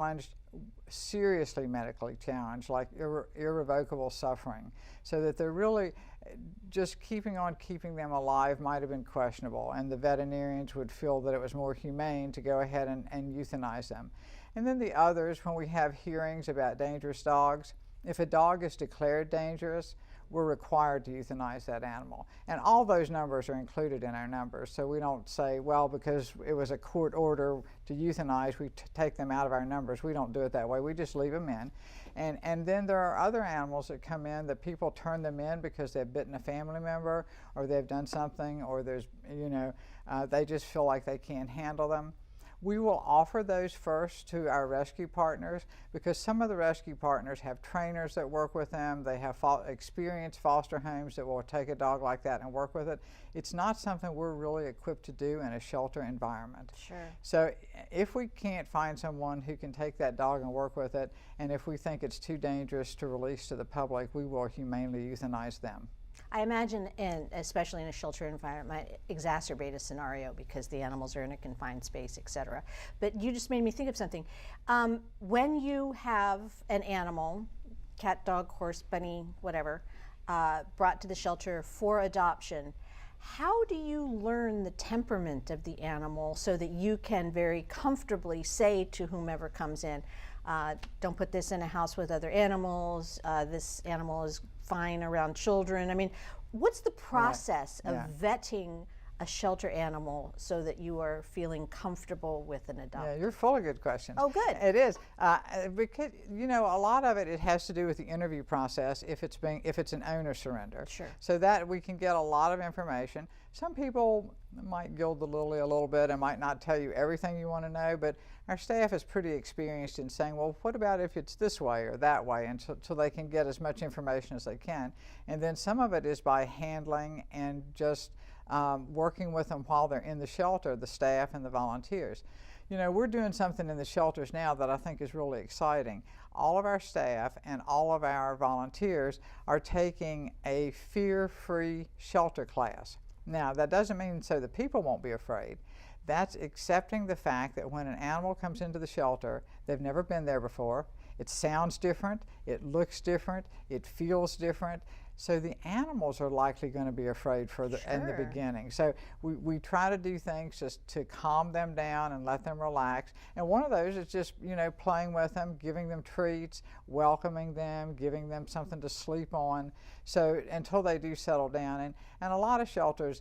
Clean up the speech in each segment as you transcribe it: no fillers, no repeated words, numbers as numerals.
challenged, seriously medically challenged, like irrevocable suffering, so that they're really just keeping them alive might have been questionable, and the veterinarians would feel that it was more humane to go ahead and euthanize them. And then the others, when we have hearings about dangerous dogs, if a dog is declared dangerous, we're required to euthanize that animal. And all those numbers are included in our numbers. So we don't say, well, because it was a court order to euthanize, we take them out of our numbers. We don't do it that way. We just leave them in. And then there are other animals that come in that people turn them in because they've bitten a family member, or they've done something, or there's, they just feel like they can't handle them. We will offer those first to our rescue partners, because some of the rescue partners have trainers that work with them. They have experienced foster homes that will take a dog like that and work with it. It's not something we're really equipped to do in a shelter environment. Sure. So if we can't find someone who can take that dog and work with it, and if we think it's too dangerous to release to the public, we will humanely euthanize them. I imagine, especially in a shelter environment, might exacerbate a scenario because the animals are in a confined space, etc. But you just made me think of something. When you have an animal, cat, dog, horse, bunny, whatever, brought to the shelter for adoption, how do you learn the temperament of the animal so that you can very comfortably say to whomever comes in, don't put this in a house with other animals, this animal is fine around children? I mean, what's the process of vetting a shelter animal so that you are feeling comfortable with an adoption? Yeah, you're full of good questions. Oh, good. It is. Because, a lot of it has to do with the interview process if it's an owner surrender. Sure. So that we can get a lot of information. Some people might gild the lily a little bit and might not tell you everything you want to know, but our staff is pretty experienced in saying, well, what about if it's this way or that way, until they can get as much information as they can. And then some of it is by handling and just working with them while they're in the shelter, the staff and the volunteers. We're doing something in the shelters now that I think is really exciting. All of our staff and all of our volunteers are taking a fear-free shelter class. Now, that doesn't mean so that people won't be afraid. That's accepting the fact that when an animal comes into the shelter, they've never been there before. It sounds different, it looks different, it feels different. So the animals are likely going to be afraid in the beginning. So we try to do things just to calm them down and let them relax. And one of those is just, playing with them, giving them treats, welcoming them, giving them something to sleep on, so until they do settle down. And a lot of shelters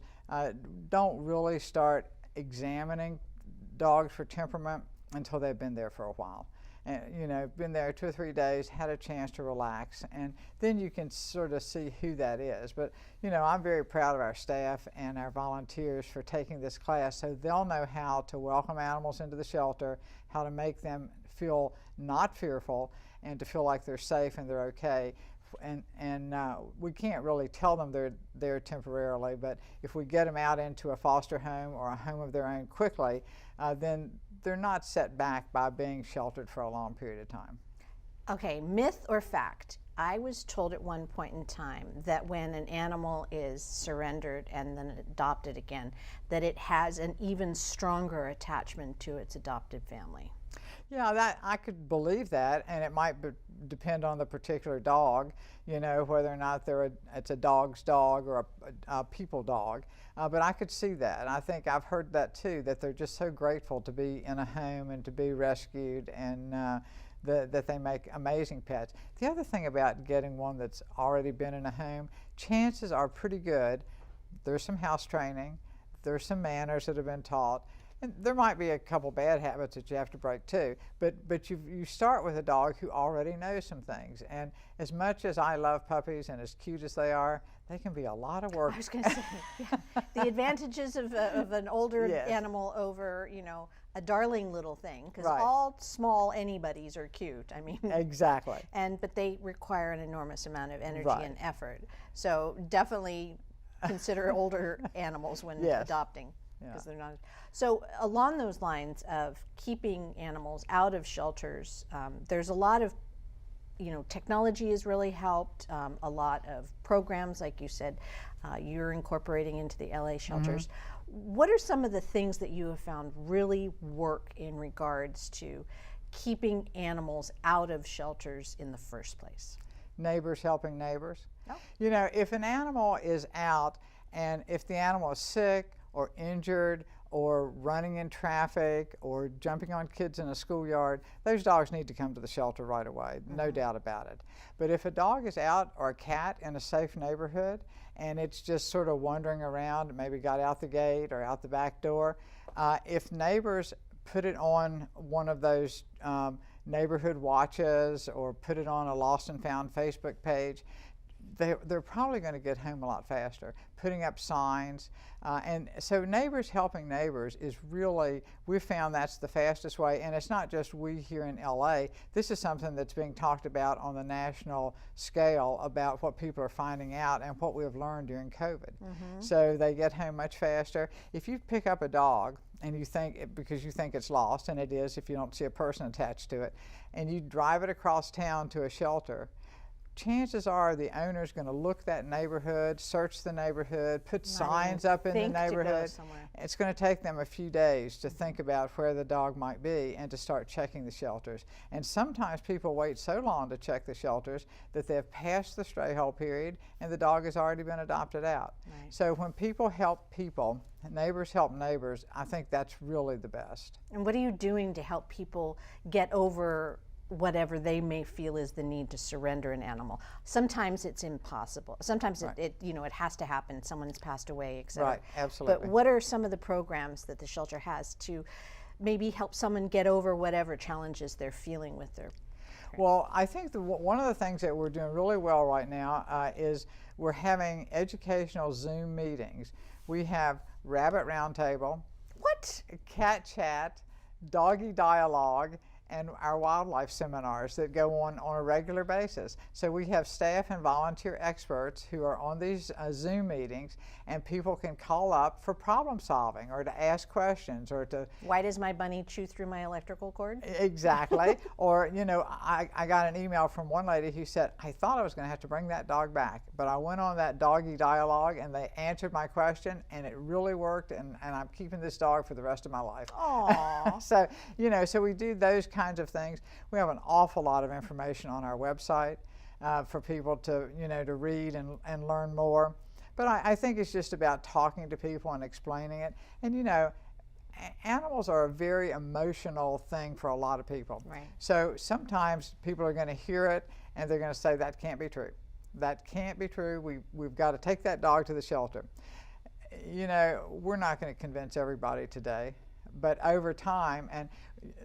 don't really start examining dogs for temperament until they've been there for a while. And, been there 2 or 3 days, had a chance to relax, and then you can sort of see who that is. But, I'm very proud of our staff and our volunteers for taking this class, so they'll know how to welcome animals into the shelter, how to make them feel not fearful, and to feel like they're safe and they're okay. And we can't really tell them they're there temporarily, but if we get them out into a foster home or a home of their own quickly, then they're not set back by being sheltered for a long period of time. Okay, myth or fact? I was told at one point in time that when an animal is surrendered and then adopted again, that it has an even stronger attachment to its adopted family. Yeah, I could believe that, and it might depend on the particular dog, whether or not it's a dog's dog or a people dog. But I could see that, and I think I've heard that too, that they're just so grateful to be in a home and to be rescued, and that they make amazing pets. The other thing about getting one that's already been in a home, chances are pretty good. There's some house training, there's some manners that have been taught. And there might be a couple bad habits that you have to break too, but you start with a dog who already knows some things. And as much as I love puppies and as cute as they are, they can be a lot of work. I was going to say, the advantages of an older animal over, a darling little thing, because all small anybody's are cute. I mean, exactly. But they require an enormous amount of energy and effort. So definitely consider older animals when adopting. Because they're not. So along those lines of keeping animals out of shelters, there's a lot of, technology has really helped. A lot of programs, like you said, you're incorporating into the LA shelters. What are some of the things that you have found really work in regards to keeping animals out of shelters in the first place? Neighbors helping neighbors. Oh. You know, if an animal is out and if the animal is sick or injured or running in traffic or jumping on kids in a schoolyard, those dogs need to come to the shelter right away, no doubt about it. But if a dog is out or a cat in a safe neighborhood and it's just sort of wandering around, maybe got out the gate or out the back door, if neighbors put it on one of those neighborhood watches or put it on a lost and found Facebook page, they're probably going to get home a lot faster, putting up signs. And so neighbors helping neighbors is really, we've found that's the fastest way. And it's not just we here in LA. This is something that's being talked about on the national scale about what people are finding out and what we have learned during COVID. So they get home much faster. If you pick up a dog and you think, because you think it's lost, and it is if you don't see a person attached to it, and you drive it across town to a shelter, chances are the owner's going to look that neighborhood, search the neighborhood, put signs up in the neighborhood. It's going to take them a few days to think about where the dog might be and to start checking the shelters. And sometimes people wait so long to check the shelters that they've passed the stray hold period and the dog has already been adopted out. So when people help people, neighbors help neighbors, I think that's really the best. And what are you doing to help people get over whatever they may feel is the need to surrender an animal? Sometimes it's impossible. Sometimes it you know, it has to happen. Someone's passed away, etc. Right, absolutely. But what are some of the programs that the shelter has to maybe help someone get over whatever challenges they're feeling with their? Well, I think one of the things that we're doing really well right now is we're having educational Zoom meetings. We have rabbit roundtable, cat chat, doggy dialogue, and our wildlife seminars that go on a regular basis. So we have staff and volunteer experts who are on these Zoom meetings, and people can call up for problem solving or to ask questions or to... Why does my bunny chew through my electrical cord? Exactly. Or, you know, I got an email from one lady who said, I thought I was going to have to bring that dog back, but I went on that doggy dialogue and they answered my question and it really worked, and I'm keeping this dog for the rest of my life. Aww. So, you know, so we do those kinds of things. We have an awful lot of information on our website for people to, you know, to read and learn more. But I think it's just about talking to people and explaining it. And, you know, animals are a very emotional thing for a lot of people. Right. So sometimes people are going to hear it and they're going to say, that can't be true. That can't be true. We've got to take that dog to the shelter. You know, we're not going to convince everybody today. But over time, and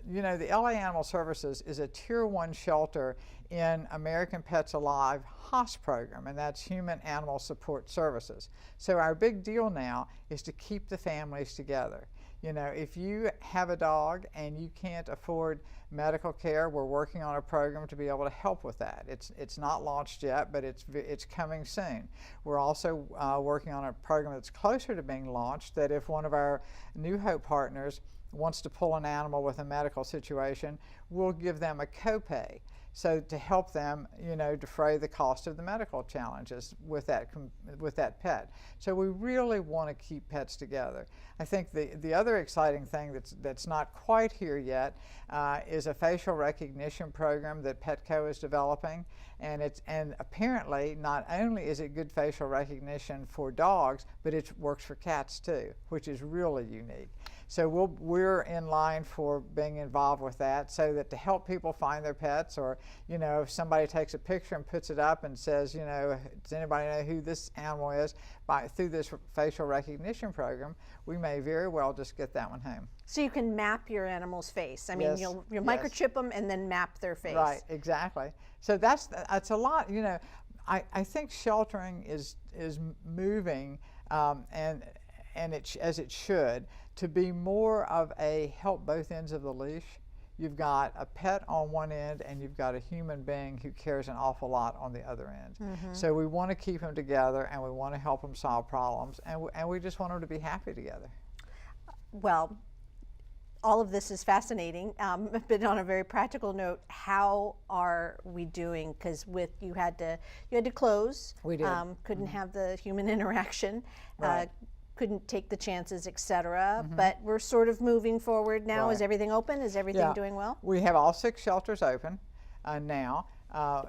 you know, the LA Animal Services is a Tier 1 shelter in American Pets Alive HOS program, and that's Human Animal Support Services. So our big deal now is to keep the families together. You know, if you have a dog and you can't afford medical care, we're working on a program to be able to help with that. It's not launched yet, but it's coming soon. We're also working on a program that's closer to being launched, that if one of our New Hope partners wants to pull an animal with a medical situation, we'll give them a copay. So to help them, you know, defray the cost of the medical challenges with that pet. So we really want to keep pets together. I think the other exciting thing that's not quite here yet is a facial recognition program that Petco is developing, and apparently not only is it good facial recognition for dogs, but it works for cats too, which is really unique. So we're in line for being involved with that, so that to help people find their pets, or, you know, if somebody takes a picture and puts it up and says, you know, does anybody know who this animal is, through this facial recognition program, we may very well just get that one home. So you can map your animal's face. I mean, Yes, you'll yes. microchip them and then map their face. Right, exactly. So that's a lot, you know. I think sheltering is moving, and as it should, to be more of a help both ends of the leash. You've got a pet on one end and you've got a human being who cares an awful lot on the other end. So we want to keep them together and we want to help them solve problems, and we just want them to be happy together. Well, all of this is fascinating, but on a very practical note, how are we doing? Because you had to close. We did. Couldn't have the human interaction. Right. couldn't take the chances, etc. But we're sort of moving forward now. Right. Is everything open? Is everything Yeah. doing well? We have all 6 shelters open now.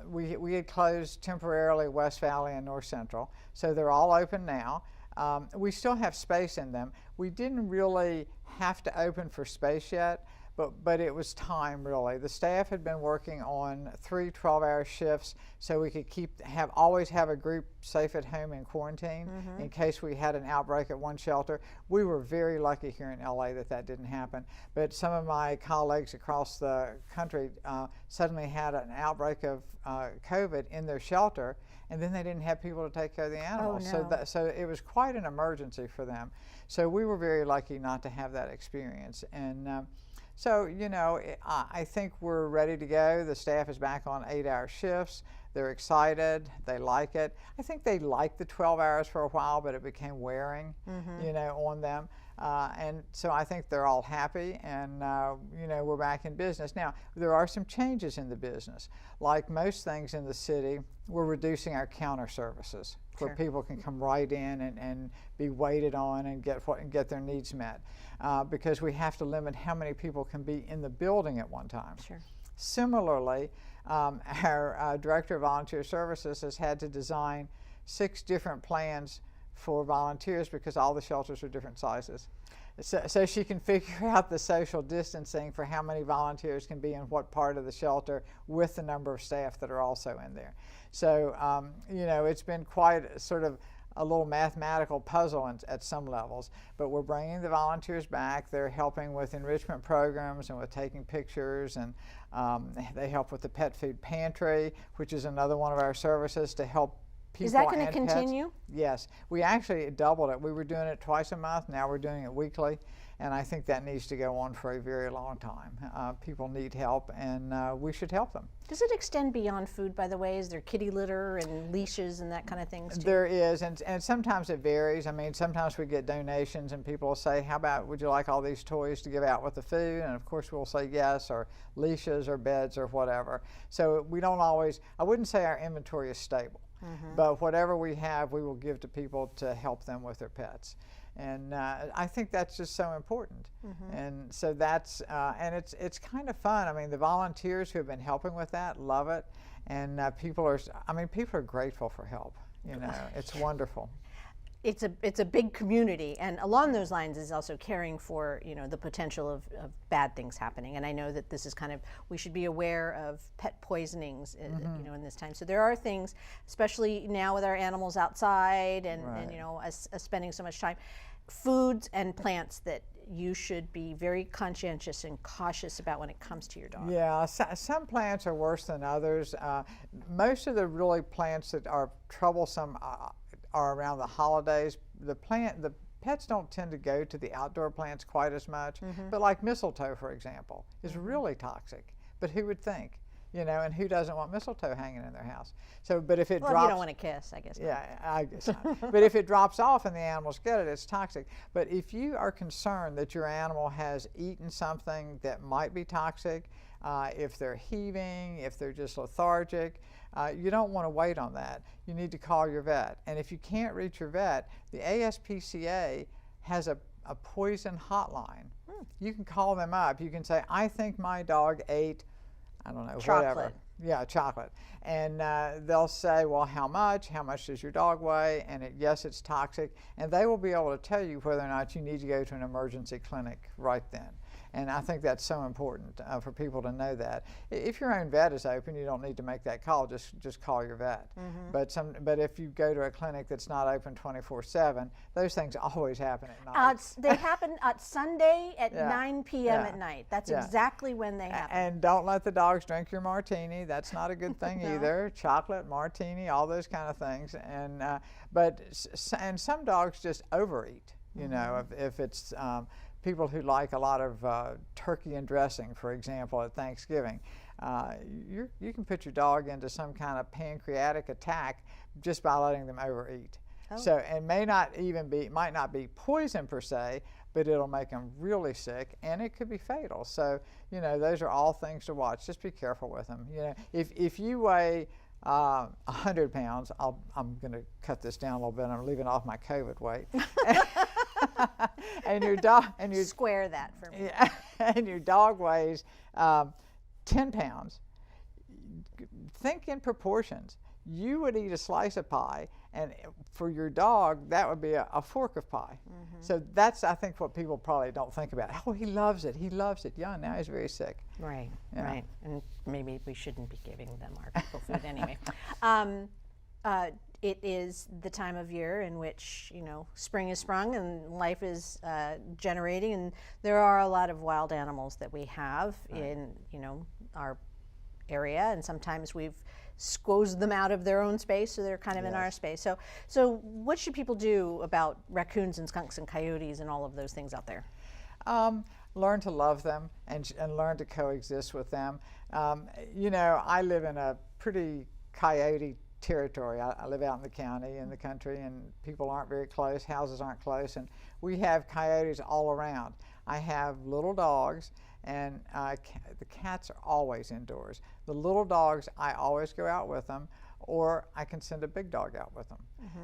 We had closed temporarily West Valley and North Central, so they're all open now. We still have space in them. We didn't really have to open for space yet, but it was time, really. The staff had been working on 3 12-hour shifts so we could always have a group safe at home in quarantine in case we had an outbreak at one shelter. We were very lucky here in LA that didn't happen, but some of my colleagues across the country suddenly had an outbreak of COVID in their shelter, and then they didn't have people to take care of the animals. Oh, no. So it was quite an emergency for them. So we were very lucky not to have that experience. And so, you know, I think we're ready to go. The staff is back on 8-hour shifts. They're excited. They like it. I think they liked the 12 hours for a while, but it became wearing, you know, on them. And so I think they're all happy, and you know, we're back in business. Now, there are some changes in the business. Like most things in the city, we're reducing our counter services where people can come right in and be waited on and get their needs met, because we have to limit how many people can be in the building at one time. Sure. Similarly, our Director of Volunteer Services has had to design 6 different plans for volunteers because all the shelters are different sizes. So she can figure out the social distancing for how many volunteers can be in what part of the shelter with the number of staff that are also in there. So, you know, it's been quite sort of a little mathematical puzzle at some levels, but we're bringing the volunteers back. They're helping with enrichment programs and with taking pictures, and they help with the pet food pantry, which is another one of our services to help people. Is that going to and pets. continue? Yes, we actually doubled it. We were doing it twice a month. Now we're doing it weekly, and I think that needs to go on for a very long time. People need help, and we should help them. Does it extend beyond food, by the way? Is there kitty litter and leashes and that kind of things too? There is, and sometimes it varies. I mean, sometimes we get donations and people will say, how about, would you like all these toys to give out with the food? And of course we'll say yes, or leashes or beds or whatever. So we don't always, I wouldn't say our inventory is stable, but whatever we have, we will give to people to help them with their pets. And I think that's just so important. And so that's, and it's kind of fun. I mean, the volunteers who have been helping with that love it. And people are grateful for help. You know, it's wonderful. It's a big community, and along those lines is also caring for, you know, the potential of bad things happening. And I know that this is kind of, we should be aware of pet poisonings, you know, in this time. So there are things, especially now with our animals outside and you know, us spending so much time, foods and plants that you should be very conscientious and cautious about when it comes to your dog. Yeah, some plants are worse than others. Most of the really plants that are troublesome are around the holidays. The pets don't tend to go to the outdoor plants quite as much, but like mistletoe, for example, is really toxic. But who would think? You know, and who doesn't want mistletoe hanging in their house? So, but if it drops, if you don't want to kiss, I guess. Yeah, I guess not. But if it drops off and the animals get it, it's toxic. But if you are concerned that your animal has eaten something that might be toxic, if they're heaving, if they're just lethargic, you don't want to wait on that. You need to call your vet. And if you can't reach your vet, the ASPCA has a poison hotline. You can call them up. You can say, I think my dog ate, I don't know, chocolate. whatever. Yeah, chocolate. And they'll say, well, how much? How much does your dog weigh? And yes, it's toxic. And they will be able to tell you whether or not you need to go to an emergency clinic right then. And I think that's so important for people to know that. If your own vet is open, you don't need to make that call. Just call your vet. But if you go to a clinic that's not open 24/7, those things always happen at night. They happen at Sunday at 9 p.m. at night. That's exactly when they happen. And don't let the dogs drink your martini. That's not a good thing No. either. Chocolate, martini, all those kind of things. And and some dogs just overeat. You know, if it's people who like a lot of turkey and dressing, for example, at Thanksgiving, you can put your dog into some kind of pancreatic attack just by letting them overeat. So, and might not be poison per se, but it'll make them really sick, and it could be fatal. So, you know, those are all things to watch. Just be careful with them. You know, if you weigh 100 pounds, I'm going to cut this down a little bit. I'm leaving off my COVID weight. and your dog, and your Square that for me. yeah, and your dog weighs 10 pounds. Think in proportions. You would eat a slice of pie, and for your dog, that would be a fork of pie. So that's, I think, what people probably don't think about. Oh, he loves it. He loves it. Yeah, now he's very sick. Right, Yeah. right. And maybe we shouldn't be giving them our people food anyway. It is the time of year in which, spring is sprung and life is generating, and there are a lot of wild animals that we have in, our area, and sometimes we've squeezed them out of their own space, so they're kind of in our space. So what should people do about raccoons and skunks and coyotes and all of those things out there? Learn to love them and learn to coexist with them. I live in a pretty coyote territory. I live out in the county, in the country, and people aren't very close, houses aren't close, and we have coyotes all around. I have little dogs, and the cats are always indoors. The little dogs, I always go out with them, or I can send a big dog out with them.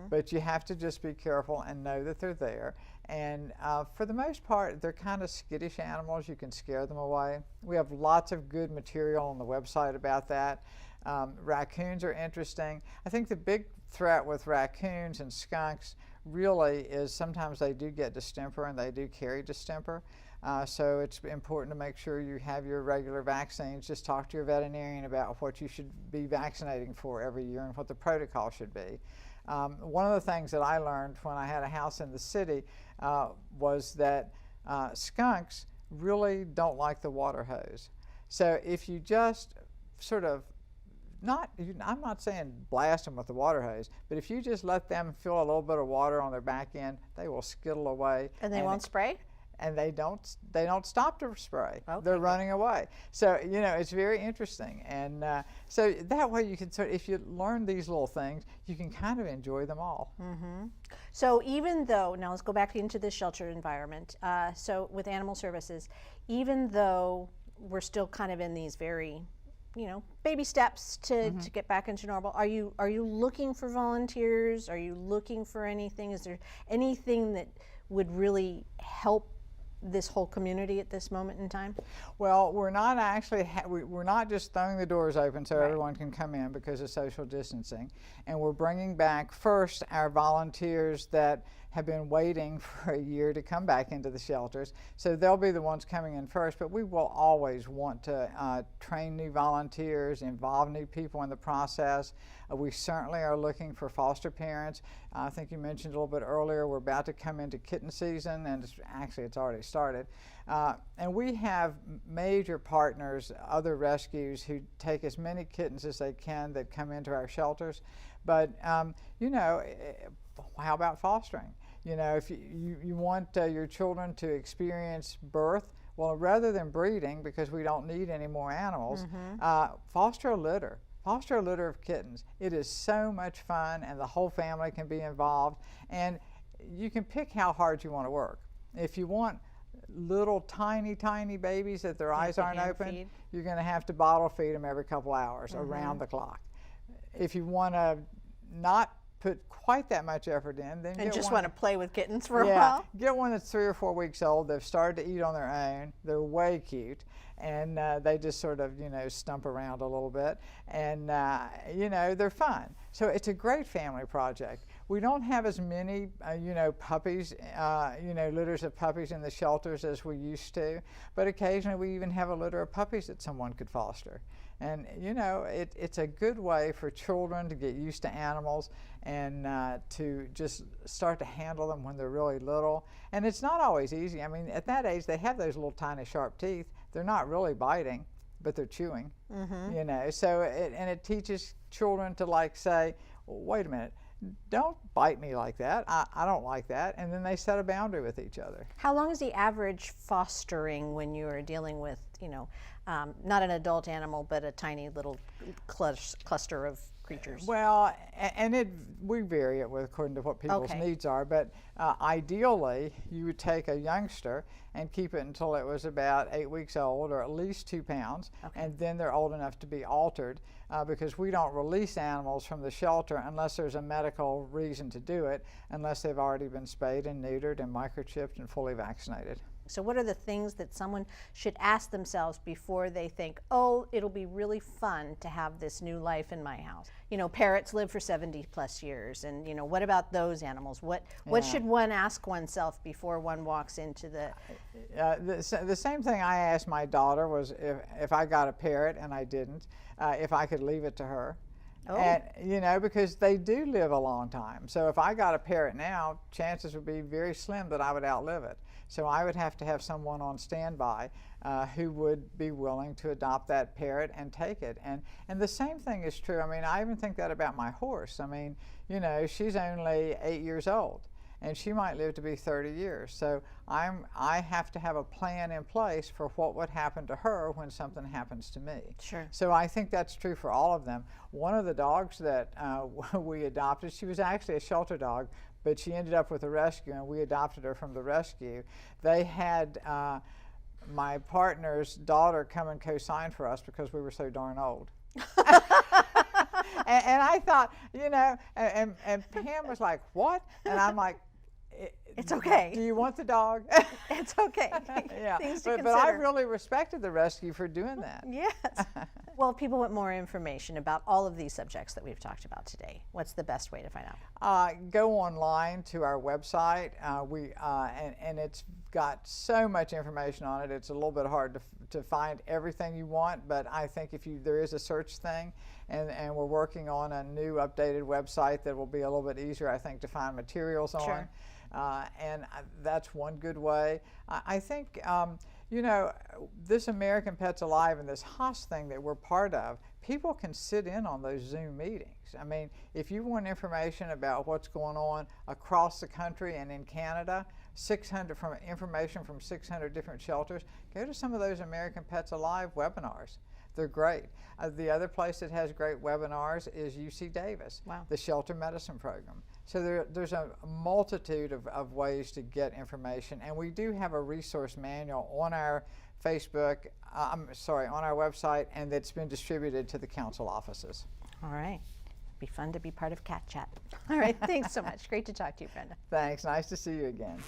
But you have to just be careful and know that they're there. And for the most part, they're kind of skittish animals. You can scare them away. We have lots of good material on the website about that. Raccoons are interesting. I think the big threat with raccoons and skunks really is sometimes they do get distemper, and they do carry distemper. So it's important to make sure you have your regular vaccines. Just talk to your veterinarian about what you should be vaccinating for every year and what the protocol should be. One of the things that I learned when I had a house in the city was that skunks really don't like the water hose. So if you just sort of I'm not saying blast them with the water hose, but if you just let them feel a little bit of water on their back end, they will skittle away. And they won't spray? And they don't stop to spray. Okay, they're running away. So it's very interesting, and so that way you can if you learn these little things, you can kind of enjoy them all. So even though, now let's go back into the shelter environment. So with animal services, even though we're still kind of in these very baby steps to get back into normal, are you looking for volunteers? Are you looking for anything? Is there anything that would really help this whole community at this moment in time? Well, we're not actually we're not just throwing the doors open so everyone can come in because of social distancing, and we're bringing back first our volunteers that have been waiting for a year to come back into the shelters. So they'll be the ones coming in first, but we will always want to train new volunteers, involve new people in the process. We certainly are looking for foster parents. I think you mentioned a little bit earlier, we're about to come into kitten season, and it's already started. And we have major partners, other rescues, who take as many kittens as they can that come into our shelters. But, how about fostering? If you want your children to experience birth, well, rather than breeding, because we don't need any more animals, foster a litter. Foster a litter of kittens. It is so much fun, and the whole family can be involved. And you can pick how hard you want to work. If you want little tiny babies that their eyes aren't open, you're going to have to bottle feed them every couple hours around the clock. If you want to not put quite that much effort in, then and just want to play with kittens for a while. Get one that's 3 or 4 weeks old. They've started to eat on their own. They're way cute, and they just sort of stump around a little bit, and they're fun. So it's a great family project. We don't have as many puppies, litters of puppies in the shelters as we used to, but occasionally we even have a litter of puppies that someone could foster. And it's a good way for children to get used to animals and to just start to handle them when they're really little. And it's not always easy. I mean, at that age, they have those little tiny sharp teeth. They're not really biting, but they're chewing. So it teaches children to say, well, wait a minute, don't bite me like that. I don't like that. And then they set a boundary with each other. How long is the average fostering when you are dealing with, not an adult animal, but a tiny little cluster of creatures? Well, and we vary it according to what people's Okay. needs are, but ideally you would take a youngster and keep it until it was about 8 weeks old, or at least 2 pounds, Okay. and then they're old enough to be altered, because we don't release animals from the shelter unless there's a medical reason to do it, unless they've already been spayed and neutered and microchipped and fully vaccinated. So what are the things that someone should ask themselves before they think, oh, it'll be really fun to have this new life in my house? You know, parrots live for 70 plus years, and you know, what about those animals? What should one ask oneself before one walks into the... The same thing I asked my daughter was if I got a parrot, and I didn't, if I could leave it to her. Oh. And, you know, because they do live a long time. So if I got a parrot now, chances would be very slim that I would outlive it. So I would have to have someone on standby who would be willing to adopt that parrot and take it. And the same thing is true. I mean, I even think that about my horse. I mean, you know, she's only 8 years old, and she might live to be 30 years. So I have to have a plan in place for what would happen to her when something happens to me. Sure. So I think that's true for all of them. One of the dogs that we adopted, she was actually a shelter dog, but she ended up with a rescue, and we adopted her from the rescue. They had my partner's daughter come and co-sign for us because we were so darn old. And I thought, you know, and Pam was like, what? And I'm like, it's okay. Do you want the dog? It's okay. Yeah, Things to but consider. I really respected the rescue for doing that. Yes. Well, if people want more information about all of these subjects that we've talked about today, what's the best way to find out? Go online to our website. And it's got so much information on it. It's a little bit hard to find everything you want, but I think if there is a search thing, and we're working on a new updated website that will be a little bit easier, I think, to find materials on. Sure. And that's one good way. I think, you know, this American Pets Alive and this HOS thing that we're part of, people can sit in on those Zoom meetings. I mean, if you want information about what's going on across the country and in Canada, information from 600 different shelters, go to some of those American Pets Alive webinars. They're great. The other place that has great webinars is UC Davis, wow, the Shelter Medicine Program. So there's a multitude of ways to get information, and we do have a resource manual on our Facebook, on our website, and that's been distributed to the council offices. All right. Be fun to be part of Cat Chat. All right. Thanks so much. Great to talk to you, Brenda. Thanks. Nice to see you again.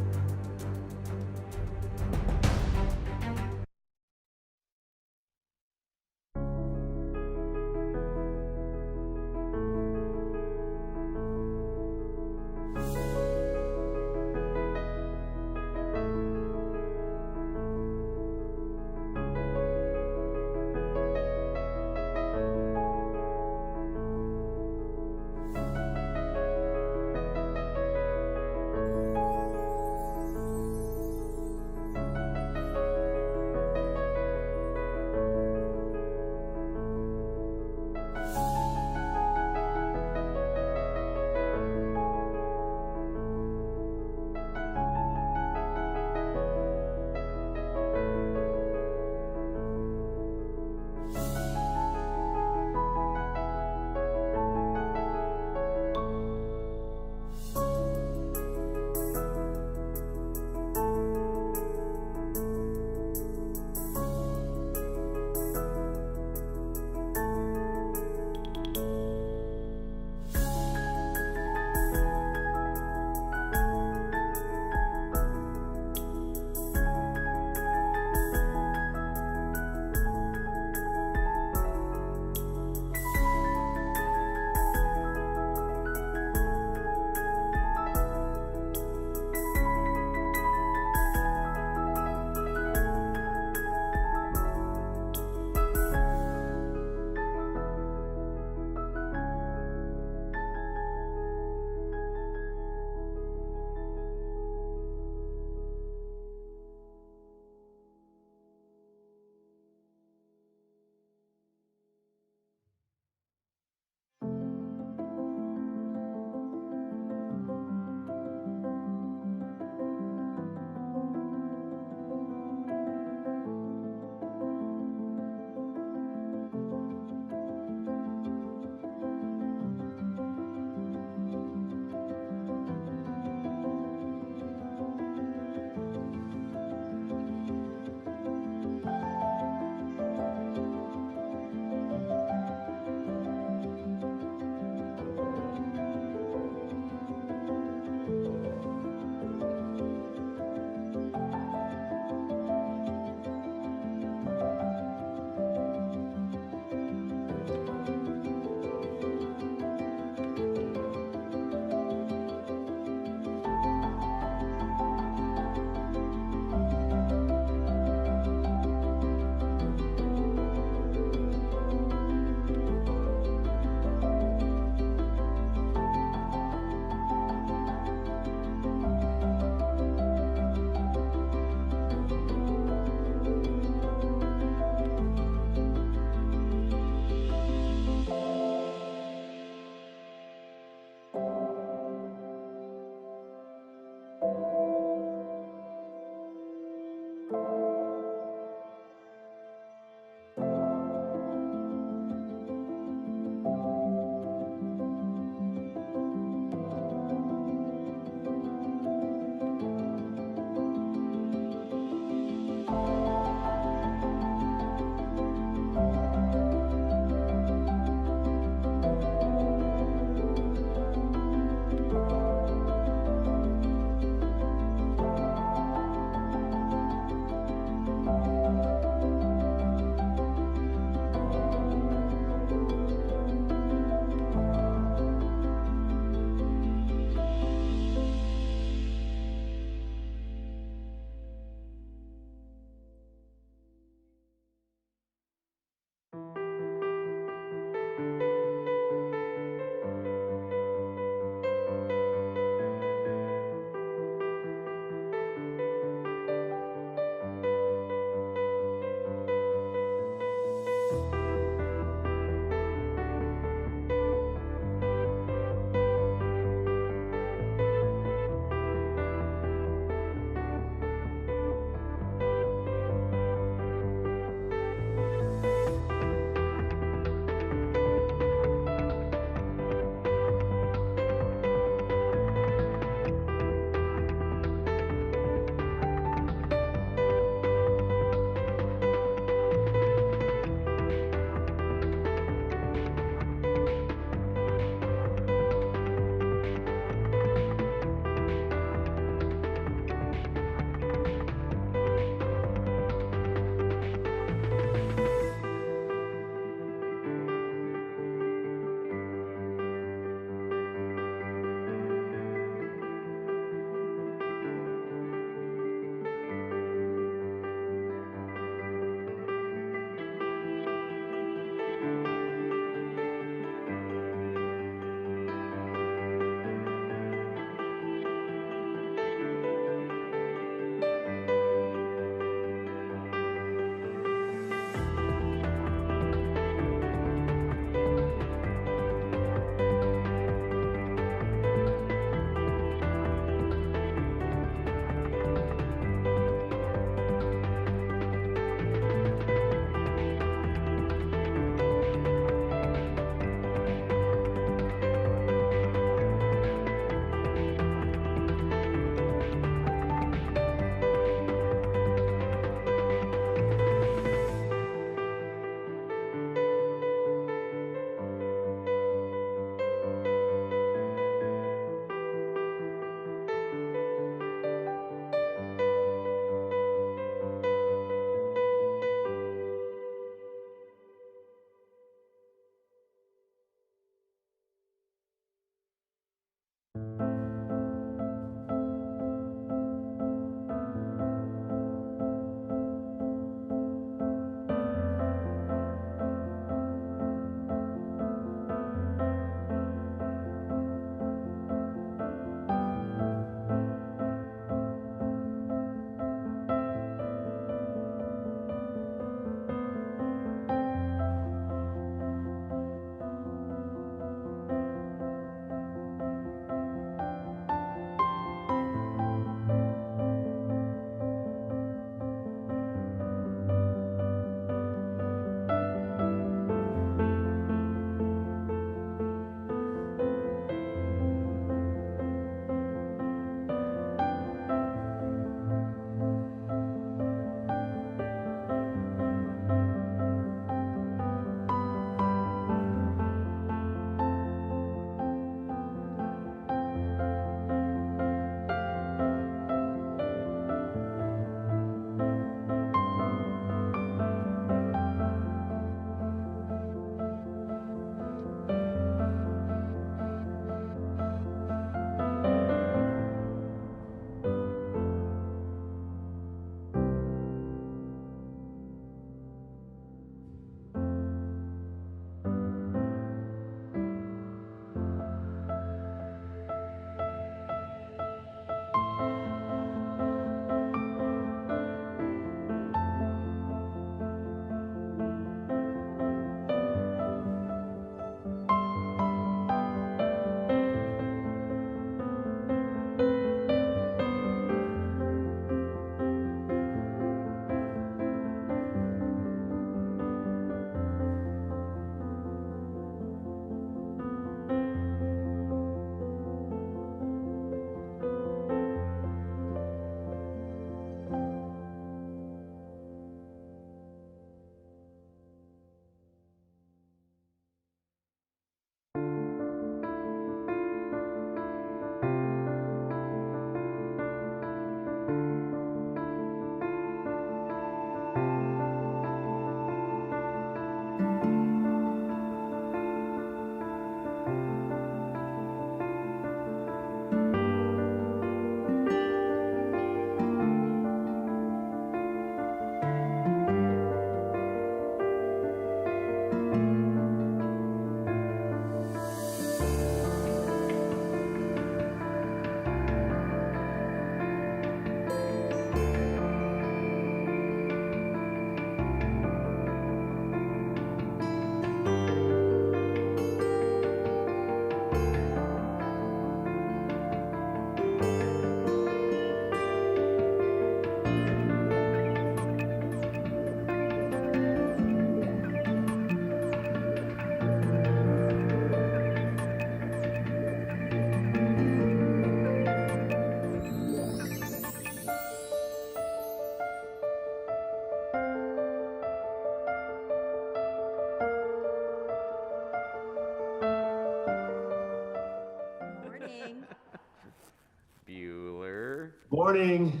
Morning.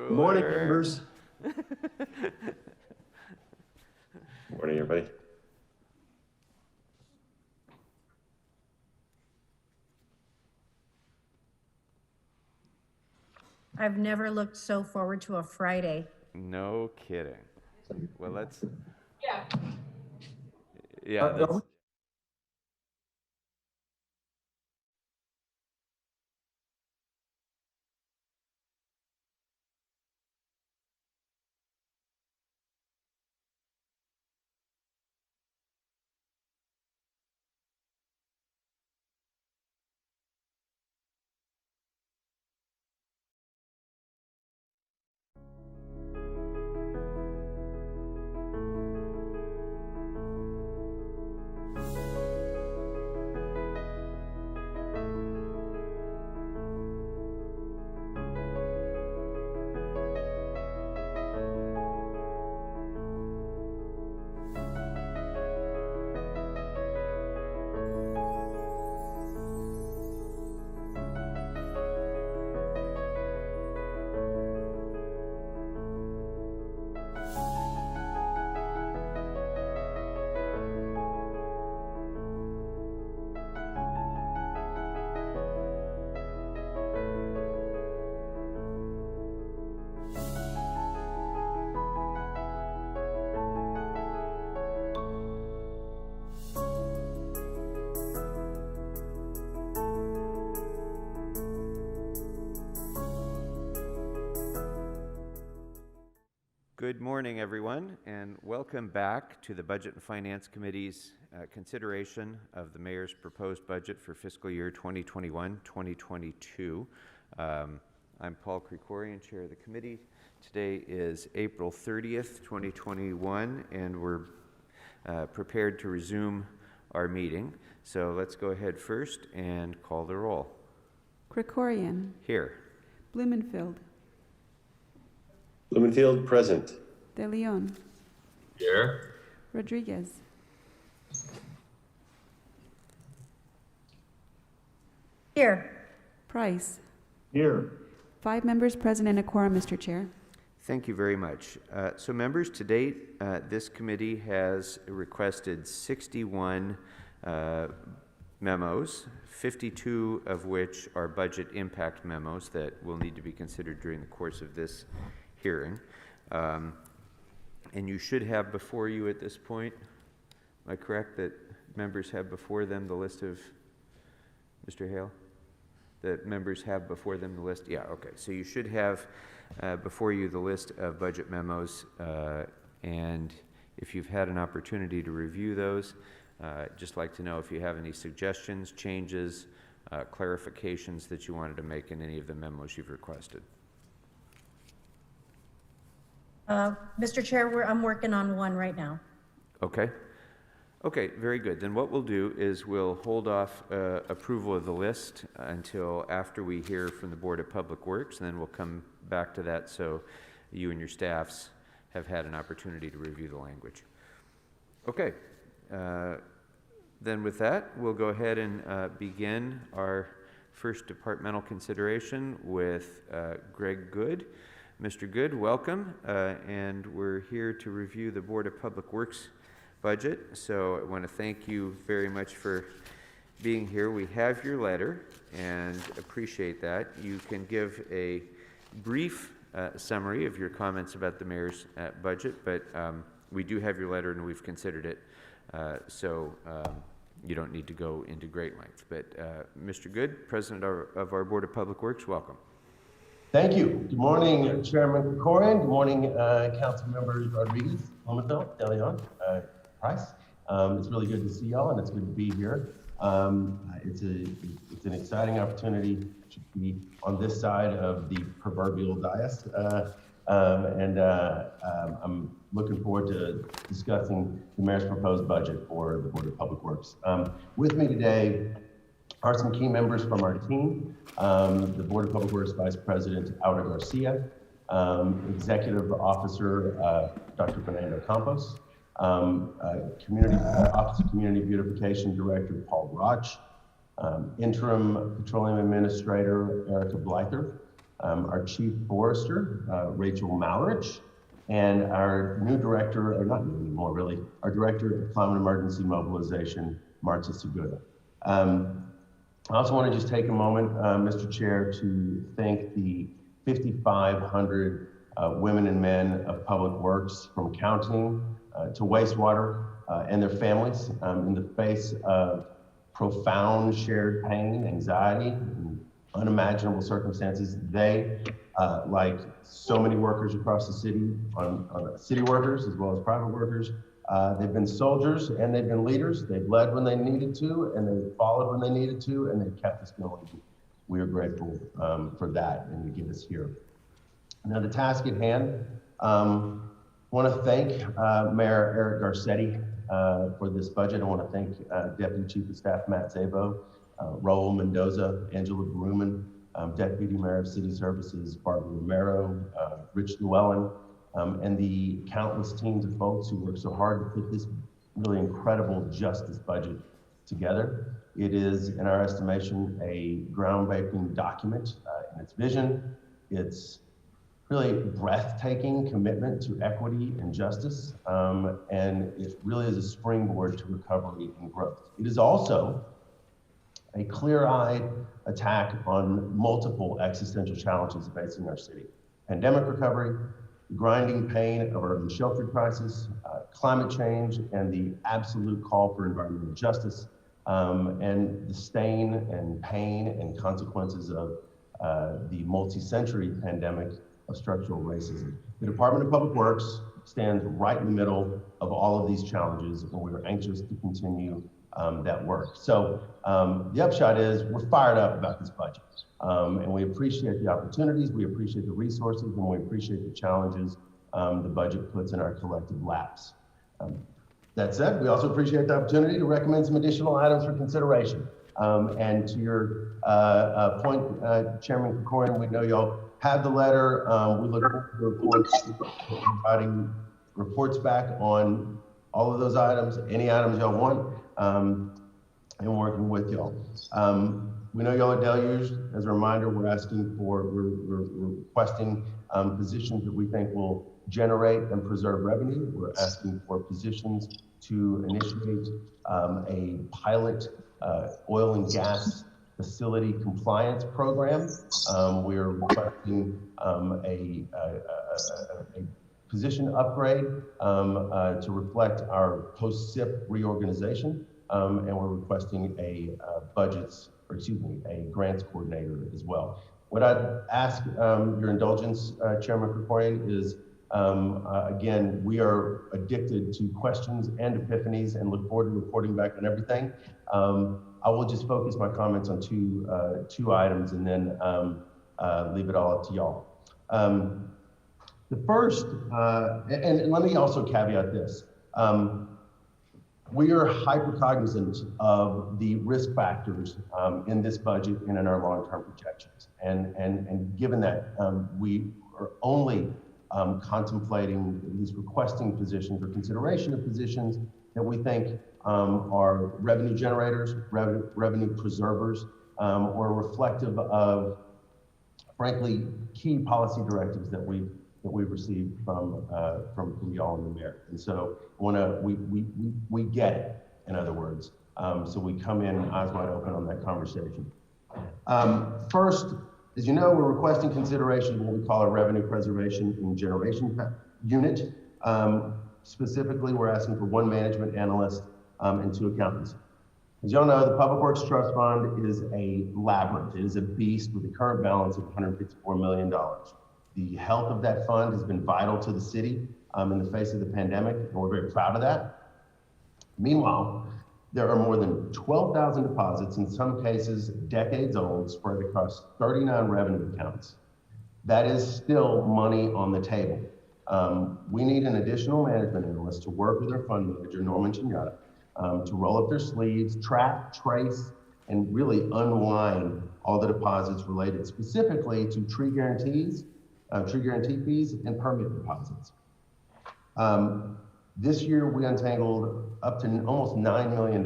Good morning, members. Morning, everybody. I've never looked so forward to a Friday. No kidding. Well, let's. Yeah. Yeah. That's, Good morning, everyone, and welcome back to the Budget and Finance Committee's consideration of the Mayor's proposed budget for fiscal year 2021-2022. I'm Paul Krikorian, Chair of the Committee. Today is April 30th, 2021, and we're prepared to resume our meeting. So let's go ahead first and call the roll. Krikorian. Here. Blumenfield. Blumenfield, present. De Leon. Here. Rodriguez. Here. Price. Here. 5 members present and a quorum, Mr. Chair. Thank you very much. So members, to date, this committee has requested 61 memos, 52 of which are budget impact memos that will need to be considered during the course of this hearing. And you should have before you at this point, am I correct that members have before them the list of, Mr. Hale? That members have before them the list? Yeah, okay. So you should have before you the list of budget memos, and if you've had an opportunity to review those, just like to know if you have any suggestions, changes, clarifications that you wanted to make in any of the memos you've requested. Mr. Chair, I'm working on one right now. Okay. Okay, very good. Then what we'll do is we'll hold off approval of the list until after we hear from the Board of Public Works, and then we'll come back to that so you and your staffs have had an opportunity to review the language. Okay. Then with that, we'll go ahead and begin our first departmental consideration with Greg Good. Mr. Good, welcome, and we're here to review the Board of Public Works budget. So I want to thank you very much for being here. We have your letter and appreciate that. You can give a brief summary of your comments about the Mayor's budget, but we do have your letter and we've considered it, so you don't need to go into great length. But Mr. Good, President of our Board of Public Works, welcome. Thank you. Good morning, Chairman Krikorian. Good morning, Council Members Rodriguez, Blumenfield, De Leon, Price. It's really good to see y'all, and it's good to be here. It's an exciting opportunity to be on this side of the proverbial dais, and I'm looking forward to discussing the Mayor's proposed budget for the Board of Public Works. With me today are some key members from our team. The Board of Public Works Vice President, Aura Garcia, Executive Officer, Dr. Fernando Campos, Office of Community Beautification Director, Paul Roch, Interim Petroleum Administrator, Erica Blyther, our chief forester, Rachel Malrich, and our new director, or not new anymore really, our director of climate emergency mobilization, Marta Segura. I also want to just take a moment, Mr. Chair, to thank the 5,500 women and men of Public Works, from accounting to wastewater, and their families in the face of profound shared pain, anxiety, and unimaginable circumstances. They, like so many workers across the city, on city workers as well as private workers, they've been soldiers and they've been leaders. They've led when they needed to, and they've followed when they needed to, and they've kept us going. We are grateful for that and to get us here. Now, the task at hand, I want to thank Mayor Eric Garcetti for this budget. I want to thank Deputy Chief of Staff Matt Szabo, Raul Mendoza, Angela Berumen, Deputy Mayor of City Services Barbara Romero, Rich Llewellyn, and the countless teams of folks who work so hard to put this really incredible justice budget together. It is, in our estimation, a groundbreaking document in its vision. It's really breathtaking commitment to equity and justice, and it really is a springboard to recovery and growth. It is also a clear-eyed attack on multiple existential challenges facing our city: pandemic recovery, the grinding pain of urban shelter crisis, climate change, and the absolute call for environmental justice, and the stain and pain and consequences of the multi-century pandemic of structural racism. The Department of Public Works stands right in the middle of all of these challenges, and we are anxious to continue that work. So the upshot is we're fired up about this budget, and we appreciate the opportunities, we appreciate the resources, and we appreciate the challenges the budget puts in our collective laps. That said, we also appreciate the opportunity to recommend some additional items for consideration. And to your point, Chairman Krikorian, we know y'all have the letter. We look forward to providing reports back on all of those items, any items y'all want, and working with y'all. We know y'all are deluged. As a reminder, we're requesting positions that we think will generate and preserve revenue. We're asking for positions to initiate a pilot oil and gas facility compliance program. We're requesting a position upgrade to reflect our post-SIP reorganization, and we're requesting a grants coordinator as well. What I'd ask your indulgence, Chairman Krikorian, is again, we are addicted to questions and epiphanies and look forward to reporting back on everything. I will just focus my comments on two items and then leave it all up to y'all. The first, and let me also caveat this. We are hyper cognizant of the risk factors in this budget and in our long-term projections. And given that we are only contemplating, at least requesting positions or consideration of positions that we think are revenue generators, revenue preservers, or reflective of, frankly, key policy directives that we've received from y'all and the mayor. And so we get it, in other words. So we come in eyes wide open on that conversation. First, as you know, we're requesting consideration of what we call a revenue preservation and generation unit. Specifically, we're asking for one management analyst and two accountants. As y'all know, the Public Works Trust Fund is a labyrinth. It is a beast with a current balance of $154 million. The health of that fund has been vital to the city in the face of the pandemic, and we're very proud of that. Meanwhile, there are more than 12,000 deposits, in some cases decades old, spread across 39 revenue accounts. That is still money on the table. We need an additional management analyst to work with our fund manager, Norman Chignata, to roll up their sleeves, track, trace, and really unwind all the deposits related specifically to tree guarantee fees, and permit deposits. This year, we untangled up to almost $9 million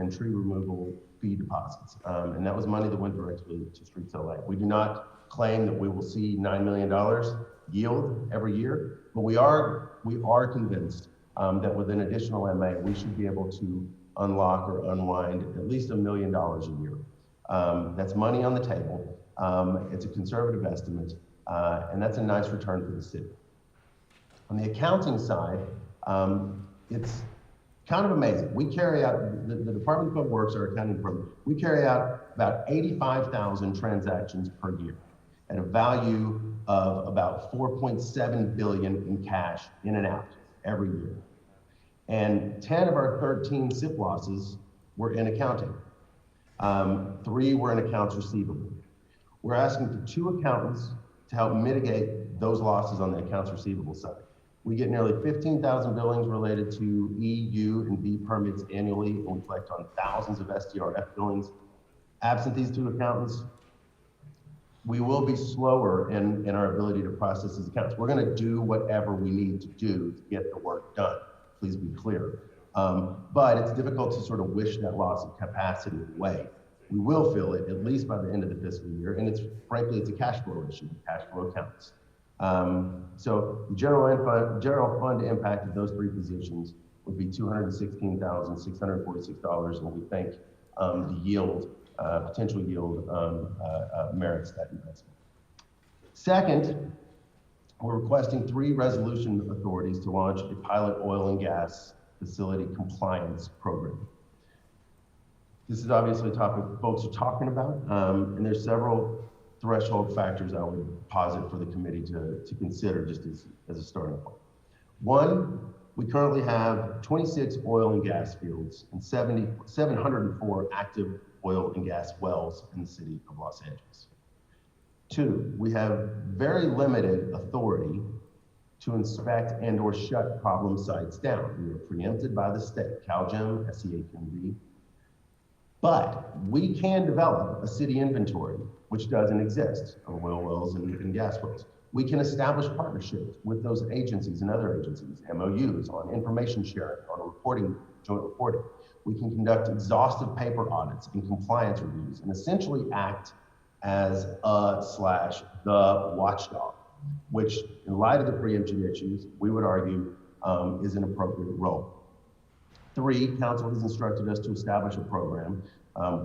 in tree removal fee deposits, and that was money that went directly to Streets LA. We do not claim that we will see $9 million yield every year, but we are convinced that with an additional MA, we should be able to unlock or unwind at least $1 million a year. That's money on the table. It's a conservative estimate, and that's a nice return for the city. On the accounting side, it's kind of amazing. We carry out, the Department of Public Works, our accounting department, we carry out about 85,000 transactions per year at a value of about 4.7 billion in cash in and out every year. And 10 of our 13 SIP losses were in accounting. 3 were in accounts receivable. We're asking for 2 accountants to help mitigate those losses on the accounts receivable side. We get nearly 15,000 billings related to EU and B permits annually, and we collect on thousands of SDRF billings. Absent these 2 accountants, we will be slower in our ability to process these accounts. We're gonna do whatever we need to do to get the work done, please be clear. But it's difficult to sort of wish that loss of capacity away. We will feel it at least by the end of the fiscal year, and frankly, it's a cash flow issue, cash flow accounts. So the general fund impact of those 3 positions would be $216,646, and we think the yield, potential yield, merits that investment. Second, we're requesting 3 resolution authorities to launch a pilot oil and gas facility compliance program. This is obviously a topic folks are talking about, and there's several threshold factors I would posit for the committee to consider just as a starting point. 1, we currently have 26 oil and gas fields and 704 active oil and gas wells in the city of Los Angeles. 2, we have very limited authority to inspect and or shut problem sites down. We are preempted by the state, CalGEM, SCA-CMD. But we can develop a city inventory, which doesn't exist, of oil wells and gas wells. We can establish partnerships with those agencies and other agencies, MOUs on information sharing, on reporting, joint reporting. We can conduct exhaustive paper audits and compliance reviews and essentially act as the watchdog, which in light of the preemption issues, we would argue is an appropriate role. 3, council has instructed us to establish a program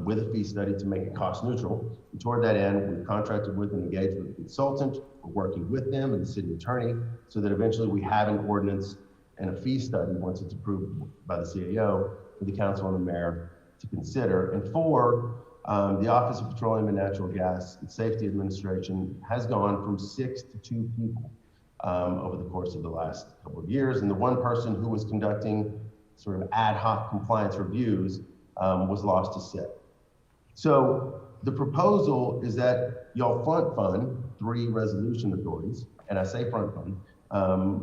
with a fee study to make it cost neutral. And toward that end, we've contracted with and engaged with a consultant. We're working with them and the city attorney so that eventually we have an ordinance and a fee study once it's approved by the CAO for the council and the mayor to consider. And 4, the Office of Petroleum and Natural Gas and Safety Administration has gone from 6 to 2 people over the course of the last couple of years. And the one person who was conducting sort of ad hoc compliance reviews was lost to SIP. So the proposal is that y'all front fund 3 resolution authorities, and I say front fund,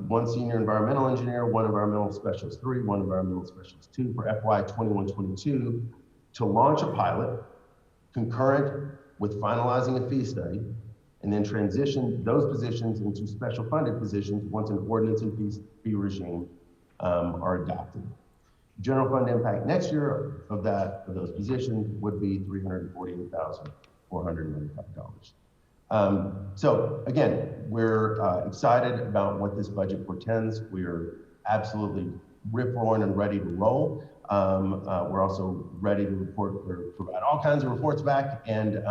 1 senior environmental engineer, 1 environmental specialist 3, 1 environmental specialist 2 for FY 21-22 to launch a pilot concurrent with finalizing a fee study, and then transition those positions into special funded positions once an ordinance and fee regime are adopted. General fund impact next year of those positions would be $348,495. So again, we're excited about what this budget portends. We're absolutely rip-roaring and ready to roll. We're also ready to provide all kinds of reports back, and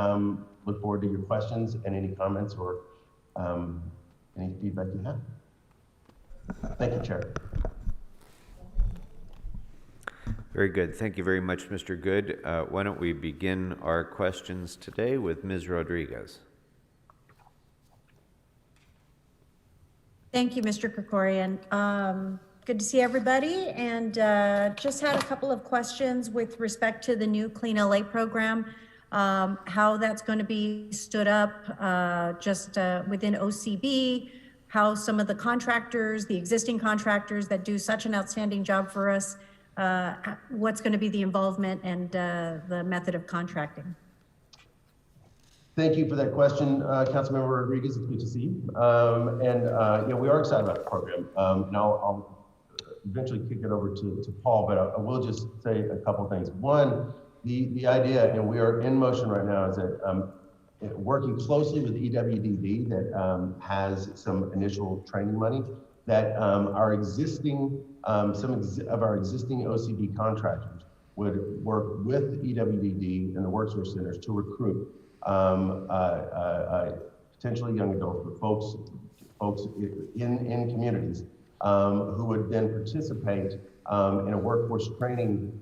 look forward to your questions and any comments or any feedback you have. Thank you, Chair. Very good. Thank you very much, Mr. Good. Why don't we begin our questions today with Ms. Rodriguez. Thank you, Mr. Krikorian. Good to see everybody, and just had a couple of questions with respect to the new Clean LA program, how that's going to be stood up just within OCB, how some of the contractors, the existing contractors that do such an outstanding job for us, what's going to be the involvement and the method of contracting. Thank you for that question, Councilmember Rodriguez. It's good to see you. Yeah, we are excited about the program. And I'll eventually kick it over to Paul, but I will just say a couple things. One, the idea, and we are in motion right now, is that working closely with EWDD that has some initial training money that our existing, of our existing OCB contractors would work with EWDD and the workforce centers to recruit potentially young adults, but folks in communities who would then participate in a workforce training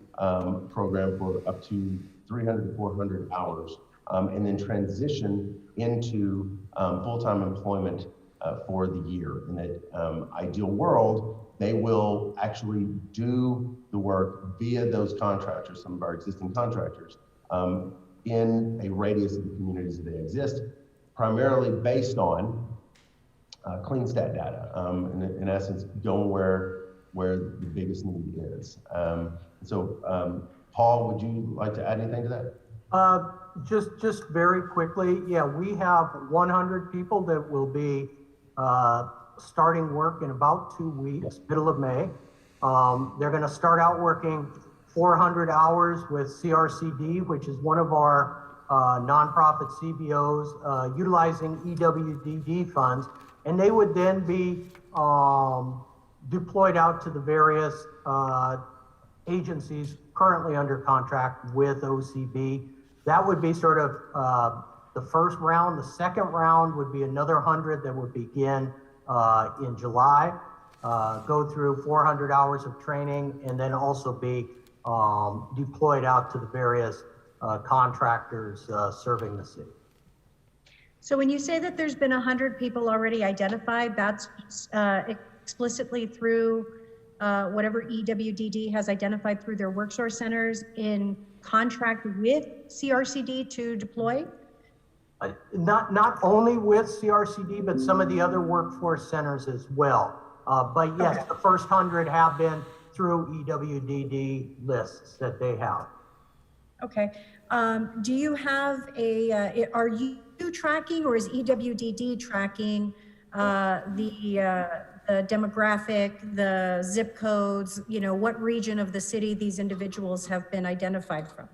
program for up to 300 to 400 hours, and then transition into full-time employment for the year. In that ideal world, they will actually do the work via those contractors, some of our existing contractors, in a radius of the communities that they exist, primarily based on clean stat data. In essence, going where the biggest need is. Paul, would you like to add anything to that? Just very quickly, yeah, we have 100 people that will be starting work in about 2 weeks, middle of May. They're going to start out working 400 hours with CRCD, which is one of our nonprofit CBOs, utilizing EWDD funds, and they would then be deployed out to the various agencies currently under contract with OCB. That would be sort of the first round. The second round would be another 100 that would begin in July, go through 400 hours of training, and then also be deployed out to the various contractors serving the city. So when you say that there's been 100 people already identified, that's explicitly through whatever EWDD has identified through their workforce centers in contract with CRCD to deploy? Not only with CRCD, but some of the other workforce centers as well. But yes, okay. The first 100 have been through EWDD lists that they have. Okay. Do you have are you tracking, or is EWDD tracking the demographic, the zip codes, what region of the city these individuals have been identified from?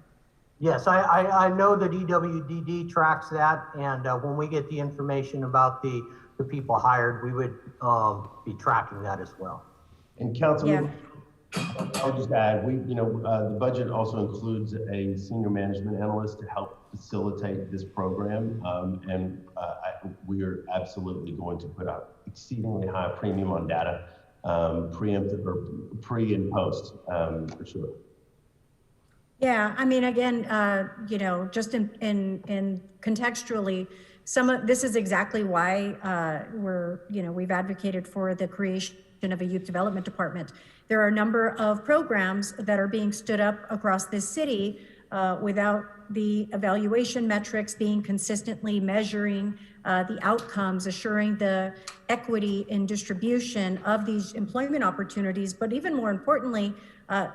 Yes, I know that EWDD tracks that, and when we get the information about the people hired, we would be tracking that as well. And Councilman, I'll just add, the budget also includes a senior management analyst to help facilitate this program, and we are absolutely going to put out exceedingly high premium on data, preemptive or pre and post, for sure. Yeah, I mean, again, just in contextually, this is exactly why we've advocated for the creation of a youth development department. There are a number of programs that are being stood up across this city without the evaluation metrics being consistently measuring the outcomes, assuring the equity in distribution of these employment opportunities, but even more importantly,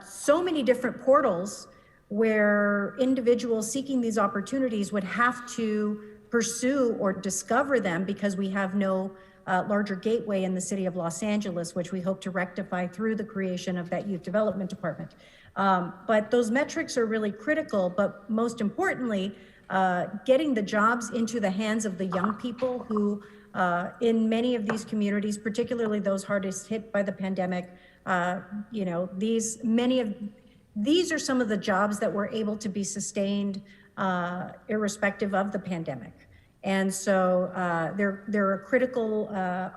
so many different portals where individuals seeking these opportunities would have to pursue or discover them because we have no larger gateway in the city of Los Angeles, which we hope to rectify through the creation of that youth development department. But those metrics are really critical, but most importantly, getting the jobs into the hands of the young people who, in many of these communities, particularly those hardest hit by the pandemic, these are some of the jobs that were able to be sustained irrespective of the pandemic. And so they're a critical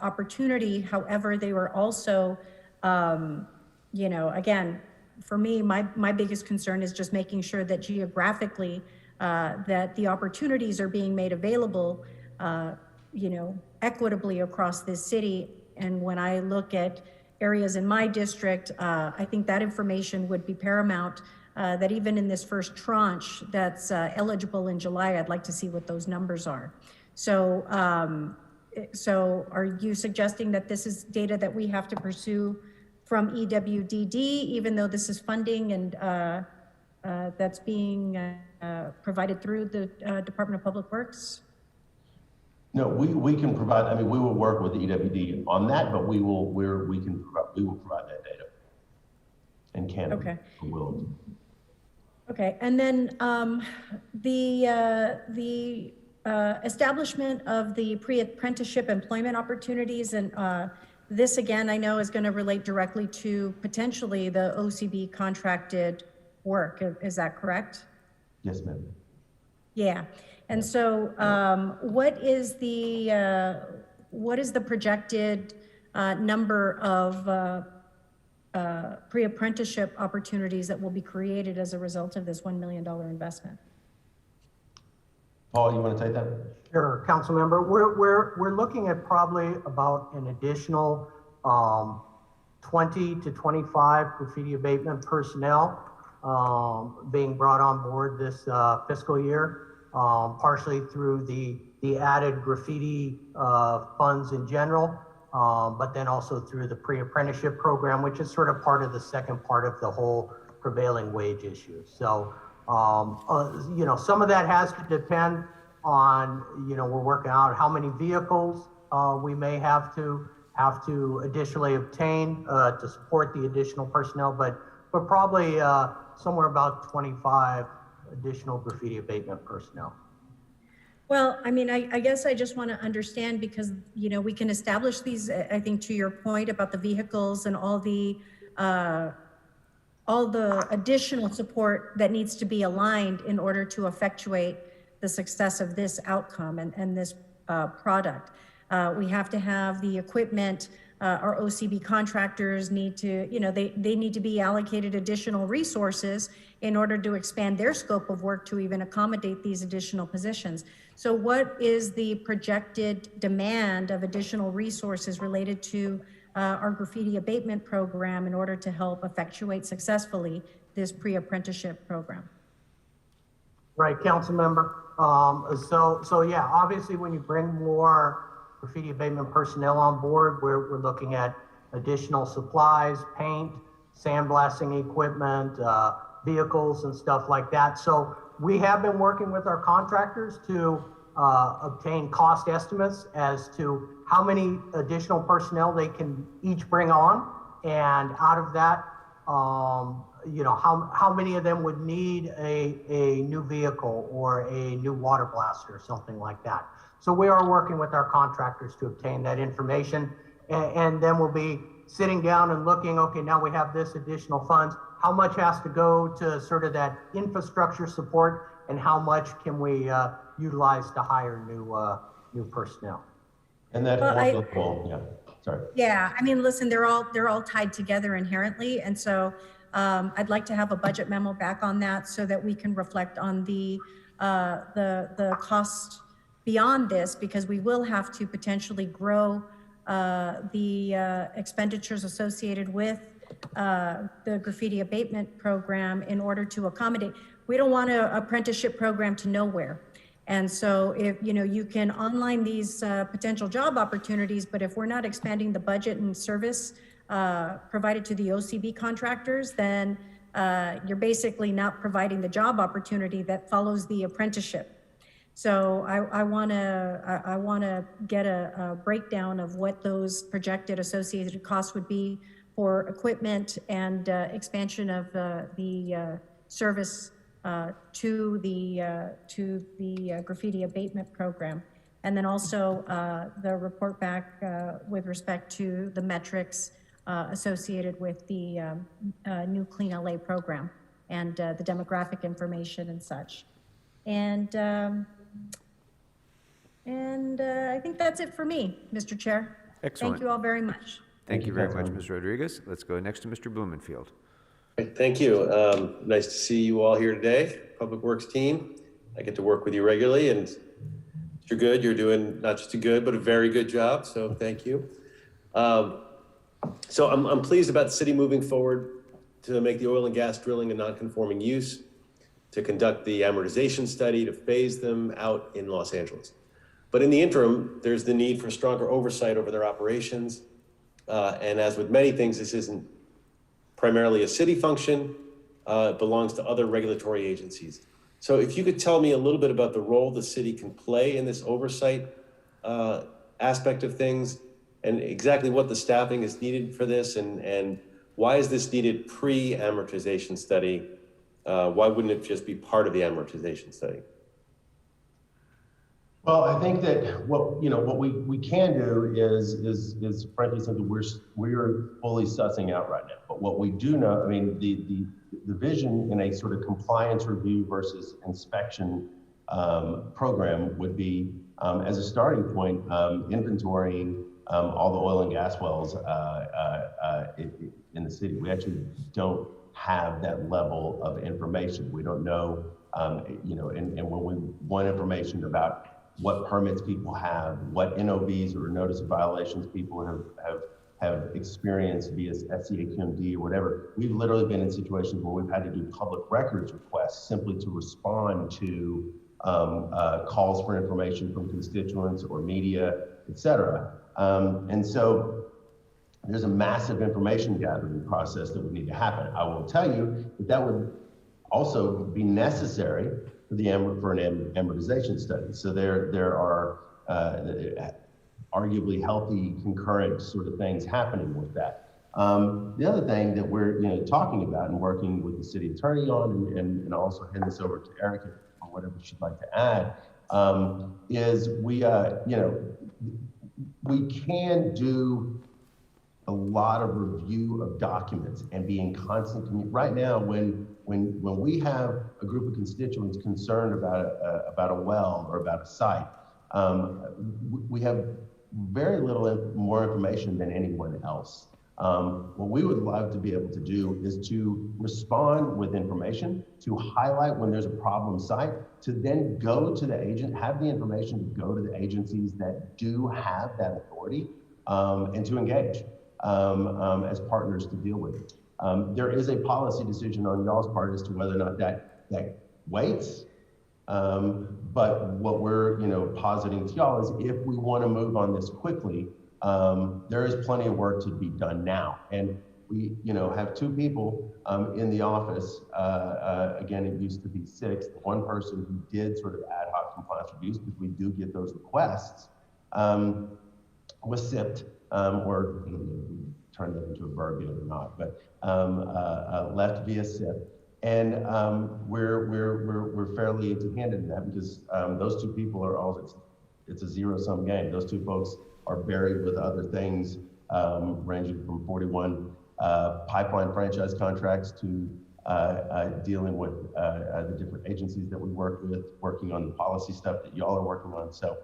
opportunity. However, they were also, again, for me, my biggest concern is just making sure that geographically that the opportunities are being made available, equitably across this city. And when I look at areas in my district, I think that information would be paramount, that even in this first tranche that's eligible in July, I'd like to see what those numbers are. So, so are you suggesting that this is data that we have to pursue from EWDD, even though this is funding and that's being provided through the Department of Public Works? No, we can provide. I mean, we will work with the EWD on that, but we will provide that data. And can. Okay. Will. Okay, and then the establishment of the pre-apprenticeship employment opportunities, and this again, I know is going to relate directly to potentially the OCB contracted work. Is that correct? Yes, ma'am. Yeah. And so what is the projected number of pre-apprenticeship opportunities that will be created as a result of this $1 million investment? Paul, you want to take that? Sure, council member. We're looking at probably about an additional 20 to 25 graffiti abatement personnel being brought on board this fiscal year, partially through the added graffiti funds in general, but then also through the pre-apprenticeship program, which is sort of part of the second part of the whole prevailing wage issue. So, you know, some of that has to depend on, you know, we're working out how many vehicles we may have to additionally obtain to support the additional personnel, but probably somewhere about 25 additional graffiti abatement personnel. Well, I mean, I guess I just want to understand, because, you know, we can establish these, I think to your point about the vehicles and all the additional support that needs to be aligned in order to effectuate the success of this outcome and this product. We have to have the equipment. Our OCB contractors need to, you know, they need to be allocated additional resources in order to expand their scope of work to even accommodate these additional positions. So what is the projected demand of additional resources related to our graffiti abatement program in order to help effectuate successfully this pre-apprenticeship program? Right, council member. So yeah, obviously when you bring more graffiti abatement personnel on board, we're looking at additional supplies, paint, sandblasting equipment, vehicles and stuff like that. So we have been working with our contractors to obtain cost estimates as to how many additional personnel they can each bring on. And out of that, you know, how many of them would need a new vehicle or a new water blaster or something like that. So we are working with our contractors to obtain that information, and then we'll be sitting down and looking, okay, now we have this additional funds. How much has to go to sort of that infrastructure support, and how much can we utilize to hire new personnel? And that, sorry. Yeah, I mean, listen, they're all tied together inherently, and so I'd like to have a budget memo back on that so that we can reflect on the cost beyond this, because we will have to potentially grow the expenditures associated with the graffiti abatement program in order to accommodate. We don't want an apprenticeship program to nowhere. And so if, you know, you can online these potential job opportunities, but if we're not expanding the budget and service provided to the OCB contractors, then you're basically not providing the job opportunity that follows the apprenticeship. So I want to get a breakdown of what those projected associated costs would be for equipment and expansion of the service to the graffiti abatement program, and then also the report back with respect to the metrics associated with the new Clean LA program and the demographic information and such. And I think that's it for me, Mr. Chair. Excellent. Thank you all very much. Thank you very much, Ms. Rodriguez. Let's go next to Mr. Blumenfield. Great, thank you. Nice to see you all here today, Public Works team. I get to work with you regularly, and Mr. Good, you're doing not just a good, but a very good job, so thank you. So I'm pleased about the city moving forward to make the oil and gas drilling a non-conforming use, to conduct the amortization study, to phase them out in Los Angeles. But in the interim, there's the need for stronger oversight over their operations. And as with many things, this isn't primarily a city function, it belongs to other regulatory agencies. So if you could tell me a little bit about the role the city can play in this oversight aspect of things, and exactly what the staffing is needed for this, and why is this needed pre-amortization study? Why wouldn't it just be part of the amortization study? Well, I think that what we can do is frankly something we're fully sussing out right now. But what we do know, I mean, the vision in a sort of compliance review versus inspection program would be, as a starting point, inventorying all the oil and gas wells in the city. We actually don't have that level of information. We don't know, and when we want information about what permits people have, what NOVs or notice of violations people have experienced via SCAQMD or whatever. We've literally been in situations where we've had to do public records requests simply to respond to calls for information from constituents or media, et cetera. And so there's a massive information gathering process that would need to happen. I will tell you that would also be necessary for an amortization study. So there are arguably healthy concurrent sort of things happening with that. The other thing that we're talking about and working with the city attorney on, and also hand this over to Erica or whatever she'd like to add, is we can do a lot of review of documents and be in constant communication. Right now, when we have a group of constituents concerned about a well or about a site, we have very little more information than anyone else. What we would love to be able to do is to respond with information, to highlight when there's a problem site, to then go to the agent, have the information to go to the agencies that do have that authority, and to engage as partners to deal with it. There is a policy decision on y'all's part as to whether or not that waits. But what we're positing to y'all is if we want to move on this quickly, there is plenty of work to be done now. And we have two people in the office. Again, it used to be 6. The one person who did sort of ad hoc compliance reviews, because we do get those requests, was SIP'd, or turn that into a verb or not, but left via SIP. And we're fairly empty-handed in that because those two people are all, it's a zero-sum game. Those two folks are buried with other things ranging from 41 pipeline franchise contracts to dealing with the different agencies that we work with, working on the policy stuff that y'all are working on. So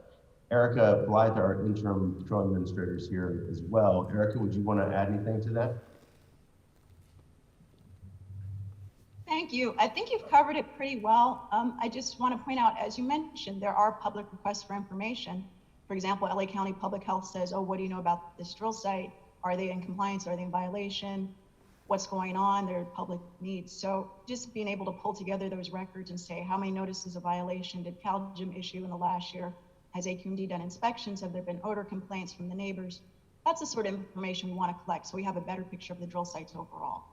Erica Blythe, our interim patrol administrator, is here as well. Erica, would you want to add anything to that? Thank you. I think you've covered it pretty well. I just want to point out, as you mentioned, there are public requests for information. For example, LA County Public Health says, oh, what do you know about this drill site? Are they in compliance? Are they in violation? What's going on? There are public needs. So just being able to pull together those records and say, how many notices of violation did CalGIM issue in the last year? Has AQMD done inspections? Have there been odor complaints from the neighbors? That's the sort of information we want to collect so we have a better picture of the drill sites overall.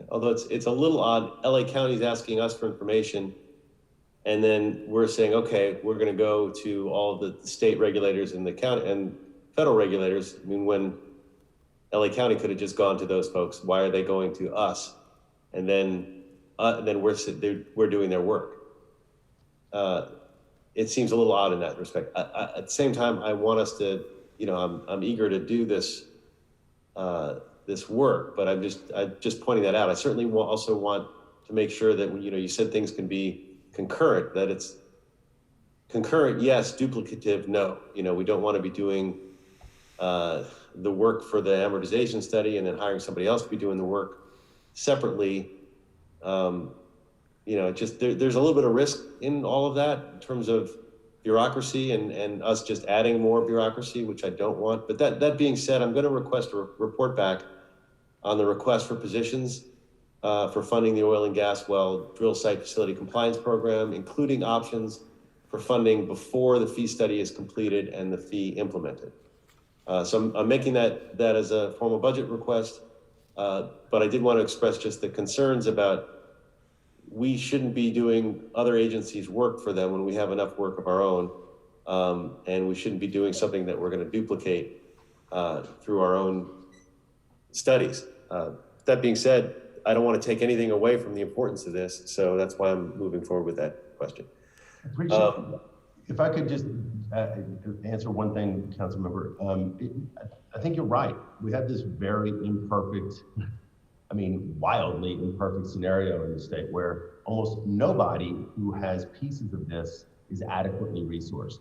Although it's a little odd, LA County is asking us for information, and then we're saying, okay, we're going to go to all of the state regulators and the county and federal regulators. I mean, when LA County could have just gone to those folks, why are they going to us? And then we're doing their work. It seems a little odd in that respect. At the same time, I want us to, I'm eager to do this this work, but I'm just pointing that out. I certainly also want to make sure that you said things can be concurrent, that it's concurrent, yes, duplicative, no. We don't want to be doing the work for the amortization study and then hiring somebody else to be doing the work separately. Just there's a little bit of risk in all of that in terms of bureaucracy and us just adding more bureaucracy, which I don't want. But that being said, I'm going to request a report back on the request for positions for funding the oil and gas well drill site facility compliance program, including options for funding before the fee study is completed and the fee implemented. So I'm making that as a formal budget request, but I did want to express just the concerns about we shouldn't be doing other agencies' work for them when we have enough work of our own, and we shouldn't be doing something that we're going to duplicate through our own studies. That being said, I don't want to take anything away from the importance of this, so that's why I'm moving forward with that question. If I could just answer one thing, Councilmember, I think you're right. We have this very imperfect, wildly imperfect scenario in the state where almost nobody who has pieces of this is adequately resourced.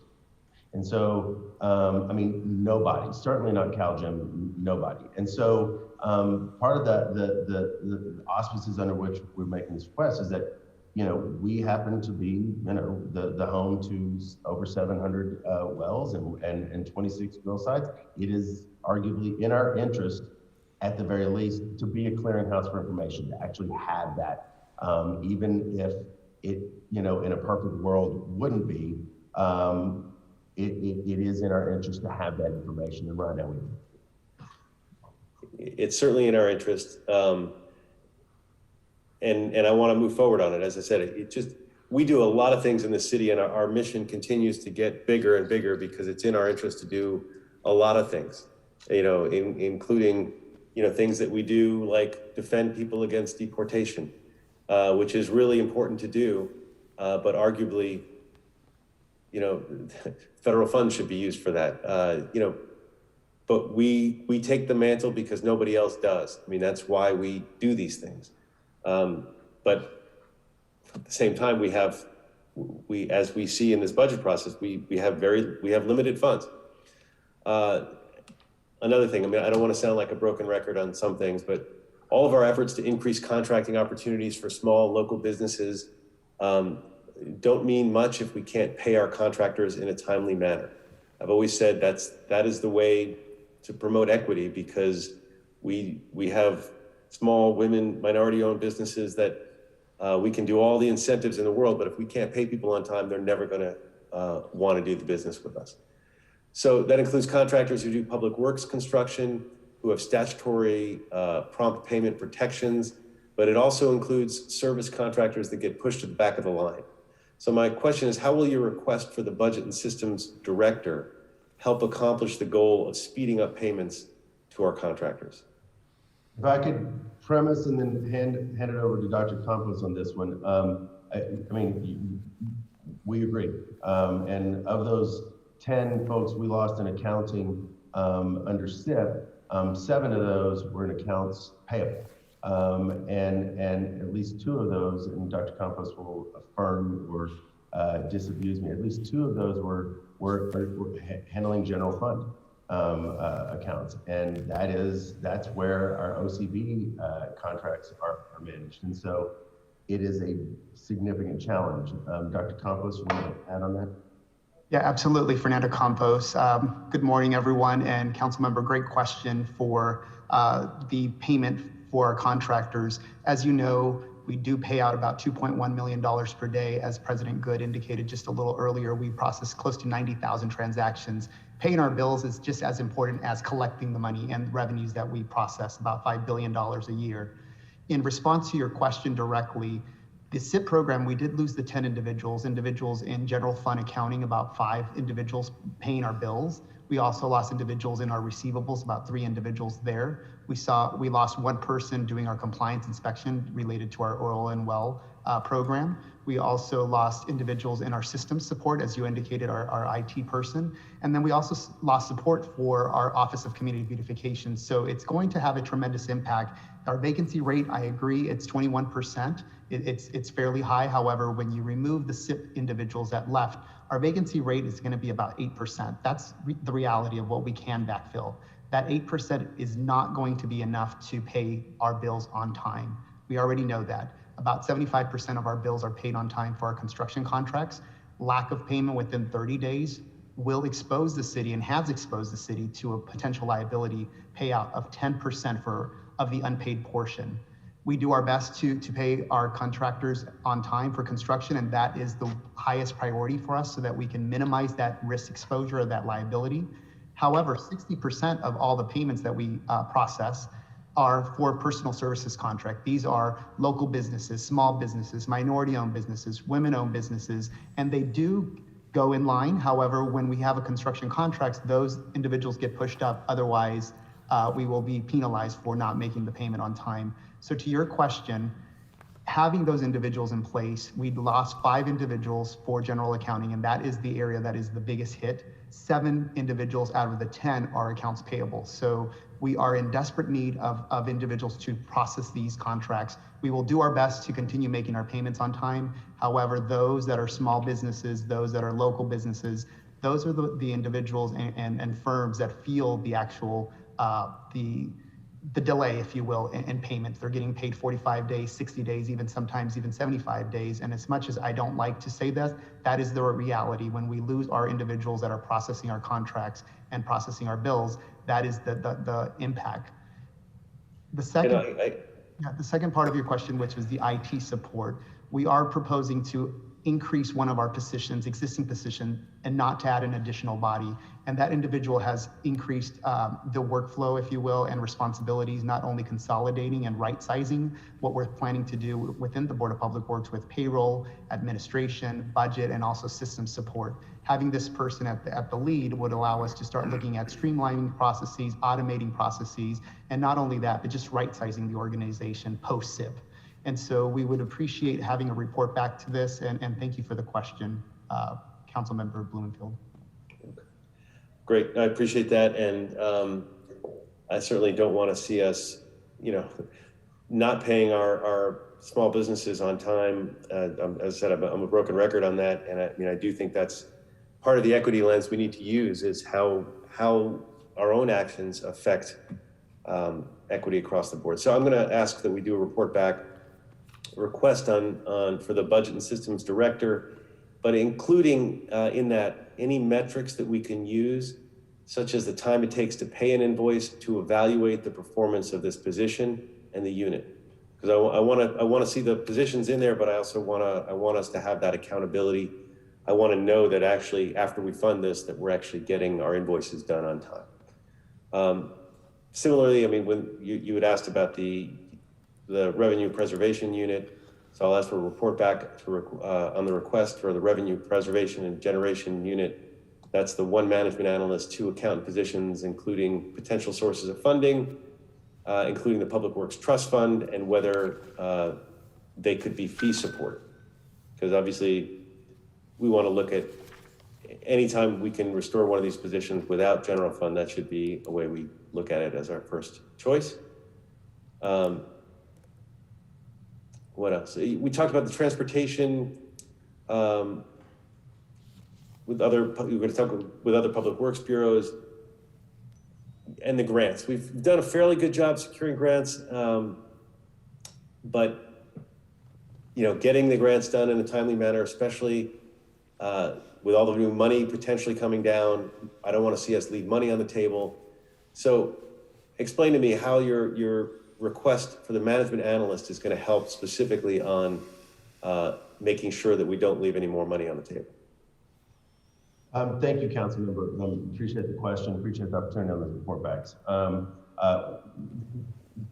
And so, nobody, certainly not CalGEM, nobody. And so part of the auspices under which we're making this request is that, we happen to be, the home to over 700 wells and 26 drill sites. It is arguably in our interest, at the very least, to be a clearinghouse for information, to actually have that, even if it, in a perfect world wouldn't be, it is in our interest to have that information, and right now we do. It's certainly in our interest. And I want to move forward on it. As I said, we do a lot of things in the city, and our mission continues to get bigger and bigger because it's in our interest to do a lot of things, including, things that we do like defend people against deportation, which is really important to do, but arguably, federal funds should be used for that, but we take the mantle because nobody else does. That's why we do these things. But at the same time, as we see in this budget process, we have limited funds. Another thing, I don't want to sound like a broken record on some things, but all of our efforts to increase contracting opportunities for small local businesses don't mean much if we can't pay our contractors in a timely manner. I've always said that is the way to promote equity, because we have small women, minority-owned businesses that we can do all the incentives in the world, but if we can't pay people on time, they're never going to want to do the business with us. So that includes contractors who do public works construction, who have statutory prompt payment protections, but it also includes service contractors that get pushed to the back of the line. So my question is, how will your request for the Budget and Systems Director help accomplish the goal of speeding up payments to our contractors? If I could premise and then hand it over to Dr. Campos on this one. We agree. And of those 10 folks we lost in accounting under SIP, 7 of those were in accounts payable. And at least 2 of those, and Dr. Campos will affirm or disabuse me, at least 2 of those were handling general fund accounts, and that's where our OCB contracts are managed, and so it is a significant challenge. Dr. Campos, you want to add on that? Yeah, absolutely, Fernando Campos. Good morning, everyone, and Councilmember, great question for the payment for our contractors. As you know, we do pay out about $2.1 million per day. As President Good indicated just a little earlier, we process close to 90,000 transactions. Paying our bills is just as important as collecting the money and revenues that we process, about $5 billion a year. In response to your question directly, the SIP program, we did lose the 10 individuals in general fund accounting, about 5 individuals paying our bills. We also lost individuals in our receivables, about 3 individuals there. We lost 1 person doing our compliance inspection related to our oil and well program. We also lost individuals in our systems support, as you indicated, our IT person. And then we also lost support for our Office of Community Beautification. So it's going to have a tremendous impact. Our vacancy rate, I agree, it's 21%. It's fairly high. However, when you remove the SIP individuals that left, our vacancy rate is going to be about 8%. That's the reality of what we can backfill. That 8% is not going to be enough to pay our bills on time. We already know that. About 75% of our bills are paid on time for our construction contracts. Lack of payment within 30 days will expose the city and has exposed the city to a potential liability payout of 10% of the unpaid portion. We do our best to pay our contractors on time for construction, and that is the highest priority for us so that we can minimize that risk exposure of that liability. However, 60% of all the payments that we process are for personal services contract. These are local businesses, small businesses, minority-owned businesses, women-owned businesses, and they do go in line. However, when we have a construction contract, those individuals get pushed up. Otherwise, we will be penalized for not making the payment on time. So to your question, having those individuals in place, we'd lost 5 individuals for general accounting, and that is the area that is the biggest hit. 7 individuals out of the 10 are accounts payable. So we are in desperate need of individuals to process these contracts. We will do our best to continue making our payments on time. However, those that are small businesses, those that are local businesses, those are the individuals and firms that feel the actual, the delay, if you will, in payments. They're getting paid 45 days, 60 days, sometimes even 75 days. And as much as I don't like to say that, that is the reality. When we lose our individuals that are processing our contracts and processing our bills, that is the impact. The second, the second part of your question, which was the IT support, we are proposing to increase one of our positions, existing position, and not to add an additional body. And that individual has increased the workflow, if you will, and responsibilities, not only consolidating and right-sizing what we're planning to do within the Board of Public Works with payroll, administration, budget, and also system support. Having this person at the lead would allow us to start looking at streamlining processes, automating processes, and not only that, but just right-sizing the organization post-SIP. And so we would appreciate having a report back to this, and thank you for the question, Councilmember Blumenfield. Great, I appreciate that, and I certainly don't want to see us, not paying our small businesses on time. As I said, I'm a broken record on that, and I do think that's part of the equity lens we need to use is how our own actions affect equity across the board. So I'm going to ask that we do a report back request for the budget and systems director, but including in that any metrics that we can use, such as the time it takes to pay an invoice, to evaluate the performance of this position and the unit. Because I want to see the positions in there, but I also want us to have that accountability. I want to know that actually after we fund this, that we're actually getting our invoices done on time. Similarly, I mean, when you had asked about the revenue preservation unit, so I'll ask for a report back on the request for the revenue preservation and generation unit. That's the 1 management analyst, 2 accountant positions, including potential sources of funding, including the Public Works Trust Fund, and whether they could be fee support. Because obviously we want to look at anytime we can restore one of these positions without general fund, that should be a way we look at it as our first choice. What else? We talked about the transportation we're going to talk with other public works bureaus and the grants. We've done a fairly good job securing grants, but getting the grants done in a timely manner, especially with all the new money potentially coming down, I don't want to see us leave money on the table. So explain to me how your request for the management analyst is going to help specifically on making sure that we don't leave any more money on the table. Thank you, Councilmember. Appreciate the question, appreciate the opportunity on the report backs.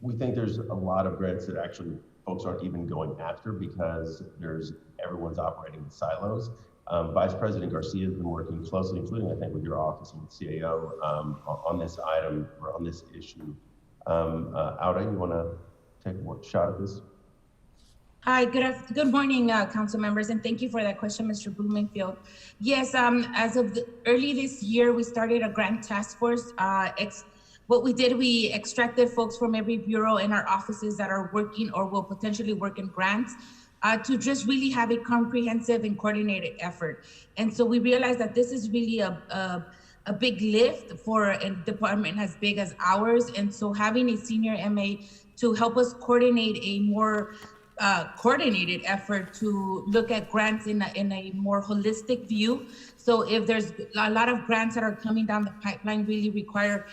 We think there's a lot of grants that actually folks aren't even going after because everyone's operating in silos. Vice President Garcia has been working closely, including I think with your office and with CAO on this item or on this issue. Aura, you want to take a shot at this? Hi, good morning, council members, and thank you for that question, Mr. Blumenfield. Yes, as of early this year, we started a grant task force. What we did, we extracted folks from every bureau in our offices that are working or will potentially work in grants to just really have a comprehensive and coordinated effort. And so we realized that this is really a big lift for a department as big as ours. And so having a senior MA to help us coordinate a more coordinated effort to look at grants in a more holistic view. So if there's a lot of grants that are coming down the pipeline really require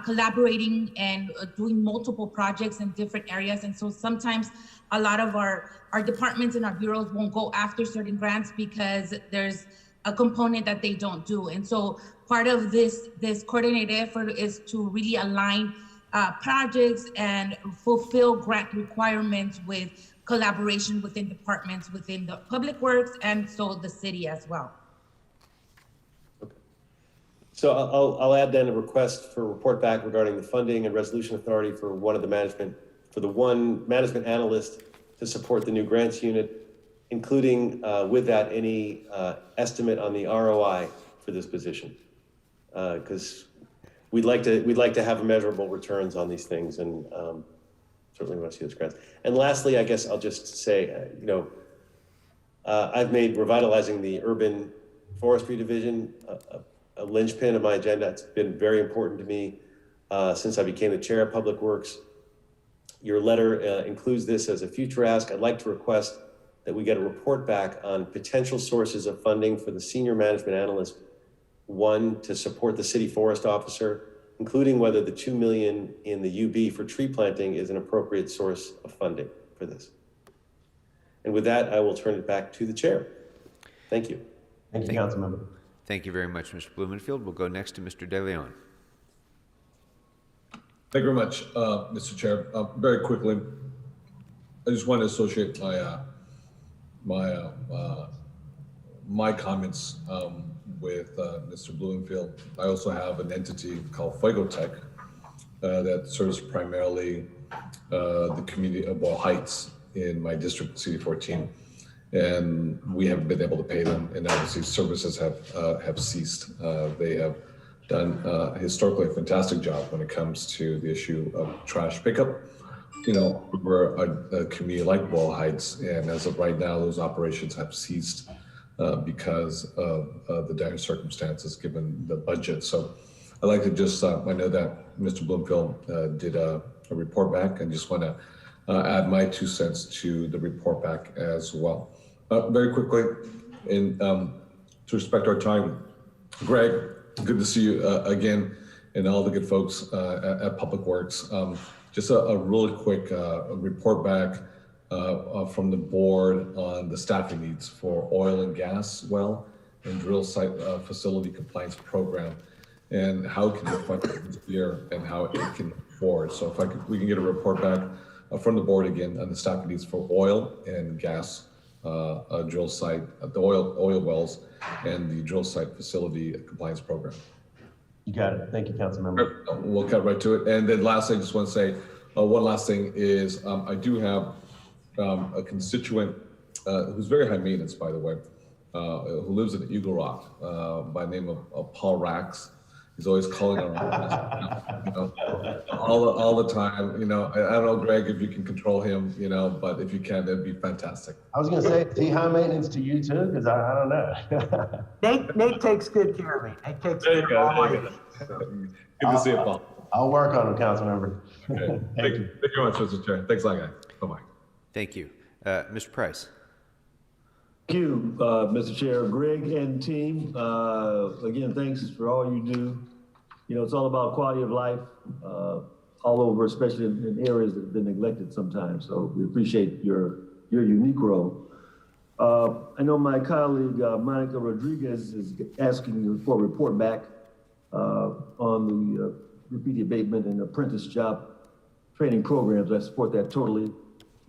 collaborating and doing multiple projects in different areas. And so sometimes a lot of our departments and our bureaus won't go after certain grants because there's a component that they don't do. And so part of this coordinated effort is to really align projects and fulfill grant requirements with collaboration within departments within the public works and so the city as well. Okay. So I'll add then a request for a report back regarding the funding and resolution authority for one management analyst to support the new grants unit, including with that any estimate on the ROI for this position, because we'd like to have measurable returns on these things, and certainly want to see those grants. And lastly, I guess I'll just say, I've made revitalizing the urban forestry division a linchpin of my agenda. It's been very important to me since I became the chair of Public Works. Your letter includes this as a future ask. I'd like to request that we get a report back on potential sources of funding for the senior management analyst one to support the city forest officer, including whether the $2 million in the UB for tree planting is an appropriate source of funding for this. And with that, I will turn it back to the chair. Thank you. Thank you, Councilmember. Thank you very much, Mr. Blumenfield. We'll go next to Mr. De Leon. Thank you very much, Mr. Chair. Very quickly, I just want to associate my comments with Mr. Blumenfield. I also have an entity called Fuego Tech that serves primarily the community of Ball Heights in my district, CD14, and we haven't been able to pay them, and obviously services have ceased. They have done historically a fantastic job when it comes to the issue of trash pickup. We're a community like Ball Heights, and as of right now, those operations have ceased because of the dire circumstances given the budget. So I'd like to just, I know that Mr. Bloomfield did a report back, and just want to add my 2 cents to the report back as well. Very quickly, to respect our time, Greg, good to see you again, and all the good folks at Public Works. Just a really quick report back from the board on the staffing needs for oil and gas well and drill site facility compliance program, and how it can be funded this year and how it can move forward. So if we can get a report back from the board again on the staffing needs for oil and gas drill site, the oil wells, and the drill site facility compliance program. You got it. Thank you, Councilmember. We'll cut right to it. And then lastly, I just want to say one last thing is I do have a constituent who's very high maintenance, by the way, who lives in Eagle Rock by the name of Paul Rax. He's always calling on all the time. I don't know, Greg, if you can control him, but if you can, that'd be fantastic. I was going to say, is he high maintenance to you too? Because I don't know. Nate takes good care of me. Nate takes care of all my needs. Good to see you, Paul. I'll work on him, Councilmember. Okay. Thank you very much, Mr. Chair. Thanks a lot, guys. Bye-bye. Thank you. Mr. Price. Thank you, Mr. Chair. Greg and team, again, thanks for all you do. It's all about quality of life all over, especially in areas that have been neglected sometimes. So we appreciate your unique role. I know my colleague, Monica Rodriguez, is asking you for a report back on the graffiti abatement and apprentice job training programs. I support that totally.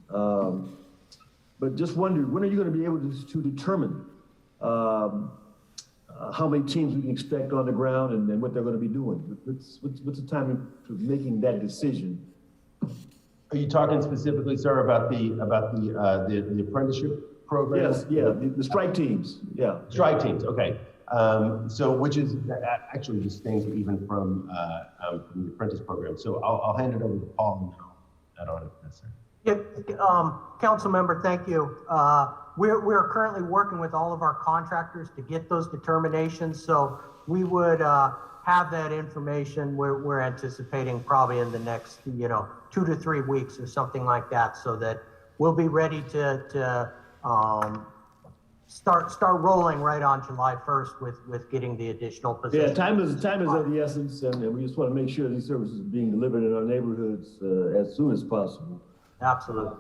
But just wondered, when are you going to be able to determine how many teams we can expect on the ground and what they're going to be doing? What's the timing for making that decision? Are you talking specifically, sir, about the apprenticeship program? Yes, yeah, the strike teams. Yeah, strike teams. Okay. So which is actually distinct even from the apprentice program. So I'll hand it over to Paul and add on if necessary. Yeah, Council Member, thank you. We're currently working with all of our contractors to get those determinations. So we would have that information. We're anticipating probably in the next 2 to 3 weeks or something like that, so that we'll be ready to start rolling right on July 1st with getting the additional positions. Yeah, time is of the essence, and we just want to make sure these services are being delivered in our neighborhoods as soon as possible. Absolutely.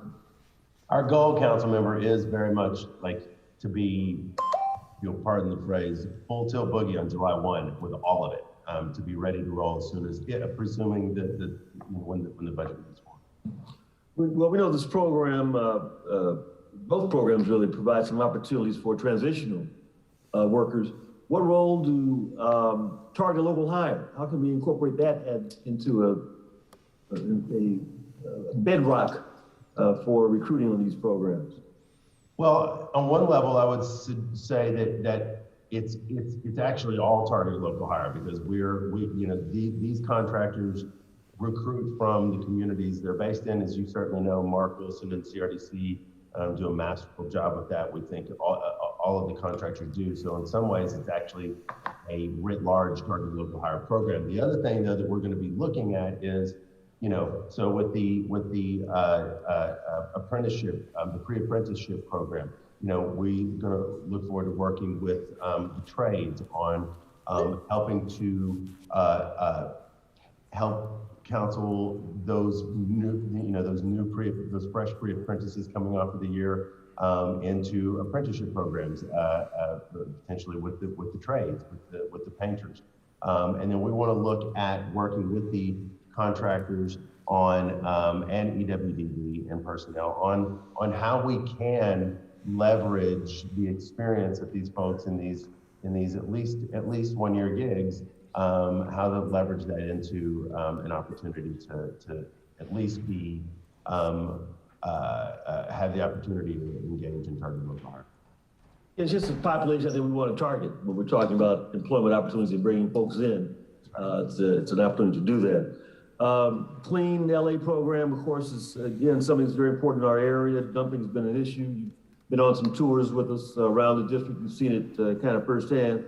Our goal, Councilmember, is very much to be, pardon the phrase, full tilt boogie on July 1 with all of it, to be ready to roll as soon as, presuming that when the budget is formed. Well, we know this program, both programs really provide some opportunities for transitional workers. What role do target local hire? How can we incorporate that into a bedrock for recruiting on these programs? Well, on one level, I would say that it's actually all targeted local hire, because these contractors recruit from the communities they're based in. As you certainly know, Mark Wilson and CRDC do a masterful job with that. We think all of the contractors do. So in some ways, it's actually a writ large targeted local hire program. The other thing, though, that we're going to be looking at is, so with the apprenticeship, the pre-apprenticeship program, we're going to look forward to working with the trades on helping to help counsel those fresh pre-apprentices coming off of the year into apprenticeship programs, potentially with the trades, with the painters, and then we want to look at working with the contractors on and EWDD and personnel on how we can leverage the experience of these folks in these at least 1 year gigs, how to leverage that into an opportunity to at least be have the opportunity to engage in targeted local hire. It's just a population I think we want to target when we're talking about employment opportunities and bringing folks in. It's an opportunity to do that. Clean LA program, of course, is again something that's very important in our area. Dumping's been an issue. You've been on some tours with us around the district. You've seen it kind of firsthand.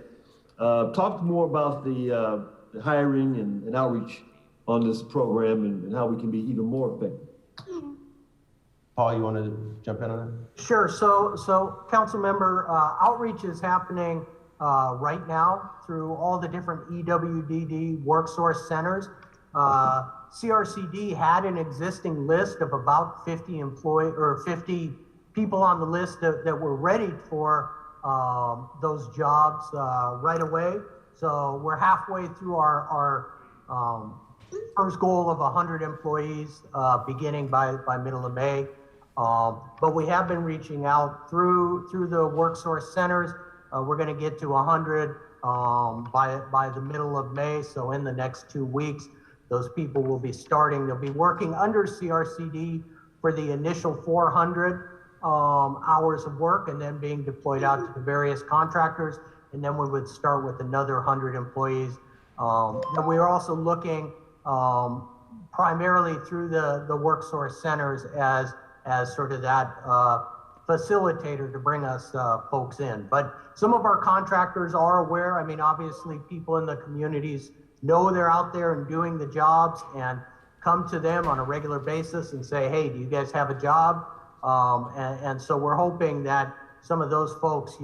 Talk more about the hiring and outreach on this program and how we can be even more effective. Paul, you want to jump in on that? Sure. So council member, outreach is happening right now through all the different EWDD work source centers. CRCD had an existing list of about 50 people on the list that were ready for those jobs right away. So we're halfway through our first goal of 100 employees beginning by middle of May. But we have been reaching out through the work source centers. We're going to get to 100 by the middle of May. So in the next 2 weeks, those people will be starting. They'll be working under CRCD for the initial 400 hours of work, and then being deployed out to the various contractors. And then we would start with another 100 employees. And we are also looking primarily through the work source centers as sort of that facilitator to bring us folks in. But some of our contractors are aware. I mean, obviously people in the communities know they're out there and doing the jobs, and come to them on a regular basis and say, hey, do you guys have a job? And so we're hoping that some of those folks,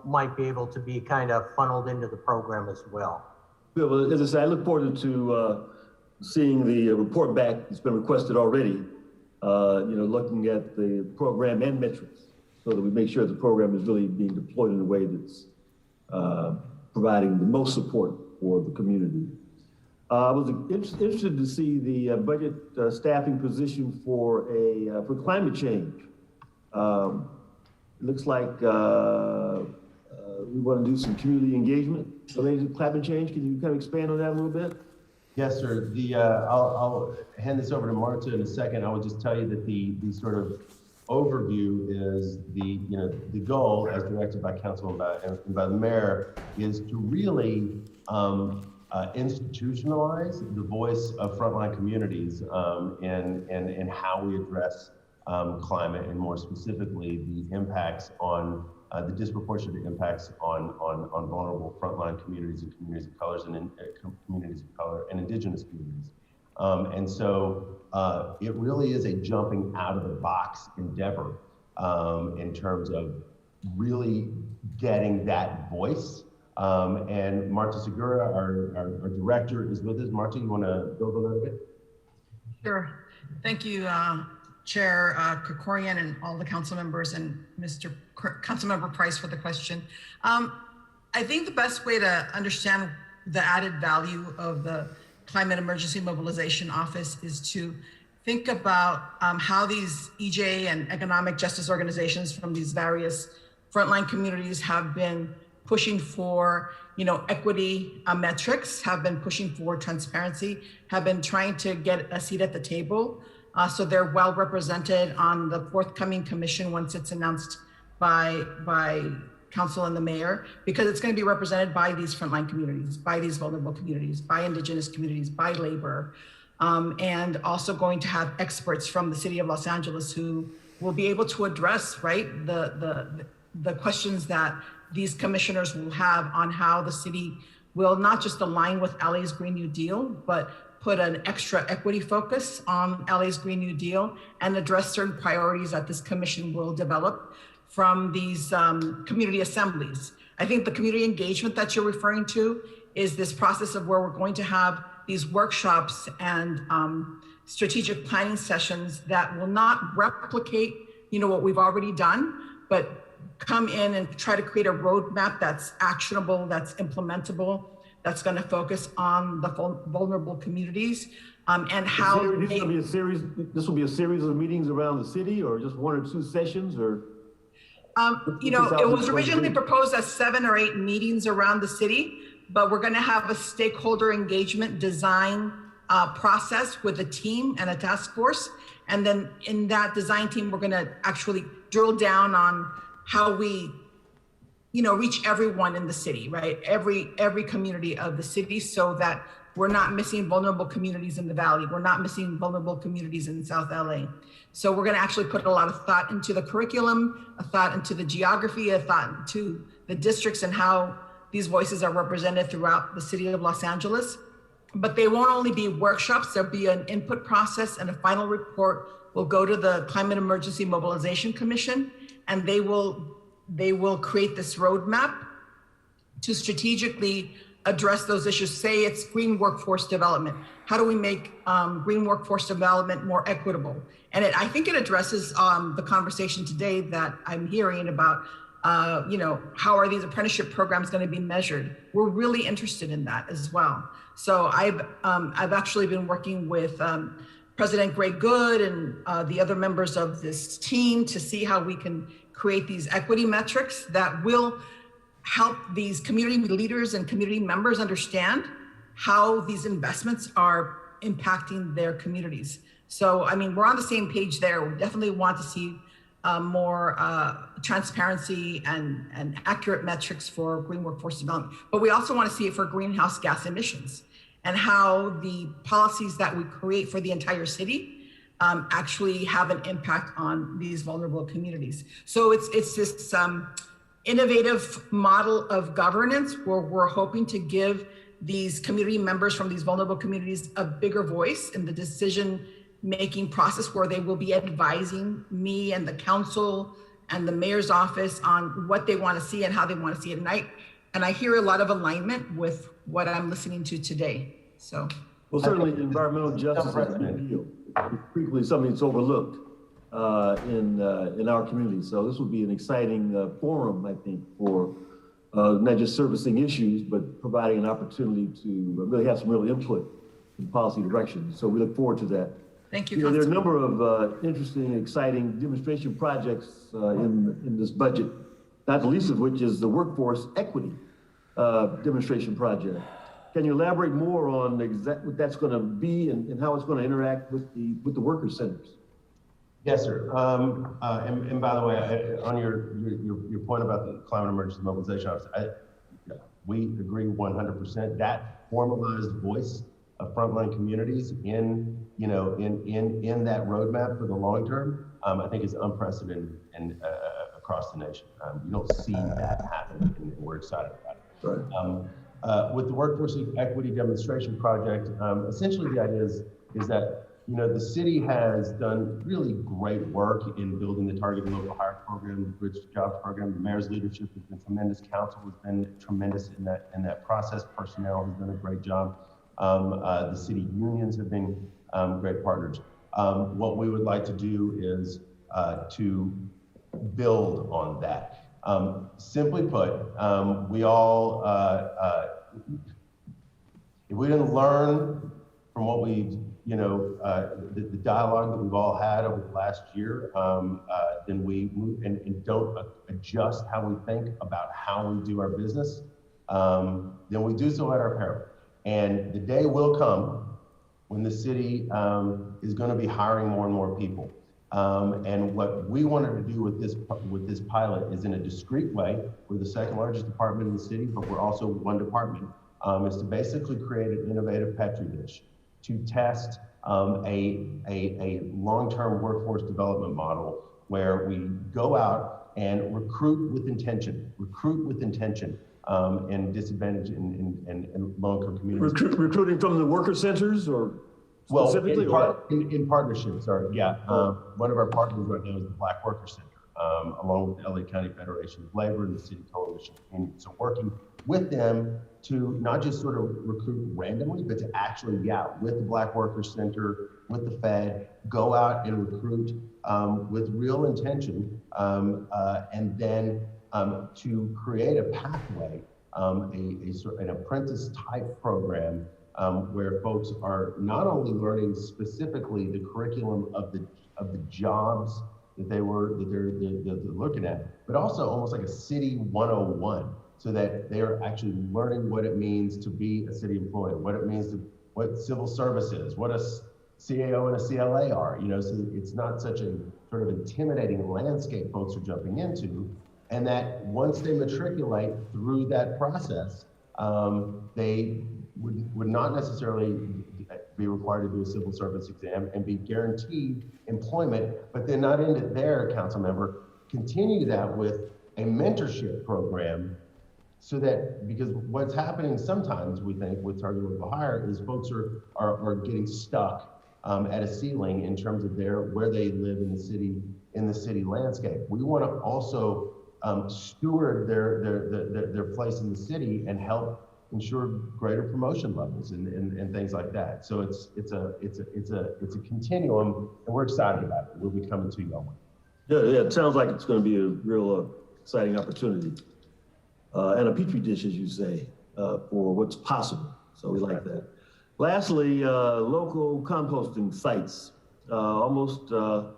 might be able to be kind of funneled into the program as well. Well, as I say, I look forward to seeing the report back that's been requested already, looking at the program and metrics so that we make sure the program is really being deployed in a way that's providing the most support for the community. I was interested to see the budget staffing position for climate change. It looks like we want to do some community engagement related to climate change. Can you kind of expand on that a little bit? Yes, sir. I'll hand this over to Marta in a second. I would just tell you that the sort of overview is the goal, as directed by council and by the mayor, is to really institutionalize the voice of frontline communities and how we address climate, and more specifically the impacts on the disproportionate impacts on vulnerable frontline communities and communities of colors and communities of color and indigenous communities. And so it really is a jumping out of the box endeavor in terms of really getting that voice. And Marta Segura, our director, is with us. Marta, you want to build a little bit? Sure. Thank you, Chair Krikorian and all the council members, and Mr. Councilmember Price for the question. I think the best way to understand the added value of the Climate Emergency Mobilization Office is to think about how these EJ and economic justice organizations from these various frontline communities have been pushing for, equity metrics, have been pushing for transparency, have been trying to get a seat at the table So they're well represented on the forthcoming commission once it's announced by council and the mayor, because it's going to be represented by these frontline communities, by these vulnerable communities, by indigenous communities, by labor, and also going to have experts from the city of Los Angeles who will be able to address, right, the questions that these commissioners will have on how the city will not just align with LA's Green New Deal, but put an extra equity focus on LA's Green New Deal and address certain priorities that this commission will develop from these community assemblies. I think the community engagement that you're referring to is this process of where we're going to have these workshops and strategic planning sessions that will not replicate, what we've already done, but come in and try to create a roadmap that's actionable, that's implementable, that's going to focus on the vulnerable communities and how this will be a series of meetings around the city, or just one or two sessions, or it was originally proposed as 7 or 8 meetings around the city, but we're going to have a stakeholder engagement design process with a team and a task force. And then in that design team, we're going to actually drill down on how we, reach everyone in the city, right? Every community of the city, so that we're not missing vulnerable communities in the Valley. We're not missing vulnerable communities in South LA. So we're going to actually put a lot of thought into the curriculum, a thought into the geography, a thought into the districts and how these voices are represented throughout the city of Los Angeles. But they won't only be workshops, there'll be an input process, and a final report will go to the Climate Emergency Mobilization Commission, and they will create this roadmap to strategically address those issues. Say it's green workforce development. How do we make green workforce development more equitable? And I think it addresses the conversation today that I'm hearing about, how are these apprenticeship programs going to be measured? We're really interested in that as well. So I've actually been working with President Greg Good and the other members of this team to see how we can create these equity metrics that will help these community leaders and community members understand how these investments are impacting their communities. So, we're on the same page there. We definitely want to see more transparency and accurate metrics for green workforce development. But we also want to see it for greenhouse gas emissions and how the policies that we create for the entire city actually have an impact on these vulnerable communities. So it's this innovative model of governance where we're hoping to give these community members from these vulnerable communities a bigger voice in the decision-making process, where they will be advising me and the council and the mayor's office on what they want to see and how they want to see it. And I hear a lot of alignment with what I'm listening to today. So, well, certainly environmental justice is a big deal. It's frequently something that's overlooked in our community. So this will be an exciting forum, I think, for not just servicing issues, but providing an opportunity to really have some real input in policy direction. So we look forward to that. Thank you. There are a number of interesting, exciting demonstration projects in this budget, not the least of which is the workforce equity demonstration project. Can you elaborate more on exactly what that's going to be and how it's going to interact with the worker centers? Yes, sir. And by the way, on your point about the Climate Emergency Mobilization Office, we agree 100%. That formalized voice of frontline communities in that roadmap for the long term, I think is unprecedented and across the nation. You don't see that happen, and we're excited about it. Right. With the Workforce Equity Demonstration Project, essentially the idea is that the city has done really great work in building the Targeted Local Hire Program, the Bridge to Jobs Program. The mayor's leadership has been tremendous. Council has been tremendous in that process. Personnel has done a great job. The city unions have been great partners. What we would like to do is to build on that. Simply put, we all, if we didn't learn from what we, the dialogue that we've all had over the last year, then we move and don't adjust how we think about how we do our business, then we do so at our peril. And the day will come when the city is going to be hiring more and more people. And what we wanted to do with this pilot is in a discrete way. We're the second largest department in the city, but we're also one department, is to basically create an innovative Petri dish to test a long-term workforce development model where we go out and recruit with intention in disadvantaged and low-income communities. Recruiting from the worker centers or specifically? In partnerships, one of our partners right now is the Black Worker Center, along with the LA County Federation of Labor and the City Coalition of Unions. So working with them to not just sort of recruit randomly, but to actually, with the Black Worker Center, with the Fed, go out and recruit with real intention, and then to create a pathway, an apprentice type program where folks are not only learning specifically the curriculum of the jobs that they're looking at, but also almost like a city 101, so that they are actually learning what it means to be a city employee, what civil service is, what a CAO and a CLA are, so it's not such a sort of intimidating landscape folks are jumping into, and that once they matriculate through that process, they would not necessarily be required to do a civil service exam and be guaranteed employment, but then not end it there, council member, continue that with a mentorship program, so that, because what's happening sometimes, we think, with target local hire is folks are getting stuck at a ceiling in terms of where they live in the city landscape. We want to also steward their place in the city and help ensure greater promotion levels and things like that. So it's a continuum, and we're excited about it. We'll be coming to you all. Yeah, it sounds like it's going to be a real exciting opportunity and a petri dish, as you say, for what's possible. So we like that. Lastly, local composting sites. Almost $1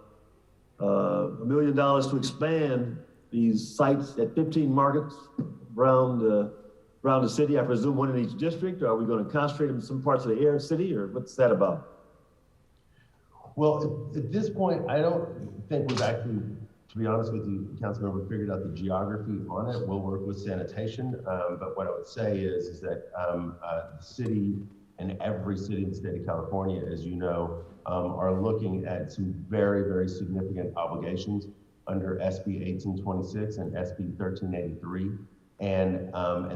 million to expand these sites at 15 markets around the city. I presume one in each district. Are we going to concentrate them in some parts of the city, or what's that about? Well, at this point, I don't think we've actually, to be honest with you, Councilmember, figured out the geography on it. We'll work with sanitation, but what I would say is that the city and every city in the state of California, as you know, are looking at some very, very significant obligations under SB 1826 and SB 1383. And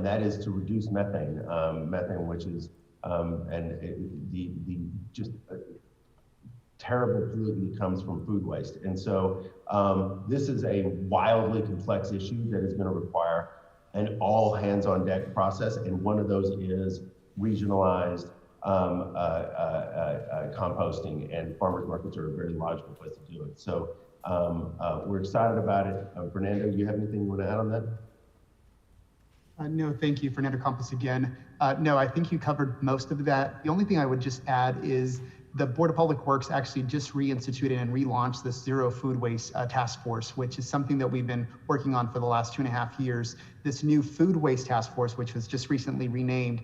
that is to reduce methane, which is the just terrible pollutant that comes from food waste. And so this is a wildly complex issue that is going to require an all hands on deck process. And one of those is regionalized composting, and farmers markets are a very logical place to do it. So we're excited about it. Fernando, do you have anything you want to add on that? No, thank you, Fernando Campos again. No, I think you covered most of that. The only thing I would just add is the Board of Public Works actually just reinstituted and relaunched the Zero Food Waste Task Force, which is something that we've been working on for the last 2.5 years. This new Food Waste Task Force, which was just recently renamed,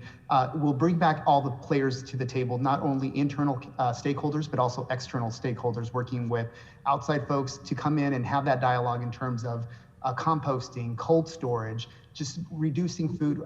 will bring back all the players to the table, not only internal stakeholders, but also external stakeholders, working with outside folks to come in and have that dialogue in terms of composting, cold storage, just reducing food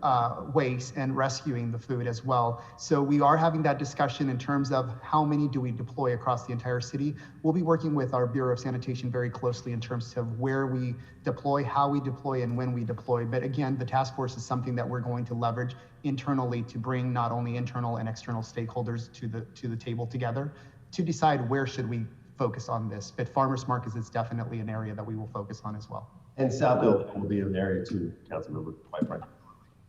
waste and rescuing the food as well. So we are having that discussion in terms of how many do we deploy across the entire city. We'll be working with our Bureau of Sanitation very closely in terms of where we deploy, how we deploy, and when we deploy. But again, the task force is something that we're going to leverage internally to bring not only internal and external stakeholders to the table together to decide where should we focus on this. But farmers markets is definitely an area that we will focus on as well. And Southfield will be an area too, Councilmember, quite frankly.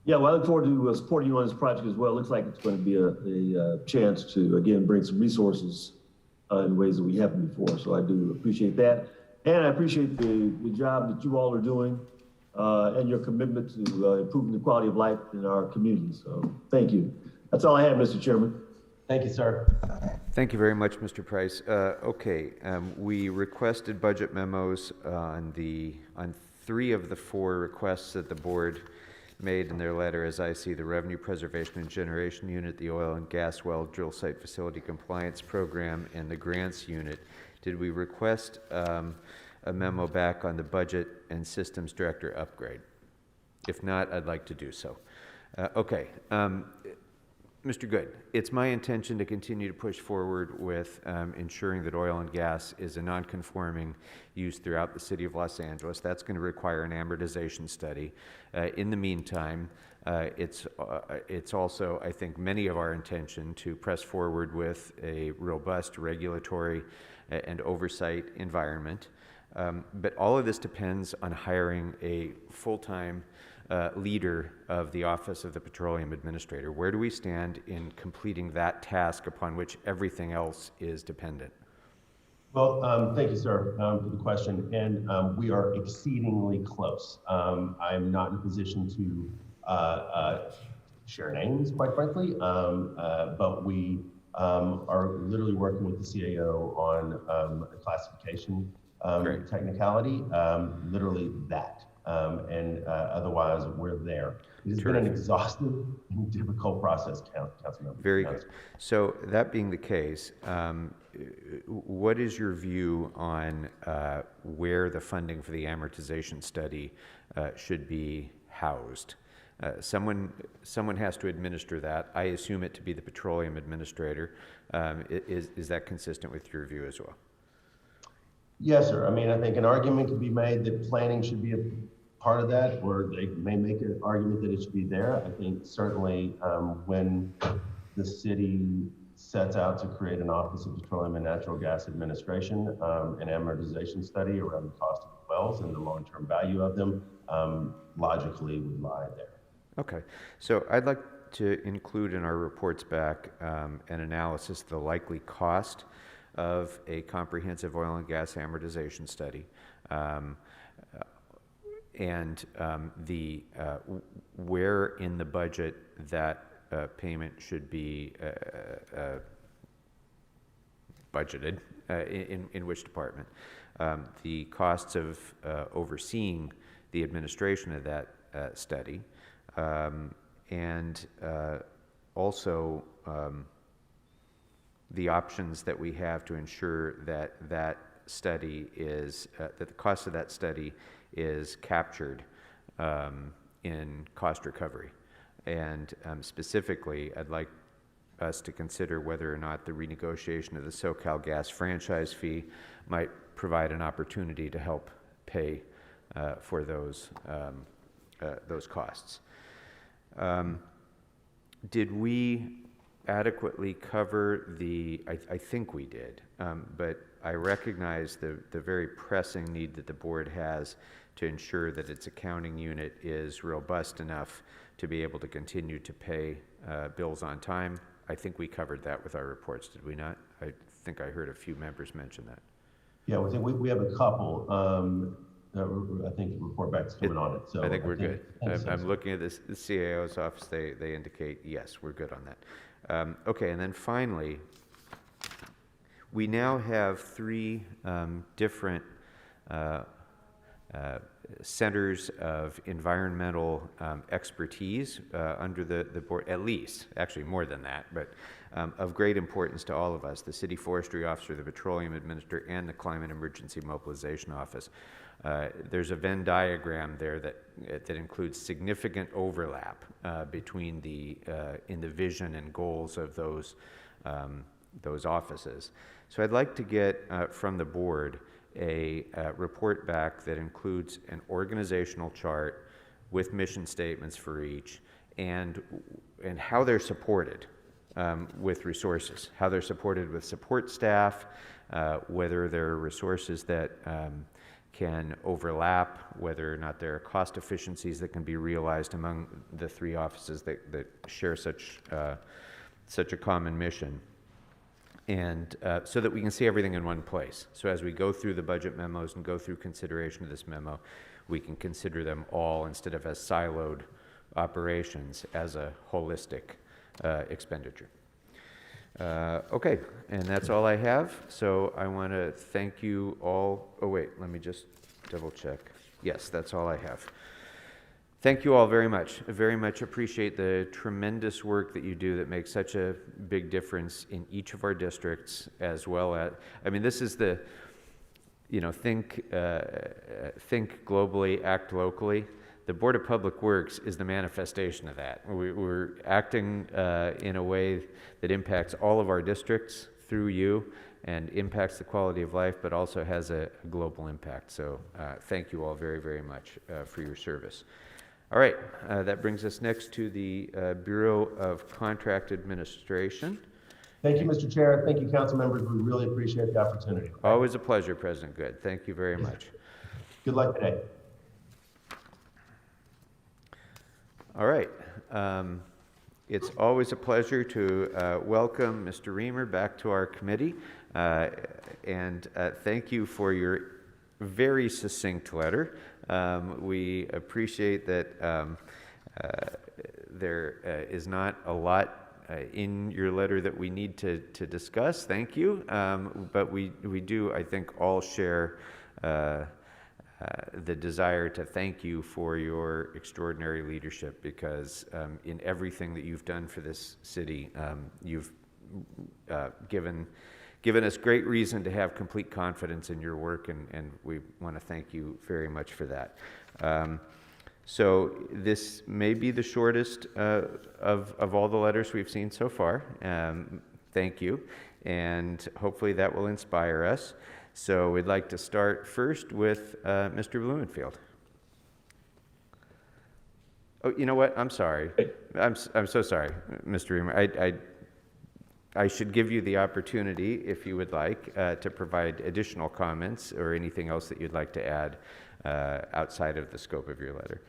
Yeah, well, I look forward to supporting you on this project as well. It looks like it's going to be a chance to, again, bring some resources in ways that we haven't before. So I do appreciate that. And I appreciate the job that you all are doing and your commitment to improving the quality of life in our communities. So thank you. That's all I have, Mr. Chairman. Thank you, sir. Thank you very much, Mr. Price. We requested budget memos on 3 of the 4 requests that the board made in their letter, as I see, the Revenue Preservation and Generation Unit, the Oil and Gas Well Drill Site Facility Compliance Program, and the Grants Unit. Did we request a memo back on the Budget and Systems Director upgrade? If not, I'd like to do so. Okay. Mr. Good, it's my intention to continue to push forward with ensuring that oil and gas is a non-conforming use throughout the city of Los Angeles. That's going to require an amortization study. In the meantime, it's also, I think, many of our intention to press forward with a robust regulatory and oversight environment. But all of this depends on hiring a full-time leader of the Office of the Petroleum Administrator. Where do we stand in completing that task upon which everything else is dependent? Well, thank you, sir, for the question. And we are exceedingly close. I'm not in a position to share names, quite frankly, but we are literally working with the CAO on a classification technicality, literally that. Otherwise, we're there. It's been an exhaustive and difficult process, Councilmember. Very good. So that being the case, what is your view on where the funding for the amortization study should be housed? Someone has to administer that. I assume it to be the Petroleum Administrator. Is that consistent with your view as well? Yes, sir. I mean, I think an argument could be made that planning should be a part of that, or they may make an argument that it should be there. I think certainly when the city sets out to create an Office of Petroleum and Natural Gas Administration, an amortization study around the cost of the wells and the long-term value of them, logically would lie there. Okay. So I'd like to include in our reports back an analysis of the likely cost of a comprehensive oil and gas amortization study, and where in the budget that payment should be budgeted, in which department. The costs of overseeing the administration of that study, and also the options that we have to ensure that that study is, that the cost of that study is captured in cost recovery. And specifically, I'd like us to consider whether or not the renegotiation of the SoCalGas franchise fee might provide an opportunity to help pay for those costs. Did we adequately cover I think we did, but I recognize the very pressing need that the board has to ensure that its accounting unit is robust enough to be able to continue to pay bills on time. I think we covered that with our reports, did we not? I think I heard a few members mention that. Yeah, we have a couple. I think the report back's coming on it. So I think we're good. I'm looking at the CAO's office. They indicate, yes, we're good on that. Okay, and then finally, we now have 3 different centers of environmental expertise under the board, at least, actually more than that, but of great importance to all of us, the City Forestry Officer, the Petroleum Administrator, and the Climate Emergency Mobilization Office. There's a Venn diagram there that includes significant overlap between in the vision and goals of those offices. So I'd like to get from the board a report back that includes an organizational chart with mission statements for each, and how they're supported with resources, how they're supported with support staff, whether there are resources that can overlap, whether or not there are cost efficiencies that can be realized among the 3 offices that share such a common mission. And so that we can see everything in one place. So as we go through the budget memos and go through consideration of this memo, we can consider them all, instead of as siloed operations, as a holistic expenditure. Okay, and that's all I have. So I want to thank you all. Oh wait, let me just double check. Yes, that's all I have. Thank you all very much. I very much appreciate the tremendous work that you do that makes such a big difference in each of our districts, as well as, I mean, this is the, you know, think globally, act locally. The Board of Public Works is the manifestation of that. We're acting in a way that impacts all of our districts through you and impacts the quality of life, but also has a global impact. So thank you all very, very much for your service. All right, that brings us next to the Bureau of Contract Administration. Thank you, Mr. Chair. Thank you, council members. We really appreciate the opportunity. Always a pleasure, President Good. Thank you very much. Good luck today. All right. It's always a pleasure to welcome Mr. Reamer back to our committee. And thank you for your very succinct letter. We appreciate that there is not a lot in your letter that we need to discuss. Thank you. But we do, I think, all share the desire to thank you for your extraordinary leadership, because in everything that you've done for this city, you've given us great reason to have complete confidence in your work, and we want to thank you very much for that. So this may be the shortest of all the letters we've seen so far. Thank you, and hopefully that will inspire us. So we'd like to start first with Mr. Blumenfield. Oh, you know what? I'm sorry. I'm so sorry, Mr. Reamer. I should give you the opportunity, if you would like, to provide additional comments or anything else that you'd like to add outside of the scope of your letter.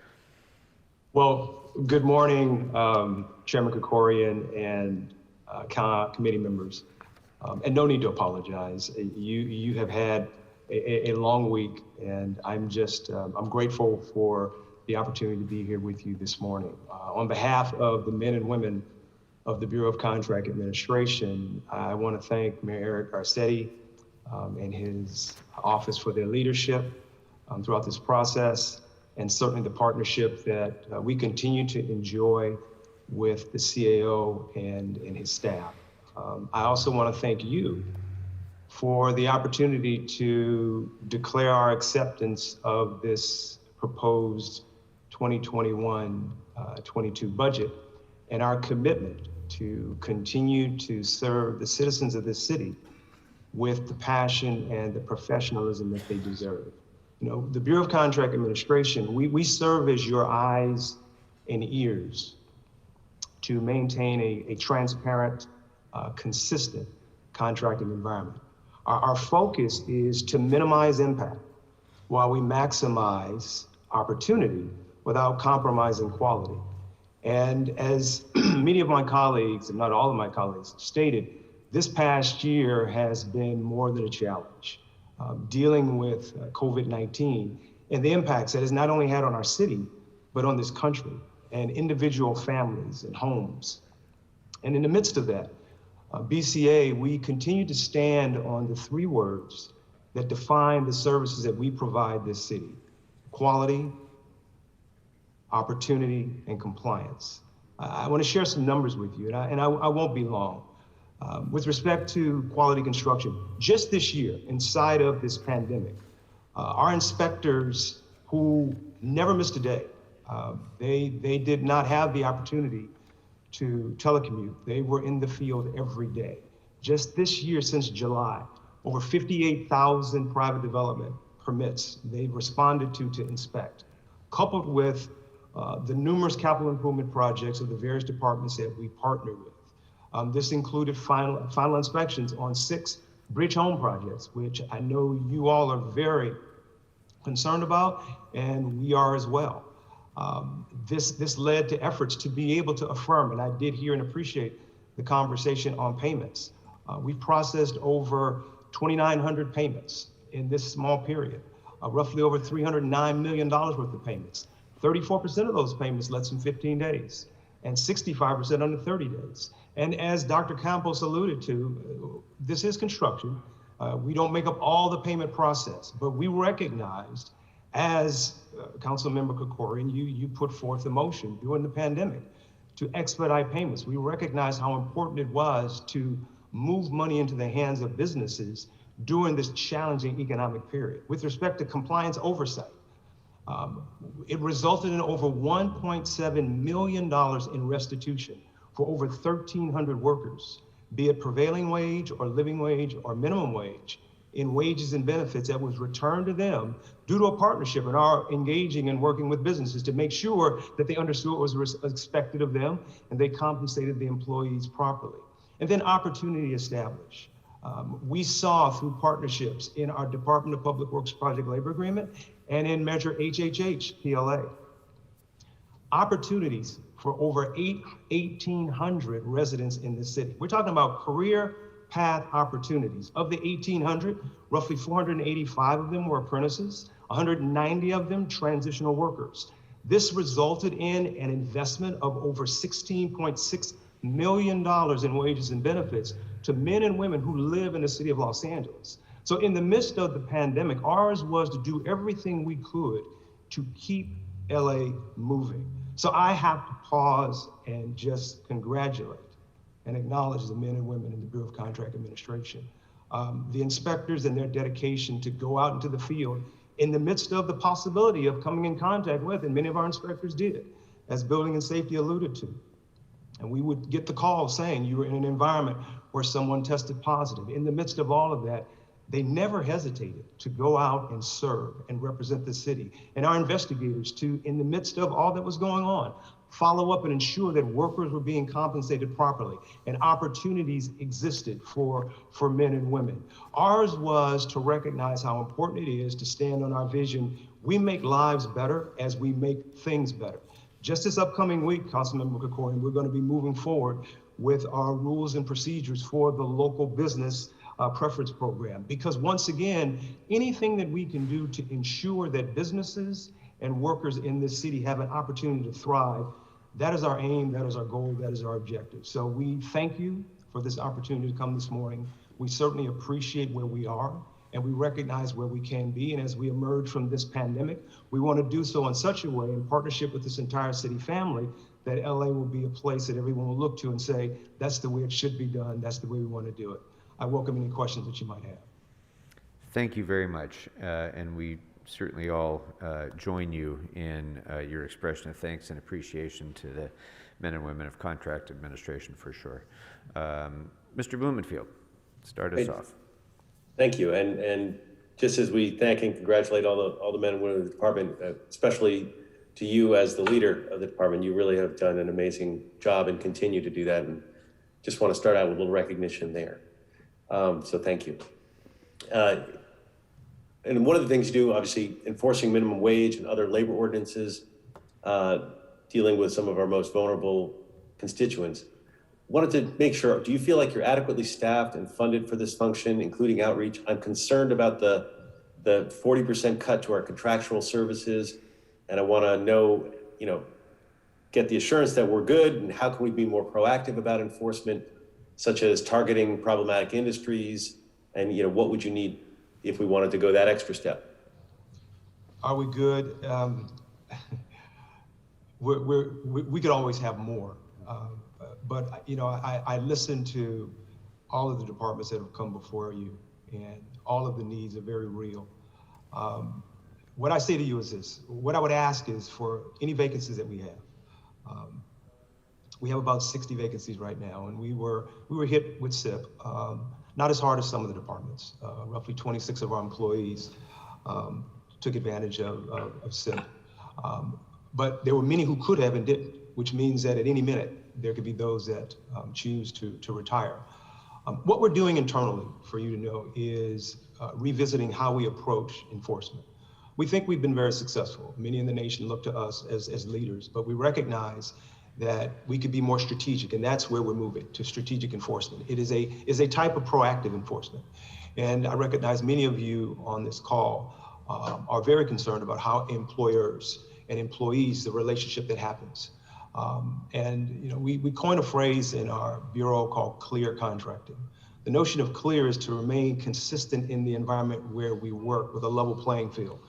Well, good morning, Chairman Krikorian and committee members. And no need to apologize. You have had a long week, and I'm grateful for the opportunity to be here with you this morning. On behalf of the men and women of the Bureau of Contract Administration, I want to thank Mayor Eric Garcetti and his office for their leadership throughout this process, and certainly the partnership that we continue to enjoy with the CAO and his staff. I also want to thank you for the opportunity to declare our acceptance of this proposed 2021-22 budget and our commitment to continue to serve the citizens of this city with the passion and the professionalism that they deserve. You know, the Bureau of Contract Administration, we serve as your eyes and ears to maintain a transparent, consistent contracting environment. Our focus is to minimize impact while we maximize opportunity without compromising quality. And as many of my colleagues, and not all of my colleagues, have stated, this past year has been more than a challenge. Dealing with COVID-19 and the impacts that has not only had on our city, but on this country and individual families and homes. And in the midst of that, BCA, we continue to stand on the three words that define the services that we provide this city: quality, opportunity, and compliance. I want to share some numbers with you, and I won't be long. With respect to quality construction, just this year, inside of this pandemic, our inspectors, who never missed a day, they did not have the opportunity to telecommute. They were in the field every day. Just this year, since July, over 58,000 private development permits they've responded to inspect, coupled with the numerous capital improvement projects of the various departments that we partner with. This included final inspections on 6 bridge home projects, which I know you all are very concerned about, and we are as well. This led to efforts to be able to affirm, and I did hear and appreciate the conversation on payments. We processed over 2,900 payments in this small period, roughly over $309 million worth of payments. 34% of those payments less than 15 days, and 65% under 30 days. And as Dr. Campos alluded to, this is construction. We don't make up all the payment process, but we recognized As Councilmember Krikorian, you put forth a motion during the pandemic to expedite payments. We recognize how important it was to move money into the hands of businesses during this challenging economic period. With respect to compliance oversight, it resulted in over $1.7 million in restitution for over 1,300 workers, be it prevailing wage or living wage or minimum wage, in wages and benefits that was returned to them due to a partnership and our engaging and working with businesses to make sure that they understood what was expected of them and they compensated the employees properly. And then opportunity established. We saw through partnerships in our Department of Public Works Project Labor Agreement and in Measure HHH PLA, opportunities for over 1,800 residents in the city. We're talking about career path opportunities. Of the 1,800, roughly 485 of them were apprentices, 190 of them transitional workers. This resulted in an investment of over $16.6 million in wages and benefits to men and women who live in the city of Los Angeles. So in the midst of the pandemic, ours was to do everything we could to keep LA moving. So I have to pause and just congratulate and acknowledge the men and women in the Bureau of Contract Administration, the inspectors and their dedication to go out into the field in the midst of the possibility of coming in contact with, and many of our inspectors did, as Building and Safety alluded to. And we would get the call saying you were in an environment where someone tested positive. In the midst of all of that, they never hesitated to go out and serve and represent the city. And our investigators to, in the midst of all that was going on, follow up and ensure that workers were being compensated properly and opportunities existed for men and women. Ours was to recognize how important it is to stand on our vision. We make lives better as we make things better. Just this upcoming week, Councilmember Krikorian, we're going to be moving forward with our rules and procedures for the local business preference program. Because once again, anything that we can do to ensure that businesses and workers in this city have an opportunity to thrive, that is our aim, that is our goal, that is our objective. So we thank you for this opportunity to come this morning. We certainly appreciate where we are and we recognize where we can be. And as we emerge from this pandemic, we want to do so in such a way, in partnership with this entire city family, that LA will be a place that everyone will look to and say, that's the way it should be done, that's the way we want to do it. I welcome any questions that you might have. Thank you very much. And we certainly all join you in your expression of thanks and appreciation to the men and women of contract administration for sure. Mr. Blumenfield, start us off. Thank you. And just as we thank and congratulate all the men and women of the department, especially to you as the leader of the department, you really have done an amazing job and continue to do that. And just want to start out with a little recognition there. So thank you. And one of the things you do, obviously, enforcing minimum wage and other labor ordinances, dealing with some of our most vulnerable constituents. Wanted to make sure, do you feel like you're adequately staffed and funded for this function, including outreach? I'm concerned about the 40% cut to our contractual services, and I want to know, get the assurance that we're good, and how can we be more proactive about enforcement, such as targeting problematic industries, and what would you need if we wanted to go that extra step? Are we good? We could always have more. But I listened to all of the departments that have come before you, and all of the needs are very real. What I say to you is this: what I would ask is for any vacancies that we have. We have about 60 vacancies right now, and we were hit with SIP, not as hard as some of the departments. Roughly 26 of our employees took advantage of SIP, but there were many who could have and didn't, which means that at any minute there could be those that choose to retire. What we're doing internally, for you to know, is revisiting how we approach enforcement. We think we've been very successful. Many in the nation look to us as leaders, but we recognize that we could be more strategic, and that's where we're moving, to strategic enforcement. It is a type of proactive enforcement. And I recognize many of you on this call are very concerned about how employers and employees, the relationship that happens. We coined a phrase in our bureau called clear contracting. The notion of clear is to remain consistent in the environment where we work with a level playing field.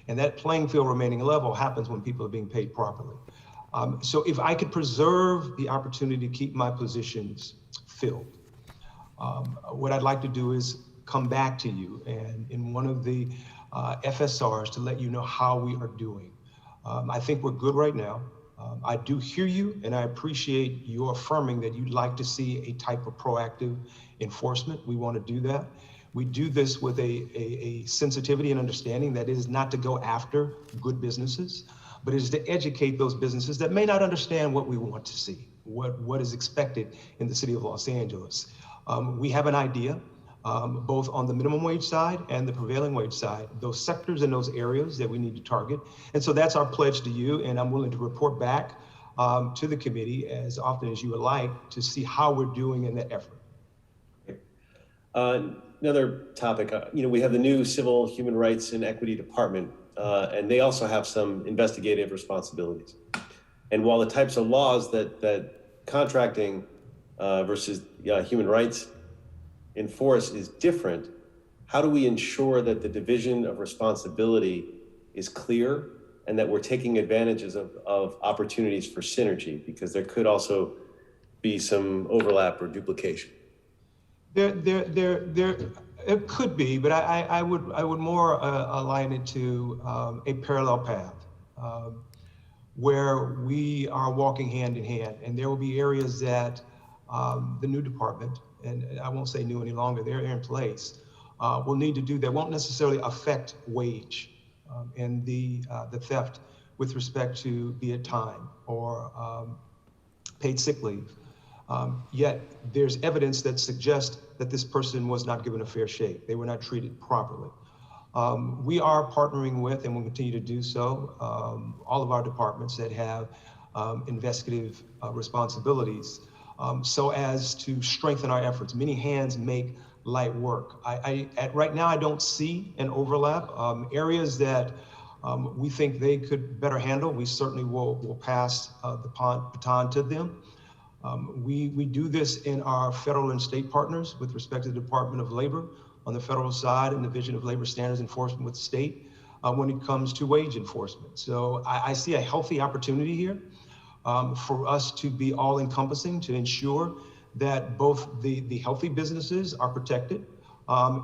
And that playing field remaining level happens when people are being paid properly. So if I could preserve the opportunity to keep my positions filled, what I'd like to do is come back to you and in one of the FSRs to let you know how we are doing. I think we're good right now. I do hear you, and I appreciate your affirming that you'd like to see a type of proactive enforcement. We want to do that. We do this with a sensitivity and understanding that it is not to go after good businesses, but it is to educate those businesses that may not understand what we want to see, what is expected in the city of Los Angeles. We have an idea, both on the minimum wage side and the prevailing wage side, those sectors and those areas that we need to target. And so that's our pledge to you, and I'm willing to report back to the committee as often as you would like to see how we're doing in that effort. Another topic, we have the new Civil Human Rights and Equity Department, and they also have some investigative responsibilities. And while the types of laws that contracting versus human rights enforce is different, how do we ensure that the division of responsibility is clear and that we're taking advantages of opportunities for synergy? Because there could also be some overlap or duplication. It could be, but I would more align it to a parallel path where we are walking hand in hand, and there will be areas that the new department, and I won't say new any longer, they're in place, will need to do that won't necessarily affect wage and the theft with respect to be it time or paid sick leave. Yet there's evidence that suggests that this person was not given a fair shake. They were not treated properly. We are partnering with, and will continue to do so, all of our departments that have investigative responsibilities so as to strengthen our efforts. Many hands make light work. Right now, I don't see an overlap. Areas that we think they could better handle, we certainly will pass the baton to them. We do this in our federal and state partners with respect to the Department of Labor on the federal side and the Division of Labor Standards Enforcement with the state when it comes to wage enforcement. So I see a healthy opportunity here for us to be all encompassing to ensure that both the healthy businesses are protected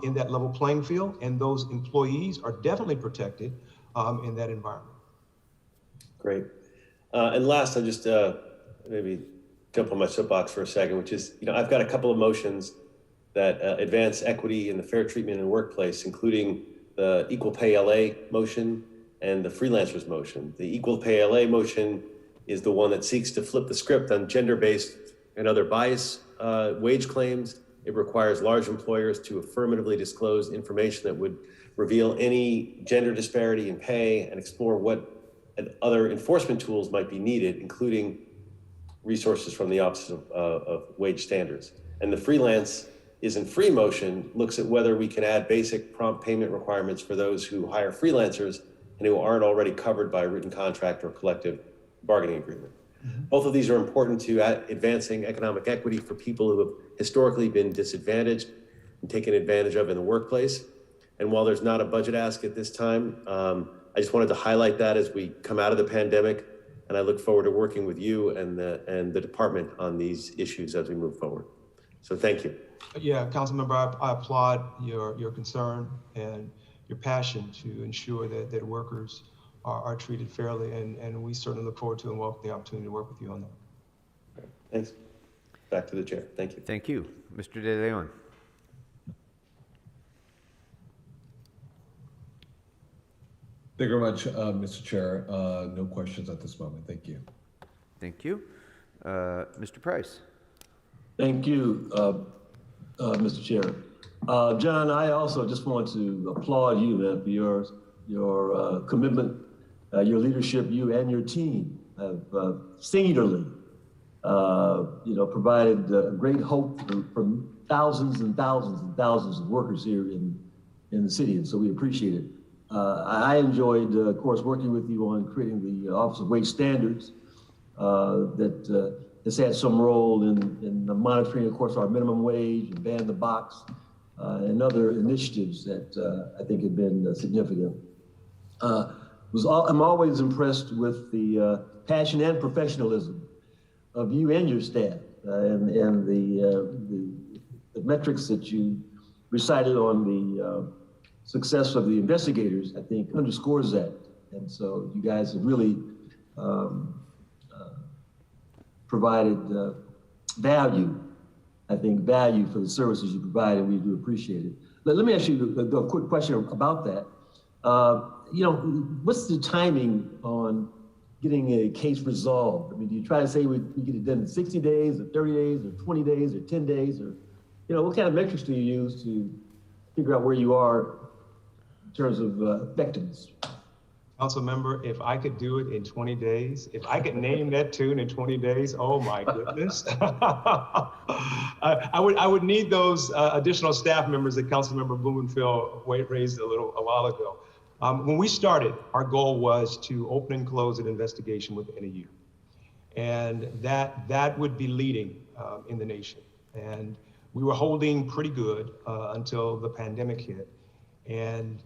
in that level playing field, and those employees are definitely protected in that environment. Great. And last, I'll just maybe jump on my soapbox for a second, which is, I've got a couple of motions that advance equity and the fair treatment in the workplace, including the Equal Pay LA motion and the freelancers motion. The Equal Pay LA motion is the one that seeks to flip the script on gender-based and other bias wage claims. It requires large employers to affirmatively disclose information that would reveal any gender disparity in pay and explore what other enforcement tools might be needed, including resources from the Office of Wage Standards. And the freelance isn't free motion looks at whether we can add basic prompt payment requirements for those who hire freelancers and who aren't already covered by a written contract or collective bargaining agreement. Mm-hmm. Both of these are important to advancing economic equity for people who have historically been disadvantaged and taken advantage of in the workplace. And while there's not a budget ask at this time, I just wanted to highlight that as we come out of the pandemic, and I look forward to working with you and the department on these issues as we move forward. So thank you. Yeah, Councilmember, I applaud your concern and your passion to ensure that workers are treated fairly, and we certainly look forward to and welcome the opportunity to work with you on that. Thanks. Back to the chair. Thank you. Thank you. Mr. De Leon. Thank you very much, Mr. Chair. No questions at this moment. Thank you. Thank you. Mr. Price. Thank you, Mr. Chair. John, I also just want to applaud you, man, for your commitment, your leadership. You and your team have singularly, provided great hope for thousands and thousands and thousands of workers here in the city, and so we appreciate it. I enjoyed, of course, working with you on creating the Office of Wage Standards that has had some role in the monitoring, of course, our minimum wage and ban the box and other initiatives that I think have been significant. I'm always impressed with the passion and professionalism of you and your staff, and the metrics that you recited on the success of the investigators, I think underscores that. And so you guys have really provided value for the services you provide, and we do appreciate it. Let me ask you a quick question about that. What's the timing on getting a case resolved? I mean, do you try to say we get it done in 60 days, or 30 days, or 20 days, or 10 days, or, what kind of metrics do you use to figure out where you are in terms of effectiveness? Council member, if I could do it in 20 days, if I could name that tune in 20 days, oh my goodness. I would need those additional staff members that Councilmember Blumenfield raised a while ago. When we started, our goal was to open and close an investigation within a year. And that would be leading in the nation. And we were holding pretty good until the pandemic hit. And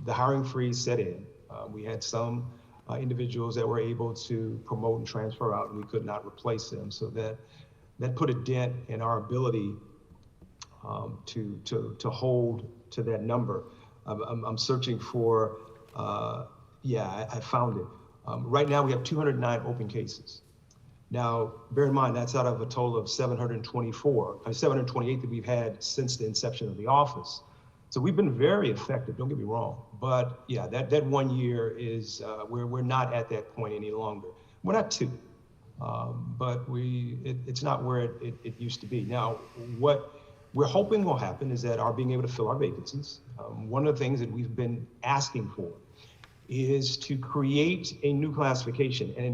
the hiring freeze set in. We had some individuals that were able to promote and transfer out, and we could not replace them. So that put a dent in our ability to hold to that number. I'm searching for, I found it. Right now we have 209 open cases. Now, bear in mind, that's out of a total of 728 that we've had since the inception of the office. So we've been very effective, don't get me wrong. But yeah, that 1 year is, we're not at that point any longer. We're not two, but it's not where it used to be. Now, what we're hoping will happen is that our being able to fill our vacancies. One of the things that we've been asking for is to create a new classification, an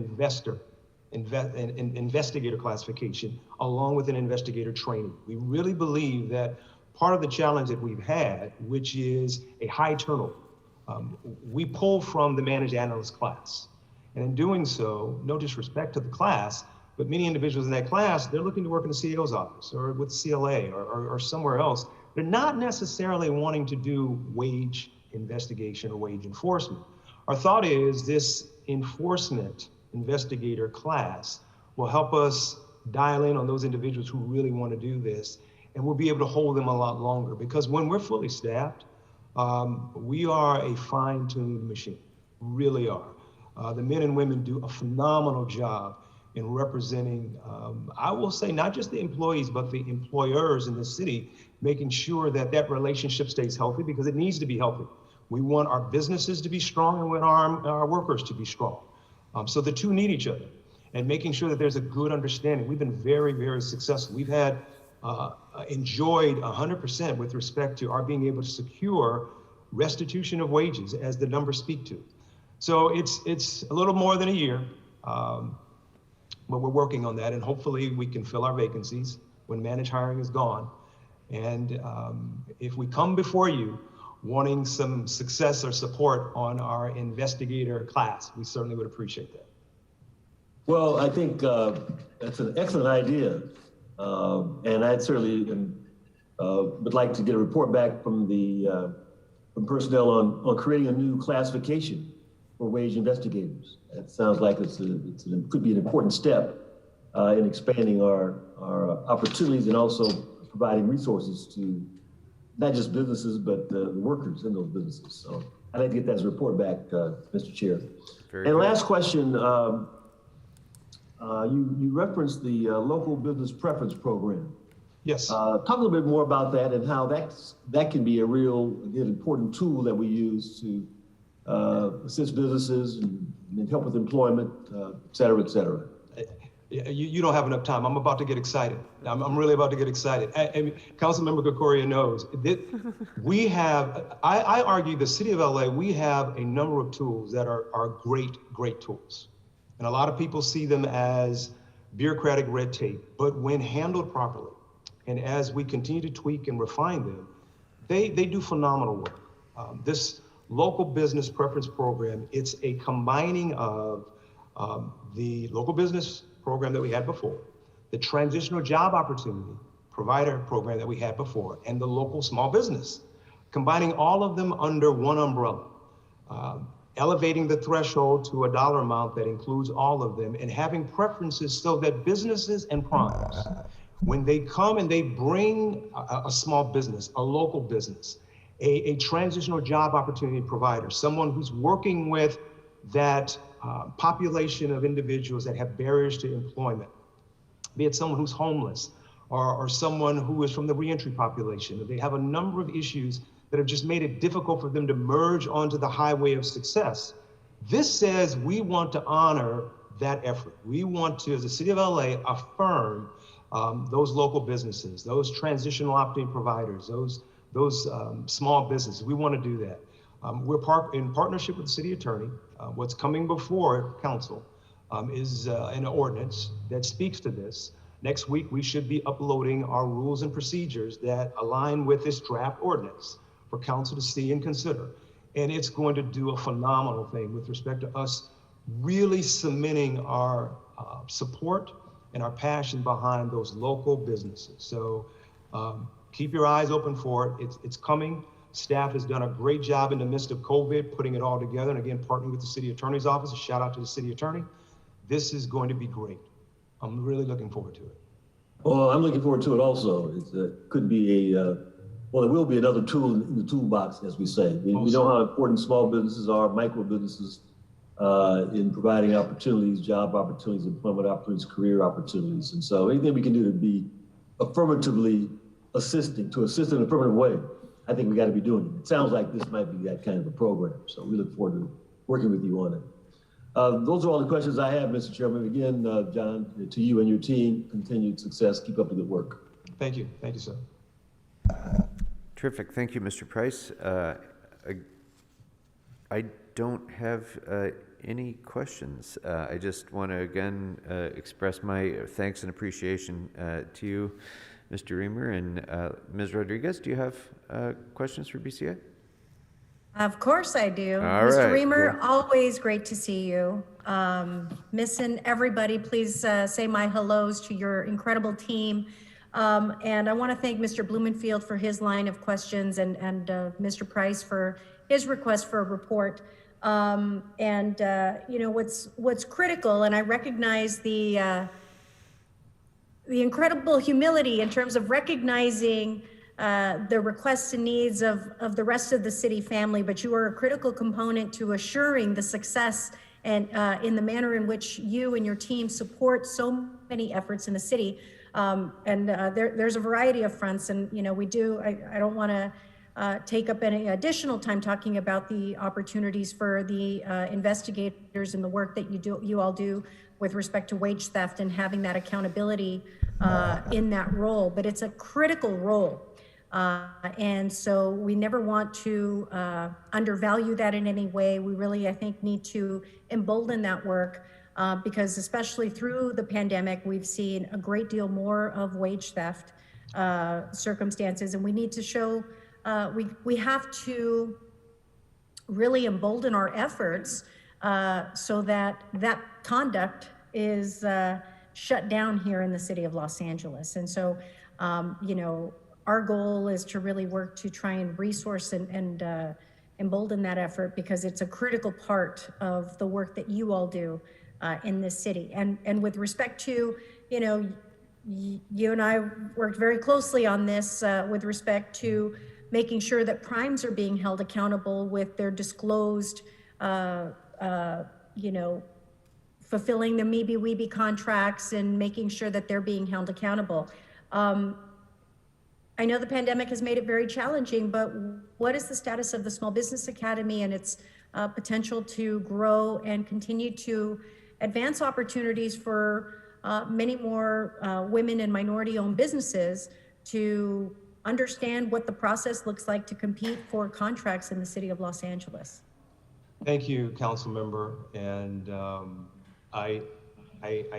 investigator classification, along with an investigator training. We really believe that part of the challenge that we've had, which is a high turnover, we pull from the managed analyst class. And in doing so, no disrespect to the class, but many individuals in that class, they're looking to work in the CEO's office or with CLA or somewhere else. They're not necessarily wanting to do wage investigation or wage enforcement. Our thought is this enforcement investigator class will help us dial in on those individuals who really want to do this, and we'll be able to hold them a lot longer, because when we're fully staffed, we are a fine-tuned machine, really are. The men and women do a phenomenal job in representing, I will say, not just the employees, but the employers in the city, making sure that that relationship stays healthy, because it needs to be healthy. We want our businesses to be strong, and we want our workers to be strong. So the two need each other, and making sure that there's a good understanding. We've been very, very successful. We've had enjoyed 100% with respect to our being able to secure restitution of wages, as the numbers speak to. So it's a little more than a year, but we're working on that, and hopefully we can fill our vacancies when managed hiring is gone. And if we come before you wanting some success or support on our investigator class, we certainly would appreciate that. Well, I think that's an excellent idea. And I certainly would like to get a report back from from personnel on creating a new classification for wage investigators. It sounds like it could be an important step in expanding our opportunities, and also providing resources to not just businesses, but the workers in those businesses. So I'd like to get that as a report back, Mr. Chair. Very and good. Last question, you referenced the local business preference program. Yes. Talk a little bit more about that, and how that can be a real, again, important tool that we use to assist businesses and help with employment, et cetera, et cetera. You don't have enough time. I'm about to get excited. I'm really about to get excited. Councilmember Cocoria knows that we have, I argue the city of LA, we have a number of tools that are great tools. And a lot of people see them as bureaucratic red tape, but when handled properly, and as we continue to tweak and refine them, they do phenomenal work. This local business preference program, it's a combining of the local business program that we had before, the transitional job opportunity provider program that we had before, and the local small business, combining all of them under one umbrella. elevating the threshold to a dollar amount that includes all of them, and having preferences so that businesses and primes, when they come and they bring a small business, a local business, a transitional job opportunity provider, someone who's working with that population of individuals that have barriers to employment, be it someone who's homeless or someone who is from the reentry population. They have a number of issues that have just made it difficult for them to merge onto the highway of success. This says we want to honor that effort. We want to, as the city of LA, affirm those local businesses, those transitional opportunity providers, those small businesses. We want to do that. We're in partnership with the city attorney. What's coming before council is an ordinance that speaks to this. Next week, we should be uploading our rules and procedures that align with this draft ordinance for council to see and consider. And it's going to do a phenomenal thing with respect to us really cementing our support and our passion behind those local businesses. So keep your eyes open for it. It's coming. Staff has done a great job in the midst of COVID, putting it all together. And again, partnering with the city attorney's office, a shout out to the city attorney. This is going to be great. I'm really looking forward to it. Well, I'm looking forward to it also. It could be well, there will be another tool in the toolbox, as we say. We know how important small businesses are, micro businesses, in providing opportunities, job opportunities, employment opportunities, career opportunities. And so anything we can do to be affirmatively assisting, to assist in an affirmative way, I think we got to be doing it. It sounds like this might be that kind of a program. So we look forward to working with you on it. Those are all the questions I have, Mr. Chairman. Again, John, to you and your team, continued success. Keep up the good work. Thank you. Thank you, sir. Terrific. Thank you, Mr. Price. I don't have any questions. I just want to again express my thanks and appreciation to you, Mr. Reamer, and Ms. Rodriguez. Do you have questions for BCA? Of course I do. All Mr. right, Reamer, yeah. always great to see you. Missing everybody, please say my hellos to your incredible team. And I want to thank Mr. Blumenfield for his line of questions and Mr. Price for his request for a report. You know, what's critical, and I recognize the incredible humility in terms of recognizing the requests and needs of the rest of the city family, but you are a critical component to assuring the success and in the manner in which you and your team support so many efforts in the city. There's a variety of fronts, and you know, I don't want to take up any additional time talking about the opportunities for the investigators and the work that you all do with respect to wage theft and having that accountability in that role, but it's a critical role. And so we never want to undervalue that in any way. We really, I think, need to embolden that work because especially through the pandemic, we've seen a great deal more of wage theft circumstances, and we need to show, we have to really embolden our efforts so that that conduct is shut down here in the city of Los Angeles. And so, you know, our goal is to really work to try and resource and embolden that effort because it's a critical part of the work that you all do in this city. And with respect to, you know, you and I worked very closely on this with respect to making sure that primes are being held accountable with their disclosed, you know, fulfilling the MeBe-Weebie contracts and making sure that they're being held accountable. I know the pandemic has made it very challenging, but what is the status of the Small Business Academy and its potential to grow and continue to advance opportunities for many more women and minority-owned businesses to understand what the process looks like to compete for contracts in the city of Los Angeles? Thank you, Council Member. And I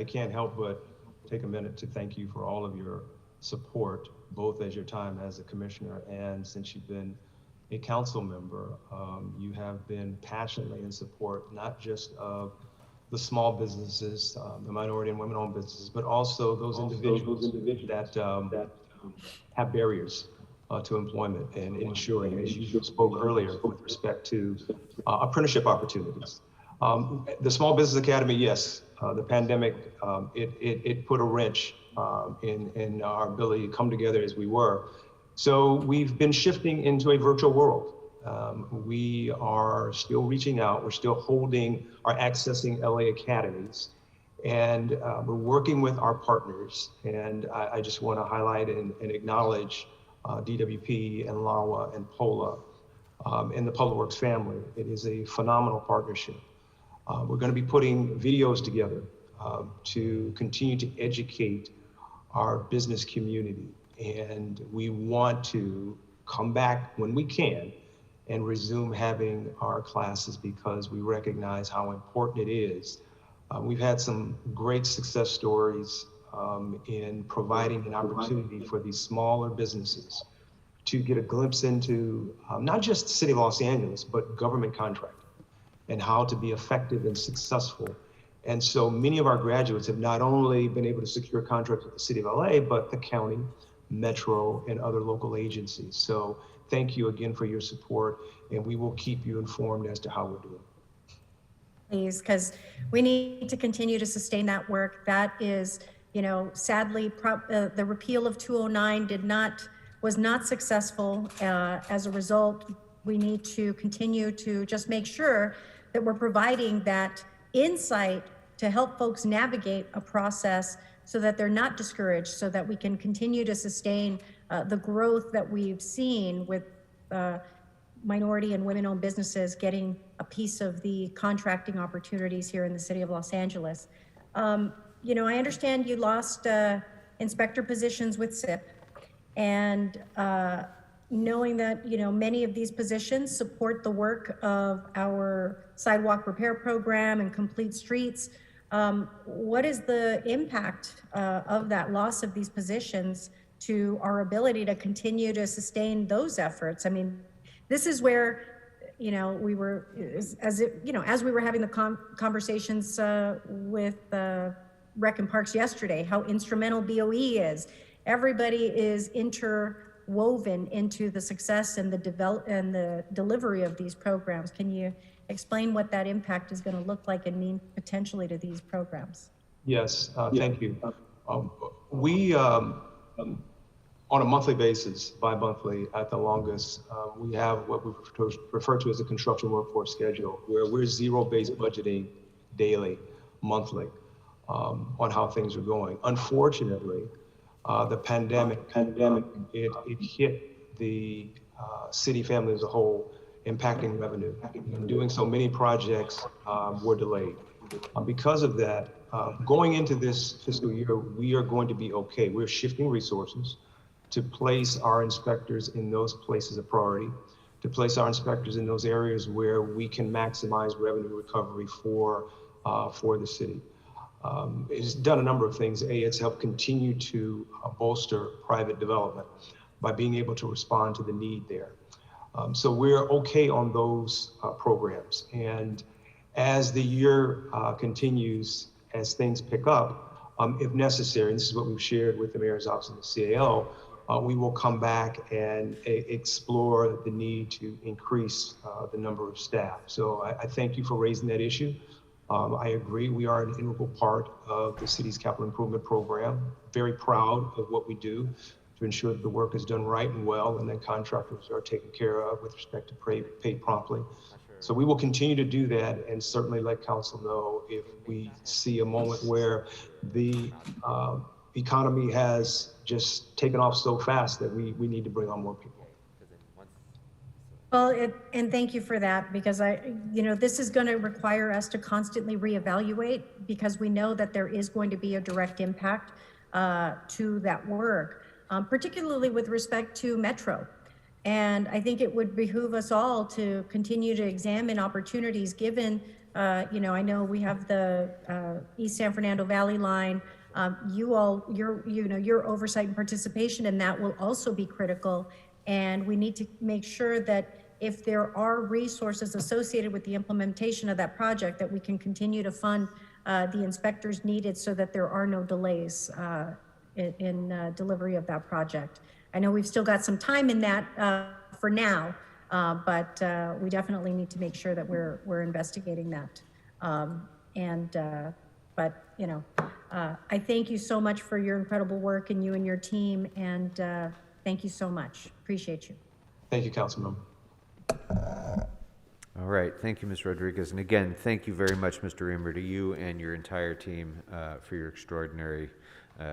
can't help but take a minute to thank you for all of your support, both as your time as a commissioner and since you've been a council member. You have been passionately in support, not just of the small businesses, the minority and women-owned businesses, but also those individuals that have barriers to employment and ensuring, as you spoke earlier, with respect to apprenticeship opportunities. The Small Business Academy, yes, the pandemic, it put a wrench in our ability to come together as we were. So we've been shifting into a virtual world. We are still reaching out. We're still accessing LA academies, and we're working with our partners. And I just want to highlight and acknowledge DWP and LAWA and POLA and the Public Works family. It is a phenomenal partnership. We're going to be putting videos together to continue to educate our business community. And we want to come back when we can and resume having our classes because we recognize how important it is. We've had some great success stories in providing an opportunity for these smaller businesses to get a glimpse into not just the city of Los Angeles, but government contracting and how to be effective and successful. And so many of our graduates have not only been able to secure contracts with the city of LA, but the county, Metro, and other local agencies. So thank you again for your support, and we will keep you informed as to how we're doing. Please, because we need to continue to sustain that work. That is, sadly, the repeal of 209 was not successful. As a result, we need to continue to just make sure that we're providing that insight to help folks navigate a process so that they're not discouraged, so that we can continue to sustain the growth that we've seen with minority and women-owned businesses getting a piece of the contracting opportunities here in the city of Los Angeles. I understand you lost inspector positions with SIP, and knowing that many of these positions support the work of our sidewalk repair program and complete streets. What is the impact of that loss of these positions to our ability to continue to sustain those efforts? I mean, this is where we were, as we were having the conversations with Rec and Parks yesterday, how instrumental BOE is. Everybody is interwoven into the success and the delivery of these programs. Can you explain what that impact is going to look like and mean potentially to these programs? Yes, thank you. We, on a monthly basis, bi-monthly at the longest, we have what we refer to as a construction workforce schedule, where we're zero-based budgeting daily, monthly, on how things are going. Unfortunately, the pandemic, it hit the city family as a whole, impacting revenue. And doing so, many projects were delayed. Because of that, going into this fiscal year, we are going to be okay. We're shifting resources to place our inspectors in those places of priority, to place our inspectors in those areas where we can maximize revenue recovery for the city. It's done a number of things. It's helped continue to bolster private development by being able to respond to the need there. So we're okay on those programs. And as the year continues, as things pick up, if necessary, and this is what we've shared with the mayor's office and the CAO, we will come back and explore the need to increase the number of staff. So I thank you for raising that issue. I agree, we are an integral part of the city's capital improvement program. Very proud of what we do to ensure that the work is done right and well, and then contractors are taken care of with respect to pay promptly. So we will continue to do that, and certainly let council know if we see a moment where the economy has just taken off so fast that we need to bring on more people. Well, and thank you for that, because this is going to require us to constantly reevaluate, because we know that there is going to be a direct impact to that work, particularly with respect to Metro. And I think it would behoove us all to continue to examine opportunities given, I know we have the East San Fernando Valley line. Your oversight and participation in that will also be critical. And we need to make sure that if there are resources associated with the implementation of that project, that we can continue to fund the inspectors needed so that there are no delays in delivery of that project. I know we've still got some time in that for now, but we definitely need to make sure that we're investigating that. But you know, I thank you so much for your incredible work, and you and your team, and thank you so much. Appreciate you. Thank you, Councilmember. All right, thank you, Ms. Rodriguez. And again, thank you very much, Mr. Reamer, to you and your entire team for your extraordinary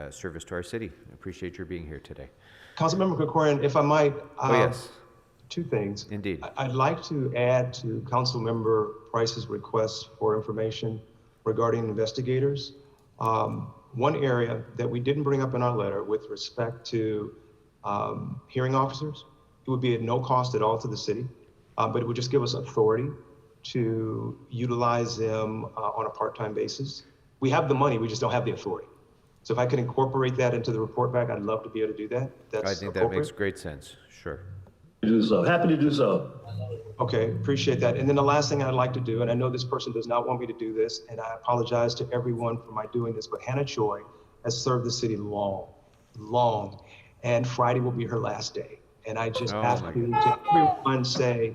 service to our city. I appreciate your being here today. Councilmember Krikorian, if I might. Oh, yes. Two things. Indeed. I'd like to add to Councilmember Price's request for information regarding investigators. One area that we didn't bring up in our letter with respect to hearing officers, it would be at no cost at all to the city. But it would just give us authority to utilize them on a part-time basis. We have the money, we just don't have the authority. So if I could incorporate that into the report back, I'd love to be able to do that. I think that makes great sense. Sure. Do so. Happy to do so. Okay, appreciate that. And then the last thing I'd like to do, and I know this person does not want me to do this, and I apologize to everyone for my doing this, but Hannah Choi has served the city long, and Friday will be her last day. And I just have to everyone say,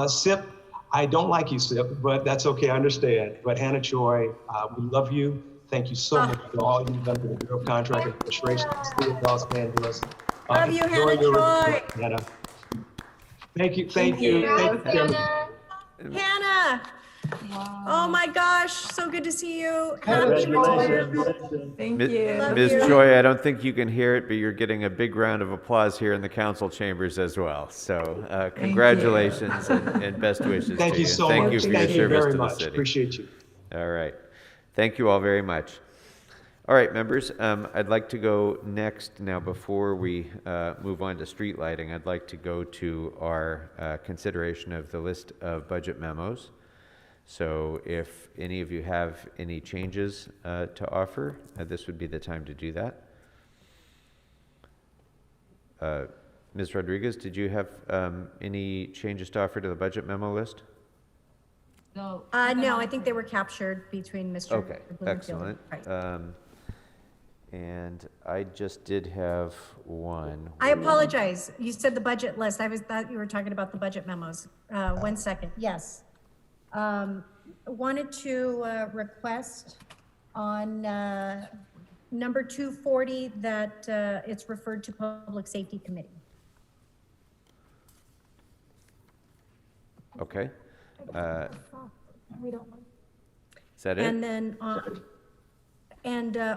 Sip, I don't like you, Sip, but that's okay, I understand. But Hannah Choi, we love you. Thank you so much for all you've done for the Bureau of Contract Administration, the City of Los Angeles. Love you, Hannah Choi. Hannah. Thank you, thank you. Hannah. Wow. Oh my gosh, so good to see you. Congratulations. Thank you. Ms. Choi, I don't think you can hear it, but you're getting a big round of applause here in the council chambers as well. So congratulations and best wishes to you. Thank you so Thank much. you for Thank your you service very to the much. city. Appreciate you. All right. Thank you all very much. All right, members, I'd like to go next now before we move on to street lighting. I'd like to go to our consideration of the list of budget memos. So if any of you have any changes to offer, this would be the time to do that. Ms. Rodriguez, did you have any changes to offer to the budget memo list? No, I think they were captured between Mr. Okay, Bloomfield. excellent. Right. And I just did have one. I apologize. You said the budget list. I thought you were talking about the budget memos. 1 second. Yes. Wanted to request on number 240 that it's referred to Public Safety Committee. Okay. We don't want. Is that it? And then,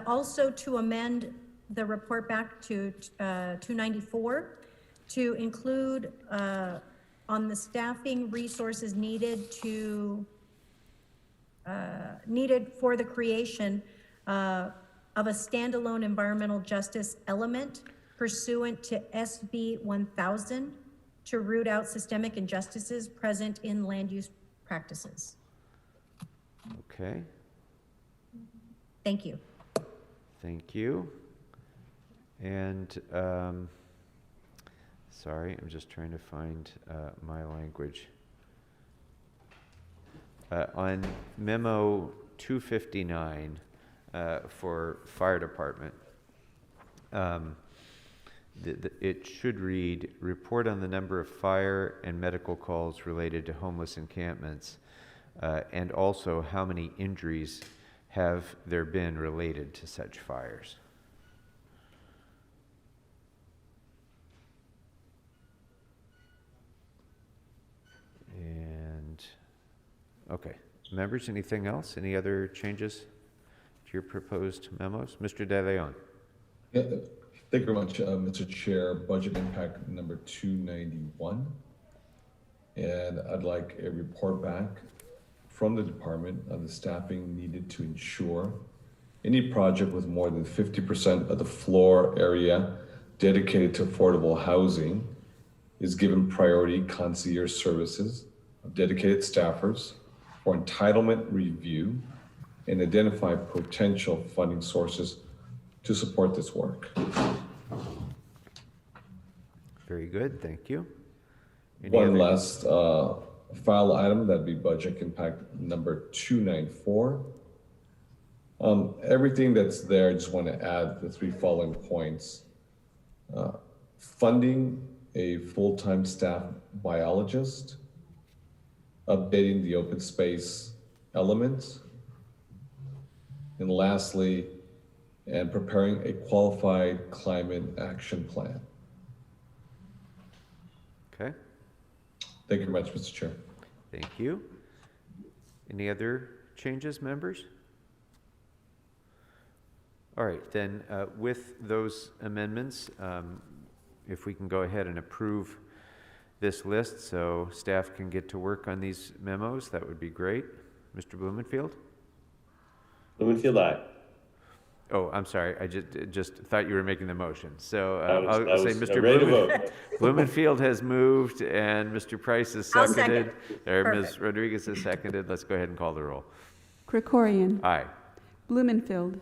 also to amend the report back to 294 to include on the staffing resources needed for the creation of a standalone environmental justice element pursuant to SB 1000 to root out systemic injustices present in land use practices. Okay. Thank you. Thank you. And sorry, I'm just trying to find my language. On memo 259 for fire department, it should read, report on the number of fire and medical calls related to homeless encampments, and also how many injuries have there been related to such fires. And, okay. Members, anything else? Any other changes to your proposed memos? Mr. De Leon. Yeah, thank you very much, Mr. Chair. Budget impact number 291. And I'd like a report back from the department on the staffing needed to ensure any project with more than 50% of the floor area dedicated to affordable housing is given priority concierge services of dedicated staffers for entitlement review and identify potential funding sources to support this work. Very good, thank you. One last file item, that'd be budget impact number 294. Everything that's there, I just want to add the 3 following points. funding a full-time staff biologist, updating the open space element, and lastly, and preparing a qualified climate action plan. Okay. Thank you very much, Mr. Chair. Thank you. Any other changes, members? All right, then with those amendments, if we can go ahead and approve this list so staff can get to work on these memos, that would be great. Mr. Blumenfield? Blumenfield, aye. Oh, I'm sorry. I just thought you were making the motion. So I I'll say was Mr. ready to vote. Blumenfield has moved and Mr. Price has I'll seconded. second. Or Ms. Perfect. Rodriguez has seconded. Let's go ahead and call the roll. Krikorian. Aye. Blumenfield.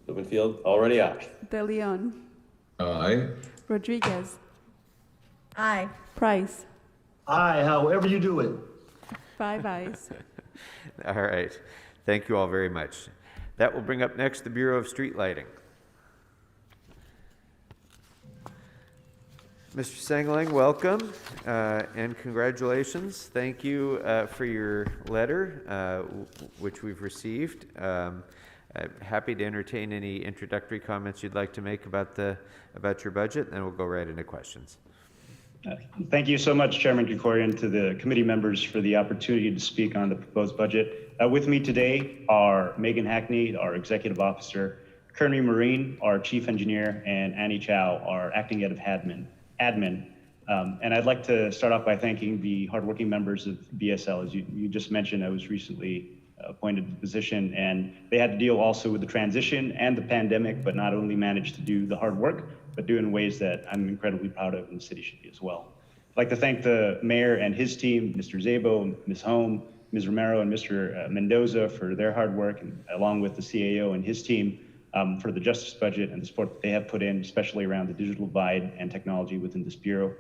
Blumenfield, already aye. De Leon. Aye. Rodriguez. Aye. Price. Aye, however you do it. 5 ayes. All right. Thank you all very much. That will bring up next the Bureau of Street Lighting. Mr. Sangling, welcome and congratulations. Thank you for your letter, which we've received. Happy to entertain any introductory comments you'd like to make about your budget, and then we'll go right into questions. Thank you so much, Chairman Krikorian, to the committee members for the opportunity to speak on the proposed budget. With me today are Megan Hackney, our Executive Officer, Kearney Marine, our Chief Engineer, and Annie Chow, our Acting Head of Admin. And I'd like to start off by thanking the hardworking members of BSL. As you just mentioned, I was recently appointed to the position, and they had to deal also with the transition and the pandemic, but not only managed to do the hard work, but do in ways that I'm incredibly proud of and the city should be as well. I'd like to thank the mayor and his team, Mr. Szabo, Ms. Home, Ms. Romero, and Mr. Mendoza for their hard work, and along with the CAO and his team for the justice budget and the support that they have put in, especially around the digital divide and technology within this bureau.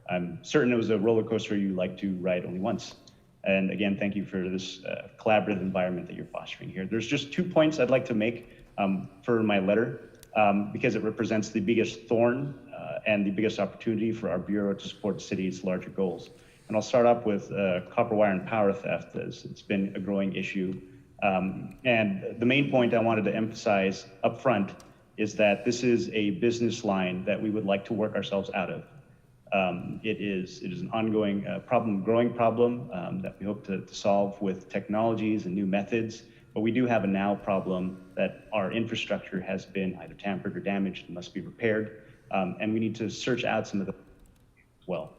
I'm certain it was a roller coaster you like to ride only once. And again, thank you for this collaborative environment that you're fostering here. There's just 2 points I'd like to make for my letter because it represents the biggest thorn and the biggest opportunity for our bureau to support the city's larger goals. And I'll start off with copper wire and power theft, as it's been a growing issue. And the main point I wanted to emphasize up front is that this is a business line that we would like to work ourselves out of. It is an ongoing problem, growing problem that we hope to solve with technologies and new methods. But we do have a now problem that our infrastructure has been either tampered or damaged and must be repaired. And we need to search out some of the as well.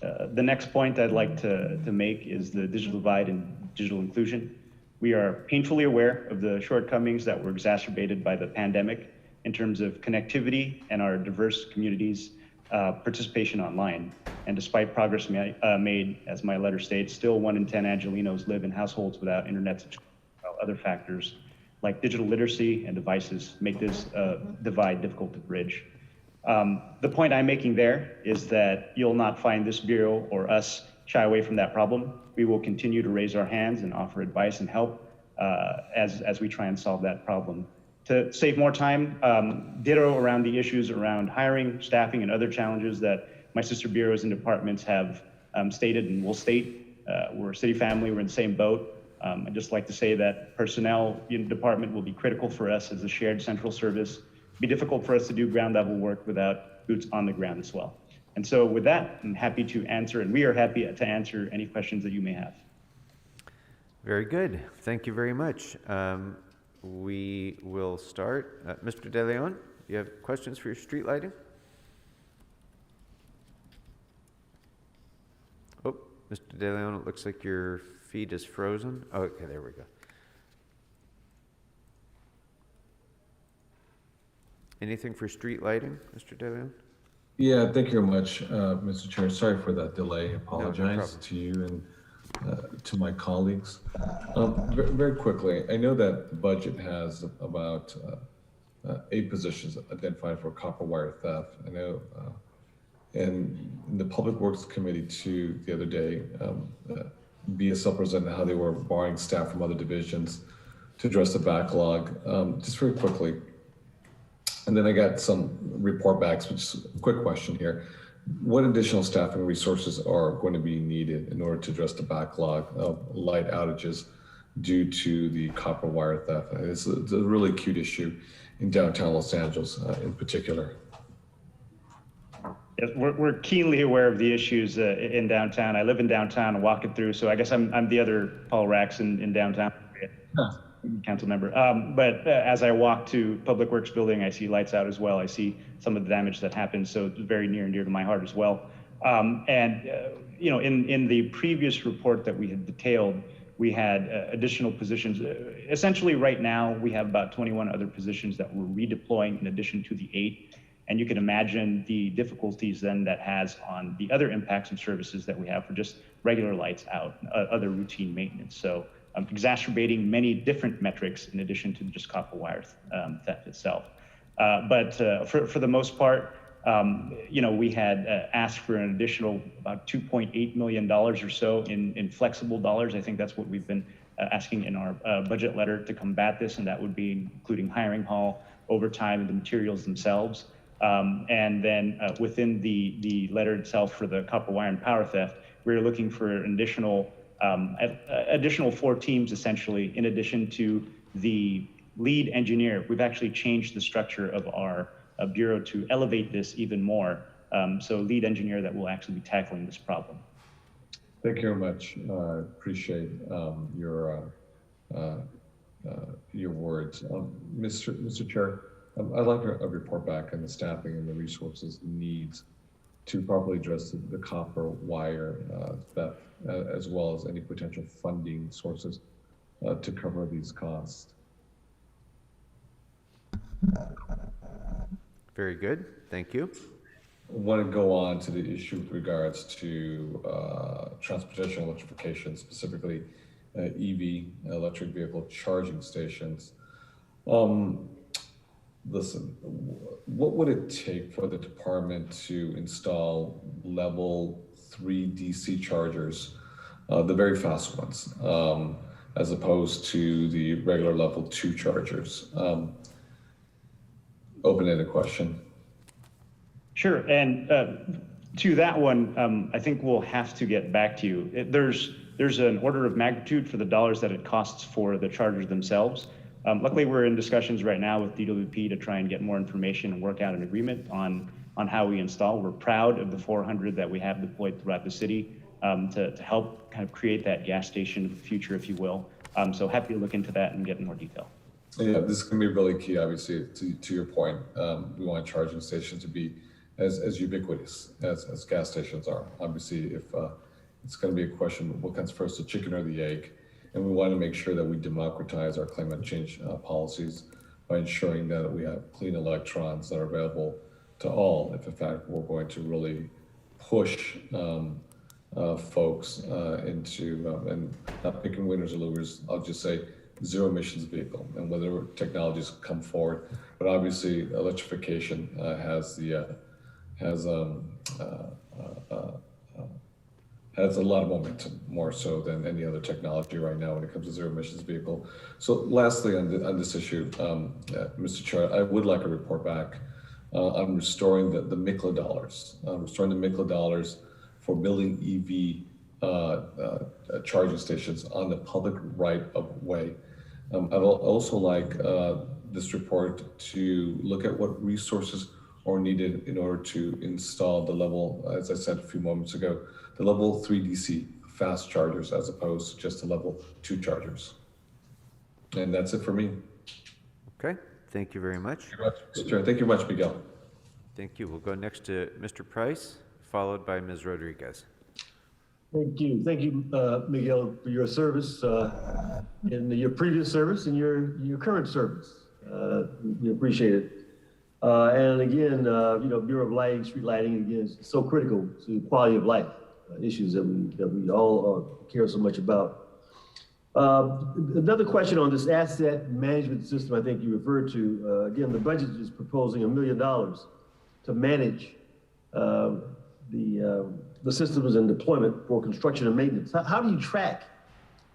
The next point I'd like to make is the digital divide and digital inclusion. We are painfully aware of the shortcomings that were exacerbated by the pandemic in terms of connectivity and our diverse communities' participation online. And despite progress made, as my letter states, still 1 in 10 Angelenos live in households without internet subscription, while other factors like digital literacy and devices make this divide difficult to bridge. The point I'm making there is that you'll not find this bureau or us shy away from that problem. We will continue to raise our hands and offer advice and help as we try and solve that problem. To save more time, ditto around the issues around hiring, staffing, and other challenges that my sister bureaus and departments have stated and will state. We're a city family, we're in the same boat. I'd just like to say that personnel in the department will be critical for us as a shared central service. It'd be difficult for us to do ground level work without boots on the ground as well. And so with that, I'm happy to answer, and we are happy to answer any questions that you may have. Very good. Thank you very much. We will start. Mr. De Leon, you have questions for your street lighting? Oh, Mr. De Leon, it looks like your feed is frozen. Oh, okay, there we go. Anything for street lighting, Mr. De Leon? Yeah, thank you very much, Mr. Chair. Sorry for that delay. I apologize No to you and to my colleagues. Very quickly, I know that the budget has about 8 positions identified for copper wire theft. I know and in the Public Works Committee too, the other day, BSL presented how they were borrowing staff from other divisions to address the backlog. Just very quickly, And then I got some report backs, which is a quick question here. What additional staffing resources are going to be needed in order to address the backlog of light outages due to the copper wire theft? It's a really acute issue in downtown Los Angeles in particular. Yes, we're keenly aware of the issues in downtown. I live in downtown and walk it through, so I guess I'm the other Paul Rax in downtown. Council member. But as I walk to Public Works building, I see lights out as well. I see some of the damage that happened, so it's very near and dear to my heart as well. You know, in the previous report that we had detailed, we had additional positions. Essentially, right now, we have about 21 other positions that we're redeploying in addition to the 8. And you can imagine the difficulties then that has on the other impacts and services that we have for just regular lights out, other routine maintenance. So exacerbating many different metrics in addition to just copper wire theft itself. But for the most part, you know, we had asked for an additional about $2.8 million or so in flexible dollars. I think that's what we've been asking in our budget letter to combat this, and that would be including hiring hall, overtime, and the materials themselves. And then within the letter itself for the copper wire and power theft, we're looking for an additional 4 teams essentially, in addition to the lead engineer. We've actually changed the structure of our bureau to elevate this even more. So lead engineer that will actually be tackling this problem. Thank you very much. Appreciate your words. Mr. Chair, I'd like a report back on the staffing and the resources needs to properly address the copper wire theft, as well as any potential funding sources to cover these costs. Very good, thank you. I want to go on to the issue with regards to transportation electrification, specifically EV, electric vehicle charging stations. Listen, what would it take for the department to install level 3 DC chargers, the very fast ones, as opposed to the regular level 2 chargers? Open-ended question. Sure, and to that one, I think we'll have to get back to you. There's an order of magnitude for the dollars that it costs for the chargers themselves. Luckily, we're in discussions right now with DWP to try and get more information and work out an agreement on how we install. We're proud of the 400 that we have deployed throughout the city to help kind of create that gas station of the future, if you will. So happy to look into that and get more detail. Yeah, this can be really key, obviously, to your point. We want charging stations to be as ubiquitous as gas stations are. Obviously, if it's going to be a question of what comes first, the chicken or the egg, and we want to make sure that we democratize our climate change policies by ensuring that we have clean electrons that are available to all, if in fact we're going to really push folks into, and not picking winners or losers, I'll just say zero emissions vehicle, and whether technologies come forward. But obviously electrification has a lot of momentum, more so than any other technology right now when it comes to zero emissions vehicle. So lastly, on this issue, Mr. Chair, I would like a report back on restoring the MICLA dollars, for building EV charging stations on the public right of way. I'd also like this report to look at what resources are needed in order to install the level, as I said a few moments ago, the level 3 DC fast chargers as opposed to just the level 2 chargers. And that's it for me. Okay, thank you very much. Thank you much, Mr. Chair. Thank you much, Miguel. Thank you. We'll go next to Mr. Price, followed by Ms. Rodriguez. Thank you, Miguel, for your service, in your previous service and your current service. We appreciate it. And again, Bureau of Lighting, street lighting, again, is so critical to quality of life issues that we all care so much about. Another question on this asset management system I think you referred to. Again, the budget is proposing $1 million to manage the systems and deployment for construction and maintenance. How do you track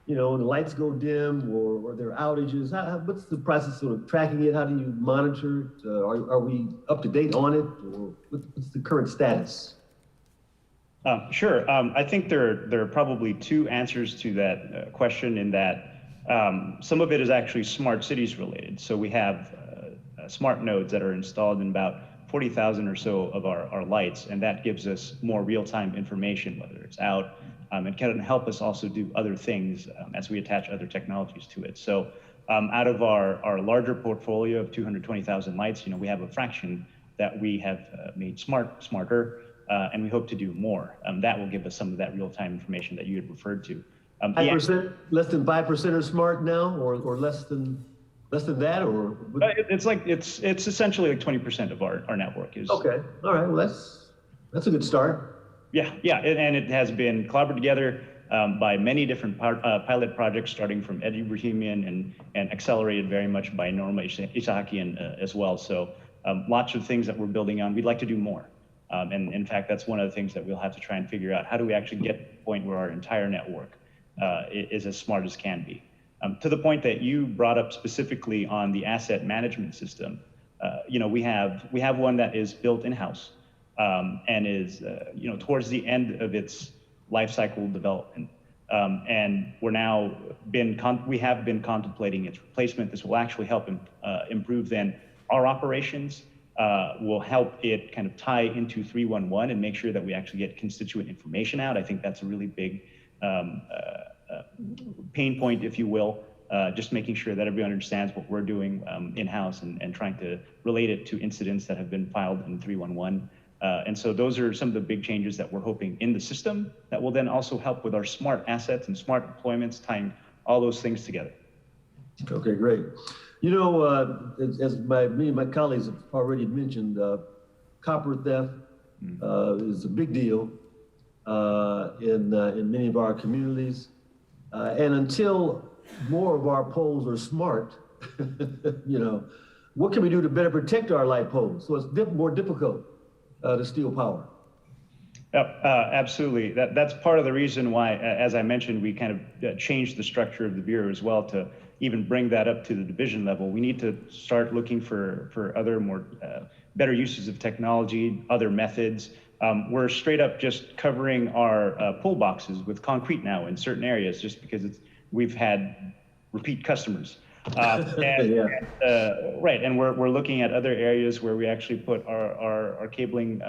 you know, the lights go dim or there are outages? What's the process of tracking it? How do you monitor it? Are we up to date on it, or what's the current status? Sure. I think there are probably two answers to that question, in that some of it is actually smart cities related. So we have smart nodes that are installed in about 40,000 or so of our lights, and that gives us more real-time information, whether it's out, and can help us also do other things as we attach other technologies to it. So out of our larger portfolio of 220,000 lights, you know, we have a fraction that we have made smarter, and we hope to do more. That will give us some of that real-time information that you had referred to. 5%, less than 5% are smart now, or less than that, or? It's essentially like 20% of our network is. Okay, all right, well, that's a good start. Yeah, and it has been collaborated together by many different pilot projects, starting from Ed Ibrahimian and accelerated very much by Norma Isahakian as well. So lots of things that we're building on. We'd like to do more. And in fact, that's one of the things that we'll have to try and figure out. How do we actually get to the point where our entire network is as smart as can be? To the point that you brought up specifically on the asset management system, you know, we have one that is built in-house and is you know, towards the end of its life cycle development. And we have been contemplating its replacement. This will actually help improve then our operations. Will help it kind of tie into 311 and make sure that we actually get constituent information out. I think that's a really big pain point, if you will, just making sure that everyone understands what we're doing in-house and trying to relate it to incidents that have been filed in 311. And so those are some of the big changes that we're hoping in the system that will then also help with our smart assets and smart deployments, tying all those things together. Okay, great. You know, as me and my colleagues have already mentioned, copper theft is a big deal in many of our communities. And until more of our poles are smart, you know, what can we do to better protect our light poles so it's more difficult to steal power? Absolutely. That's part of the reason why, as I mentioned, we kind of changed the structure of the Bureau as well to even bring that up to the division level. We need to start looking for other more better uses of technology, other methods. We're straight up just covering our pull boxes with concrete now in certain areas, just because we've had repeat customers. Right, and we're looking at other areas where we actually put our cabling,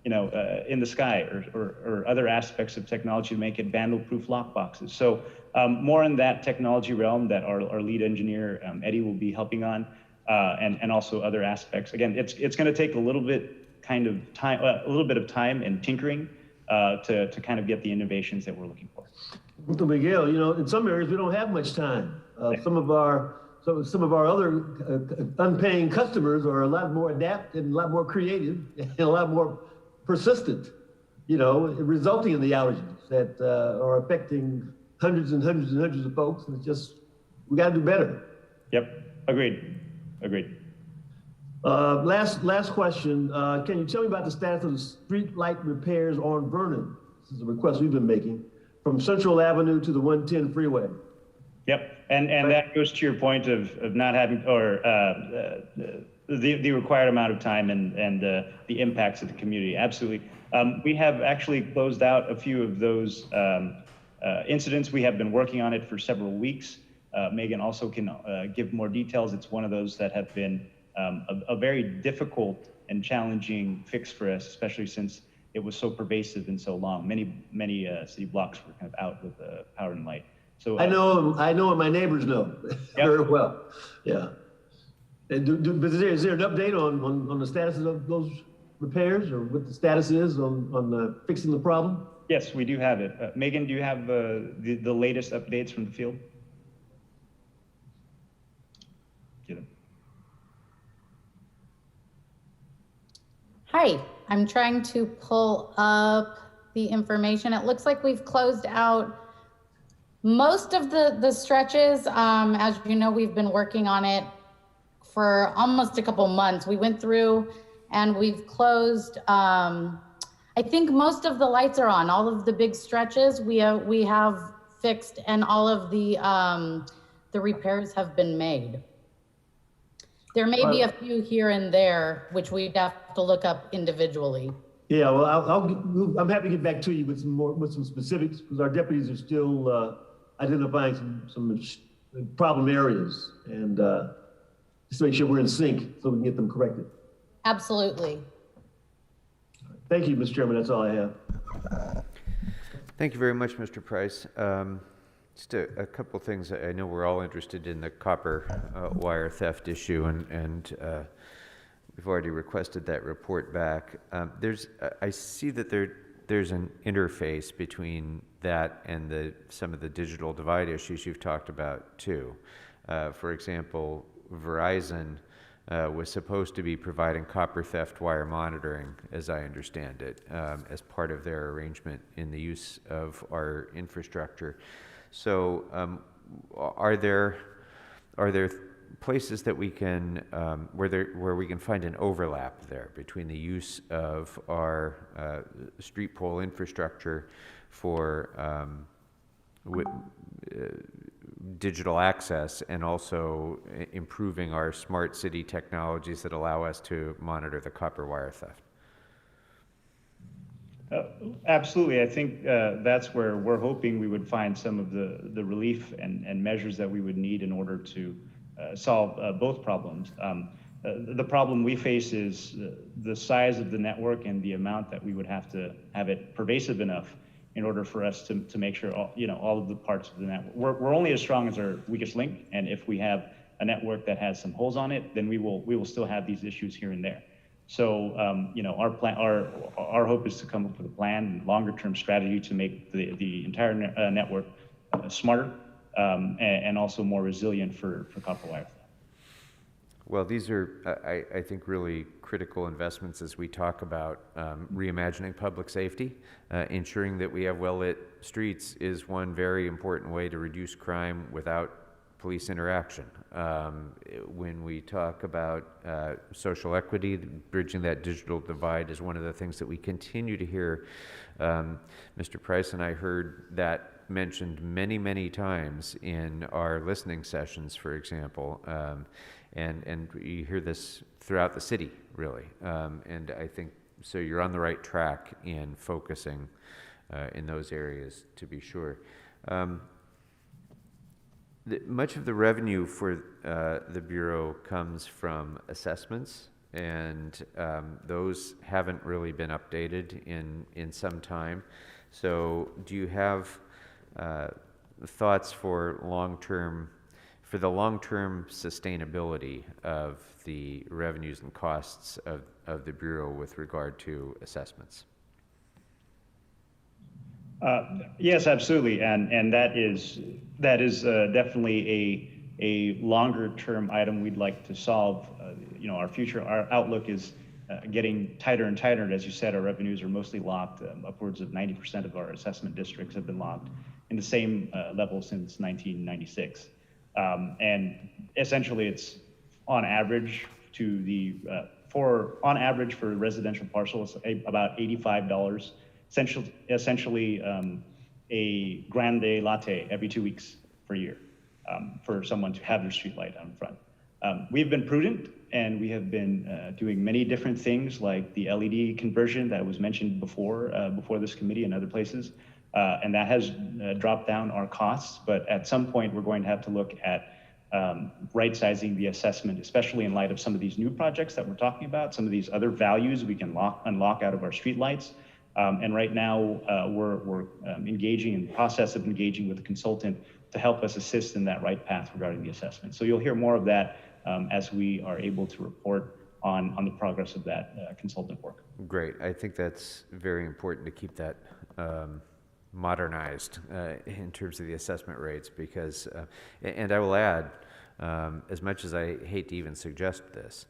you know, in the sky, or other aspects of technology to make it vandal-proof lock boxes. So more in that technology realm that our lead engineer Eddie will be helping on, and also other aspects. Again, it's going to take a little bit of time and tinkering to kind of get the innovations that we're looking for. Miguel, you know, in some areas we don't have much time. Some of our other unpaying customers are a lot more adept and a lot more creative and a lot more persistent, you know, resulting in the outages that are affecting hundreds and hundreds and hundreds of folks. And it's just, we got to do better. Yep, agreed. Last question. Can you tell me about the status of the street light repairs on Vernon? This is a request we've been making, from Central Avenue to the 110 freeway. Yep, and that goes to your point of not having, or the required amount of time and the impacts of the community. Absolutely. We have actually closed out a few of those incidents. We have been working on it for several weeks. Megan also can give more details. It's one of those that have been a very difficult and challenging fix for us, especially since it was so pervasive and so long. Many city blocks were kind of out with power and light. So I know, and my neighbors know very well. Yeah. And is there an update on the status of those repairs, or what the status is on fixing the problem? Yes, we do have it. Megan, do you have the latest updates from the field? Get them. Hi, I'm trying to pull up the information. It looks like we've closed out most of the stretches. As you know, we've been working on it for almost a couple months. We went through and we've closed, I think most of the lights are on. All of the big stretches we have fixed and all of the repairs have been made. There may be a few here and there, which we'd have to look up individually. Yeah, well, I'm happy to get back to you with some specifics, because our deputies are still identifying some problem areas, and just to make sure we're in sync so we can get them corrected. Absolutely. Thank you, Mr. Chairman. That's all I have. Thank you very much, Mr. Price. Just a couple things. I know we're all interested in the copper wire theft issue, and we've already requested that report back. I see that there's an interface between that and some of the digital divide issues you've talked about too. For example, Verizon was supposed to be providing copper theft wire monitoring, as I understand it, as part of their arrangement in the use of our infrastructure. So, are there places that we can where we can find an overlap there between the use of our street pole infrastructure for digital access, and also improving our smart city technologies that allow us to monitor the copper wire theft? Absolutely. I think that's where we're hoping we would find some of the relief and measures that we would need in order to solve both problems. The problem we face is the size of the network and the amount that we would have to have it pervasive enough in order for us to make sure all of the parts of the network. We're only as strong as our weakest link, and if we have a network that has some holes on it, then we will still have these issues here and there. So our hope is to come up with a plan and longer-term strategy to make the entire network smarter and also more resilient for copper wire theft. Well, these are, I think, really critical investments as we talk about reimagining public safety. Ensuring that we have well-lit streets is one very important way to reduce crime without police interaction. When we talk about social equity, bridging that digital divide is one of the things that we continue to hear. Mr. Price and I heard that mentioned many, many times in our listening sessions, for example. And you hear this throughout the city, really. And I think, so you're on the right track in focusing in those areas, to be sure. Much of the revenue for the Bureau comes from assessments, and those haven't really been updated in some time. So do you have thoughts for the long-term sustainability of the revenues and costs of the Bureau with regard to assessments? Yes, absolutely, and that is definitely a longer-term item we'd like to solve. Our outlook is getting tighter and tighter. As you said, our revenues are mostly locked. Upwards of 90% of our assessment districts have been locked in the same level since 1996. And essentially, it's on average for residential parcels, about $85. Essentially a grande latte every 2 weeks per year for someone to have their street light out in front. We've been prudent, and we have been doing many different things, like the LED conversion that was mentioned before this committee and other places. And that has dropped down our costs, but at some point we're going to have to look at right-sizing the assessment, especially in light of some of these new projects that we're talking about, some of these other values we can unlock out of our streetlights. And right now we're engaging in the process of engaging with a consultant to help us assist in that right path regarding the assessment. So you'll hear more of that as we are able to report on the progress of that consultant work. Great. I think that's very important to keep that modernized in terms of the assessment rates, because, and I will add, as much as I hate to even suggest this,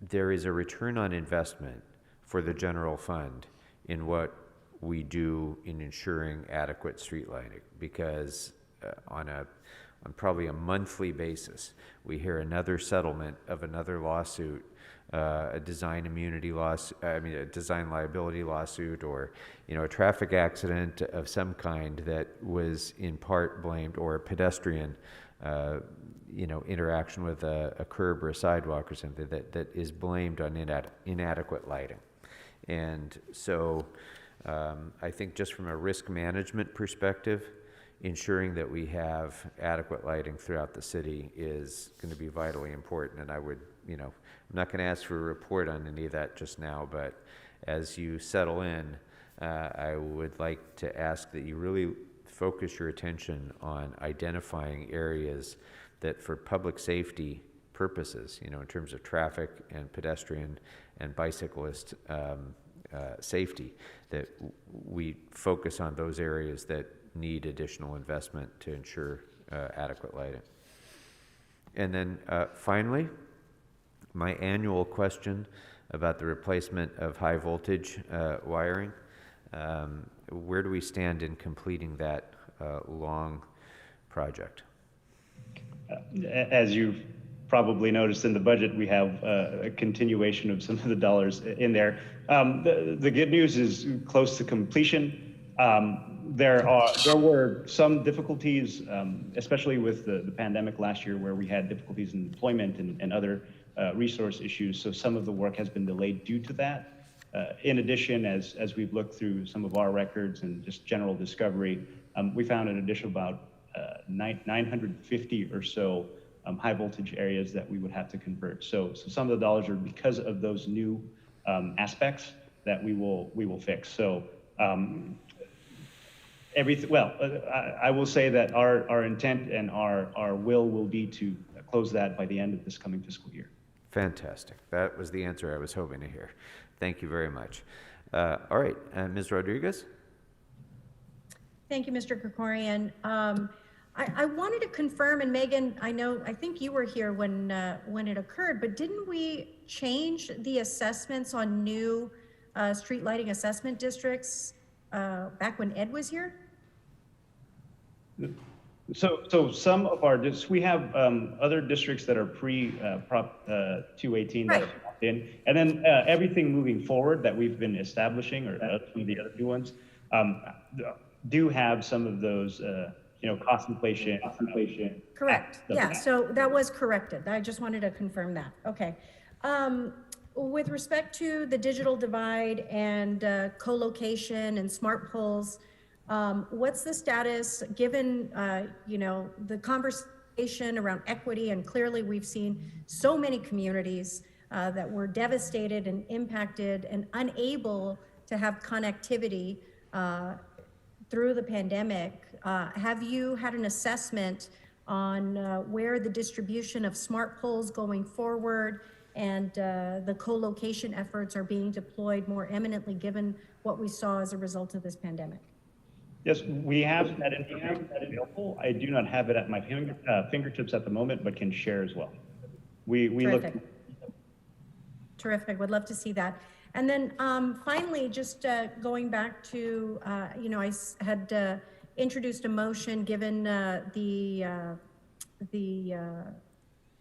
there is a return on investment for the general fund in what we do in ensuring adequate street lighting, because on probably a monthly basis, we hear another settlement of another lawsuit a design immunity a design liability lawsuit, or a traffic accident of some kind that was in part blamed, or a pedestrian interaction with a curb or a sidewalk or something that is blamed on inadequate lighting. And so I think just from a risk management perspective, ensuring that we have adequate lighting throughout the city is going to be vitally important. And I would, I'm not going to ask for a report on any of that just now, but as you settle in, I would like to ask that you really focus your attention on identifying areas that, for public safety purposes, in terms of traffic and pedestrian and bicyclist safety, that we focus on those areas that need additional investment to ensure adequate lighting. And then finally, my annual question about the replacement of high voltage wiring. Where do we stand in completing that long project? As you've probably noticed in the budget, we have a continuation of some of the dollars in there. The good news is close to completion. There were some difficulties, especially with the pandemic last year, where we had difficulties in deployment and other resource issues. So some of the work has been delayed due to that. In addition, as we've looked through some of our records and just general discovery, we found an additional about 950 or so high voltage areas that we would have to convert. So some of the dollars are because of those new aspects that we will fix. So I will say that our intent and our will be to close that by the end of this coming fiscal year. Fantastic. That was the answer I was hoping to hear. Thank you very much. All right, Ms. Rodriguez? Thank you, Mr. Krikorian. I wanted to confirm, and Megan, I think you were here when it occurred, but didn't we change the assessments on new street lighting assessment districts back when Ed was here? So some of our we have other districts that are pre-Prop 218 that are in, and then everything moving forward that we've been establishing, or the other new ones, do have some of those, cost inflation. Correct. Yeah. So that was corrected. I just wanted to confirm that. Okay. With respect to the digital divide and co-location and smart poles, what's the status given, the conversation around equity? And clearly we've seen so many communities that were devastated and impacted and unable to have connectivity through the pandemic. Have you had an assessment on where the distribution of smart poles going forward and the co-location efforts are being deployed more eminently given what we saw as a result of this pandemic? Yes, we have that information available. I do not have it at my fingertips at the moment, but can share as well. We Terrific. look. Terrific. Would love to see that. And then finally, just going back to, I had introduced a motion given the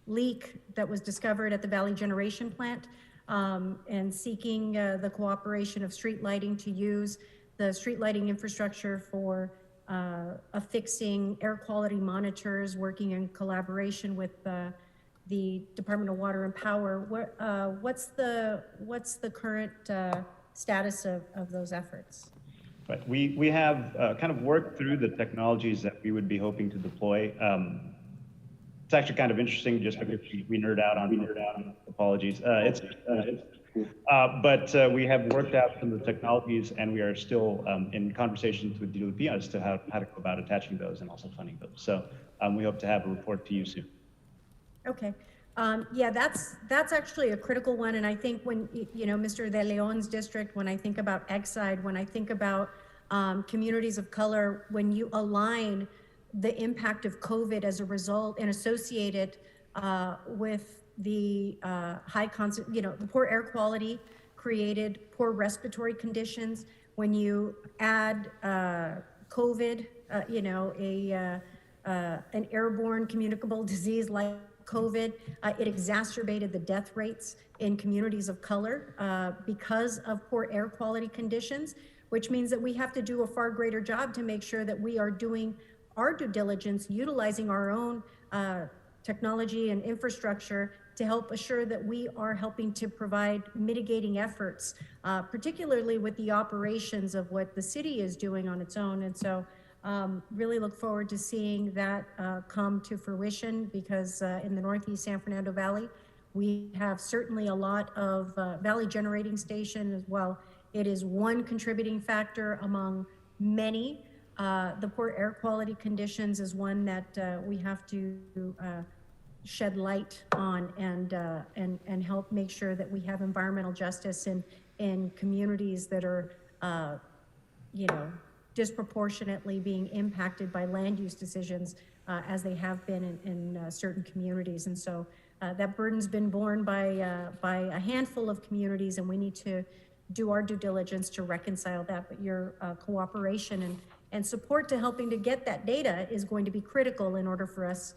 leak that was discovered at the Valley Generation Plant and seeking the cooperation of street lighting to use the street lighting infrastructure for affixing air quality monitors, working in collaboration with the Department of Water and Power. What's the current status of those efforts? Right. We have kind of worked through the technologies that we would be hoping to deploy. It's actually kind of interesting just because we nerd out on apologies. But we have worked out some of the technologies, and we are still in conversations with DOP as to how to go about attaching those and also funding those. So we hope to have a report to you soon. Okay. Yeah, that's actually a critical one. And I think when, Mr. De Leon's district, when I think about Exide, when I think about communities of color, when you align the impact of COVID as a result and associate it with the the poor air quality created, poor respiratory conditions, when you add COVID, an airborne communicable disease like COVID. It exacerbated the death rates in communities of color because of poor air quality conditions, which means that we have to do a far greater job to make sure that we are doing our due diligence, utilizing our own technology and infrastructure to help assure that we are helping to provide mitigating efforts, particularly with the operations of what the city is doing on its own. And so really look forward to seeing that come to fruition, because in the Northeast San Fernando Valley, we have certainly a lot of valley generating station as well. It is one contributing factor among many. The poor air quality conditions is one that we have to shed light on and help make sure that we have environmental justice in communities that are, disproportionately being impacted by land use decisions as they have been in certain communities. And so that burden's been borne by a handful of communities, and we need to do our due diligence to reconcile that. But your cooperation and support to helping to get that data is going to be critical in order for us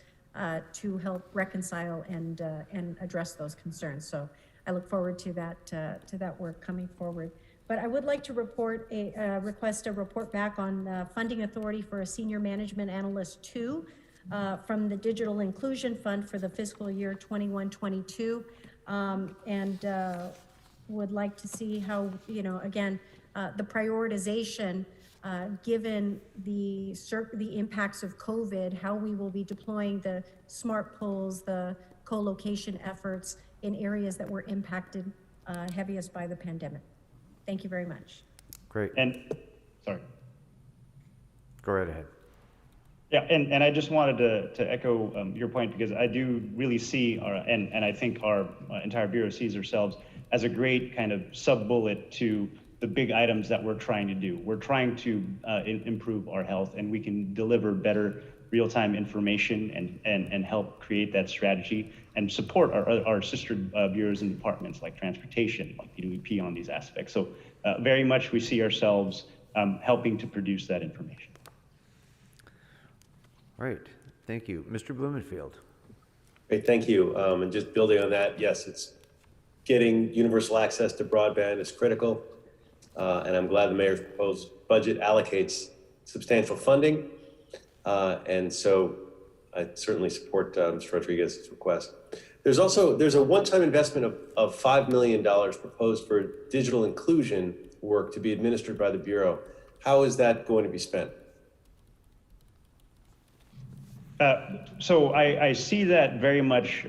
to help reconcile and address those concerns. So I look forward to that work coming forward. But I would like to request a report back on funding authority for a senior management analyst 2 from the Digital Inclusion Fund for the fiscal year 21-22, and would like to see how, again, the prioritization given the impacts of COVID, how we will be deploying the smart poles, the co-location efforts in areas that were impacted heaviest by the pandemic. Thank you very much. Great. And, sorry. Go right ahead. Yeah, and I just wanted to echo your point, because I do really see, and I think our entire Bureau sees ourselves as a great kind of sub-bullet to the big items that we're trying to do. We're trying to improve our health, and we can deliver better real-time information and help create that strategy and support our sister bureaus and departments like transportation, like PWP on these aspects. So very much we see ourselves helping to produce that information. All right, thank you. Mr. Blumenfield. Great, thank you. And just building on that, yes, it's getting universal access to broadband is critical. And I'm glad the mayor's proposed budget allocates substantial funding. And so I certainly support Mr. Rodriguez's request. There's a one-time investment of $5 million proposed for digital inclusion work to be administered by the Bureau. How is that going to be spent? So I see that very much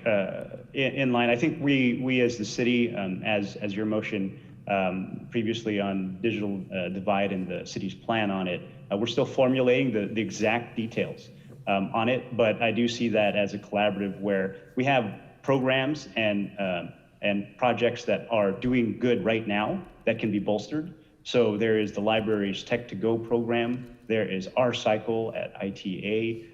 in line. I think we as the city, as your motion previously on digital divide and the city's plan on it, we're still formulating the exact details on it, but I do see that as a collaborative where we have programs and projects that are doing good right now that can be bolstered. So there is the library's Tech to Go program. There is our cycle at ITA.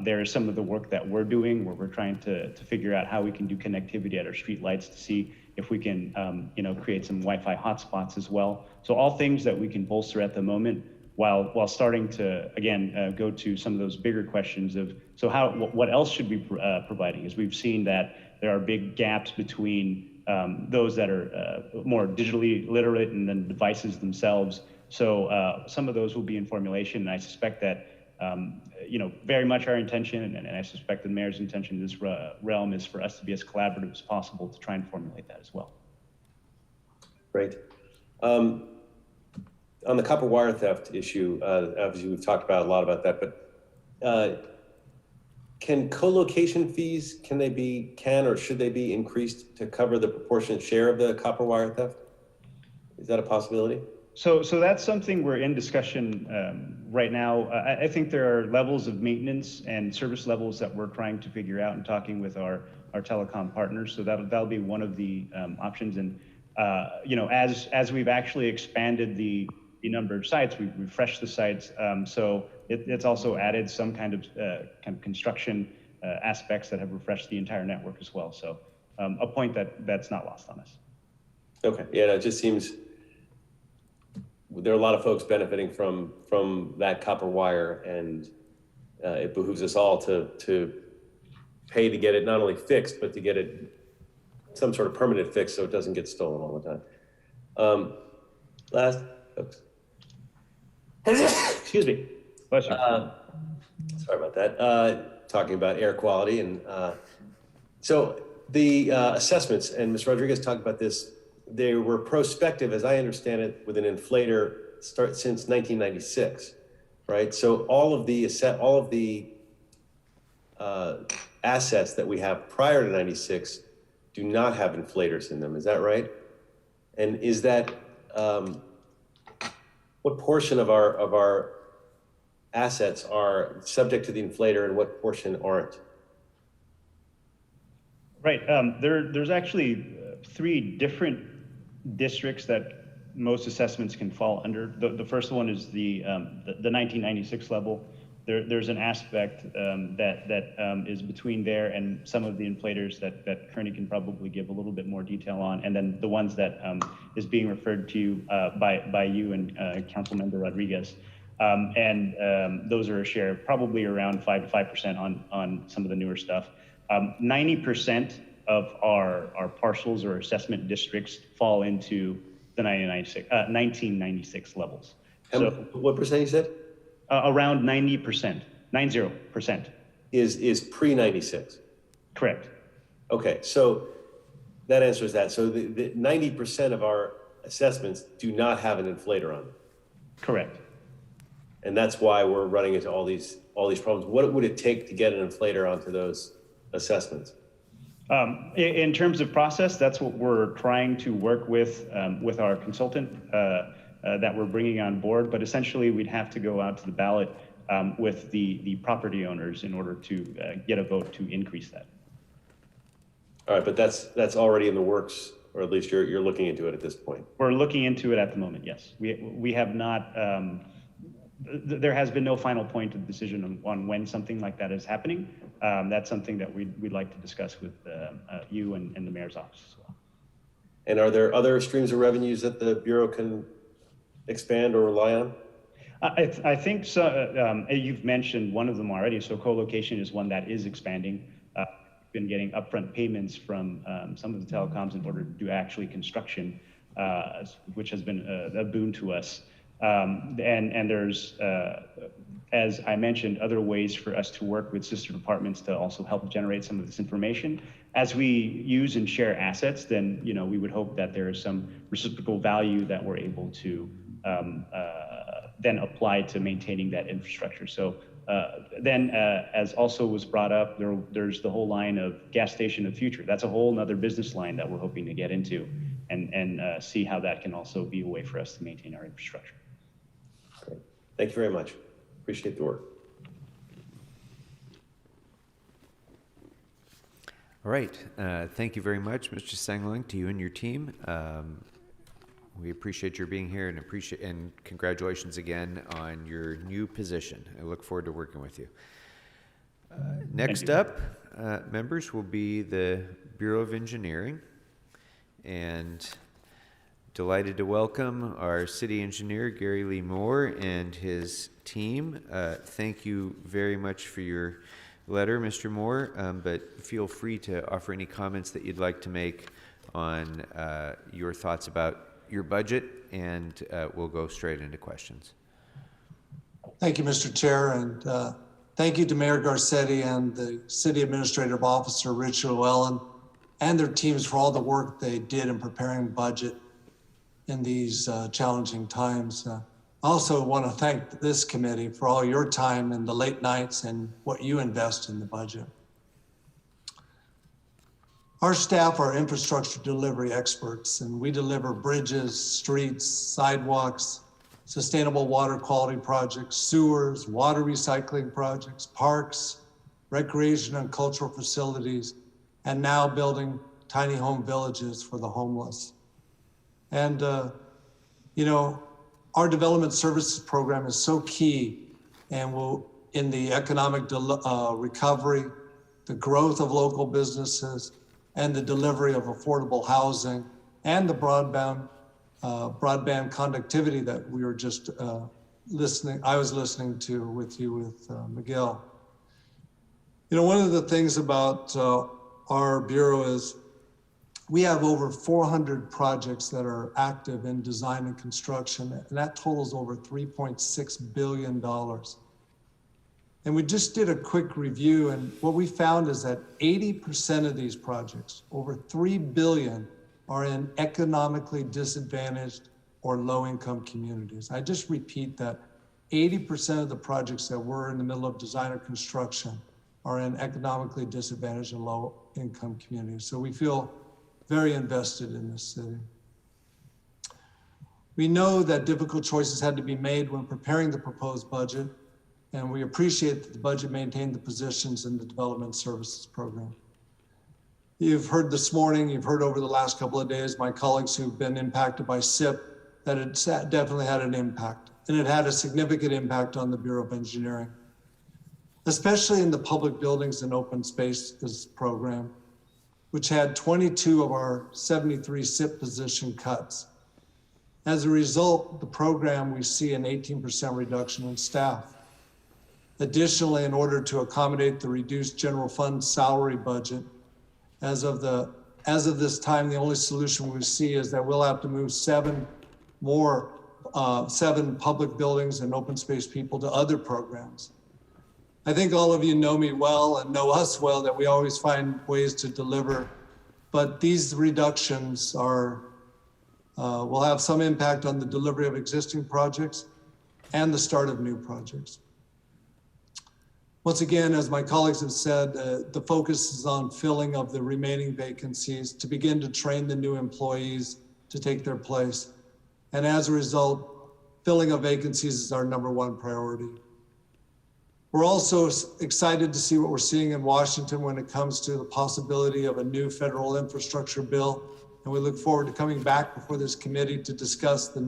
There is some of the work that we're doing where we're trying to figure out how we can do connectivity at our streetlights to see if we can create some Wi-Fi hotspots as well. So all things that we can bolster at the moment while starting to, again, go to some of those bigger questions of, so what else should we be providing? As we've seen that there are big gaps between those that are more digitally literate and then devices themselves. So some of those will be in formulation, and I suspect that very much our intention, and I suspect the mayor's intention in this realm is for us to be as collaborative as possible to try and formulate that as well. Great. On the copper wire theft issue, obviously we've talked a lot about that, but can co-location fees, can or should they be increased to cover the proportionate share of the copper wire theft? Is that a possibility? So that's something we're in discussion right now. I think there are levels of maintenance and service levels that we're trying to figure out and talking with our telecom partners. So that'll be one of the options. And as we've actually expanded the number of sites, we've refreshed the sites. So it's also added some kind of construction aspects that have refreshed the entire network as well. So a point that's not lost on us. Okay, yeah, it just seems there are a lot of folks benefiting from that copper wire, and it behooves us all to pay to get it not only fixed, but to get it some sort of permanent fix so it doesn't get stolen all the time. Excuse me. Bless you. Sorry about that. Talking about air quality. And so the assessments, and Ms. Rodriguez talked about this, they were prospective, as I understand it, with an inflator since 1996, right? So all of the assets that we have prior to 96 do not have inflators in them. Is that right? And is that, what portion of our assets are subject to the inflator and what portion aren't? Right. There's actually 3 different districts that most assessments can fall under. The first one is the 1996 level. There's an aspect that is between there and some of the inflators that Kearney can probably give a little bit more detail on, and then the ones that is being referred to by you and Councilmember Rodriguez. Those are a share, probably around 5% on some of the newer stuff. 90% of our parcels or assessment districts fall into the 1996 levels. So what percent you said? Around 90%, 90% is pre-96. Correct. Okay, so that answers that. So the 90% of our assessments do not have an inflator on them. Correct. And that's why we're running into all these problems. What would it take to get an inflator onto those assessments? In terms of process, that's what we're trying to work with our consultant that we're bringing on board. But essentially, we'd have to go out to the ballot with the property owners in order to get a vote to increase that. All right, but that's already in the works, or at least you're looking into it at this point. We're looking into it at the moment. Yes, we have not. There has been no final point of decision on when something like that is happening. That's something that we'd like to discuss with you and the mayor's office as well. And are there other streams of revenues that the Bureau can expand or rely on? I think so. You've mentioned one of them already. So co-location is one that is expanding. Been getting upfront payments from some of the telecoms in order to do actually construction, which has been a boon to us. And there's, as I mentioned, other ways for us to work with sister departments to also help generate some of this information. As we use and share assets, then we would hope that there is some reciprocal value that we're able to then apply to maintaining that infrastructure. So then, as also was brought up, there's the whole line of gas station of future. That's a whole nother business line that we're hoping to get into and see how that can also be a way for us to maintain our infrastructure. Great. Thank you very much. Appreciate the work. All right. Thank you very much, Mr. Sangling, to you and your team. We appreciate your being here and congratulations again on your new position. I look forward to working with you. Next up, members, will be the Bureau of Engineering, and delighted to welcome our city engineer, Gary Lee Moore, and his team. Thank you very much for your letter, Mr. Moore, but feel free to offer any comments that you'd like to make on your thoughts about your budget, and we'll go straight into questions. Thank you, Mr. Chair, and thank you to Mayor Garcetti and the City Administrative Officer, Rich Llewellyn, and their teams for all the work they did in preparing budget in these challenging times. I also want to thank this committee for all your time and the late nights and what you invest in the budget. Our staff are infrastructure delivery experts, and we deliver bridges, streets, sidewalks, sustainable water quality projects, sewers, water recycling projects, parks, recreation and cultural facilities, and now building tiny home villages for the homeless. And, our development services program is so key and will in the economic recovery, the growth of local businesses, and the delivery of affordable housing, and the broadband conductivity that we were just I was listening to with Miguel. You know, one of the things about our Bureau is we have over 400 projects that are active in design and construction, and that totals over $3.6 billion. And we just did a quick review, and what we found is that 80% of these projects, over $3 billion, are in economically disadvantaged or low-income communities. I just repeat that 80% of the projects that we're in the middle of design or construction are in economically disadvantaged and low-income communities. So we feel very invested in this city. We know that difficult choices had to be made when preparing the proposed budget, and we appreciate that the budget maintained the positions in the Development Services Program. You've heard this morning, you've heard over the last couple of days, my colleagues who've been impacted by SIP, that it definitely had an impact, and it had a significant impact on the Bureau of Engineering, especially in the public buildings and open spaces program, which had 22 of our 73 SIP position cuts. As a result, the program, we see an 18% reduction in staff. Additionally, in order to accommodate the reduced general fund salary budget, as of this time, the only solution we see is that we'll have to move seven public buildings and open space people to other programs. I think all of you know me well and know us well, that we always find ways to deliver, but these reductions will have some impact on the delivery of existing projects and the start of new projects. Once again, as my colleagues have said, the focus is on filling of the remaining vacancies to begin to train the new employees to take their place. And as a result, filling of vacancies is our #1 priority. We're also excited to see what we're seeing in Washington when it comes to the possibility of a new federal infrastructure bill. And we look forward to coming back before this committee to discuss the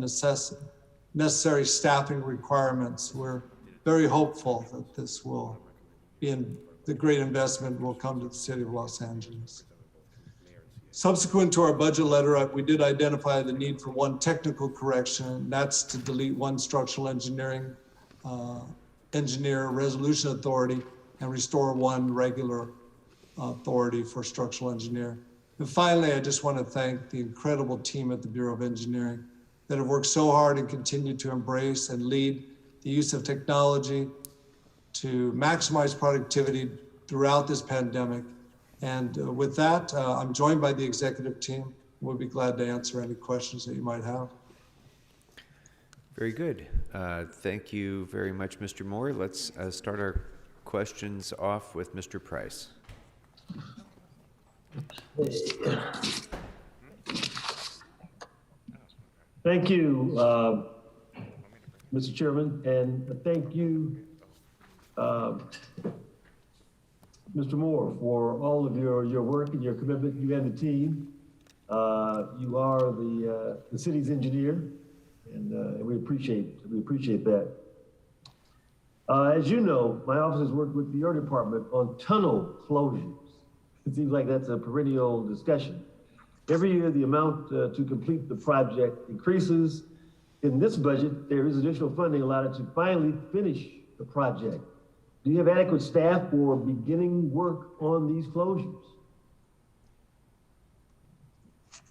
necessary staffing requirements. We're very hopeful that this will be the great investment will come to the city of Los Angeles. Subsequent to our budget letter, we did identify the need for one technical correction, and that's to delete one structural engineer resolution authority and restore one regular authority for structural engineer. And finally, I just want to thank the incredible team at the Bureau of Engineering that have worked so hard and continue to embrace and lead the use of technology to maximize productivity throughout this pandemic. And with that, I'm joined by the executive team. We'll be glad to answer any questions that you might have. Very good. Thank you very much, Mr. Moore. Let's start our questions off with Mr. Price. Thank you, Mr. Chairman, and thank you, Mr. Moore, for all of your work and your commitment, you and the team. You are the city's engineer, and we appreciate that. As you know, my office has worked with your department on tunnel closures. It seems like that's a perennial discussion. Every year, the amount to complete the project increases. In this budget, there is additional funding allotted to finally finish the project. Do you have adequate staff for beginning work on these closures?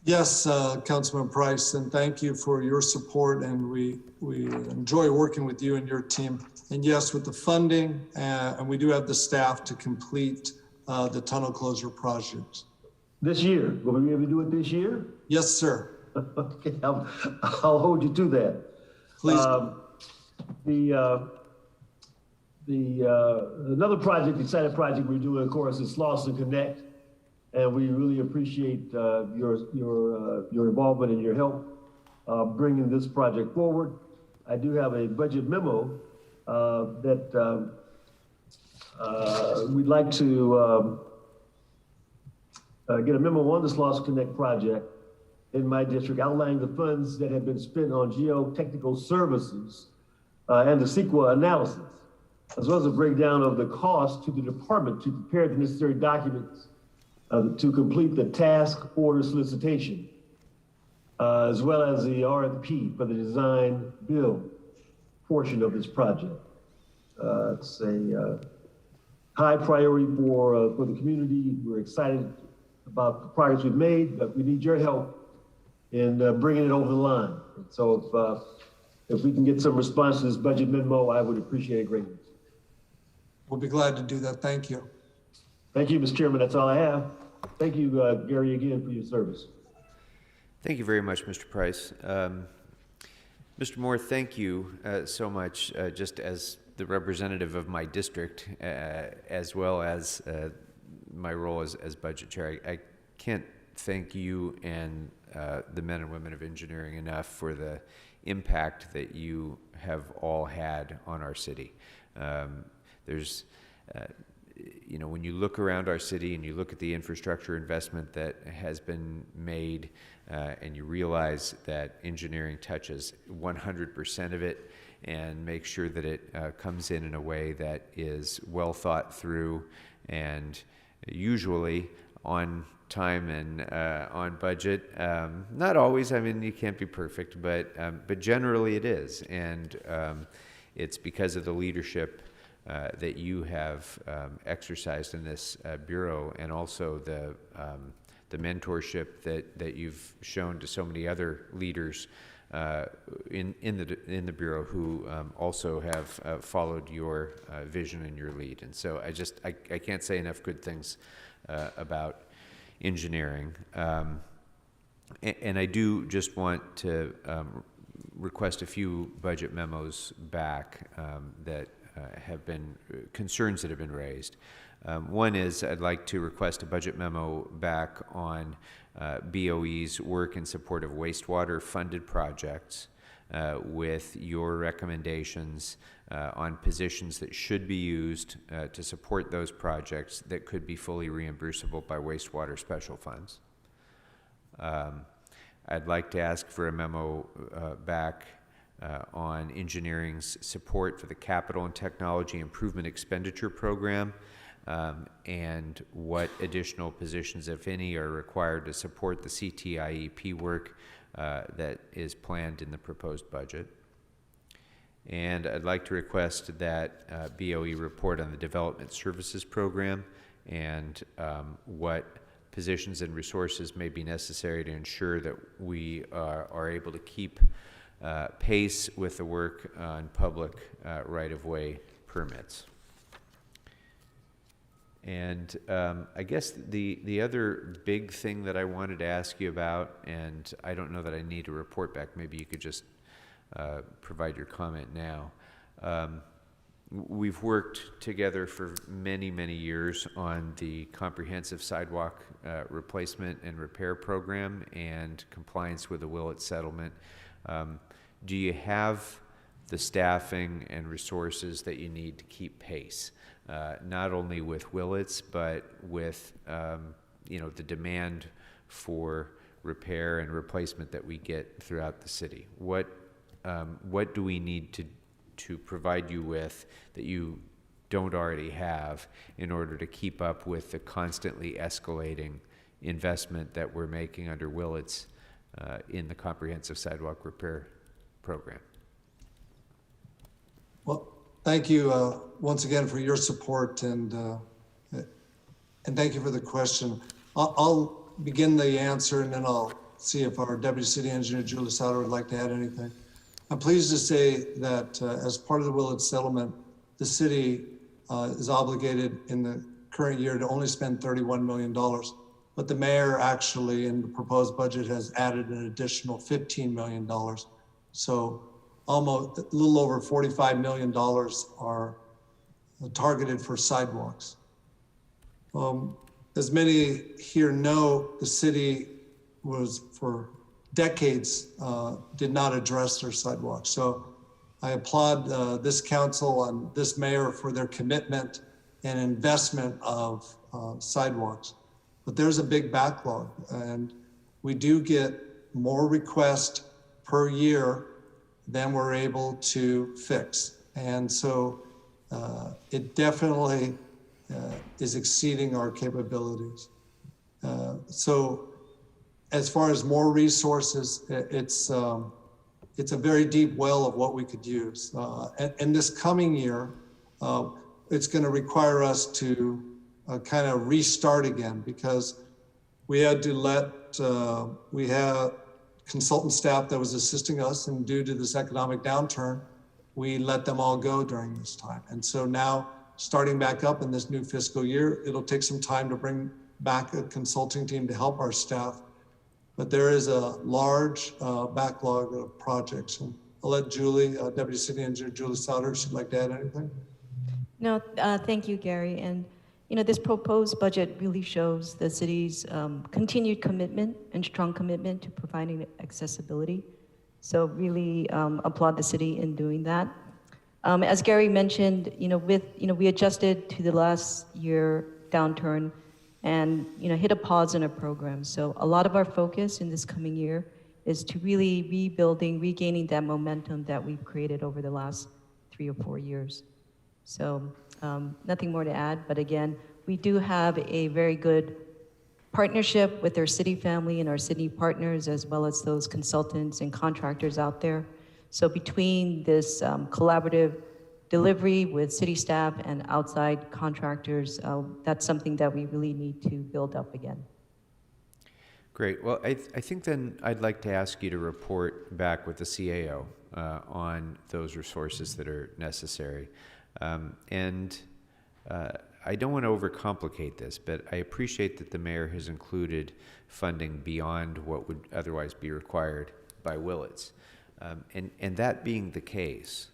Yes, Councilman Price, and thank you for your support, and we enjoy working with you and your team. And yes, with the funding, and we do have the staff to complete the tunnel closure project. This year, will we be able to do it this year? Yes, sir. Okay, I'll hold you to that. Please. Another project, exciting project we're doing, of course, is Slauson Connect, and we really appreciate your involvement and your help bringing this project forward. I do have a budget memo that we'd like to get a memo on the Slauson Connect project in my district, outlining the funds that have been spent on geotechnical services and the CEQA analysis, as well as a breakdown of the cost to the department to prepare the necessary documents to complete the task order solicitation, as well as the RFP for the design build portion of this project. It's a high priority for the community. We're excited about the progress we've made, but we need your help in bringing it over the line. So if we can get some response to this budget memo, I would appreciate it greatly. We'll be glad to do that. Thank you. Thank you, Mr. Chairman. That's all I have. Thank you, Gary, again for your service. Thank you very much, Mr. Price. Mr. Moore, thank you so much, just as the representative of my district, as well as my role as budget chair. I can't thank you and the men and women of engineering enough for the impact that you have all had on our city. There's, you know, when you look around our city and you look at the infrastructure investment that has been made, and you realize that engineering touches 100% of it and make sure that it comes in a way that is well thought through and usually on time and on budget. Not always, I mean, you can't be perfect, but generally it is. And it's because of the leadership that you have exercised in this bureau, and also the mentorship that you've shown to so many other leaders in the bureau who also have followed your vision and your lead. And so I can't say enough good things about engineering. And I do just want to request a few budget memos back that have been concerns that have been raised. One is I'd like to request a budget memo back on BOE's work in support of wastewater funded projects with your recommendations on positions that should be used to support those projects that could be fully reimbursable by wastewater special funds. I'd like to ask for a memo back on engineering's support for the Capital and Technology Improvement Expenditure Program, and what additional positions, if any, are required to support the CTIEP work that is planned in the proposed budget. And I'd like to request that BOE report on the Development Services Program and what positions and resources may be necessary to ensure that we are able to keep pace with the work on public right-of-way permits. And I guess the other big thing that I wanted to ask you about, and I don't know that I need a report back, maybe you could just provide your comment now. We've worked together for many, many years on the comprehensive sidewalk replacement and repair program and compliance with the Willits settlement. Do you have the staffing and resources that you need to keep pace, not only with Willits, but with you know, the demand for repair and replacement that we get throughout the city? What do we need to provide you with that you don't already have in order to keep up with the constantly escalating investment that we're making under Willits in the comprehensive sidewalk repair program? Well, thank you once again for your support, and thank you for the question. I'll begin the answer, and then I'll see if our Deputy City Engineer, Julie Sauter, would like to add anything. I'm pleased to say that as part of the Willits settlement, the city is obligated in the current year to only spend $31 million. But the mayor actually, in the proposed budget, has added an additional $15 million. So almost a little over $45 million are targeted for sidewalks. As many here know, the city was for decades did not address their sidewalks. So I applaud this council and this mayor for their commitment and investment of sidewalks. But there's a big backlog, and we do get more requests per year than we're able to fix. And so it definitely is exceeding our capabilities. So as far as more resources, it's a very deep well of what we could use. And this coming year, it's going to require us to kind of restart again, because we had to we had consultant staff that was assisting us, and due to this economic downturn, we let them all go during this time. And so now, starting back up in this new fiscal year, it'll take some time to bring back a consulting team to help our staff. But there is a large backlog of projects. And I'll let Julie, Deputy City Engineer Julie Sauter, if she'd like to add anything. No, thank you, Gary. And this proposed budget really shows the city's continued commitment and strong commitment to providing accessibility. So really applaud the city in doing that. As Gary mentioned, we adjusted to the last year downturn and hit a pause in our program. So a lot of our focus in this coming year is to really regaining that momentum that we've created over the last 3 or 4 years. So nothing more to add, but again, we do have a very good partnership with our city family and our city partners, as well as those consultants and contractors out there. So between this collaborative delivery with city staff and outside contractors, that's something that we really need to build up again. Great. Well, I think then I'd like to ask you to report back with the CAO on those resources that are necessary. I don't want to overcomplicate this, but I appreciate that the mayor has included funding beyond what would otherwise be required by Willits. And that being the case,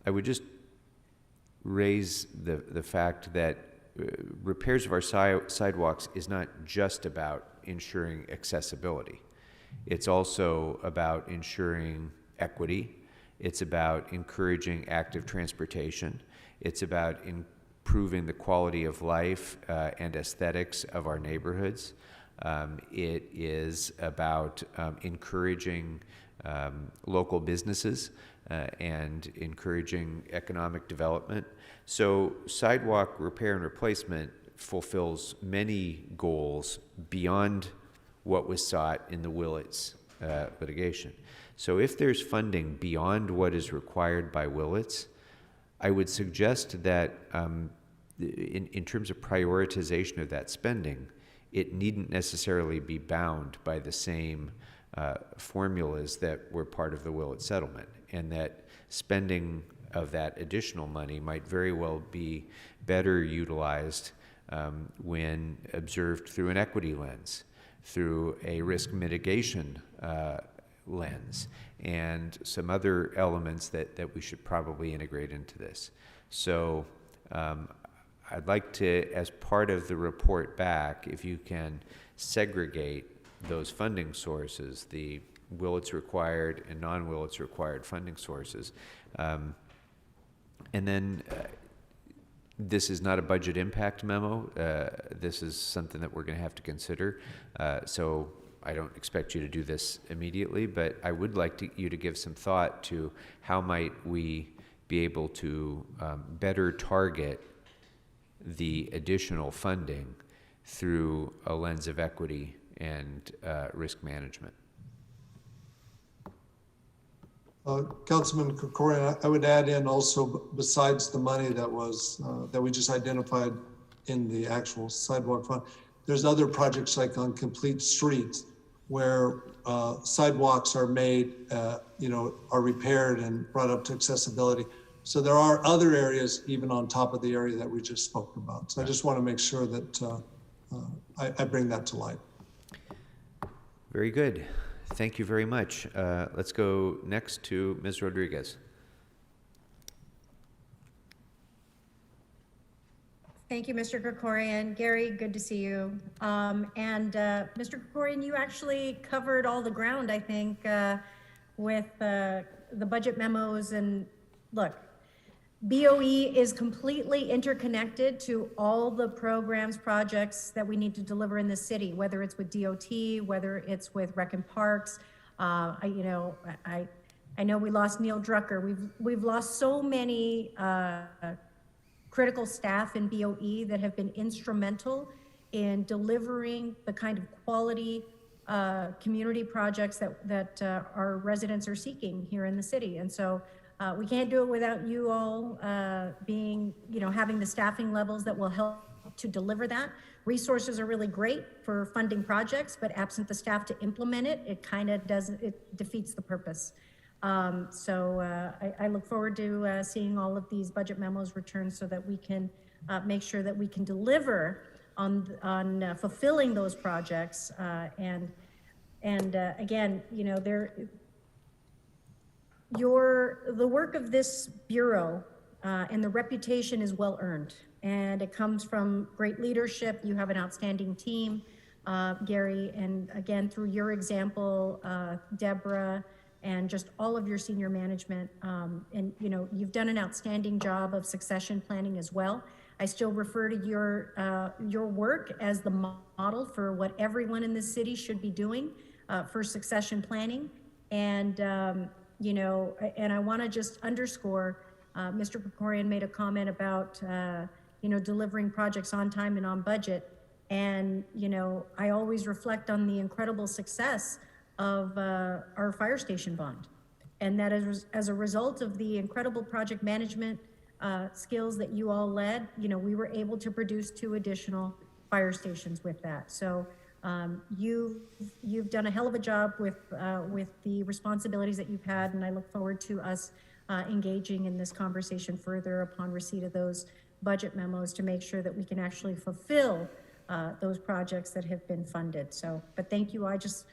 I would just raise the fact that repairs of our sidewalks is not just about ensuring accessibility. It's also about ensuring equity. It's about encouraging active transportation. It's about improving the quality of life and aesthetics of our neighborhoods. It is about encouraging local businesses and encouraging economic development. So sidewalk repair and replacement fulfills many goals beyond what was sought in the Willits litigation. So if there's funding beyond what is required by Willits, I would suggest that in terms of prioritization of that spending, it needn't necessarily be bound by the same formulas that were part of the Willits settlement, and that spending of that additional money might very well be better utilized when observed through an equity lens, through a risk mitigation lens, and some other elements that we should probably integrate into this. So I'd like to, as part of the report back, if you can segregate those funding sources, the Willits required and non-Willits required funding sources. And then this is not a budget impact memo. This is something that we're going to have to consider. So I don't expect you to do this immediately, but I would like you to give some thought to how might we be able to better target the additional funding through a lens of equity and risk management. Councilman Krikorian, I would add in also, besides the money that was that we just identified in the actual sidewalk fund, there's other projects like on Complete Streets where sidewalks are made, are repaired and brought up to accessibility. So there are other areas even on top of the area that we just spoke about. So I just want to make sure that I bring that to light. Very good. Thank you very much. Let's go next to Ms. Rodriguez. Thank you, Mr. Krikorian. Gary, good to see you. Mr. Krikorian, you actually covered all the ground, I think, with the budget memos. And look, BOE is completely interconnected to all the programs, projects that we need to deliver in the city, whether it's with DOT, whether it's with Rec and Parks. I know we lost Neil Drucker. We've lost so many critical staff in BOE that have been instrumental in delivering the kind of quality community projects that our residents are seeking here in the city. And so we can't do it without you all being, having the staffing levels that will help to deliver that. Resources are really great for funding projects, but absent the staff to implement it, it kind of doesn't, it defeats the purpose. I look forward to seeing all of these budget memos returned so that we can make sure that we can deliver on fulfilling those projects. Again, the work of this Bureau and the reputation is well earned. And it comes from great leadership. You have an outstanding team, Gary, and again, through your example, Deborah, and just all of your senior management. And you've done an outstanding job of succession planning as well. I still refer to your work as the model for what everyone in this city should be doing for succession planning. And and I want to just underscore, Mr. Krikorian made a comment about delivering projects on time and on budget. And I always reflect on the incredible success of our fire station bond, and that is as a result of the incredible project management skills that you all led. We were able to produce 2 additional fire stations with that. So you've done a hell of a job with the responsibilities that you've had, and I look forward to us engaging in this conversation further upon receipt of those budget memos to make sure that we can actually fulfill those projects that have been funded. But thank you. I just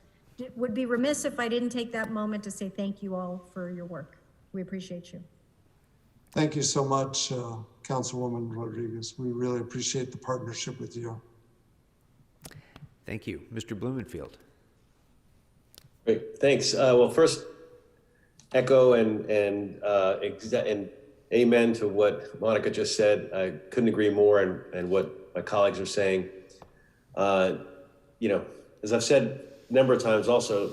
would be remiss if I didn't take that moment to say thank you all for your work. We appreciate you. Thank you so much, Councilwoman Rodriguez. We really appreciate the partnership with you. Thank you. Mr. Blumenfield. Great, thanks. Well, first, echo and amen to what Monica just said. I couldn't agree more, and what my colleagues are saying. As I've said a number of times also,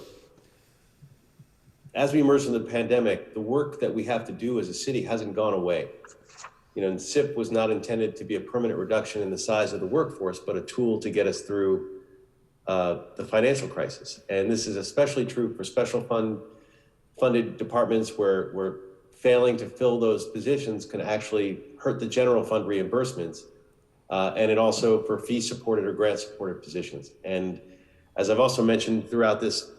as we emerge from the pandemic, the work that we have to do as a city hasn't gone away. And SIP was not intended to be a permanent reduction in the size of the workforce, but a tool to get us through the financial crisis. And this is especially true for special funded departments where failing to fill those positions can actually hurt the general fund reimbursements. And it also for fee supported or grant supported positions. And as I've also mentioned throughout this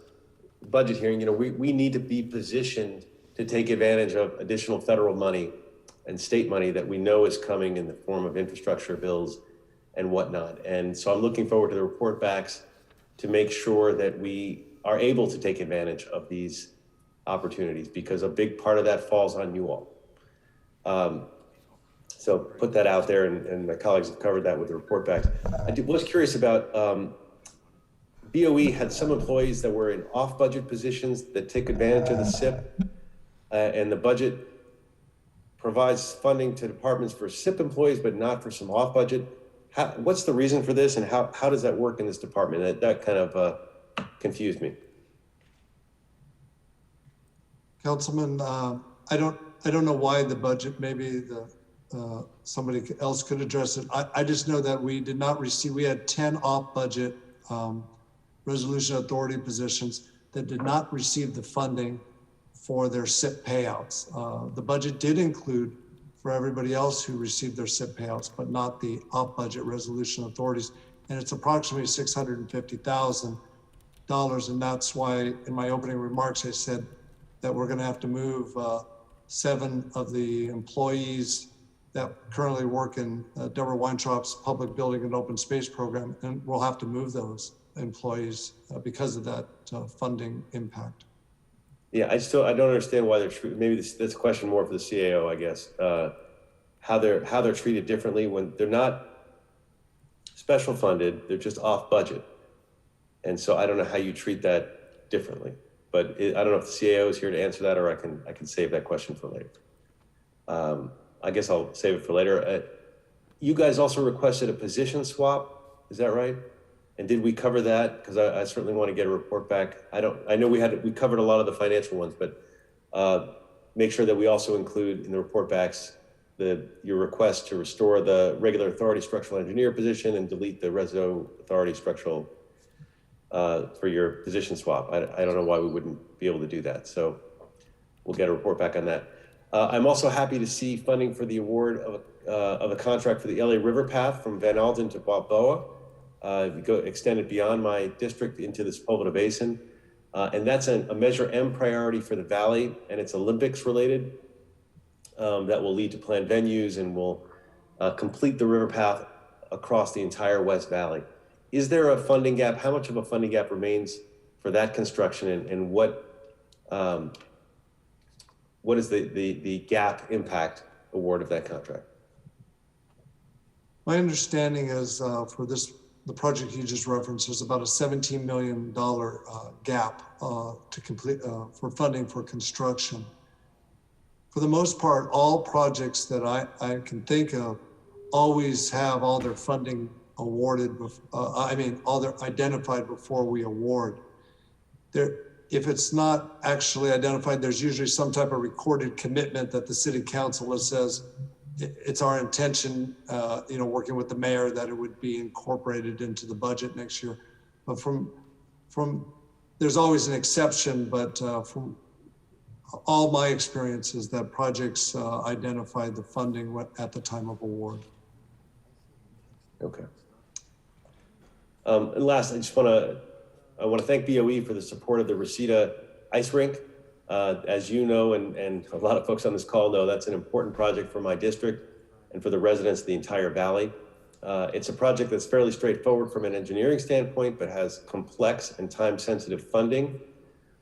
budget hearing, we need to be positioned to take advantage of additional federal money and state money that we know is coming in the form of infrastructure bills and whatnot. And so I'm looking forward to the report backs to make sure that we are able to take advantage of these opportunities, because a big part of that falls on you all. So put that out there, and my colleagues have covered that with the report backs. I was curious about BOE had some employees that were in off-budget positions that take advantage of the SIP, and the budget provides funding to departments for SIP employees, but not for some off-budget. What's the reason for this, and how does that work in this department? That kind of confused me. Councilman, I don't know why the budget, maybe somebody else could address it. I just know that we did not receive, we had 10 off-budget resolution authority positions that did not receive the funding for their SIP payouts. The budget did include for everybody else who received their SIP payouts, but not the off-budget resolution authorities. And it's approximately $650,000. And that's why in my opening remarks, I said that we're gonna have to move 7 of the employees that currently work in Deborah Weintraub's public building and open space program, and we'll have to move those employees because of that funding impact. Yeah, I don't understand why they're treated. Maybe that's a question more for the CAO, I guess. How they're treated differently when they're not special funded, they're just off budget, and so I don't know how you treat that differently. But I don't know if the CAO is here to answer that, or I can save that question for later. I guess I'll save it for later. You guys also requested a position swap, is that right? And did we cover that? Because I certainly want to get a report back. I know we covered a lot of the financial ones, but make sure that we also include in the report backs your request to restore the regular authority structural engineer position and delete the reso authority structural for your position swap. I don't know why we wouldn't be able to do that. So we'll get a report back on that. I'm also happy to see funding for the award of of a contract for the LA River Path from Van Alden to Balboa. Extended beyond my district into the Sepulveda Basin. And that's a Measure M priority for the Valley, and it's Olympics related. That will lead to planned venues and will complete the river path across the entire West Valley. Is there a funding gap? How much of a funding gap remains for that construction, and what is the gap impact award of that contract? My understanding is for the project you just referenced, there's about a $17 million gap to complete for funding for construction. For the most part, all projects that I can think of always have all their funding awarded, all their identified before we award. If it's not actually identified, there's usually some type of recorded commitment that the city council says, it's our intention, working with the mayor, that it would be incorporated into the budget next year. But there's always an exception, but from all my experiences, that projects identify the funding at the time of award. Okay. And last, I want to thank BOE for the support of the Reseda Ice Rink. As you know, and a lot of folks on this call know, that's an important project for my district and for the residents of the entire valley. It's a project that's fairly straightforward from an engineering standpoint, but has complex and time-sensitive funding.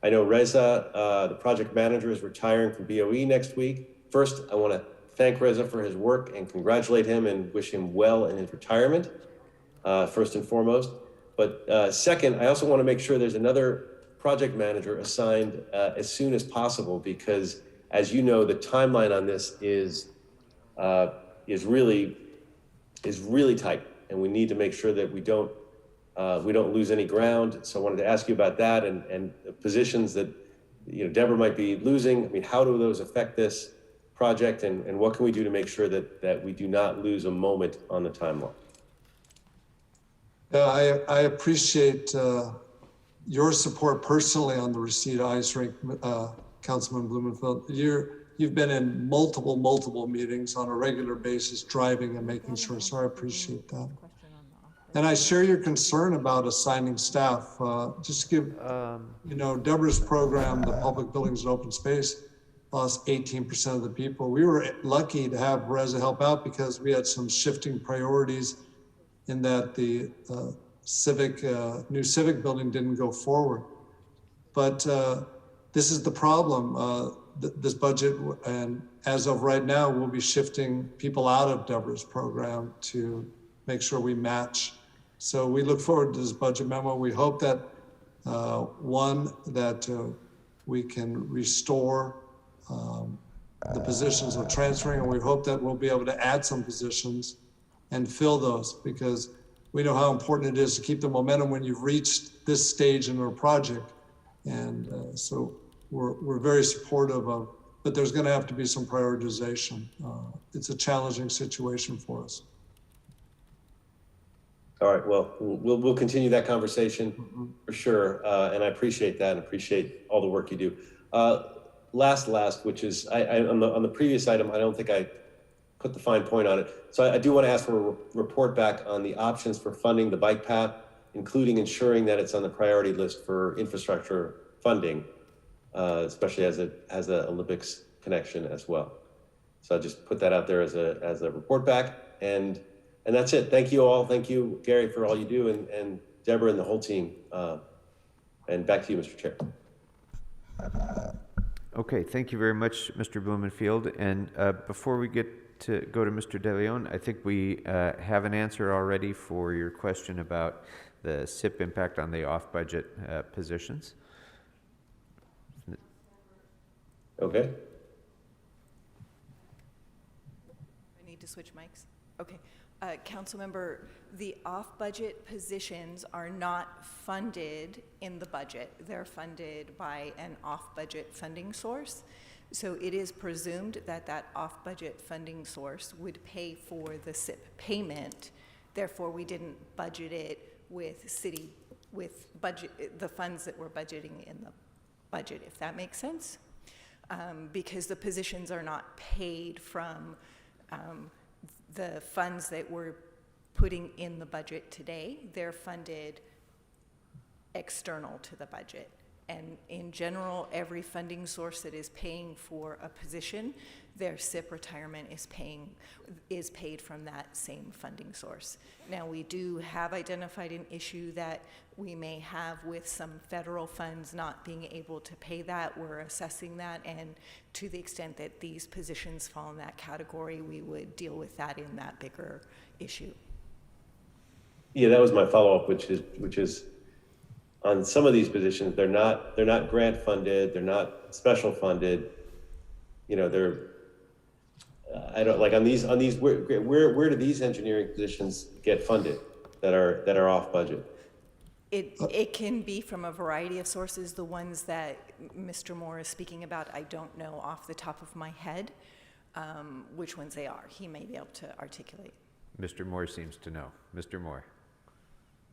I know Reza, the project manager, is retiring from BOE next week. First, I want to thank Reza for his work and congratulate him and wish him well in his retirement, first and foremost. But second, I also want to make sure there's another project manager assigned as soon as possible, because as you know, the timeline on this is really tight, and we need to make sure that we don't lose any ground. So I wanted to ask you about that and the positions that Deborah might be losing. I mean, how do those affect this project, and what can we do to make sure that we do not lose a moment on the timeline? I appreciate your support personally on the Reseda Ice Rink, Councilman Blumenfield. You've been in multiple meetings on a regular basis, driving and making sure, so I appreciate that. And I share your concern about assigning staff. Just to give, Deborah's program, the Public Buildings and Open Space, lost 18% of the people. We were lucky to have Reza help out because we had some shifting priorities in that the new civic building didn't go forward. But this is the problem. This budget, and as of right now, we'll be shifting people out of Deborah's program to make sure we match. So we look forward to this budget memo. We hope that, we can restore the positions of transferring, and we hope that we'll be able to add some positions and fill those, because we know how important it is to keep the momentum when you've reached this stage in our project. And so we're very supportive of, but there's going to have to be some prioritization. It's a challenging situation for us. All right, well, we'll continue that conversation for sure, and I appreciate that and appreciate all the work you do. Last, which is, on the previous item, I don't think I put the fine point on it. So I do want to ask for a report back on the options for funding the bike path, including ensuring that it's on the priority list for infrastructure funding, especially as it has an Olympics connection as well. So I just put that out there as a report back, and that's it. Thank you all. Thank you, Gary, for all you do, and Deborah and the whole team. And back to you, Mr. Chair. Okay, thank you very much, Mr. Blumenfield. And before we go to Mr. De Leon, I think we have an answer already for your question about the SIP impact on the off-budget positions. Okay. I need to switch mics. Okay. Councilmember, the off-budget positions are not funded in the budget. They're funded by an off-budget funding source. So it is presumed that that off-budget funding source would pay for the SIP payment. Therefore, we didn't budget it with the funds that we're budgeting in the budget, if that makes sense. Because the positions are not paid from the funds that we're putting in the budget today, they're funded external to the budget. And in general, every funding source that is paying for a position, their SIP retirement is paid from that same funding source. Now, we do have identified an issue that we may have with some federal funds not being able to pay that. We're assessing that, and to the extent that these positions fall in that category, we would deal with that in that bigger issue. Yeah, that was my follow-up, which is on some of these positions, they're not grant funded, they're not special funded. You know, they're I don't like on these where do these engineering positions get funded that are off budget? It can be from a variety of sources. The ones that Mr. Moore is speaking about, I don't know off the top of my head which ones they are. He may be able to articulate. Mr. Moore seems to know. Mr. Moore.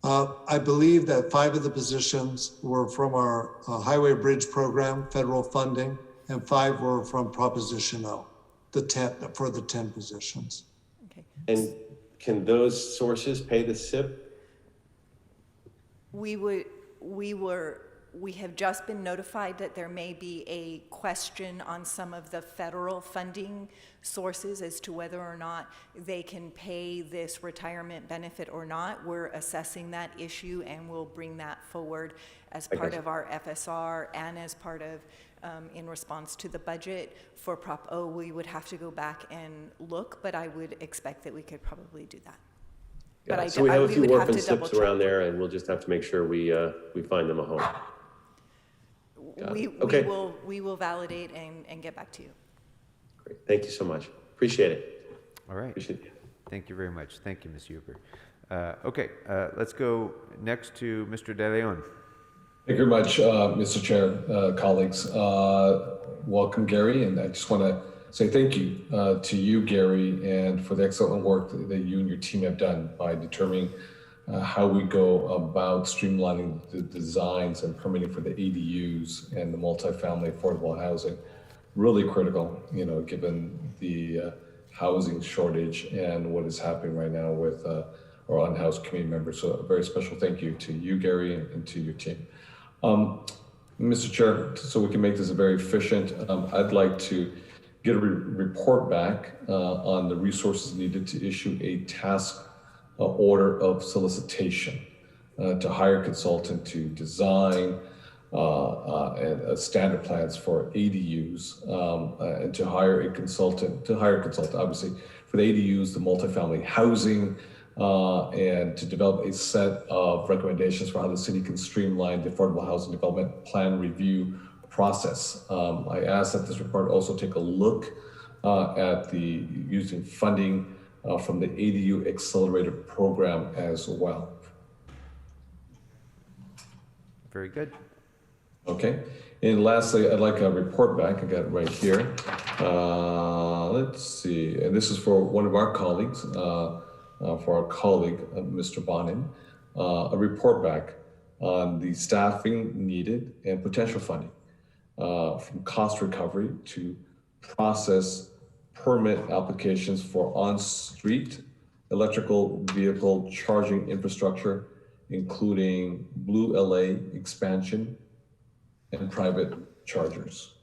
I believe that 5 of the positions were from our Highway Bridge Program, federal funding, and 5 were from Proposition O, the 10 positions. Okay. And can those sources pay the SIP? We have just been notified that there may be a question on some of the federal funding sources as to whether or not they can pay this retirement benefit or not. We're assessing that issue, and we'll bring that forward as part of our FSR and as part of in response to the budget. For Prop O, we would have to go back and look, but I would expect that we could probably do that. Yeah, But so we have a few would have orphan to double SIPs around check. there, and we'll just have to make sure we find them a home. We will validate and get back to you. Great. Thank you so much. Appreciate it. All right. Appreciate it. Thank you very much. Thank you, Ms. Huber. Okay, let's go next to Mr. De Leon. Thank you very much, Mr. Chair, colleagues. Welcome, Gary, and I just want to say thank you to you, Gary, and for the excellent work that you and your team have done by determining how we go about streamlining the designs and permitting for the ADUs and the multifamily affordable housing. Really critical, you know, given the housing shortage and what is happening right now with our unhoused community members. So a very special thank you to you, Gary, and to your team. Mr. Chair, so we can make this very efficient, I'd like to get a report back on the resources needed to issue a task order of solicitation to hire a consultant to design standard plans for ADUs and to hire a consultant, obviously, for the ADUs, the multifamily housing, and to develop a set of recommendations for how the city can streamline the affordable housing development plan review process. I asked that this report also take a look at the using funding from the ADU Accelerator program as well. Very good. Okay. And lastly, I'd like a report back. I got it right here. Let's see. And this is for one of our colleagues, for our colleague, Mr. Bonin, a report back on the staffing needed and potential funding from cost recovery to process permit applications for on-street electrical vehicle charging infrastructure, including Blue LA expansion and private chargers.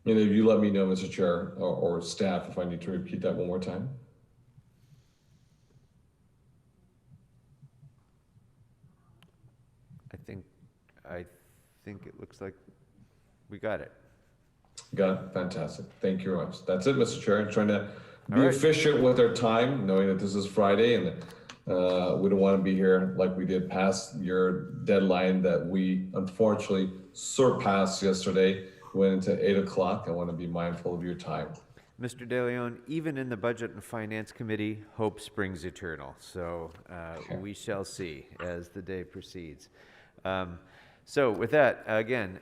And if you let me know, Mr. Chair, or staff, if I need to repeat that one more time. I think it looks like we got it. Got it. Fantastic. Thank you very much. That's it, Mr. Chair. I'm trying to be efficient with our time, knowing that this is Friday and we don't want to be here like we did past your deadline that we unfortunately surpassed yesterday, went into 8 o'clock. I want to be mindful of your time. Mr. De Leon, even in the Budget and Finance Committee, hope springs eternal. So we shall see as the day proceeds. So with that, again,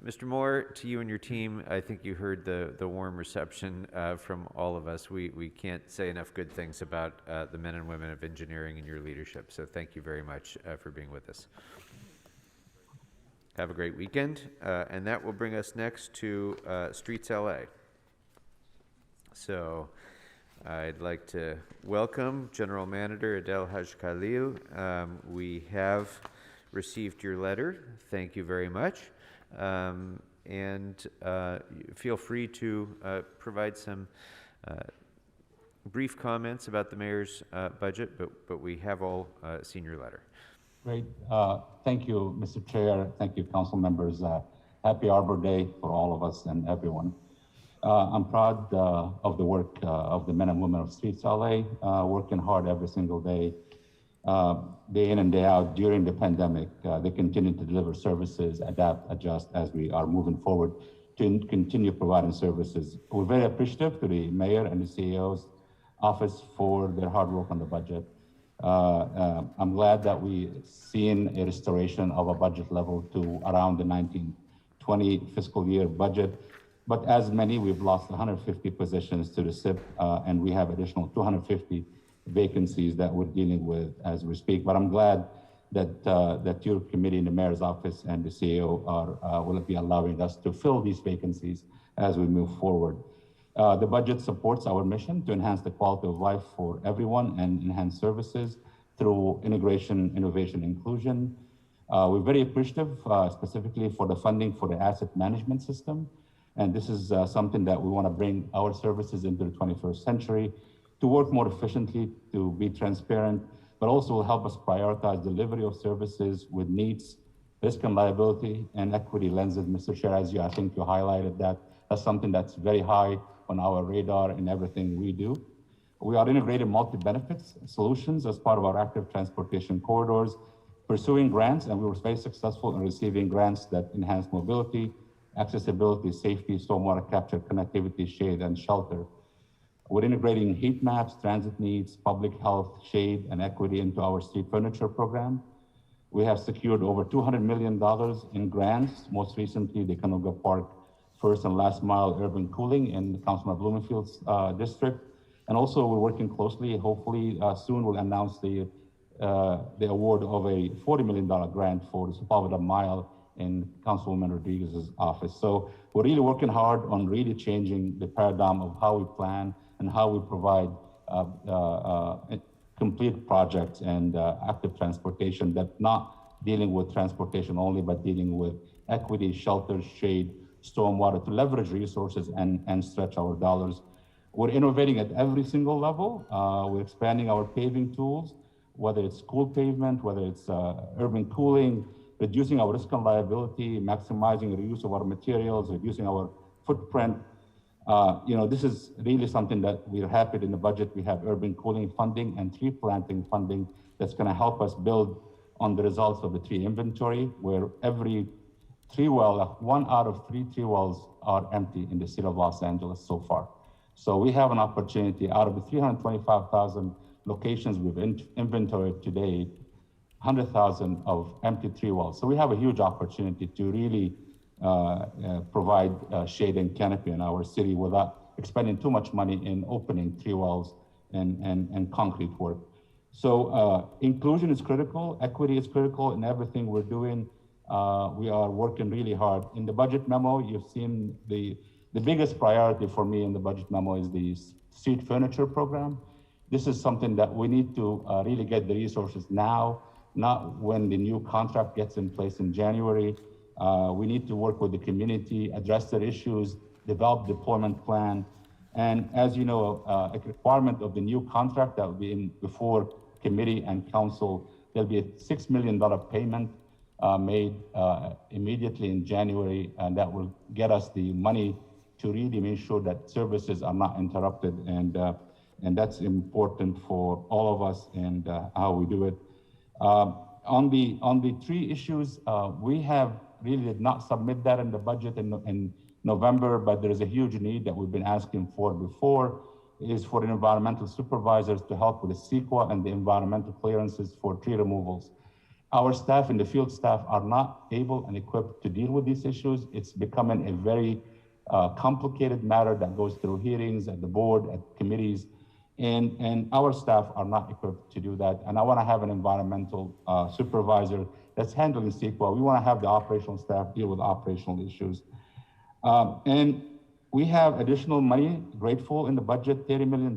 Mr. Moore, to you and your team, I think you heard the warm reception from all of us. We can't say enough good things about the men and women of engineering and your leadership. So thank you very much for being with us. Have a great weekend. And that will bring us next to Streets LA. So I'd like to welcome General Manager Adel Haj Khalil. We have received your letter. Thank you very much. And feel free to provide some brief comments about the mayor's budget, but we have all seen your letter. Great. Thank you, Mr. Chair. Thank you, council members. Happy Arbor Day for all of us and everyone. I'm proud of the work of the men and women of Streets LA, working hard every single day, day in and day out during the pandemic. They continue to deliver services, adapt, adjust as we are moving forward to continue providing services. We're very appreciative to the mayor and the CEO's office for their hard work on the budget. I'm glad that we've seen a restoration of a budget level to around the 1920 fiscal year budget. But as many, we've lost 150 positions to the SIP, and we have additional 250 vacancies that we're dealing with as we speak. But I'm glad that your committee in the mayor's office and the CEO will be allowing us to fill these vacancies as we move forward. The budget supports our mission to enhance the quality of life for everyone and enhance services through integration, innovation, inclusion. We're very appreciative specifically for the funding for the asset management system. And this is something that we want to bring our services into the 21st century to work more efficiently, to be transparent, but also will help us prioritize delivery of services with needs, risk and liability, and equity lenses. Mr. Chair, as I think you highlighted that, that's something that's very high on our radar in everything we do. We are integrating multi-benefits solutions as part of our active transportation corridors, pursuing grants, and we were very successful in receiving grants that enhance mobility, accessibility, safety, stormwater capture, connectivity, shade, and shelter. We're integrating heat maps, transit needs, public health, shade, and equity into our street furniture program. We have secured over $200 million in grants, most recently the Canoga Park first and last mile urban cooling in the Councilman Blumenfield's district. And also we're working closely, hopefully soon we'll announce the award of a $40 million grant for the Sepulveda Mile in Councilwoman Rodriguez's office. So we're really working hard on really changing the paradigm of how we plan and how we provide complete projects and active transportation that not dealing with transportation only, but dealing with equity, shelter, shade, stormwater to leverage resources and stretch our dollars. We're innovating at every single level. We're expanding our paving tools, whether it's school pavement, whether it's urban cooling, reducing our risk and liability, maximizing the use of our materials, reducing our footprint. This is really something that we're happy in the budget. We have urban cooling funding and tree planting funding that's going to help us build on the results of the tree inventory, where every tree well, 1 out of 3 tree wells are empty in the city of Los Angeles so far. So we have an opportunity out of the 325,000 locations we've inventoried today, 100,000 of empty tree wells. So we have a huge opportunity to really provide shade and canopy in our city without expending too much money in opening tree wells and concrete work. So inclusion is critical, equity is critical in everything we're doing. We are working really hard. In the budget memo, you've seen the biggest priority for me in the budget memo is the street furniture program. This is something that we need to really get the resources now, not when the new contract gets in place in January. We need to work with the community, address their issues, develop deployment plan. And as you know, a requirement of the new contract that will be in before committee and council, there'll be a $6 million payment made immediately in January, and that will get us the money to really make sure that services are not interrupted. And that's important for all of us and how we do it. On the tree issues, we have really did not submit that in the budget in November, but there is a huge need that we've been asking for before, is for the environmental supervisors to help with the CEQA and the environmental clearances for tree removals. Our staff and the field staff are not able and equipped to deal with these issues. It's becoming a very complicated matter that goes through hearings at the board, at committees, and our staff are not equipped to do that. And I want to have an environmental supervisor that's handling CEQA. We want to have the operational staff deal with operational issues. And we have additional money, grateful in the budget, $30 million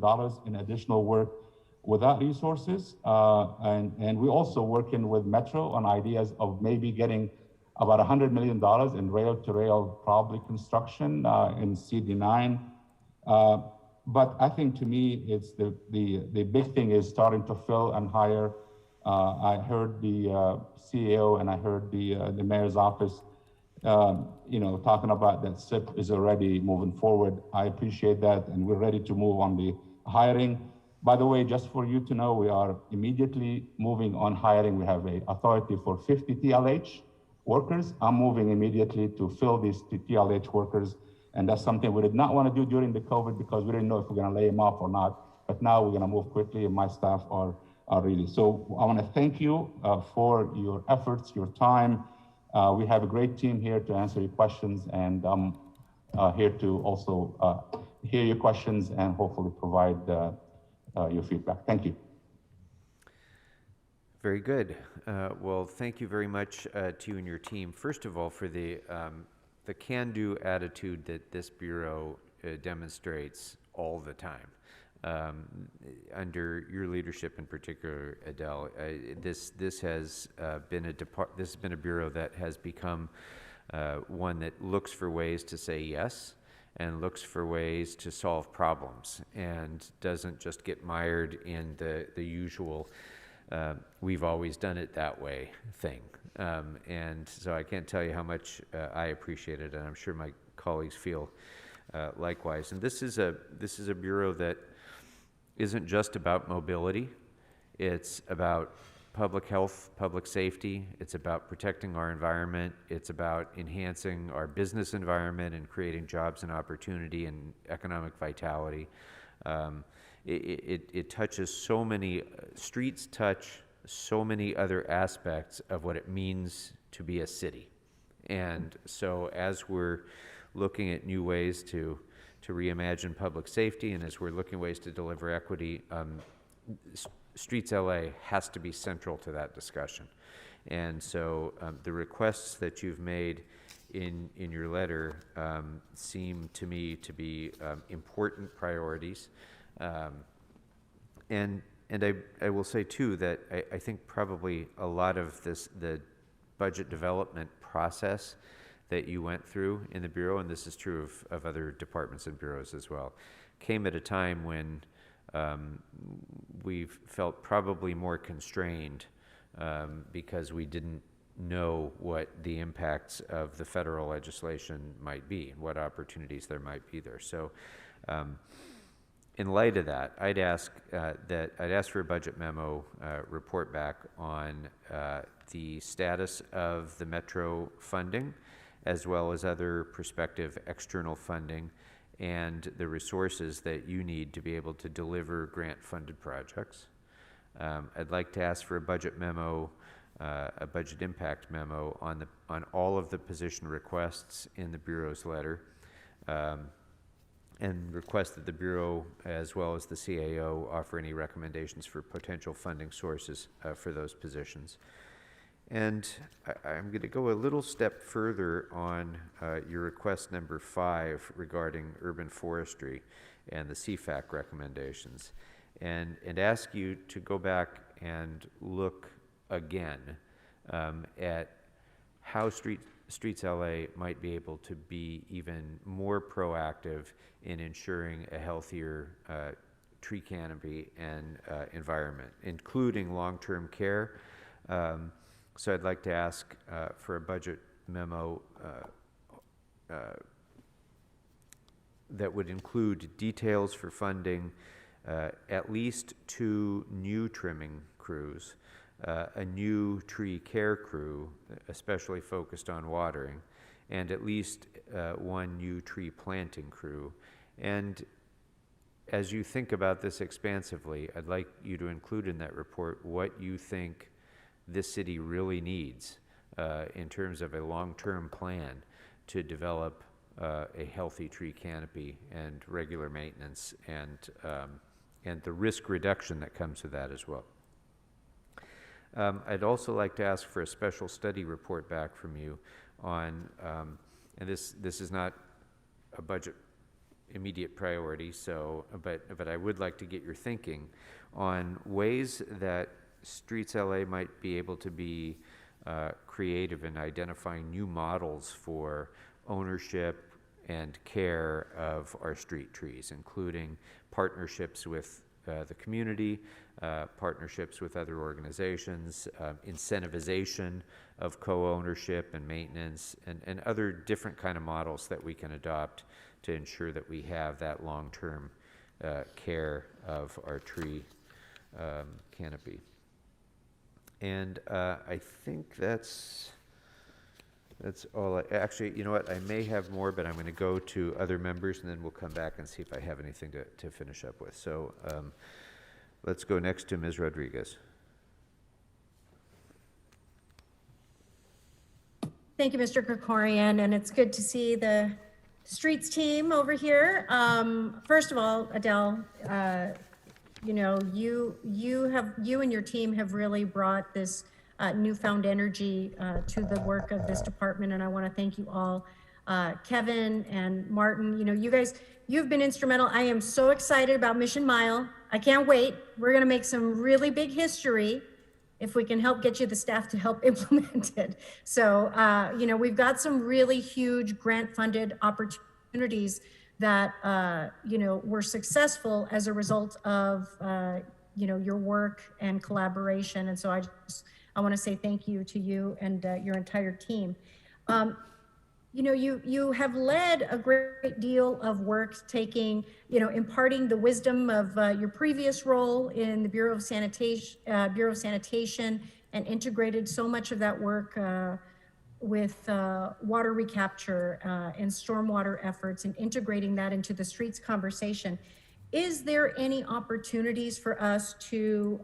in additional work without resources. And we're also working with Metro on ideas of maybe getting about $100 million in rail-to-rail probably construction in CD9. But I think to me, it's the big thing is starting to fill and hire. I heard the CEO and I heard the mayor's office, talking about that SIP is already moving forward. I appreciate that, and we're ready to move on the hiring. By the way, just for you to know, we are immediately moving on hiring. We have an authority for 50 TLH workers. I'm moving immediately to fill these TLH workers. And that's something we did not want to do during the COVID because we didn't know if we're going to lay them off or not. But now we're going to move quickly, and my staff are really. So I want to thank you for your efforts, your time. We have a great team here to answer your questions, and I'm here to also hear your questions and hopefully provide your feedback. Thank you. Very good. Well, thank you very much to you and your team. First of all, for the can-do attitude that this Bureau demonstrates all the time. Under your leadership in particular, Adele, this has been a bureau that has become one that looks for ways to say yes and looks for ways to solve problems and doesn't just get mired in the usual we've always done it that way thing. And so I can't tell you how much I appreciate it, and I'm sure my colleagues feel likewise. And this is a bureau that isn't just about mobility. It's about public health, public safety. It's about protecting our environment. It's about enhancing our business environment and creating jobs and opportunity and economic vitality. It touches so many, streets touch so many other aspects of what it means to be a city. And so as we're looking at new ways to reimagine public safety, and as we're looking at ways to deliver equity, Streets LA has to be central to that discussion. And so the requests that you've made in your letter seem to me to be important priorities. And I will say too that I think probably a lot of the budget development process that you went through in the Bureau, and this is true of other departments and bureaus as well, came at a time when we've felt probably more constrained because we didn't know what the impacts of the federal legislation might be, what opportunities there might be there. So in light of that, I'd ask for a budget memo report back on the status of the Metro funding, as well as other prospective external funding and the resources that you need to be able to deliver grant-funded projects. I'd like to ask for a budget memo, a budget impact memo on all of the position requests in the Bureau's letter, and request that the Bureau, as well as the CAO, offer any recommendations for potential funding sources for those positions. And I'm going to go a little step further on your request number 5 regarding urban forestry and the CFAC recommendations, and ask you to go back and look again at how Streets LA might be able to be even more proactive in ensuring a healthier tree canopy and environment, including long-term care. So I'd like to ask for a budget memo that would include details for funding at least 2 new trimming crews, a new tree care crew, especially focused on watering, and at least 1 new tree planting crew. And as you think about this expansively, I'd like you to include in that report what you think this city really needs in terms of a long-term plan to develop a healthy tree canopy and regular maintenance and the risk reduction that comes with that as well. I'd also like to ask for a special study report back from you on, and this is not a budget immediate priority. So, but I would like to get your thinking on ways that Streets LA might be able to be creative in identifying new models for ownership and care of our street trees, including partnerships with the community, partnerships with other organizations, incentivization of co-ownership and maintenance, and other different kind of models that we can adopt to ensure that we have that long-term care of our tree canopy. And I think that's all. Actually, you know what? I may have more, but I'm going to go to other members, and then we'll come back and see if I have anything to finish up with. So let's go next to Ms. Rodriguez. Thank you, Mr. Krikorian, and it's good to see the streets team over here. First of all, Adele, you know, you and your team have really brought this newfound energy to the work of this department, and I want to thank you all. Kevin and Martin, you know, you guys, you've been instrumental. I am so excited about Mission Mile. I can't wait. We're going to make some really big history if we can help get you the staff to help implement it. So, you know, we've got some really huge grant-funded opportunities that, you know, were successful as a result of, you know, your work and collaboration. And so I want to say thank you to you and your entire team. You know, you have led a great deal of work taking, you know, imparting the wisdom of your previous role in the Bureau of Sanitation, and integrated so much of that work with water recapture and stormwater efforts, and integrating that into the streets conversation. Is there any opportunities for us to,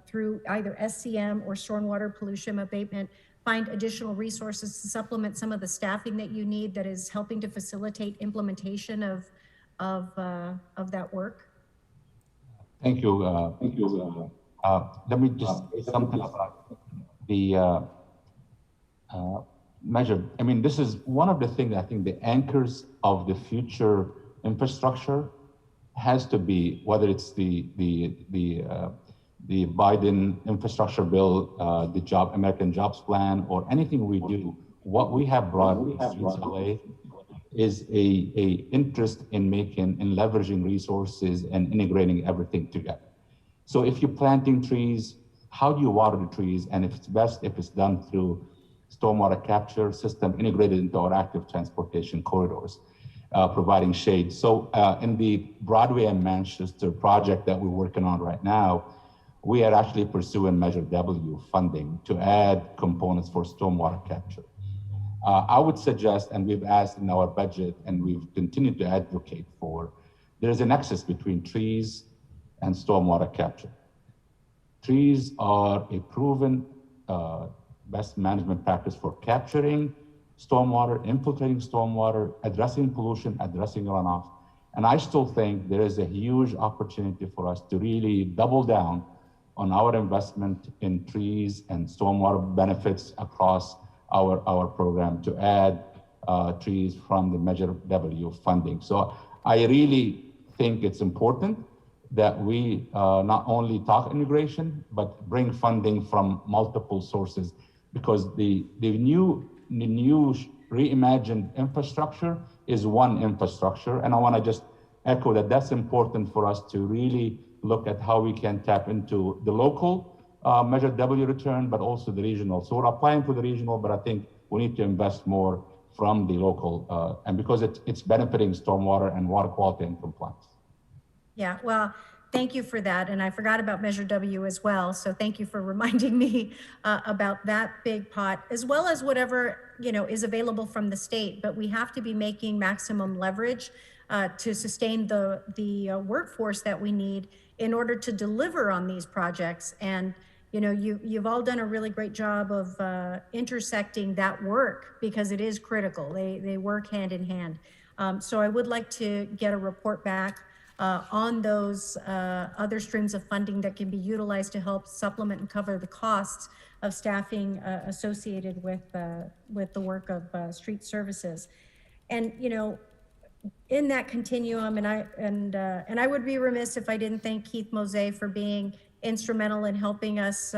through either SCM or stormwater pollution abatement, find additional resources to supplement some of the staffing that you need that is helping to facilitate implementation of that work? Thank you. Thank you. Let me just say something about the measure. I mean, this is one of the things I think the anchors of the future infrastructure has to be, whether it's the Biden infrastructure bill, the American Jobs Plan, or anything we do. What we have brought in Streets LA is a interest in leveraging resources and integrating everything together. So if you're planting trees, how do you water the trees? And if it's best if it's done through stormwater capture system integrated into our active transportation corridors, providing shade. So in the Broadway and Manchester project that we're working on right now, we are actually pursuing Measure W funding to add components for stormwater capture. I would suggest, and we've asked in our budget, and we've continued to advocate for, there's a nexus between trees and stormwater capture. Trees are a proven best management practice for capturing stormwater, infiltrating stormwater, addressing pollution, addressing runoff. And I still think there is a huge opportunity for us to really double down on our investment in trees and stormwater benefits across our program to add trees from the Measure W funding. So I really think it's important that we not only talk integration, but bring funding from multiple sources, because the new reimagined infrastructure is one infrastructure. And I want to just echo that that's important for us to really look at how we can tap into the local Measure W return, but also the regional. So we're applying for the regional, but I think we need to invest more from the local, and because it's benefiting stormwater and water quality and compliance. Yeah, well, thank you for that. And I forgot about Measure W as well. So thank you for reminding me about that big pot, as well as whatever, you know, is available from the state. But we have to be making maximum leverage to sustain the workforce that we need in order to deliver on these projects. And, you know, you've all done a really great job of intersecting that work, because it is critical. They work hand in hand. So I would like to get a report back on those other streams of funding that can be utilized to help supplement and cover the costs of staffing associated with the work of street services. And, you know, in that continuum, and I would be remiss if I didn't thank Keith Mose for being instrumental in helping us,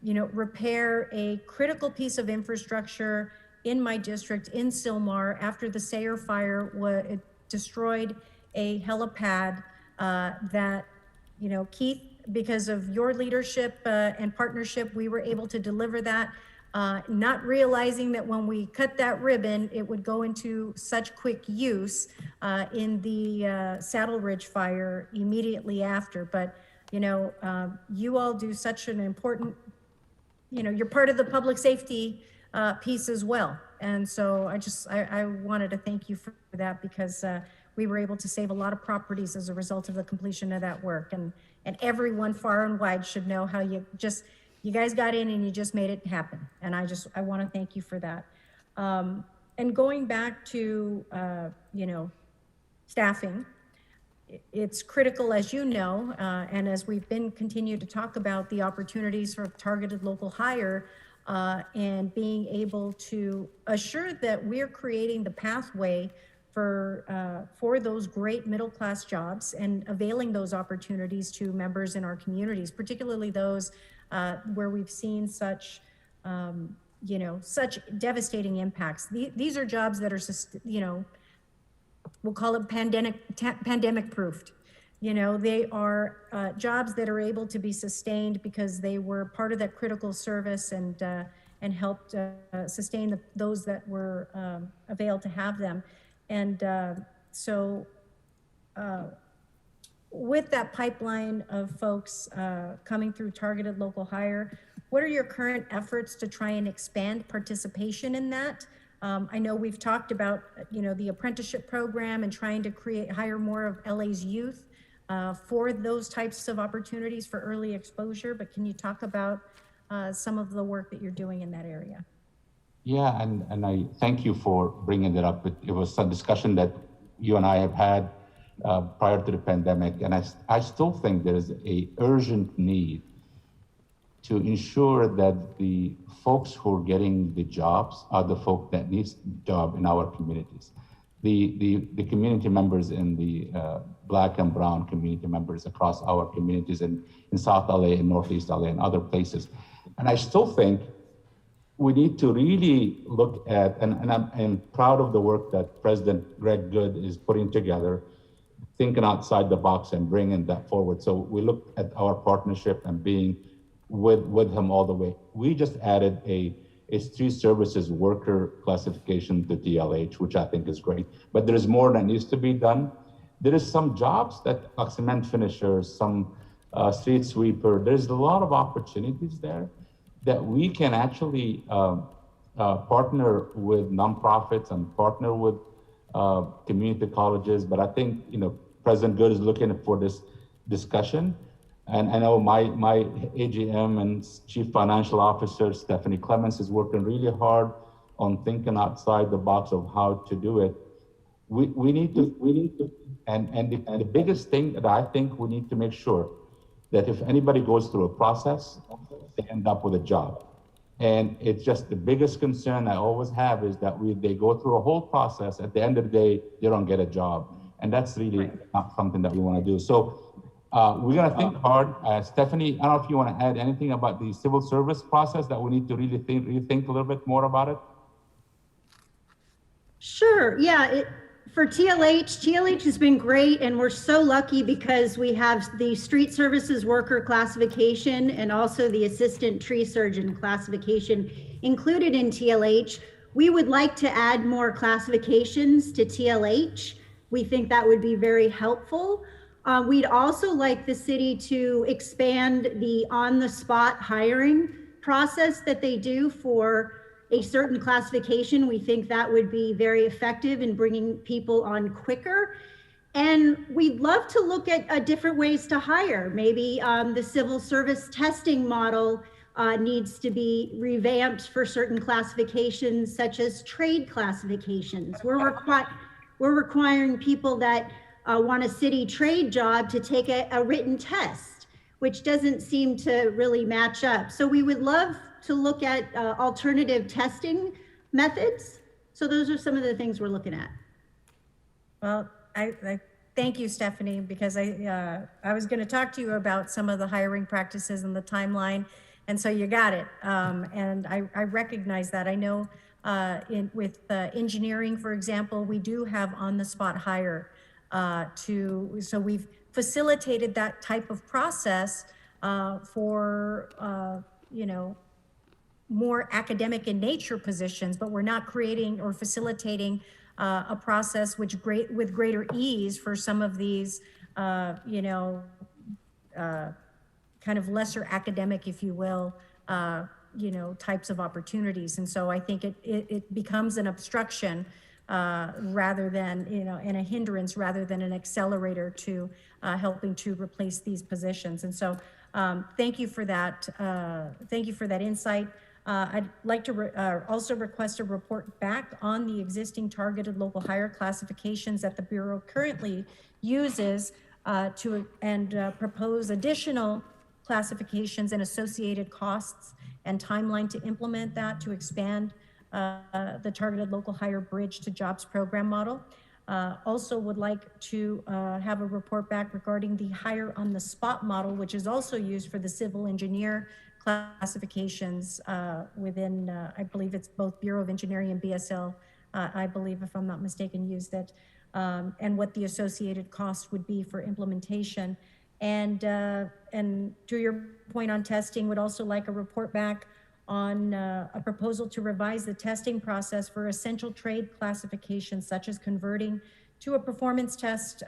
repair a critical piece of infrastructure in my district in Sylmar after the Sayer fire. It destroyed a helipad that, Keith, because of your leadership and partnership, we were able to deliver that. Not realizing that when we cut that ribbon, it would go into such quick use in the Saddle Ridge fire immediately after. But, you all do such an important, you're part of the public safety piece as well. And so I wanted to thank you for that, because we were able to save a lot of properties as a result of the completion of that work. And everyone far and wide should know how you guys got in and you just made it happen. And I want to thank you for that. And going back to, staffing, it's critical, as you know, and as we've continued to talk about the opportunities for targeted local hire and being able to assure that we're creating the pathway for those great middle-class jobs and availing those opportunities to members in our communities, particularly those where we've seen such, such devastating impacts. These are jobs that are, we'll call it pandemic proofed. They are jobs that are able to be sustained because they were part of that critical service and helped sustain those that were availed to have them. And so with that pipeline of folks coming through targeted local hire, what are your current efforts to try and expand participation in that? I know we've talked about, the apprenticeship program and trying to hire more of LA's youth for those types of opportunities for early exposure, but can you talk about some of the work that you're doing in that area? Yeah, and I thank you for bringing that up. It was a discussion that you and I have had prior to the pandemic, and I still think there is a urgent need to ensure that the folks who are getting the jobs are the folk that needs job in our communities. The community members in the Black and Brown community members across our communities in South LA and Northeast LA and other places. And I still think we need to really look at, and I'm proud of the work that President Greg Good is putting together, thinking outside the box and bringing that forward. So we look at our partnership and being with him all the way. We just added a street services worker classification to DLH, which I think is great, but there's more that needs to be done. There is some jobs like cement finishers, some street sweeper. There's a lot of opportunities there that we can actually partner with nonprofits and partner with community colleges. But I think, President Good is looking for this discussion. And I know my AGM and Chief Financial Officer, Stephanie Clemens, is working really hard on thinking outside the box of how to do it. We need to, and the biggest thing that I think we need to make sure that if anybody goes through a process, they end up with a job. And it's just the biggest concern I always have is that they go through a whole process, at the end of the day, they don't get a job. And that's really not something that we want to do. So we're going to think hard. Stephanie, I don't know if you want to add anything about the civil service process that we need to really think a little bit more about it. Sure. Yeah. For TLH has been great, and we're so lucky because we have the street services worker classification and also the assistant tree surgeon classification included in TLH. We would like to add more classifications to TLH. We think that would be very helpful. We'd also like the city to expand the on-the-spot hiring process that they do for a certain classification. We think that would be very effective in bringing people on quicker. And we'd love to look at different ways to hire. Maybe the civil service testing model needs to be revamped for certain classifications, such as trade classifications. We're requiring people that want a city trade job to take a written test, which doesn't seem to really match up. So we would love to look at alternative testing methods. So those are some of the things we're looking at. Well, I thank you, Stephanie, because I was going to talk to you about some of the hiring practices and the timeline, and so you got it. And I recognize that. I know with engineering, for example, we do have on-the-spot hire so we've facilitated that type of process for more academic in nature positions, but we're not creating or facilitating a process with greater ease for some of these, kind of lesser academic, if you will, types of opportunities. And so I think it becomes an obstruction rather than, and a hindrance rather than an accelerator to helping to replace these positions. And so thank you for that. Thank you for that insight. I'd like to also request a report back on the existing targeted local hire classifications that the Bureau currently uses and propose additional classifications and associated costs and timeline to implement that to expand the targeted local hire bridge to jobs program model. Also would like to have a report back regarding the hire on the spot model, which is also used for the civil engineer classifications within, I believe it's both Bureau of Engineering and BSL, I believe, if I'm not mistaken, used it, and what the associated cost would be for implementation. And to your point on testing, would also like a report back on a proposal to revise the testing process for essential trade classifications, such as converting to a performance test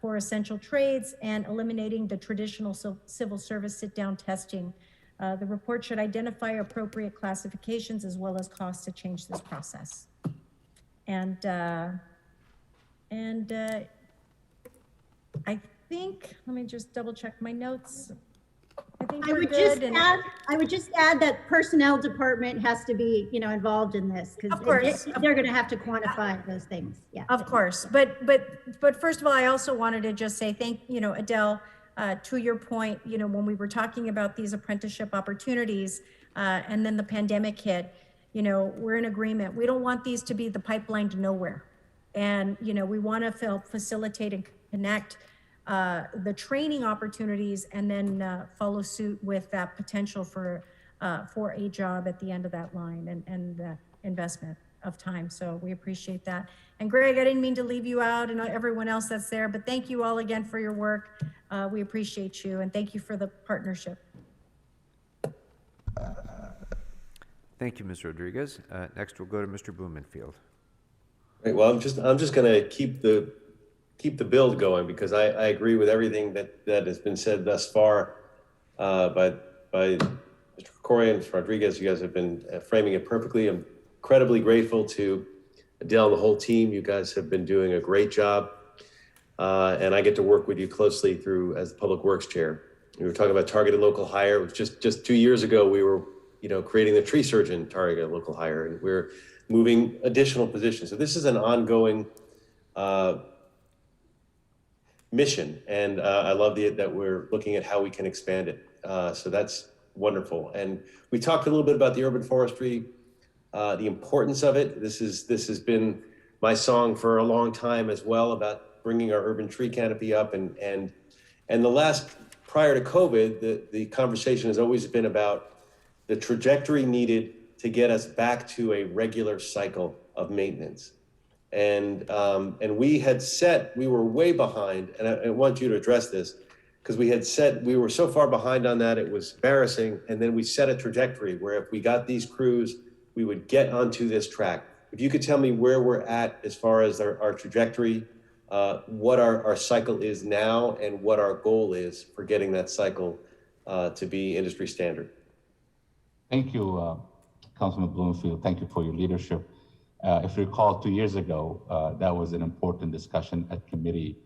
for essential trades and eliminating the traditional civil service sit-down testing. The report should identify appropriate classifications as well as costs to change this process. And I think, let me just double check my notes. I think we're good. I would just add that personnel department has to be, involved in this because they're going to have to quantify those things. Yeah. Of course. But first of all, I also wanted to just say Adele, to your point, when we were talking about these apprenticeship opportunities and then the pandemic hit, we're in agreement. We don't want these to be the pipeline to nowhere. And, we want to facilitate and connect the training opportunities and then follow suit with that potential for a job at the end of that line and that investment of time. So we appreciate that. And Greg, I didn't mean to leave you out and everyone else that's there, but thank you all again for your work. We appreciate you and thank you for the partnership. Thank you, Ms. Rodriguez. Next, we'll go to Mr. Blumenfield. Right, well, I'm just going to keep the build going because I agree with everything that has been said thus far by Mr. Krikorian, Ms. Rodriguez. You guys have been framing it perfectly. I'm incredibly grateful to Adele and the whole team. You guys have been doing a great job. And I get to work with you closely as the Public Works Chair. We were talking about targeted local hire. It was just 2 years ago, we were creating the tree surgeon targeted local hire, and we're moving additional positions. So this is an ongoing mission, and I love that we're looking at how we can expand it. So that's wonderful. And we talked a little bit about the urban forestry, the importance of it. This has been my song for a long time as well, about bringing our urban tree canopy up. And the last, prior to COVID, the conversation has always been about the trajectory needed to get us back to a regular cycle of maintenance. And we were way behind, and I want you to address this, because we were so far behind on that, it was embarrassing. And then we set a trajectory where if we got these crews, we would get onto this track. If you could tell me where we're at as far as our trajectory, what our cycle is now, and what our goal is for getting that cycle to be industry standard. Thank you, Councilman Bloomfield. Thank you for your leadership. If you recall, 2 years ago, that was an important discussion at committee,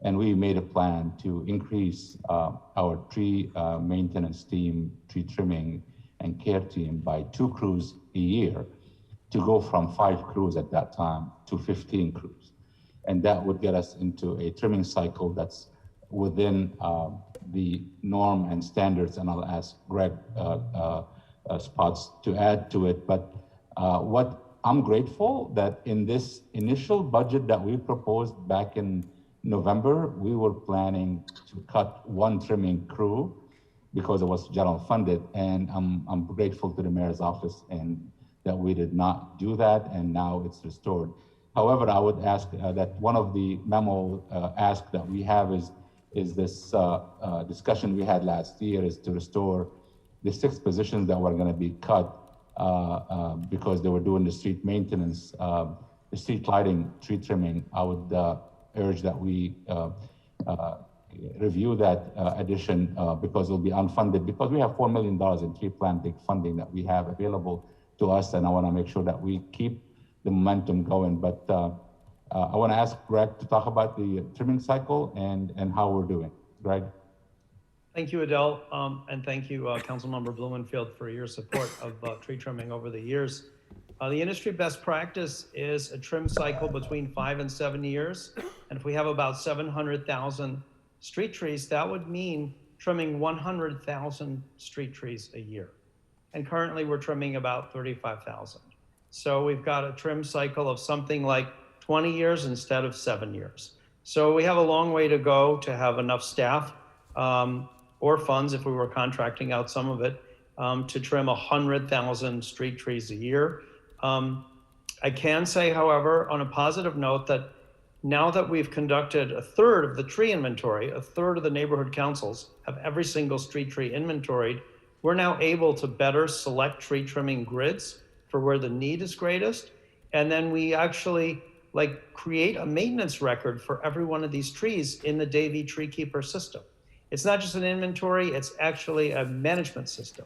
and we made a plan to increase our tree maintenance team, tree trimming and care team by 2 crews a year, to go from 5 crews at that time to 15 crews. And that would get us into a trimming cycle that's within the norm and standards, and I'll ask Greg Spots to add to it. But what I'm grateful that in this initial budget that we proposed back in November, we were planning to cut one trimming crew because it was general funded. And I'm grateful to the mayor's office and that we did not do that, and now it's restored. However, I would ask that one of the memo ask that we have is this discussion we had last year is to restore the 6 positions that were going to be cut because they were doing the street maintenance, the street lighting, tree trimming. I would urge that we review that addition because it'll be unfunded, because we have $4 million in tree planting funding that we have available to us, and I want to make sure that we keep the momentum going. But I want to ask Greg to talk about the trimming cycle and how we're doing. Greg? Thank you, Adele, and thank you, Councilmember Blumenfield, for your support of tree trimming over the years. The industry best practice is a trim cycle between 5 and 7 years, and if we have about 700,000 street trees, that would mean trimming 100,000 street trees a year. And currently we're trimming about 35,000. So we've got a trim cycle of something like 20 years instead of 7 years. So we have a long way to go to have enough staff or funds, if we were contracting out some of it, to trim 100,000 street trees a year. I can say, however, on a positive note, that now that we've conducted a third of the tree inventory, a third of the neighborhood councils have every single street tree inventoried, we're now able to better select tree trimming grids for where the need is greatest. And then we actually create a maintenance record for every one of these trees in the Davy Tree Keeper system. It's not just an inventory, it's actually a management system.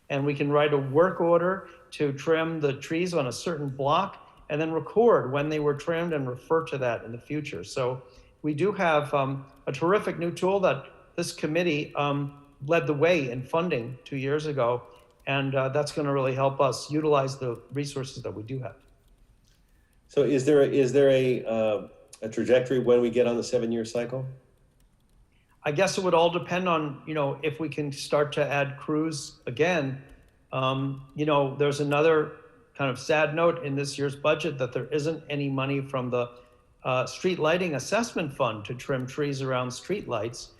And we can write a work order to trim the trees on a certain block and then record when they were trimmed and refer to that in the future. So we do have a terrific new tool that this committee led the way in funding 2 years ago. And that's going to really help us utilize the resources that we do have. So is there a trajectory when we get on the 7-year cycle? I guess it would all depend on, if we can start to add crews again. There's another kind of sad note in this year's budget that there isn't any money from the Street Lighting Assessment Fund to trim trees around street lights.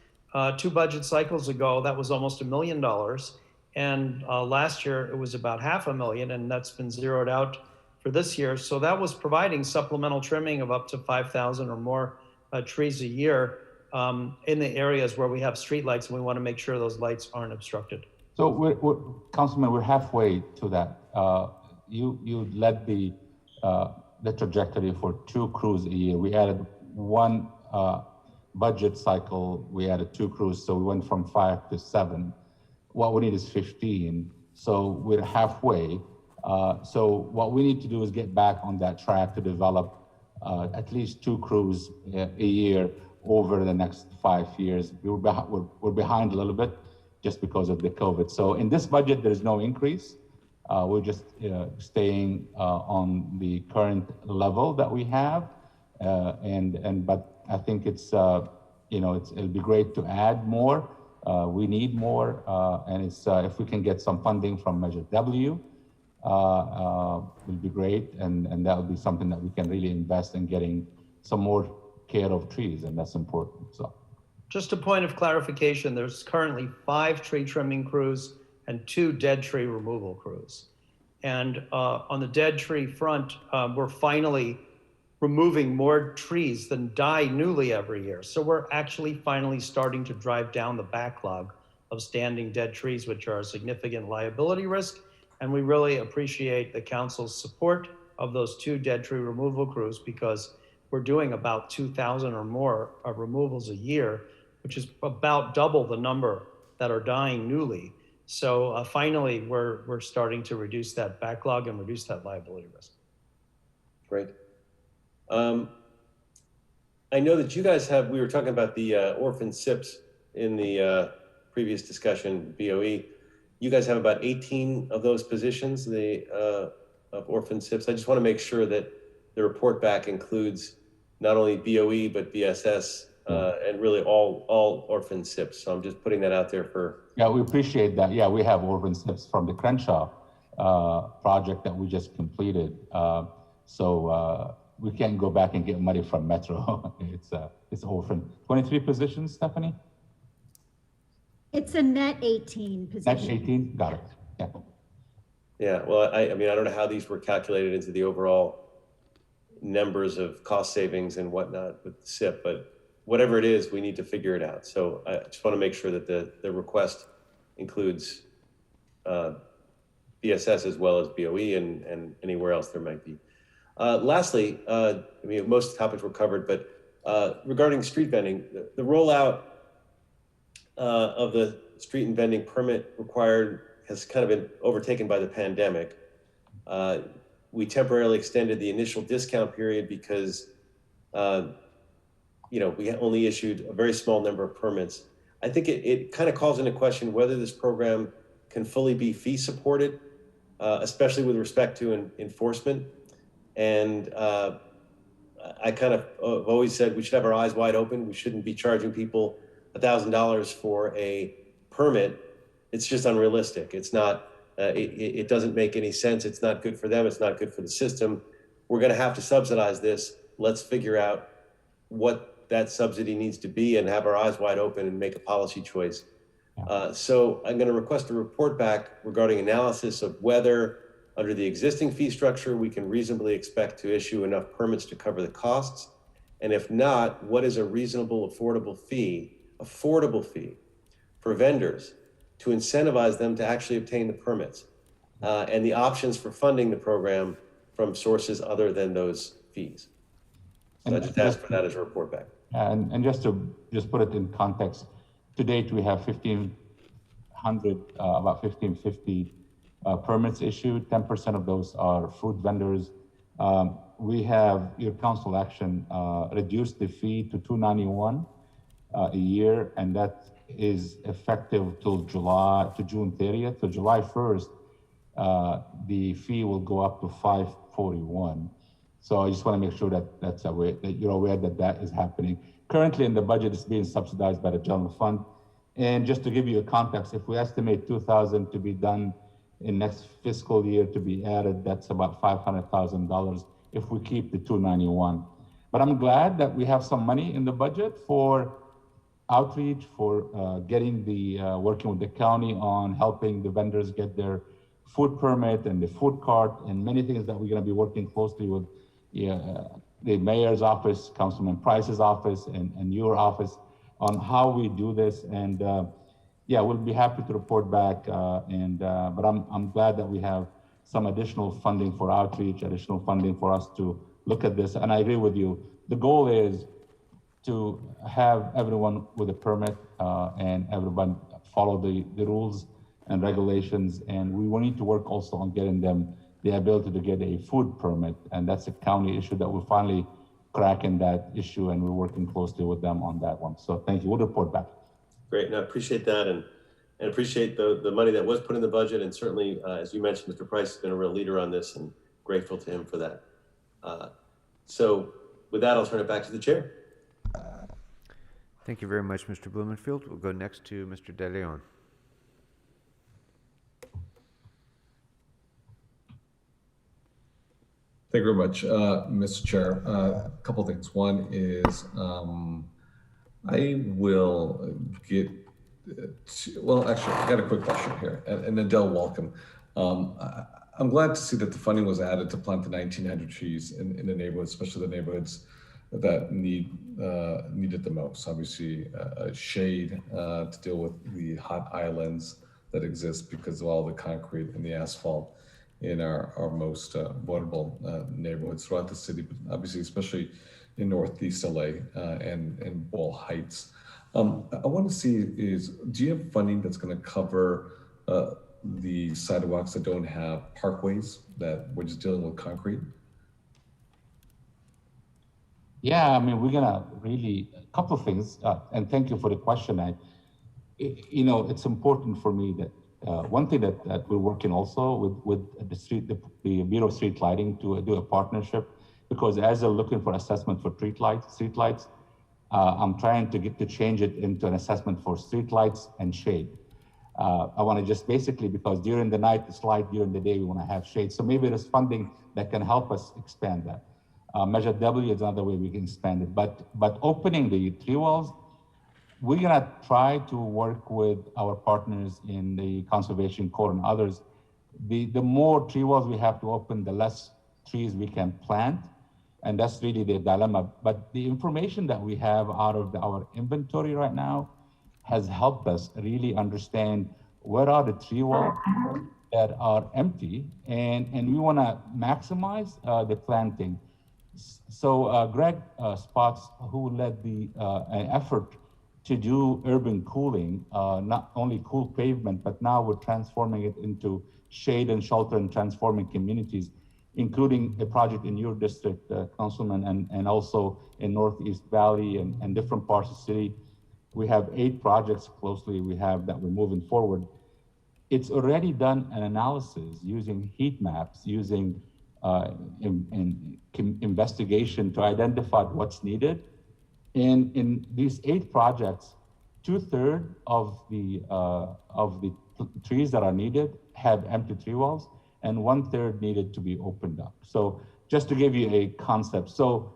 2 budget cycles ago, that was almost $1 million. And last year it was about $500,000, and that's been zeroed out for this year. So that was providing supplemental trimming of up to 5,000 or more trees a year in the areas where we have street lights, and we want to make sure those lights aren't obstructed. So Councilman, we're halfway to that. You led the trajectory for 2 crews a year. We added 1 budget cycle, we added 2 crews, so we went from 5 to 7. What we need is 15, so we're halfway. So what we need to do is get back on that track to develop at least 2 crews a year over the next 5 years. We're behind a little bit just because of the COVID. So in this budget, there's no increase. We're just staying on the current level that we have. But I think it'll be great to add more. We need more, and if we can get some funding from Measure W, will be great, and that will be something that we can really invest in getting some more care of trees, and that's important. So, just a point of clarification: there's currently 5 tree trimming crews and 2 dead tree removal crews. And on the dead tree front, we're finally removing more trees than die newly every year. So we're actually finally starting to drive down the backlog of standing dead trees, which are a significant liability risk. And we really appreciate the council's support of those 2 dead tree removal crews, because we're doing about 2,000 or more removals a year, which is about double the number that are dying newly. So finally, we're starting to reduce that backlog and reduce that liability risk. Great. I know that you guys we were talking about the orphan SIPs in the previous discussion, BOE. You guys have about 18 of those positions, of orphan SIPs. I just want to make sure that the report back includes not only BOE, but BSS, and really all orphan SIPs. So I'm just putting that out there for... Yeah, we appreciate that. Yeah, we have orphan SIPs from the Crenshaw project that we just completed. So we can't go back and get money from Metro. It's orphan. 23 positions, Stephanie? It's a net 18 position. Net 18, got it, yeah. Yeah, well, I mean, I don't know how these were calculated into the overall numbers of cost savings and whatnot with the SIP, but whatever it is, we need to figure it out. So I just want to make sure that the request includes BSS as well as BOE and anywhere else there might be. Lastly, I mean, most topics were covered, but regarding street vending, the rollout of the street and vending permit required has kind of been overtaken by the pandemic. We temporarily extended the initial discount period because we only issued a very small number of permits. I think it kind of calls into question whether this program can fully be fee supported, especially with respect to enforcement. And I kind of have always said we should have our eyes wide open. We shouldn't be charging people $1,000 for a permit. It's just unrealistic. It's not, it doesn't make any sense. It's not good for them. It's not good for the system. We're going to have to subsidize this. Let's figure out what that subsidy needs to be and have our eyes wide open and make a policy choice. So I'm going to request a report back regarding analysis of whether under the existing fee structure, we can reasonably expect to issue enough permits to cover the costs. And if not, what is a reasonable, affordable fee for vendors to incentivize them to actually obtain the permits and the options for funding the program from sources other than those fees. So I just asked for that as a report back. And just to put it in context, to date we have 1,500, about 1,550 permits issued. 10% of those are food vendors. We have your council action reduced the fee to $291 a year, and that is effective till June 30th. So July 1st, the fee will go up to $541. So I just want to make sure that you're aware that is happening. Currently in the budget, it's being subsidized by the general fund. And just to give you a context, if we estimate 2,000 to be done in next fiscal year to be added, that's about $500,000 if we keep the 291. But I'm glad that we have some money in the budget for outreach, for getting working with the county on helping the vendors get their food permit and the food cart and many things that we're going to be working closely with the mayor's office, Councilman Price's office, and your office on how we do this. And we'll be happy to report back. But I'm glad that we have some additional funding for outreach, additional funding for us to look at this. And I agree with you. The goal is to have everyone with a permit and everyone follow the rules and regulations. And we will need to work also on getting them the ability to get a food permit. And that's a county issue that we're finally cracking that issue, and we're working closely with them on that one. So thank you. We'll report back. Great, and I appreciate that, and appreciate the money that was put in the budget. And certainly, as you mentioned, Mr. Price has been a real leader on this, and grateful to him for that. So with that, I'll turn it back to the chair. Thank you very much, Mr. Blumenfield. We'll go next to Mr. De Leon. Thank you very much, Mr. Chair. A couple things. One is I will get actually, I got a quick question here. And Adele, welcome. I'm glad to see that the funding was added to plant the 1,900 trees in the neighborhoods, especially the neighborhoods that need it the most. Obviously, shade to deal with the hot islands that exist because of all the concrete and the asphalt in our most vulnerable neighborhoods throughout the city, but obviously, especially in Northeast LA and Ball Heights. I want to see do you have funding that's going to cover the sidewalks that don't have parkways, that we're just dealing with concrete? Yeah, I mean, we're gonna really, a couple of things, and thank you for the question. It's important for me that one thing that we're working also with the Bureau of Street Lighting to do a partnership, because as they're looking for assessment for street lights, I'm trying to change it into an assessment for street lights and shade. I want to just basically, because during the night it's light, during the day we want to have shade. So maybe there's funding that can help us expand that. Measure W is another way we can expand it. But opening the tree wells, we're gonna try to work with our partners in the Conservation Corps and others. The more tree wells we have to open, the less trees we can plant. And that's really the dilemma. But the information that we have out of our inventory right now has helped us really understand where are the tree wells that are empty, and we wanna maximize the planting. So Greg Spots, who led an effort to do urban cooling, not only cool pavement, but now we're transforming it into shade and shelter and transforming communities, including a project in your district, Councilman, and also in Northeast Valley and different parts of the city. We have 8 projects closely we have that we're moving forward. It's already done an analysis using heat maps, using investigation to identify what's needed. And in these 8 projects, 2/3 of the trees that are needed have empty tree wells, and 1/3 needed to be opened up. So just to give you a concept. So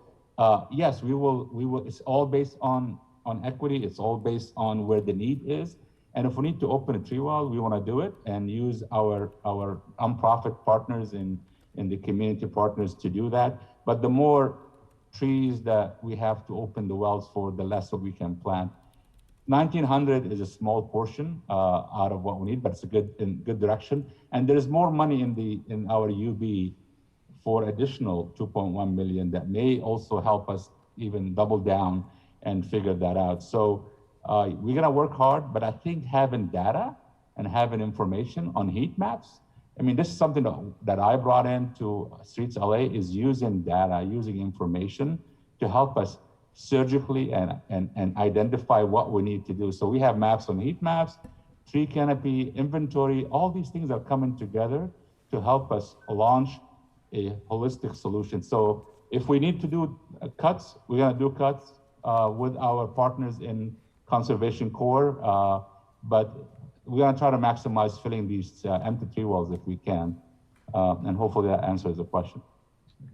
yes, we will, it's all based on equity. It's all based on where the need is. And if we need to open a tree well, we want to do it and use our nonprofit partners in the community partners to do that. But the more trees that we have to open the wells for, the less that we can plant. 1,900 is a small portion out of what we need, but it's in good direction. And there is more money in our UB for additional 2.1 million that may also help us even double down and figure that out. So we're gonna work hard, but I think having data and having information on heat maps, I mean, this is something that I brought into Streets LA, is using data, using information to help us surgically and identify what we need to do. So we have maps on heat maps, tree canopy, inventory, all these things are coming together to help us launch a holistic solution. So if we need to do cuts, we're gonna do cuts with our partners in Conservation Corps, but we're gonna try to maximize filling these empty tree wells if we can. And hopefully that answers the question.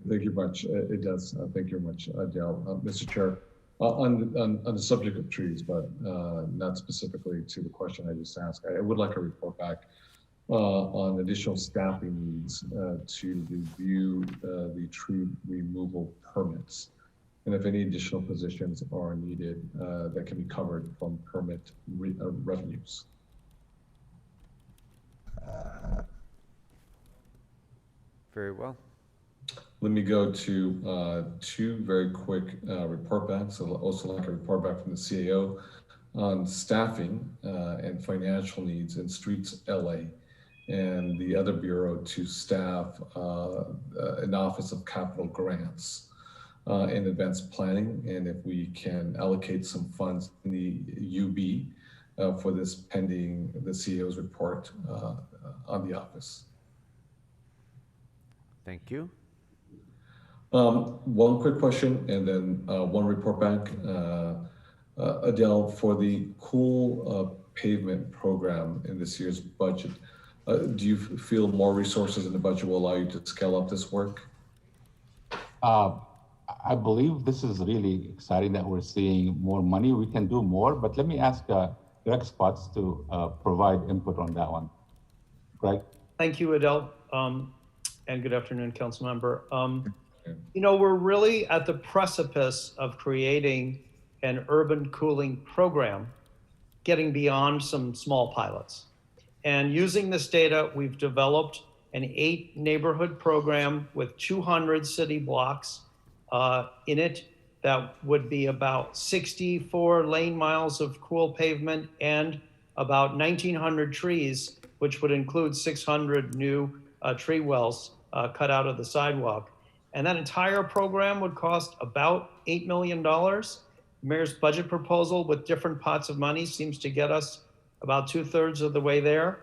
Thank you much. It does. Thank you much, Adele. Mr. Chair, on the subject of trees, but not specifically to the question I just asked, I would like a report back on additional staffing needs to review the tree removal permits, and if any additional positions are needed that can be covered from permit revenues. Very well. Let me go to 2 very quick report backs. I'd also like a report back from the CAO on staffing and financial needs in Streets LA, and the other bureau to staff an Office of Capital Grants in advanced planning, and if we can allocate some funds in the UB for this pending the CAO's report on the office. Thank you. One quick question and then one report back. Adele, for the cool pavement program in this year's budget, do you feel more resources in the budget will allow you to scale up this work? I believe this is really exciting that we're seeing more money. We can do more, but let me ask Greg Spots to provide input on that one. Greg? Thank you, Adele, and good afternoon, council member. You know, we're really at the precipice of creating an urban cooling program, getting beyond some small pilots. And using this data, we've developed an 8 neighborhood program with 200 city blocks in it. That would be about 64 lane miles of cool pavement and about 1,900 trees, which would include 600 new tree wells cut out of the sidewalk. And that entire program would cost about $8 million. Mayor's budget proposal with different pots of money seems to get us about 2/3 of the way there.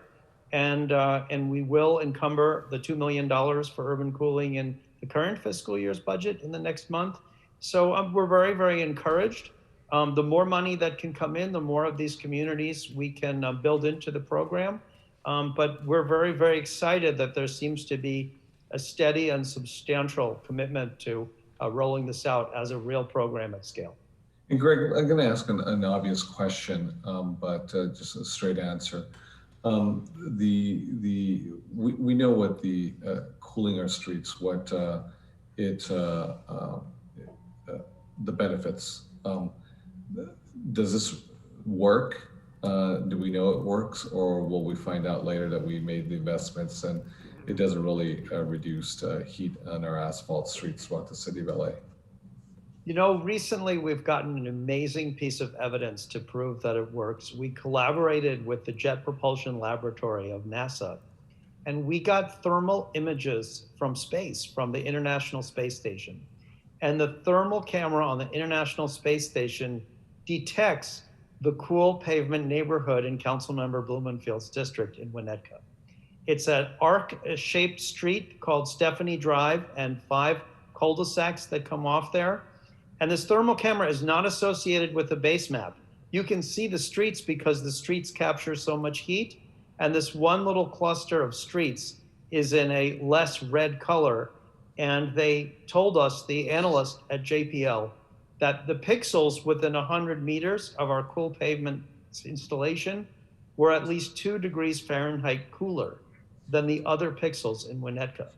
And we will encumber the $2 million for urban cooling in the current fiscal year's budget in the next month. So we're very, very encouraged. The more money that can come in, the more of these communities we can build into the program. But we're very, very excited that there seems to be a steady and substantial commitment to rolling this out as a real program at scale. And Greg, I'm going to ask an obvious question, but just a straight answer. We know what the cooling our streets, what the benefits. Does this work? Do we know it works, or will we find out later that we made the investments and it doesn't really reduce heat on our asphalt streets throughout the city of LA? You know, recently we've gotten an amazing piece of evidence to prove that it works. We collaborated with the Jet Propulsion Laboratory of NASA, and we got thermal images from space, from the International Space Station. And the thermal camera on the International Space Station detects the cool pavement neighborhood in Councilmember Blumenfield's district in Winnetka. It's an arc-shaped street called Stephanie Drive and 5 cul-de-sacs that come off there. And this thermal camera is not associated with the base map. You can see the streets because the streets capture so much heat. And this one little cluster of streets is in a less red color. And they told us, the analyst at JPL, that the pixels within 100 meters of our cool pavement installation were at least 2 degrees Fahrenheit cooler than the other pixels in Winnetka.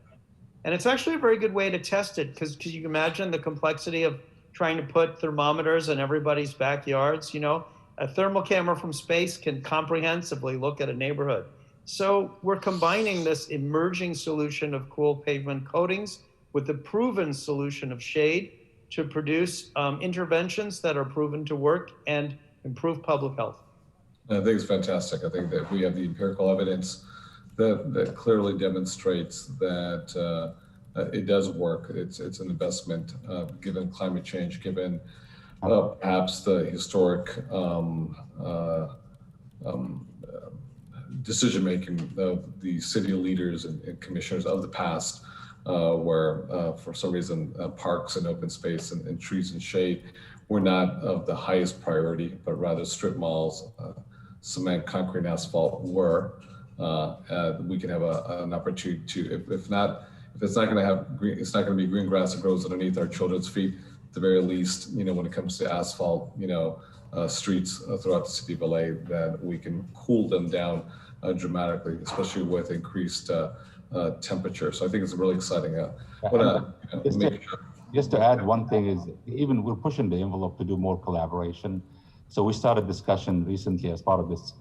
And it's actually a very good way to test it, because you can imagine the complexity of trying to put thermometers in everybody's backyards. You know, a thermal camera from space can comprehensively look at a neighborhood. So we're combining this emerging solution of cool pavement coatings with the proven solution of shade to produce interventions that are proven to work and improve public health. I think it's fantastic. I think that we have the empirical evidence that clearly demonstrates that it does work. It's an investment given climate change, given perhaps the historic decision-making of the city leaders and commissioners of the past, where for some reason parks and open space and trees and shade were not of the highest priority, but rather strip malls, cement, concrete, and asphalt were. We can have an opportunity to, if it's not going to have green, it's not going to be green grass that grows underneath our children's feet. At the very least, you know, when it comes to asphalt, you know, streets throughout the city of LA, that we can cool them down dramatically, especially with increased temperature. So I think it's really exciting. Just to add one thing is, even we're pushing the envelope to do more collaboration. So we started discussion recently as part of this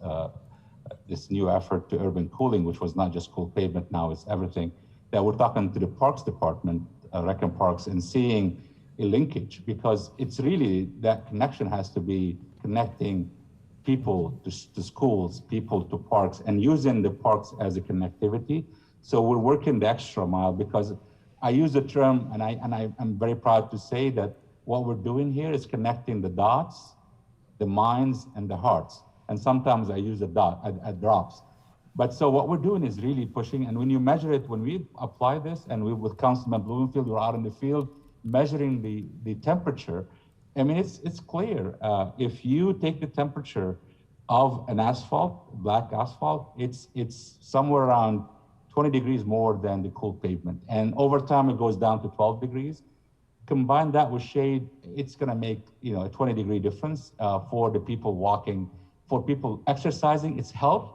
this new effort to urban cooling, which was not just cool pavement, now it's everything, that we're talking to the Parks Department, Rec and Parks, and seeing a linkage, because it's really, that connection has to be connecting people to schools, people to parks, and using the parks as a connectivity. So we're working the extra mile, because I use the term, and I'm very proud to say that what we're doing here is connecting the dots, the minds, and the hearts. And sometimes I use a drops. But so what we're doing is really pushing, and when you measure it, when we apply this, and we with Councilman Blumenfield, we're out in the field measuring the temperature. I mean, it's clear. If you take the temperature of an asphalt, black asphalt, it's somewhere around 20 degrees more than the cool pavement. And over time, it goes down to 12 degrees. Combine that with shade, it's gonna make, you know, a 20-degree difference for the people walking, for people exercising. It's health,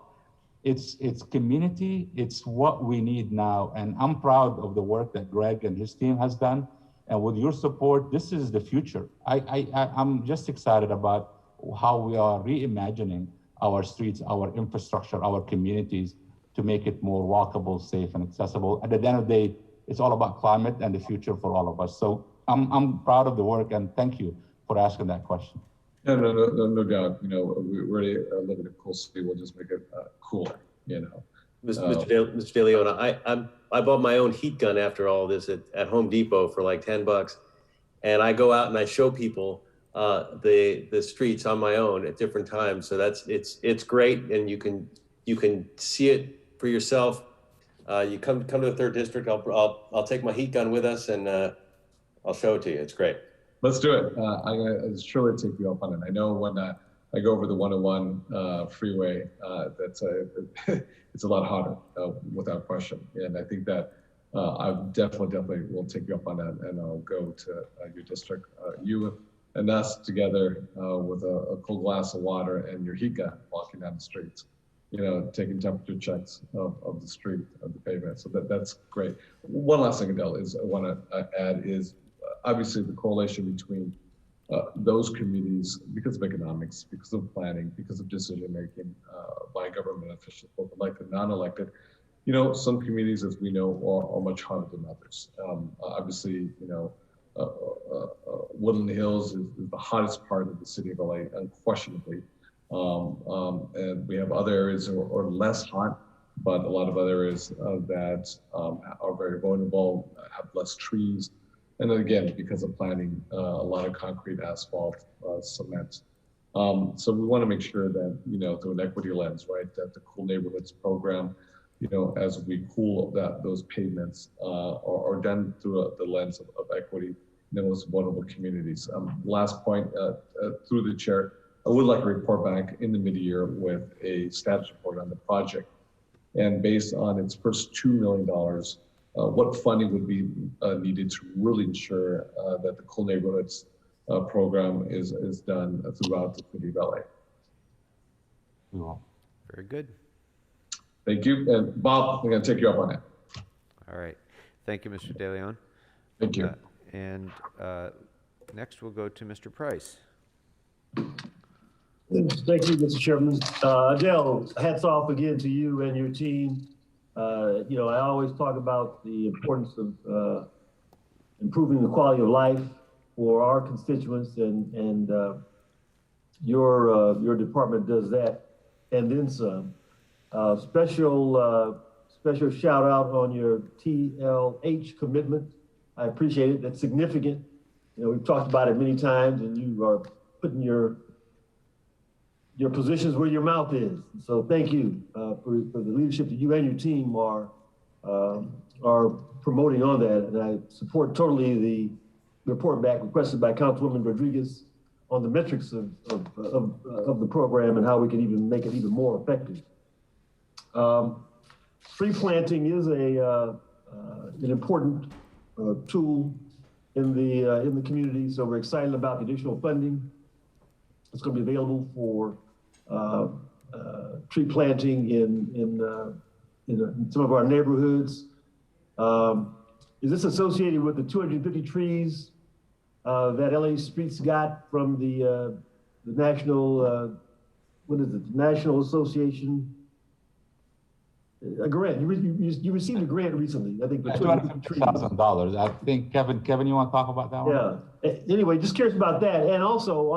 it's community, it's what we need now. And I'm proud of the work that Greg and his team has done. And with your support, this is the future. I'm just excited about how we are reimagining our streets, our infrastructure, our communities, to make it more walkable, safe, and accessible. At the end of the day, it's all about climate and the future for all of us. So I'm proud of the work, and thank you for asking that question. No doubt. You know, we already live in a cool city. We'll just make it cooler, you know. Mr. De Leon, I bought my own heat gun after all this at Home Depot for like $10, and I go out and I show people the streets on my own at different times. So it's great, and you can see it for yourself. You come to the 3rd District. I'll take my heat gun with us, and I'll show it to you. It's great. Let's do it. I'm gonna surely take you up on it. I know when I go over the 101 freeway, it's a lot hotter, without question. And I think that I definitely will take you up on that, and I'll go to your district, you and us together with a cold glass of water and your heat gun walking down the streets, taking temperature checks of the street, of the pavement. So that's great. One last thing, Adele, is I want to add is obviously the correlation between those communities, because of economics, because of planning, because of decision making by government officials, both elected and non-elected. Some communities, as we know, are much harder than others. Obviously, Woodland Hills is the hottest part of the city of LA, unquestionably. And we have other areas that are less hot, but a lot of other areas that are very vulnerable, have less trees. And then again, because of planning, a lot of concrete, asphalt, cement. So we want to make sure that, through an equity lens, right, that the Cool Neighborhoods program, as we cool those pavements, are done through the lens of equity in those vulnerable communities. Last point, through the chair, I would like to report back in the mid-year with a status report on the project. And based on its first $2 million, what funding would be needed to really ensure that the Cool Neighborhoods program is done throughout the city of LA. Very good. Thank you. And Bob, I'm going to take you up on that. All right. Thank you, Mr. De Leon. Thank you. And next we'll go to Mr. Price. Thank you, Mr. Chairman. Adele, hats off again to you and your team. I always talk about the importance of improving the quality of life for our constituents, and your department does that and then some. Special shout out on your TLH commitment. I appreciate it. That's significant. We've talked about it many times, and you are putting your positions where your mouth is. So thank you for the leadership that you and your team are promoting on that. And I support totally the report back requested by Councilwoman Rodriguez on the metrics of the program and how we can even make it even more effective. Tree planting is an important tool in the community. So we're excited about the additional funding. It's going to be available for tree planting in some of our neighborhoods. Is this associated with the 250 trees that LA Streets got from the national, National Association? A grant. You received a grant recently, I think. $250,000. I think Kevin, you want to talk about that one? Yeah. Anyway, just curious about that, and also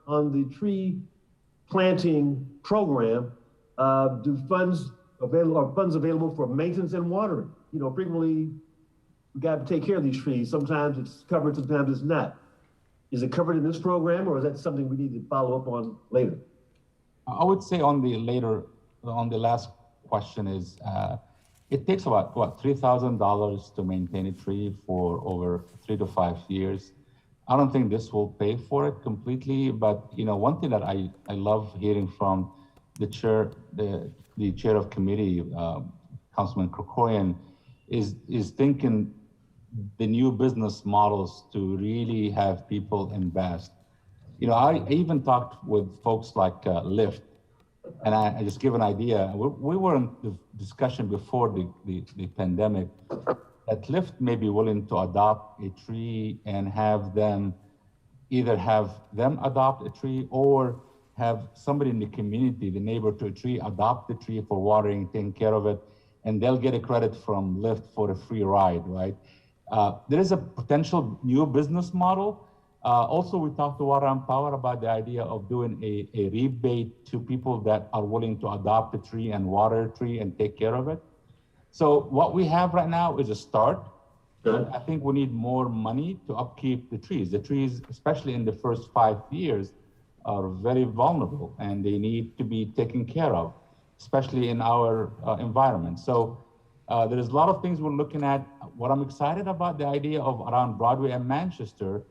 on the tree planting program, are funds available for maintenance and watering? Frequently we got to take care of these trees. Sometimes it's covered, sometimes it's not. Is it covered in this program, or is that something we need to follow up on later? I would say on the last question is, it takes about $3,000 to maintain a tree for over 3 to 5 years. I don't think this will pay for it completely, but one thing that I love hearing from the chair of committee, Councilman Krikorian, is thinking the new business models to really have people invest. I even talked with folks like Lyft. And I just give an idea. We were in the discussion before the pandemic that Lyft may be willing to adopt a tree and have them adopt a tree, or have somebody in the community, the neighbor to a tree, adopt the tree for watering, taking care of it, and they'll get a credit from Lyft for a free ride, right? There is a potential new business model. Also, we talked to Water and Power about the idea of doing a rebate to people that are willing to adopt a tree and water a tree and take care of it. So what we have right now is a start. Good. I think we need more money to upkeep the trees. The trees, especially in the first 5 years, are very vulnerable and they need to be taken care of, especially in our environment. So there's a lot of things we're looking at. What I'm excited about the idea of around Broadway and Manchester,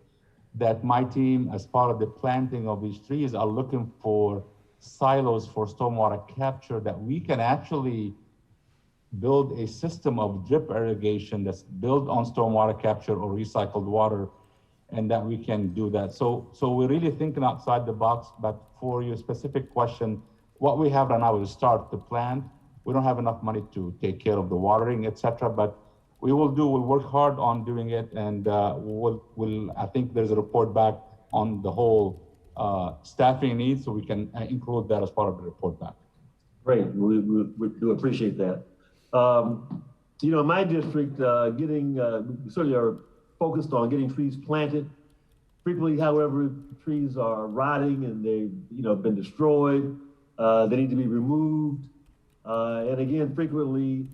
that my team, as part of the planting of these trees, are looking for silos for stormwater capture that we can actually build a system of drip irrigation that's built on stormwater capture or recycled water, and that we can do that. So we're really thinking outside the box, but for your specific question, what we have right now is start to plant. We don't have enough money to take care of the watering, etc. But we'll work hard on doing it, and I think there's a report back on the whole staffing needs, so we can include that as part of the report back. Great, we do appreciate that. You know, in my district, we certainly are focused on getting trees planted. Frequently, however, trees are rotting and they've been destroyed. They need to be removed. And again, frequently,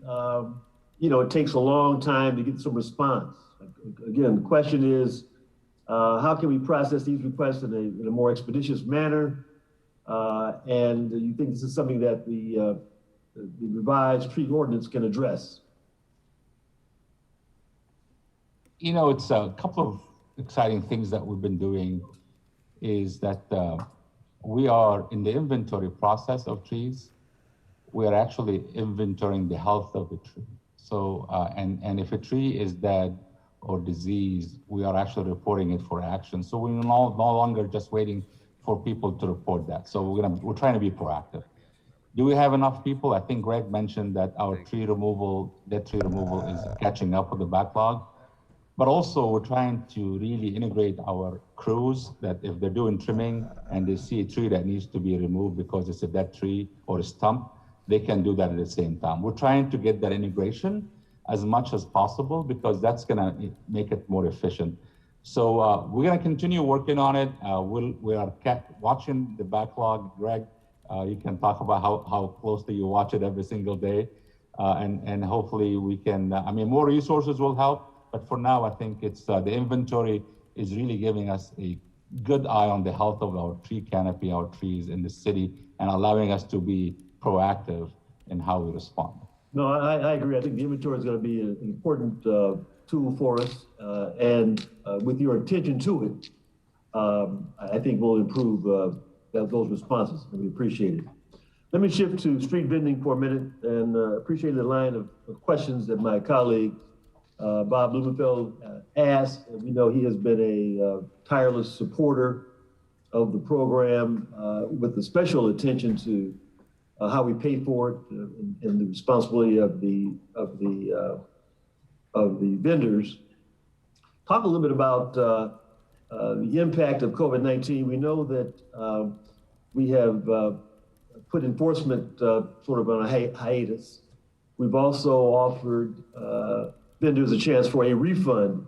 it takes a long time to get some response. Again, the question is, how can we process these requests in a more expeditious manner? And you think this is something that the revised tree ordinance can address? It's a couple of exciting things that we've been doing is that we are in the inventory process of trees. We are actually inventorying the health of the tree. So, and if a tree is dead or diseased, we are actually reporting it for action. So we're no longer just waiting for people to report that. So we're trying to be proactive. Do we have enough people? I think Greg mentioned that our dead tree removal is catching up with the backlog. But also we're trying to really integrate our crews that if they're doing trimming and they see a tree that needs to be removed because it's a dead tree or a stump, they can do that at the same time. We're trying to get that integration as much as possible because that's gonna make it more efficient. So we're gonna continue working on it. We are watching the backlog. Greg, you can talk about how closely you watch it every single day. And hopefully we can, more resources will help. But for now, I think it's the inventory is really giving us a good eye on the health of our tree canopy, our trees in the city, and allowing us to be proactive in how we respond. No, I agree. I think the inventory is going to be an important tool for us. And with your attention to it, I think we'll improve those responses, and we appreciate it. Let me shift to street vending for a minute and appreciate the line of questions that my colleague Bob Blumenfeld asked. We know he has been a tireless supporter of the program with the special attention to how we pay for it and the responsibility of the vendors. Talk a little bit about the impact of COVID-19. We know that we have put enforcement sort of on a hiatus. We've also offered vendors a chance for a refund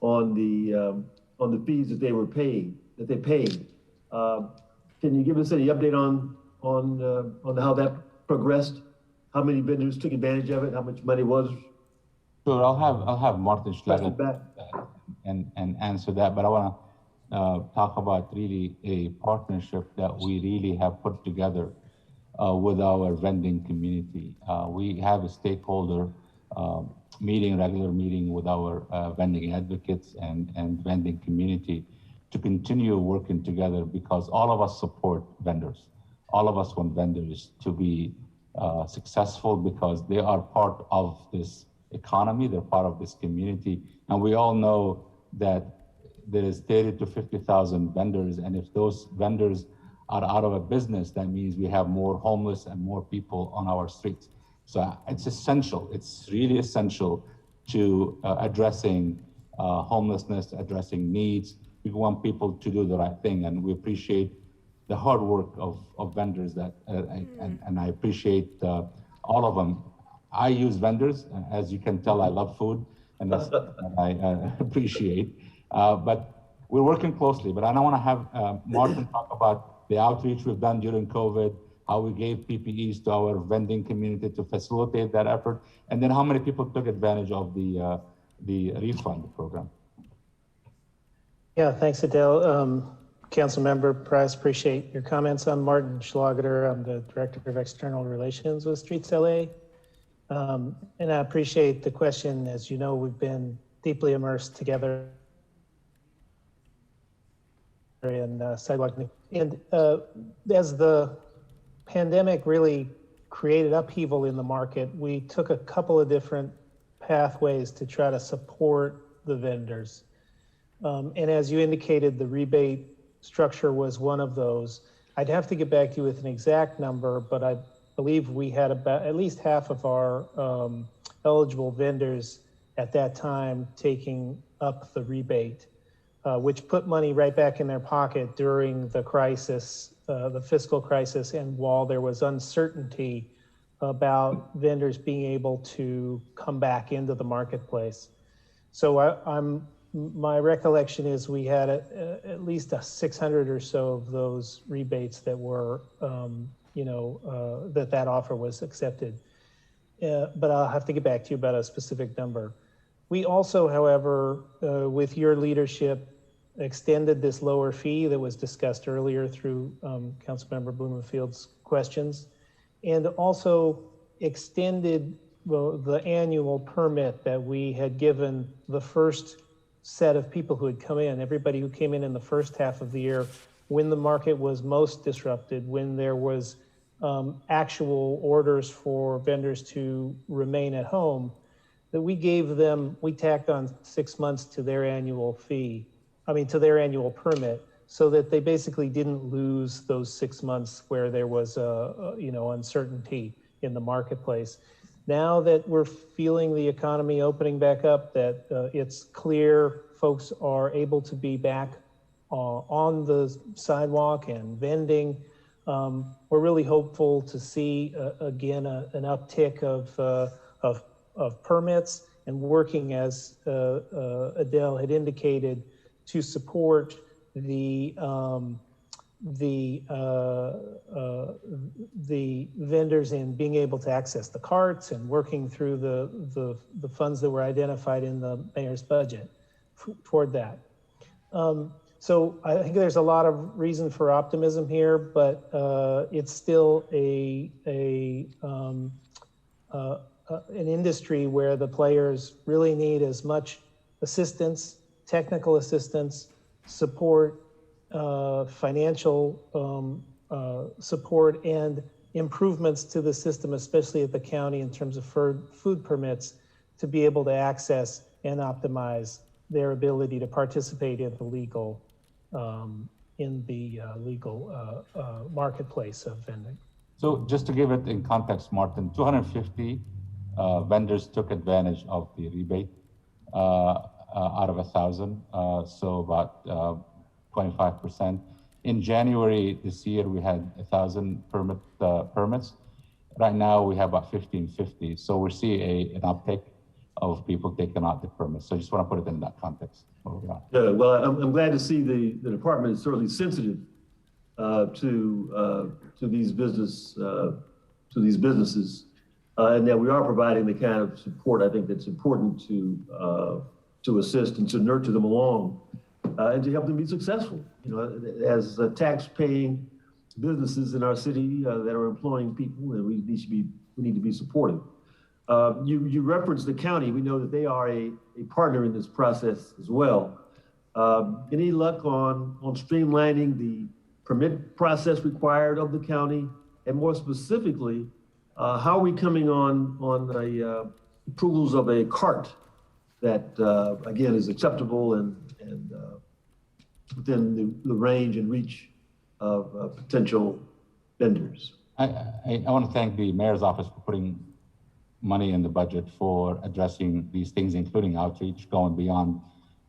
on the fees that they paid. Can you give us any update on how that progressed? How many vendors took advantage of it? How much money was? Sure, I'll have Martin Schlegel and answer that, but I want to talk about really a partnership that we really have put together with our vending community. We have a stakeholder regular meeting with our vending advocates and vending community to continue working together because all of us support vendors. All of us want vendors to be successful because they are part of this economy, they're part of this community. And we all know that there is 30 to 50,000 vendors. And if those vendors are out of a business, that means we have more homeless and more people on our streets. So it's essential, it's really essential to addressing homelessness, addressing needs. We want people to do the right thing, and we appreciate the hard work of vendors that, and I appreciate all of them. I use vendors, as you can tell, I love food, and that's what I appreciate. But we're working closely, but I don't want to have Martin talk about the outreach we've done during COVID, how we gave PPEs to our vending community to facilitate that effort, and then how many people took advantage of the refund program. Yeah, thanks, Adele. Councilmember Price, appreciate your comments. I'm Martin Schlageter. I'm the Director of External Relations with Streets LA. And I appreciate the question. As you know, we've been deeply immersed together and Sidewalk. And as the pandemic really created upheaval in the market, we took a couple of different pathways to try to support the vendors. And as you indicated, the rebate structure was one of those. I'd have to get back to you with an exact number, but I believe we had about at least half of our eligible vendors at that time taking up the rebate, which put money right back in their pocket during the crisis, the fiscal crisis, and while there was uncertainty about vendors being able to come back into the marketplace. So my recollection is we had at least 600 or so of those rebates that were, that offer was accepted. But I'll have to get back to you about a specific number. We also, however, with your leadership, extended this lower fee that was discussed earlier through Councilmember Blumenfield's questions, and also extended the annual permit that we had given the first set of people who had come in, everybody who came in the first half of the year when the market was most disrupted, when there was actual orders for vendors to remain at home, that we gave them, we tacked on 6 months to their annual fee, to their annual permit, so that they basically didn't lose those 6 months where there was uncertainty in the marketplace. Now that we're feeling the economy opening back up, that it's clear folks are able to be back on the sidewalk and vending, we're really hopeful to see again an uptick of permits, and working, as Adele had indicated, to support the vendors in being able to access the carts and working through the funds that were identified in the mayor's budget toward that. So I think there's a lot of reason for optimism here, but it's still an industry where the players really need as much assistance, technical assistance, support, financial support, and improvements to the system, especially at the county in terms of food permits, to be able to access and optimize their ability to participate in the legal marketplace of vending. So just to give it in context, Martin, 250 vendors took advantage of the rebate out of 1,000, so about 25%. In January this year, we had 1,000 permits. Right now, we have about 1,550. So we're seeing an uptick of people taking out the permits. So I just want to put it in that context. Yeah, well, I'm glad to see the department is certainly sensitive to these businesses, and that we are providing the kind of support I think that's important to assist and to nurture them along, and to help them be successful. As tax-paying businesses in our city that are employing people, and we need to be supportive. You referenced the county. We know that they are a partner in this process as well. Any luck on streamlining the permit process required of the county, and more specifically, how are we coming on the approvals of a cart that again is acceptable and within the range and reach of potential vendors? I want to thank the mayor's office for putting money in the budget for addressing these things, including outreach, going beyond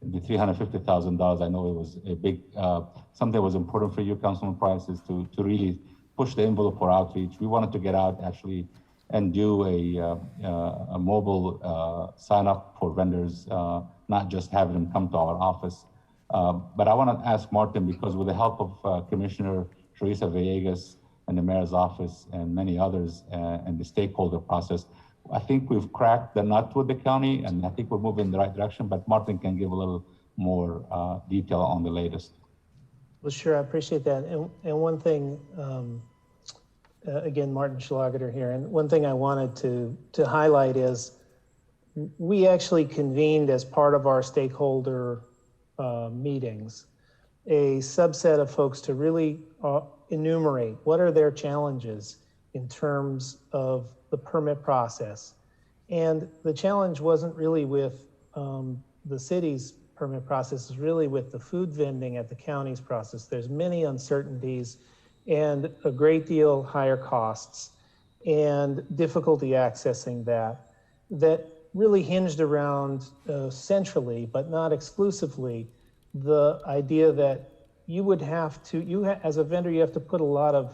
the $350,000. I know it was a big, something that was important for you, Councilman Price, is to really push the envelope for outreach. We wanted to get out actually and do a mobile sign up for vendors, not just having them come to our office. But I want to ask Martin, because with the help of Commissioner Teresa Villegas and the mayor's office and many others and the stakeholder process, I think we've cracked the nut with the county, and I think we're moving in the right direction, but Martin can give a little more detail on the latest. Well, sure, I appreciate that. And one thing, again, Martin Schlageter here, and one thing I wanted to highlight is we actually convened as part of our stakeholder meetings a subset of folks to really enumerate what are their challenges in terms of the permit process. And the challenge wasn't really with the city's permit process, is really with the food vending at the county's process. There's many uncertainties and a great deal higher costs and difficulty accessing that really hinged around centrally, but not exclusively, the idea that you would have to, as a vendor, you have to put a lot of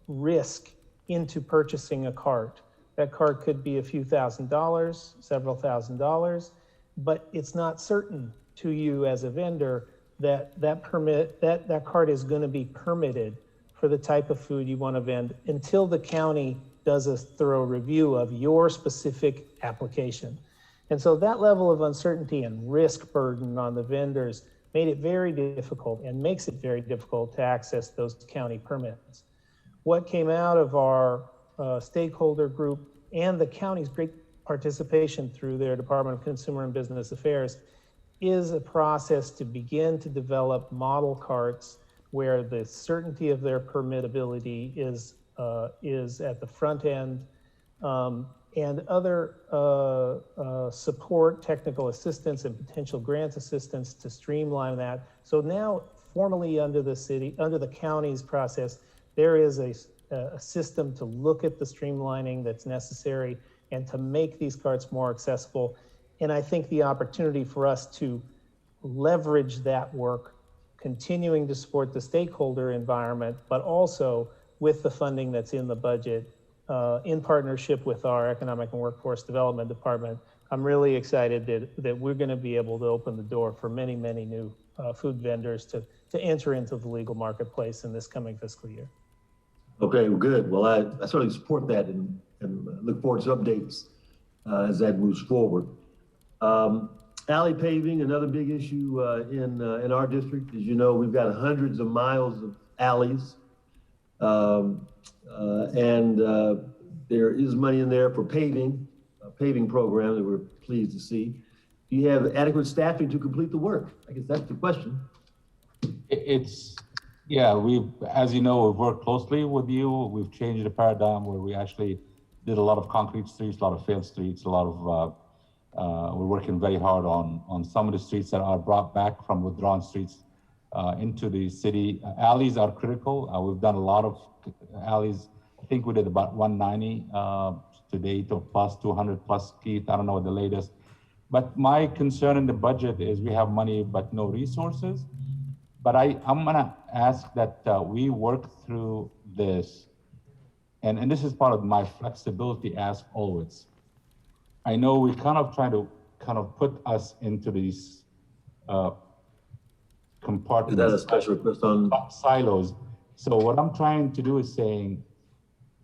risk into purchasing a cart. That cart could be a few $1,000s, several $1,000s, but it's not certain to you as a vendor that that cart is going to be permitted for the type of food you want to vend until the county does a thorough review of your specific application. And so that level of uncertainty and risk burden on the vendors made it very difficult and makes it very difficult to access those county permits. What came out of our stakeholder group and the county's great participation through their Department of Consumer and Business Affairs is a process to begin to develop model carts where the certainty of their permittability is at the front end, and other support, technical assistance, and potential grant assistance to streamline that. So now, formally under the county's process, there is a system to look at the streamlining that's necessary and to make these carts more accessible. And I think the opportunity for us to leverage that work, continuing to support the stakeholder environment, but also with the funding that's in the budget, in partnership with our Economic and Workforce Development Department, I'm really excited that we're going to be able to open the door for many, many new food vendors to enter into the legal marketplace in this coming fiscal year. Okay, well, good. Well, I certainly support that and look forward to updates as that moves forward. Alley paving, another big issue in our district. As you know, we've got hundreds of miles of alleys, and there is money in there for paving, a paving program that we're pleased to see. Do you have adequate staffing to complete the work? I guess that's the question. Yeah, as you know, we've worked closely with you. We've changed the paradigm where we actually did a lot of concrete streets, a lot of failed streets, a lot of, we're working very hard on some of the streets that are brought back from withdrawn streets into the city. Alleys are critical. We've done a lot of alleys. I think we did about 190 to date, or plus 200 plus, Keith. I don't know the latest. But my concern in the budget is we have money but no resources. But I'm gonna ask that we work through this, and this is part of my flexibility ask always. I know we kind of try to put us into these compartments. Is that a special request on silos? So what I'm trying to do is saying,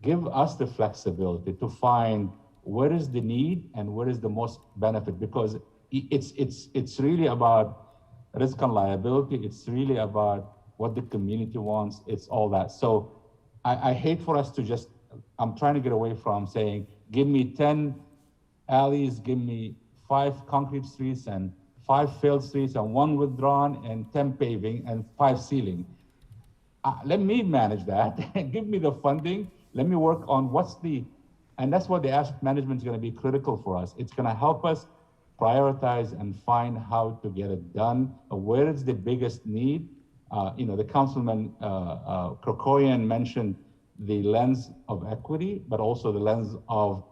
give us the flexibility to find where is the need and where is the most benefit, because it's really about risk and liability. It's really about what the community wants. It's all that. So I hate for us to just, I'm trying to get away from saying, give me 10 alleys, give me 5 concrete streets and 5 failed streets and 1 withdrawn and 10 paving and 5 sealing. Let me manage that. Give me the funding. Let me work on and that's what the asset management is going to be critical for us. It's going to help us prioritize and find how to get it done. Where is the biggest need? The Councilman Krokoyan mentioned the lens of equity, but also the lens of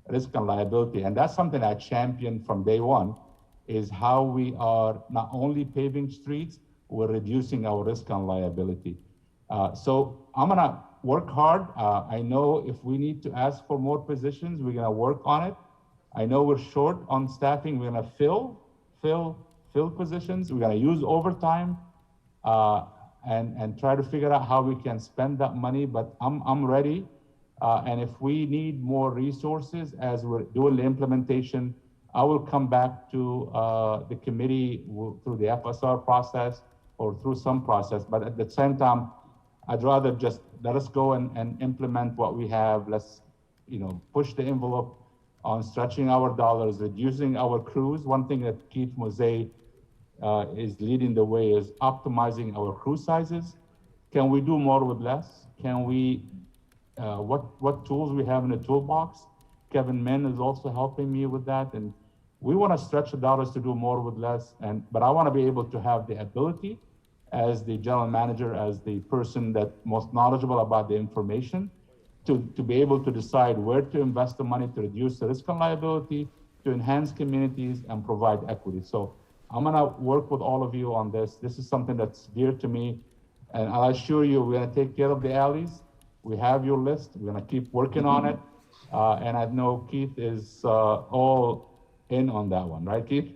risk and liability. And that's something I championed from day one, is how we are not only paving streets, we're reducing our risk and liability. So I'm gonna work hard. I know if we need to ask for more positions, we're gonna work on it. I know we're short on staffing. We're gonna fill positions. We're gonna use overtime and try to figure out how we can spend that money, but I'm ready. And if we need more resources as we're doing the implementation, I will come back to the committee through the FSR process or through some process. But at the same time, I'd rather just let us go and implement what we have. Let's push the envelope on stretching our dollars, reducing our crews. One thing that Keith Mosey is leading the way, is optimizing our crew sizes. Can we do more with less? Can we, what tools we have in the toolbox? Kevin Min is also helping me with that. And we want to stretch the dollars to do more with less. But I want to be able to have the ability as the general manager, as the person that most knowledgeable about the information, to be able to decide where to invest the money to reduce the risk and liability, to enhance communities and provide equity. So I'm gonna work with all of you on this. This is something that's dear to me. And I'll assure you, we're gonna take care of the alleys. We have your list. We're gonna keep working on it. And I know Keith is all in on that one, right, Keith?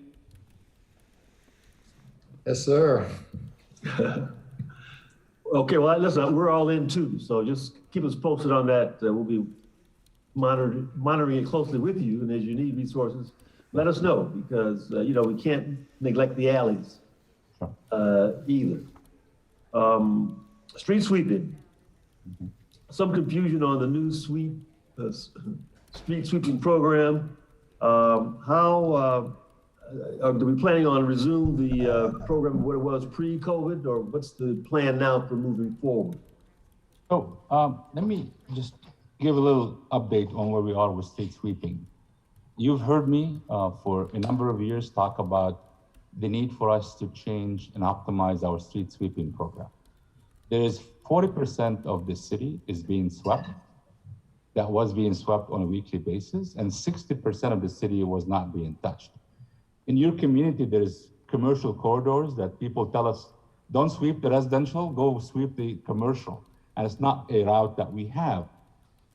Yes, sir. Okay, well, listen, we're all in too. So just keep us posted on that. We'll be monitoring it closely with you. And as you need resources, let us know, because, you know, we can't neglect the alleys either. Street sweeping. Some confusion on the new street sweeping program. Are we planning on resume the program what it was pre-COVID, or what's the plan now for moving forward? So let me just give a little update on where we are with street sweeping. You've heard me for a number of years talk about the need for us to change and optimize our street sweeping program. There is 40% of the city is being swept, that was being swept on a weekly basis, and 60% of the city was not being touched. In your community, there's commercial corridors that people tell us, don't sweep the residential, go sweep the commercial. And it's not a route that we have.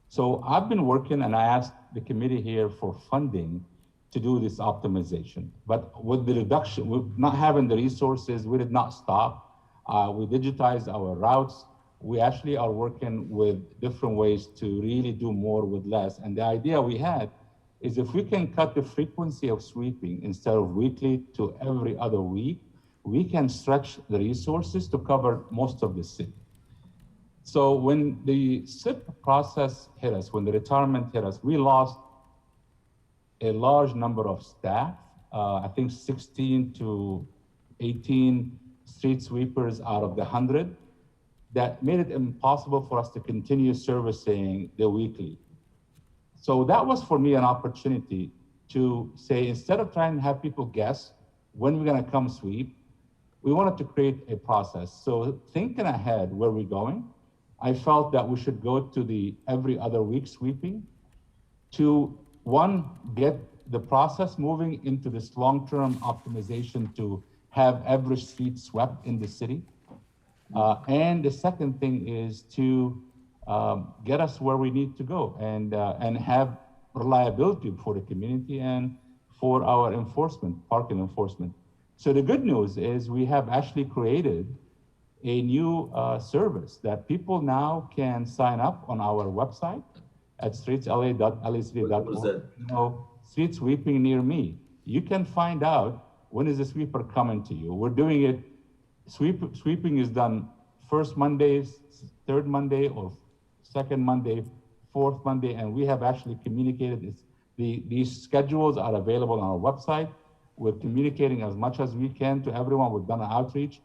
So I've been working, and I asked the committee here for funding to do this optimization. But with the reduction, with not having the resources, we did not stop. We digitized our routes. We actually are working with different ways to really do more with less. And the idea we had is if we can cut the frequency of sweeping instead of weekly to every other week, we can stretch the resources to cover most of the city. So when the SIP process hit us, when the retirement hit us, we lost a large number of staff, I think 16 to 18 street sweepers out of the 100, that made it impossible for us to continue servicing the weekly. So that was for me an opportunity to say, instead of trying to have people guess when we're gonna come sweep, we wanted to create a process. So thinking ahead where we're going, I felt that we should go to the every other week sweeping to, one, get the process moving into this long-term optimization to have every street swept in the city. And the second thing is to get us where we need to go and have reliability for the community and for our enforcement, parking enforcement. So the good news is we have actually created a new service that people now can sign up on our website at streetsla.lacity.org. What is that? You know, street sweeping near me. You can find out when is the sweeper coming to you. We're doing it, sweeping is done first Mondays, third Monday, or second Monday, fourth Monday, and we have actually communicated this. These schedules are available on our website. We're communicating as much as we can to everyone. We've done an outreach.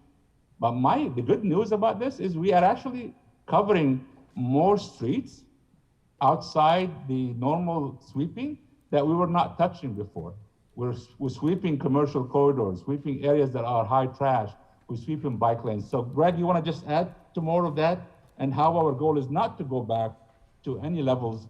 But the good news about this is we are actually covering more streets outside the normal sweeping that we were not touching before. We're sweeping commercial corridors, sweeping areas that are high trash. We're sweeping bike lanes. So Greg, you want to just add to more of that and how our goal is not to go back to any levels.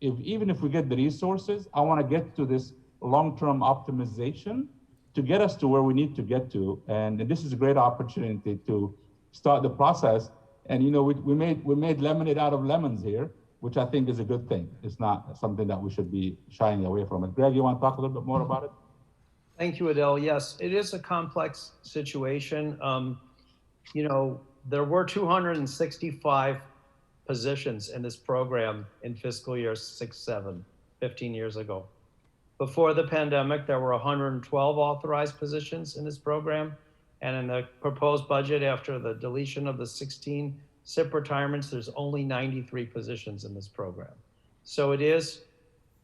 Even if we get the resources, I want to get to this long-term optimization to get us to where we need to get to. And this is a great opportunity to start the process. And you know, we made lemonade out of lemons here, which I think is a good thing. It's not something that we should be shying away from it. Greg, you want to talk a little bit more about it? Thank you, Adele. Yes, it is a complex situation. You know, there were 265 positions in this program in fiscal year 6-7, 15 years ago. Before the pandemic, there were 112 authorized positions in this program. And in the proposed budget, after the deletion of the 16 SIP retirements, there's only 93 positions in this program. So it is,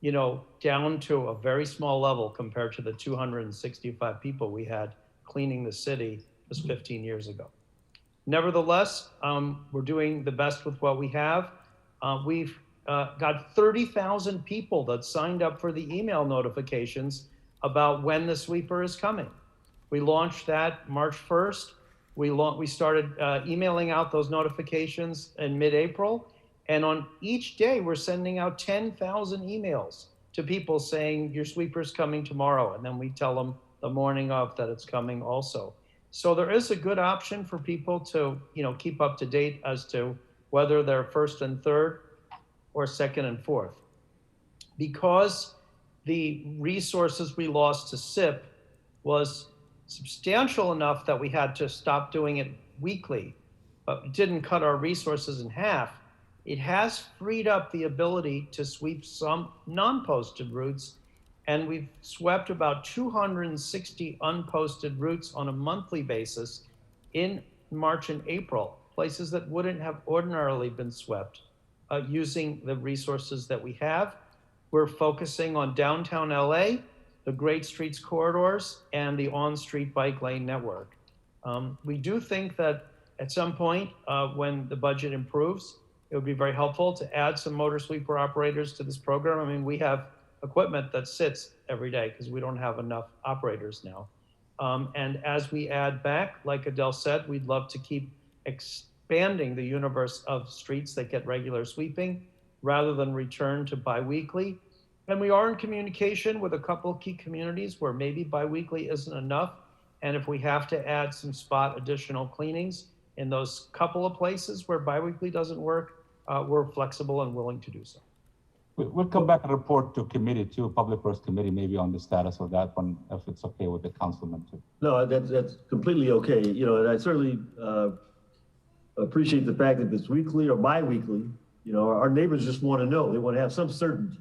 you know, down to a very small level compared to the 265 people we had cleaning the city was 15 years ago. Nevertheless, we're doing the best with what we have. We've got 30,000 people that signed up for the email notifications about when the sweeper is coming. We launched that March 1st. We started emailing out those notifications in mid-April. And on each day, we're sending out 10,000 emails to people saying your sweeper's coming tomorrow. And then we tell them the morning of that it's coming also. So there is a good option for people to, keep up to date as to whether they're first and third or second and fourth. Because the resources we lost to SIP was substantial enough that we had to stop doing it weekly, but it didn't cut our resources in half. It has freed up the ability to sweep some non-posted routes, and we've swept about 260 unposted routes on a monthly basis in March and April, places that wouldn't have ordinarily been swept using the resources that we have. We're focusing on downtown LA, the Great Streets corridors, and the on-street bike lane network. We do think that at some point when the budget improves, it would be very helpful to add some motor sweeper operators to this program. I mean, we have equipment that sits every day because we don't have enough operators now. And as we add back, like Adele said, we'd love to keep expanding the universe of streets that get regular sweeping rather than return to biweekly. And we are in communication with a couple of key communities where maybe biweekly isn't enough. And if we have to add some spot additional cleanings in those couple of places where biweekly doesn't work, we're flexible and willing to do so. We'll come back and report to committee too, Public Works Committee, maybe on the status of that one, if it's okay with the councilman too. No, that's completely okay. And I certainly appreciate the fact that it's weekly or bi-weekly. Our neighbors just want to know. They want to have some certainty.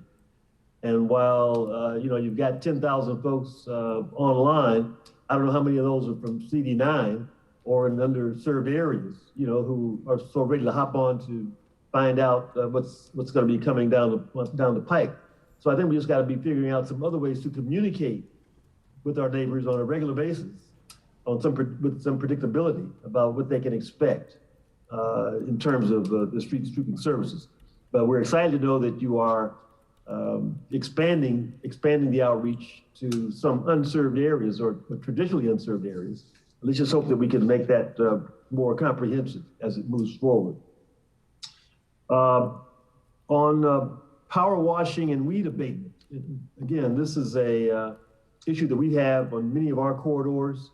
And while, you've got 10,000 folks online, I don't know how many of those are from CD9 or in underserved areas, who are so ready to hop on to find out what's going to be coming down the pike. So I think we just got to be figuring out some other ways to communicate with our neighbors on a regular basis, with some predictability about what they can expect in terms of the street sweeping services. But we're excited to know that you are expanding the outreach to some unserved areas or traditionally unserved areas. Let's just hope that we can make that more comprehensive as it moves forward. On power washing and weed abatement, again, this is a issue that we have on many of our corridors.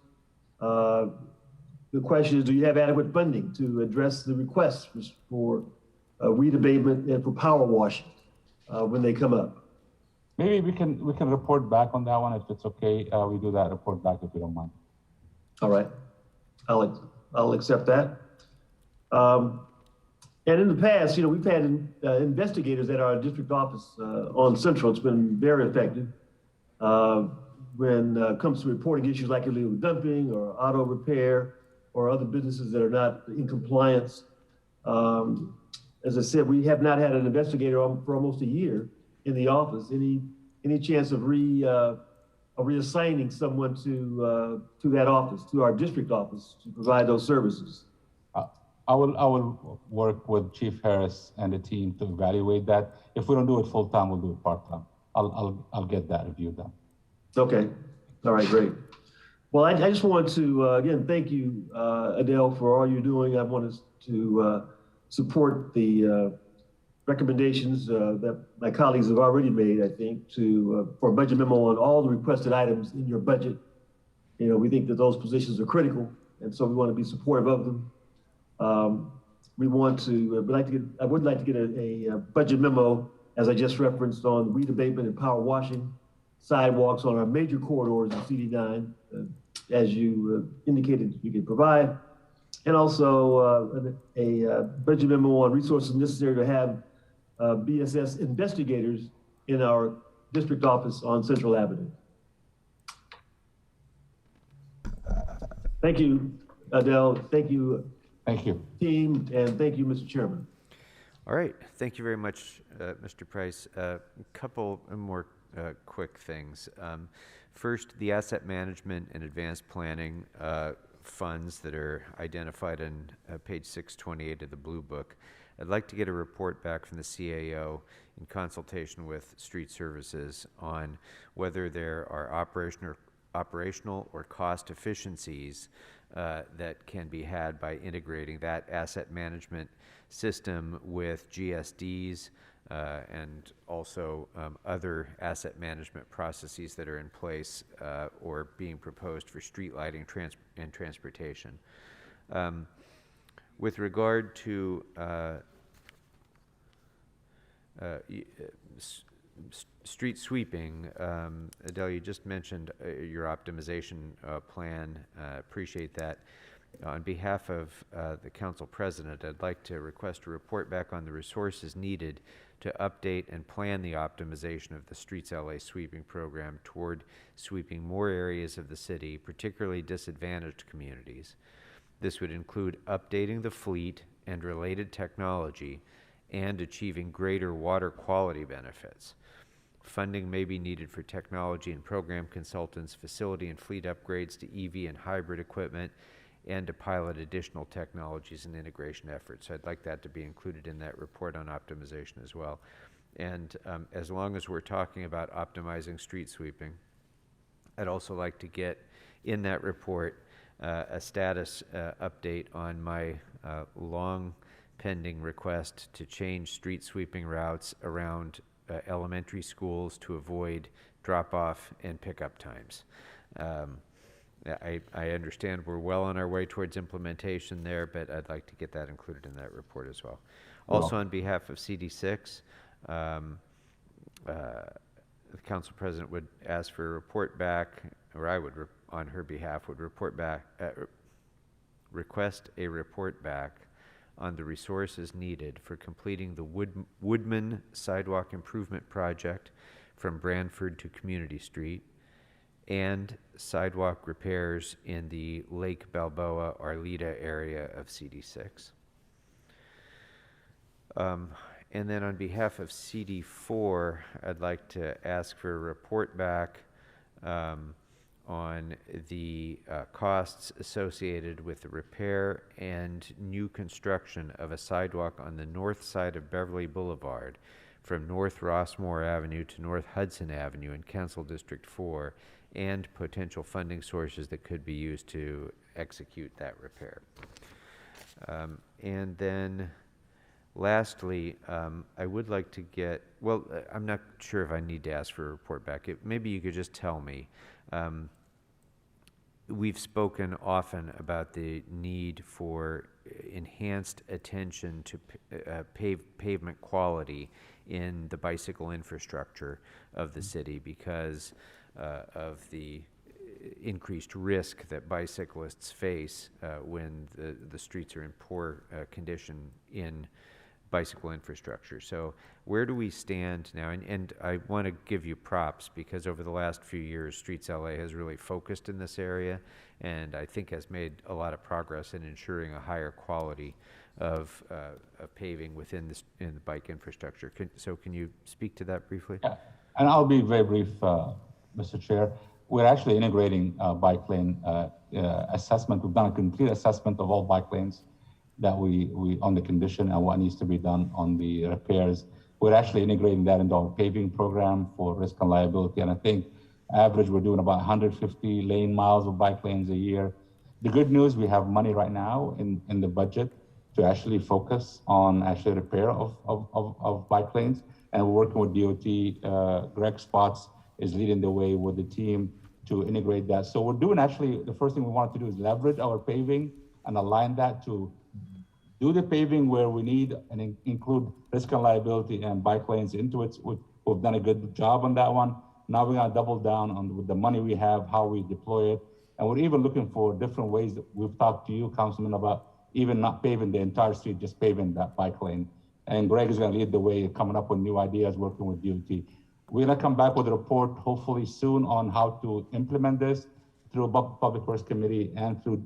The question is, do you have adequate funding to address the requests for weed abatement and for power washing when they come up? Maybe we can report back on that one if it's okay. We do that report back if you don't mind. All right, I'll accept that. And in the past, we've had investigators at our district office on Central. It's been very effective when it comes to reporting issues like illegal dumping or auto repair or other businesses that are not in compliance. As I said, we have not had an investigator for almost a year in the office. Any chance of reassigning someone to that office, to our district office, to provide those services? I will work with Chief Harris and the team to evaluate that. If we don't do it full time, we'll do it part time. I'll get that review done. Okay. All right. Great. Well, I just want to again thank you, Adele, for all you're doing. I want to support the recommendations that my colleagues have already made. I think for a budget memo on all the requested items in your budget. We think that those positions are critical, and so we want to be supportive of them. We want to, I would like to get a budget memo, as I just referenced, on weed abatement and power washing, sidewalks on our major corridors in CD9, as you indicated you could provide, and also a budget memo on resources necessary to have BSS investigators in our district office on Central Avenue. Thank you, Adele. Thank you. Thank you, team, and thank you, Mr. Chairman. All right, thank you very much, Mr. Price. A couple more quick things. First, the asset management and advanced planning funds that are identified on page 628 of the Blue Book. I'd like to get a report back from the CAO in consultation with Street Services on whether there are operational or cost efficiencies that can be had by integrating that asset management system with GSDs and also other asset management processes that are in place or being proposed for street lighting and transportation. With regard to street sweeping, Adele, you just mentioned your optimization plan. Appreciate that. On behalf of the Council President, I'd like to request a report back on the resources needed to update and plan the optimization of the Streets LA sweeping program toward sweeping more areas of the city, particularly disadvantaged communities. This would include updating the fleet and related technology and achieving greater water quality benefits. Funding may be needed for technology and program consultants, facility and fleet upgrades to EV and hybrid equipment, and to pilot additional technologies and integration efforts. So I'd like that to be included in that report on optimization as well. And as long as we're talking about optimizing street sweeping, I'd also like to get in that report a status update on my long pending request to change street sweeping routes around elementary schools to avoid drop-off and pickup times. I understand we're well on our way towards implementation there, but I'd like to get that included in that report as well. Also, on behalf of CD6, the Council President would ask for a report back, or I would, on her behalf, would report back, request a report back on the resources needed for completing the Woodman Sidewalk Improvement Project from Branford to Community Street, and sidewalk repairs in the Lake Balboa Arleta area of CD6. And then on behalf of CD4, I'd like to ask for a report back on the costs associated with the repair and new construction of a sidewalk on the north side of Beverly Boulevard from North Rossmore Avenue to North Hudson Avenue in Council District 4, and potential funding sources that could be used to execute that repair. And then lastly, I would like to get, well, I'm not sure if I need to ask for a report back. Maybe you could just tell me. We've spoken often about the need for enhanced attention to pavement quality in the bicycle infrastructure of the city because of the increased risk that bicyclists face when the streets are in poor condition in bicycle infrastructure. So where do we stand now? And I want to give you props because over the last few years, Streets LA has really focused in this area and I think has made a lot of progress in ensuring a higher quality of paving within in the bike infrastructure. So can you speak to that briefly? Yeah, and I'll be very brief, Mr. Chair. We're actually integrating bike lane assessment. We've done a complete assessment of all bike lanes that we on the condition and what needs to be done on the repairs. We're actually integrating that into our paving program for risk and liability. And I think average, we're doing about 150 lane miles of bike lanes a year. The good news, we have money right now in the budget to actually focus on actually repair of bike lanes. And we're working with DOT. Greg Spots is leading the way with the team to integrate that. So we're doing actually, the first thing we wanted to do is leverage our paving and align that to do the paving where we need and include risk and liability and bike lanes into it. We've done a good job on that one. Now we're gonna double down on with the money we have, how we deploy it. And we're even looking for different ways that we've talked to you, Councilman, about even not paving the entire street, just paving that bike lane. And Greg is gonna lead the way, coming up with new ideas, working with DOT. We're gonna come back with a report hopefully soon on how to implement this through a Public Works Committee and through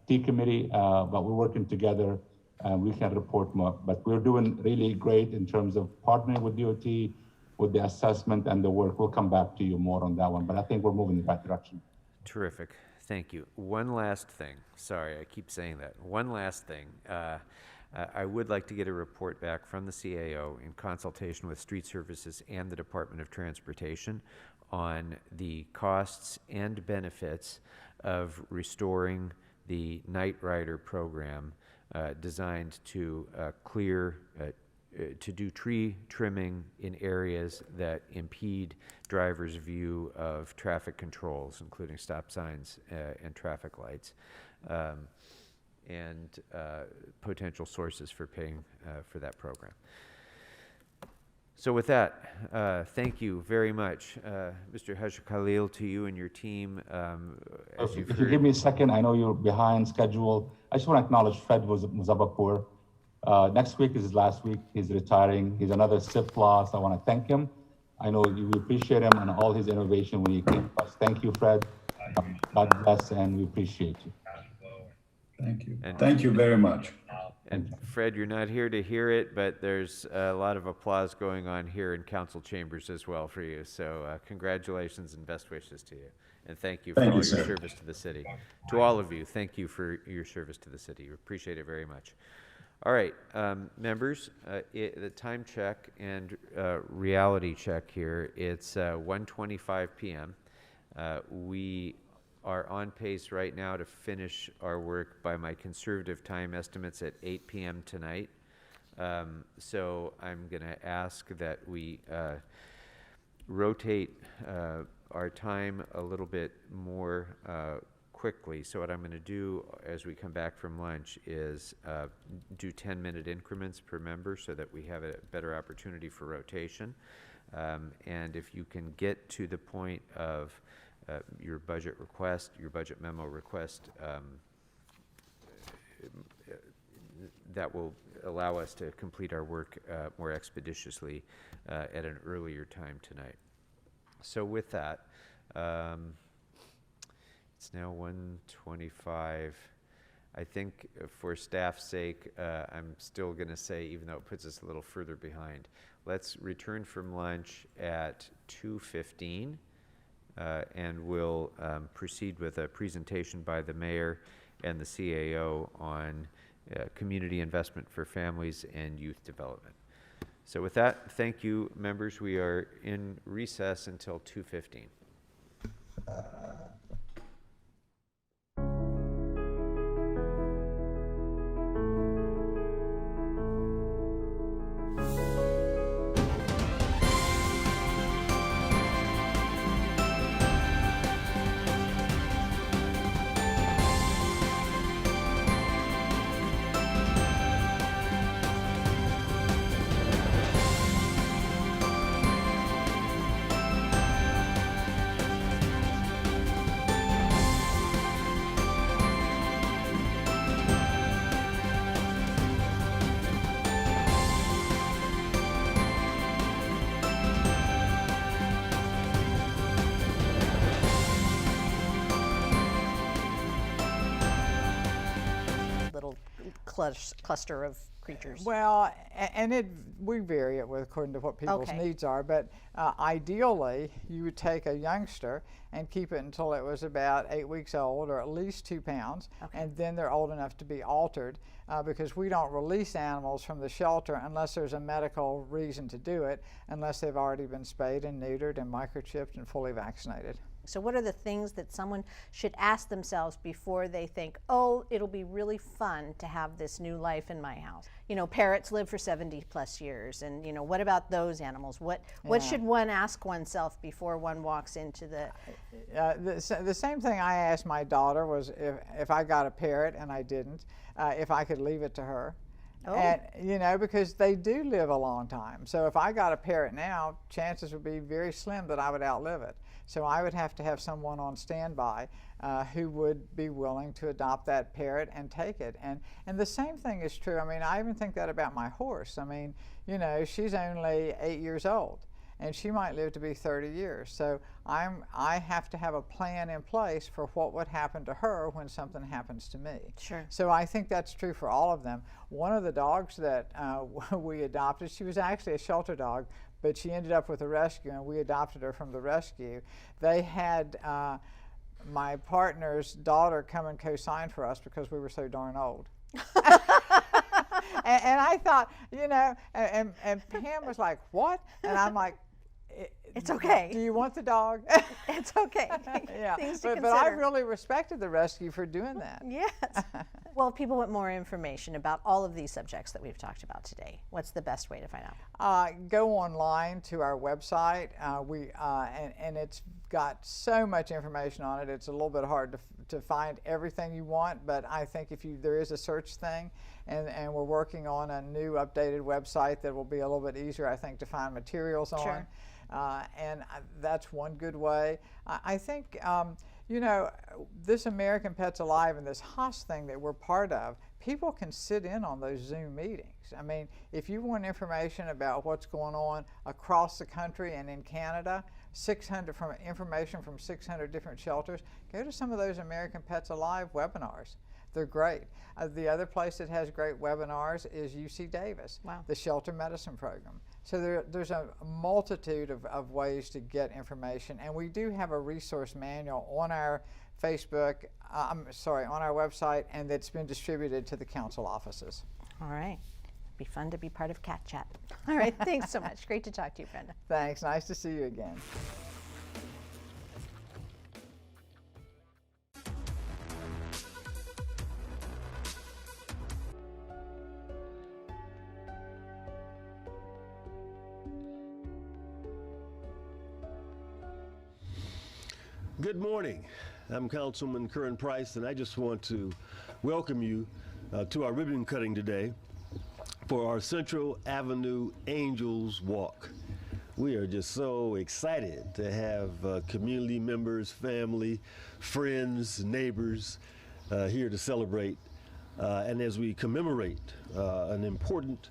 T Committee, but we're working together and we can report more. But we're doing really great in terms of partnering with DOT, with the assessment and the work. We'll come back to you more on that one, but I think we're moving in the right direction. Terrific. Thank you. One last thing. Sorry, I keep saying that. One last thing. I would like to get a report back from the CAO in consultation with Street Services and the Department of Transportation on the costs and benefits of restoring the Night Rider program designed to to do tree trimming in areas that impede drivers' view of traffic controls, including stop signs and traffic lights, and potential sources for paying for that program. So with that, thank you very much, Mr. Haj Khalil, to you and your team. As you've If you heard, give me a second, I know you're behind schedule. I just want to acknowledge Fred Muzabapur. Next week is his last week. He's retiring. He's another SIP loss. I want to thank him. I know you appreciate him and all his innovation when he came to us. Thank you, Fred. God bless, and we appreciate you. Thank you. And thank you very much. And Fred, you're not here to hear it, but there's a lot of applause going on here in council chambers as well for you. So congratulations and best wishes to you. And thank you for all your service to the city. To all of you, thank you for your service to the city. We appreciate it very much. All right, members, the time check and reality check here. It's 1:25 p.m. We are on pace right now to finish our work by my conservative time estimates at 8 p.m. tonight. So I'm going to ask that we rotate our time a little bit more quickly. So what I'm going to do as we come back from lunch is do 10-minute increments per member so that we have a better opportunity for rotation. And if you can get to the point of your budget request, your budget memo request, that will allow us to complete our work more expeditiously at an earlier time tonight. So with that, it's now 1:25. I think for staff's sake, I'm still going to say, even though it puts us a little further behind, let's return from lunch at 2:15. And we'll proceed with a presentation by the mayor and the CAO on community investment for families and youth development. So with that, thank you, members. We are in recess until 2:15. cluster of creatures? Well, and we vary it according to what people's needs are, but ideally you would take a youngster and keep it until it was about 8 weeks old, or at least 2 pounds, and then they're old enough to be altered, because we don't release animals from the shelter unless there's a medical reason to do it, unless they've already been spayed and neutered and microchipped and fully vaccinated. So what are the things that someone should ask themselves before they think, oh, it'll be really fun to have this new life in my house? You know, parrots live for 70 plus years, and you know, what about those animals? What should one ask oneself before one walks into the... The same thing I asked my daughter was if I got a parrot, and I didn't, if I could leave it to her. And, you know, because they do live a long time. So if I got a parrot now, chances would be very slim that I would outlive it. So I would have to have someone on standby who would be willing to adopt that parrot and take it. And the same thing is true. I mean, I even think that about my horse. I mean, you know, she's only 8 years old, and she might live to be 30 years. So I have to have a plan in place for what would happen to her when something happens to me. Sure. So I think that's true for all of them. One of the dogs that we adopted, she was actually a shelter dog, but she ended up with a rescue, and we adopted her from the rescue. They had my partner's daughter come and co-sign for us because we were so darn old. And I thought, you know, and Pam was like, what? And I'm like, it's okay. Do you want the dog? It's okay. Yeah, Things to but I consider. really respected the rescue for doing that. Yes. Well, if people want more information about all of these subjects that we've talked about today, what's the best way to find out? Go online to our website. And it's got so much information on it. It's a little bit hard to find everything you want, but I think if there is a search thing, and we're working on a new updated website that will be a little bit easier, I think, to find materials on. Sure. And that's one good way. I think, you know, this American Pets Alive and this HOS thing that we're part of, people can sit in on those Zoom meetings. I mean, if you want information about what's going on across the country and in Canada, information from 600 different shelters, go to some of those American Pets Alive webinars. They're great. The other place that has great webinars is UC Davis, the Shelter Medicine Program. So there's a multitude of ways to get information, and we do have a resource manual on our Facebook, on our website, and that's been distributed to the council offices. All right. Be fun to be part of Cat Chat. All right, thanks so much. Great to talk to you, Brenda. Thanks, nice to see you again. Good morning. I'm Councilman Curran Price, and I just want to welcome you to our ribbon cutting today for our Central Avenue Angels Walk. We are just so excited to have community members, family, friends, neighbors here to celebrate. And as we commemorate an important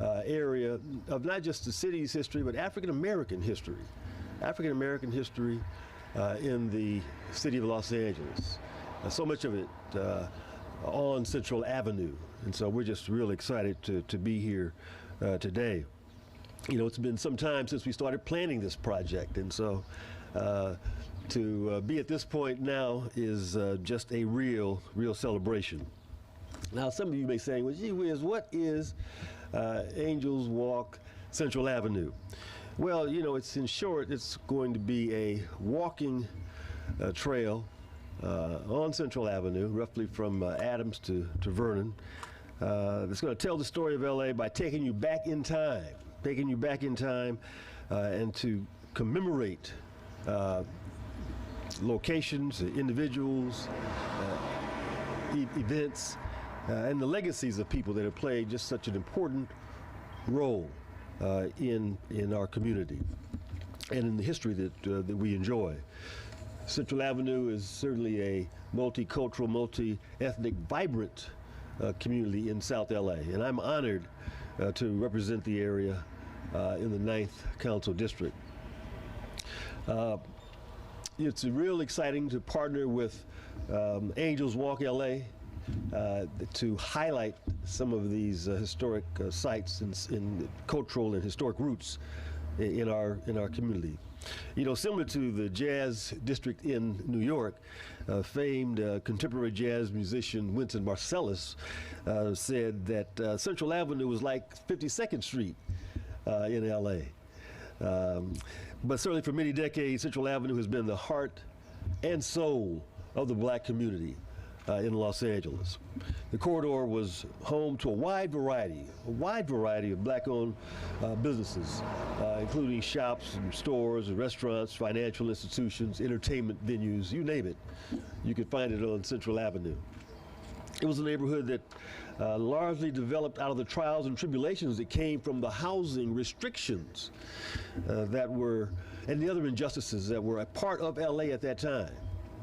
area of not just the city's history, but African-American history. African-American history in the city of Los Angeles. So much of it on Central Avenue. And so we're just really excited to be here today. You know, it's been some time since we started planning this project. And so to be at this point now is just a real celebration. Now, some of you may say, well, gee whiz, what is Angels Walk Central Avenue? Well, you know, in short, it's going to be a walking trail on Central Avenue, roughly from Adams to Vernon. It's going to tell the story of LA by taking you back in time, and to commemorate locations, individuals, events, and the legacies of people that have played just such an important role in our community and in the history that we enjoy. Central Avenue is certainly a multicultural, multi-ethnic, vibrant community in South LA, and I'm honored to represent the area in the 9th Council District. It's real exciting to partner with Angels Walk LA to highlight some of these historic sites and cultural and historic roots in our community. You know, similar to the Jazz District in New York, famed contemporary jazz musician Wynton Marsalis said that Central Avenue was like 52nd Street in LA. But certainly for many decades, Central Avenue has been the heart and soul of the black community in Los Angeles. The corridor was home to a wide variety of black-owned businesses, including shops and stores and restaurants, financial institutions, entertainment venues, you name it. You could find it on Central Avenue. It was a neighborhood that largely developed out of the trials and tribulations that came from the housing restrictions that were, and the other injustices that were a part of LA at that time,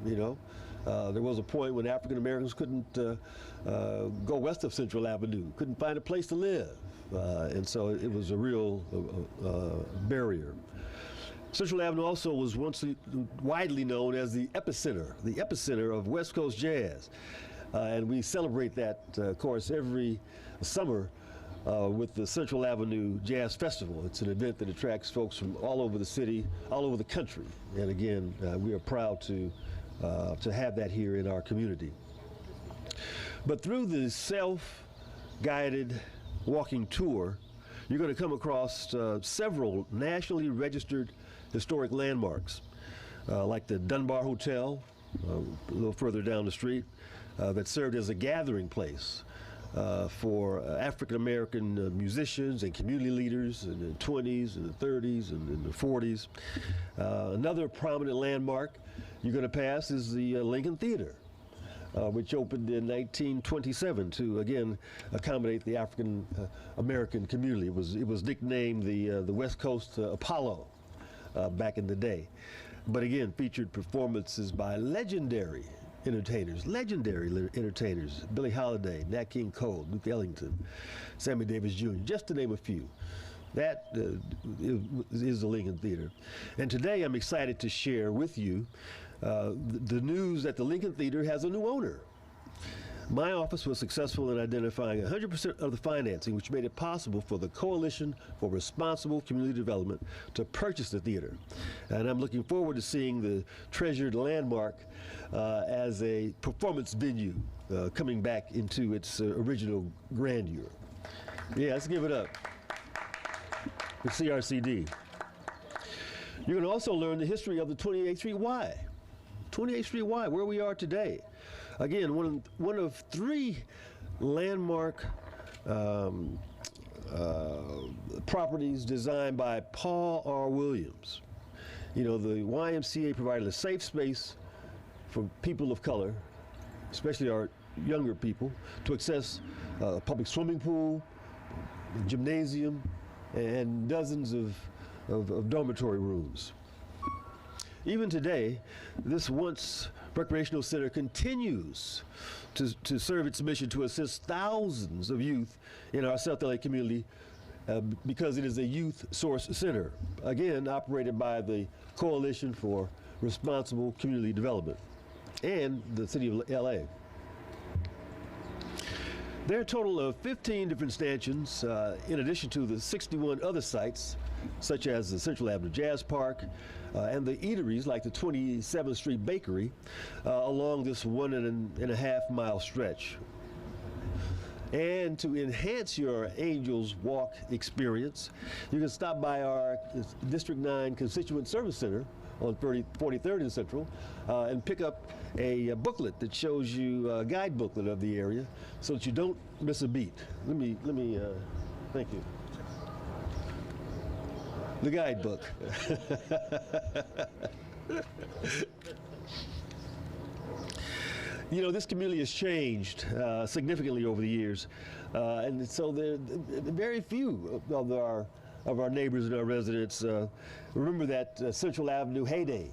you know. There was a point when African Americans couldn't go west of Central Avenue, couldn't find a place to live. And so it was a real barrier. Central Avenue also was once widely known as the epicenter of West Coast jazz. And we celebrate that, of course, every summer with the Central Avenue Jazz Festival. It's an event that attracts folks from all over the city, all over the country. And again, we are proud to have that here in our community. But through the self-guided walking tour, you're going to come across several nationally registered historic landmarks, like the Dunbar Hotel, a little further down the street, that served as a gathering place for African American musicians and community leaders in the 20s and the 30s and in the 40s. Another prominent landmark you're going to pass is the Lincoln Theater, which opened in 1927 to, again, accommodate the African American community. It was nicknamed the West Coast Apollo back in the day. But again, featured performances by legendary entertainers, Billie Holiday, Nat King Cole, Duke Ellington, Sammy Davis Jr., just to name a few. That is the Lincoln Theater. And today I'm excited to share with you the news that the Lincoln Theater has a new owner. My office was successful in identifying 100% of the financing, which made it possible for the Coalition for Responsible Community Development to purchase the theater. And I'm looking forward to seeing the treasured landmark as a performance venue coming back into its original grandeur. Yeah, let's give it up for CRCD. You're going to also learn the history of the 28th Street Y. 28th Street Y, where we are today. Again, one of three landmark properties designed by Paul R. Williams. You know, the YMCA provided a safe space for people of color, especially our younger people, to access a public swimming pool, gymnasium, and dozens of dormitory rooms. Even today, this once recreational center continues to serve its mission to assist thousands of youth in our South LA community because it is a youth source center, again, operated by the Coalition for Responsible Community Development and the City of LA. There are a total of 15 different stanchions, in addition to the 61 other sites, such as the Central Avenue Jazz Park and the eateries like the 27th Street Bakery along this 1.5 mile stretch. And to enhance your Angels Walk experience, you can stop by our District 9 Constituent Service Center on 43rd and Central and pick up a booklet that shows you a guide booklet of the area so that you don't miss a beat. Let me thank you. The guidebook. You know, this community has changed significantly over the years, and so there very few of our neighbors and our residents remember that Central Avenue heyday.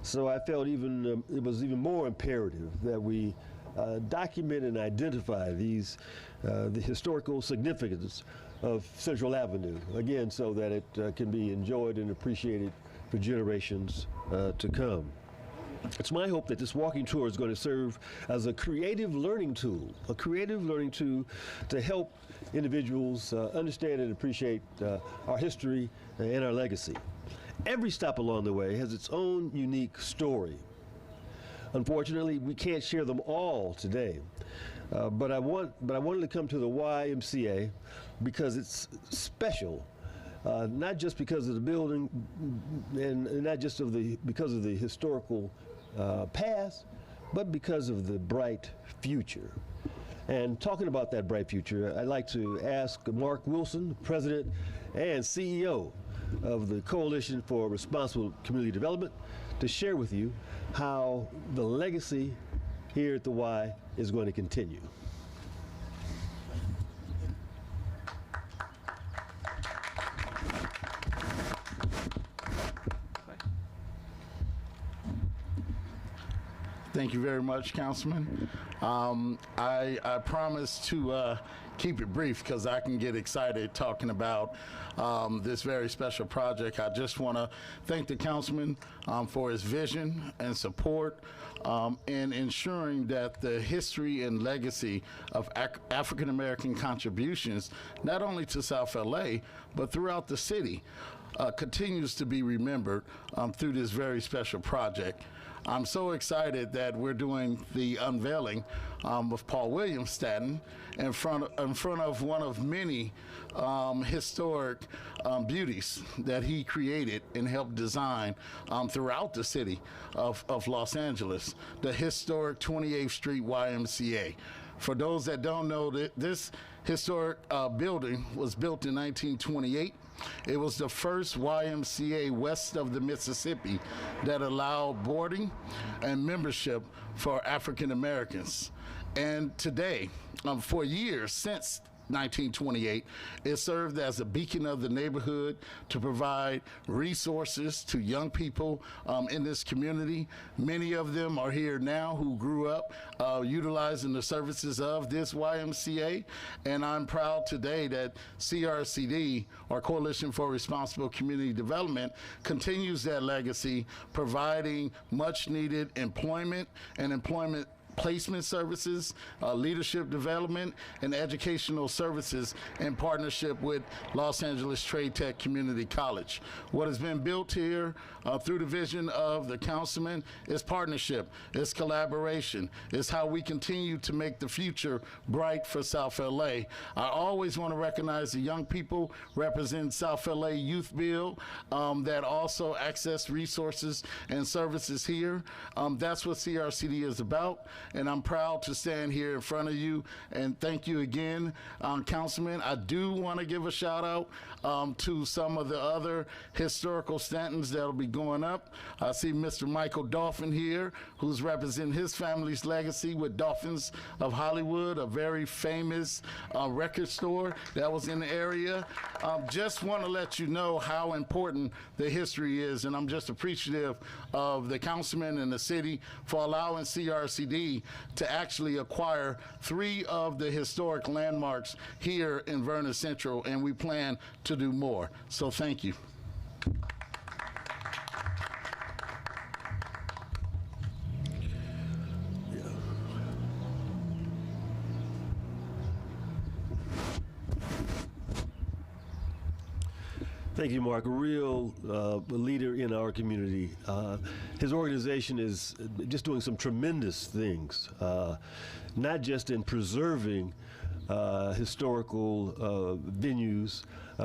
So I felt it was even more imperative that we document and identify the historical significance of Central Avenue, again, so that it can be enjoyed and appreciated for generations to come. It's my hope that this walking tour is going to serve as a creative learning tool to help individuals understand and appreciate our history and our legacy. Every stop along the way has its own unique story. Unfortunately, we can't share them all today. But I wanted to come to the YMCA because it's special, not just because of the building and not just because of the historical past, but because of the bright future. And talking about that bright future, I'd like to ask Mark Wilson, President and CEO of the Coalition for Responsible Community Development, to share with you how the legacy here at the Y is going to continue. Thank you very much, Councilman. I promise to keep it brief because I can get excited talking about this very special project. I just want to thank the councilman for his vision and support in ensuring that the history and legacy of African American contributions, not only to South LA, but throughout the city, continues to be remembered through this very special project. I'm so excited that we're doing the unveiling of Paul William Stanton in front of one of many historic beauties that he created and helped design throughout the city of Los Angeles, the historic 28th Street YMCA. For those that don't know, this historic building was built in 1928. It was the first YMCA west of the Mississippi that allowed boarding and membership for African Americans. And today, for years since 1928, it served as a beacon of the neighborhood to provide resources to young people in this community. Many of them are here now who grew up utilizing the services of this YMCA, and I'm proud today that CRCD, or Coalition for Responsible Community Development, continues that legacy, providing much needed employment and employment placement services, leadership development, and educational services in partnership with Los Angeles Trade Tech Community College. What has been built here through the vision of the councilman is partnership, is collaboration, is how we continue to make the future bright for South LA. I always want to recognize the young people representing South LA Youth Bill that also access resources and services here. That's what CRCD is about. And I'm proud to stand here in front of you and thank you again, Councilman. I do want to give a shout out to some of the other historical Stantons that'll be going up. I see Mr. Michael Dolphin here, who's representing his family's legacy with Dolphins of Hollywood, a very famous record store that was in the area. Just want to let you know how important the history is, and I'm just appreciative of the councilman and the city for allowing CRCD to actually acquire 3 of the historic landmarks here in Vernon Central, and we plan to do more. So thank you. Thank you, Mark. A real leader in our community. His organization is just doing some tremendous things, not just in preserving historical venues,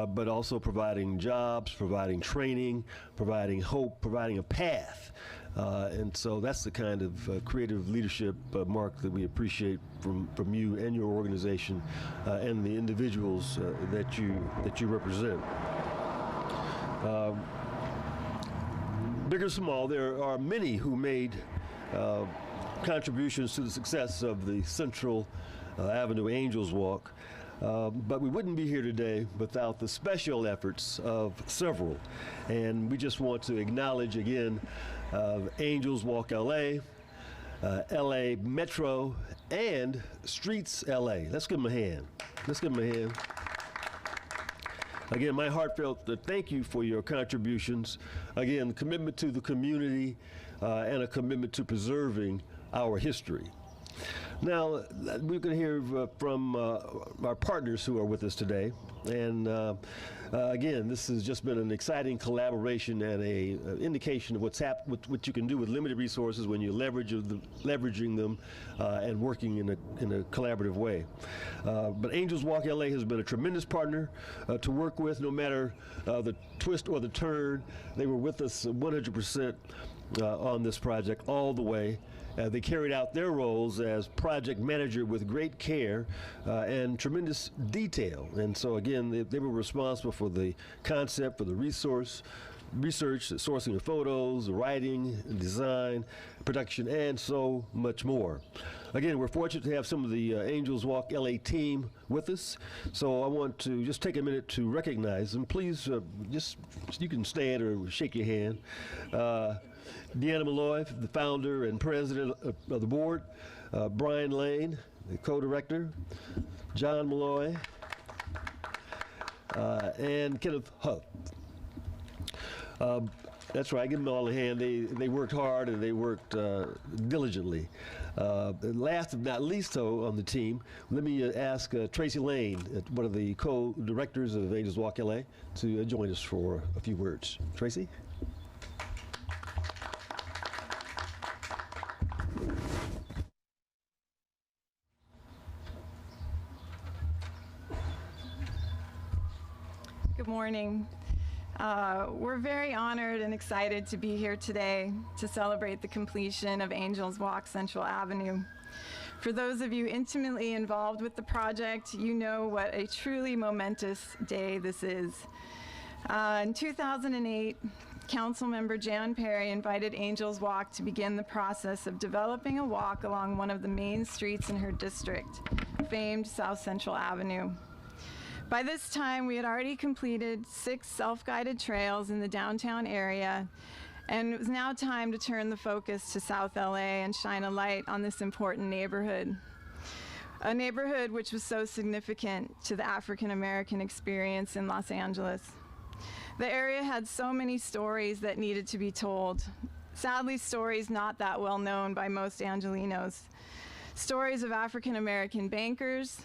but also providing jobs, providing training, providing hope, providing a path. And so that's the kind of creative leadership, Mark, that we appreciate from you and your organization and the individuals that you represent. Big or small, there are many who made contributions to the success of the Central Avenue Angels Walk, but we wouldn't be here today without the special efforts of several. And we just want to acknowledge again Angels Walk LA, LA Metro, and Streets LA. Let's give them a hand. Let's give them a hand. Again, my heartfelt thank you for your contributions. Again, commitment to the community and a commitment to preserving our history. Now, we're going to hear from our partners who are with us today. And again, this has just been an exciting collaboration and an indication of what you can do with limited resources when you're leveraging them and working in a collaborative way. But Angels Walk LA has been a tremendous partner to work with, no matter the twist or the turn. They were with us 100% on this project all the way. They carried out their roles as project manager with great care and tremendous detail. And so again, they were responsible for the concept, for the resource, research, the sourcing of photos, writing, design, production, and so much more. Again, we're fortunate to have some of the Angels Walk LA team with us, so I want to just take a minute to recognize them. Please, you can stand or shake your hand. Deanna Malloy, the founder and president of the board. Brian Lane, the co-director. John Malloy. And Kenneth Huff. That's right, give them all a hand. They worked hard and they worked diligently. Last but not least, though, on the team, let me ask Tracy Lane, one of the co-directors of Angels Walk LA, to join us for a few words. Tracy? Good morning. We're very honored and excited to be here today to celebrate the completion of Angels Walk Central Avenue. For those of you intimately involved with the project, you know what a truly momentous day this is. In 2008, Councilmember Jan Perry invited Angels Walk to begin the process of developing a walk along one of the main streets in her district, famed South Central Avenue. By this time, we had already completed 6 self-guided trails in the downtown area, and it was now time to turn the focus to South LA and shine a light on this important neighborhood. A neighborhood which was so significant to the African American experience in Los Angeles. The area had so many stories that needed to be told. Sadly, stories not that well known by most Angelenos. Stories of African American bankers,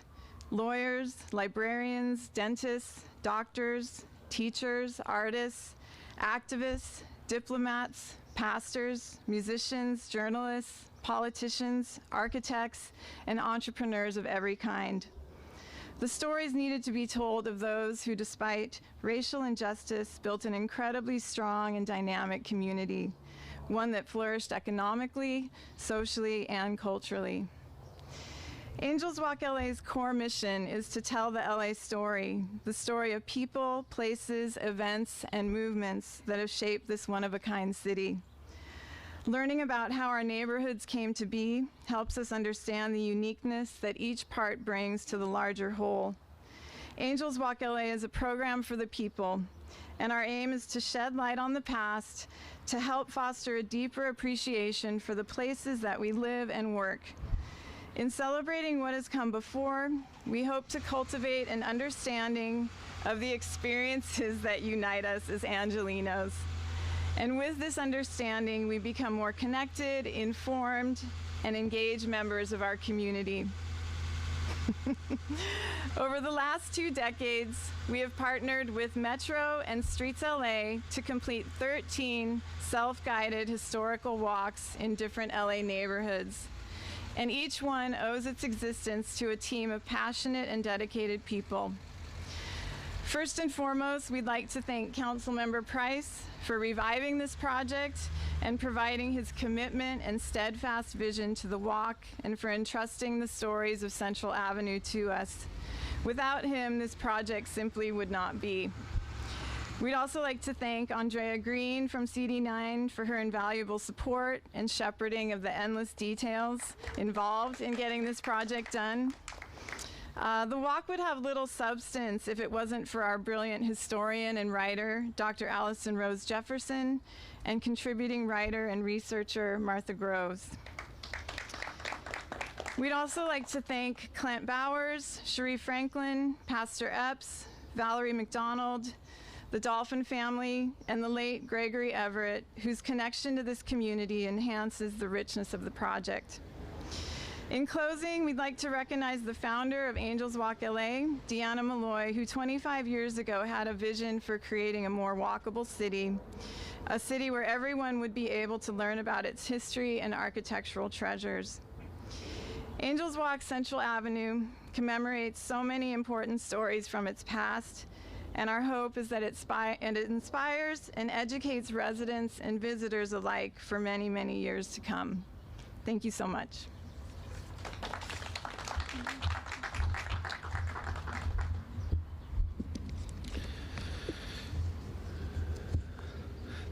lawyers, librarians, dentists, doctors, teachers, artists, activists, diplomats, pastors, musicians, journalists, politicians, architects, and entrepreneurs of every kind. The stories needed to be told of those who, despite racial injustice, built an incredibly strong and dynamic community, one that flourished economically, socially, and culturally. Angels Walk LA's core mission is to tell the LA story, the story of people, places, events, and movements that have shaped this one-of-a-kind city. Learning about how our neighborhoods came to be helps us understand the uniqueness that each part brings to the larger whole. Angels Walk LA is a program for the people, and our aim is to shed light on the past to help foster a deeper appreciation for the places that we live and work. In celebrating what has come before, we hope to cultivate an understanding of the experiences that unite us as Angelenos. And with this understanding, we become more connected, informed, and engaged members of our community. Over the last 2 decades, we have partnered with Metro and Streets LA to complete 13 self-guided historical walks in different LA neighborhoods. And each one owes its existence to a team of passionate and dedicated people. First and foremost, we'd like to thank Councilmember Price for reviving this project and providing his commitment and steadfast vision to the walk, and for entrusting the stories of Central Avenue to us. Without him, this project simply would not be. We'd also like to thank Andrea Green from CD9 for her invaluable support and shepherding of the endless details involved in getting this project done. The walk would have little substance if it wasn't for our brilliant historian and writer, Dr. Allison Rose Jefferson, and contributing writer and researcher, Martha Groves. We'd also like to thank Clint Bowers, Cherie Franklin, Pastor Epps, Valerie McDonald, the Dolphin family, and the late Gregory Everett, whose connection to this community enhances the richness of the project. In closing, we'd like to recognize the founder of Angels Walk LA, Deanna Malloy, who 25 years ago had a vision for creating a more walkable city, a city where everyone would be able to learn about its history and architectural treasures. Angels Walk Central Avenue commemorates so many important stories from its past, and our hope is that it inspires and educates residents and visitors alike for many, many years to come. Thank you so much.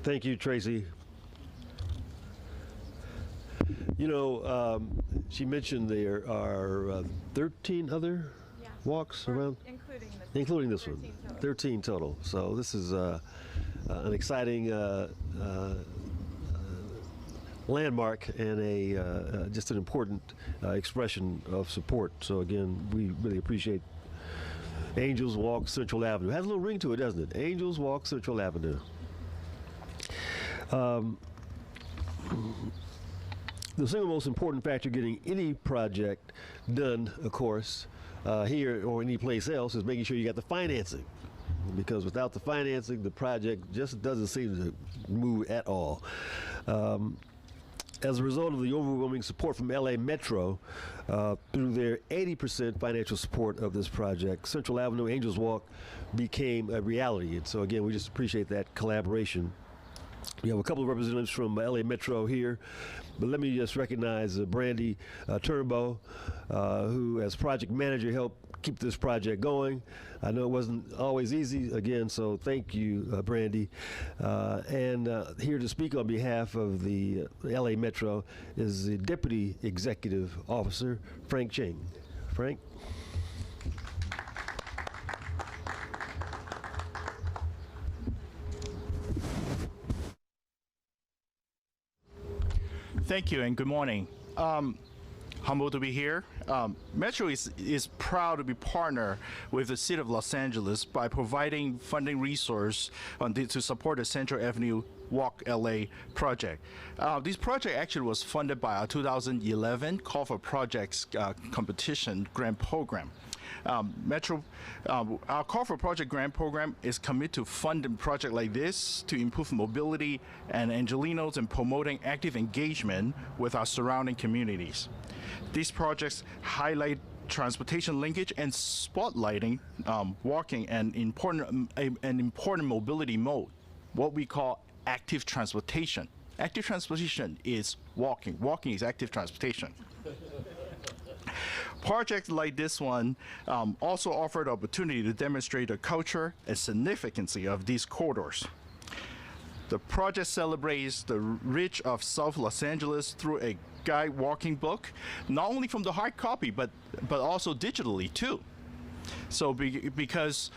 Thank you, Tracy. You know, she mentioned there are 13 other walks around, including this one, 13 total. So this is an exciting landmark and just an important expression of support. So again, we really appreciate Angels Walk Central Avenue. It has a little ring to it, doesn't it? Angels Walk Central Avenue. The single most important factor getting any project done, of course, here or any place else, is making sure you got the financing. Because without the financing, the project just doesn't seem to move at all. As a result of the overwhelming support from LA Metro through their 80% financial support of this project, Central Avenue Angels Walk became a reality. And so again, we just appreciate that collaboration. We have a couple of representatives from LA Metro here, but let me just recognize Brandy Turnbow, who as project manager helped keep this project going. I know it wasn't always easy, again, so thank you, Brandy. And here to speak on behalf of the LA Metro is the Deputy Executive Officer, Frank Ching. Frank? Thank you and good morning. Humbled to be here. Metro is proud to be partner with the City of Los Angeles by providing funding resource to support the Central Avenue Walk LA project. This project actually was funded by our 2011 Call for Projects competition grant program. Our Call for Project grant program is committed to funding projects like this to improve mobility and Angelenos and promoting active engagement with our surrounding communities. These projects highlight transportation linkage and spotlighting walking an important mobility mode, what we call active transportation. Active transportation is walking. Walking is active transportation. Projects like this one also offer the opportunity to demonstrate the culture and significance of these corridors. The project celebrates the reach of South Los Angeles through a guide walking book, not only from the hard copy, but also digitally too. So because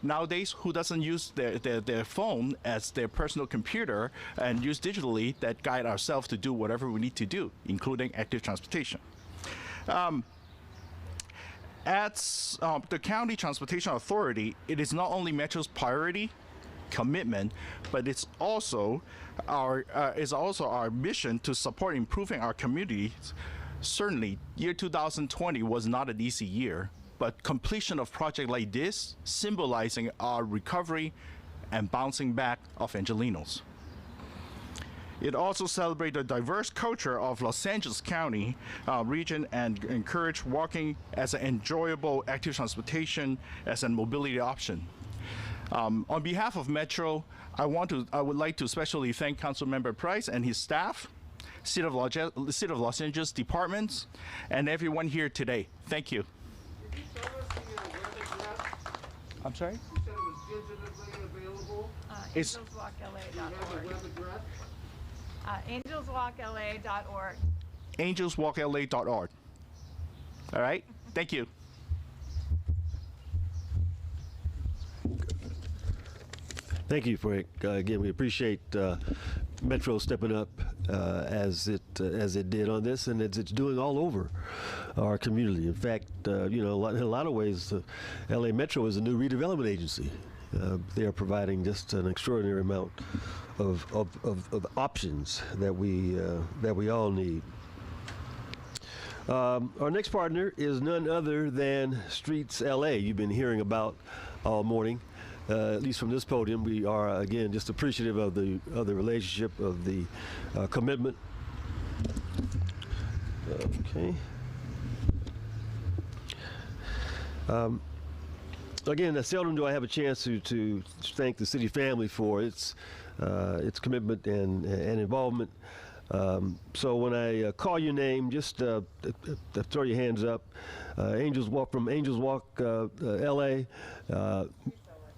nowadays, who doesn't use their phone as their personal computer and use digitally that guide ourselves to do whatever we need to do, including active transportation. At the County Transportation Authority, it is not only Metro's priority commitment, but it's also our mission to support improving our communities. Certainly, year 2020 was not an easy year, but completion of project like this symbolizing our recovery and bouncing back of Angelenos. It also celebrates the diverse culture of Los Angeles County region and encourage walking as an enjoyable active transportation as a mobility option. On behalf of Metro, I would like to especially thank Councilmember Price and his staff, City of Los Angeles departments, and everyone here today. Thank you. I'm sorry? You said it was digitally available? AngelsWalkLA.org. AngelsWalkLA.org. All right? Thank you. Thank you, Frank. Again, we appreciate Metro stepping up as it did on this, and it's doing all over our community. In fact, you know, in a lot of ways, LA Metro is a new redevelopment agency. They are providing just an extraordinary amount of options that we all need. Our next partner is none other than Streets LA. You've been hearing about all morning. At least from this podium, we are again just appreciative of the relationship, of the commitment. Okay. Again, seldom do I have a chance to thank the city family for its commitment and involvement. So when I call your name, just throw your hands up. Angels Walk from Angels Walk LA.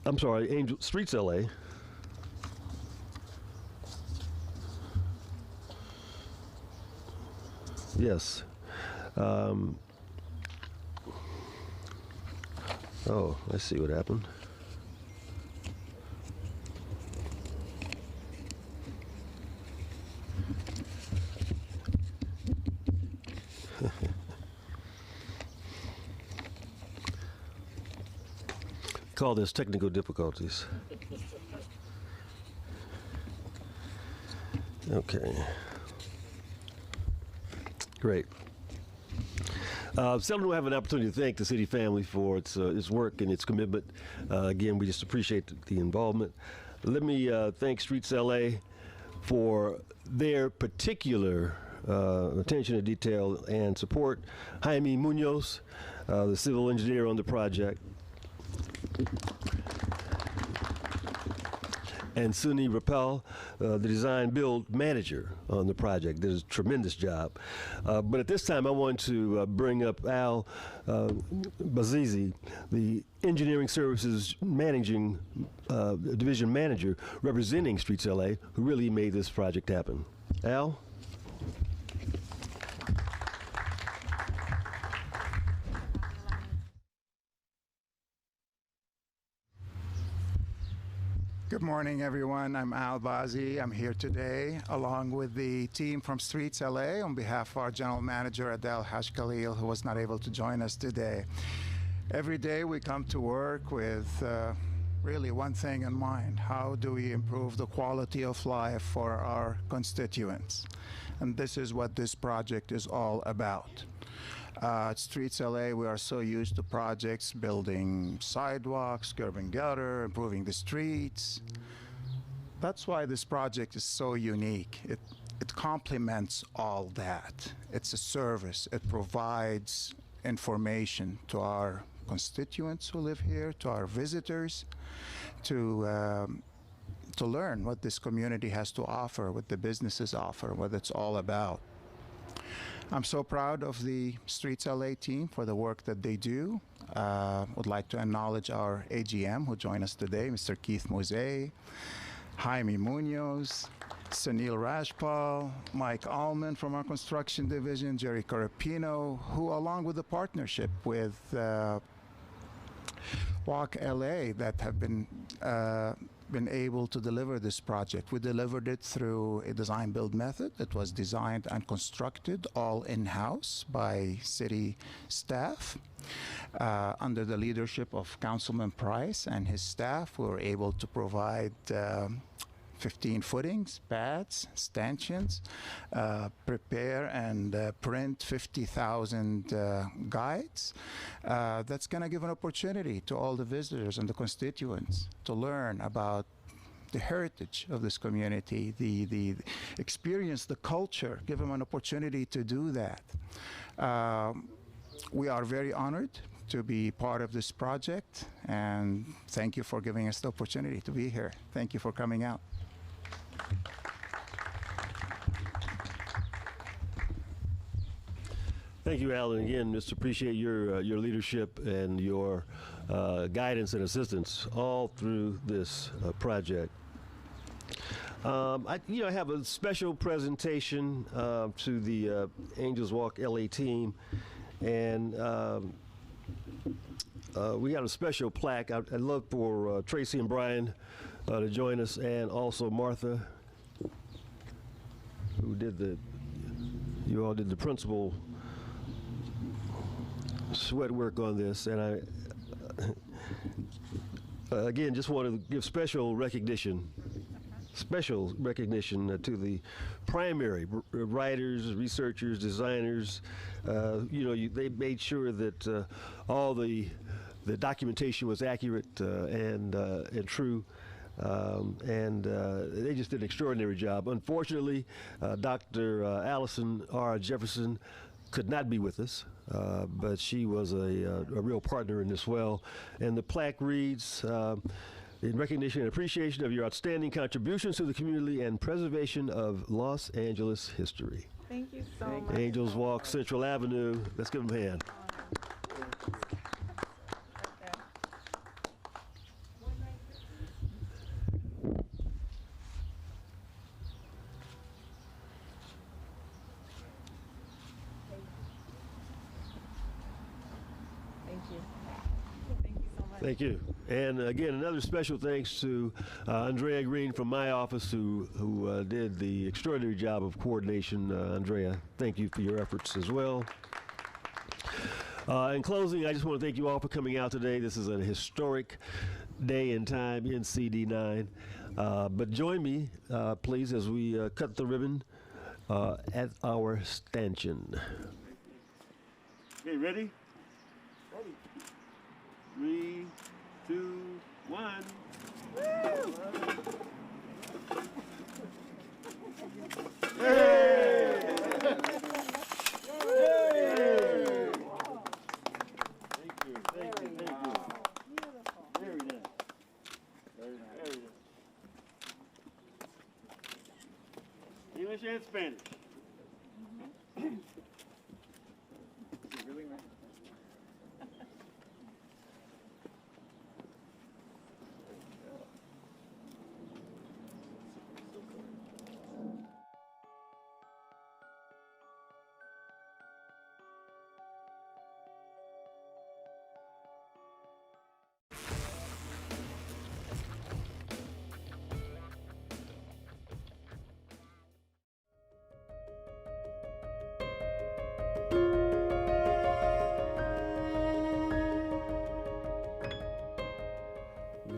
I'm sorry, Streets LA. Yes. Oh, let's see what happened. Call this technical difficulties. Okay. Great. Seldom do I have an opportunity to thank the city family for its work and its commitment. Again, we just appreciate the involvement. Let me thank Streets LA for their particular attention to detail and support. Jaime Munoz, the civil engineer on the project, and Suni Rappel, the design build manager on the project. Did a tremendous job. But at this time, I want to bring up Al Bazizi, the engineering services managing division manager representing Streets LA, who really made this project happen. Al? Good morning, everyone. I'm Al Bazi. I'm here today along with the team from Streets LA on behalf of our general manager, Adel Haj Khalil, who was not able to join us today. Every day we come to work with really one thing in mind. How do we improve the quality of life for our constituents? And this is what this project is all about. At Streets LA, we are so used to projects building sidewalks, curb and gutter, improving the streets. That's why this project is so unique. It complements all that. It's a service. It provides information to our constituents who live here, to our visitors, to learn what this community has to offer, what the businesses offer, what it's all about. I'm so proud of the Streets LA team for the work that they do. Would like to acknowledge our AGM who joined us today, Mr. Keith Mose, Jaime Munoz, Sunil Rajpal, Mike Allman from our construction division, Jerry Carapino, who along with the partnership with Walk LA that have been able to deliver this project. We delivered it through a design build method. It was designed and constructed all in-house by city staff. Under the leadership of Councilman Price and his staff, we were able to provide 15 footings, pads, stanchions, prepare and print 50,000 guides. That's going to give an opportunity to all the visitors and the constituents to learn about the heritage of this community, the experience, the culture, give them an opportunity to do that. We are very honored to be part of this project, and thank you for giving us the opportunity to be here. Thank you for coming out. Thank you, Alan. Again, just appreciate your leadership and your guidance and assistance all through this project. I have a special presentation to the Angels Walk LA team, and we got a special plaque. I'd love for Tracy and Brian to join us, and also Martha, who you all did the principal sweat work on this. And I again just want to give special recognition to the primary writers, researchers, designers. They made sure that all the documentation was accurate and true. They just did an extraordinary job. Unfortunately, Dr. Allison R. Jefferson could not be with us, but she was a real partner in this well. And the plaque reads, in recognition and appreciation of your outstanding contributions to the community and preservation of Los Angeles history. Thank you so much. Angels Walk, Central Avenue. Let's give them a hand. Thank you. And again, another special thanks to Andrea Green from my office who did the extraordinary job of coordination. Andrea, thank you for your efforts as well. In closing, I just want to thank you all for coming out today. This is a historic day and time in CD9. But join me, please, as we cut the ribbon at our stanchion. Okay, ready? Ready. 3, 2, 1. Woo! Hey! Hey! Thank you. Very nice. Very nice. English and Spanish. Really nice.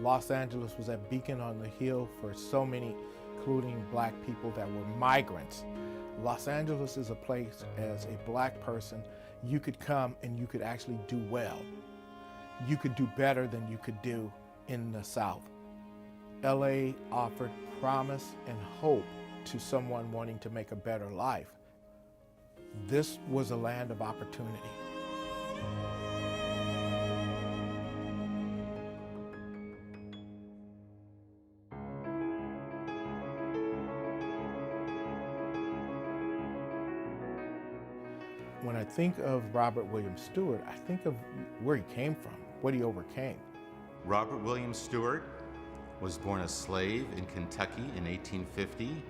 Los Angeles was a beacon on the hill for so many, including black people that were migrants. Los Angeles is a place, as a black person, you could come and you could actually do well. You could do better than you could do in the South. LA offered promise and hope to someone wanting to make a better life. This was a land of opportunity. When I think of Robert William Stewart, I think of where he came from, what he overcame. Robert William Stewart was born a slave in Kentucky in 1850.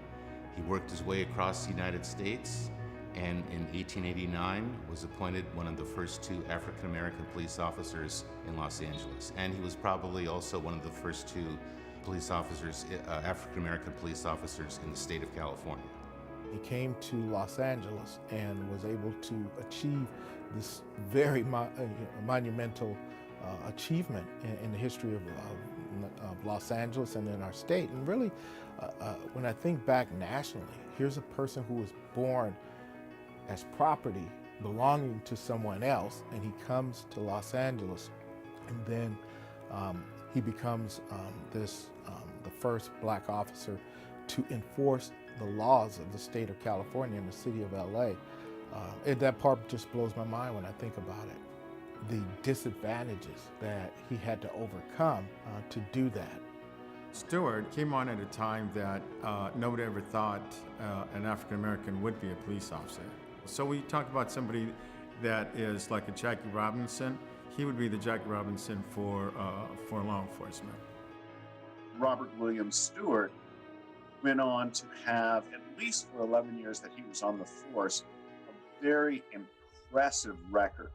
He worked his way across the United States, and in 1889 was appointed one of the first 2 African-American police officers in Los Angeles. And he was probably also one of the first 2 police officers, African-American police officers in the state of California. He came to Los Angeles and was able to achieve this very monumental achievement in the history of Los Angeles and in our state. And really, when I think back nationally, here's a person who was born as property belonging to someone else, and he comes to Los Angeles, and then he becomes the first black officer to enforce the laws of the state of California and the city of LA. That part just blows my mind when I think about it. The disadvantages that he had to overcome to do that. Stewart came on at a time that nobody ever thought an African American would be a police officer. So we talk about somebody that is like a Jackie Robinson. He would be the Jackie Robinson for law enforcement. Robert William Stewart went on to have, at least for 11 years that he was on the force, a very impressive record.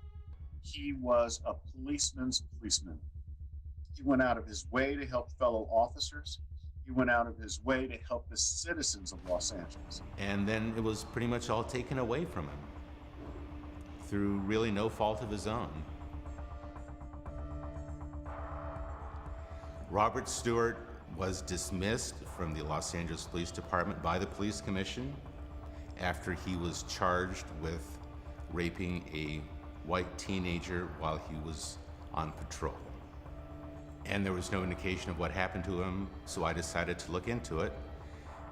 He was a policeman's policeman. He went out of his way to help fellow officers. He went out of his way to help the citizens of Los Angeles. And then it was pretty much all taken away from him through really no fault of his own. Robert Stewart was dismissed from the Los Angeles Police Department by the Police Commission after he was charged with raping a white teenager while he was on patrol. And there was no indication of what happened to him, so I decided to look into it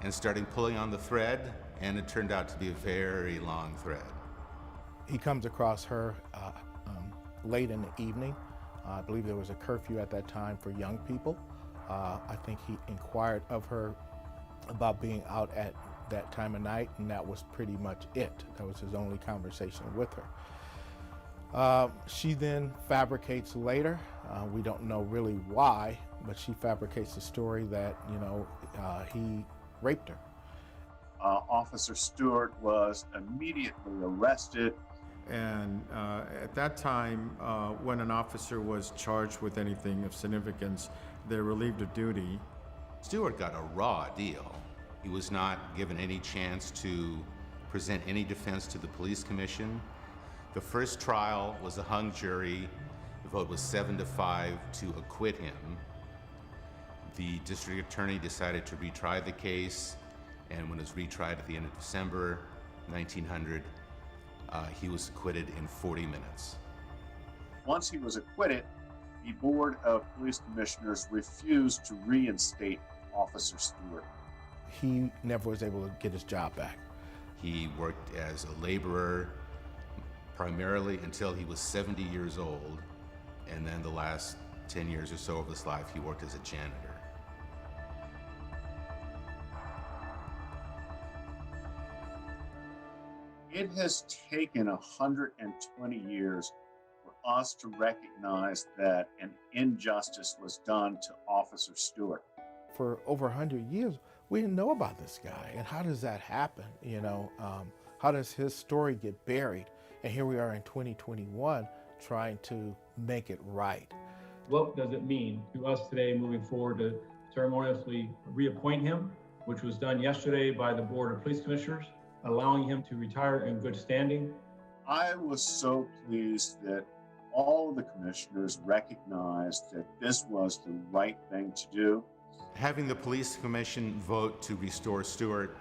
and started pulling on the thread, and it turned out to be a very long thread. He comes across her late in the evening. I believe there was a curfew at that time for young people. I think he inquired of her about being out at that time of night, and that was pretty much it. That was his only conversation with her. She then fabricates later, we don't know really why, but she fabricates the story that, he raped her. Officer Stewart was immediately arrested And at that time, when an officer was charged with anything of significance, they're relieved of duty. Stewart got a raw deal. He was not given any chance to present any defense to the police commission. The first trial was a hung jury. The vote was 7-5 to acquit him. The district attorney decided to retry the case, and when it was retried at the end of December 1900, he was acquitted in 40 minutes. Once he was acquitted, the Board of Police Commissioners refused to reinstate Officer Stewart. He never was able to get his job back. He worked as a laborer primarily until he was 70 years old, and then the last 10 years or so of his life, he worked as a janitor. It has taken 120 years for us to recognize that an injustice was done to Officer Stewart. For over 100 years, we didn't know about this guy. And how does that happen? You know, how does his story get buried? And here we are in 2021 trying to make it right. What does it mean to us today moving forward to ceremoniously reappoint him, which was done yesterday by the Board of Police Commissioners, allowing him to retire in good standing? I was so pleased that all of the commissioners recognized that this was the right thing to do. Having the police commission vote to restore Stewart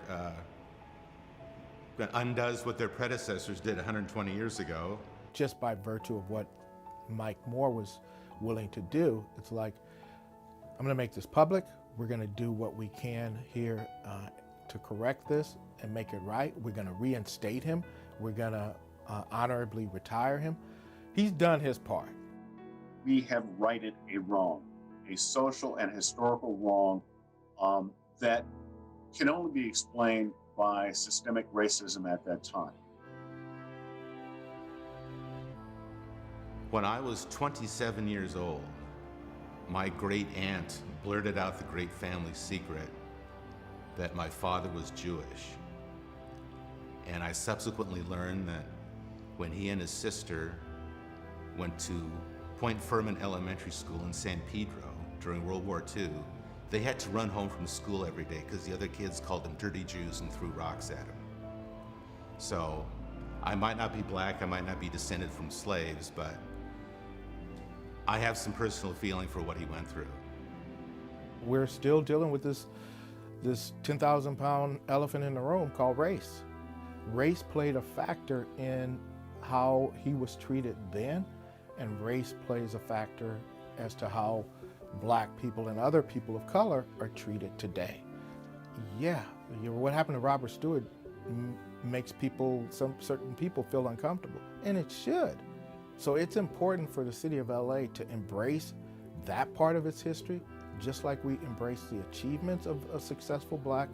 undoes what their predecessors did 120 years ago. Just by virtue of what Mike Moore was willing to do, it's like, I'm gonna make this public. We're gonna do what we can here to correct this and make it right. We're gonna reinstate him. We're gonna honorably retire him. He's done his part. We have righted a wrong, a social and historical wrong that can only be explained by systemic racism at that time. When I was 27 years old, my great aunt blurted out the great family secret that my father was Jewish. And I subsequently learned that when he and his sister went to Point Furman Elementary School in San Pedro during World War II, they had to run home from school every day because the other kids called them dirty Jews and threw rocks at them. So I might not be black, I might not be descended from slaves, but I have some personal feeling for what he went through. We're still dealing with this 10,000-pound elephant in the room called race. Race played a factor in how he was treated then, and race plays a factor as to how black people and other people of color are treated today. Yeah, what happened to Robert Stewart makes some certain people feel uncomfortable, and it should. So it's important for the city of LA to embrace that part of its history, just like we embrace the achievements of successful black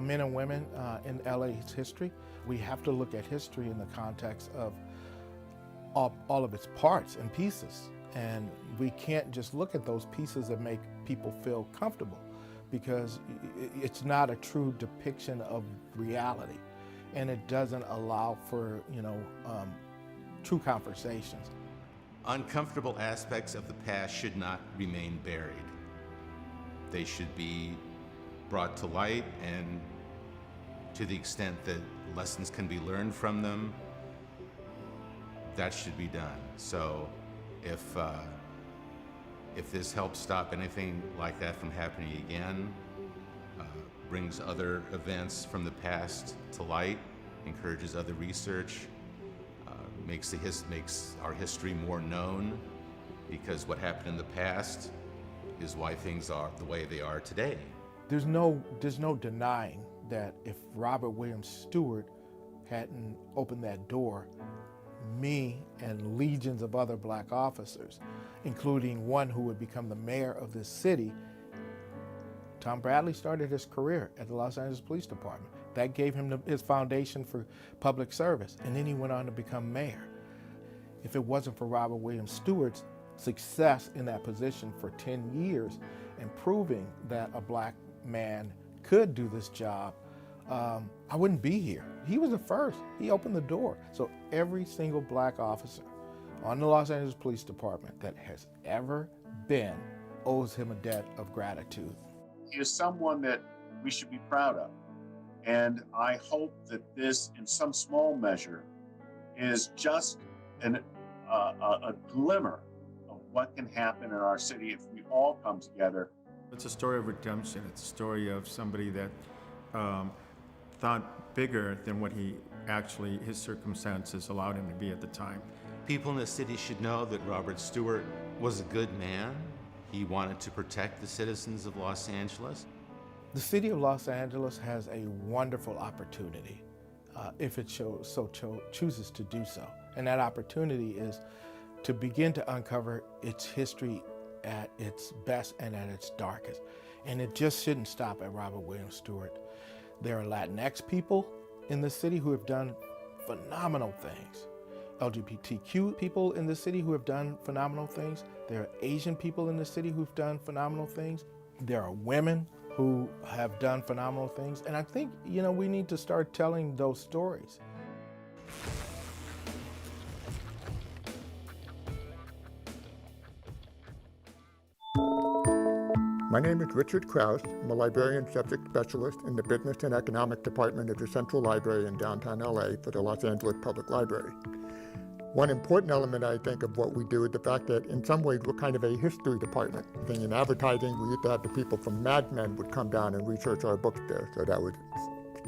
men and women in LA's history. We have to look at history in the context of all of its parts and pieces. And we can't just look at those pieces that make people feel comfortable, because it's not a true depiction of reality. And it doesn't allow for, true conversations. Uncomfortable aspects of the past should not remain buried. They should be brought to light, and to the extent that lessons can be learned from them, that should be done. So if this helps stop anything like that from happening again, brings other events from the past to light, encourages other research, makes our history more known, because what happened in the past is why things are the way they are today. There's no denying that if Robert Williams Stewart hadn't opened that door, me and legions of other black officers, including one who would become the mayor of this city, Tom Bradley started his career at the Los Angeles Police Department. That gave him his foundation for public service, and then he went on to become mayor. If it wasn't for Robert Williams Stewart's success in that position for 10 years and proving that a black man could do this job, I wouldn't be here. he was the first. He opened the door. So every single black officer on the Los Angeles Police Department that has ever been owes him a debt of gratitude. He is someone that we should be proud of. And I hope that this, in some small measure, is just a glimmer of what can happen in our city if we all come together. It's a story of redemption. It's a story of somebody that thought bigger than what his circumstances allowed him to be at the time. People in the city should know that Robert Stewart was a good man. He wanted to protect the citizens of Los Angeles. The city of Los Angeles has a wonderful opportunity if it chooses to do so. And that opportunity is to begin to uncover its history at its best and at its darkest. And it just shouldn't stop at Robert William Stewart. There are Latinx people in the city who have done phenomenal things. LGBTQ people in the city who have done phenomenal things. There are Asian people in the city who've done phenomenal things. There are women who have done phenomenal things. And I think, we need to start telling those stories. My name is Richard Krause. I'm a librarian subject specialist in the Business and Economic Department of the Central Library in downtown LA for the Los Angeles Public Library. One important element, I think, of what we do is the fact that in some ways we're kind of a history department. In advertising, we used to have the people from Mad Men would come down and research our books there, so that was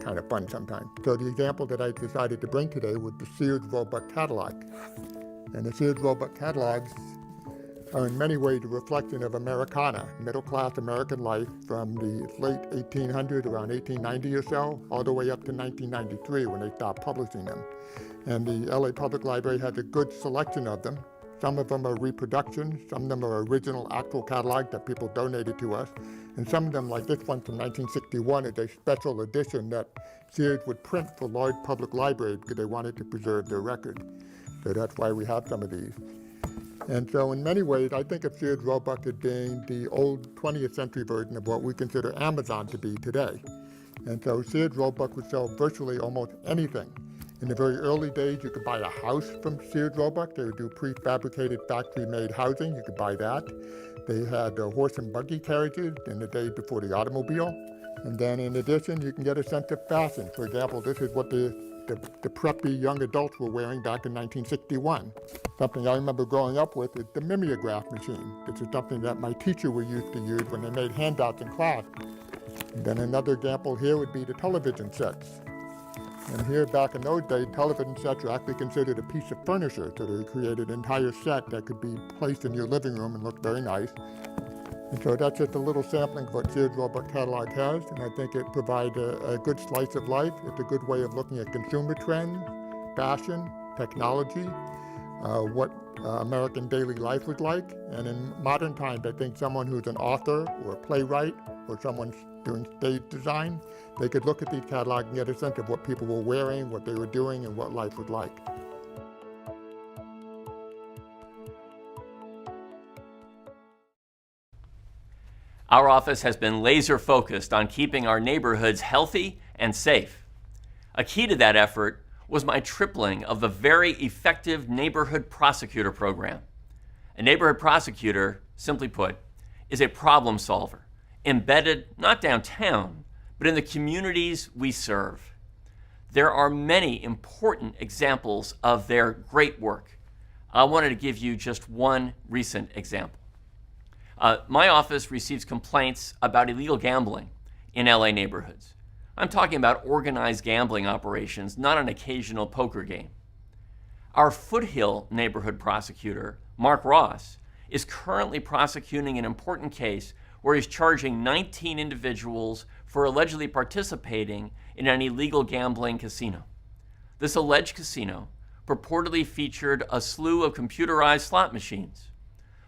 kind of fun sometimes. So the example that I decided to bring today was the Sears Roebuck catalog. And the Sears Roebuck catalogs are in many ways a reflection of Americana, middle-class American life from the late 1800s, around 1890 or so, all the way up to 1993 when they stopped publishing them. And the LA Public Library has a good selection of them. Some of them are reproductions, some of them are original actual catalogs that people donated to us, and some of them, like this one from 1961, is a special edition that Sears would print for large public libraries because they wanted to preserve their record. So that's why we have some of these. And so in many ways, I think of Sears Roebuck as being the old 20th century version of what we consider Amazon to be today. And so Sears Roebuck would sell virtually almost anything. In the very early days, you could buy a house from Sears Roebuck. They would do prefabricated factory-made housing. You could buy that. They had horse and buggy carriages in the days before the automobile. And then in addition, you can get a sense of fashion. For example, this is what the preppy young adults were wearing back in 1961. Something I remember growing up with is the mimeograph machine. This is something that my teacher would used to use when they made handouts in class. And then another example here would be the television sets. And here back in those days, television sets were actually considered a piece of furniture, so they created an entire set that could be placed in your living room and look very nice. And so that's just a little sampling of what Sears Roebuck catalog has, and I think it provides a good slice of life. It's a good way of looking at consumer trends, fashion, technology, what American daily life was like. And in modern times, I think someone who's an author or a playwright or someone doing stage design, they could look at these catalogs and get a sense of what people were wearing, what they were doing, and what life was like. Our office has been laser focused on keeping our neighborhoods healthy and safe. A key to that effort was my tripling of the very effective neighborhood prosecutor program. A neighborhood prosecutor, simply put, is a problem solver, embedded not downtown, but in the communities we serve. There are many important examples of their great work. I wanted to give you just one recent example. My office receives complaints about illegal gambling in LA neighborhoods. I'm talking about organized gambling operations, not an occasional poker game. Our Foothill neighborhood prosecutor, Mark Ross, is currently prosecuting an important case where he's charging 19 individuals for allegedly participating in an illegal gambling casino. This alleged casino purportedly featured a slew of computerized slot machines.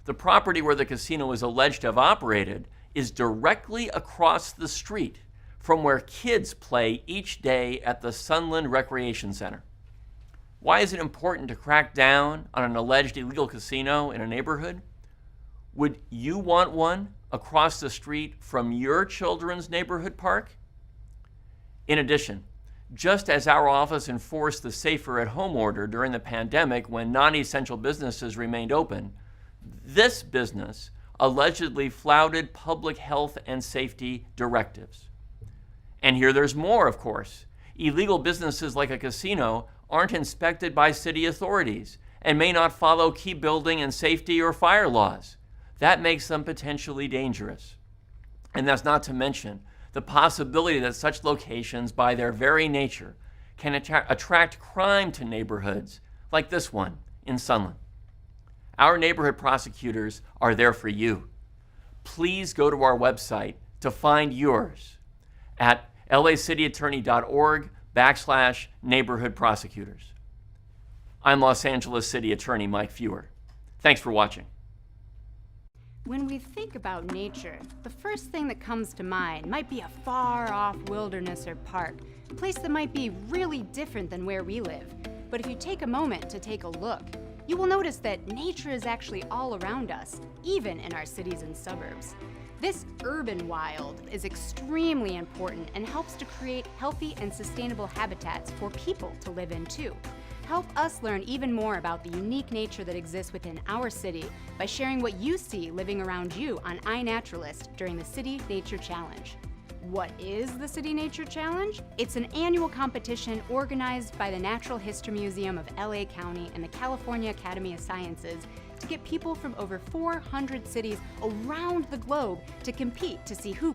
The property where the casino is alleged to have operated is directly across the street from where kids play each day at the Sunland Recreation Center. Why is it important to crack down on an alleged illegal casino in a neighborhood? Would you want one across the street from your children's neighborhood park? In addition, Just as our office enforced the Safer at Home order during the pandemic when non-essential businesses remained open, this business allegedly flouted public health and safety directives. And here there's more, of course. Illegal businesses like a casino aren't inspected by city authorities and may not follow key building and safety or fire laws. That makes them potentially dangerous. And that's not to mention the possibility that such locations, by their very nature, can attract crime to neighborhoods like this one in Sunland. Our neighborhood prosecutors are there for you. Please go to our website to find yours at lacityattorney.org/neighborhood prosecutors. I'm Los Angeles City Attorney Mike Fewer. Thanks for watching. When we think about nature, the first thing that comes to mind might be a far-off wilderness or park, a place that might be really different than where we live. But if you take a moment to take a look, you will notice that nature is actually all around us, even in our cities and suburbs. This urban wild is extremely important and helps to create healthy and sustainable habitats for people to live in too. Help us learn even more about the unique nature that exists within our city by sharing what you see living around you on iNaturalist during the City Nature Challenge. What is the City Nature Challenge? It's an annual competition organized by the Natural History Museum of LA County and the California Academy of Sciences to get people from over 400 cities around the globe to compete to see who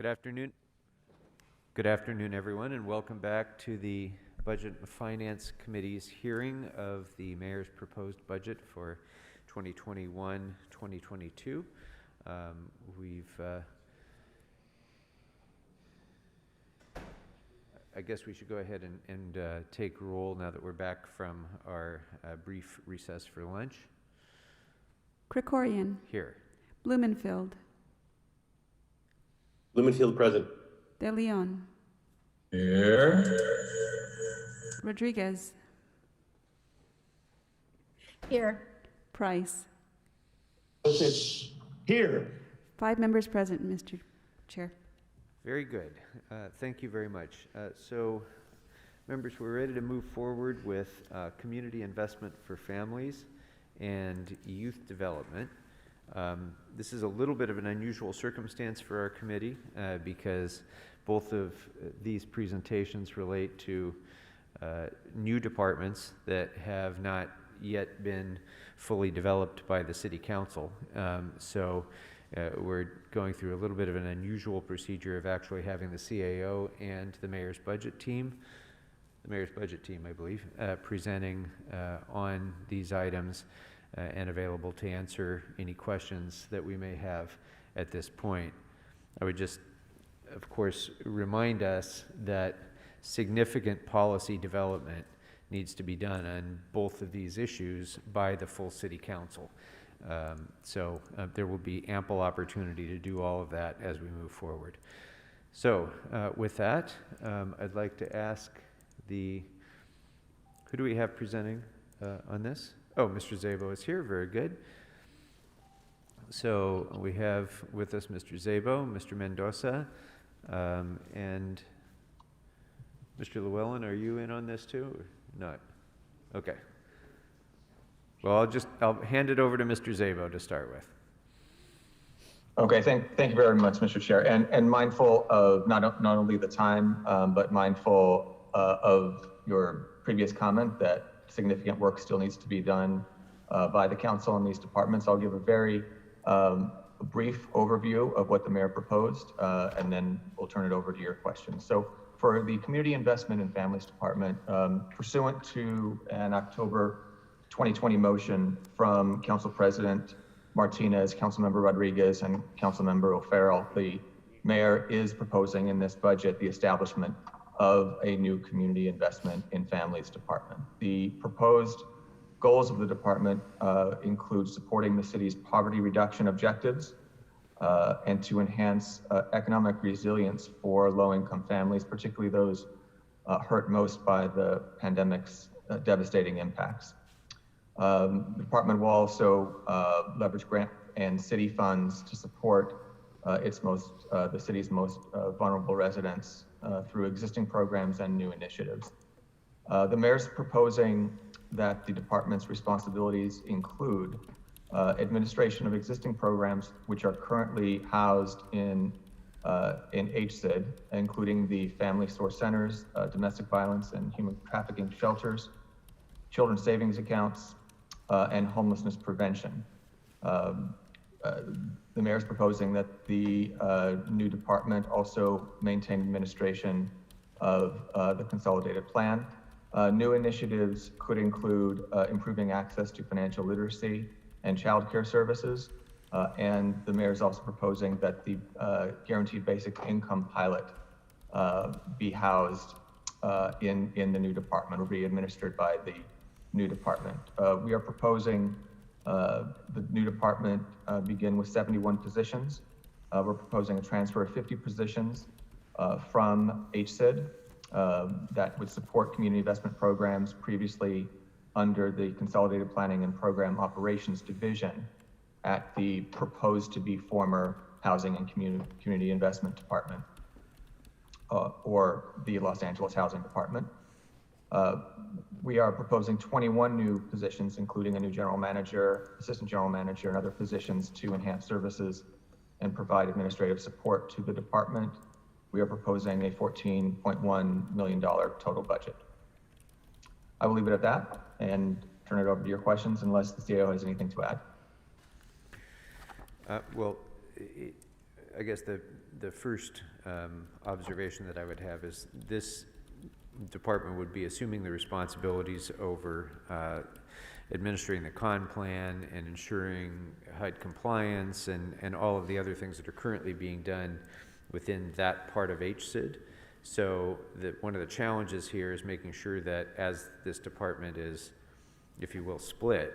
Good afternoon. Good afternoon, everyone, and welcome back to the Budget and Finance Committee's hearing of the Mayor's proposed budget for 2021-2022. I guess we should go ahead and take roll now that we're back from our brief recess for lunch. Krikorian. Here. Blumenfield. Blumenfield present. De Leon. Here. Rodriguez. Here. Price. Here. 5 members present, Mr. Chair. Very good. Thank you very much. So, members, we're ready to move forward with community investment for families and youth development. This is a little bit of an unusual circumstance for our committee because both of these presentations relate to new departments that have not yet been fully developed by the City Council. We're going through a little bit of an unusual procedure of actually having the CAO and the Mayor's budget team, I believe, presenting on these items and available to answer any questions that we may have at this point. I would just, of course, remind us that significant policy development needs to be done on both of these issues by the full City Council. There will be ample opportunity to do all of that as we move forward. So with that, I'd like to ask who do we have presenting on this? Oh, Mr. Szabo is here, very good. So we have with us Mr. Szabo, Mr. Mendoza, and Mr. Llewellyn, are you in on this too, or not? Okay. Well, I'll hand it over to Mr. Szabo to start with. Okay, thank you very much, Mr. Chair, and mindful of not only the time, but mindful of your previous comment that significant work still needs to be done by the council in these departments. I'll give a very brief overview of what the mayor proposed, and then we'll turn it over to your questions. So for the Community Investment and Families Department, pursuant to an October 2020 motion from Council President Martinez, Councilmember Rodriguez, and Councilmember O'Farrell, the mayor is proposing in this budget the establishment of a new Community Investment in Families Department. The proposed goals of the department include supporting the city's poverty reduction objectives and to enhance economic resilience for low-income families, particularly those hurt most by the pandemic's devastating impacts. The department will also leverage grant and city funds to support the city's most vulnerable residents through existing programs and new initiatives. The mayor's proposing that the department's responsibilities include administration of existing programs which are currently housed in HSID, including the Family Source Centers, domestic violence and human trafficking shelters, children's savings accounts, and homelessness prevention. The mayor is proposing that the new department also maintain administration of the consolidated plan. New initiatives could include improving access to financial literacy and childcare services. And the mayor is also proposing that the guaranteed basic income pilot be housed in the new department, or be administered by the new department. We are proposing the new department begin with 71 positions. We're proposing a transfer of 50 positions from HSID that would support community investment programs previously under the Consolidated Planning and Program Operations Division at the proposed to be former Housing and Community Investment Department, or the Los Angeles Housing Department. We are proposing 21 new positions, including a new general manager, assistant general manager, and other positions to enhance services and provide administrative support to the department. We are proposing a $14.1 million total budget. I will leave it at that and turn it over to your questions unless the CAO has anything to add. I guess the first observation that I would have is this department would be assuming the responsibilities over administering the con plan and ensuring HUD compliance and all of the other things that are currently being done within that part of HSID. So one of the challenges here is making sure that as this department is, if you will, split,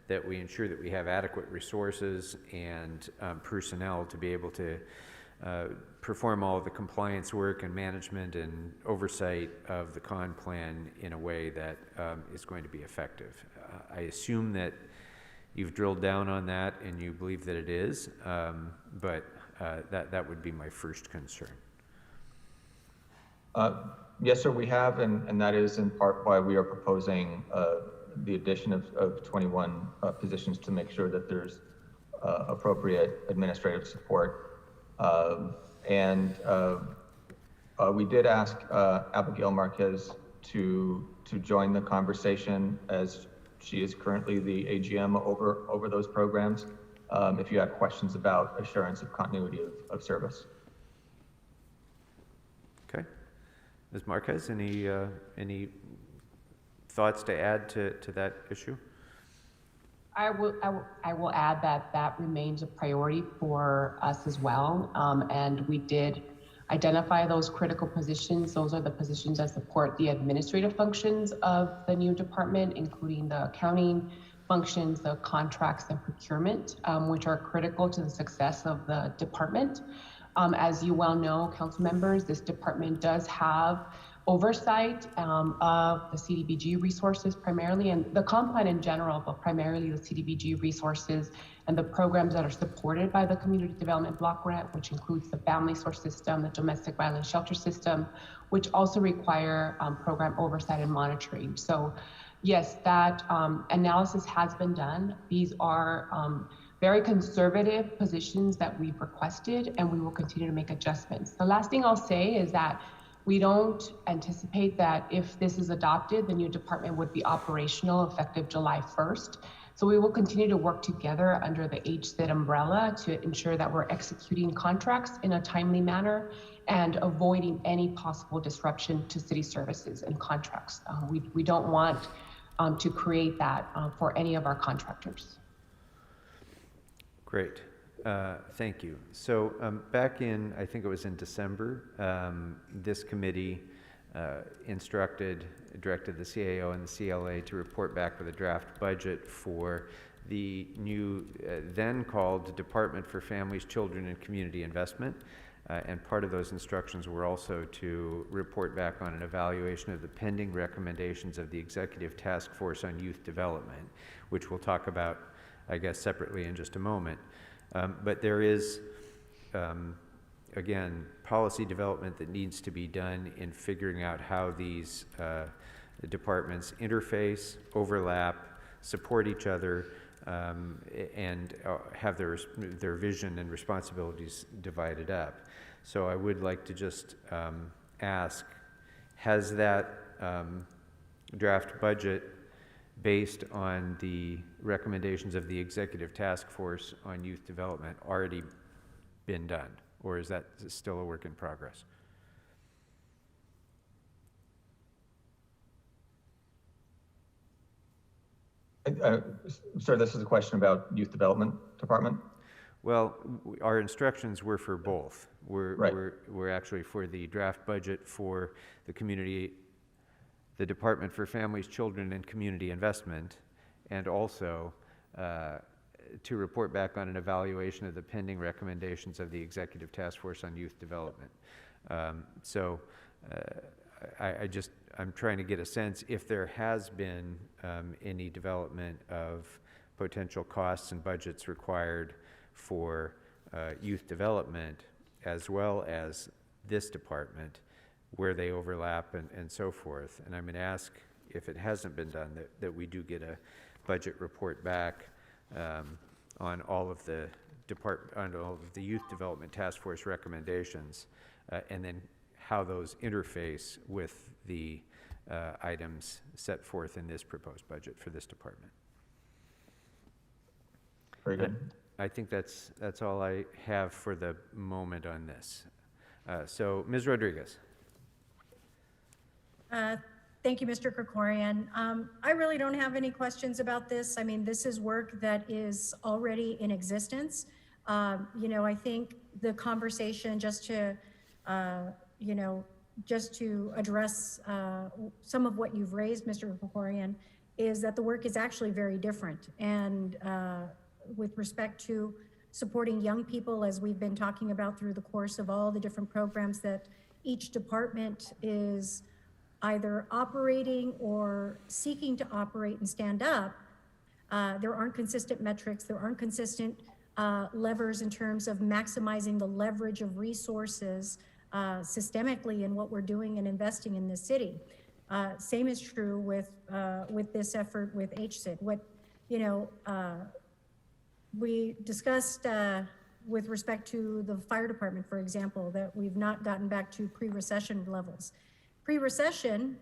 that we ensure that we have adequate resources and personnel to be able to perform all of the compliance work and management and oversight of the con plan in a way that is going to be effective. I assume that you've drilled down on that and you believe that it is, but that would be my first concern. Yes, sir, we have, and that is in part why we are proposing the addition of 21 positions to make sure that there's appropriate administrative support. We did ask Abigail Marquez to join the conversation, as she is currently the AGM over those programs, if you have questions about assurance of continuity of service. Okay. Ms. Marquez, any thoughts to add to that issue? I will add that remains a priority for us as well. And we did identify those critical positions. Those are the positions that support the administrative functions of the new department, including the accounting functions, the contracts and procurement, which are critical to the success of the department. As you well know, council members, this department does have oversight of the CDBG resources primarily, and the comp plan in general, but primarily the CDBG resources and the programs that are supported by the Community Development Block Grant, which includes the Family Source System, the Domestic Violence Shelter System, which also require program oversight and monitoring. So yes, that analysis has been done. These are very conservative positions that we've requested, and we will continue to make adjustments. The last thing I'll say is that we don't anticipate that if this is adopted, the new department would be operational effective July 1st. So we will continue to work together under the HSID umbrella to ensure that we're executing contracts in a timely manner and avoiding any possible disruption to city services and contracts. We don't want to create that for any of our contractors. Great. Thank you. So back in, I think it was in December, this committee directed the CAO and the CLA to report back with a draft budget for the new, then called Department for Families, Children, and Community Investment. And part of those instructions were also to report back on an evaluation of the pending recommendations of the Executive Task Force on Youth Development, which we'll talk about, I guess, separately in just a moment. But there is, again, policy development that needs to be done in figuring out how these departments interface, overlap, support each other, and have their vision and responsibilities divided up. So I would like to just ask, has that draft budget based on the recommendations of the Executive Task Force on Youth Development already been done, or is that still a work in progress? Sir, this is a question about Youth Development Department? Well, our instructions were for both. We're actually for the draft budget for the Department for Families, Children, and Community Investment, and also to report back on an evaluation of the pending recommendations of the Executive Task Force on Youth Development. I'm trying to get a sense if there has been any development of potential costs and budgets required for youth development, as well as this department, where they overlap and so forth. And I'm going to ask, if it hasn't been done, that we do get a budget report back on all of the Youth Development Task Force recommendations, and then how those interface with the items set forth in this proposed budget for this department. Very good. I think that's all I have for the moment on this. So, Ms. Rodriguez. Thank you, Mr. Krikorian. I really don't have any questions about this. I mean, this is work that is already in existence. You know, I think the conversation, just to address some of what you've raised, Mr. Krikorian, is that the work is actually very different. And with respect to supporting young people, as we've been talking about through the course of all the different programs that each department is either operating or seeking to operate and stand up, there aren't consistent metrics, there aren't consistent levers in terms of maximizing the leverage of resources systemically in what we're doing and investing in this city. Same is true with this effort with HSID. What, we discussed with respect to the fire department, for example, that we've not gotten back to pre-recession levels. Pre-recession,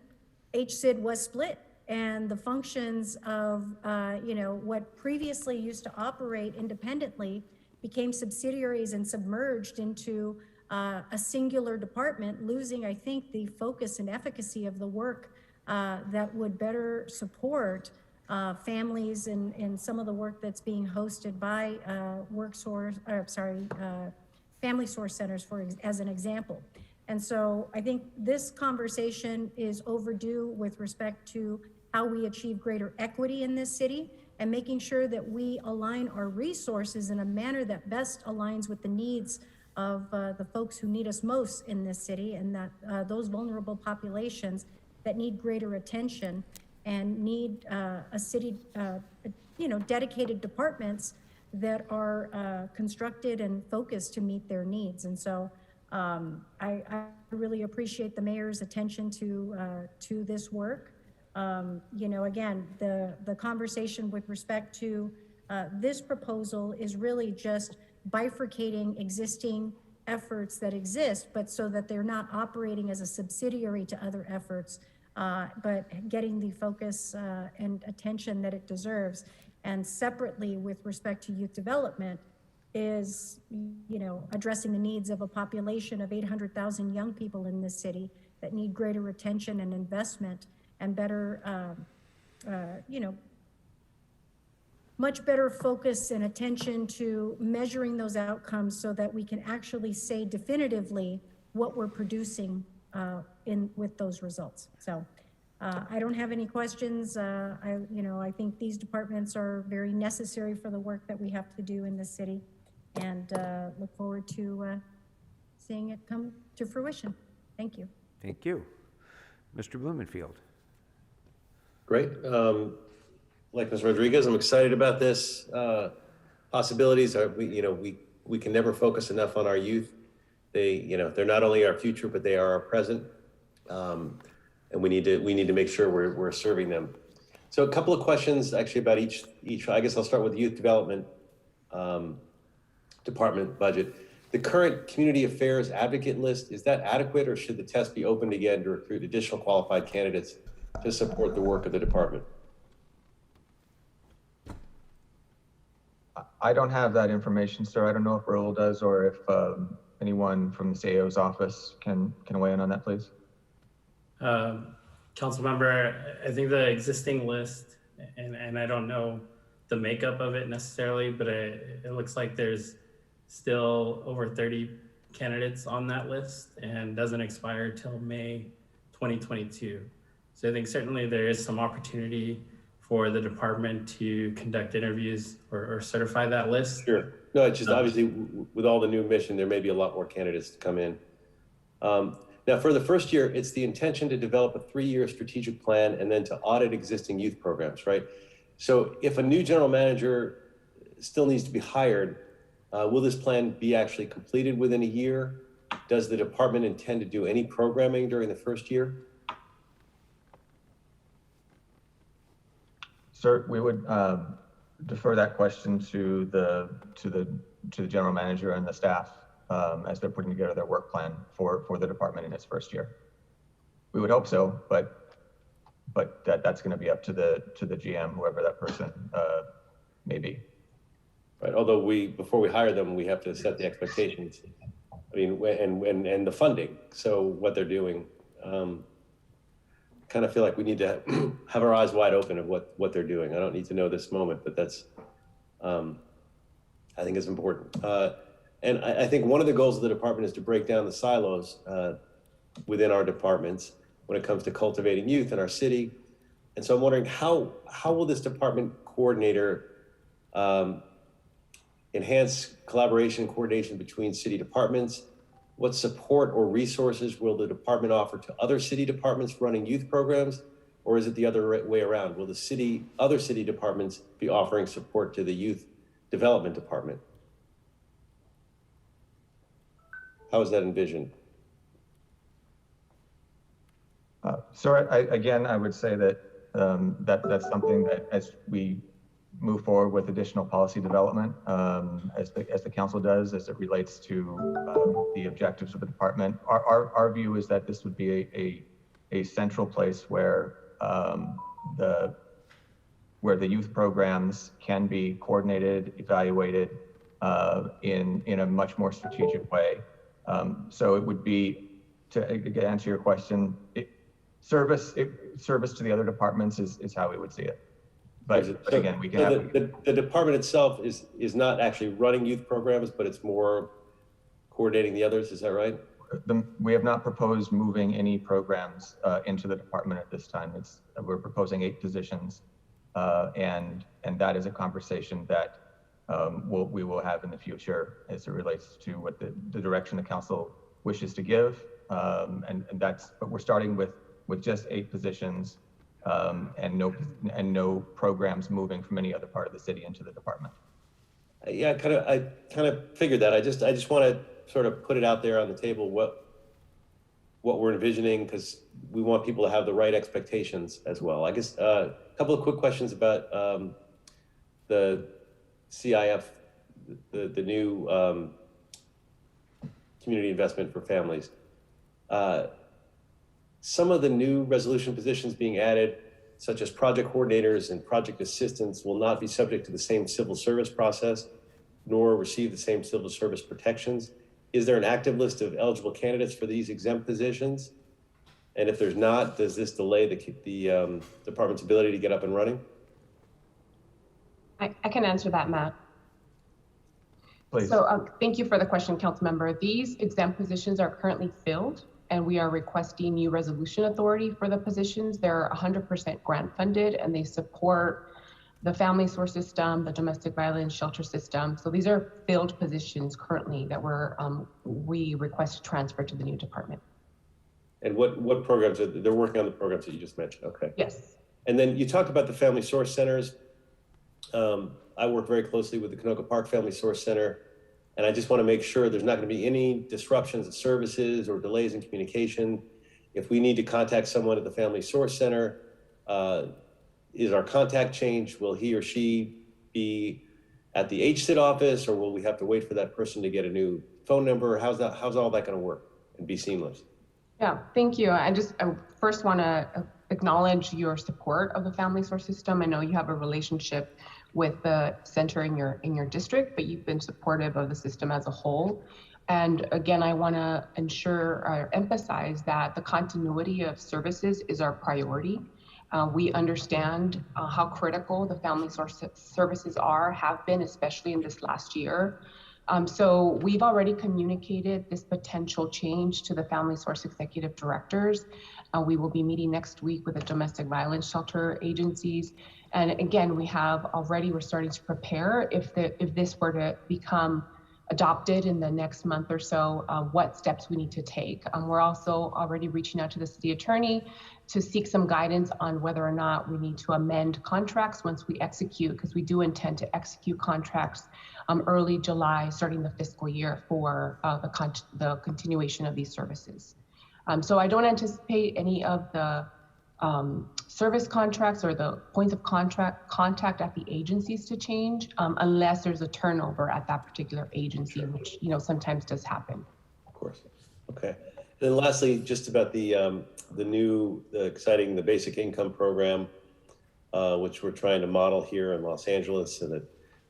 HSID was split, and the functions of what previously used to operate independently became subsidiaries and submerged into a singular department, losing, I think, the focus and efficacy of the work that would better support families and some of the work that's being hosted by family source centers, as an example. And so I think this conversation is overdue with respect to how we achieve greater equity in this city and making sure that we align our resources in a manner that best aligns with the needs of the folks who need us most in this city, and that those vulnerable populations that need greater attention and need a city, dedicated departments that are constructed and focused to meet their needs. And so I really appreciate the mayor's attention to this work. Again, the conversation with respect to this proposal is really just bifurcating existing efforts that exist, but so that they're not operating as a subsidiary to other efforts, but getting the focus and attention that it deserves. And separately, with respect to youth development, is addressing the needs of a population of 800,000 young people in this city that need greater attention and investment and better, much better focus and attention to measuring those outcomes so that we can actually say definitively what we're producing with those results. So I don't have any questions. I think these departments are very necessary for the work that we have to do in this city, and look forward to seeing it come to fruition. Thank you. Thank you. Mr. Blumenfield. Great. Like Ms. Rodriguez, I'm excited about this. Possibilities are, we can never focus enough on our youth. They're not only our future, but they are our present. And we need to make sure we're serving them. So a couple of questions actually about each. I guess I'll start with the youth development department budget. The current community affairs advocate list, is that adequate, or should the test be opened again to recruit additional qualified candidates to support the work of the department? I don't have that information, sir. I don't know if Raul does, or if anyone from the CAO's office can weigh in on that, please. Council member, I think the existing list, and I don't know the makeup of it necessarily, but it looks like there's still over 30 candidates on that list and doesn't expire till May 2022. So I think certainly there is some opportunity for the department to conduct interviews or certify that list. Sure. No, it's just obviously with all the new mission, there may be a lot more candidates to come in. Now, for the first year, it's the intention to develop a 3-year strategic plan and then to audit existing youth programs, right? So if a new general manager still needs to be hired, will this plan be actually completed within a year? Does the department intend to do any programming during the first year? Sir, we would defer that question to the general manager and the staff as they're putting together their work plan for the department in its first year. We would hope so, but that's going to be up to the GM, whoever that person may be. right? Although before we hire them, we have to set the expectations. I mean, and the funding. So what they're doing, kind of feel like we need to have our eyes wide open of what they're doing. I don't need to know this moment, but that's, I think is important. And I think one of the goals of the department is to break down the silos within our departments when it comes to cultivating youth in our city. And so I'm wondering how will this department coordinator enhance collaboration and coordination between city departments? What support or resources will the department offer to other city departments running youth programs? Or is it the other way around? Will the other city departments be offering support to the youth development department? How is that envisioned? So I would say that that's something that as we move forward with additional policy development, as the council does, as it relates to the objectives of the department, our view is that this would be a central place where the youth programs can be coordinated, evaluated in a much more strategic way. So it would be, to answer your question, service to the other departments is how we would see it. But again, we can have the department itself is not actually running youth programs, but it's more coordinating the others. Is that right? We have not proposed moving any programs into the department at this time. We're proposing 8 positions, and that is a conversation that we will have in the future as it relates to what the direction the council wishes to give, and that's. But we're starting with just 8 positions. And no programs moving from any other part of the city into the department. Yeah, I kind of figured that. I just want to sort of put it out there on the table what we're envisioning, because we want people to have the right expectations as well. I guess a couple of quick questions about the CIF, the new community investment for families. Some of the new resolution positions being added, such as project coordinators and project assistants, will not be subject to the same civil service process, nor receive the same civil service protections. Is there an active list of eligible candidates for these exempt positions? And if there's not, does this delay the department's ability to get up and running? I can answer that, Matt. Please. So thank you for the question, council member. These exempt positions are currently filled, and we are requesting new resolution authority for the positions. They're 100% grant funded, and they support the family source system, the domestic violence shelter system. So these are filled positions currently that we request to transfer to the new department. And what programs they're working on? The programs that you just mentioned. Okay. Yes. And then you talked about the family source centers. I work very closely with the Canoga Park Family Source Center, and I just want to make sure there's not going to be any disruptions of services or delays in communication. If we need to contact someone at the Family Source Center, is our contact changed? Will he or she be at the HSID office, or will we have to wait for that person to get a new phone number? How's all that going to work and be seamless? Yeah, thank you. I first want to acknowledge your support of the family source system. I know you have a relationship with the center in your district, but you've been supportive of the system as a whole. And again, I want to ensure or emphasize that the continuity of services is our priority. We understand how critical the family source services have been, especially in this last year. So we've already communicated this potential change to the family source executive directors. We will be meeting next week with the domestic violence shelter agencies. And again, we're starting to prepare if this were to become adopted in the next month or so, what steps we need to take. We're also already reaching out to the city attorney to seek some guidance on whether or not we need to amend contracts once we execute, because we do intend to execute contracts early July, starting the fiscal year for the continuation of these services. So I don't anticipate any of the service contracts or the points of contact at the agencies to change unless there's a turnover at that particular agency, sure, which sometimes does happen. Of course. Okay. And then lastly, just about the exciting basic income program, which we're trying to model here in Los Angeles, so that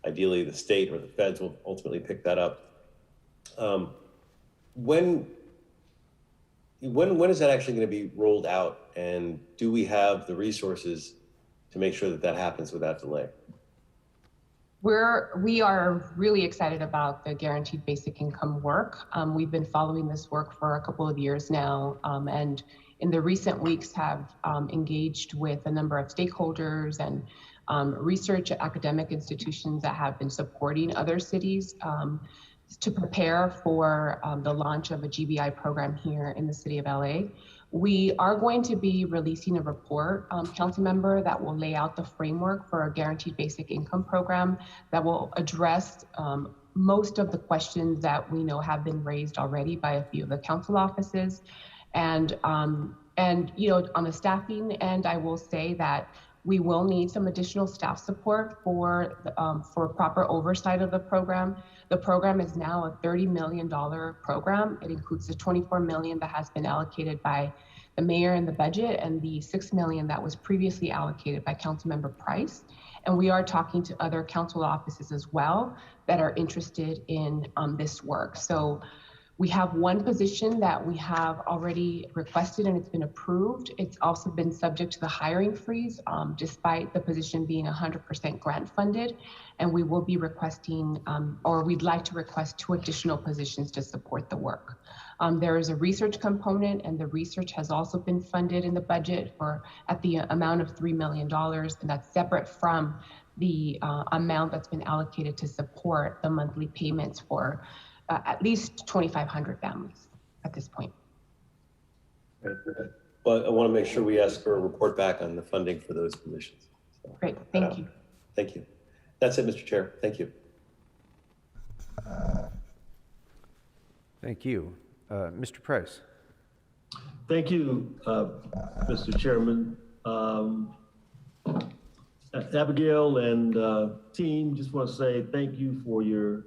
ideally the state or the feds will ultimately pick that up. When is that actually going to be rolled out, and do we have the resources to make sure that that happens without delay? We are really excited about the guaranteed basic income work. We've been following this work for a couple of years now, and in the recent weeks have engaged with a number of stakeholders and research academic institutions that have been supporting other cities to prepare for the launch of a GBI program here in the city of LA. We are going to be releasing a report, council member, that will lay out the framework for a guaranteed basic income program that will address most of the questions that we know have been raised already by a few of the council offices. And you know, on the staffing end, I will say that we will need some additional staff support for proper oversight of the program. The program is now a $30 million program. It includes the $24 million that has been allocated by the mayor in the budget and the $6 million that was previously allocated by Councilmember Price. And we are talking to other council offices as well that are interested in this work. So we have one position that we have already requested and it's been approved. It's also been subject to the hiring freeze, despite the position being 100% grant funded. And we will be requesting, or we'd like to request 2 additional positions to support the work. There is a research component, and the research has also been funded in the budget at the amount of $3 million, and that's separate from the amount that's been allocated to support the monthly payments for at least 2,500 families at this point. Right. But I want to make sure we ask for a report back on the funding for those positions. So, great, thank you. Thank you. That's it, Mr. Chair. Thank you. Thank you. Mr. Price. Thank you, Mr. Chairman. Abigail and team, just want to say thank you for your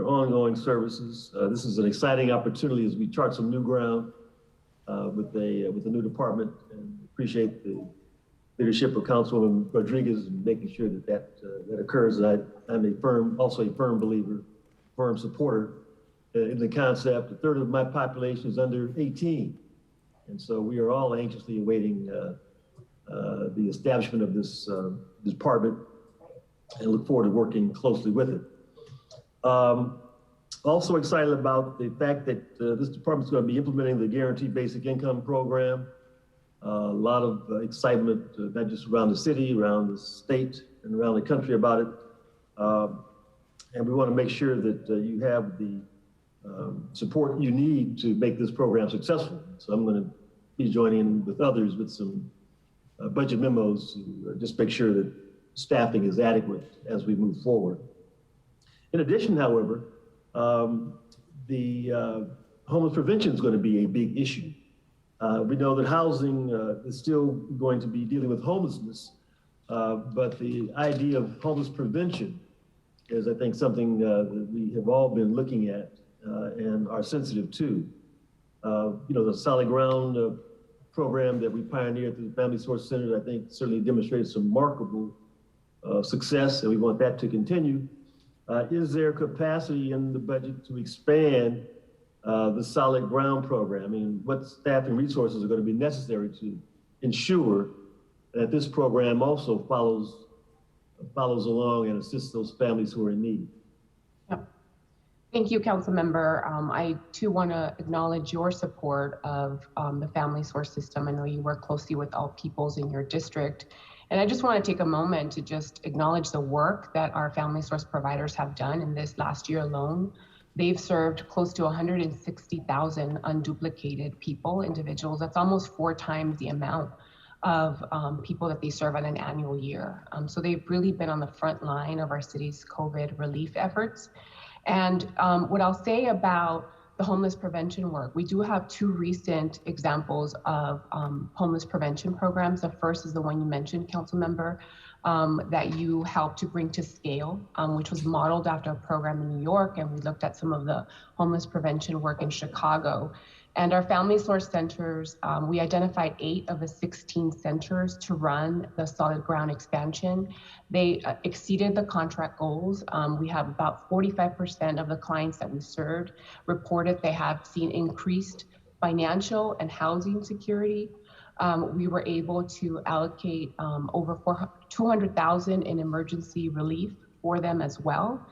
ongoing services. This is an exciting opportunity as we chart some new ground with a new department, and appreciate the leadership of Councilwoman Rodriguez in making sure that occurs. And I'm also a firm believer, firm supporter in the concept. A third of my population is under 18. And so we are all anxiously awaiting the establishment of this department, and look forward to working closely with it. Also excited about the fact that this department is going to be implementing the Guaranteed Basic Income Program. A lot of excitement, not just around the city, around the state, and around the country about it. And we want to make sure that you have the support you need to make this program successful. So I'm going to be joining with others with some budget memos to just make sure that staffing is adequate as we move forward. In addition, however, the homeless prevention is going to be a big issue. We know that housing is still going to be dealing with homelessness, but the idea of homeless prevention is, I think, something that we have all been looking at and are sensitive to. You know, the solid ground program that we pioneered through the Family Source Centers, I think, certainly demonstrated some remarkable success, and we want that to continue. Is there capacity in the budget to expand the solid ground program? I mean, what staffing resources are going to be necessary to ensure that this program also follows along and assists those families who are in need? Thank you, Council Member. I too want to acknowledge your support of the Family Source System. I know you work closely with all peoples in your district. And I just want to take a moment to just acknowledge the work that our Family Source providers have done in this last year alone. They've served close to 160,000 unduplicated people, individuals. That's almost 4 times the amount of people that they serve on an annual year. So they've really been on the front line of our city's COVID relief efforts. And what I'll say about the homeless prevention work, we do have 2 recent examples of homeless prevention programs. The first is the one you mentioned, Council Member, that you helped to bring to scale, which was modeled after a program in New York, and we looked at some of the homeless prevention work in Chicago. And our family source centers, we identified 8 of the 16 centers to run the solid ground expansion. They exceeded the contract goals. We have about 45% of the clients that we served reported they have seen increased financial and housing security. We were able to allocate over $200,000 in emergency relief for them as well.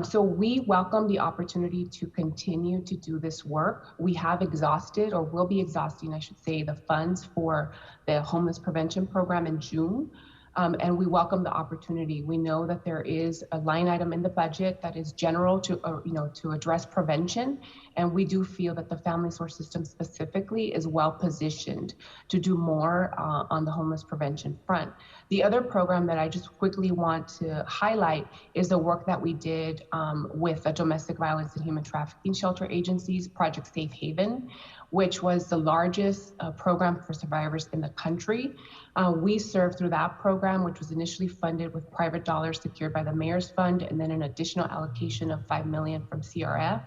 So we welcome the opportunity to continue to do this work. We have exhausted, or will be exhausting, I should say, the funds for the homeless prevention program in June. And we welcome the opportunity. We know that there is a line item in the budget that is general to, to address prevention. And we do feel that the family source system specifically is well positioned to do more on the homeless prevention front. The other program that I just quickly want to highlight is the work that we did with the domestic violence and human trafficking shelter agencies, Project Safe Haven, which was the largest program for survivors in the country. We served through that program, which was initially funded with private dollars secured by the Mayor's Fund, and then an additional allocation of $5 million from CRF.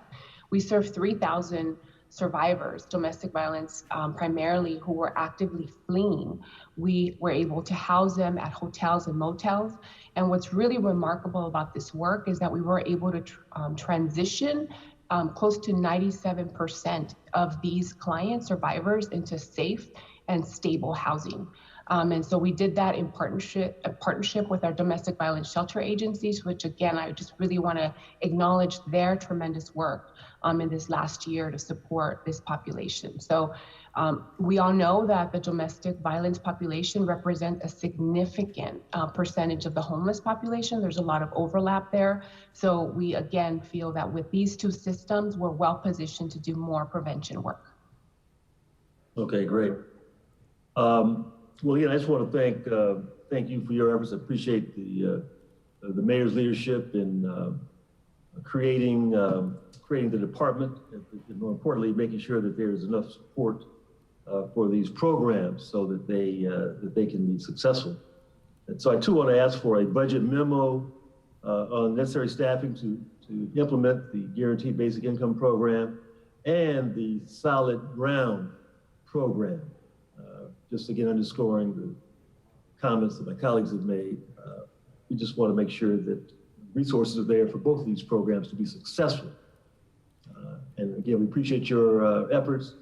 We served 3,000 survivors, domestic violence, primarily who were actively fleeing. We were able to house them at hotels and motels. And what's really remarkable about this work is that we were able to transition close to 97% of these client survivors into safe and stable housing. And so we did that in partnership with our domestic violence shelter agencies, which again, I just really want to acknowledge their tremendous work in this last year to support this population. So we all know that the domestic violence population represents a significant percentage of the homeless population. There's a lot of overlap there. So we again feel that with these two systems, we're well positioned to do more prevention work. Okay, great. Well, again, I just want to thank you for your efforts. I appreciate the mayor's leadership in creating the department, and more importantly, making sure that there's enough support for these programs so that they can be successful. And so I too want to ask for a budget memo on necessary staffing to implement the Guaranteed Basic Income Program and the Solid Ground Program. Just again underscoring the comments that my colleagues have made. We just want to make sure that resources are there for both of these programs to be successful. And again, we appreciate your efforts,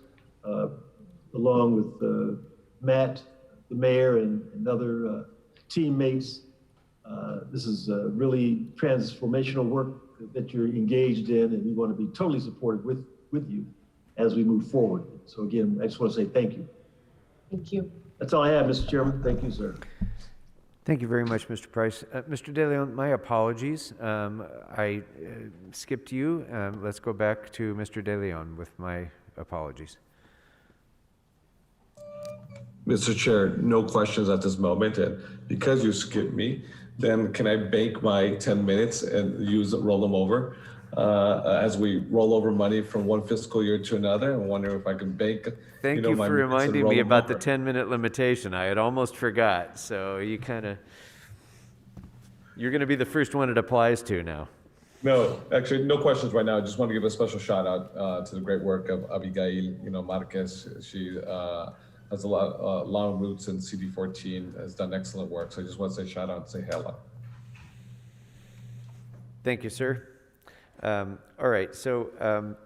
along with Matt, the mayor, and other teammates. This is really transformational work that you're engaged in, and we want to be totally supportive with you as we move forward. So again, I just want to say thank you. Thank you. That's all I have, Mr. Chairman. Thank you, sir. Thank you very much, Mr. Price. Mr. De Leon, my apologies. I skipped you. Let's go back to Mr. De Leon with my apologies. Mr. Chair, no questions at this moment. And because you skipped me, then can I bank my 10 minutes and roll them over? As we roll over money from one fiscal year to another, I'm wondering if I can bank. Thank you for reminding me about the 10-minute limitation. I had almost forgot. So you're going to be the first one it applies to now. No, actually, no questions right now. I just want to give a special shout out to the great work of Abigail, Marquez. She has a lot long roots in CD14, has done excellent work. So I just want to say shout out and say hello. Thank you, sir. All right, so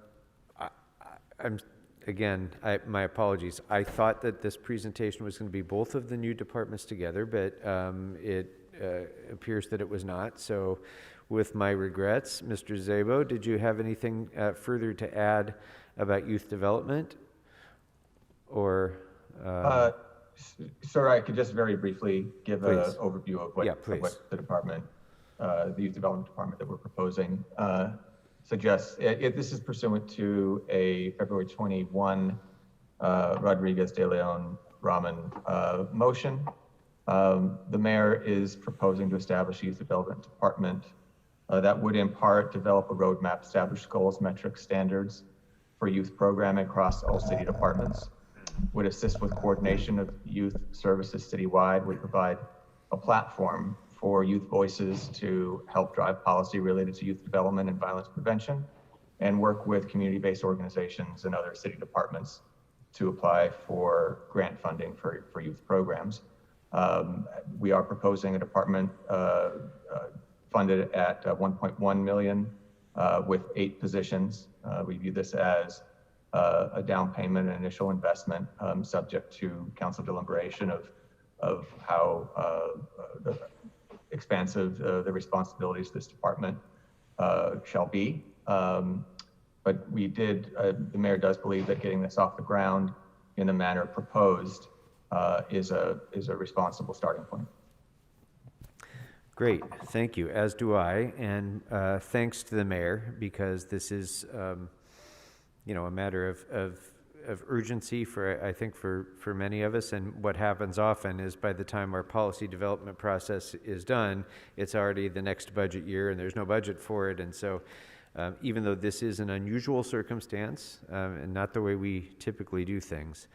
my apologies. I thought that this presentation was going to be both of the new departments together, but it appears that it was not. So with my regrets, Mr. Szabo, did you have anything further to add about youth development? Or sir, I could just very briefly give an overview of what the department, the youth development department that we're proposing suggests. This is pursuant to a February 21 Rodriguez de Leon Raman motion. The mayor is proposing to establish a youth development department that would in part develop a roadmap, establish goals, metrics, standards for youth programming across all city departments, would assist with coordination of youth services citywide, would provide a platform for youth voices to help drive policy related to youth development and violence prevention, and work with community-based organizations and other city departments to apply for grant funding for youth programs. We are proposing a department funded at 1.1 million with 8 positions. We view this as a down payment and initial investment subject to council deliberation of how expansive the responsibilities of this department shall be. But we did, the mayor does believe that getting this off the ground in the manner proposed is a responsible starting point. Great, thank you, as do I, and thanks to the mayor, because this is, you know, a matter of urgency for, I think, for many of us. And what happens often is by the time our policy development process is done, it's already the next budget year and there's no budget for it. And so even though this is an unusual circumstance and not the way we typically do things,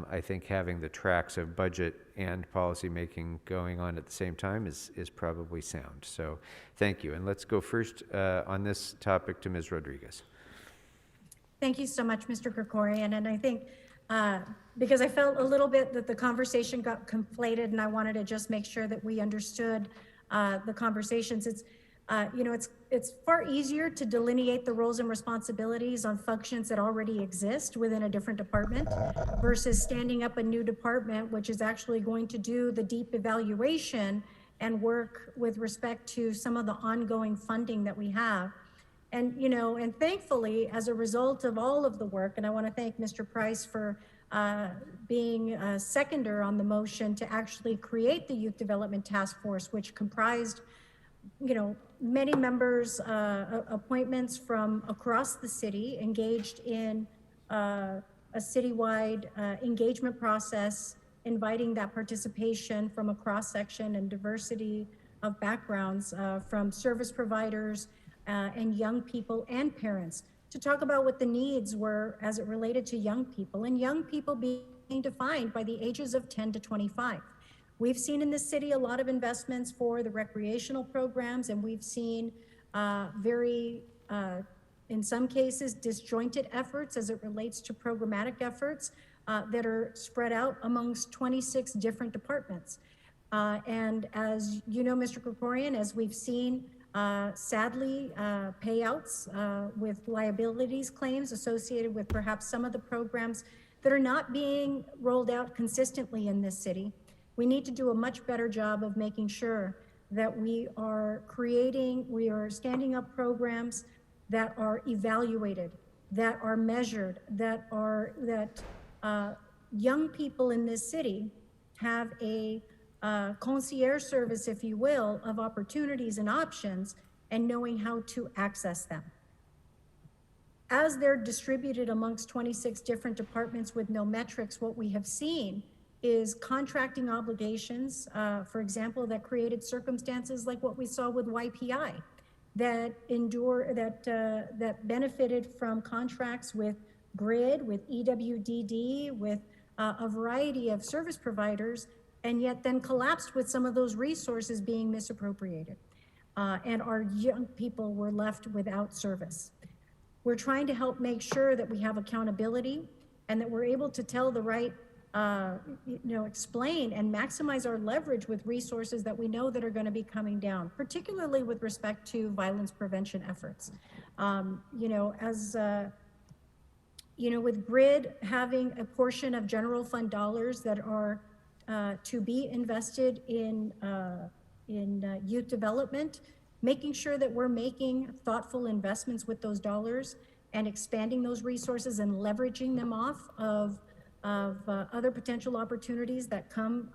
I think having the tracks of budget and policy making going on at the same time is probably sound. So thank you. And let's go first on this topic to Ms. Rodriguez. Thank you so much, Mr. Krikorian. And I think because I felt a little bit that the conversation got conflated, and I wanted to just make sure that we understood the conversations. It's you know, it's far easier to delineate the roles and responsibilities on functions that already exist within a different department versus standing up a new department, which is actually going to do the deep evaluation and work with respect to some of the ongoing funding that we have. And, you know, and thankfully, as a result of all of the work, and I want to thank Mr. Price for being a seconder on the motion to actually create the Youth Development Task Force, which comprised, you know, many members, appointments from across the city, engaged in a citywide engagement process, inviting that participation from a cross-section and diversity of backgrounds from service providers and young people and parents to talk about what the needs were as it related to young people, and young people being defined by the ages of 10 to 25. We've seen in this city a lot of investments for the recreational programs, and we've seen very, in some cases, disjointed efforts as it relates to programmatic efforts that are spread out amongst 26 different departments. And as you know, Mr. Krikorian, as we've seen, sadly, payouts with liabilities claims associated with perhaps some of the programs that are not being rolled out consistently in this city. We need to do a much better job of making sure that we are standing up programs that are evaluated, that are measured, that young people in this city have a concierge service, if you will, of opportunities and options and knowing how to access them. As they're distributed amongst 26 different departments with no metrics, what we have seen is contracting obligations, for example, that created circumstances like what we saw with YPI, that benefited from contracts with GRID, with EWDD, with a variety of service providers, and yet then collapsed with some of those resources being misappropriated. And our young people were left without service. We're trying to help make sure that we have accountability and that we're able to tell the right, explain and maximize our leverage with resources that we know that are going to be coming down, particularly with respect to violence prevention efforts. With GRID having a portion of general fund dollars that are to be invested in youth development, making sure that we're making thoughtful investments with those dollars and expanding those resources and leveraging them off of other potential opportunities that come,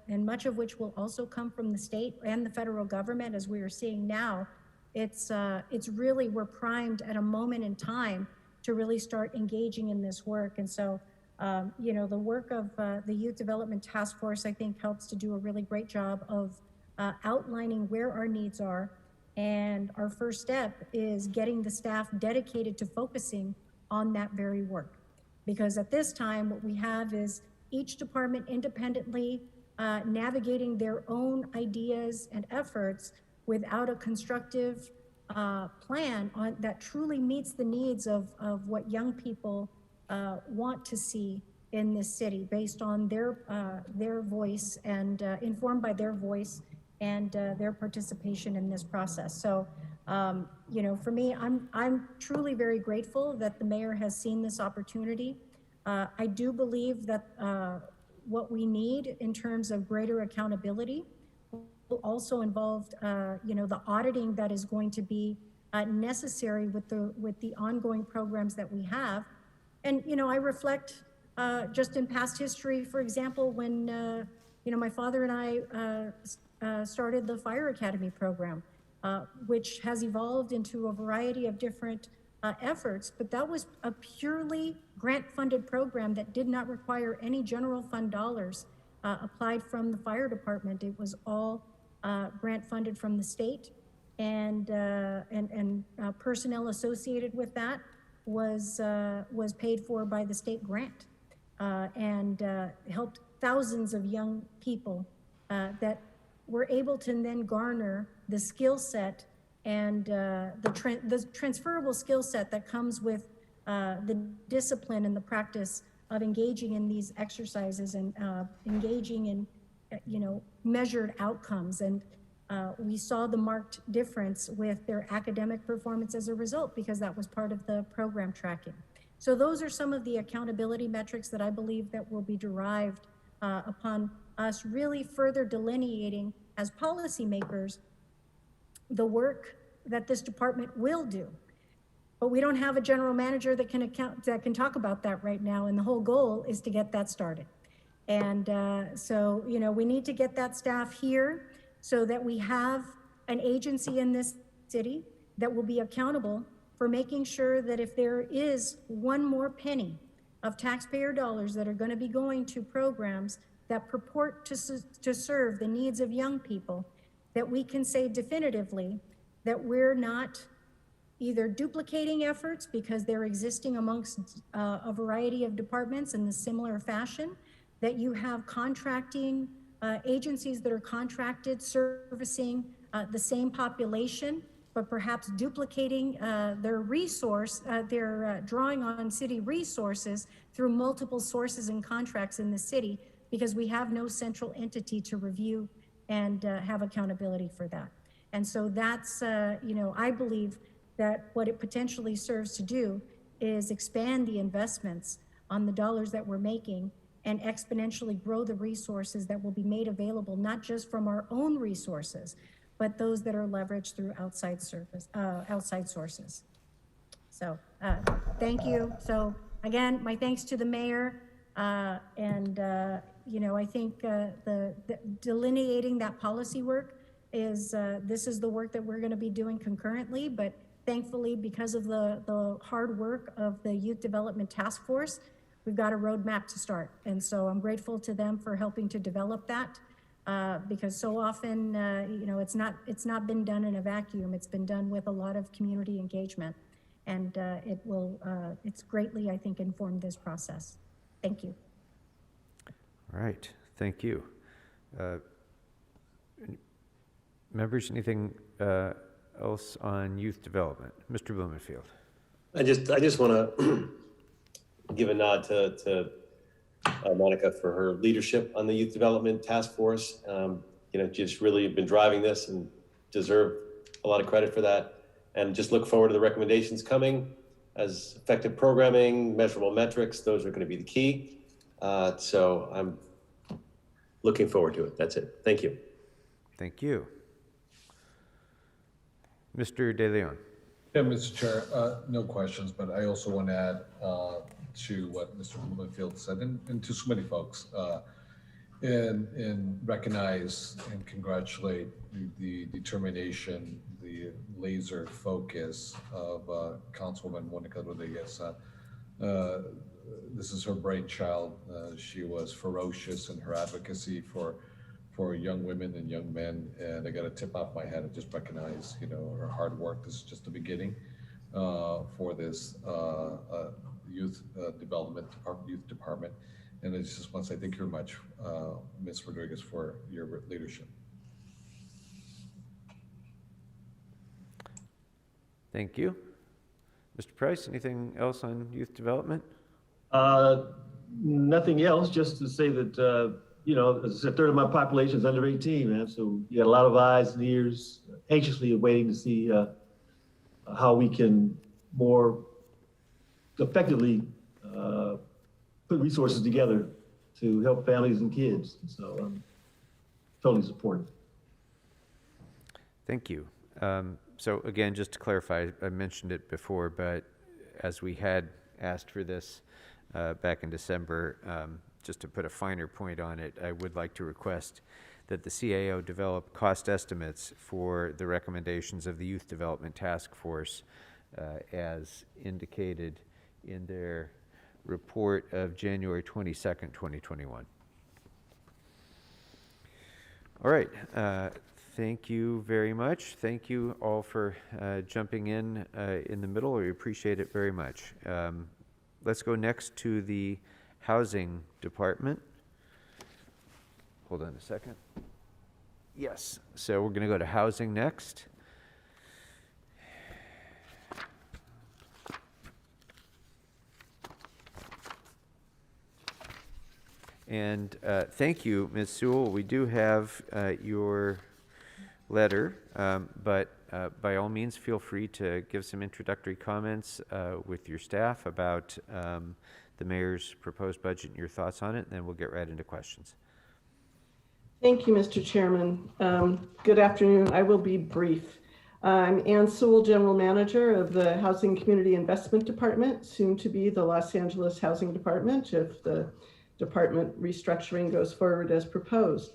and much of which will also come from the state and the federal government, as we are seeing now. It's really, we're primed at a moment in time to really start engaging in this work. And so, the work of the Youth Development Task Force, I think, helps to do a really great job of outlining where our needs are. And our first step is getting the staff dedicated to focusing on that very work. Because at this time, what we have is each department independently navigating their own ideas and efforts without a constructive plan that truly meets the needs of what young people want to see in this city, based on their voice and informed by their voice and their participation in this process. So, you know, for me, I'm truly very grateful that the mayor has seen this opportunity. I do believe that what we need in terms of greater accountability will also involve, you know, the auditing that is going to be necessary with the ongoing programs that we have. And, you know, I reflect just in past history, for example, when, you know, my father and I started the Fire Academy program, which has evolved into a variety of different efforts, but that was a purely grant-funded program that did not require any general fund dollars applied from the fire department. It was all grant-funded from the state, and personnel associated with that was paid for by the state grant, and helped thousands of young people that were able to then garner the skill set and the transferable skill set that comes with the discipline and the practice of engaging in these exercises and engaging in, you know, measured outcomes. And we saw the marked difference with their academic performance as a result, because that was part of the program tracking. So those are some of the accountability metrics that I believe that will be derived upon us really further delineating as policymakers the work that this department will do. But we don't have a general manager that can talk about that right now, and the whole goal is to get that started. And so, you know, we need to get that staff here so that we have an agency in this city that will be accountable for making sure that if there is one more penny of taxpayer dollars that are going to be going to programs that purport to serve the needs of young people, that we can say definitively that we're not either duplicating efforts because they're existing amongst a variety of departments in a similar fashion, that you have contracting agencies that are contracted servicing the same population, but perhaps duplicating their resource, they're drawing on city resources through multiple sources and contracts in the city, because we have no central entity to review and have accountability for that. And so that's, you know, I believe that what it potentially serves to do is expand the investments on the dollars that we're making and exponentially grow the resources that will be made available, not just from our own resources, but those that are leveraged through outside sources. So thank you. So again, my thanks to the mayor, you know, I think the delineating that policy work is, this is the work that we're going to be doing concurrently, but thankfully, because of the hard work of the Youth Development Task Force, we've got a roadmap to start. And so I'm grateful to them for helping to develop that, because so often, you know, it's not been done in a vacuum. It's been done with a lot of community engagement, and it's greatly, I think, informed this process. Thank you. All right, thank you. Members, anything else on youth development? Mr. Blumenfield. I just want to give a nod to Monica for her leadership on the Youth Development Task Force. You know, just really been driving this and deserve a lot of credit for that. And just look forward to the recommendations coming as effective programming, measurable metrics. Those are going to be the key. So I'm looking forward to it. That's it. Thank you. Thank you. Mr. De Leon. Yeah, Mr. Chair, no questions, but I also want to add to what Mr. Blumenfield said, and to so many folks, and recognize and congratulate the determination, the laser focus of Councilwoman Monica Rodriguez. This is her brainchild. She was ferocious in her advocacy for young women and young men, and I got to tip off my hat and just recognize, you know, her hard work. This is just the beginning for this youth department, and I just want to say thank you very much, Ms. Rodriguez, for your leadership. Thank you. Mr. Price, anything else on youth development? Nothing else, just to say that, you know, as I said, a third of my population is under 18, man. So you got a lot of eyes and ears anxiously waiting to see how we can more effectively put resources together to help families and kids. So I'm totally supportive. Thank you. So again, just to clarify, I mentioned it before, but as we had asked for this back in December, just to put a finer point on it, I would like to request that the CAO develop cost estimates for the recommendations of the Youth Development Task Force as indicated in their report of January 22nd, 2021. All right. Thank you very much. Thank you all for jumping in the middle. We appreciate it very much. Let's go next to the Housing Department. Hold on a second. Yes, so we're going to go to Housing next. And thank you, Ms. Sewell. We do have your letter, but by all means, feel free to give some introductory comments with your staff about the mayor's proposed budget and your thoughts on it, and then we'll get right into questions. Thank you, Mr. Chairman. Good afternoon. I will be brief. I'm Ann Sewell, General Manager of the Housing Community Investment Department, soon to be the Los Angeles Housing Department if the department restructuring goes forward as proposed.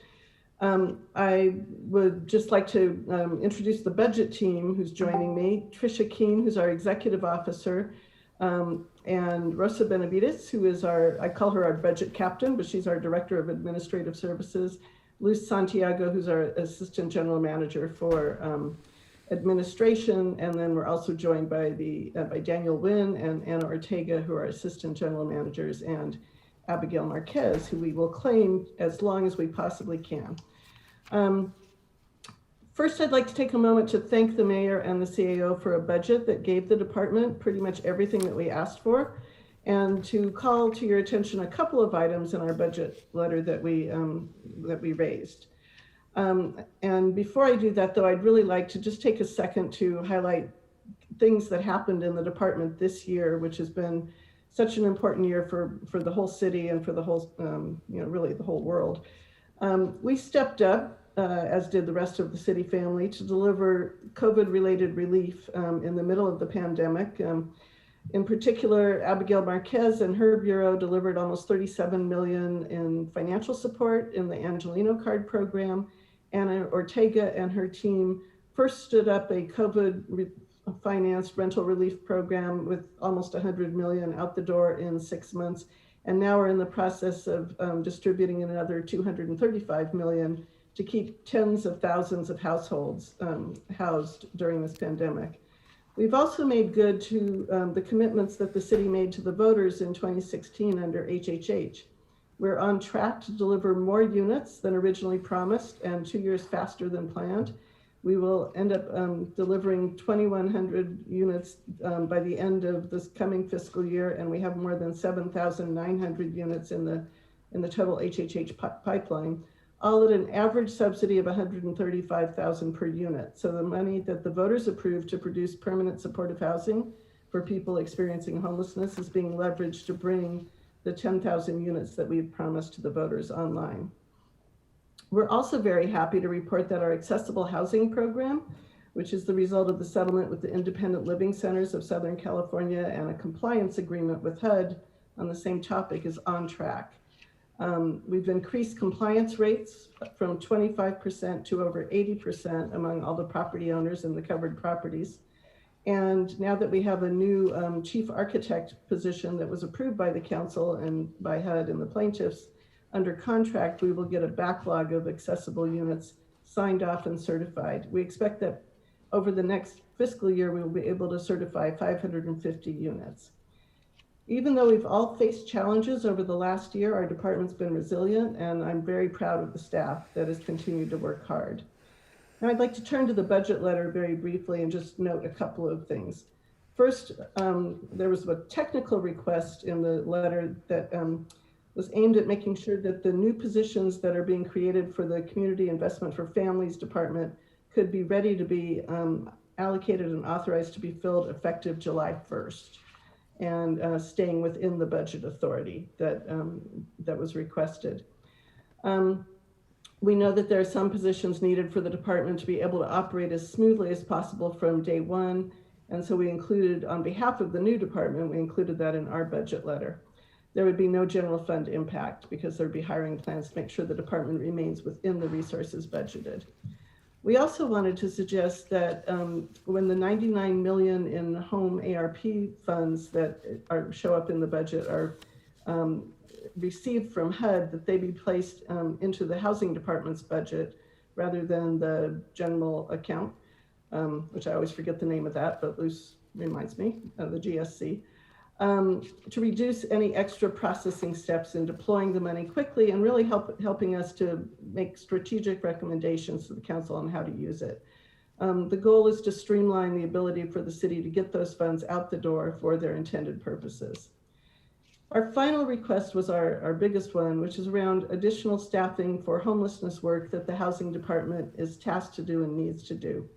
I would just like to introduce the budget team who's joining me, Tricia Keene, who's our executive officer, and Rosa Benavides, who is I call her our budget captain, but she's our director of administrative services, Luz Santiago, who's our assistant general manager for administration, and then we're also joined by by Daniel Wynn and Anna Ortega, who are assistant general managers, and Abigail Marquez, who we will claim as long as we possibly can. First, I'd like to take a moment to thank the mayor and the CAO for a budget that gave the department pretty much everything that we asked for, and to call to your attention a couple of items in our budget letter that we raised. And before I do that, though, I'd really like to just take a second to highlight things that happened in the department this year, which has been such an important year for the whole city and for the whole, really the whole world. We stepped up, as did the rest of the city family, to deliver COVID-related relief in the middle of the pandemic. In particular, Abigail Marquez and her bureau delivered almost $37 million in financial support in the Angelino Card program. Anna Ortega and her team first stood up a COVID-financed rental relief program with almost $100 million out the door in 6 months. And now we're in the process of distributing another $235 million to keep tens of thousands of households housed during this pandemic. We've also made good to the commitments that the city made to the voters in 2016 under HHH. We're on track to deliver more units than originally promised and 2 years faster than planned. We will end up delivering 2,100 units by the end of this coming fiscal year, and we have more than 7,900 units in the total HHH pipeline, all at an average subsidy of $135,000 per unit. So the money that the voters approved to produce permanent supportive housing for people experiencing homelessness is being leveraged to bring the 10,000 units that we've promised to the voters online. We're also very happy to report that our accessible housing program, which is the result of the settlement with the Independent Living Centers of Southern California and a compliance agreement with HUD on the same topic, is on track. We've increased compliance rates from 25% to over 80% among all the property owners in the covered properties. And now that we have a new chief architect position that was approved by the council and by HUD and the plaintiffs under contract, we will get a backlog of accessible units signed off and certified. We expect that over the next fiscal year, we will be able to certify 550 units. Even though we've all faced challenges over the last year, our department's been resilient, and I'm very proud of the staff that has continued to work hard. Now I'd like to turn to the budget letter very briefly and just note a couple of things. First, there was a technical request in the letter that was aimed at making sure that the new positions that are being created for the Community Investment for Families Department could be ready to be allocated and authorized to be filled effective July 1st, and staying within the budget authority that was requested. We know that there are some positions needed for the department to be able to operate as smoothly as possible from day one. And so we included, on behalf of the new department, we included that in our budget letter. There would be no general fund impact because there'd be hiring plans to make sure the department remains within the resources budgeted. We also wanted to suggest that when the 99 million in home ARP funds that show up in the budget are received from HUD, that they be placed into the housing department's budget rather than the general account, which I always forget the name of that, but Luce reminds me of the GSC, to reduce any extra processing steps in deploying the money quickly and really helping us to make strategic recommendations to the council on how to use it. The goal is to streamline the ability for the city to get those funds out the door for their intended purposes. Our final request was our biggest one, which is around additional staffing for homelessness work that the housing department is tasked to do and needs to do.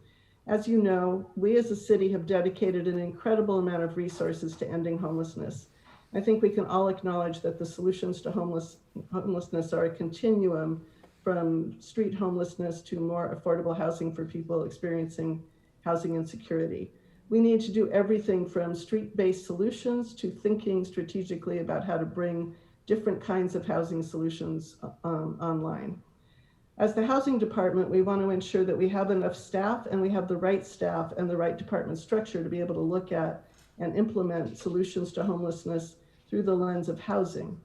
As you know, we as a city have dedicated an incredible amount of resources to ending homelessness. I think we can all acknowledge that the solutions to homelessness are a continuum from street homelessness to more affordable housing for people experiencing housing insecurity. We need to do everything from street-based solutions to thinking strategically about how to bring different kinds of housing solutions online. As the housing department, we want to ensure that we have enough staff and we have the right staff and the right department structure to be able to look at and implement solutions to homelessness through the lens of housing.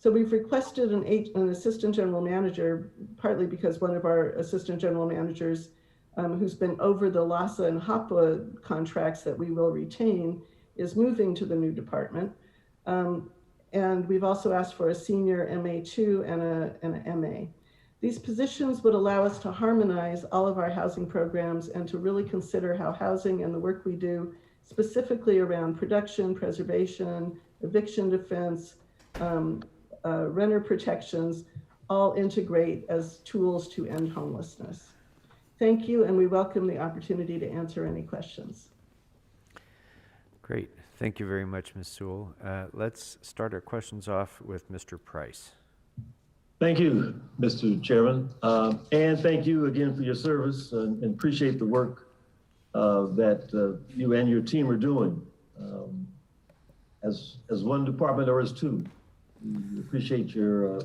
So we've requested an assistant general manager, partly because one of our assistant general managers who's been over the Lassa and HAPA contracts that we will retain is moving to the new department. And we've also asked for a senior MA2 and an MA. These positions would allow us to harmonize all of our housing programs and to really consider how housing and the work we do specifically around production, preservation, eviction defense, renter protections, all integrate as tools to end homelessness. Thank you, and we welcome the opportunity to answer any questions. Great. Thank you very much, Ms. Sewell. Let's start our questions off with Mr. Price. Thank you, Mr. Chairman. And thank you again for your service and appreciate the work that you and your team are doing as one department or as two. We appreciate your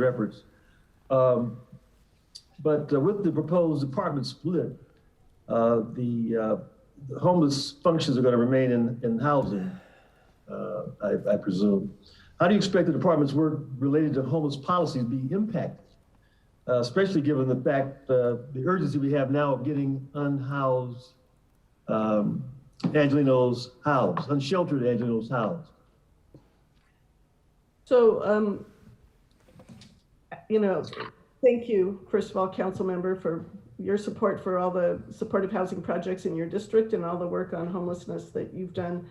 efforts. But with the proposed department split, the homeless functions are going to remain in housing, I presume. How do you expect the department's work related to homeless policy to be impacted, especially given the fact the urgency we have now of getting unhoused Angelenos housed, unsheltered Angelenos housed? So, thank you, first of all, council member, for your support for all the supportive housing projects in your district and all the work on homelessness that you've done.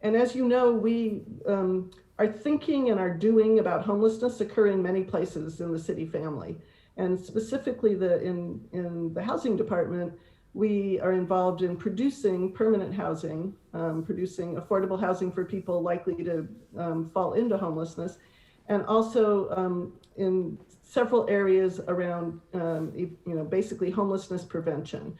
And as you know, we our thinking and our doing about homelessness occur in many places in the city family. And specifically in the housing department, we are involved in producing permanent housing, producing affordable housing for people likely to fall into homelessness, and also in several areas around, basically homelessness prevention.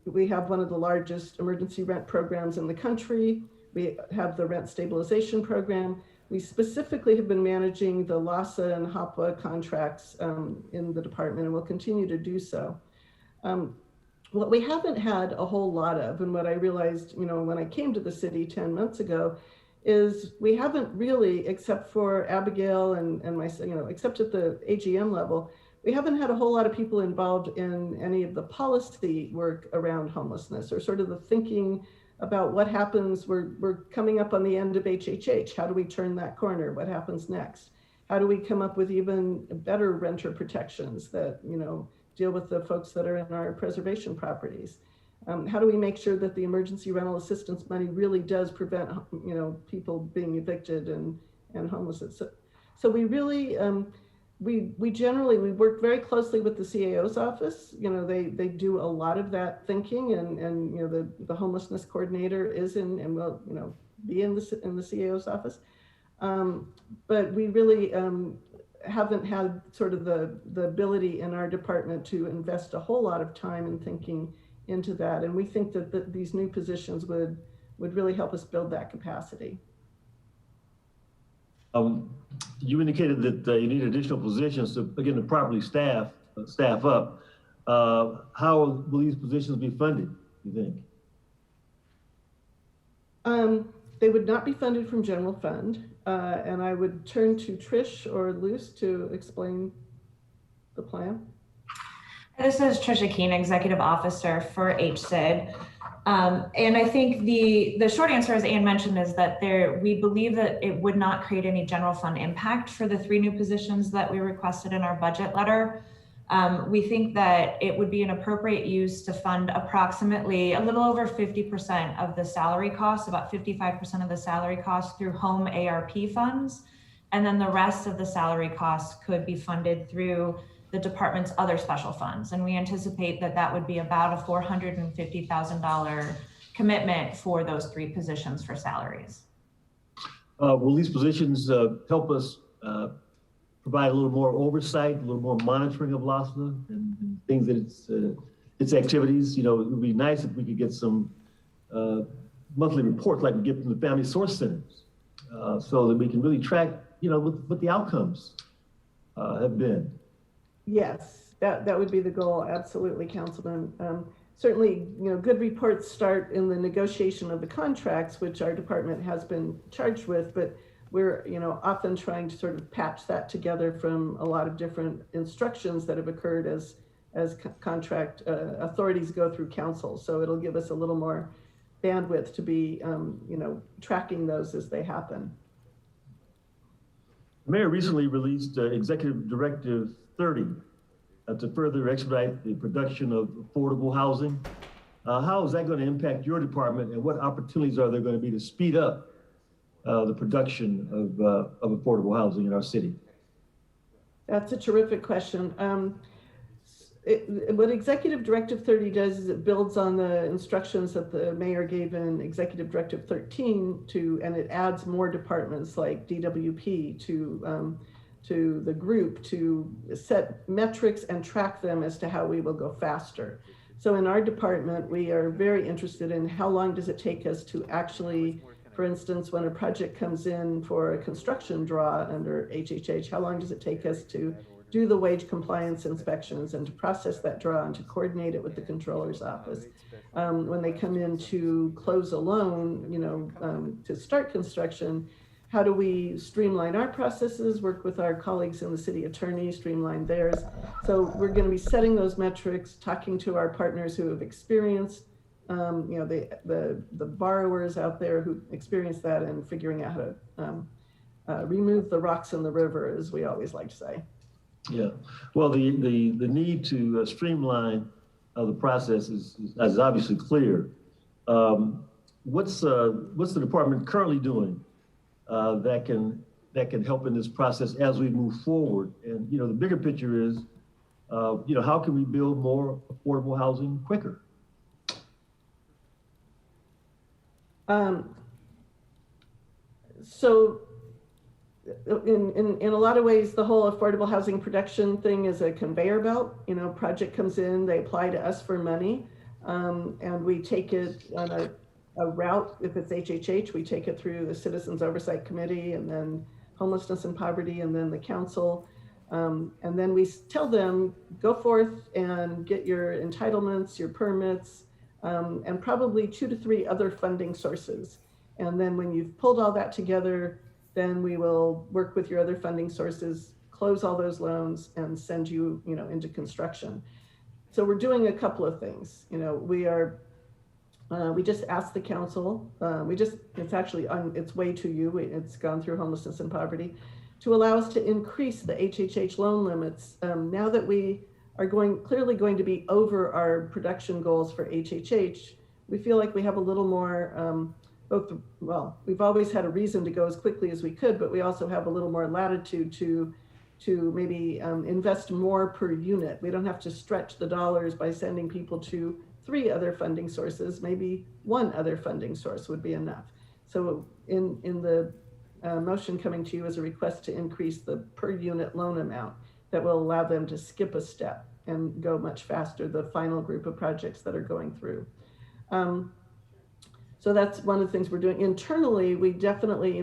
We have one of the largest emergency rent programs in the country. We have the rent stabilization program. We specifically have been managing the Lassa and HAPA contracts in the department and will continue to do so. What we haven't had a whole lot of, and what I realized, when I came to the city 10 months ago, is we haven't really, except for Abigail and myself, except at the AGM level, we haven't had a whole lot of people involved in any of the policy work around homelessness or sort of the thinking about what happens. We're coming up on the end of HHH. How do we turn that corner? What happens next? How do we come up with even better renter protections that, deal with the folks that are in our preservation properties? How do we make sure that the emergency rental assistance money really does prevent, people being evicted and homelessness? So we really, we work very closely with the CAO's office. They do a lot of that thinking, and the homelessness coordinator is in and will be in the CAO's office. But we really haven't had sort of the ability in our department to invest a whole lot of time in thinking into that. And we think that these new positions would really help us build that capacity. You indicated that you need additional positions to, again, to properly staff up. How will these positions be funded, you think? They would not be funded from general fund. And I would turn to Trish or Luce to explain the plan. This is Trisha Keene, Executive Officer for HSID. And I think the short answer, as Anne mentioned, is that we believe that it would not create any general fund impact for the 3 new positions that we requested in our budget letter. We think that it would be an appropriate use to fund approximately a little over 50% of the salary costs, about 55% of the salary costs through home ARP funds. And then the rest of the salary costs could be funded through the department's other special funds. And we anticipate that that would be about a $450,000 commitment for those 3 positions for salaries. Will these positions help us provide a little more oversight, a little more monitoring of Lassa and things that its activities? It would be nice if we could get some monthly reports like we get from the family source centers, so that we can really track, what the outcomes have been. Yes, that would be the goal. Absolutely, Councilman. Certainly, good reports start in the negotiation of the contracts, which our department has been charged with, but we're, often trying to sort of patch that together from a lot of different instructions that have occurred as contract authorities go through council. So it'll give us a little more bandwidth to be, tracking those as they happen. The mayor recently released Executive Directive 30 to further expedite the production of affordable housing. How is that going to impact your department, and what opportunities are there going to be to speed up the production of affordable housing in our city? That's a terrific question. What Executive Directive 30 does is it builds on the instructions that the mayor gave in Executive Directive 13 and it adds more departments like DWP to the group to set metrics and track them as to how we will go faster. So in our department, we are very interested in how long does it take us to actually, for instance, when a project comes in for a construction draw under HHH, how long does it take us to do the wage compliance inspections and to process that draw and to coordinate it with the controller's office? When they come in to close a loan, to start construction, how do we streamline our processes, work with our colleagues in the city attorney, streamline theirs? So we're going to be setting those metrics, talking to our partners who have experienced, the borrowers out there who experience that, and figuring out how to remove the rocks in the river, as we always like to say. Yeah, well, the need to streamline the process is obviously clear. What's the department currently doing that can help in this process as we move forward? And the bigger picture is, how can we build more affordable housing quicker? So in a lot of ways, the whole affordable housing production thing is a conveyor belt. Project comes in, they apply to us for money, and we take it on a route. If it's HHH, we take it through the Citizens Oversight Committee, and then Homelessness and Poverty, and then the council. And then we tell them, go forth and get your entitlements, your permits, and probably 2 to 3 other funding sources. And then when you've pulled all that together, then we will work with your other funding sources, close all those loans, and send you, into construction. So we're doing a couple of things. We just asked the council, it's actually on its way to you, it's gone through Homelessness and Poverty, to allow us to increase the HHH loan limits. Now that we are clearly going to be over our production goals for HHH, we feel like we have a little more, we've always had a reason to go as quickly as we could, but we also have a little more latitude to maybe invest more per unit. We don't have to stretch the dollars by sending people to 3 other funding sources. Maybe 1 other funding source would be enough. So in the motion coming to you is a request to increase the per unit loan amount that will allow them to skip a step and go much faster, the final group of projects that are going through. So that's one of the things we're doing. Internally, we definitely,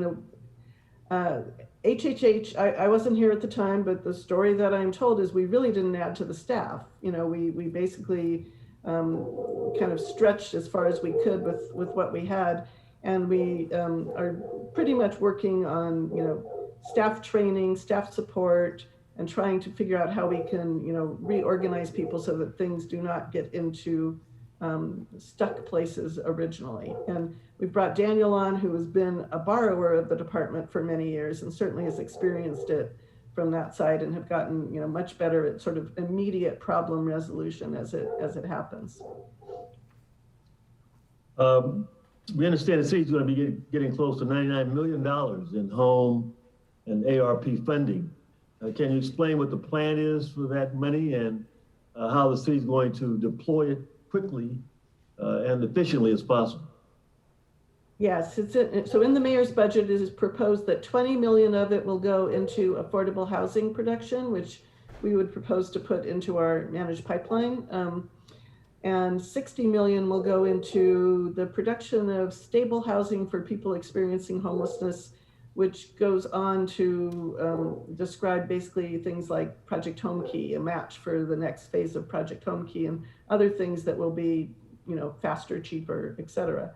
HHH, I wasn't here at the time, but the story that I'm told is we really didn't add to the staff. We basically kind of stretched as far as we could with what we had. And we are pretty much working on, staff training, staff support, and trying to figure out how we can, reorganize people so that things do not get into stuck places originally. And we've brought Daniel on, who has been a borrower of the department for many years and certainly has experienced it from that side and have gotten, much better at sort of immediate problem resolution as it happens. We understand the city's going to be getting close to $99 million in home and ARP funding. Can you explain what the plan is for that money and how the city's going to deploy it quickly and efficiently as possible? Yes, so in the mayor's budget, it is proposed that 20 million of it will go into affordable housing production, which we would propose to put into our managed pipeline. And 60 million will go into the production of stable housing for people experiencing homelessness, which goes on to describe basically things like Project Home Key, a match for the next phase of Project Home Key, and other things that will be, faster, cheaper, et cetera.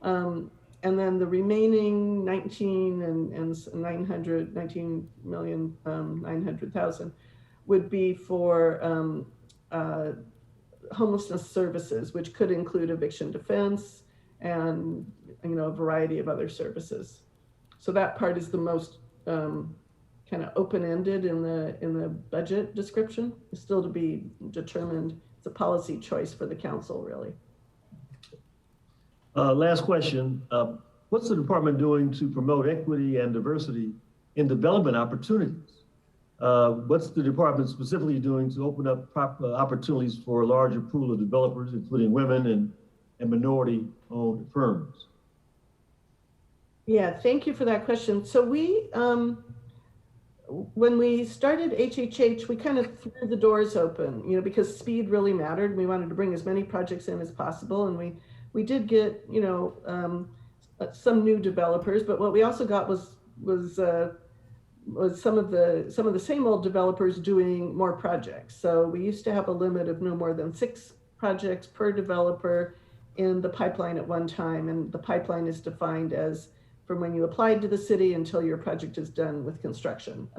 And then the remaining 19,900,000 would be for homelessness services, which could include eviction defense and a variety of other services. So that part is the most kind of open-ended in the budget description. It's still to be determined. It's a policy choice for the council, really. Last question. What's the department doing to promote equity and diversity in development opportunities? What's the department specifically doing to open up opportunities for a larger pool of developers, including women and minority-owned firms? Yeah, thank you for that question. So we, when we started HHH, we kind of threw the doors open, because speed really mattered. We wanted to bring as many projects in as possible, and we did get, some new developers, but what we also got was some of the same old developers doing more projects. So we used to have a limit of no more than 6 projects per developer in the pipeline at one time, and the pipeline is defined as from when you applied to the city until your project is done with construction.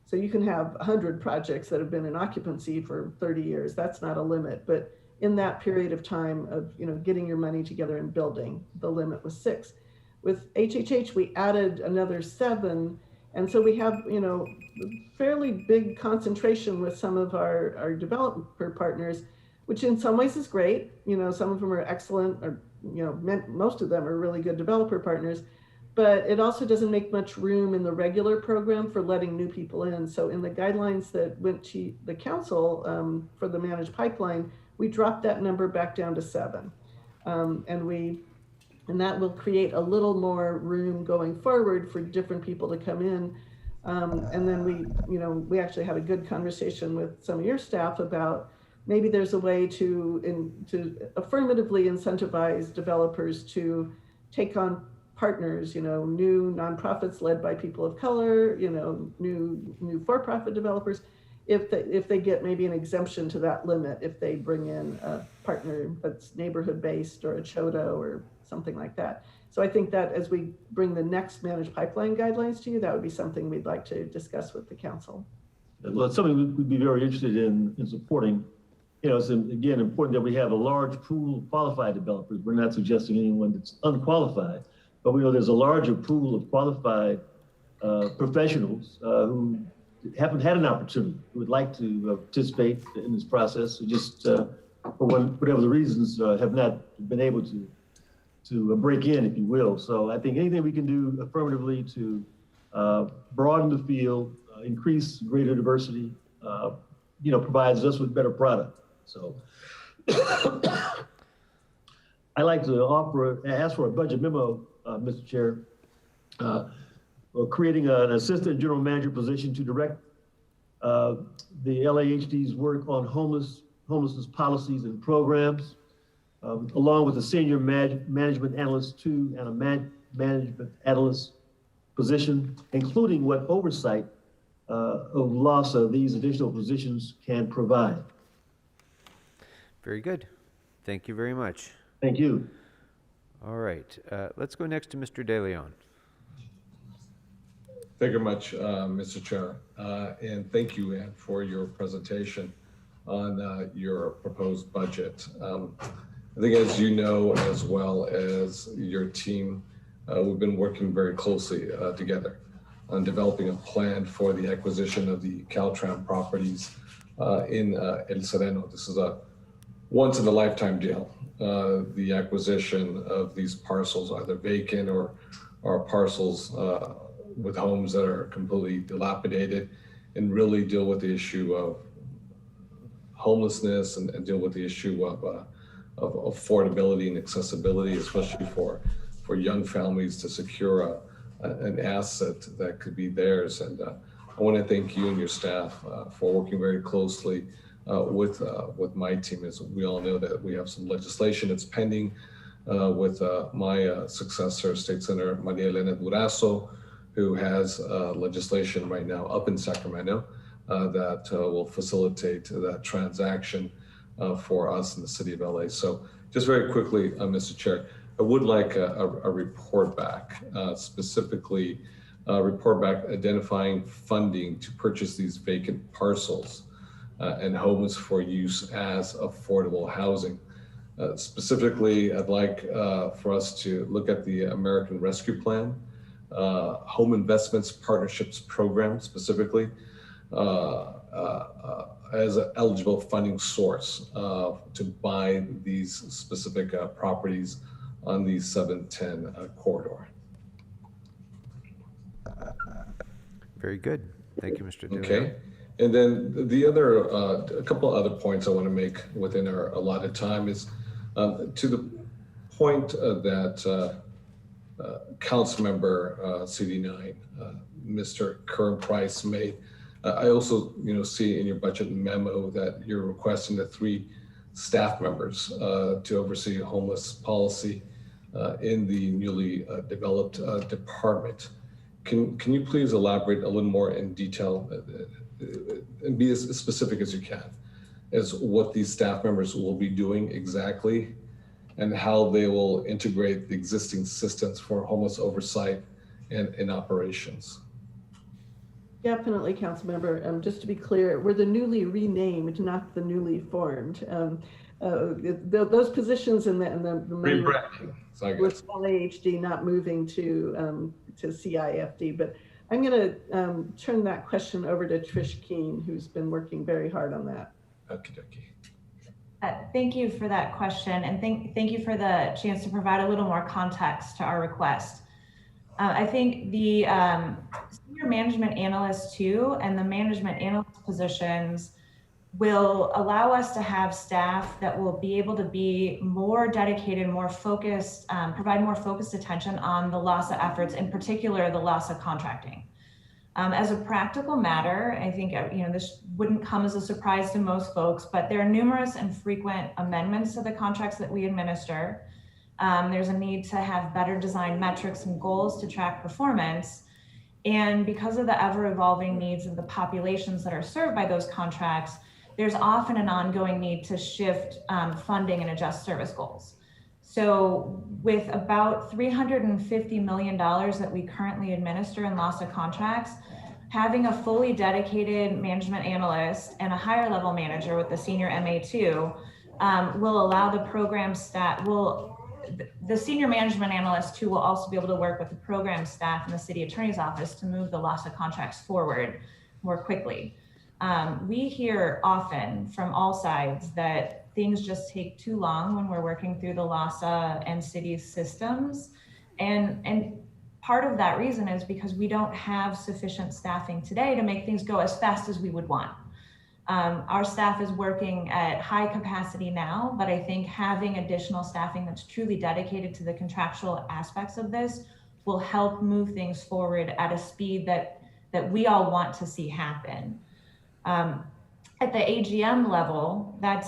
So you can have 100 projects that have been in occupancy for 30 years. That's not a limit, but in that period of time of getting your money together and building, the limit was 6. With HHH, we added another 7, and so we have fairly big concentration with some of our developer partners, which in some ways is great. Some of them are excellent, or most of them are really good developer partners. But it also doesn't make much room in the regular program for letting new people in. So in the guidelines that went to the council for the managed pipeline, we dropped that number back down to 7. And that will create a little more room going forward for different people to come in. And then we actually had a good conversation with some of your staff about maybe there's a way to affirmatively incentivize developers to take on partners, new nonprofits led by people of color, new for-profit developers, if they get maybe an exemption to that limit, if they bring in a partner that's neighborhood-based or a CHODO or something like that. So I think that as we bring the next managed pipeline guidelines to you, that would be something we'd like to discuss with the council. Well, it's something we'd be very interested in supporting. It's again important that we have a large pool of qualified developers. We're not suggesting anyone that's unqualified. But we know there's a larger pool of qualified professionals who haven't had an opportunity, who would like to participate in this process, who just, for whatever the reasons, have not been able to break in, if you will. So I think anything we can do affirmatively to broaden the field, increase greater diversity, provides us with better product. So I like to ask for a budget memo, Mr. Chair, creating an assistant general manager position to direct the LAHD's work on homelessness policies and programs, along with a senior management analyst 2 and a management analyst position, including what oversight of Lassa these additional positions can provide. Very good. Thank you very much. Thank you. All right. Let's go next to Mr. De Leon. Thank you very much, Mr. Chair. And thank you, Ann, for your presentation on your proposed budget. I think, as you know, as well as your team, we've been working very closely together on developing a plan for the acquisition of the Caltram properties in El Sereno. This is a once-in-a-lifetime deal. The acquisition of these parcels, either vacant or parcels with homes that are completely dilapidated, and really deal with the issue of homelessness and deal with the issue of affordability and accessibility, especially for young families to secure an asset that could be theirs. And I want to thank you and your staff for working very closely with my team. As we all know that we have some legislation that's pending with my successor, State Senator Maria Elena Durazo, who has legislation right now up in Sacramento that will facilitate that transaction for us in the city of LA. So just very quickly, Mr. Chair, I would like a report back, specifically a report back identifying funding to purchase these vacant parcels and homes for use as affordable housing. Specifically, I'd like for us to look at the American Rescue Plan, Home Investments Partnerships Program specifically, as an eligible funding source to buy these specific properties on the 710 corridor. Very good. Thank you, Mr. De Leon. Okay. And then the other, a couple other points I want to make within our allotted time is to the point that Councilmember CD9, Mr. Curran Price made. I also, see in your budget memo that you're requesting the 3 staff members to oversee homeless policy in the newly developed department. Can you please elaborate a little more in detail and be as specific as you can as what these staff members will be doing exactly and how they will integrate the existing systems for homeless oversight and operations? Definitely, Councilmember. Just to be clear, we're the newly renamed, not the newly formed. Those positions in the rebranding with LAHD not moving to CIFD, but I'm going to turn that question over to Trish Keene, who's been working very hard on that. Thank you for that question, and thank you for the chance to provide a little more context to our request. I think the senior management analyst 2 and the management analyst positions will allow us to have staff that will be able to be more dedicated, more focused, provide more focused attention on the Lassa efforts, in particular the Lassa contracting. As a practical matter, I think this wouldn't come as a surprise to most folks, but there are numerous and frequent amendments to the contracts that we administer. There's a need to have better designed metrics and goals to track performance. And because of the ever-evolving needs of the populations that are served by those contracts, there's often an ongoing need to shift funding and adjust service goals. So with about $350 million that we currently administer in Lassa contracts, having a fully dedicated management analyst and a higher level manager with the senior MA2 will allow the program staff, the senior management analyst too will also be able to work with the program staff in the city attorney's office to move the Lassa contracts forward more quickly. We hear often from all sides that things just take too long when we're working through the Lassa and city systems. And part of that reason is because we don't have sufficient staffing today to make things go as fast as we would want. Our staff is working at high capacity now, but I think having additional staffing that's truly dedicated to the contractual aspects of this will help move things forward at a speed that we all want to see happen. At the AGM level, that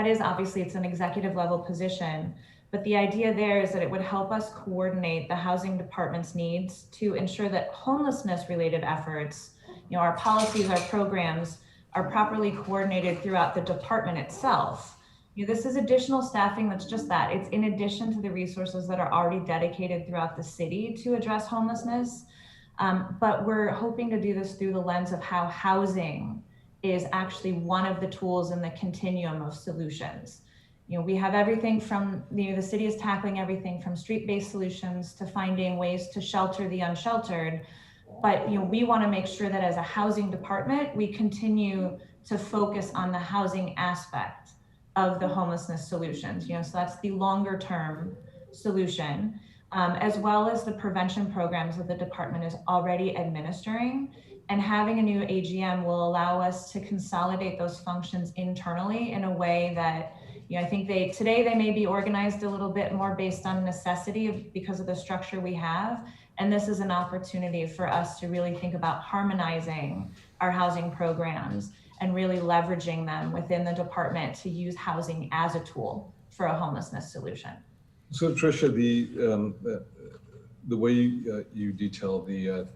is obviously, it's an executive level position, but the idea there is that it would help us coordinate the housing department's needs to ensure that homelessness related efforts, our policies, our programs are properly coordinated throughout the department itself. This is additional staffing that's just that. It's in addition to the resources that are already dedicated throughout the city to address homelessness. But we're hoping to do this through the lens of how housing is actually one of the tools in the continuum of solutions. We have everything from, the city is tackling everything from street-based solutions to finding ways to shelter the unsheltered. But we want to make sure that as a housing department, we continue to focus on the housing aspect of the homelessness solutions. So that's the longer term solution, as well as the prevention programs that the department is already administering. And having a new AGM will allow us to consolidate those functions internally in a way that, I think today they may be organized a little bit more based on necessity because of the structure we have. And this is an opportunity for us to really think about harmonizing our housing programs and really leveraging them within the department to use housing as a tool for a homelessness solution. So Tricia, the way you detail the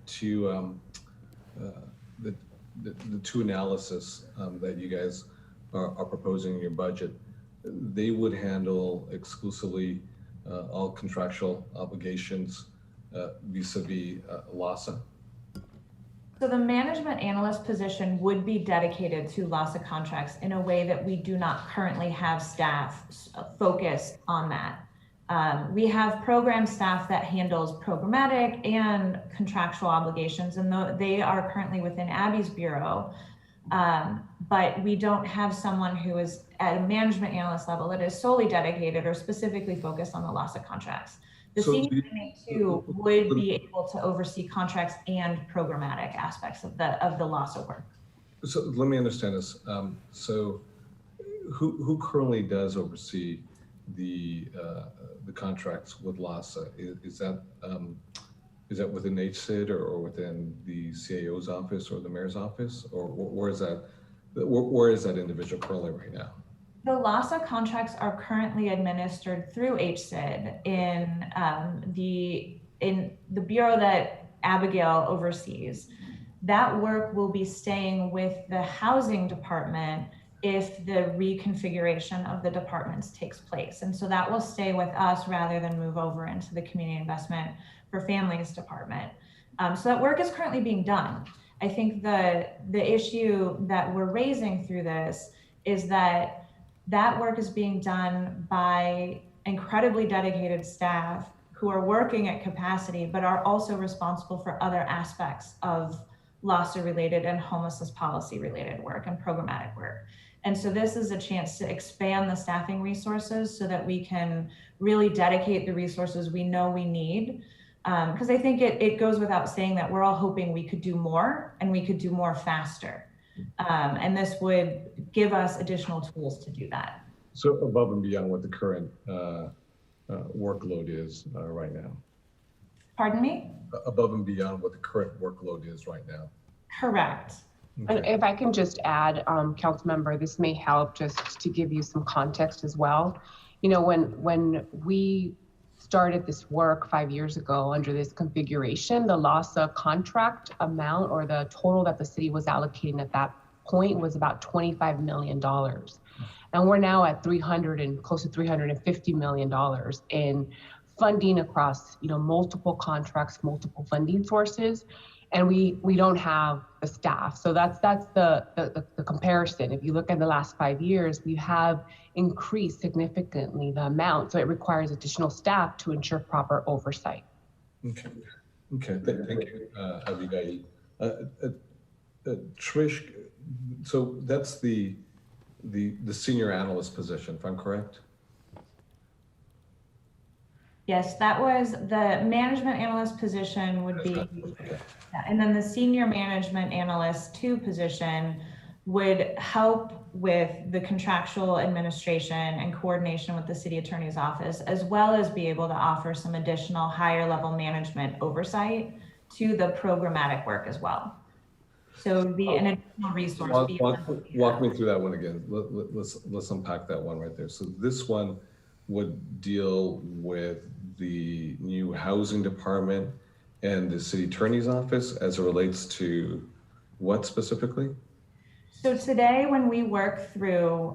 two analysis that you guys are proposing in your budget, they would handle exclusively all contractual obligations vis-a-vis Lassa? So the management analyst position would be dedicated to Lassa contracts in a way that we do not currently have staff focused on that. We have program staff that handles programmatic and contractual obligations, and they are currently within Abby's bureau. But we don't have someone who is at a management analyst level that is solely dedicated or specifically focused on the Lassa contracts. The senior planning too would be able to oversee contracts and programmatic aspects of the Lassa work. So let me understand this. So who currently does oversee the contracts with Lassa? Is that within HSID or within the CAO's office or the mayor's office, or where is that individual currently right now? The Lassa contracts are currently administered through HSID in the bureau that Abigail oversees. That work will be staying with the housing department if the reconfiguration of the departments takes place. And so that will stay with us rather than move over into the community investment for families department. So that work is currently being done. I think the issue that we're raising through this is that work is being done by incredibly dedicated staff who are working at capacity, but are also responsible for other aspects of Lassa related and homelessness policy related work and programmatic work. And so this is a chance to expand the staffing resources so that we can really dedicate the resources we know we need. Because I think it goes without saying that we're all hoping we could do more and we could do more faster. And this would give us additional tools to do that. So above and beyond what the current workload is right now? Pardon me? Above and beyond what the current workload is right now? Correct. Okay. And if I can just add, Councilmember, this may help just to give you some context as well. When we started this work 5 years ago under this configuration, the Lassa contract amount or the total that the city was allocating at that point was about $25 million. And we're now at close to $350 million in funding across multiple contracts, multiple funding sources. And we don't have the staff. So that's the comparison. If you look at the last 5 years, we have increased significantly the amount. So it requires additional staff to ensure proper oversight. Okay. Thank you, Abigail. Trish, so that's the senior analyst position, if I'm correct? Yes, that was the management analyst position would be, okay. And then the senior management analyst 2 position would help with the contractual administration and coordination with the city attorney's office, as well as be able to offer some additional higher level management oversight to the programmatic work as well. So be an additional resource. Walk me through that one again. Let's unpack that one right there. So this one would deal with the new housing department and the city attorney's office as it relates to what specifically? So today, when we work through,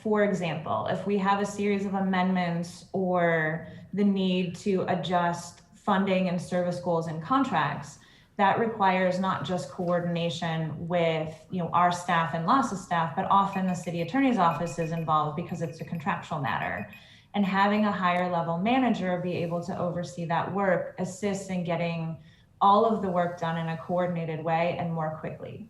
for example, if we have a series of amendments or the need to adjust funding and service goals and contracts, that requires not just coordination with our staff and Lassa staff, but often the city attorney's office is involved because it's a contractual matter. And having a higher level manager be able to oversee that work assists in getting all of the work done in a coordinated way and more quickly.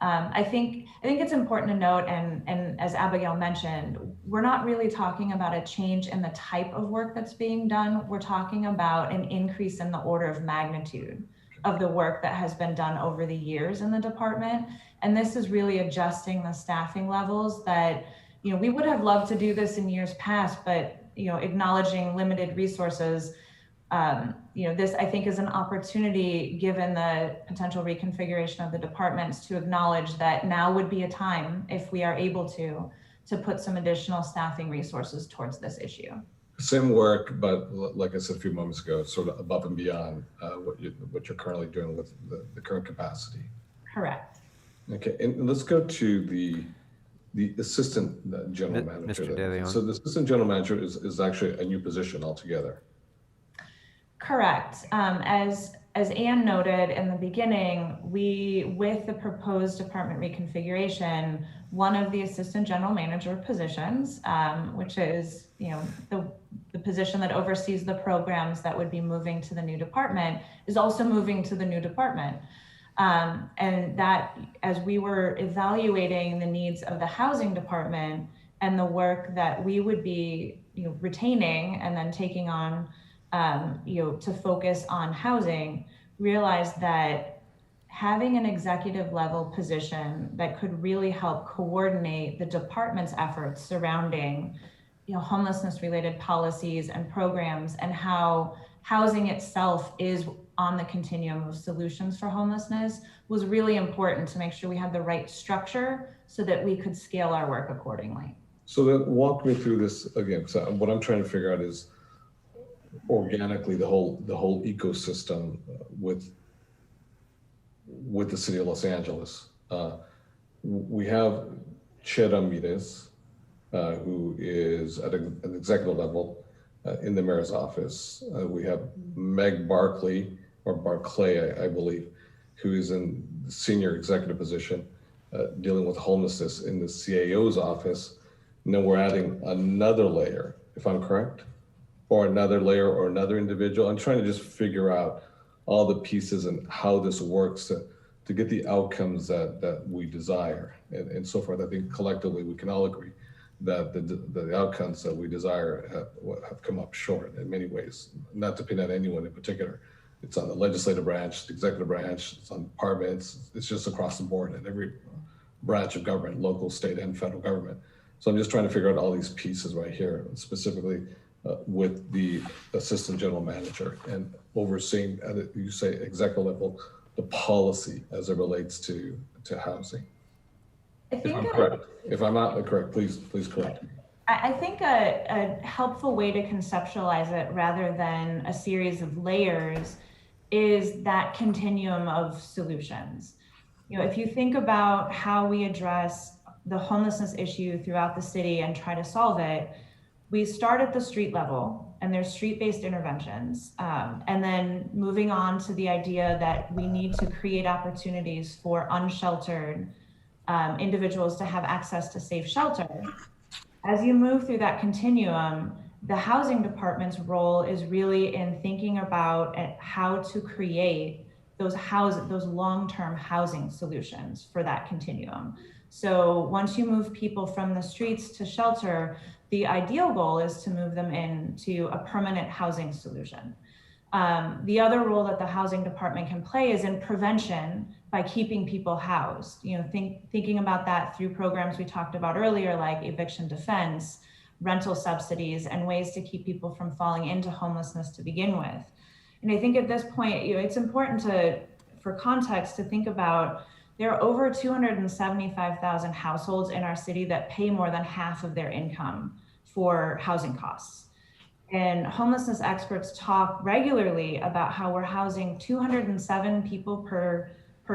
I think it's important to note, and as Abigail mentioned, we're not really talking about a change in the type of work that's being done. We're talking about an increase in the order of magnitude of the work that has been done over the years in the department. And this is really adjusting the staffing levels that, we would have loved to do this in years past, but, acknowledging limited resources, this I think is an opportunity, given the potential reconfiguration of the departments, to acknowledge that now would be a time, if we are able to put some additional staffing resources towards this issue. Same work, but like I said a few moments ago, sort of above and beyond what you're currently doing with the current capacity. Correct. Okay, and let's go to the assistant general manager. Mr. De Leon. So the assistant general manager is actually a new position altogether. Correct. As Anne noted in the beginning, with the proposed department reconfiguration, one of the assistant general manager positions, which is the position that oversees the programs that would be moving to the new department, is also moving to the new department. And that, as we were evaluating the needs of the housing department and the work that we would be retaining and then taking on to focus on housing, realized that having an executive level position that could really help coordinate the department's efforts surrounding homelessness related policies and programs, and how housing itself is on the continuum of solutions for homelessness, was really important to make sure we had the right structure so that we could scale our work accordingly. So then walk me through this again. So what I'm trying to figure out is organically the whole ecosystem with the city of Los Angeles. We have Chair Ramirez, who is at an executive level in the mayor's office. We have Meg Barclay, I believe, who is in the senior executive position dealing with homelessness in the CAO's office. And then we're adding another layer, if I'm correct, or another layer or another individual. I'm trying to just figure out all the pieces and how this works to get the outcomes that we desire and so forth. I think collectively we can all agree that the outcomes that we desire have come up short in many ways, not to pin at anyone in particular. It's on the legislative branch, the executive branch, it's on departments, it's just across the board in every branch of government, local, state, and federal government. So I'm just trying to figure out all these pieces right here, specifically with the assistant general manager and overseeing, you say executive level, the policy as it relates to housing. If I'm correct. If I'm not correct, please correct me. I think a helpful way to conceptualize it, rather than a series of layers, is that continuum of solutions. If you think about how we address the homelessness issue throughout the city and try to solve it, we start at the street level, and there's street-based interventions, and then moving on to the idea that we need to create opportunities for unsheltered individuals to have access to safe shelter. As you move through that continuum, the housing department's role is really in thinking about how to create those long-term housing solutions for that continuum. So once you move people from the streets to shelter, the ideal goal is to move them into a permanent housing solution. The other role that the housing department can play is in prevention by keeping people housed. Thinking about that through programs we talked about earlier, like eviction defense, rental subsidies, and ways to keep people from falling into homelessness to begin with. And I think at this point, it's important for context to think about there are over 275,000 households in our city that pay more than half of their income for housing costs. And homelessness experts talk regularly about how we're housing 207 people per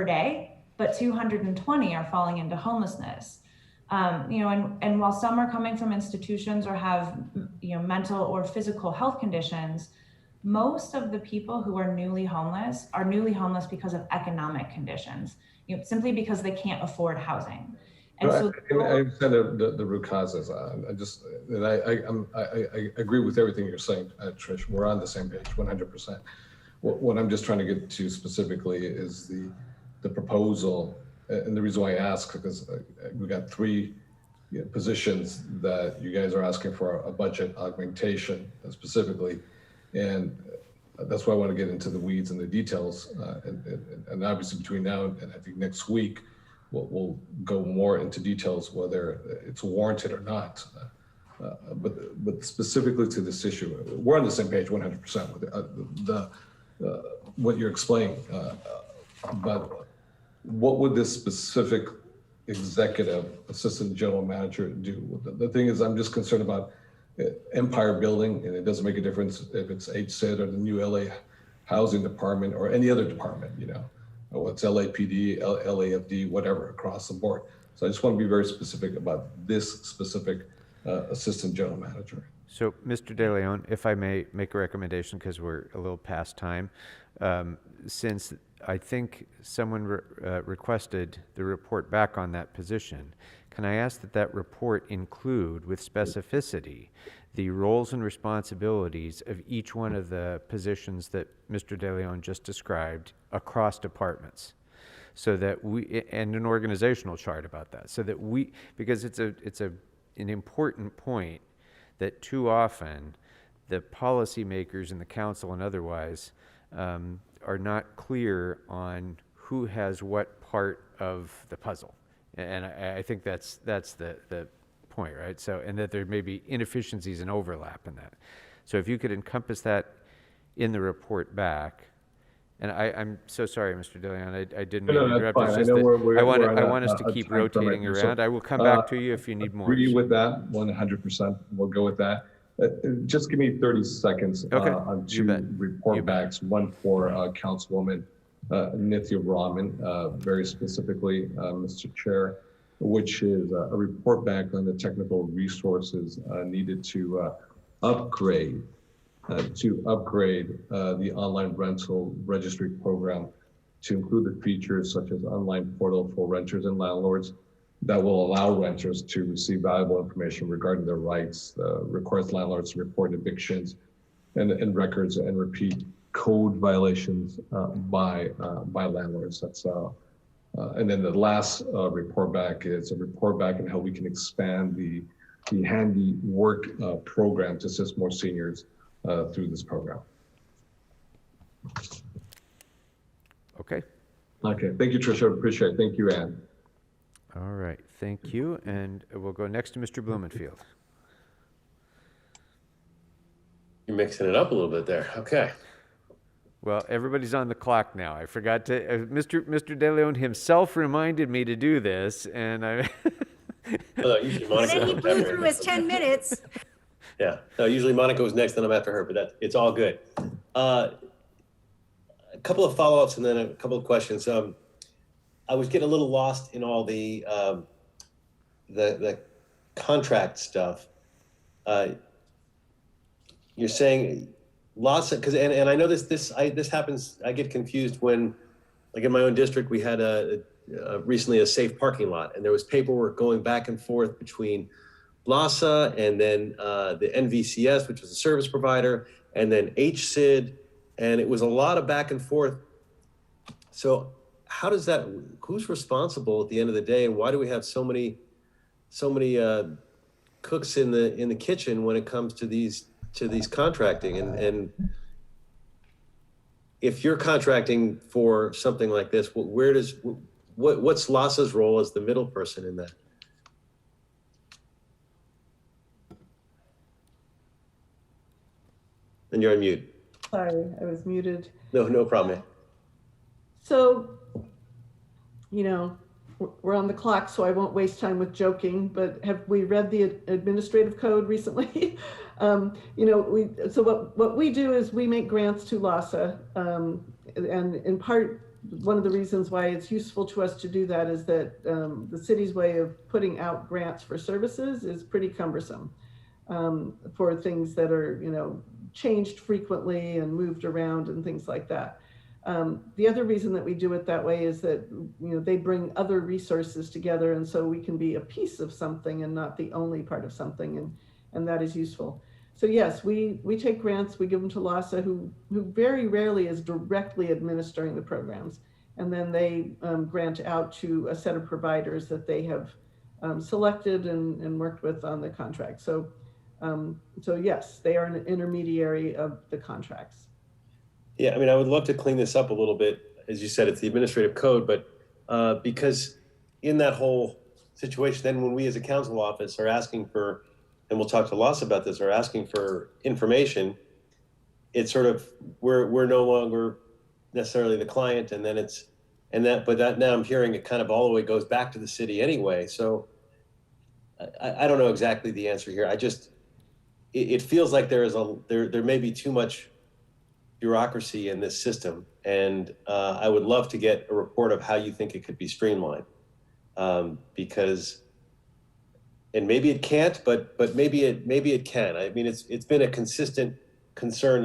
day, but 220 are falling into homelessness. And while some are coming from institutions or have mental or physical health conditions, most of the people who are newly homeless because of economic conditions, simply because they can't afford housing. And I understand the root causes. I agree with everything you're saying, Trish. We're on the same page, 100%. What I'm just trying to get to specifically is the proposal, and the reason why I ask, because we got 3 positions that you guys are asking for a budget augmentation specifically, and that's why I want to get into the weeds and the details. And obviously between now and I think next week, we'll go more into details whether it's warranted or not. But specifically to this issue, we're on the same page 100% with what you're explaining. But what would this specific executive assistant general manager do? The thing is, I'm just concerned about empire building, and it doesn't make a difference if it's HSID or the new LA housing department or any other department, it's LAPD, LAFD, whatever, across the board. So I just want to be very specific about this specific assistant general manager. So, Mr. De Leon, if I may make a recommendation, because we're a little past time, since I think someone requested the report back on that position, can I ask that report include, with specificity, the roles and responsibilities of each one of the positions that Mr. De Leon just described across departments, so that and an organizational chart about that, so that because it's an important point that too often the policymakers in the council and otherwise are not clear on who has what part of the puzzle. And I think that's the point, right? So, and that there may be inefficiencies and overlap in that. So if you could encompass that in the report back, and I'm so sorry, Mr. De Leon, I didn't mean to interrupt. It's just that I want us to keep rotating around. I will come back to you if you need more. Agree with that, 100%. We'll go with that. Just give me 30 seconds on 2 report backs, one for Councilwoman Nithya Rahman, very specifically, Mr. Chair, which is a report back on the technical resources needed to upgrade the online rental registry program to include the features such as online portal for renters and landlords that will allow renters to receive valuable information regarding their rights, requires landlords to report evictions and records and repeat code violations by landlords. That's and then the last report back is a report back on how we can expand the handy work program to assist more seniors through this program. Okay. Okay. Thank you, Tricia. I appreciate it. Thank you, Ann. All right. Thank you. And we'll go next to Mr. Blumenfield. You're mixing it up a little bit there. Okay. Well, everybody's on the clock now. I forgot to, Mr. De Leon himself reminded me to do this, and I. Usually Monica. And then he blew through his 10 minutes. Yeah. No, usually Monica was next, then I'm after her, but it's all good. A couple of follow-ups and then a couple of questions. I was getting a little lost in all the contract stuff. You're saying Lassa, because and I know this happens. I get confused when, like in my own district, we had recently a safe parking lot, and there was paperwork going back and forth between Lassa and then the NVCS, which was a service provider, and then HSID, and it was a lot of back and forth. So how does that, who's responsible at the end of the day? And why do we have so many cooks in the kitchen when it comes to these contracting? And if you're contracting for something like this, what's Lassa's role as the middle person in that? And you're on mute. Sorry, I was muted. No problem. So, you know, we're on the clock, so I won't waste time with joking, but have we read the administrative code recently? You know, so what we do is we make grants to Lassa, and in part, one of the reasons why it's useful to us to do that is that the city's way of putting out grants for services is pretty cumbersome for things that are, you know, changed frequently and moved around and things like that. The other reason that we do it that way is that, you know, they bring other resources together, and so we can be a piece of something and not the only part of something, and that is useful. So yes, we take grants, we give them to Lassa, who very rarely is directly administering the programs, and then they grant out to a set of providers that they have selected and worked with on the contract. So yes, they are an intermediary of the contracts. Yeah, I mean, I would love to clean this up a little bit. As you said, it's the administrative code, but because in that whole situation, then when we as a council office are asking for, and we'll talk to Lassa about this, are asking for information, it's sort of, we're no longer necessarily the client, and then but now I'm hearing it kind of all the way goes back to the city anyway. So I don't know exactly the answer here. It feels like there may be too much bureaucracy in this system, and I would love to get a report of how you think it could be streamlined, because, and maybe it can't, but maybe it can. I mean, it's been a consistent concern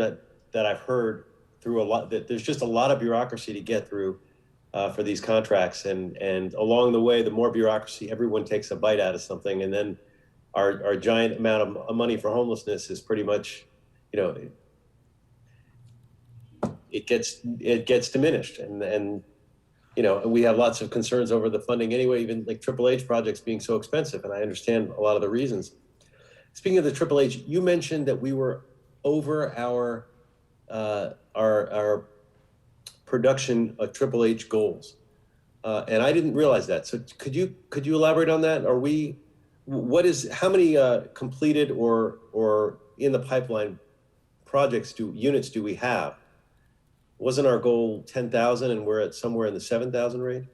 that I've heard through a lot, that there's just a lot of bureaucracy to get through for these contracts, and along the way, the more bureaucracy, everyone takes a bite out of something, and then our giant amount of money for homelessness is pretty much, you know, it gets diminished, and you know, we have lots of concerns over the funding anyway, even like Triple H projects being so expensive, and I understand a lot of the reasons. Speaking of the Triple H, you mentioned that we were over our production of Triple H goals, and I didn't realize that. So could you elaborate on that? How many completed or in the pipeline units do we have? Wasn't our goal 10,000 and we're at somewhere in the 7,000 range?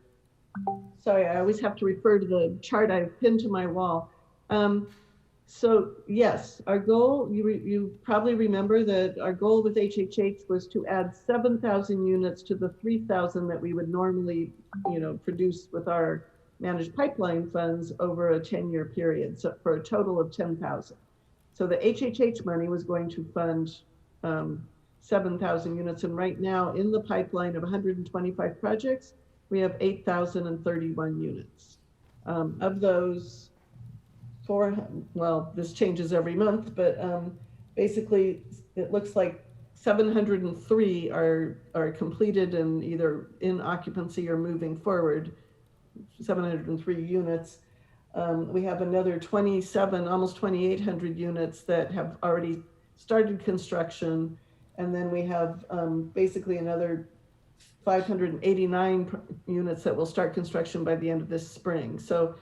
Sorry, I always have to refer to the chart I've pinned to my wall. So yes, our goal, you probably remember that our goal with HHH was to add 7,000 units to the 3,000 that we would normally, you know, produce with our managed pipeline funds over a 10-year period, so for a total of 10,000. So the HHH money was going to fund 7,000 units, and right now in the pipeline of 125 projects, we have 8,031 units. Of those, well, this changes every month, but basically it looks like 703 are completed and either in occupancy or moving forward, 703 units. We have another 27, almost 2,800 units that have already started construction. And then we have basically another 589 units that will start construction by the end of this spring. So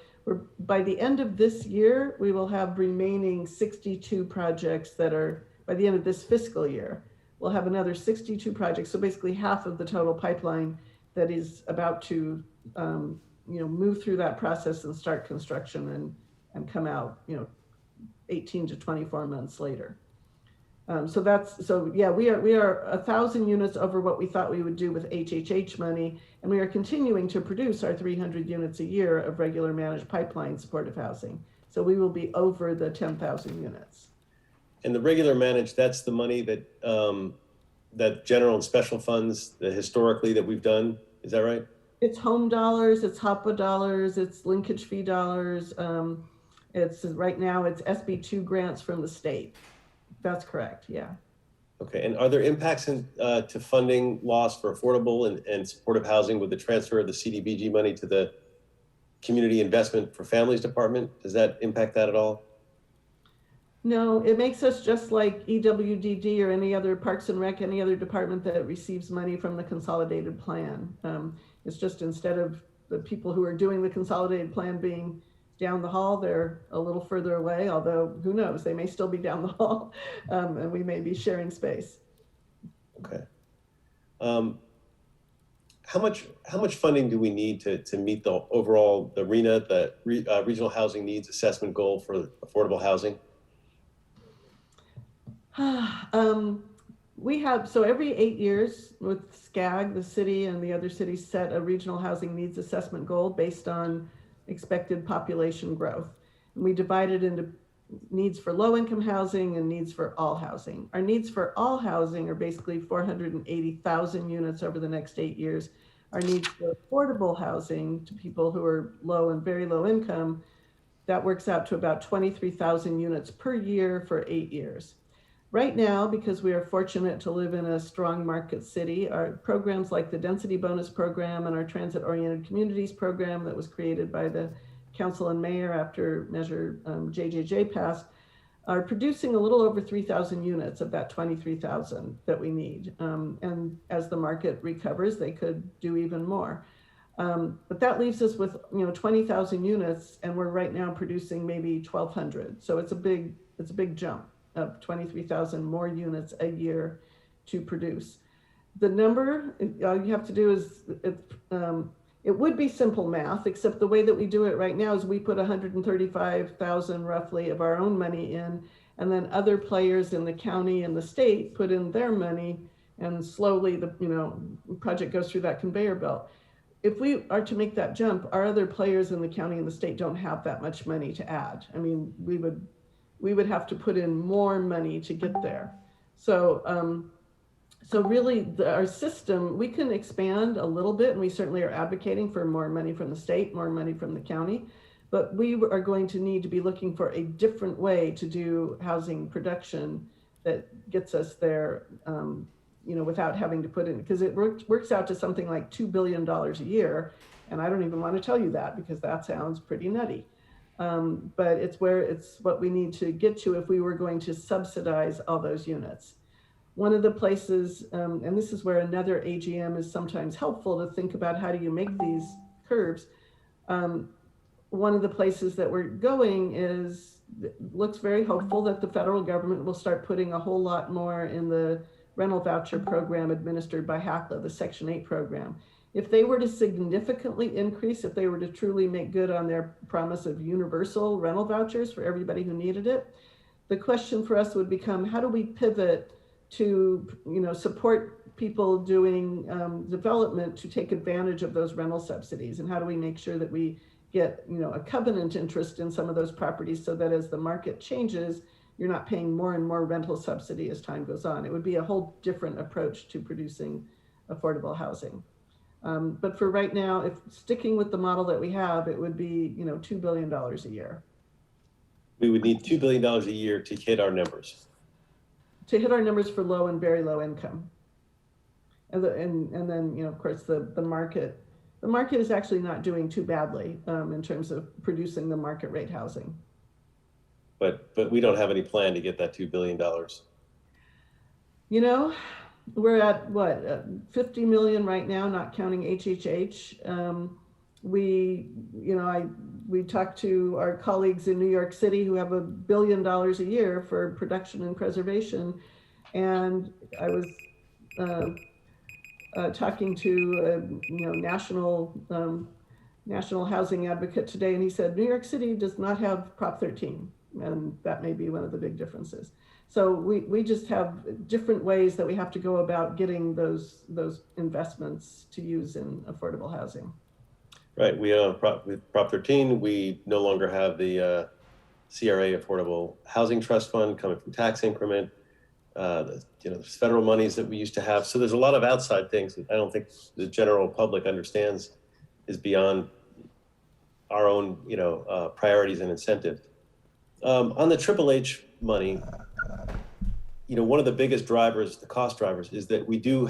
by the end of this year, we will have remaining 62 projects that are, by the end of this fiscal year, we'll have another 62 projects. So basically half of the total pipeline that is about to you know, move through that process and start construction and come out, you know, 18 to 24 months later. So yeah, we are 1,000 units over what we thought we would do with HHH money, and we are continuing to produce our 300 units a year of regular managed pipeline supportive housing. So we will be over the 10,000 units. And the regular managed, that's the money that that general and special funds historically that we've done. Is that right? It's home dollars, it's HOPA dollars, it's linkage fee dollars. It's right now it's SB2 grants from the state. That's correct, yeah. Okay, and are there impacts to funding loss for affordable and supportive housing with the transfer of the CDBG money to the Community Investment for Families Department? Does that impact that at all? No, it makes us just like EWDD or any other Parks and Rec, any other department that receives money from the consolidated plan. It's just instead of the people who are doing the consolidated plan being down the hall, they're a little further away, although who knows, they may still be down the hall, and we may be sharing space. Okay. How much funding do we need to meet the overall, the RENA, the Regional Housing Needs Assessment goal for affordable housing? We have, so every 8 years with SCAG, the city and the other cities set a regional housing needs assessment goal based on expected population growth. And we divide it into needs for low income housing and needs for all housing. Our needs for all housing are basically 480,000 units over the next 8 years. Our needs for affordable housing to people who are low and very low income, that works out to about 23,000 units per year for 8 years. Right now, because we are fortunate to live in a strong market city, our programs like the Density Bonus Program and our Transit-Oriented Communities Program that was created by the Council and Mayor after Measure JJJ passed, are producing a little over 3,000 units of that 23,000 that we need. And as the market recovers, they could do even more. But that leaves us with 20,000 units, and we're right now producing maybe 1,200. So it's a big jump of 23,000 more units a year to produce. The number, all you have to do is, it would be simple math, except the way that we do it right now is we put 135,000 roughly of our own money in, and then other players in the county and the state put in their money, and slowly the project goes through that conveyor belt. If we are to make that jump, our other players in the county and the state don't have that much money to add. I mean, we would have to put in more money to get there. So really our system, we can expand a little bit, and we certainly are advocating for more money from the state, more money from the county, but we are going to need to be looking for a different way to do housing production that gets us there, without having to put in, because it works out to something like $2 billion a year. And I don't even want to tell you that because that sounds pretty nutty. But it's what we need to get to if we were going to subsidize all those units. One of the places, and this is where another AGM is sometimes helpful to think about how do you make these curves. One of the places that we're going looks very hopeful that the federal government will start putting a whole lot more in the rental voucher program administered by HACLA, the Section 8 program. If they were to significantly increase, if they were to truly make good on their promise of universal rental vouchers for everybody who needed it, the question for us would become, how do we pivot to support people doing development to take advantage of those rental subsidies? And how do we make sure that we get a covenant interest in some of those properties so that as the market changes, you're not paying more and more rental subsidy as time goes on? It would be a whole different approach to producing affordable housing. But for right now, if sticking with the model that we have, it would be $2 billion a year. We would need $2 billion a year to hit our numbers. To hit our numbers for low and very low income. And then of course, the market is actually not doing too badly in terms of producing the market rate housing. But we don't have any plan to get that $2 billion. We're at what, 50 million right now, not counting HHH. We talked to our colleagues in New York City who have $1 billion a year for production and preservation. And I was talking to a national housing advocate today, and he said, New York City does not have Prop 13. And that may be one of the big differences. So we just have different ways that we have to go about getting those investments to use in affordable housing. Right. With Prop 13, we no longer have the CRA Affordable Housing Trust Fund coming from tax increment. There's federal monies that we used to have. So there's a lot of outside things that I don't think the general public understands is beyond our own priorities and incentives. On the Triple H money, one of the biggest drivers, the cost drivers, is that we do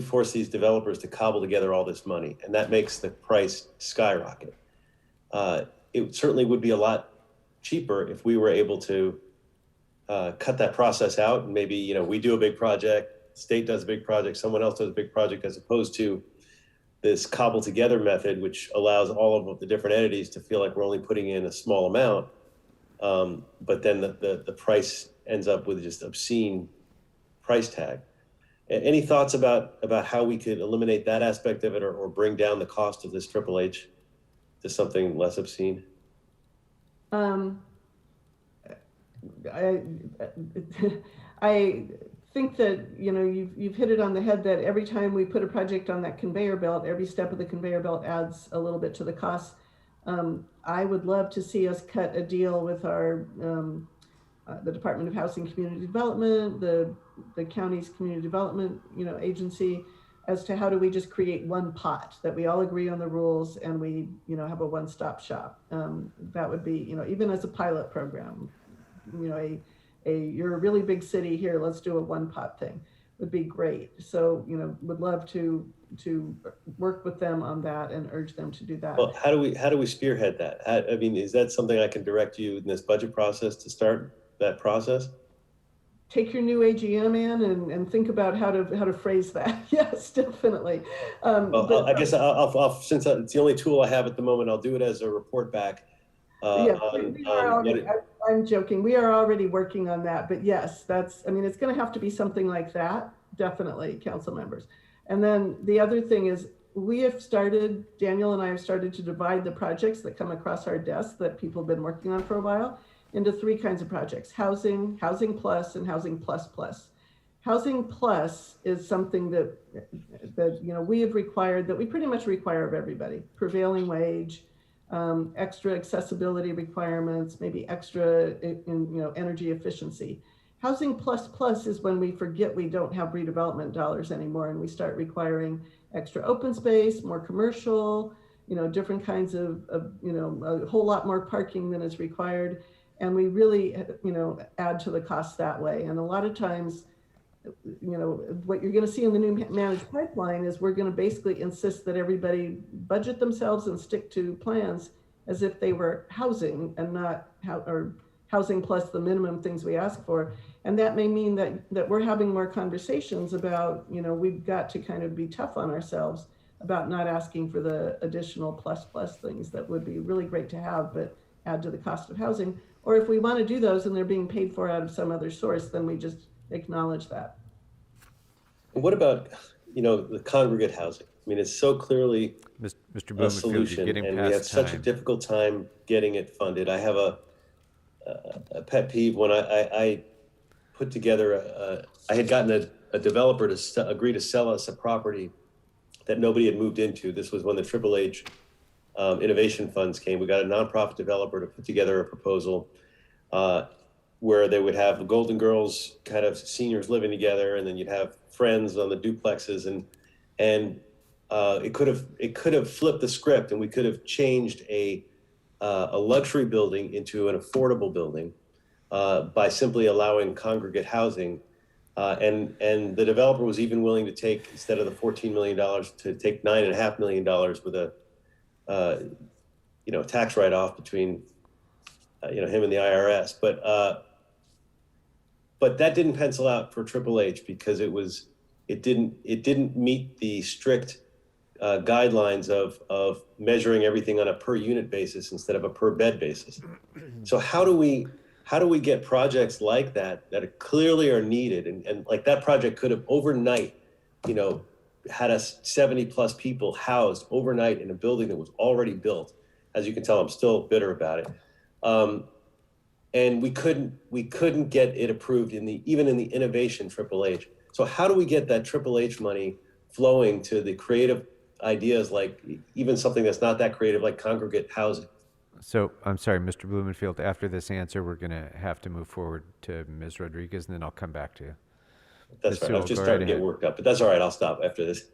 force these developers to cobble together all this money, and that makes the price skyrocket. It certainly would be a lot cheaper if we were able to cut that process out, and maybe we do a big project, the state does a big project, someone else does a big project, as opposed to this cobble together method, which allows all of the different entities to feel like we're only putting in a small amount, but then the price ends up with just obscene price tag. Any thoughts about how we could eliminate that aspect of it, or bring down the cost of this Triple H to something less obscene? I think that you've hit it on the head, that every time we put a project on that conveyor belt, every step of the conveyor belt adds a little bit to the cost. I would love to see us cut a deal with our the Department of Housing and Community Development, the county's community development agency, as to how do we just create one pot that we all agree on the rules, and we have a one-stop shop. That would be even as a pilot program, you're a really big city here, let's do a one pot thing, would be great. So would love to work with them on that and urge them to do that. Well, how do we spearhead that? Is that something I can direct you in this budget process to start that process? Take your new AGM in and think about how to phrase that. Yes, definitely. I guess I'll since it's the only tool I have at the moment, I'll do it as a report back. I'm joking. We are already working on that, but yes, it's going to have to be something like that. Definitely, council members. And then the other thing is, Daniel and I have started to divide the projects that come across our desk that people have been working on for a while into three kinds of projects: housing, housing plus, and housing plus plus. Housing plus is something that we have required, that we pretty much require of everybody: prevailing wage, extra accessibility requirements, maybe extra energy efficiency. Housing plus plus is when we forget we don't have redevelopment dollars anymore, and we start requiring extra open space, more commercial, different kinds of a whole lot more parking than is required. And we really, add to the cost that way. And a lot of times, what you're going to see in the new managed pipeline is we're going to basically insist that everybody budget themselves and stick to plans as if they were housing and not housing plus the minimum things we ask for. And that may mean that we're having more conversations about, we've got to kind of be tough on ourselves about not asking for the additional plus things that would be really great to have, but add to the cost of housing. Or if we want to do those and they're being paid for out of some other source, then we just acknowledge that. What about, the congregate housing? it's so clearly Mr. a solution, and we have such a difficult time getting it funded. I have a pet peeve when I put together, I had gotten a developer to agree to sell us a property that nobody had moved into. This was when the Triple H innovation funds came. We got a nonprofit developer to put together a proposal where they would have the Golden Girls kind of seniors living together, and then you'd have friends on the duplexes, and it could have flipped the script, and we could have changed a luxury building into an affordable building by simply allowing congregate housing. And the developer was even willing to take, instead of the $14 million, to take $9.5 million with a tax write-off between him and the IRS. But that didn't pencil out for Triple H because it didn't meet the strict guidelines of measuring everything on a per unit basis instead of a per bed basis. So how do we get projects like that clearly are needed, and like that project could have overnight, had us 70 plus people housed overnight in a building that was already built. As you can tell, I'm still bitter about it. And we couldn't get it approved even in the innovation Triple H. So how do we get that Triple H money flowing to the creative ideas, like even something that's not that creative, like congregate housing? So I'm sorry, Mr. Blumenfield, after this answer, we're going to have to move forward to Ms. Rodriguez, and then I'll come back to you. That's right. I was just starting to get worked up, but that's all right. I'll stop after this.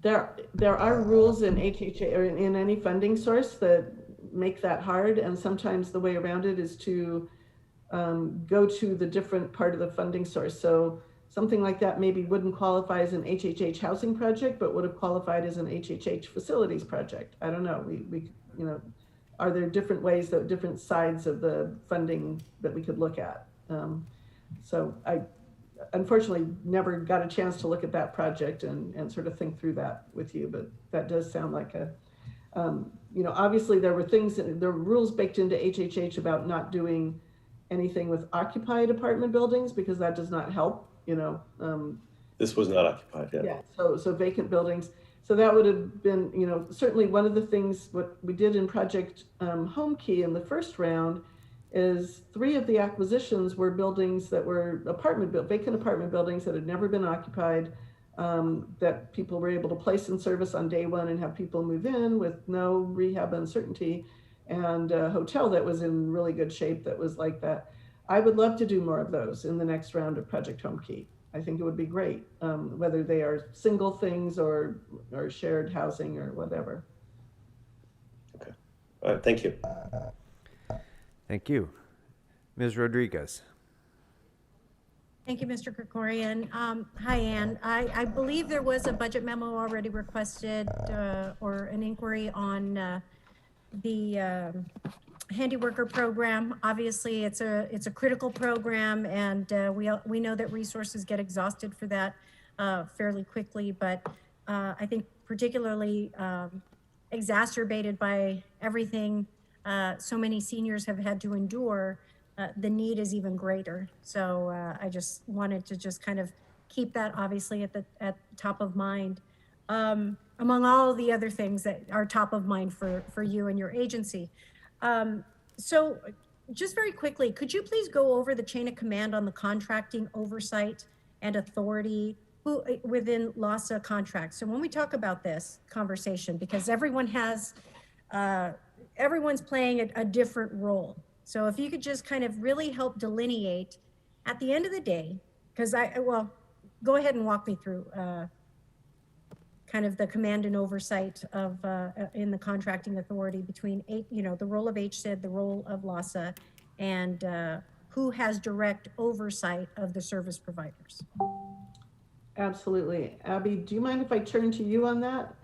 There are rules in HHA or in any funding source that make that hard, and sometimes the way around it is to go to the different part of the funding source. So something like that maybe wouldn't qualify as an HHH housing project, but would have qualified as an HHH facilities project. I don't know. We you know, are there different ways, that different sides of the funding that we could look at? So I unfortunately never got a chance to look at that project and sort of think through that with you, but that does sound like a, you know, obviously there were things, there were rules baked into HHH about not doing anything with occupied apartment buildings, because that does not help, you know. This was not occupied, yeah. Yeah, so vacant buildings. So that would have been, you know, certainly one of the things, what we did in Project Home Key in the first round is 3 of the acquisitions were buildings that were vacant apartment buildings that had never been occupied, that people were able to place in service on day 1 and have people move in with no rehab uncertainty, and a hotel that was in really good shape that was like that. I would love to do more of those in the next round of Project Home Key. I think it would be great, whether they are single things or shared housing or whatever. Okay. All right, thank you. Thank you. Ms. Rodriguez. Thank you, Mr. Krikorian. Hi, Ann. I believe there was a budget memo already requested or an inquiry on the handy worker program. Obviously, it's a critical program, and we know that resources get exhausted for that fairly quickly. But I think particularly exacerbated by everything so many seniors have had to endure, the need is even greater. So I just wanted to just kind of keep that obviously at top of mind, among all the other things that are top of mind for you and your agency. So just very quickly, could you please go over the chain of command on the contracting oversight and authority within Lassa contracts? So when we talk about this conversation, because everyone has, everyone's playing a different role. So if you could just kind of really help delineate at the end of the day, because well, go ahead and walk me through kind of the command and oversight of in the contracting authority between the role of HSID, the role of Lassa, and who has direct oversight of the service providers. Absolutely. Abby, do you mind if I turn to you on that?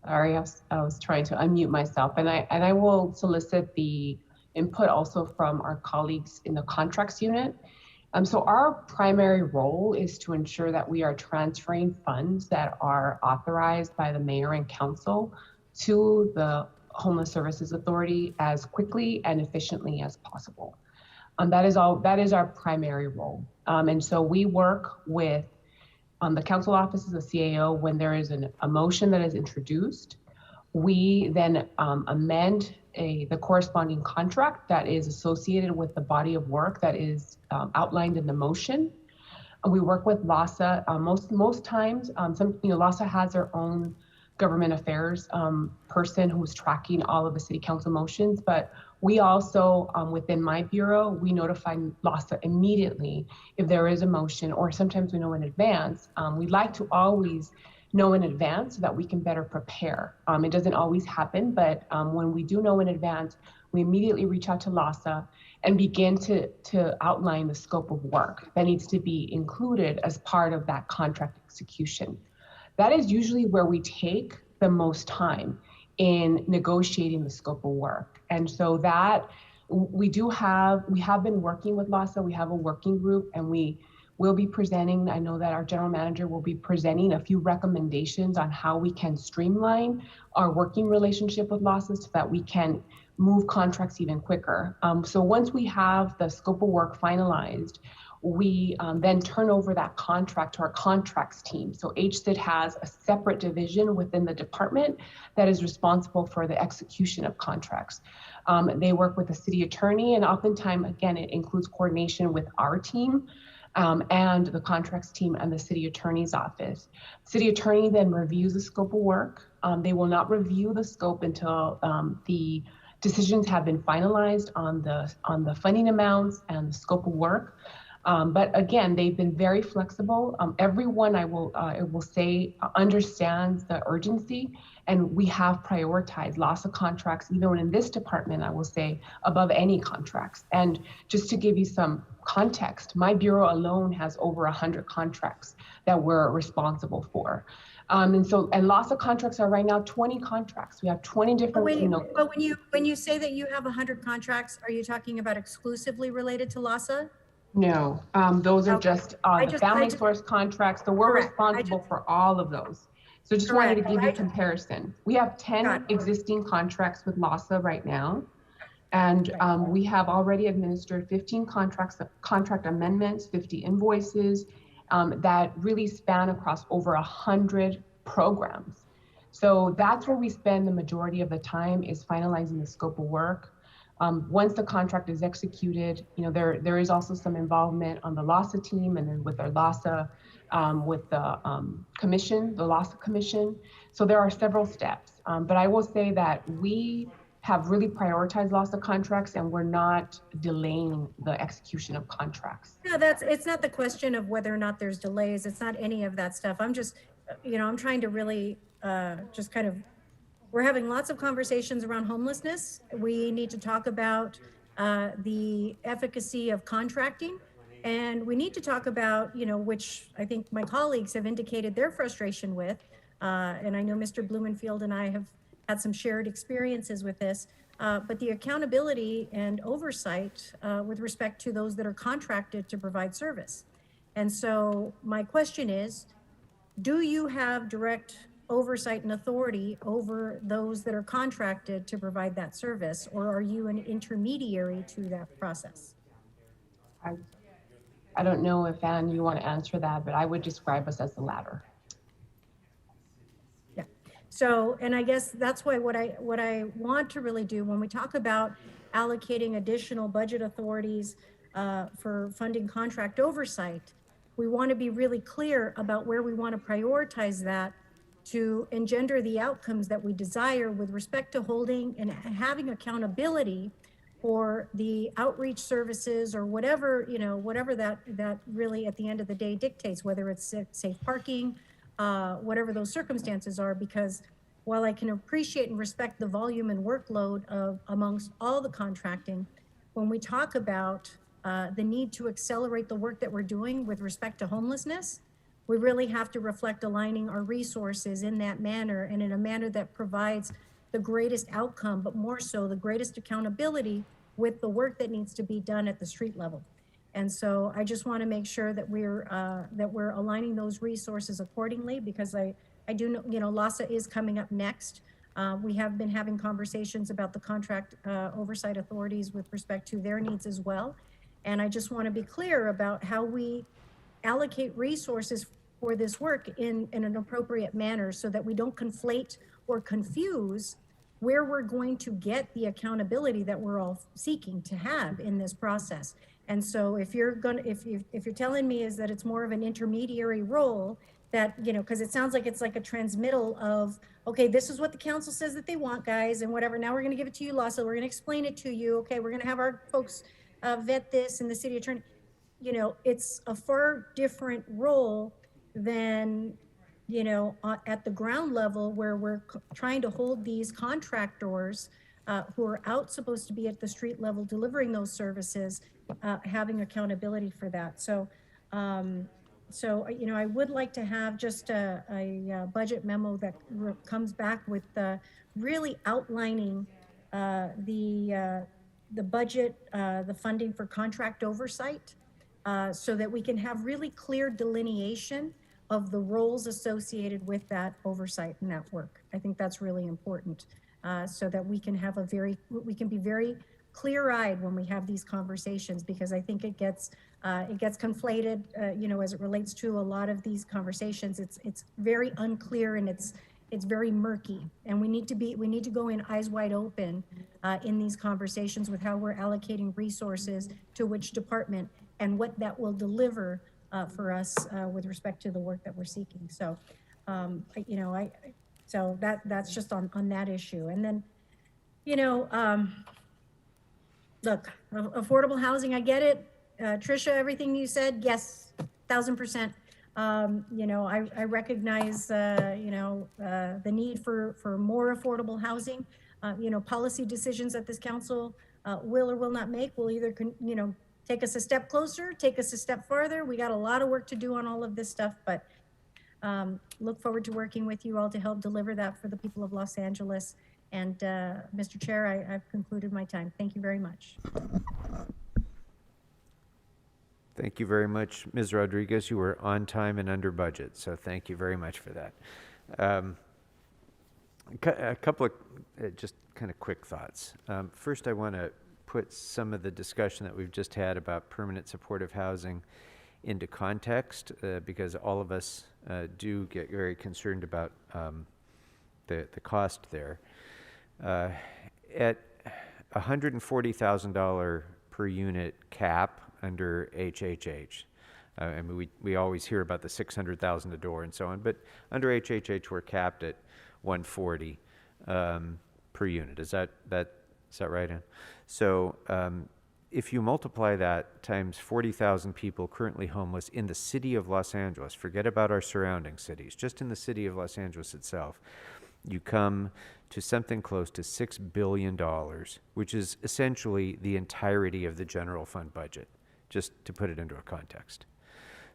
Sorry, I was trying to unmute myself, and I will solicit the input also from our colleagues in the contracts unit. So our primary role is to ensure that we are transferring funds that are authorized by the mayor and council to the Homeless Services Authority as quickly and efficiently as possible. That is our primary role. And so we work with the council offices, the CAO, when there is a motion that is introduced. We then amend the corresponding contract that is associated with the body of work that is outlined in the motion. We work with Lassa. Most times, Lassa has their own government affairs person who's tracking all of the city council motions, but we also, within my bureau, we notify Lassa immediately if there is a motion, or sometimes we know in advance. We'd like to always know in advance so that we can better prepare. It doesn't always happen, but when we do know in advance, we immediately reach out to Lassa and begin to outline the scope of work that needs to be included as part of that contract execution. That is usually where we take the most time in negotiating the scope of work. And so that we have been working with Lassa. We have a working group, and we will be presenting, I know that our general manager will be presenting a few recommendations on how we can streamline our working relationship with Lassa so that we can move contracts even quicker. So once we have the scope of work finalized, we then turn over that contract to our contracts team. So HSID has a separate division within the department that is responsible for the execution of contracts. They work with the city attorney, and oftentimes, again, it includes coordination with our team and the contracts team and the city attorney's office. City attorney then reviews the scope of work. They will not review the scope until the decisions have been finalized on the funding amounts and the scope of work. But again, they've been very flexible. Everyone, I will say, understands the urgency, and we have prioritized Lassa contracts, even in this department, I will say, above any contracts. And just to give you some context, my bureau alone has over 100 contracts that we're responsible for. And Lassa contracts are right now 20 contracts. We have 20 different, But when you say that you have 100 contracts, are you talking about exclusively related to Lassa? No, those are just the family source contracts. So we're responsible for all of those. So just wanted to give you a comparison. We have 10 existing contracts with Lassa right now. And we have already administered 15 contract amendments, 50 invoices that really span across over 100 programs. So that's where we spend the majority of the time, is finalizing the scope of work. Once the contract is executed, there is also some involvement on the Lassa team, and then with our Lassa, with the commission, the Lassa commission. So there are several steps, but I will say that we have really prioritized Lassa contracts, and we're not delaying the execution of contracts. No, it's not the question of whether or not there's delays. It's not any of that stuff. I'm just, I'm trying to really just kind of, we're having lots of conversations around homelessness. We need to talk about the efficacy of contracting. And we need to talk about, which I think my colleagues have indicated their frustration with. And I know Mr. Blumenfield and I have had some shared experiences with this, but the accountability and oversight with respect to those that are contracted to provide service. And so my question is, do you have direct oversight and authority over those that are contracted to provide that service, or are you an intermediary to that process? I don't know if, Anne, you want to answer that, but I would describe us as the latter. So, and I guess that's why what I want to really do when we talk about allocating additional budget authorities for funding contract oversight, we want to be really clear about where we want to prioritize that to engender the outcomes that we desire with respect to holding and having accountability for the outreach services or whatever, whatever that really at the end of the day dictates, whether it's safe parking, whatever those circumstances are, because while I can appreciate and respect the volume and workload of amongst all the contracting, when we talk about the need to accelerate the work that we're doing with respect to homelessness, we really have to reflect aligning our resources in that manner and in a manner that provides the greatest outcome, but more so the greatest accountability with the work that needs to be done at the street level. And so I just want to make sure that we're aligning those resources accordingly, because I do know, Lassa is coming up next. We have been having conversations about the contract oversight authorities with respect to their needs as well. And I just want to be clear about how we allocate resources for this work in an appropriate manner so that we don't conflate or confuse where we're going to get the accountability that we're all seeking to have in this process. And so if you're telling me is that it's more of an intermediary role, that, because it sounds like it's like a transmittal of, okay, this is what the council says that they want, guys, and whatever. Now we're going to give it to you, Lassa. We're going to explain it to you. Okay, we're going to have our folks vet this and the city attorney. It's a far different role than, at the ground level where we're trying to hold these contractors who are supposed to be at the street level delivering those services, having accountability for that. So, I would like to have just a budget memo that comes back with really outlining the budget, the funding for contract oversight, so that we can have really clear delineation of the roles associated with that oversight and that work. I think that's really important, so that we can have we can be very clear-eyed when we have these conversations, because I think it gets conflated, as it relates to a lot of these conversations. It's very unclear and it's very murky, and we need to go in eyes wide open in these conversations with how we're allocating resources to which department and what that will deliver for us with respect to the work that we're seeking. So, so that's just on that issue. And then, look, affordable housing, I get it. Tricia, everything you said, yes, 1,000%. I recognize, the need for more affordable housing. Policy decisions that this council will or will not make will either, take us a step closer, take us a step farther. We got a lot of work to do on all of this stuff, but look forward to working with you all to help deliver that for the people of Los Angeles. And Mr. Chair, I've concluded my time. Thank you very much. Thank you very much, Ms. Rodriguez. You were on time and under budget, so thank you very much for that. A couple of just kind of quick thoughts. First, I want to put some of the discussion that we've just had about permanent supportive housing into context, because all of us do get very concerned about the cost there. At $140,000 per unit cap under HHH. I mean, we always hear about the $600,000 a door and so on, but under HHH we're capped at $140 per unit. Is that right, Ann? So if you multiply that times 40,000 people currently homeless in the city of Los Angeles, forget about our surrounding cities, just in the city of Los Angeles itself, you come to something close to $6 billion, which is essentially the entirety of the general fund budget, just to put it into a context.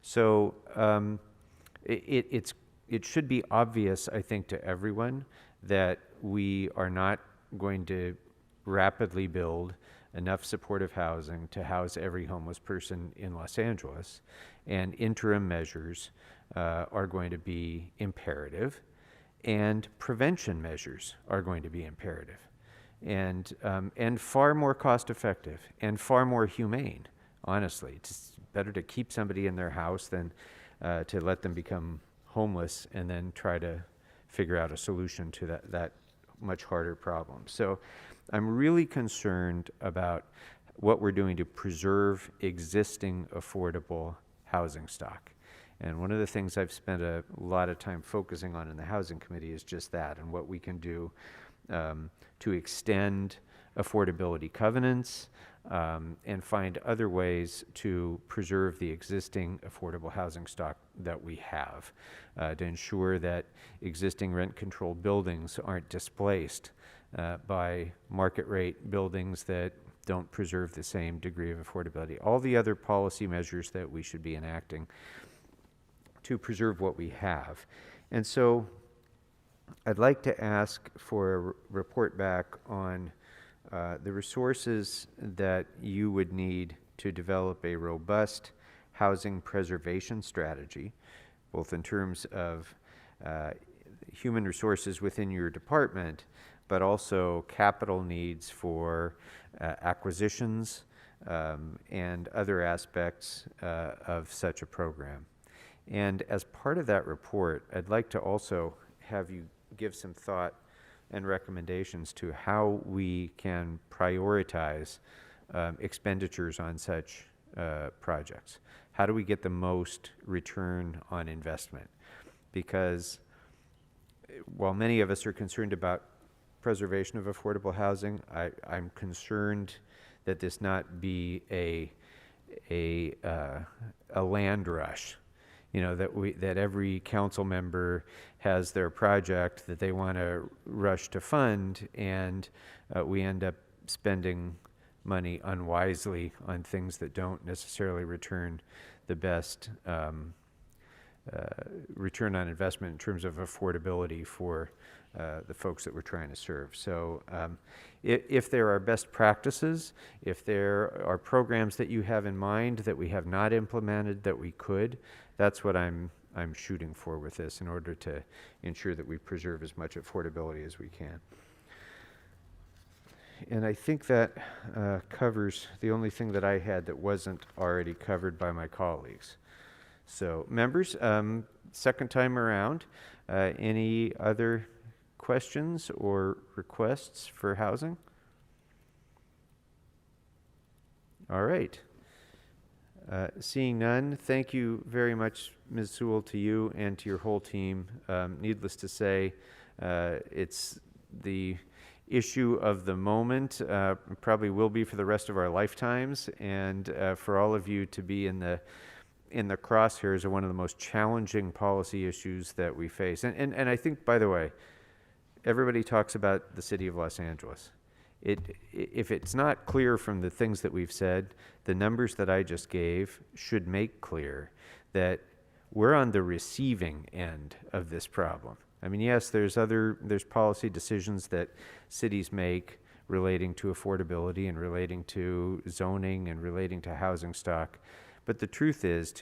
So it should be obvious, I think, to everyone that we are not going to rapidly build enough supportive housing to house every homeless person in Los Angeles, and interim measures are going to be imperative, and prevention measures are going to be imperative, and far more cost effective and far more humane. Honestly, it's better to keep somebody in their house than to let them become homeless and then try to figure out a solution to that much harder problem. So I'm really concerned about what we're doing to preserve existing affordable housing stock. And one of the things I've spent a lot of time focusing on in the Housing Committee is just that, and what we can do to extend affordability covenants and find other ways to preserve the existing affordable housing stock that we have, to ensure that existing rent-controlled buildings aren't displaced by market rate buildings that don't preserve the same degree of affordability. All the other policy measures that we should be enacting to preserve what we have. And so I'd like to ask for a report back on the resources that you would need to develop a robust housing preservation strategy, both in terms of human resources within your department, but also capital needs for acquisitions and other aspects of such a program. And as part of that report, I'd like to also have you give some thought and recommendations to how we can prioritize expenditures on such projects. How do we get the most return on investment? Because while many of us are concerned about preservation of affordable housing, I'm concerned that this not be a land rush. You know, that every council member has their project that they want to rush to fund, and we end up spending money unwisely on things that don't necessarily return the best return on investment in terms of affordability for the folks that we're trying to serve. So if there are best practices, if there are programs that you have in mind that we have not implemented that we could, that's what I'm shooting for with this in order to ensure that we preserve as much affordability as we can. And I think that covers the only thing that I had that wasn't already covered by my colleagues. So members, second time around, any other questions or requests for housing? All right. Seeing none, thank you very much, Ms. Sewell, to you and to your whole team. Needless to say, it's the issue of the moment, probably will be for the rest of our lifetimes, and for all of you to be in the crosshairs of one of the most challenging policy issues that we face. And I think, by the way, everybody talks about the city of Los Angeles. If it's not clear from the things that we've said, the numbers that I just gave should make clear that we're on the receiving end of this problem. I mean, yes, there's policy decisions that cities make relating to affordability and relating to zoning and relating to housing stock. But the truth is,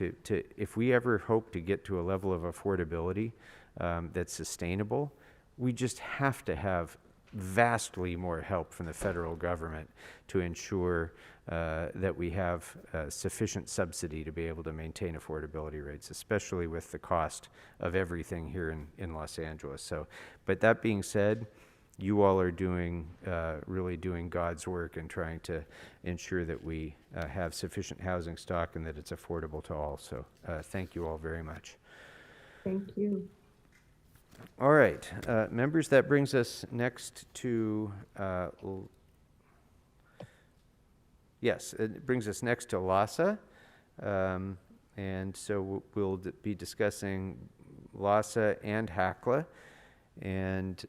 if we ever hope to get to a level of affordability that's sustainable, we just have to have vastly more help from the federal government to ensure that we have sufficient subsidy to be able to maintain affordability rates, especially with the cost of everything here in Los Angeles. So, but that being said, you all are really doing God's work in trying to ensure that we have sufficient housing stock and that it's affordable to all. So thank you all very much. Thank you. All right, members, that brings us next to, it brings us next to Lassa. And so we'll be discussing Lassa and HACLA. And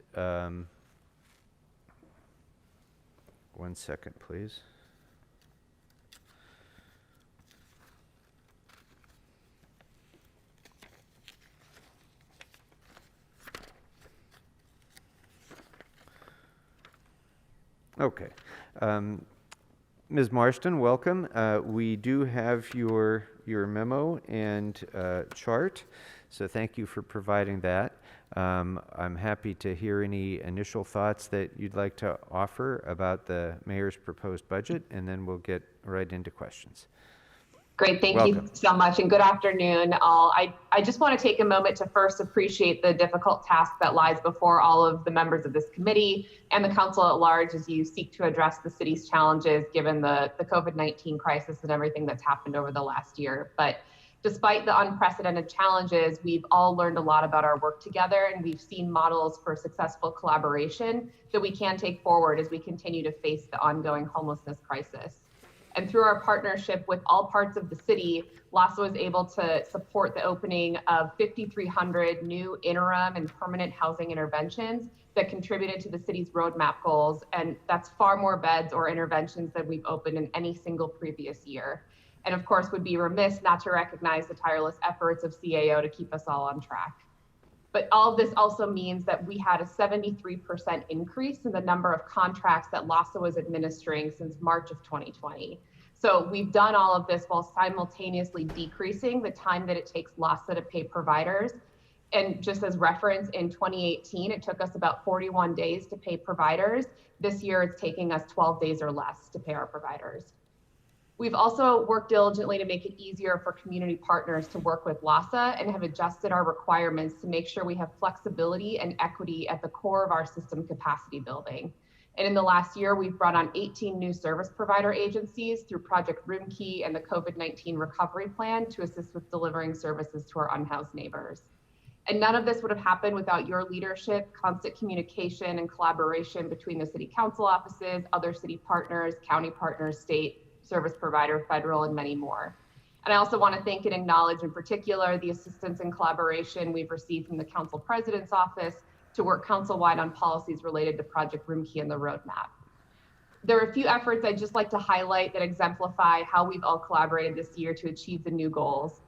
one second, please. Okay. Ms. Marston, welcome. We do have your memo and chart, so thank you for providing that. I'm happy to hear any initial thoughts that you'd like to offer about the mayor's proposed budget, and then we'll get right into questions. Great, thank you so much, and good afternoon all. I just want to take a moment to first appreciate the difficult task that lies before all of the members of this committee and the council at large as you seek to address the city's challenges given the COVID-19 crisis and everything that's happened over the last year. But despite the unprecedented challenges, we've all learned a lot about our work together, and we've seen models for successful collaboration that we can take forward as we continue to face the ongoing homelessness crisis. And through our partnership with all parts of the city, Lassa was able to support the opening of 5,300 new interim and permanent housing interventions that contributed to the city's roadmap goals. And that's far more beds or interventions than we've opened in any single previous year. And of course, would be remiss not to recognize the tireless efforts of CAO to keep us all on track. But all of this also means that we had a 73% increase in the number of contracts that Lassa was administering since March of 2020. So we've done all of this while simultaneously decreasing the time that it takes Lassa to pay providers. And just as reference, in 2018, it took us about 41 days to pay providers. This year, it's taking us 12 days or less to pay our providers. We've also worked diligently to make it easier for community partners to work with Lassa and have adjusted our requirements to make sure we have flexibility and equity at the core of our system capacity building. And in the last year, we've brought on 18 new service provider agencies through Project Roomkey and the COVID-19 recovery plan to assist with delivering services to our unhoused neighbors. And none of this would have happened without your leadership, constant communication and collaboration between the city council offices, other city partners, county partners, state service provider, federal, and many more. And I also want to thank and acknowledge in particular the assistance and collaboration we've received from the council president's office to work council-wide on policies related to Project Roomkey and the roadmap. There are a few efforts I'd just like to highlight that exemplify how we've all collaborated this year to achieve the new goals.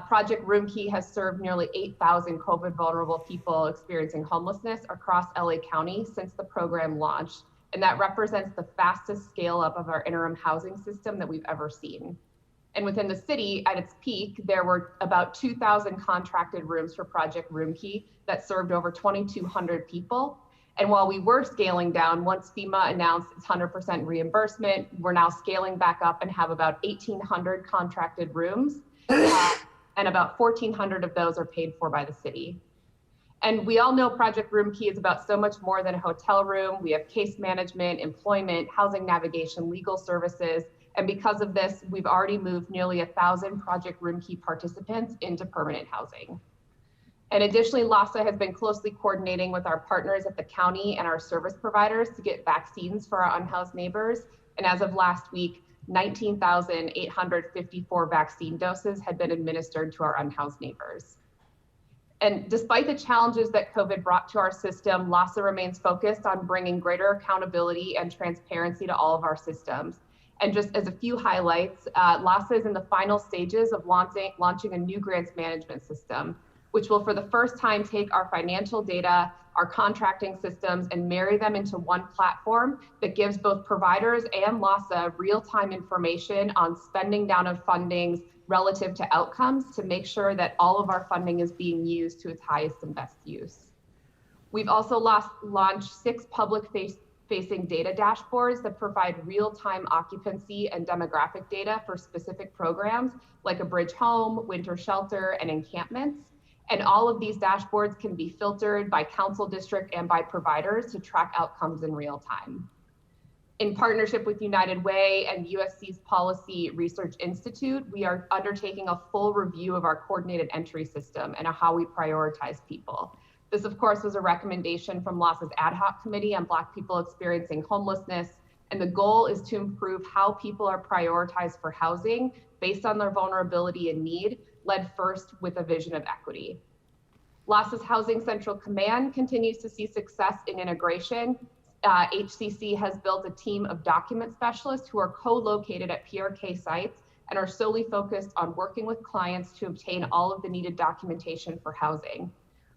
Project Roomkey has served nearly 8,000 COVID vulnerable people experiencing homelessness across LA County since the program launched. And that represents the fastest scale up of our interim housing system that we've ever seen. And within the city, at its peak, there were about 2,000 contracted rooms for Project Roomkey that served over 2,200 people. And while we were scaling down, once FEMA announced its 100% reimbursement, we're now scaling back up and have about 1,800 contracted rooms, and about 1,400 of those are paid for by the city. And we all know Project Roomkey is about so much more than a hotel room. We have case management, employment, housing navigation, legal services. And because of this, we've already moved nearly 1,000 Project Roomkey participants into permanent housing. And additionally, Lassa has been closely coordinating with our partners at the county and our service providers to get vaccines for our unhoused neighbors. And as of last week, 19,854 vaccine doses had been administered to our unhoused neighbors. And despite the challenges that COVID brought to our system, Lassa remains focused on bringing greater accountability and transparency to all of our systems. And just as a few highlights, Lassa is in the final stages of launching a new grants management system, which will for the first time take our financial data, our contracting systems, and marry them into one platform that gives both providers and Lassa real-time information on spending down of fundings relative to outcomes to make sure that all of our funding is being used to its highest and best use. We've also launched 6 public-facing data dashboards that provide real-time occupancy and demographic data for specific programs like a bridge home, winter shelter, and encampments. And all of these dashboards can be filtered by council district and by providers to track outcomes in real time. In partnership with United Way and USC's Policy Research Institute, we are undertaking a full review of our coordinated entry system and how we prioritize people. This, of course, was a recommendation from Lassa's ad hoc committee on Black people experiencing homelessness. And the goal is to improve how people are prioritized for housing based on their vulnerability and need, led first with a vision of equity. Lassa's Housing Central Command continues to see success in integration. HCC has built a team of document specialists who are co-located at PRK sites and are solely focused on working with clients to obtain all of the needed documentation for housing.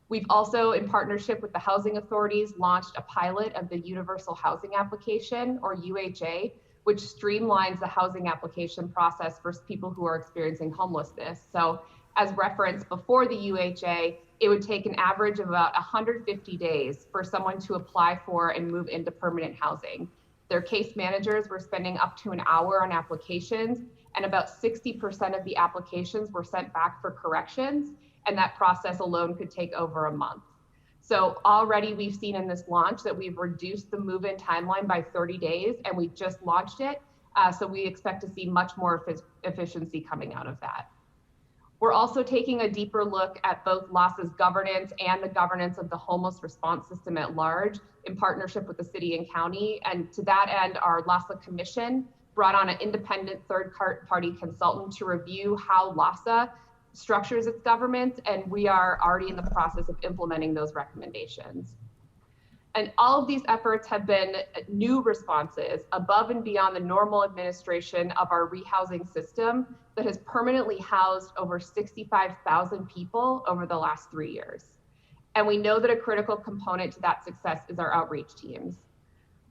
We've also, in partnership with the housing authorities, launched a pilot of the Universal Housing Application, or UHA, which streamlines the housing application process for people who are experiencing homelessness. So as referenced before the UHA, it would take an average of about 150 days for someone to apply for and move into permanent housing. Their case managers were spending up to an hour on applications, and about 60% of the applications were sent back for corrections, and that process alone could take over a month. So already we've seen in this launch that we've reduced the move-in timeline by 30 days, and we just launched it. So we expect to see much more efficiency coming out of that. We're also taking a deeper look at both Lassa's governance and the governance of the homeless response system at large in partnership with the city and county. And to that end, our Lassa Commission brought on an independent third-party consultant to review how Lassa structures its government, and we are already in the process of implementing those recommendations. And all of these efforts have been new responses above and beyond the normal administration of our rehousing system that has permanently housed over 65,000 people over the last 3 years. And we know that a critical component to that success is our outreach teams.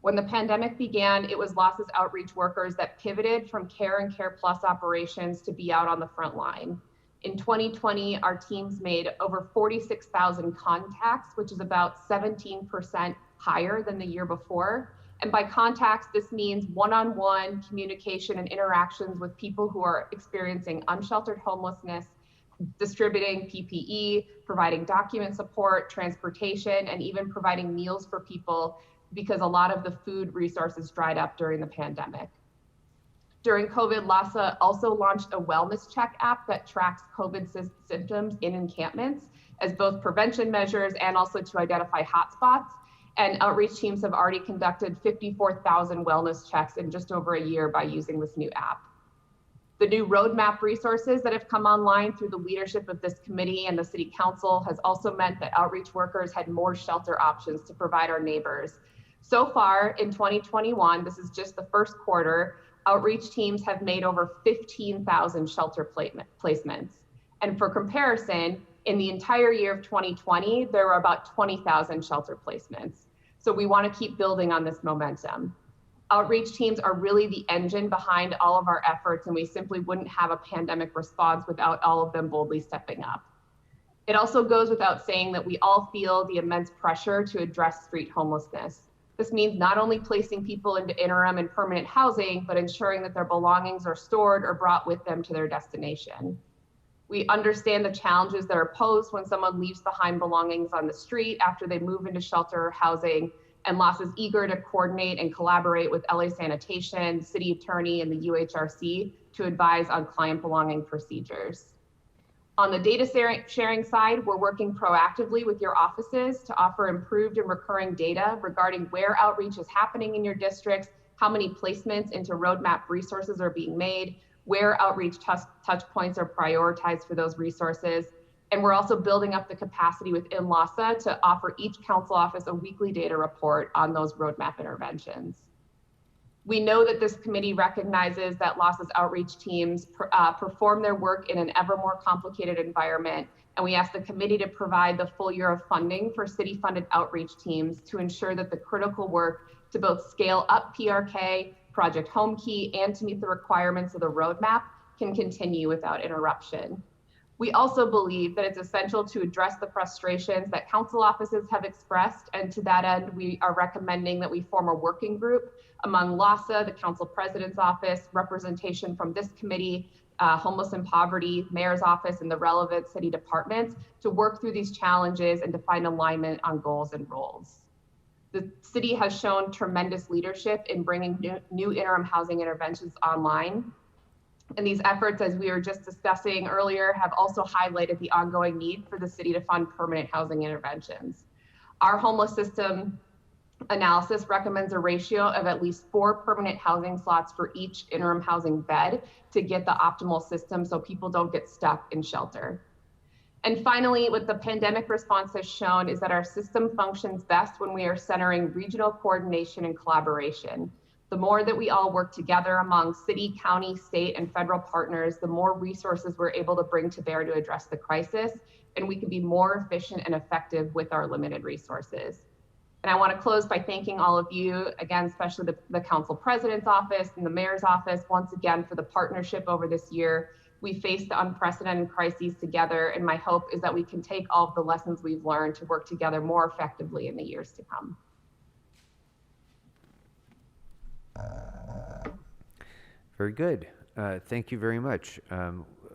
When the pandemic began, it was Lassa's outreach workers that pivoted from Care and Care Plus operations to be out on the front line. In 2020, our teams made over 46,000 contacts, which is about 17% higher than the year before. And by contacts, this means one-on-one communication and interactions with people who are experiencing unsheltered homelessness, distributing PPE, providing document support, transportation, and even providing meals for people because a lot of the food resources dried up during the pandemic. During COVID, Lassa also launched a wellness check app that tracks COVID symptoms in encampments as both prevention measures and also to identify hotspots. And outreach teams have already conducted 54,000 wellness checks in just over a year by using this new app. The new roadmap resources that have come online through the leadership of this committee and the city council has also meant that outreach workers had more shelter options to provide our neighbors. So far in 2021, this is just the first quarter, outreach teams have made over 15,000 shelter placements. And for comparison, in the entire year of 2020, there were about 20,000 shelter placements. So we want to keep building on this momentum. Outreach teams are really the engine behind all of our efforts, and we simply wouldn't have a pandemic response without all of them boldly stepping up. It also goes without saying that we all feel the immense pressure to address street homelessness. This means not only placing people into interim and permanent housing, but ensuring that their belongings are stored or brought with them to their destination. We understand the challenges that are posed when someone leaves behind belongings on the street after they move into shelter or housing, and Lassa is eager to coordinate and collaborate with LA Sanitation, City Attorney, and the UHRC to advise on client belonging procedures. On the data sharing side, we're working proactively with your offices to offer improved and recurring data regarding where outreach is happening in your districts, how many placements into roadmap resources are being made, where outreach touch points are prioritized for those resources. And we're also building up the capacity within Lassa to offer each council office a weekly data report on those roadmap interventions. We know that this committee recognizes that Lassa's outreach teams perform their work in an ever more complicated environment, and we ask the committee to provide the full year of funding for city-funded outreach teams to ensure that the critical work to both scale up PRK, Project Home Key, and to meet the requirements of the roadmap can continue without interruption. We also believe that it's essential to address the frustrations that council offices have expressed, and to that end, we are recommending that we form a working group among Lassa, the council president's office, representation from this committee, homeless and poverty, mayor's office, and the relevant city departments to work through these challenges and to find alignment on goals and roles. The city has shown tremendous leadership in bringing new interim housing interventions online. And these efforts, as we were just discussing earlier, have also highlighted the ongoing need for the city to fund permanent housing interventions. Our homeless system analysis recommends a ratio of at least 4 permanent housing slots for each interim housing bed to get the optimal system so people don't get stuck in shelter. And finally, what the pandemic response has shown is that our system functions best when we are centering regional coordination and collaboration. The more that we all work together among city, county, state, and federal partners, the more resources we're able to bring to bear to address the crisis, and we can be more efficient and effective with our limited resources. And I want to close by thanking all of you, again, especially the council president's office and the mayor's office, once again, for the partnership over this year. We faced the unprecedented crises together, and my hope is that we can take all of the lessons we've learned to work together more effectively in the years to come. Very good. Thank you very much.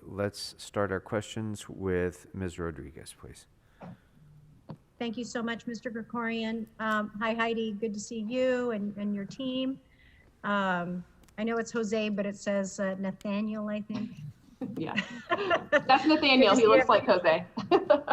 Let's start our questions with Ms. Rodriguez, please. Thank you so much, Mr. Gregorian. Hi, Heidi. Good to see you and your team. I know it's Jose, but it says Nathaniel, I think. Yeah, that's Nathaniel. He looks like Jose.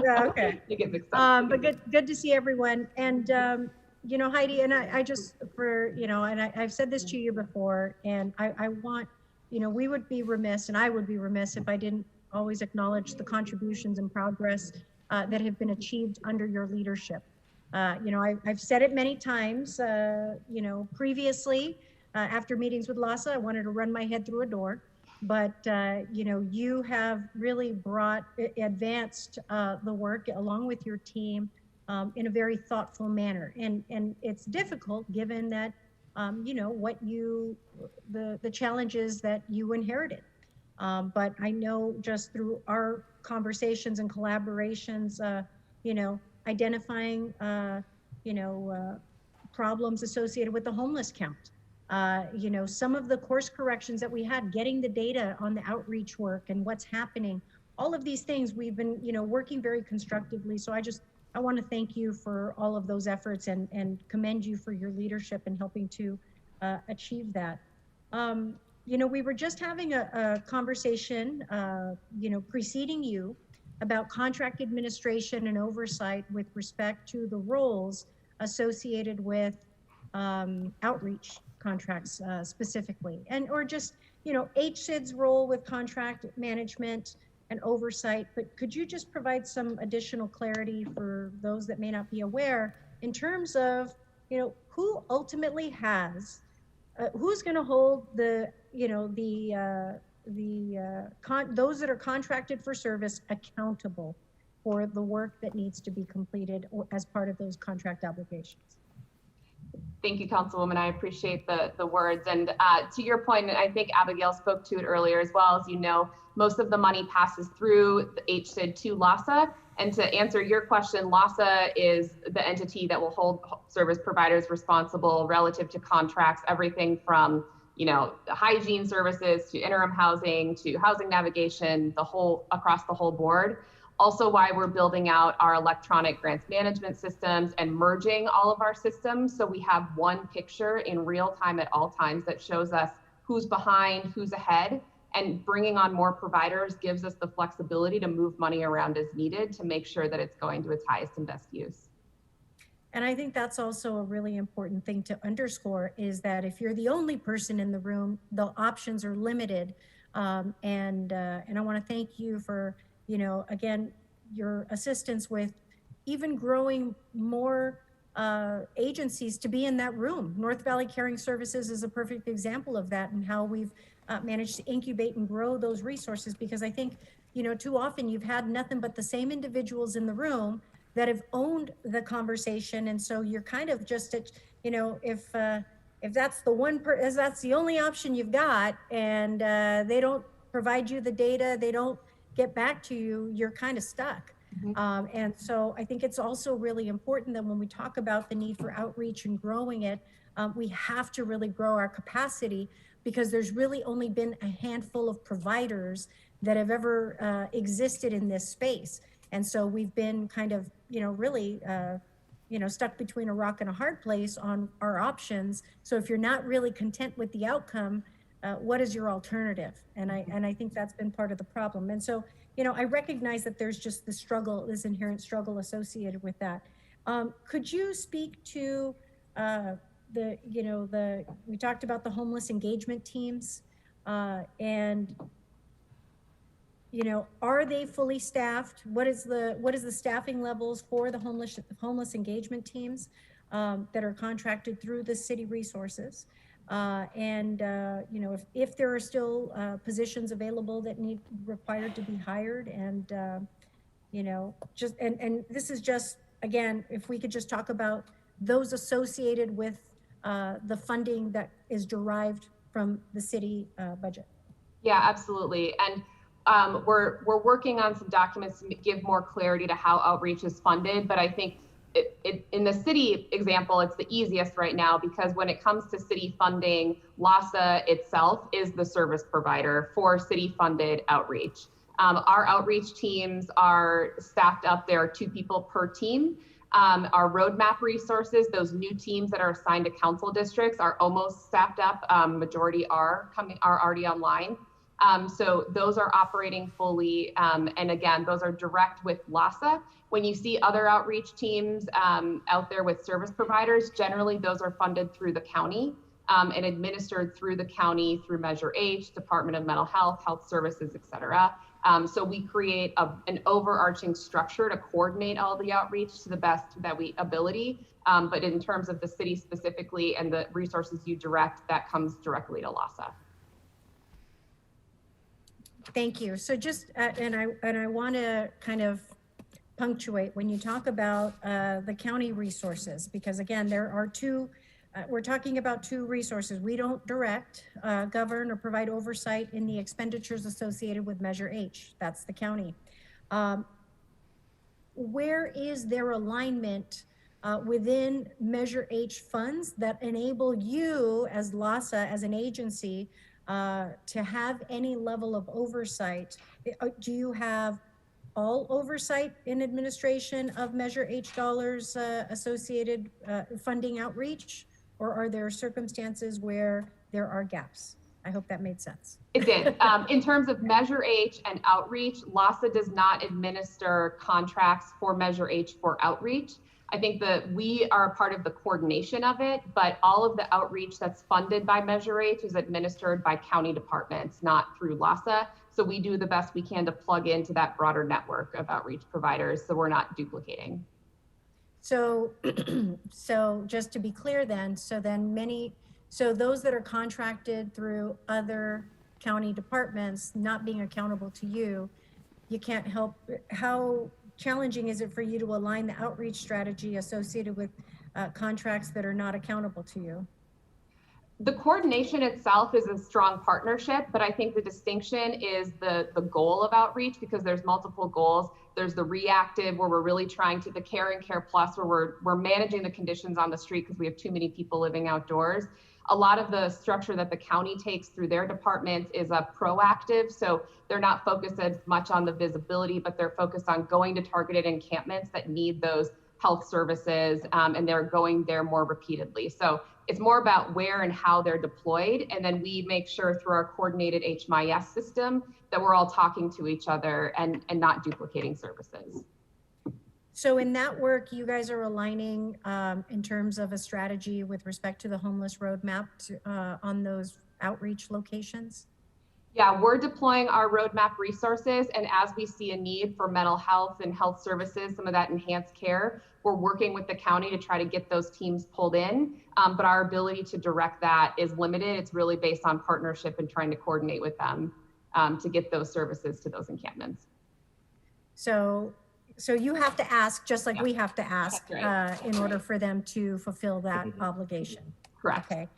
Yeah, okay. He gets mixed up. But good to see everyone. And you know, Heidi, and I just, for, you know, and I've said this to you before, and I want, you know, we would be remiss, and I would be remiss if I didn't always acknowledge the contributions and progress that have been achieved under your leadership. You know, I've said it many times, you know, previously, after meetings with Lassa, I wanted to run my head through a door, but, you know, you have really advanced the work along with your team in a very thoughtful manner. And it's difficult given that, you know, the challenges that you inherited. But I know just through our conversations and collaborations, you know, identifying, you know, problems associated with the homeless count. You know, some of the course corrections that we had, getting the data on the outreach work and what's happening, all of these things we've been, you know, working very constructively. So I want to thank you for all of those efforts and commend you for your leadership in helping to achieve that. You know, we were just having a conversation, you know, preceding you about contract administration and oversight with respect to the roles associated with outreach contracts specifically, or just, you know, HSID's role with contract management and oversight. But could you just provide some additional clarity for those that may not be aware in terms of, you know, who ultimately has, who's going to hold the, you know, those that are contracted for service accountable for the work that needs to be completed as part of those contract obligations? Thank you, Councilwoman. I appreciate the words. And to your point, and I think Abigail spoke to it earlier as well, as you know, most of the money passes through the HSID to Lassa. And to answer your question, Lassa is the entity that will hold service providers responsible relative to contracts, everything from, you know, hygiene services to interim housing to housing navigation, across the whole board. Also why we're building out our electronic grants management systems and merging all of our systems so we have one picture in real time at all times that shows us who's behind, who's ahead, And bringing on more providers gives us the flexibility to move money around as needed to make sure that it's going to its highest and best use. And I think that's also a really important thing to underscore, is that if you're the only person in the room, the options are limited. And I want to thank you for, again, your assistance with even growing more agencies to be in that room. North Valley Caring Services is a perfect example of that, and how we've managed to incubate and grow those resources, because I think, too often you've had nothing but the same individuals in the room that have owned the conversation. And so you're kind of just at, if that's if that's the only option you've got, and they don't provide you the data, they don't get back to you, you're kind of stuck. And so I think it's also really important that when we talk about the need for outreach and growing it, we have to really grow our capacity, because there's really only been a handful of providers that have ever existed in this space. And so we've been kind of, really, stuck between a rock and a hard place on our options. So if you're not really content with the outcome, what is your alternative? And I think that's been part of the problem. And so, I recognize that there's just the struggle, this inherent struggle associated with that. Could you speak to we talked about the homeless engagement teams, and are they fully staffed? What is the staffing levels for the homeless engagement teams that are contracted through the city resources? If there are still positions available that required to be hired, and this is just, again, if we could just talk about those associated with the funding that is derived from the city budget. Yeah, absolutely. And we're working on some documents to give more clarity to how outreach is funded, but I think in the city example, it's the easiest right now, because when it comes to city funding, Lassa itself is the service provider for city-funded outreach. Our outreach teams are staffed up. There are 2 people per team. Our roadmap resources, those new teams that are assigned to council districts, are almost staffed up. Majority are already online. So those are operating fully. And again, those are direct with Lassa. When you see other outreach teams out there with service providers, generally those are funded through the county and administered through the county through Measure H, Department of Mental Health, Health Services, et cetera. So we create an overarching structure to coordinate all the outreach to the best that ability. But in terms of the city specifically and the resources you direct, that comes directly to Lassa. Thank you. So just, and I want to kind of punctuate when you talk about the county resources, because again, there are 2, we're talking about 2 resources. We don't direct, govern, or provide oversight in the expenditures associated with Measure H. That's the county. Where is their alignment within Measure H funds that enable you as Lassa, as an agency, to have any level of oversight? Do you have all oversight in administration of Measure H dollars associated funding outreach, or are there circumstances where there are gaps? I hope that made sense. It did. In terms of Measure H and outreach, Lassa does not administer contracts for Measure H for outreach. I think that we are a part of the coordination of it, but all of the outreach that's funded by Measure H is administered by county departments, not through Lassa. So we do the best we can to plug into that broader network of outreach providers, so we're not duplicating. So, so just to be clear then, so those that are contracted through other county departments not being accountable to you, you can't help. How challenging is it for you to align the outreach strategy associated with contracts that are not accountable to you? The coordination itself is a strong partnership, but I think the distinction is the goal of outreach, because there's multiple goals. There's the reactive, where we're really trying to, the care and care plus, where we're managing the conditions on the street because we have too many people living outdoors. A lot of the structure that the county takes through their departments is a proactive, so they're not focused as much on the visibility, but they're focused on going to targeted encampments that need those health services, and they're going there more repeatedly. So it's more about where and how they're deployed. And then we make sure through our coordinated HMIS system that we're all talking to each other and not duplicating services. So in that work, you guys are aligning in terms of a strategy with respect to the homeless roadmap on those outreach locations? Yeah, we're deploying our roadmap resources, and as we see a need for mental health and health services, some of that enhanced care, we're working with the county to try to get those teams pulled in, but our ability to direct that is limited. It's really based on partnership and trying to coordinate with them to get those services to those encampments. So you have to ask, just like we have to ask, right. In order for them to fulfill that obligation. Correct. Okay,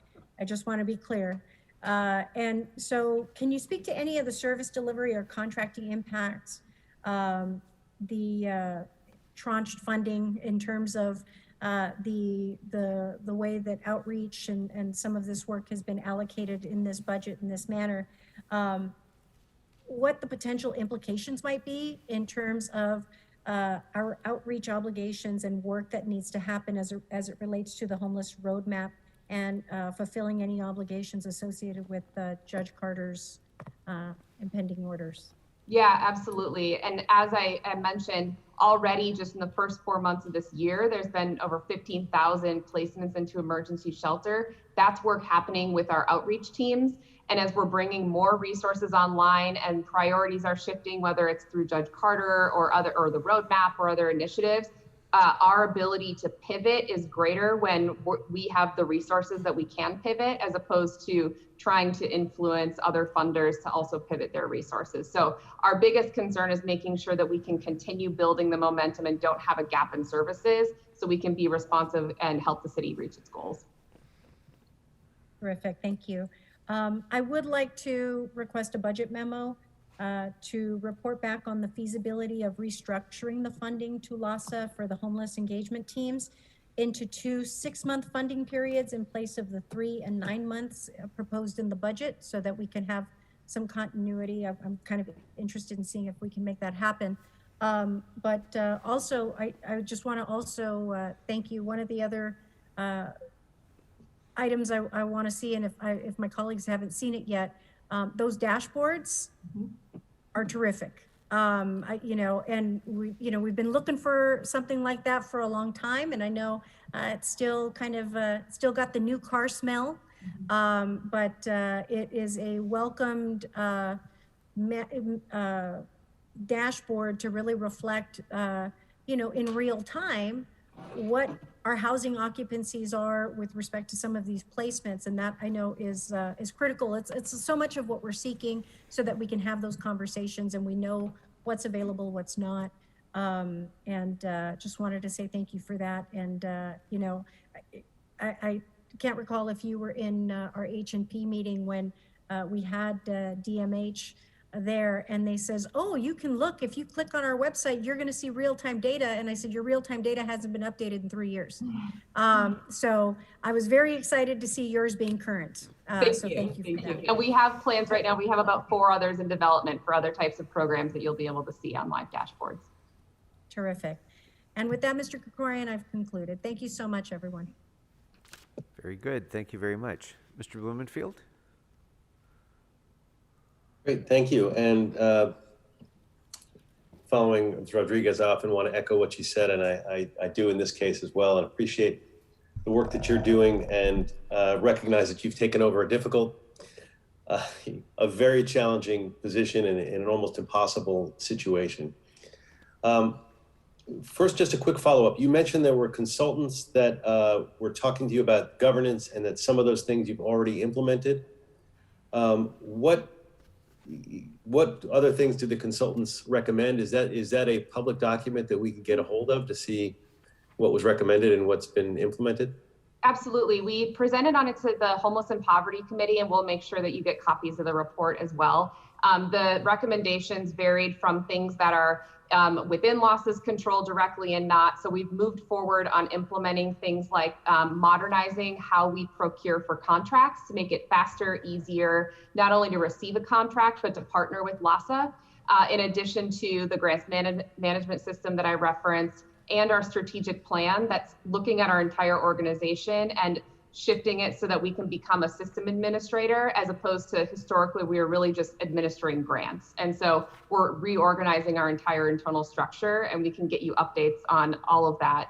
I just want to be clear. And so can you speak to any of the service delivery or contracting impacts, the tranched funding in terms of the way that outreach and some of this work has been allocated in this budget in this manner, what the potential implications might be in terms of our outreach obligations and work that needs to happen as it relates to the homeless roadmap and fulfilling any obligations associated with Judge Carter's impending orders? Yeah, absolutely. And as I mentioned already, just in the first 4 months of this year, there's been over 15,000 placements into emergency shelter. That's work happening with our outreach teams. And as we're bringing more resources online and priorities are shifting, whether it's through Judge Carter or the roadmap or other initiatives, our ability to pivot is greater when we have the resources that we can pivot, as opposed to trying to influence other funders to also pivot their resources. So our biggest concern is making sure that we can continue building the momentum and don't have a gap in services, so we can be responsive and help the city reach its goals. Terrific, thank you. I would like to request a budget memo to report back on the feasibility of restructuring the funding to Lassa for the homeless engagement teams into 2 6-month funding periods in place of the 3 and 9 months proposed in the budget, so that we can have some continuity. I'm kind of interested in seeing if we can make that happen. But also, I just want to also thank you. One of the other items I want to see, and if my colleagues haven't seen it yet, those dashboards are terrific. And we've been looking for something like that for a long time, and I know it's still kind of still got the new car smell, but it is a welcomed dashboard to really reflect, in real time, what our housing occupancies are with respect to some of these placements, and that I know is critical. It's so much of what we're seeking, so that we can have those conversations and we know what's available, what's not. Just wanted to say thank you for that. And I can't recall if you were in our H&P meeting when we had DMH there, and they says, oh, you can look, if you click on our website, you're going to see real-time data. And I said, your real-time data hasn't been updated in 3 years. So I was very excited to see yours being current. Thank you for that. And we have plans right now. We have about 4 others in development for other types of programs that you'll be able to see on live dashboards. Terrific. And with that, Mr. Krikorian, I've concluded. Thank you so much, everyone. Very good. Thank you very much. Mr. Blumenfield? Great, thank you. And following Ms. Rodriguez, I often want to echo what she said, and I do in this case as well, and appreciate the work that you're doing, and recognize that you've taken over a difficult, a very challenging position in an almost impossible situation. First, just a quick follow-up. You mentioned there were consultants that were talking to you about governance, and that some of those things you've already implemented. What other things do the consultants recommend? Is that a public document that we can get a hold of to see what was recommended and what's been implemented? Absolutely. We presented on it to the Homeless and Poverty Committee, and we'll make sure that you get copies of the report as well. The recommendations varied from things that are within Lassa's control directly and not. So we've moved forward on implementing things like modernizing how we procure for contracts to make it faster, easier, not only to receive a contract, but to partner with Lassa. In addition to the grants management system that I referenced, and our strategic plan that's looking at our entire organization and shifting it so that we can become a system administrator, as opposed to historically we were really just administering grants. And so we're reorganizing our entire internal structure, and we can get you updates on all of that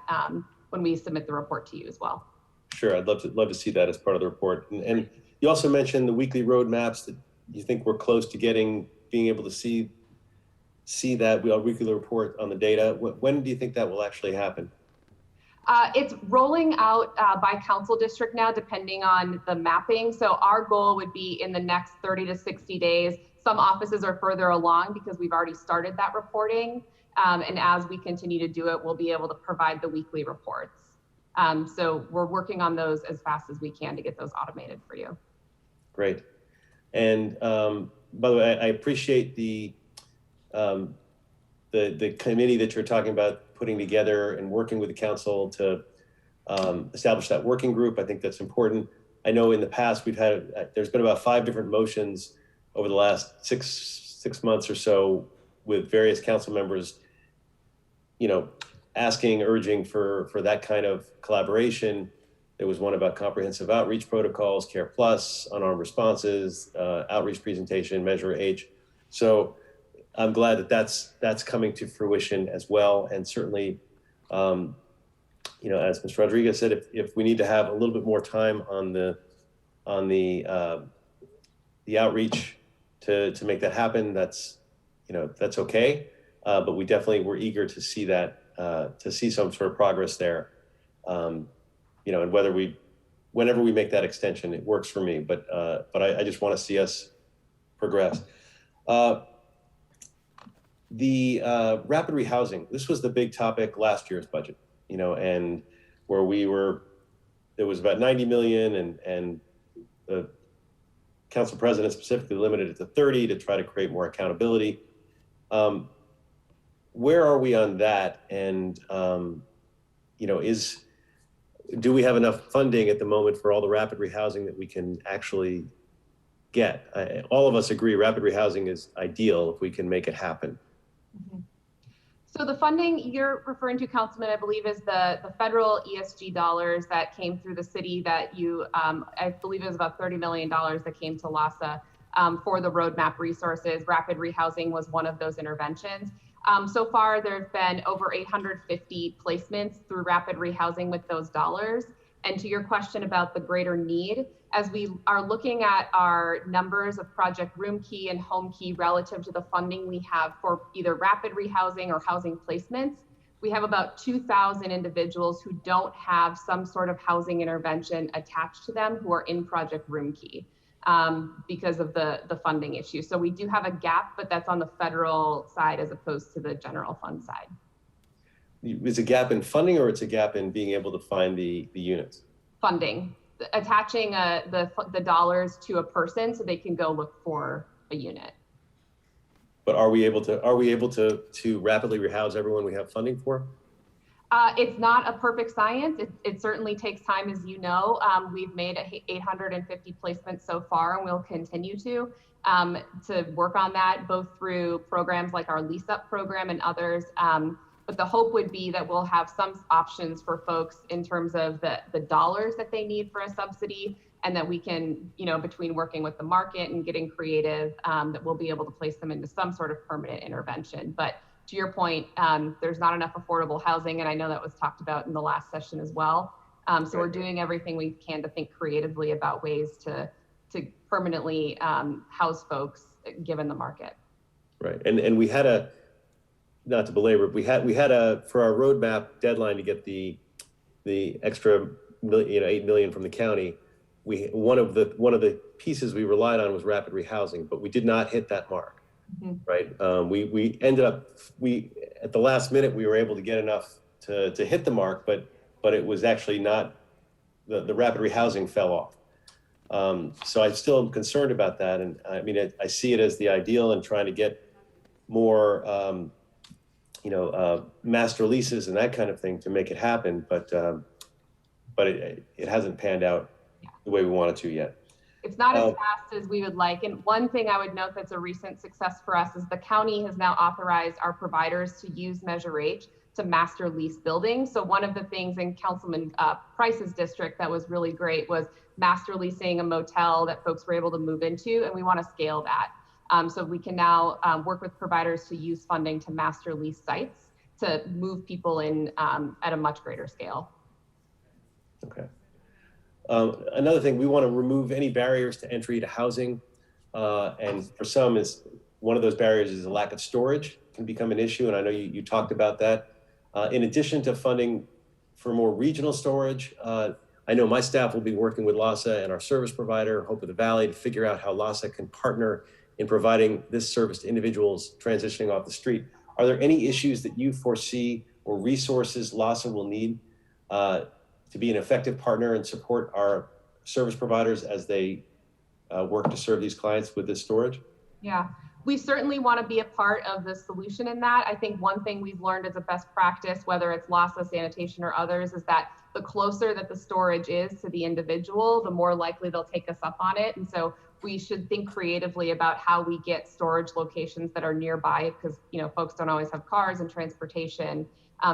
when we submit the report to you as well. Sure, I'd love to see that as part of the report. And you also mentioned the weekly roadmaps that you think we're close to being able to see that weekly report on the data. When do you think that will actually happen? It's rolling out by council district now, depending on the mapping. So our goal would be in the next 30 to 60 days. Some offices are further along because we've already started that reporting. And as we continue to do it, we'll be able to provide the weekly reports. So we're working on those as fast as we can to get those automated for you. Great. And by the way, I appreciate the committee that you're talking about putting together and working with the council to establish that working group. I think that's important. I know in the past there's been about 5 different motions over the last six months or so with various council members, asking, urging for that kind of collaboration. There was one about comprehensive outreach protocols, Care Plus, unarmed responses, outreach presentation, Measure H. So I'm glad that that's coming to fruition as well. And certainly, as Mr. Rodriguez said, if we need to have a little bit more time on the outreach to make that happen, that's okay. But we're eager to see that, to see some sort of progress there. And whenever we make that extension, it works for me. But I just want to see us progress. The rapid rehousing, this was the big topic last year's budget, and where there was about 90 million and the council president specifically limited it to 30 to try to create more accountability. Where are we on that? And, do we have enough funding at the moment for all the rapid rehousing that we can actually get? All of us agree rapid rehousing is ideal if we can make it happen. Mm-hmm. So the funding you're referring to, Councilman, I believe is the federal ESG dollars that came through the city that I believe it was about $30 million that came to Lassa for the roadmap resources. Rapid rehousing was one of those interventions. So far, there have been over 850 placements through rapid rehousing with those dollars. And to your question about the greater need, as we are looking at our numbers of Project Room Key and Home Key relative to the funding we have for either rapid rehousing or housing placements, we have about 2,000 individuals who don't have some sort of housing intervention attached to them who are in Project Room Key. Because of the funding issue. So we do have a gap, but that's on the federal side as opposed to the general fund side. Is a gap in funding or it's a gap in being able to find the units? Funding, attaching the dollars to a person so they can go look for a unit. But are we able to rapidly rehouse everyone we have funding for? It's not a perfect science. It certainly takes time, as you know. We've made 850 placements so far, and we'll continue to work on that, both through programs like our Lease Up program and others. But the hope would be that we'll have some options for folks in terms of the dollars that they need for a subsidy, and that we can, between working with the market and getting creative, that we'll be able to place them into some sort of permanent intervention. But to your point, there's not enough affordable housing, and I know that was talked about in the last session as well. So we're doing everything we can to think creatively about ways to permanently house folks given the market. Right, and we had not to belabor, we had for our roadmap deadline to get the extra $8 million from the county. One of the pieces we relied on was rapid rehousing, but we did not hit that mark. Mm-hmm. Right. We ended up, at the last minute, we were able to get enough to hit the mark, but it was actually not, the rapid rehousing fell off. So I still am concerned about that. And I mean, I see it as the ideal and trying to get more, master leases and that kind of thing to make it happen. But it hasn't panned out the way we want it to yet. It's not as fast as we would like. And one thing I would note that's a recent success for us is the county has now authorized our providers to use Measure H to master lease buildings. So one of the things in Councilman Price's district that was really great was master leasing a motel that folks were able to move into, and we want to scale that. So we can now work with providers to use funding to master lease sites to move people in at a much greater scale. Okay. Another thing, we want to remove any barriers to entry to housing. And for some, one of those barriers is a lack of storage can become an issue. And I know you talked about that. In addition to funding for more regional storage, I know my staff will be working with Lassa and our service provider, Hope of the Valley, to figure out how Lassa can partner in providing this service to individuals transitioning off the street. Are there any issues that you foresee or resources Lassa will need to be an effective partner and support our service providers as they work to serve these clients with this storage? Yeah, we certainly want to be a part of the solution in that. I think one thing we've learned as a best practice, whether it's Lassa, sanitation, or others, is that the closer that the storage is to the individual, the more likely they'll take us up on it. And so we should think creatively about how we get storage locations that are nearby, because folks don't always have cars and transportation.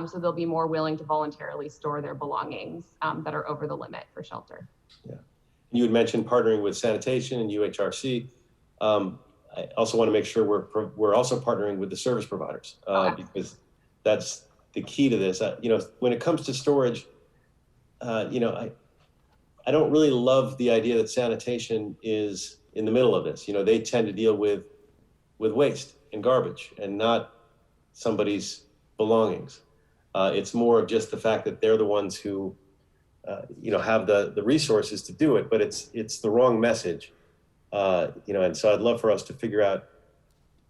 So they'll be more willing to voluntarily store their belongings that are over the limit for shelter. Yeah. You had mentioned partnering with sanitation and UHRC. I also want to make sure we're also partnering with the service providers because that's the key to this. When it comes to storage, I don't really love the idea that sanitation is in the middle of this. They tend to deal with waste and garbage and not somebody's belongings. It's more of just the fact that they're the ones who, have the resources to do it, but it's the wrong message. And so I'd love for us to figure out,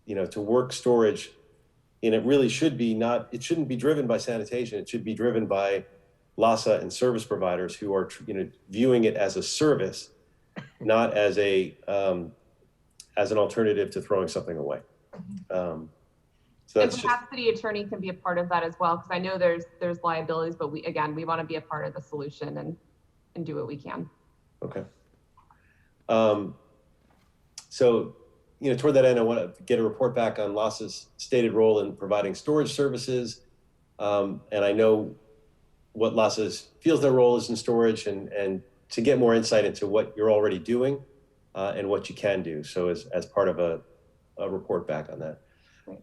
to work storage, and it really should be it shouldn't be driven by sanitation. It should be driven by Lassa and service providers who are, viewing it as a service, not as an alternative to throwing something away. So that's and perhaps city attorney can be a part of that as well, because I know there's liabilities, but we want to be a part of the solution and do what we can. Okay. So, toward that end, I want to get a report back on Lassa's stated role in providing storage services. And I know what Lassa feels their role is in storage, and to get more insight into what you're already doing and what you can do. So as part of a report back on that.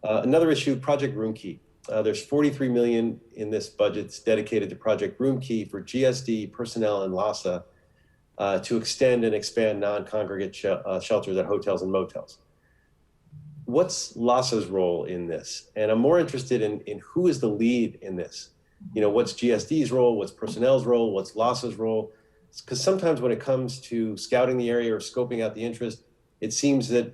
Another issue, Project Room Key. There's $43 million in this budget dedicated to Project Room Key for GSD, personnel, and Lassa to extend and expand non-congregate shelters at hotels and motels. What's Lassa's role in this? And I'm more interested in who is the lead in this. What's GSD's role? What's personnel's role? What's Lassa's role? Because sometimes when it comes to scouting the area or scoping out the interest, it seems that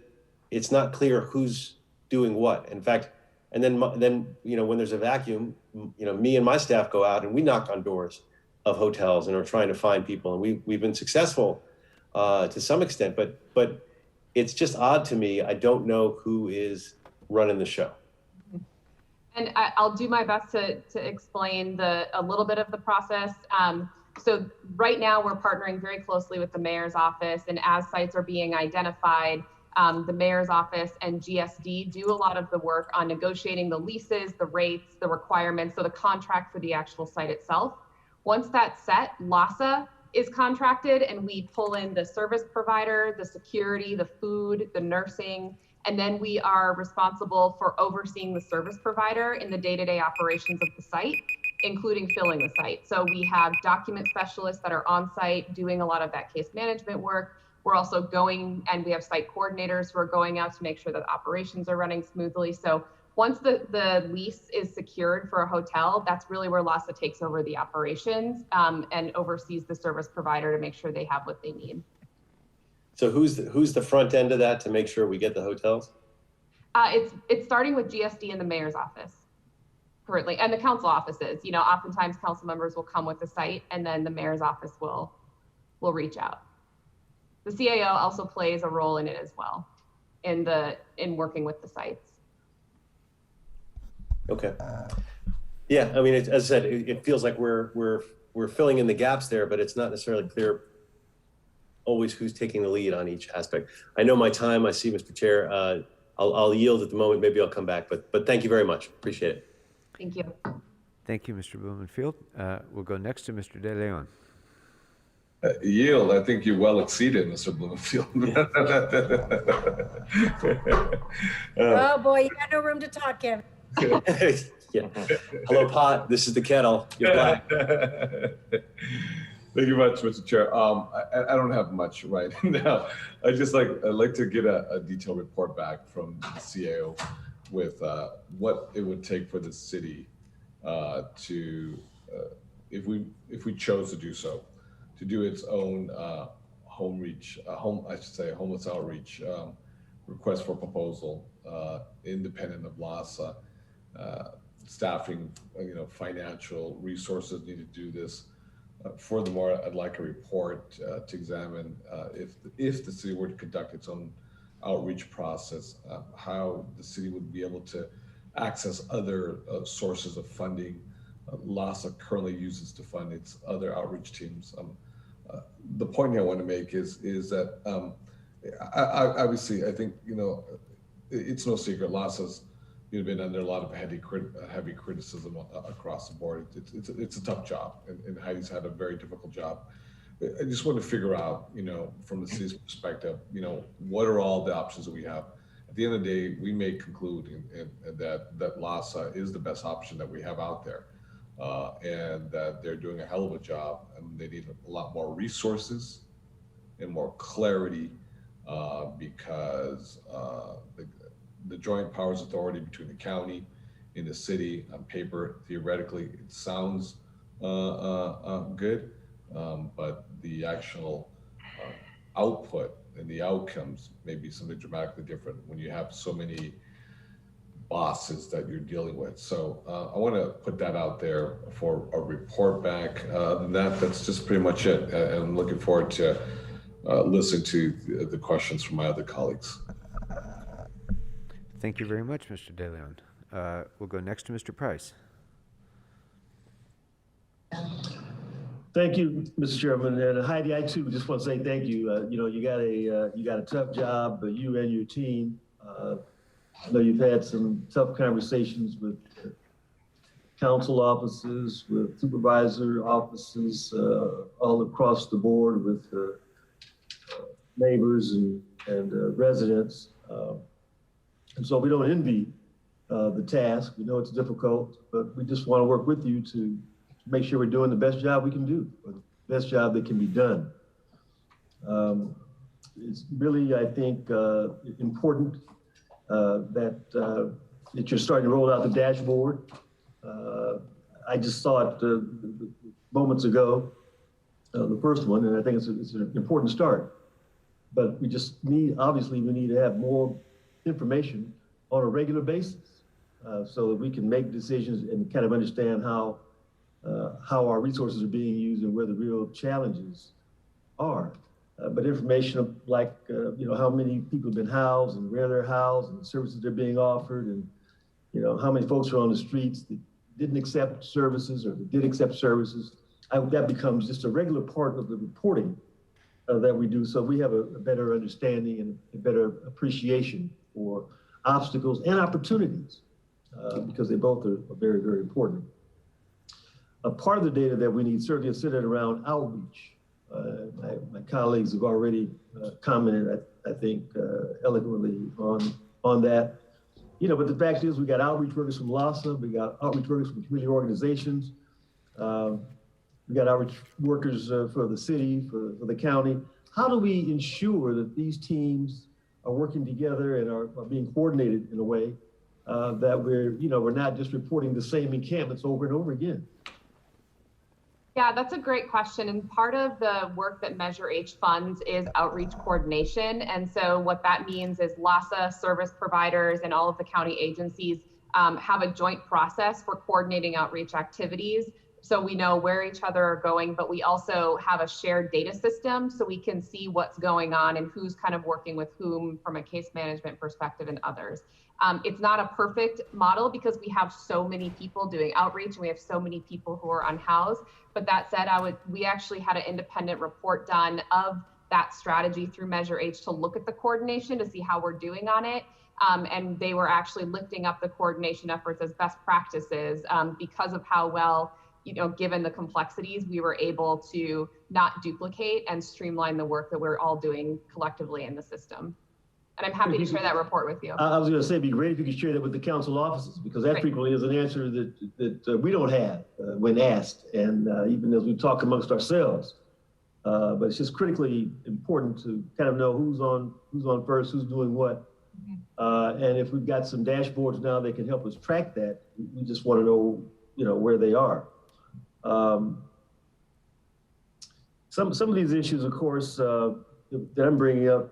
it's not clear who's doing what. In fact, and then when there's a vacuum, me and my staff go out and we knock on doors of hotels and are trying to find people, and we've been successful to some extent, but it's just odd to me. I don't know who is running the show. And I'll do my best to explain a little bit of the process. So right now we're partnering very closely with the mayor's office, and as sites are being identified, the mayor's office and GSD do a lot of the work on negotiating the leases, the rates, the requirements, so the contract for the actual site itself. Once that's set, Lassa is contracted, and we pull in the service provider, the security, the food, the nursing, and then we are responsible for overseeing the service provider in the day-to-day operations of the site, including filling the site. So we have document specialists that are on site doing a lot of that case management work. We're also going, and we have site coordinators who are going out to make sure that operations are running smoothly. So once the lease is secured for a hotel, that's really where Lassa takes over the operations and oversees the service provider to make sure they have what they need. So who's the front end of that to make sure we get the hotels? It's starting with GSD and the mayor's office currently, and the council offices. Oftentimes council members will come with the site, and then the mayor's office will reach out. The CAO also plays a role in it as well, in working with the sites. Okay. Yeah, I mean, as I said, it feels like we're filling in the gaps there, but it's not necessarily clear always who's taking the lead on each aspect. I know my time. I see, Mr. Chair. I'll yield at the moment. Maybe I'll come back, but thank you very much. Appreciate it. Thank you. Thank you, Mr. Blumenfield. We'll go next to Mr. De Leon. Yield, I think you well exceeded, Mr. Blumenfield. Oh boy, you got no room to talk, Kevin. Yeah. Hello, pot. This is the kettle. You're black. Thank you much, Mr. Chair. I don't have much right now. I'd like to get a detailed report back from the CAO with what it would take for the city to, if we chose to do so, to do its own homeless outreach request for proposal, independent of Lassa, staffing, financial resources need to do this. Furthermore, I'd like a report to examine if the city were to conduct its own outreach process, how the city would be able to access other sources of funding Lassa currently uses to fund its other outreach teams. The point I want to make is that obviously I think it's no secret Lassa's been under a lot of heavy criticism across the board. It's a tough job, and Heidi's had a very difficult job. I just want to figure out, from the city's perspective, what are all the options that we have. At the end of the day, we may conclude that Lassa is the best option that we have out there, and that they're doing a hell of a job, and they need a lot more resources and more clarity because the joint powers authority between the county and the city on paper, theoretically, it sounds good, but the actual output and the outcomes may be something dramatically different when you have so many bosses that you're dealing with. So I want to put that out there for a report back. Other than that, that's just pretty much it. And I'm looking forward to listening to the questions from my other colleagues. Thank you very much, Mr. De Leon. We'll go next to Mr. Price. Thank you, Mr. Chairman. And Heidi, I too just want to say thank you. You got a tough job, you and your team. I know you've had some tough conversations with council offices, with supervisor offices, all across the board with neighbors and residents. And so we don't envy the task. We know it's difficult, but we just want to work with you to make sure we're doing the best job we can do, or the best job that can be done. It's really, I think, important that you're starting to roll out the dashboard. I just saw it moments ago, the first one, and I think it's an important start. But we just need, obviously, we need to have more information on a regular basis so that we can make decisions and kind of understand how our resources are being used and where the real challenges are. But information like, how many people have been housed and where they're housed and the services they're being offered, and, how many folks are on the streets that didn't accept services or that did accept services. That becomes just a regular part of the reporting that we do, so we have a better understanding and a better appreciation for obstacles and opportunities, because they both are very, very important. A part of the data that we need certainly is centered around outreach. My colleagues have already commented, I think, eloquently on that. But the fact is we got outreach workers from Lassa, we got outreach workers from community organizations, we got outreach workers for the city, for the county. How do we ensure that these teams are working together and are being coordinated in a way that we're not just reporting the same encampments over and over again? Yeah, that's a great question. And part of the work that Measure H funds is outreach coordination. And so what that means is Lassa service providers and all of the county agencies have a joint process for coordinating outreach activities. So we know where each other are going, but we also have a shared data system so we can see what's going on and who's kind of working with whom from a case management perspective and others. It's not a perfect model because we have so many people doing outreach and we have so many people who are unhoused. But that said, we actually had an independent report done of that strategy through Measure H to look at the coordination to see how we're doing on it. and they were actually lifting up the coordination efforts as best practices because of how well, given the complexities, we were able to not duplicate and streamline the work that we're all doing collectively in the system. And I'm happy to share that report with you. I was going to say, it'd be great if you could share that with the council offices, because that frequently is an answer that we don't have when asked, and even as we talk amongst ourselves. But it's just critically important to kind of know who's on first, who's doing what. And if we've got some dashboards now that can help us track that, we just want to know, where they are. Some of these issues, of course, that I'm bringing up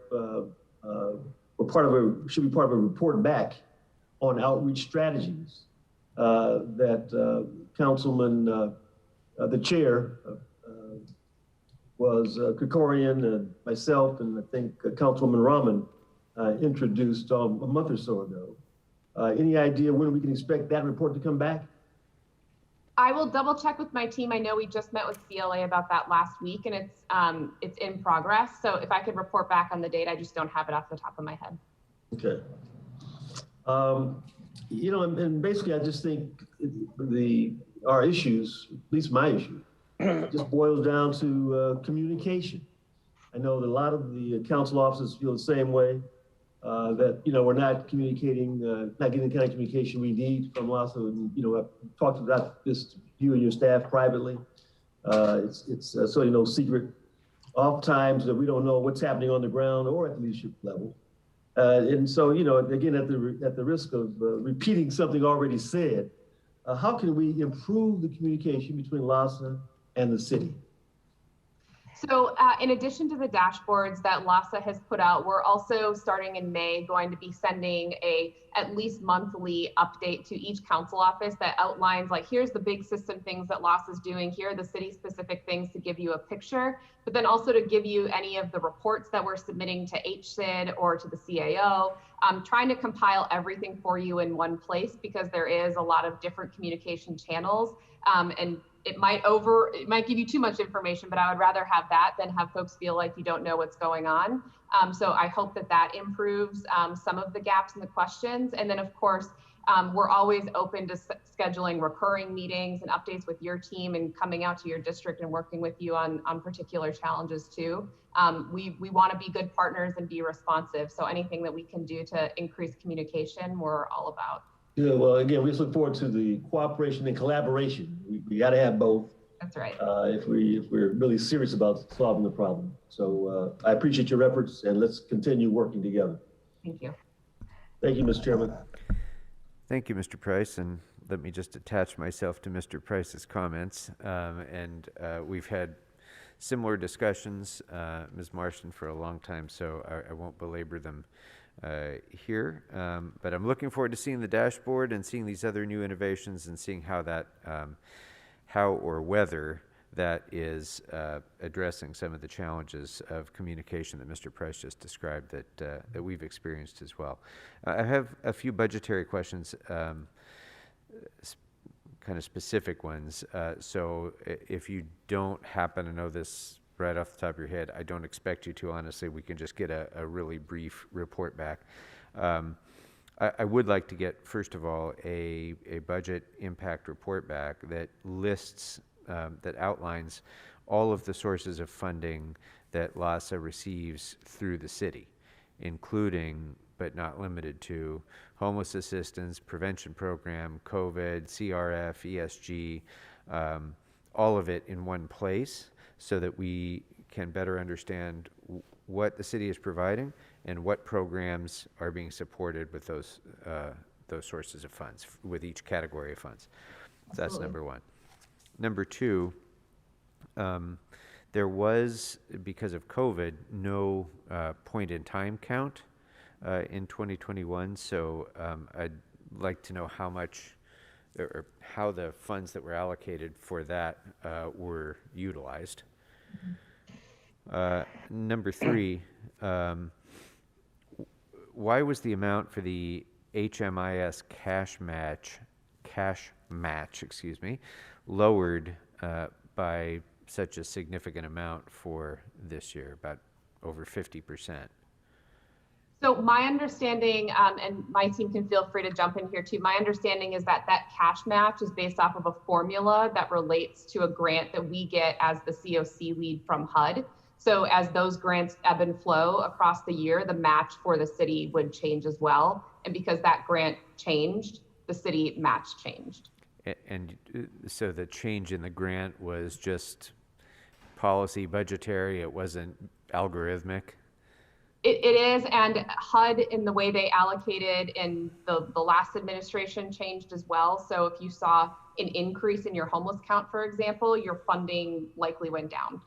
should be part of a report back on outreach strategies that Councilman, the chair, was Krikorian and myself, and I think Councilwoman Rahman introduced a month or so ago. Any idea when we can expect that report to come back? I will double check with my team. I know we just met with CLA about that last week, and it's in progress. So if I could report back on the date, I just don't have it off the top of my head. Okay. And basically, I just think our issues, at least my issue, just boils down to communication. I know that a lot of the council officers feel the same way. That we're not communicating, not getting the kind of communication we need from Lassa. And I've talked about this to you and your staff privately. It's certainly no secret. Oftentimes that we don't know what's happening on the ground or at the leadership level. And so again, at the risk of repeating something already said, how can we improve the communication between Lassa and the city? So in addition to the dashboards that Lassa has put out, we're also starting in May going to be sending a at least monthly update to each council office that outlines, like, here's the big system things that Lassa's doing, here are the city specific things to give you a picture, but then also to give you any of the reports that we're submitting to HSID or to the CAO, trying to compile everything for you in one place, because there is a lot of different communication channels, and it might give you too much information, but I would rather have that than have folks feel like you don't know what's going on. So I hope that improves some of the gaps in the questions. And then of course, we're always open to scheduling recurring meetings and updates with your team and coming out to your district and working with you on particular challenges too. We want to be good partners and be responsive. So anything that we can do to increase communication, we're all about. Yeah, well, again, we just look forward to the cooperation and collaboration. We got to have both. That's right. If we're really serious about solving the problem. So I appreciate your efforts, and let's continue working together. Thank you. Thank you, Mr. Chairman. Thank you, Mr. Price, and let me just attach myself to Mr. Price's comments. We've had similar discussions, Ms. Marston, for a long time, so I won't belabor them here, but I'm looking forward to seeing the dashboard and seeing these other new innovations and seeing how that, how or whether that is addressing some of the challenges of communication that Mr. Price just described that we've experienced as well. I have a few budgetary questions, kind of specific ones. So if you don't happen to know this right off the top of your head, I don't expect you to, honestly. We can just get a really brief report back. I would like to get, first of all, a budget impact report back that lists, that outlines all of the sources of funding that Lassa receives through the city, including, but not limited to, homeless assistance, prevention program, COVID, CRF, ESG, all of it in one place, so that we can better understand what the city is providing and what programs are being supported with those sources of funds, with each category of funds. So that's number one. Number two, there was, because of COVID, no point in time count in 2021, so I'd like to know how much, or how the funds that were allocated for that were utilized. Number three, why was the amount for the HMIS cash match, lowered by such a significant amount for this year, about over 50%? So my understanding, and my team can feel free to jump in here too, my understanding is that that cash match is based off of a formula that relates to a grant that we get as the COC lead from HUD. So as those grants ebb and flow across the year, the match for the city would change as well. And because that grant changed, the city match changed. And so the change in the grant was just policy, budgetary, it wasn't algorithmic? It is, and HUD in the way they allocated in the last administration changed as well. So if you saw an increase in your homeless count, for example, your funding likely went down.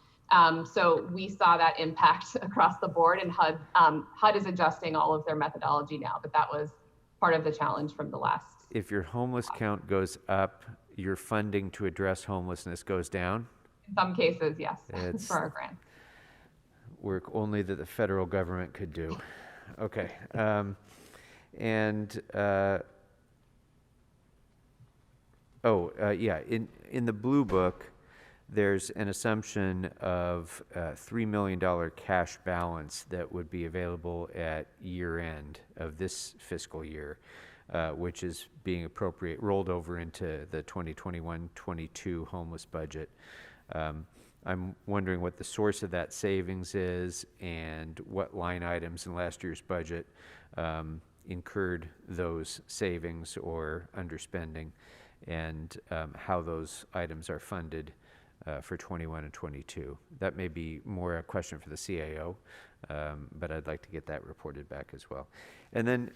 So we saw that impact across the board, and HUD is adjusting all of their methodology now, but that was part of the challenge from the last. If your homeless count goes up, your funding to address homelessness goes down? In some cases, yes, for our grant. Work only that the federal government could do. Okay. Yeah, in the Blue Book, there's an assumption of $3 million cash balance that would be available at year end of this fiscal year, which is being rolled over into the 2021-22 homeless budget. I'm wondering what the source of that savings is and what line items in last year's budget incurred those savings or underspending, and how those items are funded for 21 and 22. That may be more a question for the CAO, but I'd like to get that reported back as well. And then,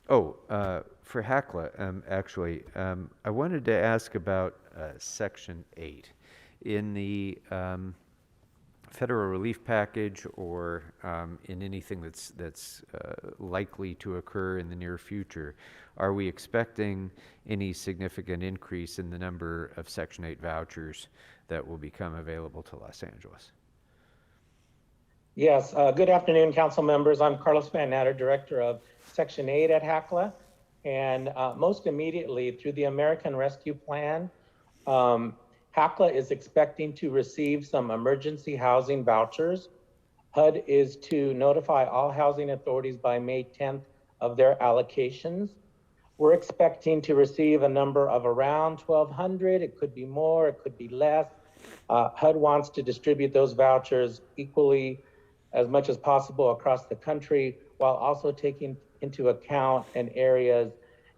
for HACLA, actually, I wanted to ask about Section 8. In the federal relief package, or in anything that's likely to occur in the near future, are we expecting any significant increase in the number of Section 8 vouchers that will become available to Los Angeles? Yes, good afternoon, council members. I'm Carlos Van Natter, Director of Section 8 at HACLA. And most immediately, through the American Rescue Plan, HACLA is expecting to receive some emergency housing vouchers. HUD is to notify all housing authorities by May 10th of their allocations. We're expecting to receive a number of around 1,200. It could be more, it could be less. HUD wants to distribute those vouchers equally as much as possible across the country, while also taking into account an area's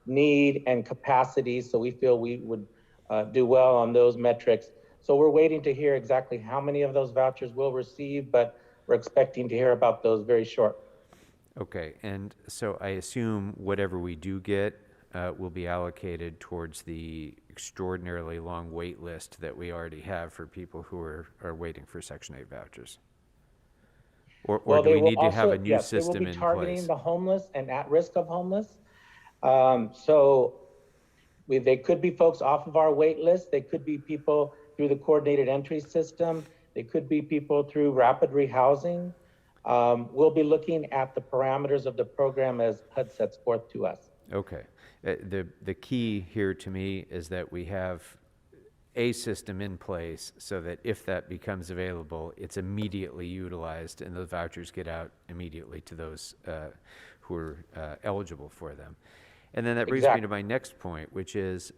need and capacity. So we feel we would do well on those metrics. So we're waiting to hear exactly how many of those vouchers we'll receive, but we're expecting to hear about those very short. Okay, and so I assume whatever we do get will be allocated towards the extraordinarily long wait list that we already have for people who are waiting for Section 8 vouchers. Or do we need to have a new system in place? They will be targeting the homeless and at risk of homeless. So they could be folks off of our wait list. They could be people through the coordinated entry system. They could be people through rapid rehousing. We'll be looking at the parameters of the program as HUD sets forth to us. Okay. The key here to me is that we have a system in place so that if that becomes available, it's immediately utilized and the vouchers get out immediately to those who are eligible for them. And then that brings me to my next point, which is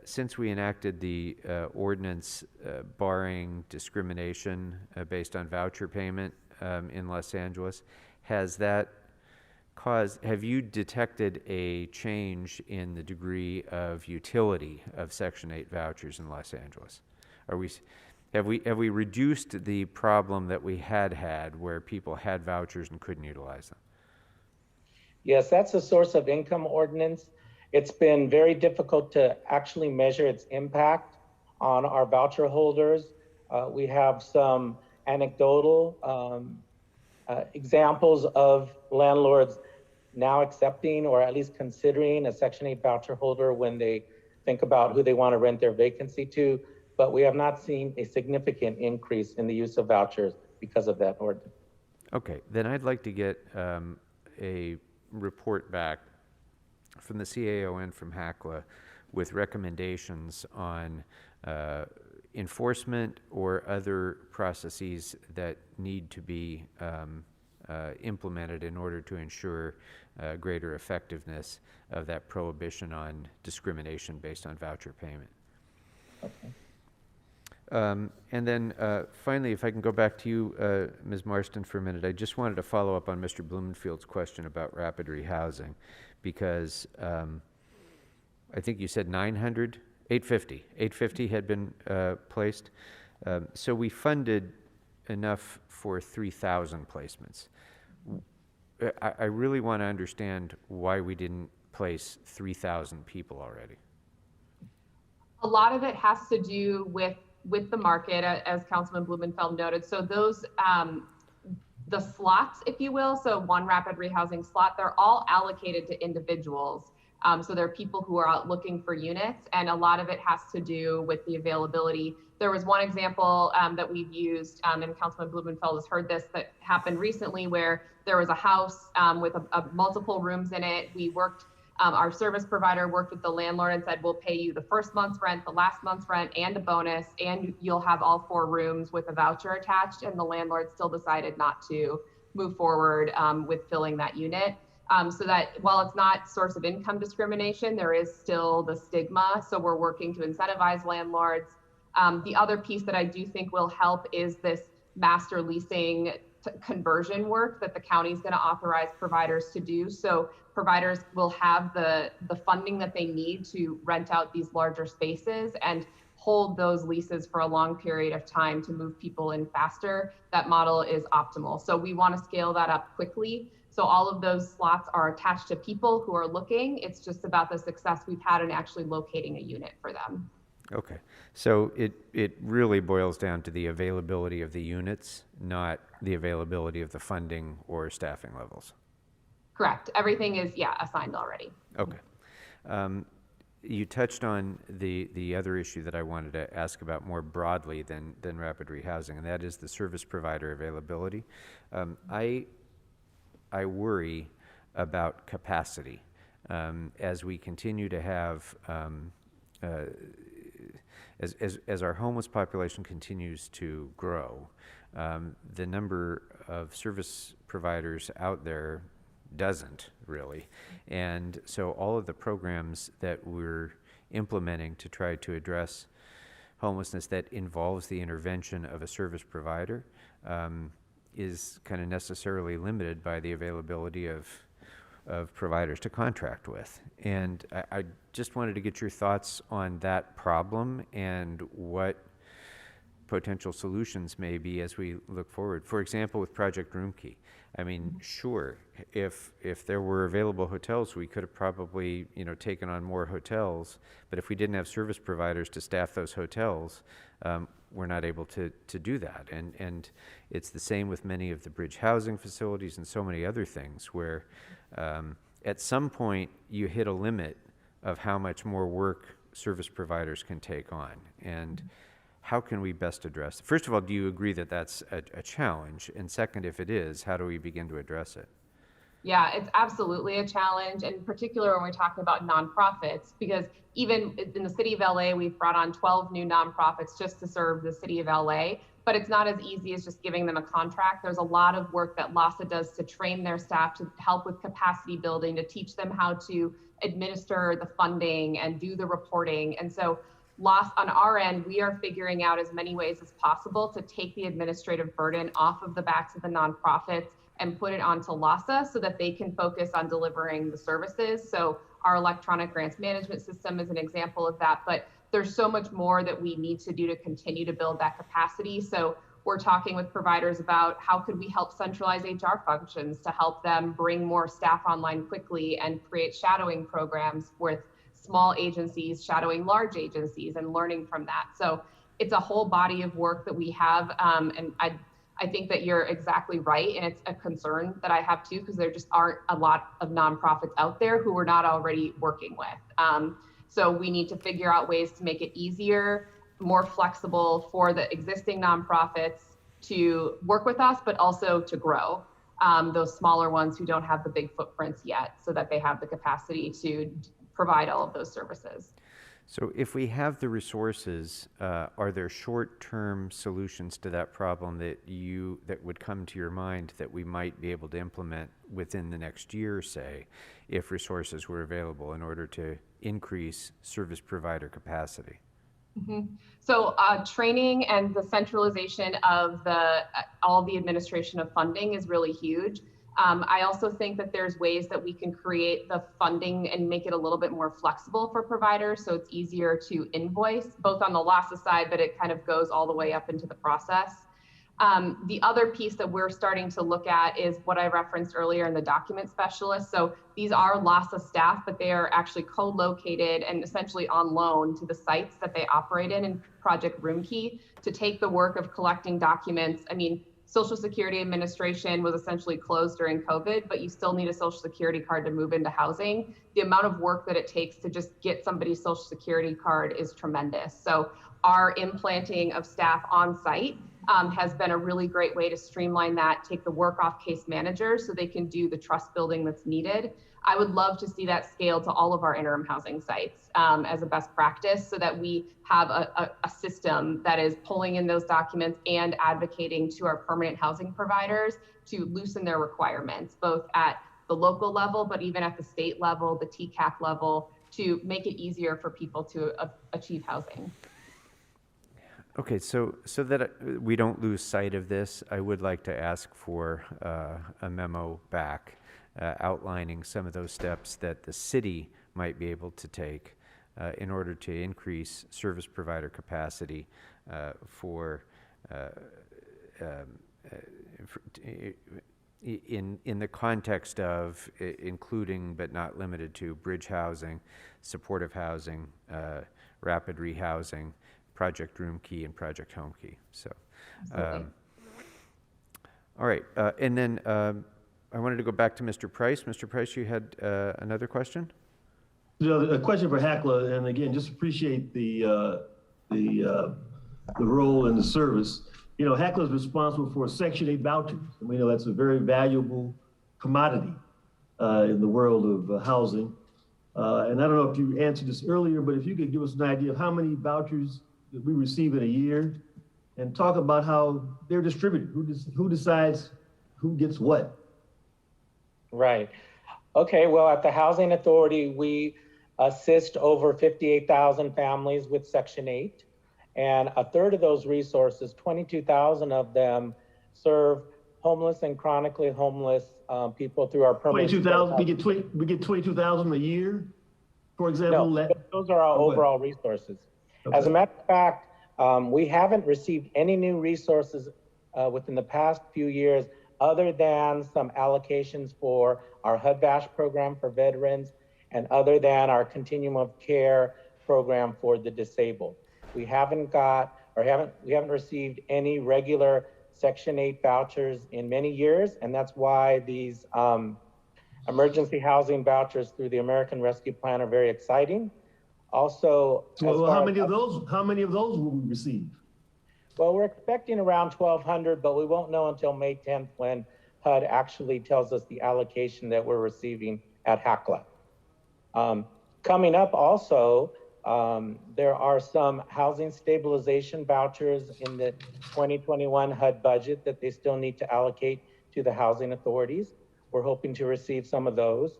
since we enacted the ordinance barring discrimination based on voucher payment in Los Angeles, have you detected a change in the degree of utility of Section 8 vouchers in Los Angeles? Have we reduced the problem that we had where people had vouchers and couldn't utilize them? Yes, that's a source of income ordinance. It's been very difficult to actually measure its impact on our voucher holders. We have some anecdotal examples of landlords now accepting or at least considering a Section 8 voucher holder when they think about who they want to rent their vacancy to, but we have not seen a significant increase in the use of vouchers because of that ordinance. Okay, then I'd like to get a report back from the CAO and from HACLA with recommendations on enforcement or other processes that need to be implemented in order to ensure greater effectiveness of that prohibition on discrimination based on voucher payment. Okay. And then finally, if I can go back to you, Ms. Marston, for a minute, I just wanted to follow up on Mr. Blumenfield's question about rapid rehousing, because I think you said 850 had been placed. So we funded enough for 3,000 placements. I really want to understand why we didn't place 3,000 people already. A lot of it has to do with the market, as Councilman Blumenfeld noted. So those, the slots, if you will, so one rapid rehousing slot, they're all allocated to individuals. So there are people who are out looking for units, and a lot of it has to do with the availability. There was one example that we've used, and Councilman Blumenfeld has heard this, that happened recently where there was a house with multiple rooms in it. We worked, our service provider worked with the landlord and said, we'll pay you the first month's rent, the last month's rent, and a bonus, and you'll have all 4 rooms with a voucher attached. And the landlord still decided not to move forward with filling that unit. So that while it's not source of income discrimination, there is still the stigma. So we're working to incentivize landlords. The other piece that I do think will help is this master leasing conversion work that the county is going to authorize providers to do. So providers will have the funding that they need to rent out these larger spaces and hold those leases for a long period of time to move people in faster. That model is optimal. So we want to scale that up quickly. So all of those slots are attached to people who are looking. It's just about the success we've had in actually locating a unit for them. Okay, so it really boils down to the availability of the units, not the availability of the funding or staffing levels. Correct. Everything is, assigned already. Okay. You touched on the other issue that I wanted to ask about more broadly than rapid rehousing, and that is the service provider availability. I worry about capacity as we continue to have as our homeless population continues to grow, the number of service providers out there doesn't really. And so all of the programs that we're implementing to try to address homelessness that involves the intervention of a service provider is kind of necessarily limited by the availability of providers to contract with. And I just wanted to get your thoughts on that problem and what potential solutions may be as we look forward. For example, with Project Roomkey, I mean, sure, if there were available hotels, we could have probably, taken on more hotels, but if we didn't have service providers to staff those hotels, we're not able to do that. And it's the same with many of the bridge housing facilities and so many other things where at some point you hit a limit of how much more work service providers can take on. And how can we best address it? First of all, do you agree that that's a challenge? And second, if it is, how do we begin to address it? Yeah, it's absolutely a challenge, and in particular when we're talking about nonprofits, because even in the city of LA, we've brought on 12 new nonprofits just to serve the city of LA, but it's not as easy as just giving them a contract. There's a lot of work that Lassa does to train their staff, to help with capacity building, to teach them how to administer the funding and do the reporting. And so on our end, we are figuring out as many ways as possible to take the administrative burden off of the backs of the nonprofits and put it onto Lassa so that they can focus on delivering the services. So our electronic grants management system is an example of that, but there's so much more that we need to do to continue to build that capacity. So we're talking with providers about how could we help centralize HR functions to help them bring more staff online quickly and create shadowing programs with small agencies shadowing large agencies and learning from that. So it's a whole body of work that we have. And I think that you're exactly right. And it's a concern that I have too, because there just aren't a lot of nonprofits out there who we're not already working with. So we need to figure out ways to make it easier, more flexible for the existing nonprofits to work with us, but also to grow those smaller ones who don't have the big footprints yet, so that they have the capacity to provide all of those services. So if we have the resources, are there short-term solutions to that problem that would come to your mind that we might be able to implement within the next year, say, if resources were available in order to increase service provider capacity? So training and the centralization of all the administration of funding is really huge. I also think that there's ways that we can create the funding and make it a little bit more flexible for providers, so it's easier to invoice, both on the Lassa side, but it kind of goes all the way up into the process. The other piece that we're starting to look at is what I referenced earlier in the document specialists. So these are Lassa staff, but they are actually co-located and essentially on loan to the sites that they operate in Project Roomkey to take the work of collecting documents. I mean, Social Security Administration was essentially closed during COVID, but you still need a Social Security card to move into housing. The amount of work that it takes to just get somebody's Social Security card is tremendous. So our implanting of staff on site has been a really great way to streamline that, take the work off case managers so they can do the trust building that's needed. I would love to see that scale to all of our interim housing sites as a best practice so that we have a system that is pulling in those documents and advocating to our permanent housing providers to loosen their requirements, both at the local level, but even at the state level, the TCAP level, to make it easier for people to achieve housing. Okay, so that we don't lose sight of this, I would like to ask for a memo back outlining some of those steps that the city might be able to take in order to increase service provider capacity in the context of including but not limited to bridge housing, supportive housing, rapid rehousing, Project Roomkey, and Project Homekey. So, all right, and then I wanted to go back to Mr. Price. Mr. Price, you had another question? A question for HACLA, and again, just appreciate the role and the service. You know, HACLA is responsible for Section 8 vouchers, and we know that's a very valuable commodity in the world of housing. And I don't know if you answered this earlier, but if you could give us an idea of how many vouchers that we receive in a year, and talk about how they're distributed. Who decides who gets what? Right. Okay, well, at the Housing Authority, we assist over 58,000 families with Section 8. And a third of those resources, 22,000 of them, serve homeless and chronically homeless people through our permanent. 22,000. We get 22,000 a year, for example. No, those are our overall resources. Okay. As a matter of fact, we haven't received any new resources within the past few years, other than some allocations for our HUD-VASH program for veterans, and other than our continuum of care program for the disabled. We haven't received any regular Section 8 vouchers in many years, and that's why these emergency housing vouchers through the American Rescue Plan are very exciting. Also, how many of those will we receive? Well, we're expecting around 1,200, but we won't know until May 10th when HUD actually tells us the allocation that we're receiving at HACLA. Coming up also, there are some housing stabilization vouchers in the 2021 HUD budget that they still need to allocate to the housing authorities. We're hoping to receive some of those.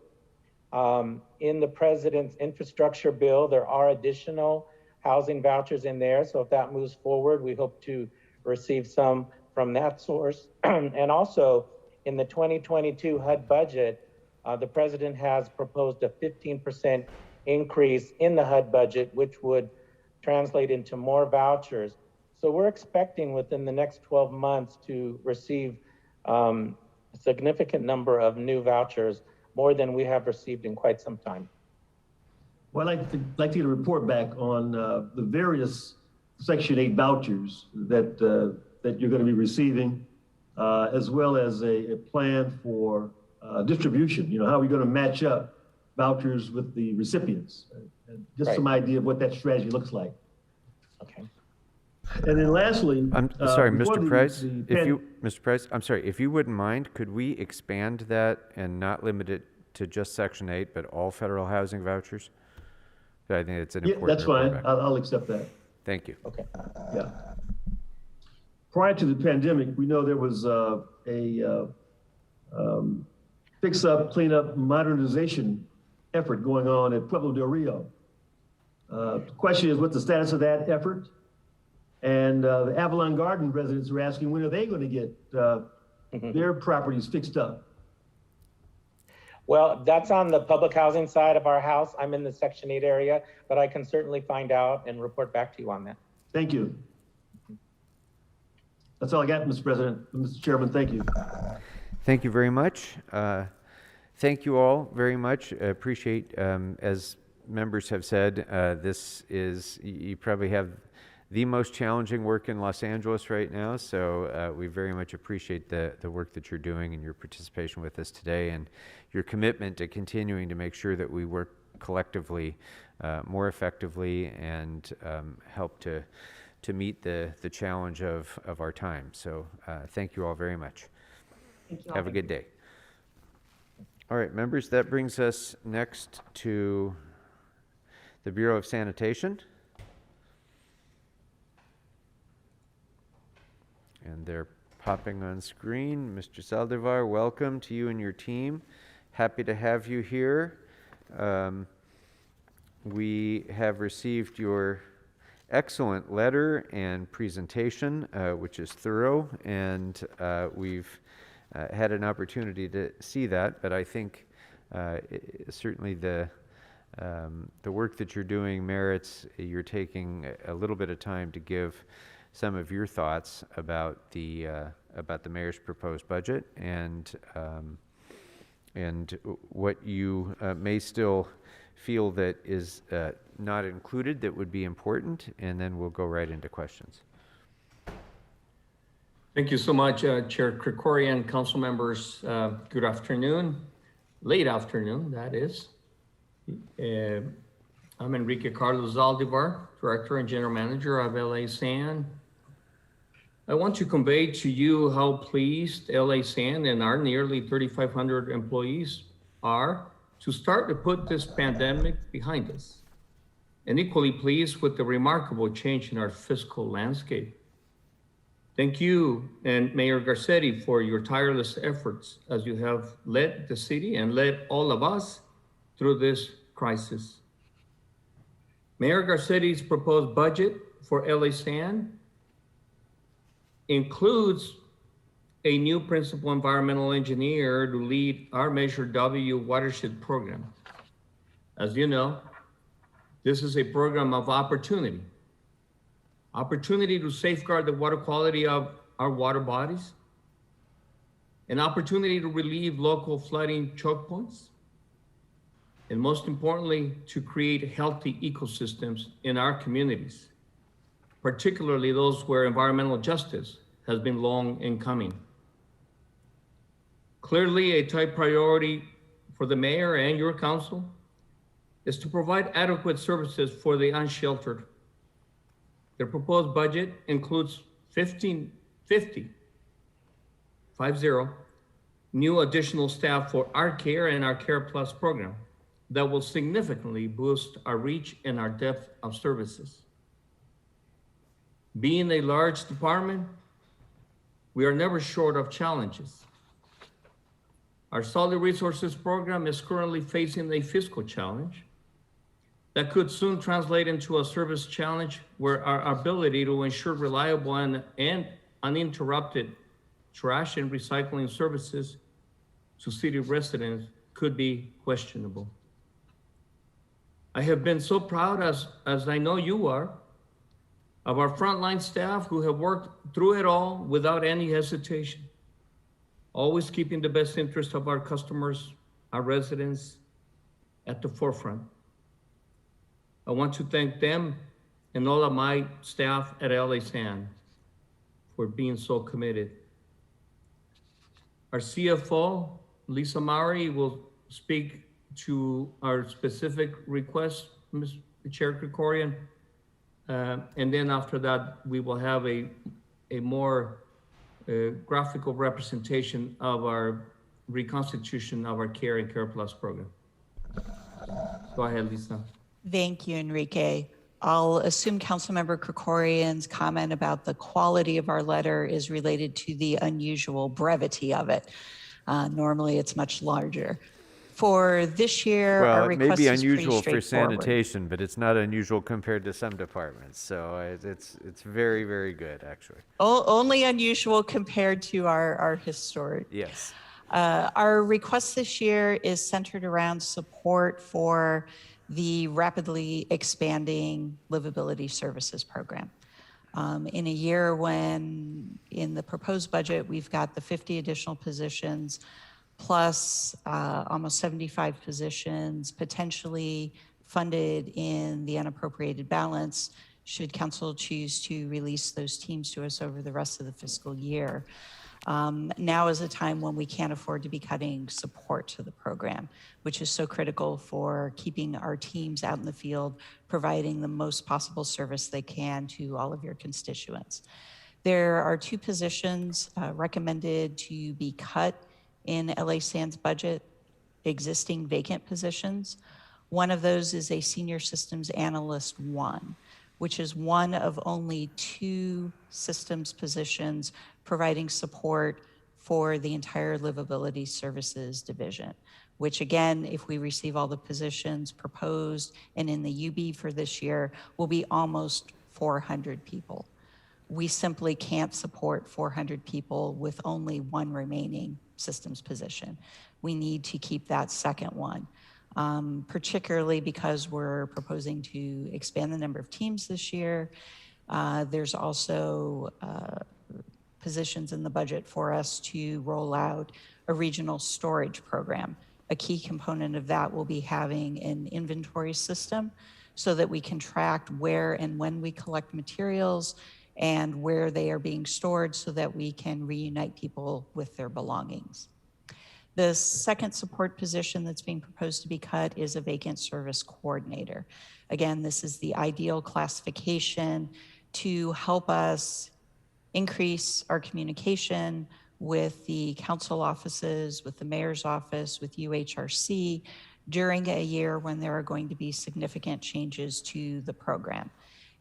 In the president's infrastructure bill, there are additional housing vouchers in there. So if that moves forward, we hope to receive some from that source. And also in the 2022 HUD budget, the president has proposed a 15% increase in the HUD budget, which would translate into more vouchers. So we're expecting within the next 12 months to receive a significant number of new vouchers, more than we have received in quite some time. Well, I'd like to get a report back on the various Section 8 vouchers that you're going to be receiving, as well as a plan for distribution. You know, how are we going to match up vouchers with the recipients? Just some idea of what that strategy looks like. Okay. And then lastly, I'm sorry, Mr. Price, Mr. Price, I'm sorry, if you wouldn't mind, could we expand that and not limit it to just Section 8, but all federal housing vouchers? I think it's an Yeah, important. that's fine. report back. I'll accept that. Thank you. Okay. Yeah. Prior to the pandemic, we know there was a fix-up, cleanup, modernization effort going on at Pueblo del Rio. The question is, what's the status of that effort? And the Avalon Garden residents are asking, when are they going to get their properties fixed up? Well, that's on the public housing side of our house. I'm in the Section 8 area, but I can certainly find out and report back to you on that. Thank you. That's all I got, Mr. President. Mr. Chairman, thank you. Thank you very much. Thank you all very much. I appreciate, as members have said, this is, you probably have the most challenging work in Los Angeles right now, so we very much appreciate the work that you're doing and your participation with us today and your commitment to continuing to make sure that we work collectively more effectively and help to meet the challenge of our time. So thank you all very much. Thank you. Have a good day. All right, members, that brings us next to the Bureau of Sanitation. And they're popping on screen. Mr. Saldivar, welcome to you and your team. Happy to have you here. We have received your excellent letter and presentation, which is thorough, and we've had an opportunity to see that, but I think certainly the work that you're doing merits you're taking a little bit of time to give some of your thoughts about the mayor's proposed budget and what you may still feel that is not included that would be important, and then we'll go right into questions. Thank you so much, Chair Krikorian, council members. Good afternoon, late afternoon, that is. I'm Enrique Carlos Zaldivar, Director and General Manager of LA San. I want to convey to you how pleased LA San and our nearly 3,500 employees are to start to put this pandemic behind us, and equally pleased with the remarkable change in our fiscal landscape. Thank you and Mayor Garcetti for your tireless efforts as you have led the city and led all of us through this crisis. Mayor Garcetti's proposed budget for LA San includes a new principal environmental engineer to lead our Measure W watershed program. As you know, this is a program of opportunity to safeguard the water quality of our water bodies, an opportunity to relieve local flooding choke points, and most importantly, to create healthy ecosystems in our communities, particularly those where environmental justice has been long in coming. Clearly, a top priority for the mayor and your council is to provide adequate services for the unsheltered. Their proposed budget includes 50 new additional staff for our care and our Care Plus program that will significantly boost our reach and our depth of services. Being a large department, we are never short of challenges. Our Solid Resources program is currently facing a fiscal challenge that could soon translate into a service challenge where our ability to ensure reliable and uninterrupted trash and recycling services to city residents could be questionable. I have been so proud, as I know you are, of our frontline staff who have worked through it all without any hesitation, always keeping the best interest of our customers, our residents at the forefront. I want to thank them and all of my staff at LA San for being so committed. Our CFO, Lisa Maury, will speak to our specific requests, Mr. Chair Krikorian. And then after that, we will have a more graphical representation of our reconstitution of our Care and Care Plus program. Go ahead, Lisa. Thank you, Enrique. I'll assume Councilmember Krikorian's comment about the quality of our letter is related to the unusual brevity of it. Normally, it's much larger. For this year, Well, our it may request be is pretty unusual for straightforward. sanitation, but it's not unusual compared to some departments. So it's very, very good, actually. Only unusual compared to our historic. Yes. Our request this year is centered around support for the rapidly expanding livability services program. In a year when in the proposed budget, we've got the 50 additional positions plus almost 75 positions potentially funded in the unappropriated balance should council choose to release those teams to us over the rest of the fiscal year. Now is a time when we can't afford to be cutting support to the program, which is so critical for keeping our teams out in the field, providing the most possible service they can to all of your constituents. There are 2 positions recommended to be cut in LA Sands budget, existing vacant positions. One of those is a Senior Systems Analyst 1, which is one of only 2 systems positions providing support for the entire livability services division, which again, if we receive all the positions proposed and in the UB for this year, will be almost 400 people. We simply can't support 400 people with only 1 remaining systems position. We need to keep that second one. Particularly because we're proposing to expand the number of teams this year. There's also positions in the budget for us to roll out a regional storage program. A key component of that will be having an inventory system so that we can track where and when we collect materials and where they are being stored so that we can reunite people with their belongings. The second support position that's being proposed to be cut is a vacant service coordinator. Again, this is the ideal classification to help us increase our communication with the council offices, with the mayor's office, with UHRC during a year when there are going to be significant changes to the program.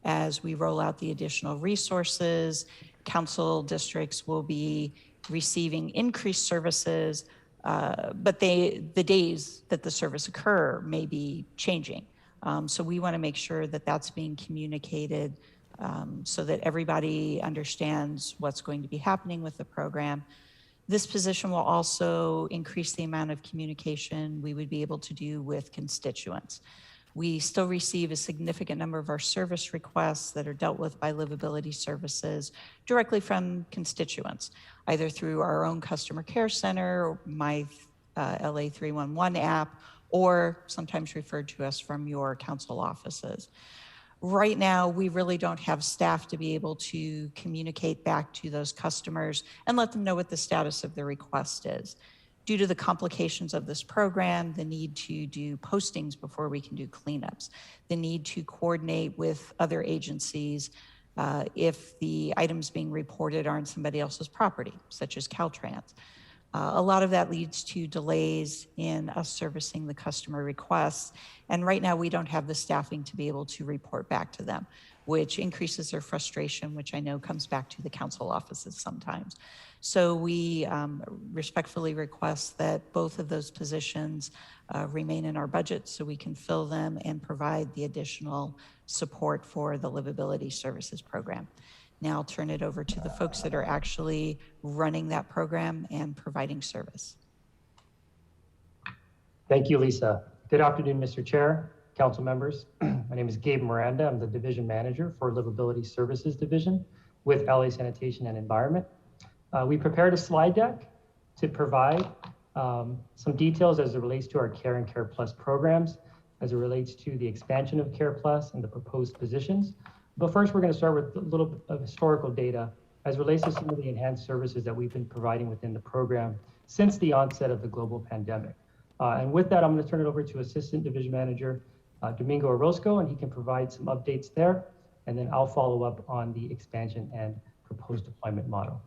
As we roll out the additional resources, council districts will be receiving increased services, but the days that the service occur may be changing. So we want to make sure that that's being communicated so that everybody understands what's going to be happening with the program. This position will also increase the amount of communication we would be able to do with constituents. We still receive a significant number of our service requests that are dealt with by livability services directly from constituents, either through our own customer care center, or my LA 311 app, or sometimes referred to us from your council offices. Right now, we really don't have staff to be able to communicate back to those customers and let them know what the status of their request is. Due to the complications of this program, the need to do postings before we can do cleanups, the need to coordinate with other agencies if the items being reported are on somebody else's property, such as Caltrans. A lot of that leads to delays in us servicing the customer requests. And right now we don't have the staffing to be able to report back to them, which increases their frustration, which I know comes back to the council offices sometimes. So we respectfully request that both of those positions remain in our budget so we can fill them and provide the additional support for the livability services program. Now I'll turn it over to the folks that are actually running that program and providing service. Thank you, Lisa. Good afternoon, Mr. Chair, council members. My name is Gabe Miranda. I'm the division manager for Livability Services Division with LA Sanitation and Environment. We prepared a slide deck to provide some details as it relates to our Care and Care Plus programs, as it relates to the expansion of Care Plus and the proposed positions. But first, we're going to start with a little bit of historical data as it relates to some of the enhanced services that we've been providing within the program since the onset of the global pandemic. And with that, I'm going to turn it over to Assistant Division Manager Domingo Orozco, and he can provide some updates there. And then I'll follow up on the expansion and proposed deployment model.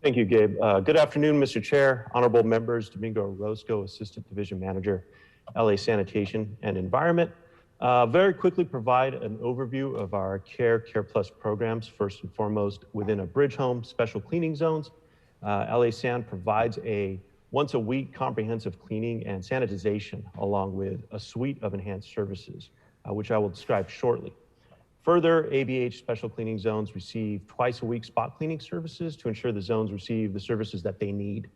Thank you, Gabe. Good afternoon, Mr. Chair, honorable members. Domingo Orozco, Assistant Division Manager, LA Sanitation and Environment. Very quickly provide an overview of our Care Plus programs. First and foremost, within a bridge home, special cleaning zones, LA San provides a once a week comprehensive cleaning and sanitization along with a suite of enhanced services, which I will describe shortly. Further, ABH special cleaning zones receive twice a week spot cleaning services to ensure the zones receive the services that they need.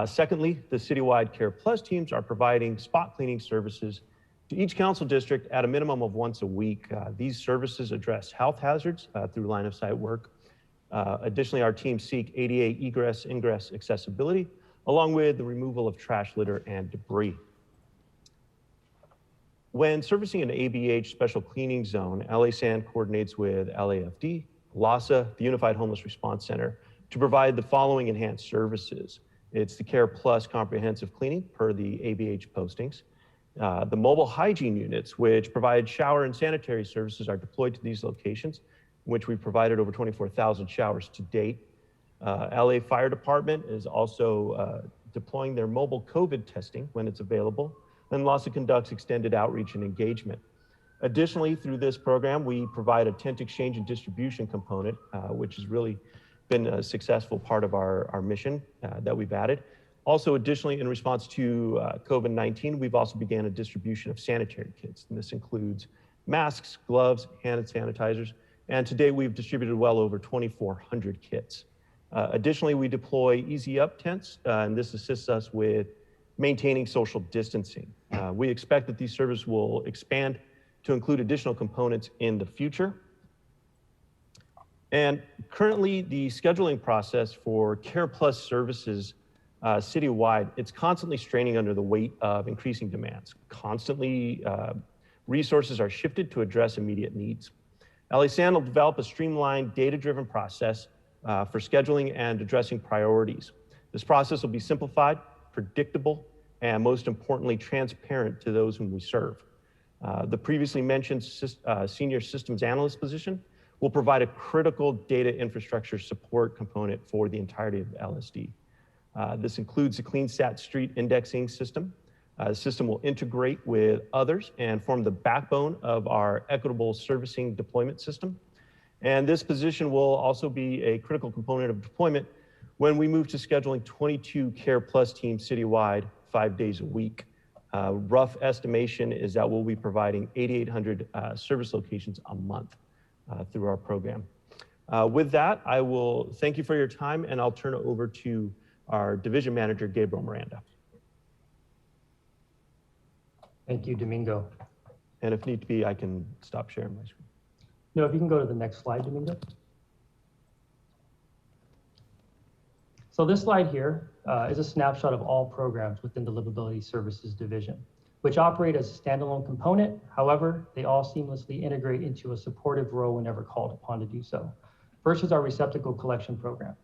Secondly, the citywide Care Plus teams are providing spot cleaning services to each council district at a minimum of once a week. These services address health hazards through line of sight work. Additionally, our teams seek ADA egress, ingress accessibility, along with the removal of trash, litter, and debris. When servicing an ABH special cleaning zone, LA San coordinates with LAFD, Lassa, the Unified Homeless Response Center, to provide the following enhanced services. It's the Care Plus comprehensive cleaning per the ABH postings. The mobile hygiene units, which provide shower and sanitary services, are deployed to these locations, in which we've provided over 24,000 showers to date. LA Fire Department is also deploying their mobile COVID testing when it's available. And Lassa conducts extended outreach and engagement. Additionally, through this program, we provide a tent exchange and distribution component, which has really been a successful part of our mission that we've added. Also, additionally, in response to COVID-19, we've also began a distribution of sanitary kits. And this includes masks, gloves, hand sanitizers. And today we've distributed well over 2,400 kits. Additionally, we deploy Easy Up tents, and this assists us with maintaining social distancing. We expect that these services will expand to include additional components in the future. And currently, the scheduling process for Care Plus services citywide, it's constantly straining under the weight of increasing demands. Constantly, resources are shifted to address immediate needs. LA San will develop a streamlined, data-driven process for scheduling and addressing priorities. This process will be simplified, predictable, and most importantly, transparent to those whom we serve. The previously mentioned senior systems analyst position will provide a critical data infrastructure support component for the entirety of LSD. This includes the CleanStat Street indexing system. The system will integrate with others and form the backbone of our equitable servicing deployment system. And this position will also be a critical component of deployment when we move to scheduling 22 Care Plus teams citywide 5 days a week. Rough estimation is that we'll be providing 8,800 service locations a month through our program. With that, I will thank you for your time, and I'll turn it over to our division manager, Gabriel Miranda. Thank you, Domingo. And if need be, I can stop sharing my screen. No, if you can go to the next slide, Domingo. So this slide here is a snapshot of all programs within the Livability Services Division, which operate as a standalone component. However, they all seamlessly integrate into a supportive role whenever called upon to do so. First is our receptacle collection program.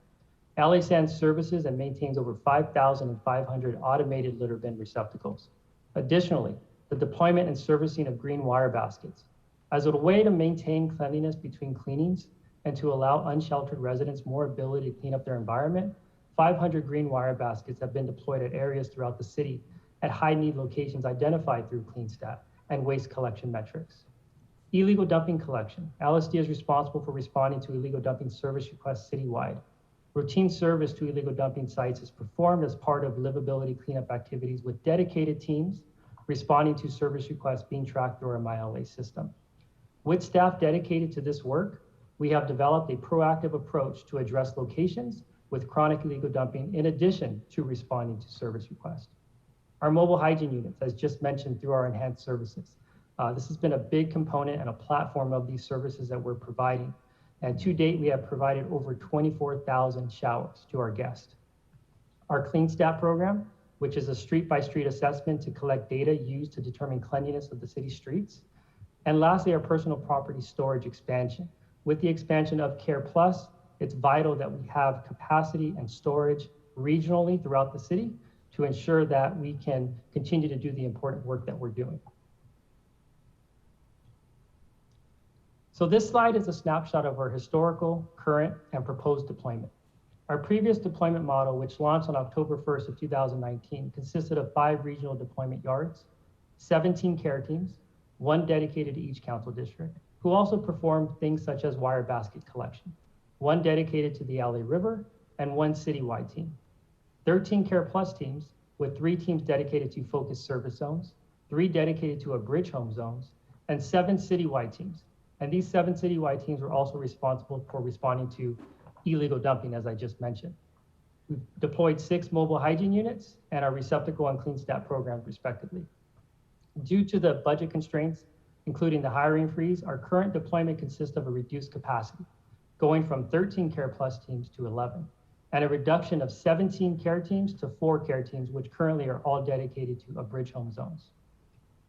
LA San services and maintains over 5,500 automated litter bin receptacles. Additionally, the deployment and servicing of green wire baskets. As a way to maintain cleanliness between cleanings and to allow unsheltered residents more ability to clean up their environment, 500 green wire baskets have been deployed at areas throughout the city at high need locations identified through CleanStat and waste collection metrics. Illegal dumping collection. LSD is responsible for responding to illegal dumping service requests citywide. Routine service to illegal dumping sites is performed as part of livability cleanup activities with dedicated teams responding to service requests being tracked through our MyLA system. With staff dedicated to this work, we have developed a proactive approach to address locations with chronic illegal dumping in addition to responding to service requests. Our mobile hygiene units, as just mentioned through our enhanced services. This has been a big component and a platform of these services that we're providing. And to date, we have provided over 24,000 showers to our guests. Our CleanStat program, which is a street-by-street assessment to collect data used to determine cleanliness of the city streets. And lastly, our personal property storage expansion. With the expansion of Care Plus, it's vital that we have capacity and storage regionally throughout the city to ensure that we can continue to do the important work that we're doing. So this slide is a snapshot of our historical, current, and proposed deployment. Our previous deployment model, which launched on October 1st of 2019, consisted of 5 regional deployment yards, 17 care teams, one dedicated to each council district, who also performed things such as wire basket collection, one dedicated to the LA River, and one citywide team. 13 Care Plus teams, with 3 teams dedicated to focused service zones, 3 dedicated to a bridge home zones, and 7 citywide teams. And these 7 citywide teams were also responsible for responding to illegal dumping, as I just mentioned. We've deployed 6 mobile hygiene units and our receptacle and clean stat programs, respectively. Due to the budget constraints, including the hiring freeze, our current deployment consists of a reduced capacity, going from 13 Care Plus teams to 11, and a reduction of 17 care teams to 4 care teams, which currently are all dedicated to bridge home zones.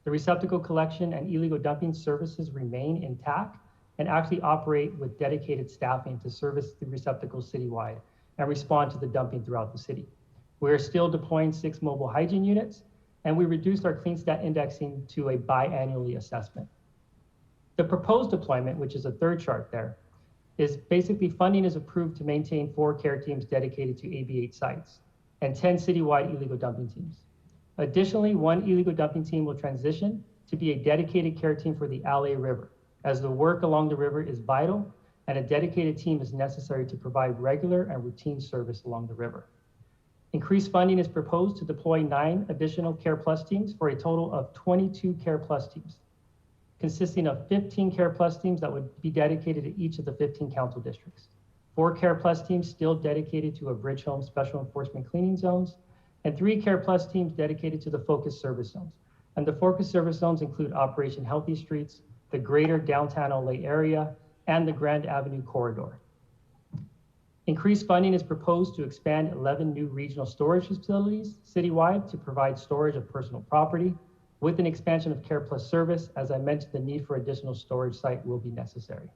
The receptacle collection and illegal dumping services remain intact and actually operate with dedicated staffing to service the receptacles citywide and respond to the dumping throughout the city. We are still deploying 6 mobile hygiene units, and we reduced our clean stat indexing to a biannually assessment. The proposed deployment, which is a third chart there, is basically funding is approved to maintain 4 care teams dedicated to AB8 sites and 10 citywide illegal dumping teams. Additionally, 1 illegal dumping team will transition to be a dedicated care team for the LA River, as the work along the river is vital and a dedicated team is necessary to provide regular and routine service along the river. Increased funding is proposed to deploy 9 additional Care Plus teams for a total of 22 Care Plus teams, consisting of 15 Care Plus teams that would be dedicated to each of the 15 council districts, 4 Care Plus teams still dedicated to a bridge home special enforcement cleaning zones, and 3 Care Plus teams dedicated to the focused service zones. And the focused service zones include Operation Healthy Streets, the greater downtown LA area, and the Grand Avenue corridor. Increased funding is proposed to expand 11 new regional storage facilities citywide to provide storage of personal property. With an expansion of Care Plus service, as I mentioned, the need for additional storage site will be necessary.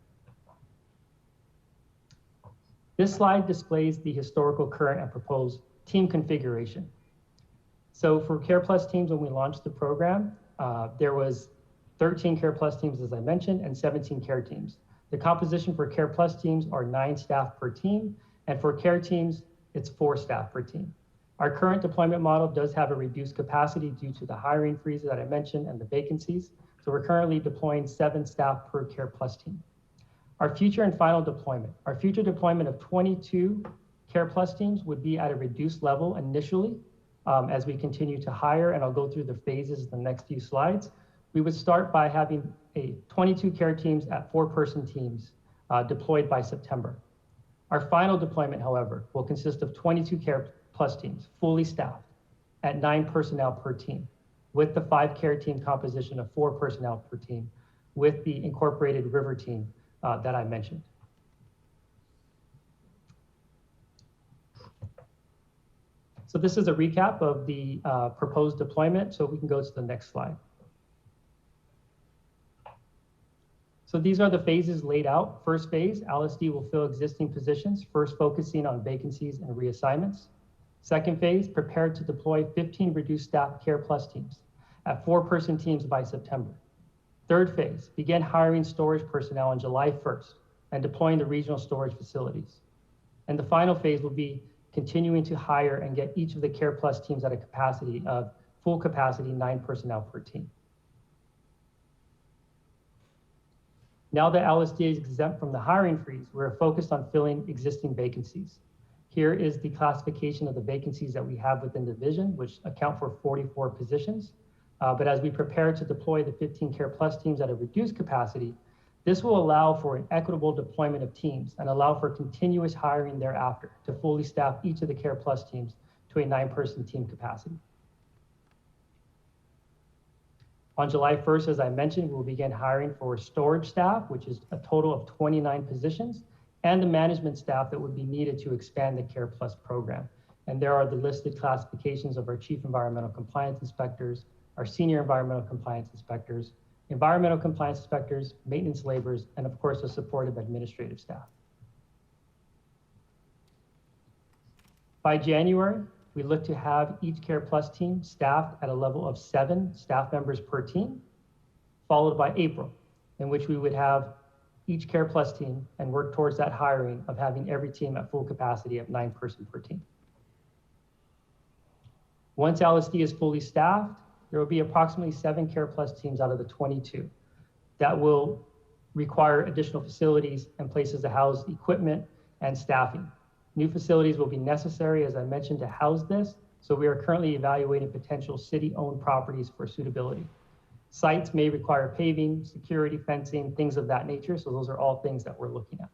This slide displays the historical, current, and proposed team configuration. So for Care Plus teams, when we launched the program, there was 13 Care Plus teams, as I mentioned, and 17 care teams. The composition for Care Plus teams are 9 staff per team, and for care teams, it's 4 staff per team. Our current deployment model does have a reduced capacity due to the hiring freeze that I mentioned and the vacancies. So we're currently deploying 7 staff per Care Plus team. Our future and final deployment, our future deployment of 22 Care Plus teams would be at a reduced level initially as we continue to hire, and I'll go through the phases in the next few slides. We would start by having 22 care teams at 4-person teams deployed by September. Our final deployment, however, will consist of 22 Care Plus teams, fully staffed at 9 personnel per team, with the 5 care team composition of 4 personnel per team, with the incorporated river team that I mentioned. So this is a recap of the proposed deployment, so we can go to the next slide. So these are the phases laid out. First phase, LSD will fill existing positions, first focusing on vacancies and reassignments. Second phase, prepare to deploy 15 reduced staff Care Plus teams at 4-person teams by September. Third phase, begin hiring storage personnel on July 1st and deploying the regional storage facilities. And the final phase will be continuing to hire and get each of the Care Plus teams at a capacity of full capacity, 9 personnel per team. Now that LSD is exempt from the hiring freeze, we're focused on filling existing vacancies. Here is the classification of the vacancies that we have within the division, which account for 44 positions. But as we prepare to deploy the 15 Care Plus teams at a reduced capacity, this will allow for an equitable deployment of teams and allow for continuous hiring thereafter to fully staff each of the Care Plus teams to a 9-person team capacity. On July 1st, as I mentioned, we'll begin hiring for storage staff, which is a total of 29 positions, and the management staff that would be needed to expand the Care Plus program. And there are the listed classifications of our chief environmental compliance inspectors, our senior environmental compliance inspectors, environmental compliance inspectors, maintenance laborers, and of course, the supportive administrative staff. By January, we look to have each Care Plus team staffed at a level of 7 staff members per team, followed by April, in which we would have each Care Plus team and work towards that hiring of having every team at full capacity of 9 persons per team. Once LSD is fully staffed, there will be approximately 7 Care Plus teams out of the 22 that will require additional facilities and places to house equipment and staffing. New facilities will be necessary, as I mentioned, to house this. So we are currently evaluating potential city-owned properties for suitability. Sites may require paving, security, fencing, things of that nature. So those are all things that we're looking at.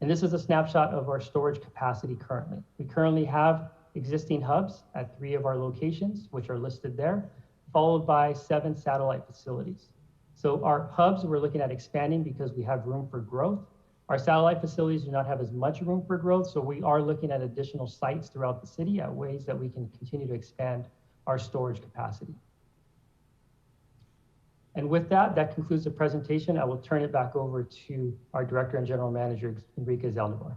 And this is a snapshot of our storage capacity currently. We currently have existing hubs at 3 of our locations, which are listed there, followed by 7 satellite facilities. So our hubs, we're looking at expanding because we have room for growth. Our satellite facilities do not have as much room for growth, so we are looking at additional sites throughout the city at ways that we can continue to expand our storage capacity. And with that, that concludes the presentation. I will turn it back over to our Director and General Manager, Enrique Zaldivar.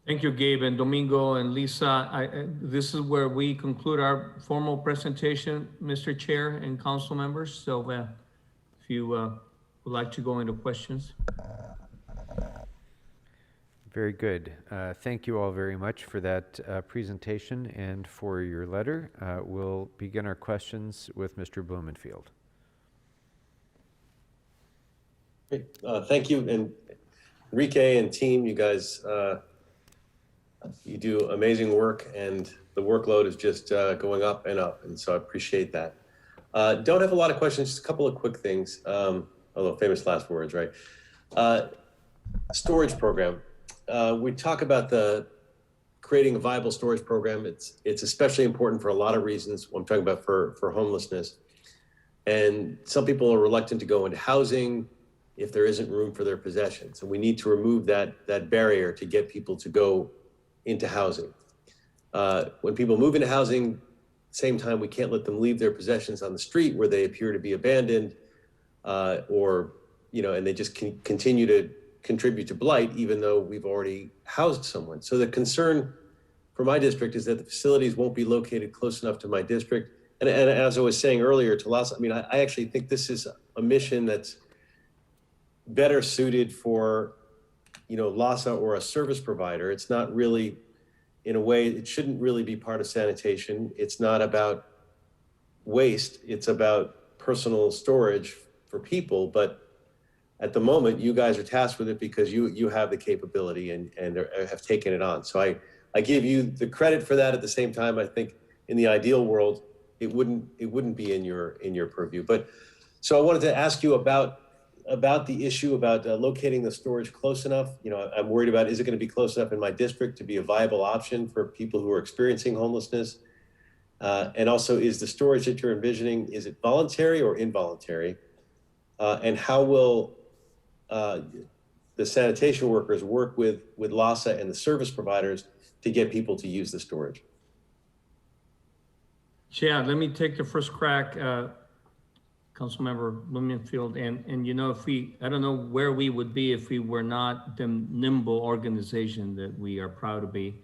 Thank you, Gabe and Domingo and Lisa. This is where we conclude our formal presentation, Mr. Chair and council members. So if you would like to go into questions. Very good. Thank you all very much for that presentation and for your letter. We'll begin our questions with Mr. Blumenfield. Great. Thank you. And Enrique and team, you guys, you do amazing work, and the workload is just going up and up. And so I appreciate that. Don't have a lot of questions, just a couple of quick things. Although famous last words, right? Storage program. We talk about creating a viable storage program. It's especially important for a lot of reasons. I'm talking about for homelessness. And some people are reluctant to go into housing if there isn't room for their possessions. And we need to remove that barrier to get people to go into housing. When people move into housing, same time, we can't let them leave their possessions on the street where they appear to be abandoned, or, and they just continue to contribute to blight, even though we've already housed someone. So the concern for my district is that the facilities won't be located close enough to my district. And as I was saying earlier to Lassa, I actually think this is a mission that's better suited for, Lassa or a service provider. It's not really, in a way, it shouldn't really be part of sanitation. It's not about waste. It's about personal storage for people. But at the moment, you guys are tasked with it because you have the capability and have taken it on. So I give you the credit for that. At the same time, I think in the ideal world, it wouldn't be in your purview. But so I wanted to ask you about the issue about locating the storage close enough. I'm worried about, is it going to be close enough in my district to be a viable option for people who are experiencing homelessness? And also, is the storage that you're envisioning, is it voluntary or involuntary? And how will the sanitation workers work with Lassa and the service providers to get people to use the storage? Yeah, let me take the first crack, Councilmember Blumenfield. And I don't know where we would be if we were not the nimble organization that we are proud to be.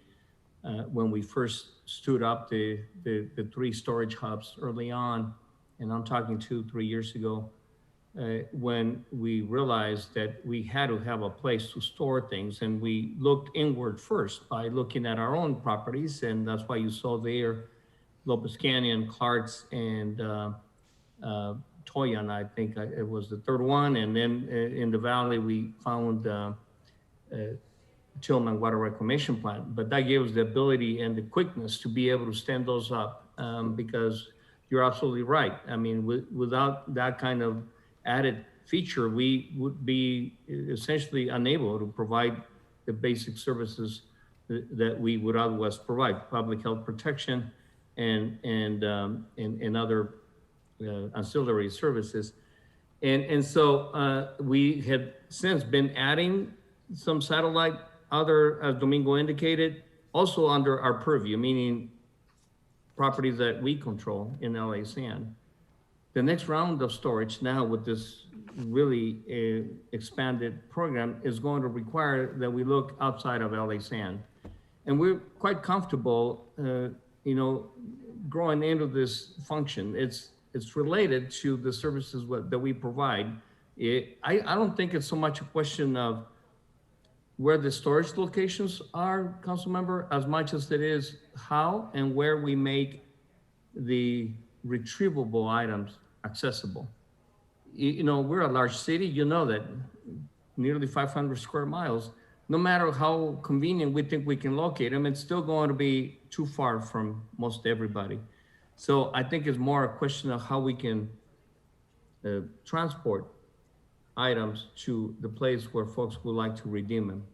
When we first stood up the 3 storage hubs early on, and I'm talking 2-3 years ago, when we realized that we had to have a place to store things, and we looked inward first by looking at our own properties, and that's why you saw there Lopez Canyon, Clark's, and Toyan, I think it was the third one, and then in the valley we found Tillman Water Reclamation Plant. But that gave us the ability and the quickness to be able to stand those up, because you're absolutely right. Without that kind of added feature, we would be essentially unable to provide the basic services that we would otherwise provide: public health protection and other ancillary services. And so we have since been adding some satellite, as Domingo indicated, also under our purview, meaning properties that we control in LA San. The next round of storage now with this really expanded program is going to require that we look outside of LA San. And we're quite comfortable, growing into this function. It's related to the services that we provide. I don't think it's so much a question of where the storage locations are, council member, as much as it is how and where we make the retrievable items accessible. You know, we're a large city, you know that, nearly 500 square miles. No matter how convenient we think we can locate them, it's still going to be too far from most everybody. So I think it's more a question of how we can transport items to the place where folks would like to redeem them.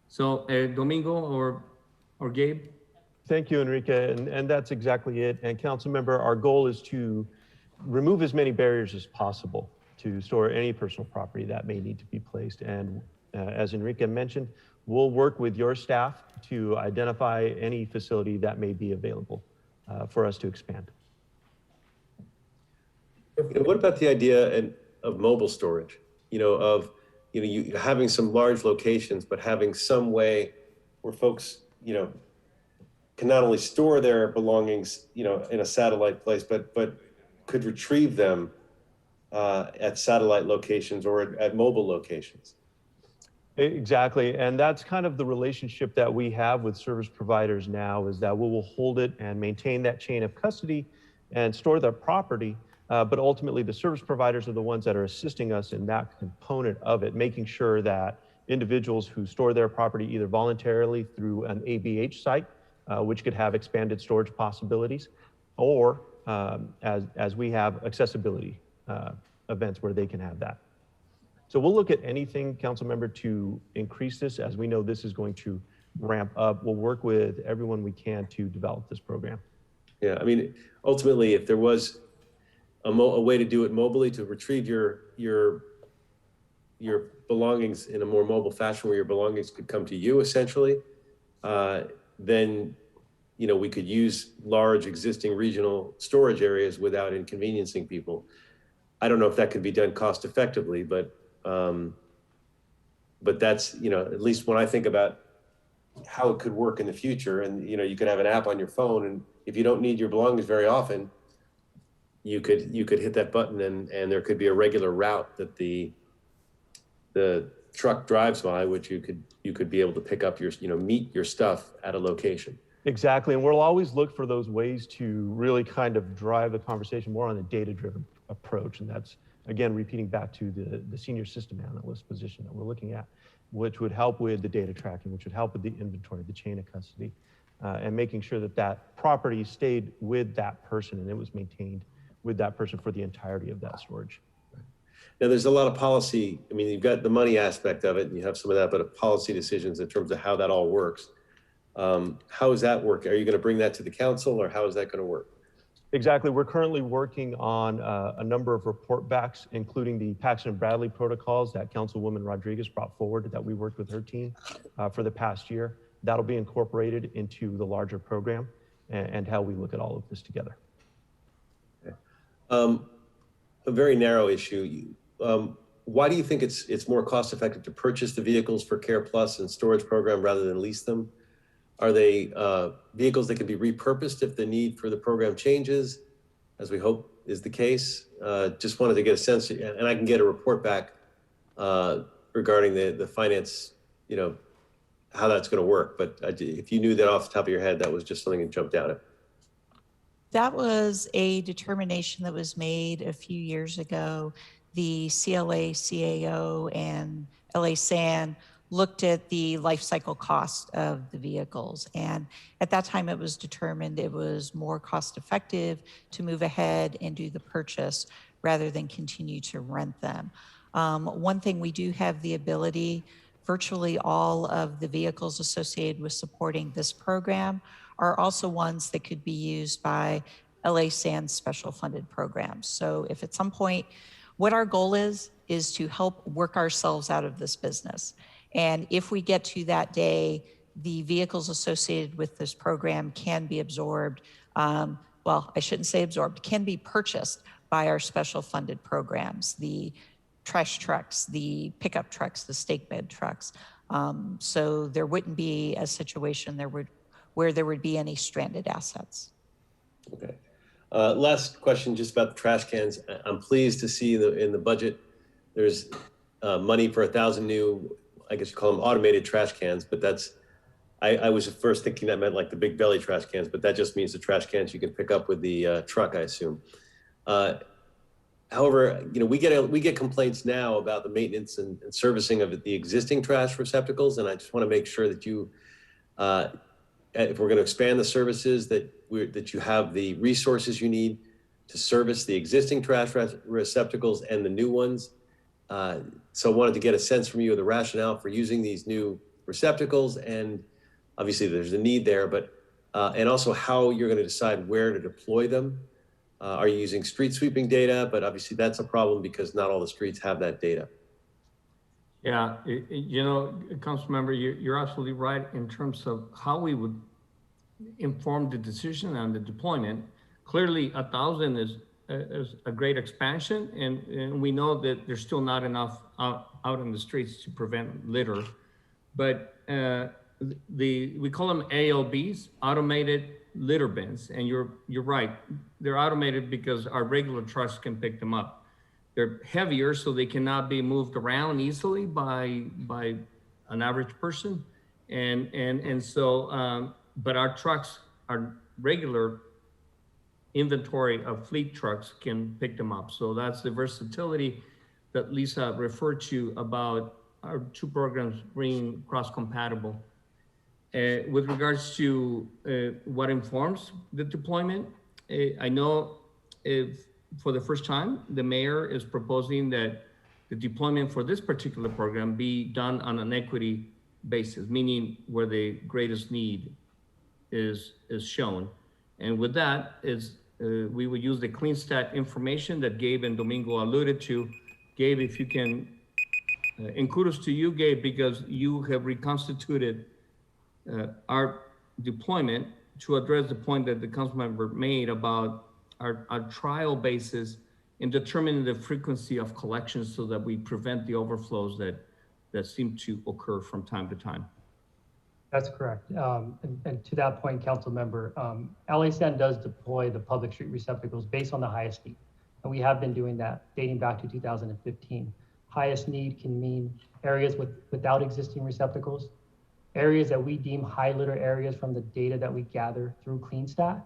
So Domingo or Gabe? Thank you, Enrique, and that's exactly it. And council member, our goal is to remove as many barriers as possible to store any personal property that may need to be placed. And as Enrique mentioned, we'll work with your staff to identify any facility that may be available for us to expand. What about the idea of mobile storage? You having some large locations, but having some way where folks, can not only store their belongings, in a satellite place, but could retrieve them at satellite locations or at mobile locations. Exactly, and that's kind of the relationship that we have with service providers now, is that we will hold it and maintain that chain of custody and store their property, but ultimately the service providers are the ones that are assisting us in that component of it, making sure that individuals who store their property either voluntarily through an ABH site, which could have expanded storage possibilities, or as we have accessibility events where they can have that. So we'll look at anything, council member, to increase this. As we know, this is going to ramp up. We'll work with everyone we can to develop this program. Yeah, I mean, ultimately, if there was a way to do it mobily, to retrieve your belongings in a more mobile fashion, where your belongings could come to you essentially, then we could use large existing regional storage areas without inconveniencing people. I don't know if that could be done cost effectively, but that's, at least when I think about how it could work in the future, and you could have an app on your phone, and if you don't need your belongings very often, you could hit that button, and there could be a regular route that the truck drives by, which you could be able to pick up your, meet your stuff at a location. Exactly, and we'll always look for those ways to really kind of drive the conversation more on a data-driven approach, and that's, again, repeating back to the senior system analyst position that we're looking at, which would help with the data tracking, which would help with the inventory, the chain of custody, and making sure that that property stayed with that person and it was maintained with that person for the entirety of that storage. Now, there's a lot of policy. I mean, you've got the money aspect of it, and you have some of that, but policy decisions in terms of how that all works. How is that working? Are you going to bring that to the council, or how is that going to work? Exactly. We're currently working on a number of report backs, including the Paxton and Bradley protocols that Councilwoman Rodriguez brought forward that we worked with her team for the past year. That'll be incorporated into the larger program and how we look at all of this together. Okay. A very narrow issue. Why do you think it's more cost effective to purchase the vehicles for Care Plus and storage program rather than lease them? Are they vehicles that can be repurposed if the need for the program changes, as we hope is the case? Just wanted to get a sense, and I can get a report back regarding the finance, how that's going to work. But if you knew that off the top of your head, that was just something that jumped out at. That was a determination that was made a few years ago. The CLA, CAO, and LA-SAN looked at the life cycle cost of the vehicles. And at that time, it was determined it was more cost effective to move ahead and do the purchase rather than continue to rent them. One thing we do have the ability, virtually all of the vehicles associated with supporting this program are also ones that could be used by LA-SAN special funded programs. So if at some point, what our goal is to help work ourselves out of this business. And if we get to that day, the vehicles associated with this program can be absorbed, well, I shouldn't say absorbed, can be purchased by our special funded programs, the trash trucks, the pickup trucks, the stake bed trucks. So there wouldn't be a situation where there would be any stranded assets. Okay. Last question, just about the trash cans. I'm pleased to see in the budget, there's money for 1,000 new I guess you call them automated trash cans, but that's, I was at first thinking that meant like the big belly trash cans, but that just means the trash cans you can pick up with the truck, I assume. However, we get complaints now about the maintenance and servicing of the existing trash receptacles, and I just want to make sure that you, if we're going to expand the services, that you have the resources you need to service the existing trash receptacles and the new ones. So I wanted to get a sense from you of the rationale for using these new receptacles, and obviously there's a need there, but and also how you're going to decide where to deploy them. Are you using street sweeping data? But obviously that's a problem because not all the streets have that data. Yeah, Councilmember, you're absolutely right in terms of how we would inform the decision on the deployment. Clearly, 1,000 is a great expansion, and we know that there's still not enough out in the streets to prevent litter. But we call them ALBs, automated litter bins, and you're right. They're automated because our regular trucks can pick them up. They're heavier, so they cannot be moved around easily by an average person, and so. But our trucks, our regular inventory of fleet trucks can pick them up. So that's the versatility that Lisa referred to about our two programs being cross-compatible. With regards to what informs the deployment, I know for the first time, the mayor is proposing that the deployment for this particular program be done on an equity basis, meaning where the greatest need is shown. And with that we would use the CleanStat information that Gabe and Domingo alluded to. Gabe, if you can, and kudos to you, Gabe, because you have reconstituted our deployment to address the point that the council member made about our trial basis in determining the frequency of collections so that we prevent the overflows that seem to occur from time to time. That's correct. And to that point, council member, LASAN does deploy the public street receptacles based on the highest need. And we have been doing that dating back to 2015. Highest need can mean areas without existing receptacles, areas that we deem high litter areas from the data that we gather through CleanStat.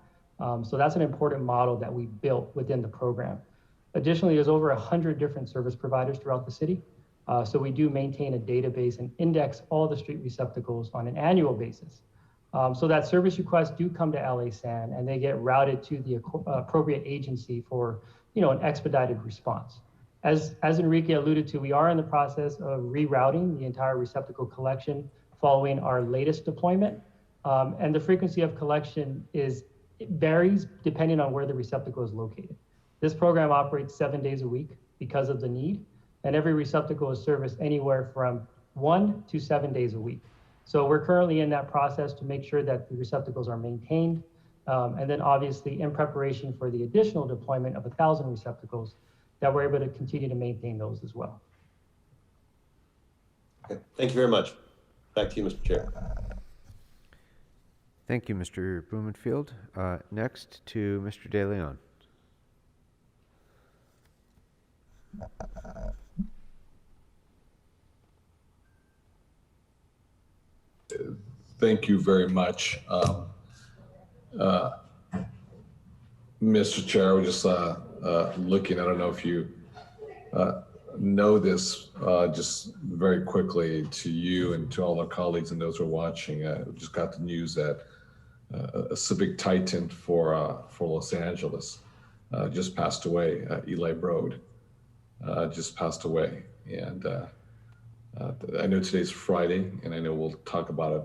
So that's an important model that we built within the program. Additionally, there's over 100 different service providers throughout the city. So we do maintain a database and index all the street receptacles on an annual basis. So that service requests do come to LASAN and they get routed to the appropriate agency for an expedited response. As Enrique alluded to, we are in the process of rerouting the entire receptacle collection following our latest deployment. And the frequency of collection varies depending on where the receptacle is located. This program operates 7 days a week because of the need, and every receptacle is serviced anywhere from 1 to 7 days a week. So we're currently in that process to make sure that the receptacles are maintained, and then obviously in preparation for the additional deployment of 1,000 receptacles, that we're able to continue to maintain those as well. Okay. Thank you very much. Back to you, Mr. Chair. Thank you, Mr. Blumenfield. Next to Mr. De Leon. Thank you very much. Mr. Chair, we're just looking, I don't know if you know this, just very quickly to you and to all our colleagues and those who are watching. We just got the news that a civic titan for Los Angeles just passed away. Eli Broad just passed away. And I know today's Friday, and I know we'll talk about it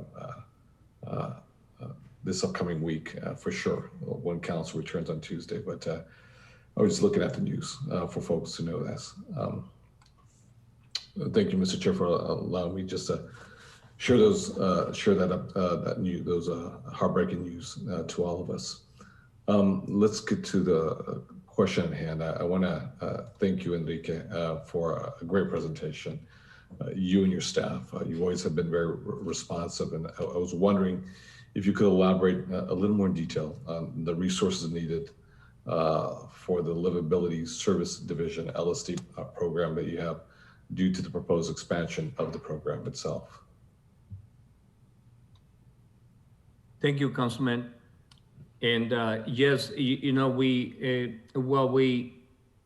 this upcoming week for sure, when council returns on Tuesday. But I was just looking at the news for folks to know this. Thank you, Mr. Chair, for allowing me just to share those, those heartbreaking news to all of us. Let's get to the question at hand. I want to thank you, Enrique, for a great presentation. You and your staff, you always have been very responsive, and I was wondering if you could elaborate a little more in detail on the resources needed for the Livability Service Division LSD program that you have due to the proposed expansion of the program itself. Thank you, Councilman. And yes, we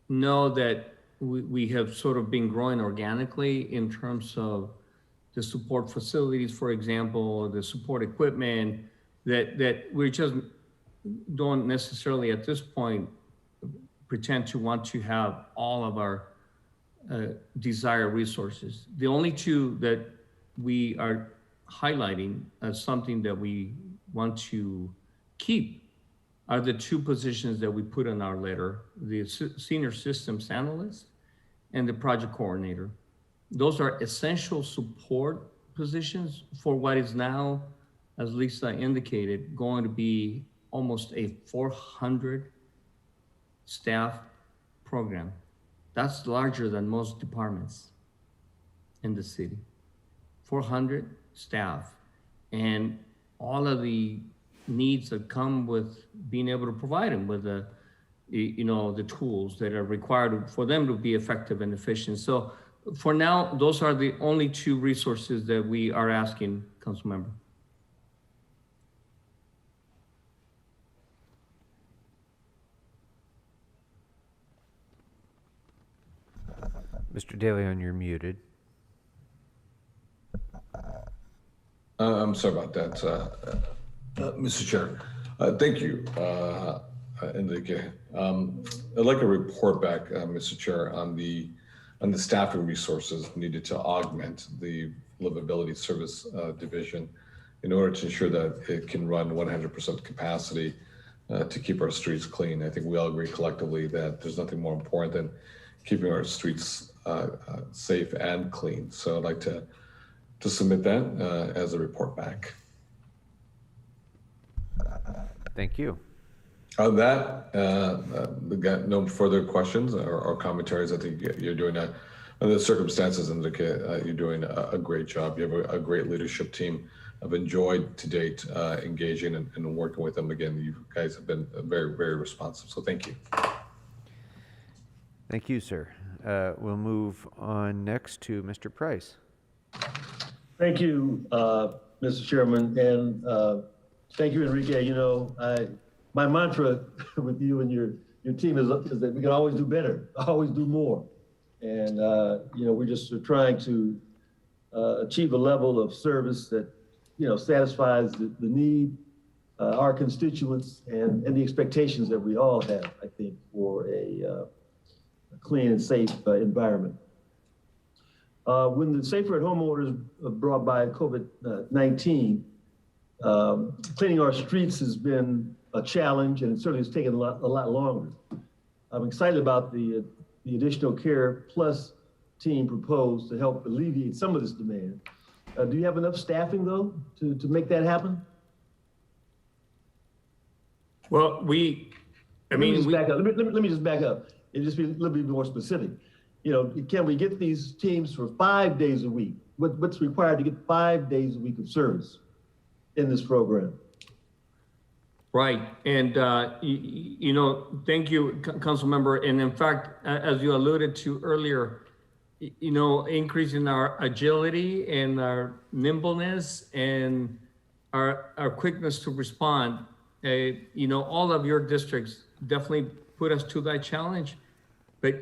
know that we have sort of been growing organically in terms of the support facilities, for example, the support equipment, that we just don't necessarily at this point pretend to want to have all of our desired resources. The only two that we are highlighting as something that we want to keep are the two positions that we put in our letter, the senior systems analyst and the project coordinator. Those are essential support positions for what is now, as Lisa indicated, going to be almost a 400 staff program. That's larger than most departments in the city. 400 staff, and all of the needs that come with being able to provide them with the tools that are required for them to be effective and efficient. So for now, those are the only two resources that we are asking, Councilmember. Mr. DeLeon, you're muted. I'm sorry about that, Mr. Chair. Thank you, Enrique. I'd like a report back, Mr. Chair, on the staffing resources needed to augment the livability service division in order to ensure that it can run 100% capacity to keep our streets clean. I think we all agree collectively that there's nothing more important than keeping our streets safe and clean. So I'd like to submit that as a report back. Thank you. On that, we got no further questions or commentaries. I think you're doing under the circumstances, Enrique, you're doing a great job. You have a great leadership team. I've enjoyed to date engaging and working with them. Again, you guys have been very, very responsive. So thank you. Thank you, sir. We'll move on next to Mr. Price. Thank you, Mr. Chairman, and thank you, Enrique. My mantra with you and your team is that we can always do better, always do more, and we're just trying to achieve a level of service that satisfies the need, our constituents, and the expectations that we all have, I think, for a clean and safe environment. When the Safer at Home orders brought by COVID-19, cleaning our streets has been a challenge, and it certainly has taken a lot longer. I'm excited about the additional Care Plus team proposed to help alleviate some of this demand. Do you have enough staffing, though, to make that happen? Well, Let me just back up and just be a little bit more specific. Can we get these teams for 5 days a week? What's required to get 5 days a week of service in this program? Right, and thank you, Council Member. And in fact, as you alluded to earlier, increasing our agility and our nimbleness and our quickness to respond. All of your districts definitely put us to that challenge, but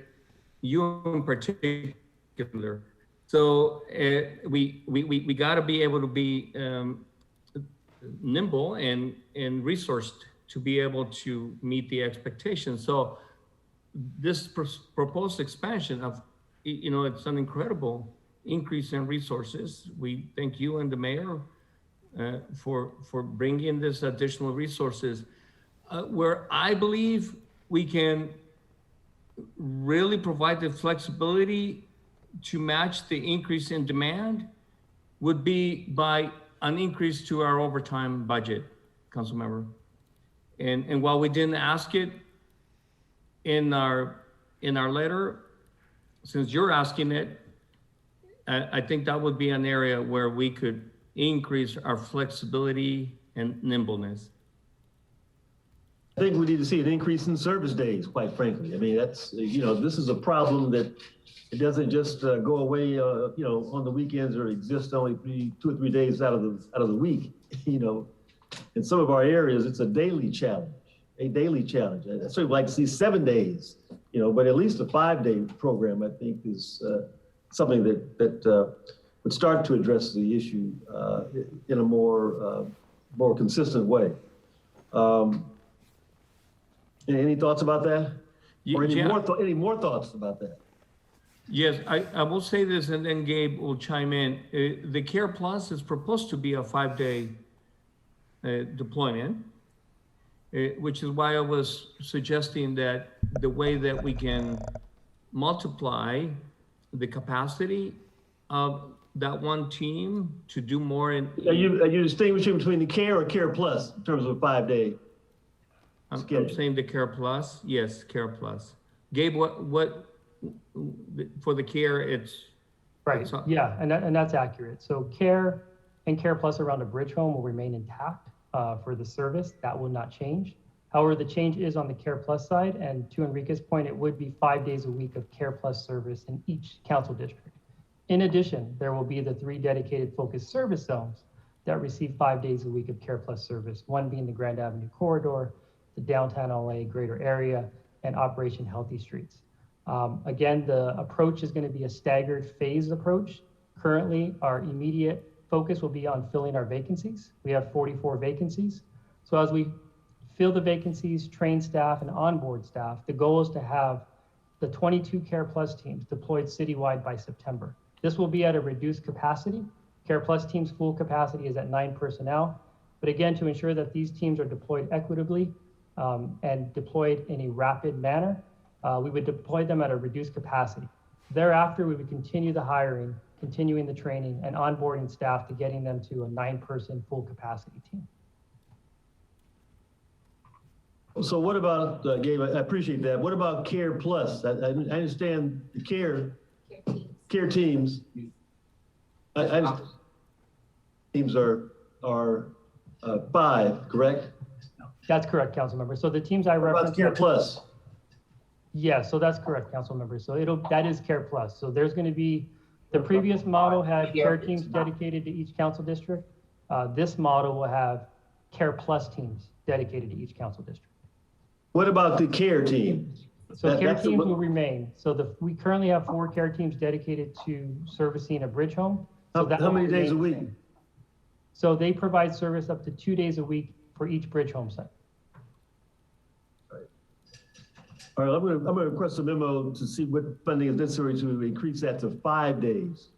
you in particular. So we got to be able to be nimble and resourced to be able to meet the expectations. So this proposed expansion of, it's an incredible increase in resources. We thank you and the mayor for bringing this additional resources, where I believe we can really provide the flexibility to match the increase in demand would be by an increase to our overtime budget, Councilmember. And while we didn't ask it in our letter, since you're asking it, I think that would be an area where we could increase our flexibility and nimbleness. I think we need to see an increase in service days, quite frankly. I mean, that's, this is a problem that it doesn't just go away, on the weekends or exist only 2 or 3 days out of the week. In some of our areas, it's a daily challenge. I certainly would like to see 7 days, but at least a 5-day program, I think, is something that would start to address the issue in a more consistent way. Any thoughts about that? Or any more thoughts about that? Yes, I will say this, and then Gabe will chime in. The Care Plus is proposed to be a 5-day deployment, which is why I was suggesting that the way that we can multiply the capacity of that one team to do more in. Are you distinguishing between the Care or Care Plus in terms of a 5-day? I'm saying the Care Plus. Yes, Care Plus. Gabe, what for the Care, it's right. Yeah, and that's accurate. So Care and Care Plus around a bridge home will remain intact for the service. That will not change. However, the change is on the Care Plus side, and to Enrique's point, it would be 5 days a week of Care Plus service in each council district. In addition, there will be the 3 dedicated focused service zones that receive 5 days a week of Care Plus service, one being the Grand Avenue Corridor, the downtown LA greater area, and Operation Healthy Streets. Again, the approach is going to be a staggered phased approach. Currently, our immediate focus will be on filling our vacancies. We have 44 vacancies. So as we fill the vacancies, train staff, and onboard staff, the goal is to have the 22 Care Plus teams deployed citywide by September. This will be at a reduced capacity. Care Plus teams' full capacity is at 9 personnel. But again, to ensure that these teams are deployed equitably and deployed in a rapid manner, we would deploy them at a reduced capacity. Thereafter, we would continue the hiring, continuing the training, and onboarding staff to getting them to a 9-person full capacity team. So what about, Gabe, I appreciate that. What about Care Plus? I understand the care teams. Teams are 5, correct? That's correct, council member. So the teams I referenced. Care Plus. Yeah, so that's correct, council member. So that is Care Plus. So there's going to be, the previous model had care teams dedicated to each council district. This model will have Care Plus teams dedicated to each council district. What about the care teams? So care teams will remain. So we currently have 4 care teams dedicated to servicing a bridge home. So how many days a week? So they provide service up to 2 days a week for each bridge home site. All right, I'm going to request a memo to see what funding is necessary to increase that to 5 days.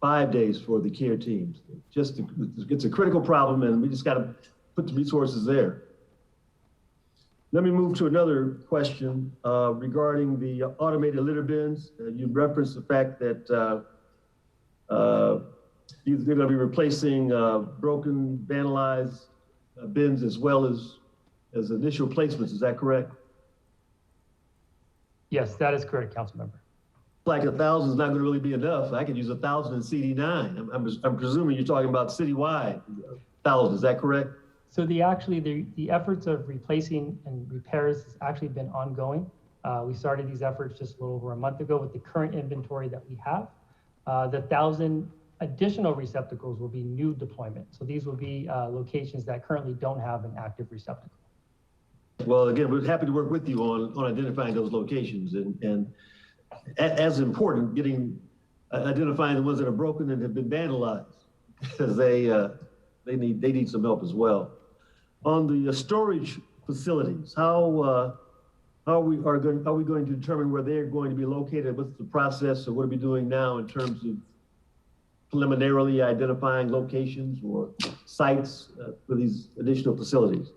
5 days for the care teams. It's a critical problem, and we just got to put the resources there. Let me move to another question regarding the automated litter bins. You referenced the fact that they're going to be replacing broken, vandalized bins as well as initial placements. Is that correct? Yes, that is correct, council member. Like 1,000 is not going to really be enough. I could use 1,000 in CD9. I'm presuming you're talking about citywide 1,000. Is that correct? So the efforts of replacing and repairs has actually been ongoing. We started these efforts just a little over a month ago with the current inventory that we have. The 1,000 additional receptacles will be new deployment. So these will be locations that currently don't have an active receptacle. Well, again, we're happy to work with you on identifying those locations and as important, identifying the ones that are broken and have been vandalized, because they need some help as well. On the storage facilities, how are we going to determine where they're going to be located? What's the process, or what are we doing now in terms of preliminarily identifying locations or sites for these additional facilities?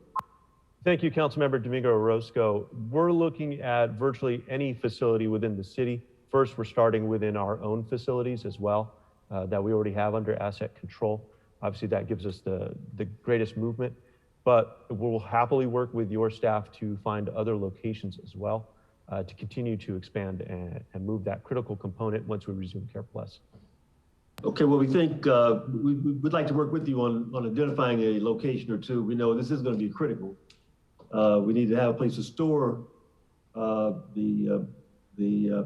Thank you, Councilmember Domingo Orozco. We're looking at virtually any facility within the city. First, we're starting within our own facilities as well, that we already have under asset control. Obviously, that gives us the greatest movement, but we'll happily work with your staff to find other locations as well, to continue to expand and move that critical component once we resume Care Plus. Okay, well, we think we'd like to work with you on identifying a location or two. We know this is going to be critical. We need to have a place to store the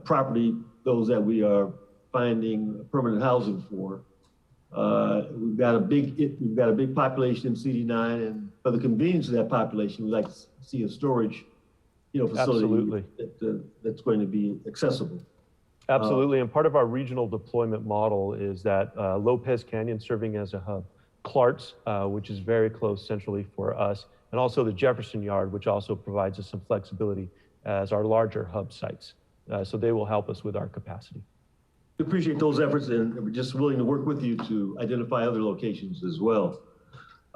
property, those that we are finding permanent housing for. We've got a big population in CD9, and for the convenience of that population, we'd like to see a storage, facility Absolutely. that's going to be accessible. Absolutely, and part of our regional deployment model is that Lopez Canyon serving as a hub, Clark's, which is very close centrally for us, and also the Jefferson Yard, which also provides us some flexibility as our larger hub sites. So they will help us with our capacity. We appreciate those efforts, and we're just willing to work with you to identify other locations as well.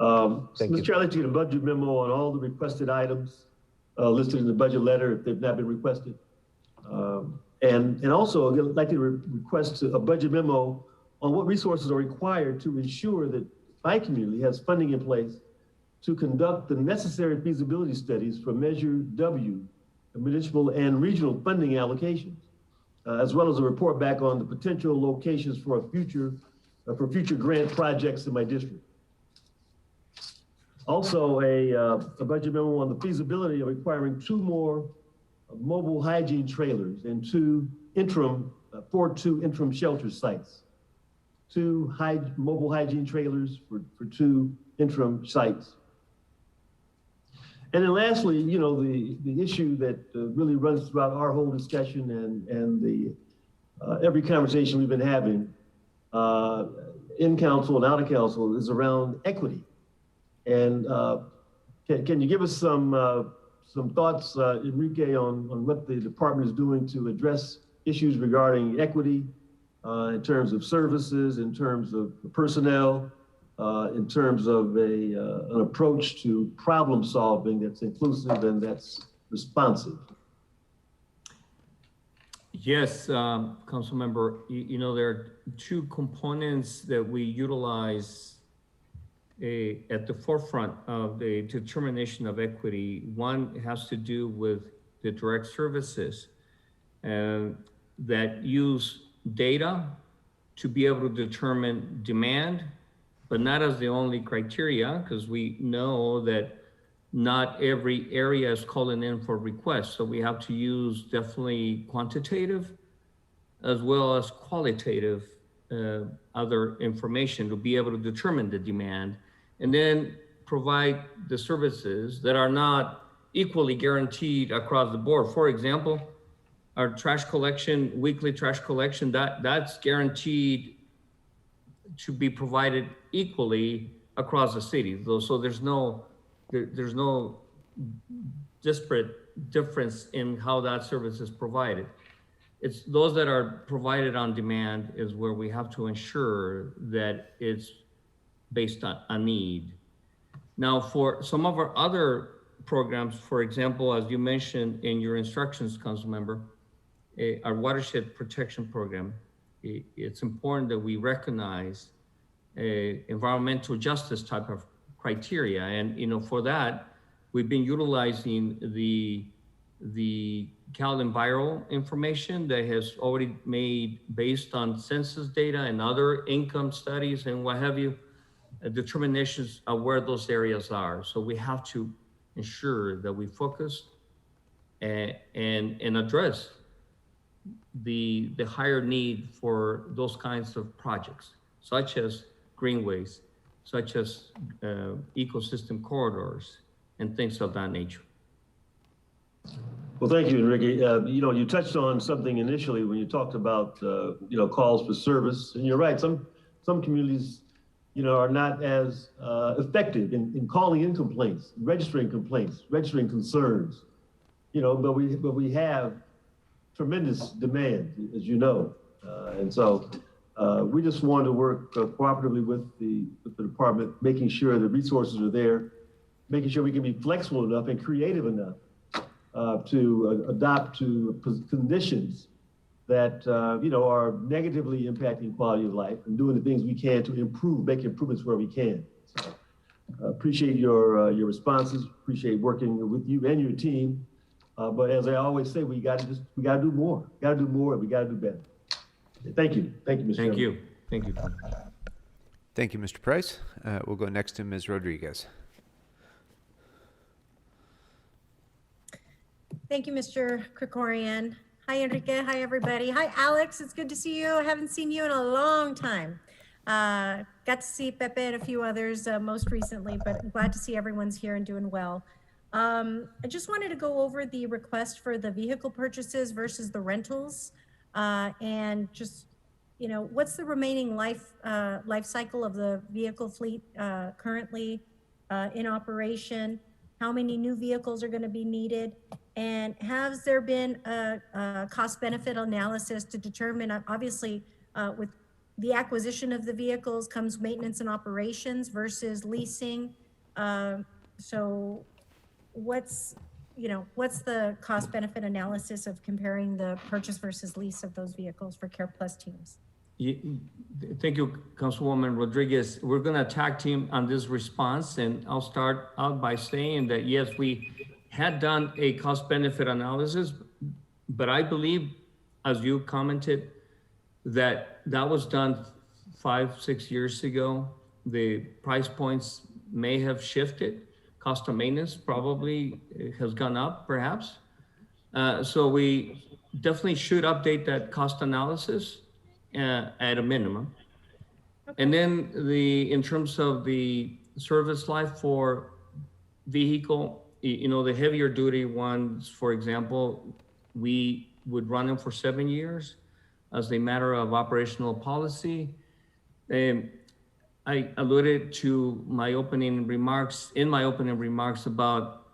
Mr. Chair, I'd like to get a budget memo on all the requested items listed in the budget letter if they've not been requested. And also, I'd like to request a budget memo on what resources are required to ensure that my community has funding in place to conduct the necessary feasibility studies for Measure W, municipal and regional funding allocations, as well as a report back on the potential locations for future grant projects in my district. Also, a budget memo on the feasibility of requiring 2 more mobile hygiene trailers and 2 interim shelter sites. 2 mobile hygiene trailers for 2 interim sites. And then lastly, the issue that really runs throughout our whole discussion and the every conversation we've been having in council and out of council is around equity. And can you give us some thoughts, Enrique, on what the department is doing to address issues regarding equity in terms of services, in terms of personnel, in terms of an approach to problem solving that's inclusive and that's responsive? Yes, Council Member, there are 2 components that we utilize at the forefront of the determination of equity. One has to do with the direct services that use data to be able to determine demand, but not as the only criteria, because we know that not every area is calling in for requests. So we have to use definitely quantitative as well as qualitative other information to be able to determine the demand, and then provide the services that are not equally guaranteed across the board. For example, our trash collection, weekly trash collection, that's guaranteed to be provided equally across the city. So there's no disparate difference in how that service is provided. It's those that are provided on demand is where we have to ensure that it's based on a need. Now, for some of our other programs, for example, as you mentioned in your instructions, Council Member, our watershed protection program, it's important that we recognize environmental justice type of criteria. And for that, we've been utilizing the Cal Enviro information that has already made, based on census data and other income studies and what have you, determinations of where those areas are. So we have to ensure that we focus and address the higher need for those kinds of projects, such as greenways, such as ecosystem corridors, and things of that nature. Well, thank you, Enrique. You touched on something initially when you talked about, calls for service. And you're right, some communities, are not as effective in calling in complaints, registering concerns, but we have tremendous demand, as you know. And so we just want to work cooperatively with the department, making sure the resources are there, making sure we can be flexible enough and creative enough to adapt to conditions that are negatively impacting quality of life, and doing the things we can to make improvements where we can. So, appreciate your responses. Appreciate working with you and your team. But as I always say, we got to do more. Got to do more, and we got to do better. Thank you, Mr. Chairman. Thank you. Thank you, Mr. Price. We'll go next to Ms. Rodriguez. Thank you, Mr. Krikorian. Hi, Enrique. Hi, everybody. Hi, Alex. It's good to see you. I haven't seen you in a long time. Got to see Pepe and a few others most recently, but I'm glad to see everyone's here and doing well. I just wanted to go over the request for the vehicle purchases versus the rentals, and just, you know, what's the remaining life cycle of the vehicle fleet currently in operation? How many new vehicles are going to be needed? And has there been a cost-benefit analysis to determine, obviously, with the acquisition of the vehicles comes maintenance and operations versus leasing. So what's the cost-benefit analysis of comparing the purchase versus lease of those vehicles for Care Plus teams? Thank you, Councilwoman Rodriguez. We're going to tag team on this response, and I'll start out by saying that yes, we had done a cost-benefit analysis, but I believe, as you commented, that was done 5-6 years ago. The price points may have shifted. Cost of maintenance probably has gone up, perhaps. So we definitely should update that cost analysis at a minimum. And then in terms of the service life for vehicle, you know, the heavier duty ones, for example, we would run them for 7 years as a matter of operational policy. I alluded to my opening remarks about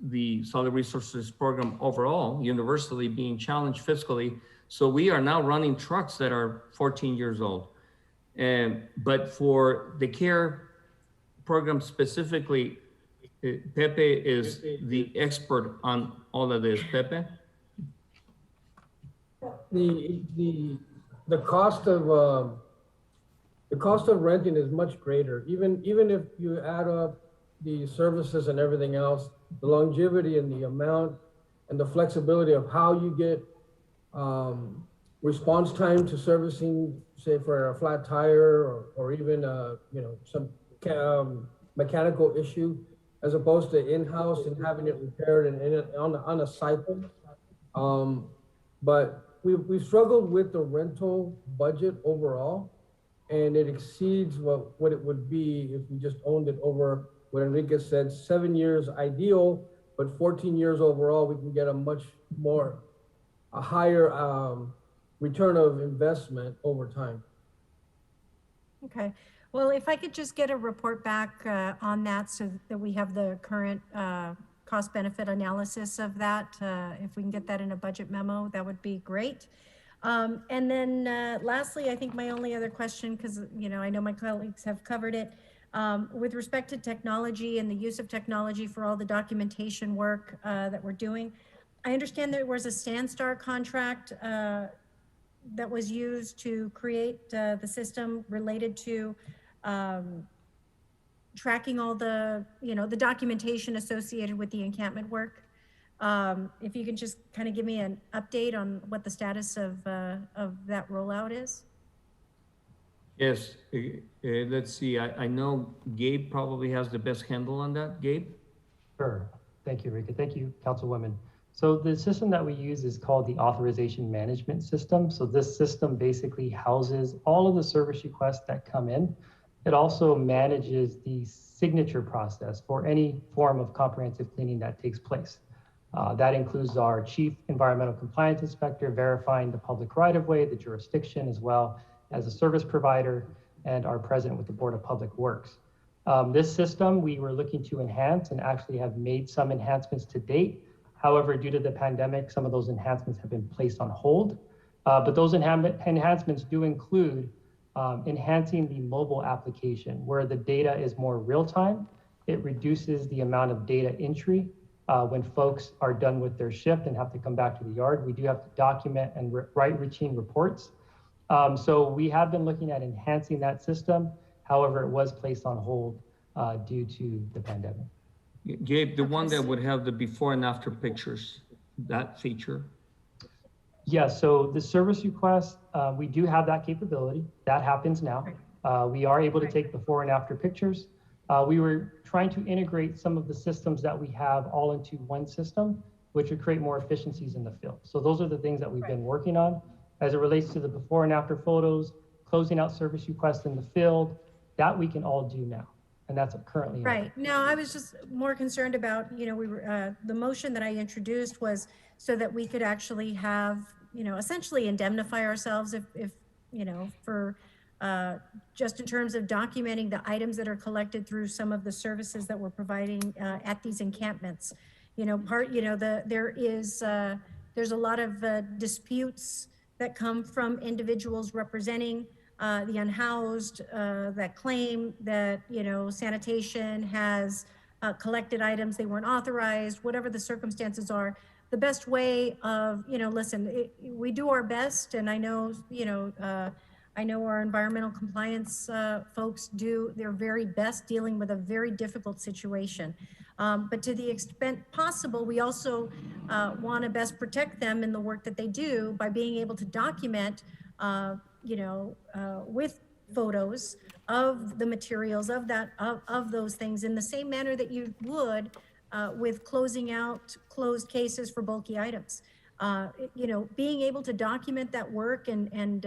the solid resources program overall, universally being challenged fiscally. So we are now running trucks that are 14 years old. But for the care program specifically, Pepe is the expert on all of this. Pepe? The cost of renting is much greater. Even if you add up the services and everything else, the longevity and the amount and the flexibility of how you get response time to servicing, say for a flat tire or even some mechanical issue, as opposed to in-house and having it repaired and on a cycle. But we've struggled with the rental budget overall, and it exceeds what it would be if we just owned it over what Enrique said, 7 years ideal, but 14 years overall, we can get a higher return of investment over time. Okay. Well, if I could just get a report back on that so that we have the current cost-benefit analysis of that, if we can get that in a budget memo, that would be great. And then lastly, I think my only other question, because I know my colleagues have covered it, with respect to technology and the use of technology for all the documentation work that we're doing, I understand there was a Sandstar contract that was used to create the system related to tracking all the documentation associated with the encampment work. If you can just kind of give me an update on what the status of that rollout is. Yes, let's see. I know Gabe probably has the best handle on that. Gabe? Sure. Thank you, Rika. Thank you, Councilwoman. So the system that we use is called the Authorization Management System. So this system basically houses all of the service requests that come in. It also manages the signature process for any form of comprehensive cleaning that takes place. That includes our Chief Environmental Compliance Inspector verifying the public right-of-way, the jurisdiction, as well as a service provider, and our president with the Board of Public Works. This system we were looking to enhance and actually have made some enhancements to date. However, due to the pandemic, some of those enhancements have been placed on hold. But those enhancements do include enhancing the mobile application where the data is more real-time. It reduces the amount of data entry when folks are done with their shift and have to come back to the yard. We do have to document and write routine reports. So we have been looking at enhancing that system. However, it was placed on hold due to the pandemic. Gabe, the one that would have the before and after pictures, that feature? Yeah, so the service request, we do have that capability. That happens now. We are able to take before and after pictures. We were trying to integrate some of the systems that we have all into one system. which would create more efficiencies in the field. So those are the things that we've been working on. As it relates to the before and after photos, closing out service requests in the field, that we can all do now. And that's currently. Right. No, I was just more concerned about, we were, the motion that I introduced was so that we could actually have, essentially indemnify ourselves if for, just in terms of documenting the items that are collected through some of the services that we're providing at these encampments. There's a lot of disputes that come from individuals representing the unhoused that claim that, sanitation has collected items they weren't authorized, whatever the circumstances are. The best way of, we do our best, and I know, I know our environmental compliance folks do their very best dealing with a very difficult situation. But to the extent possible, we also want to best protect them in the work that they do by being able to document, with photos of the materials of those things in the same manner that you would with closing out closed cases for bulky items. Being able to document that work and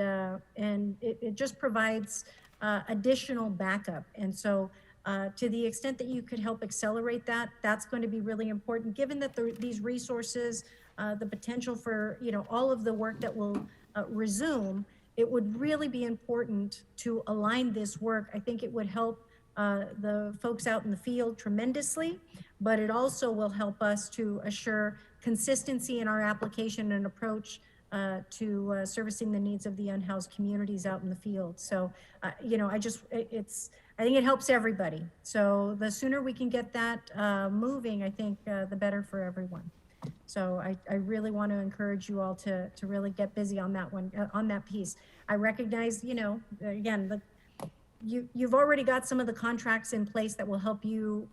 it just provides additional backup. And so to the extent that you could help accelerate that, that's going to be really important, given that these resources, the potential for, all of the work that will resume, it would really be important to align this work. I think it would help the folks out in the field tremendously, but it also will help us to assure consistency in our application and approach to servicing the needs of the unhoused communities out in the field. So, I think it helps everybody. So the sooner we can get that moving, I think the better for everyone. So I really want to encourage you all to really get busy on that one, on that piece. I recognize, again, you've already got some of the contracts in place that will help you,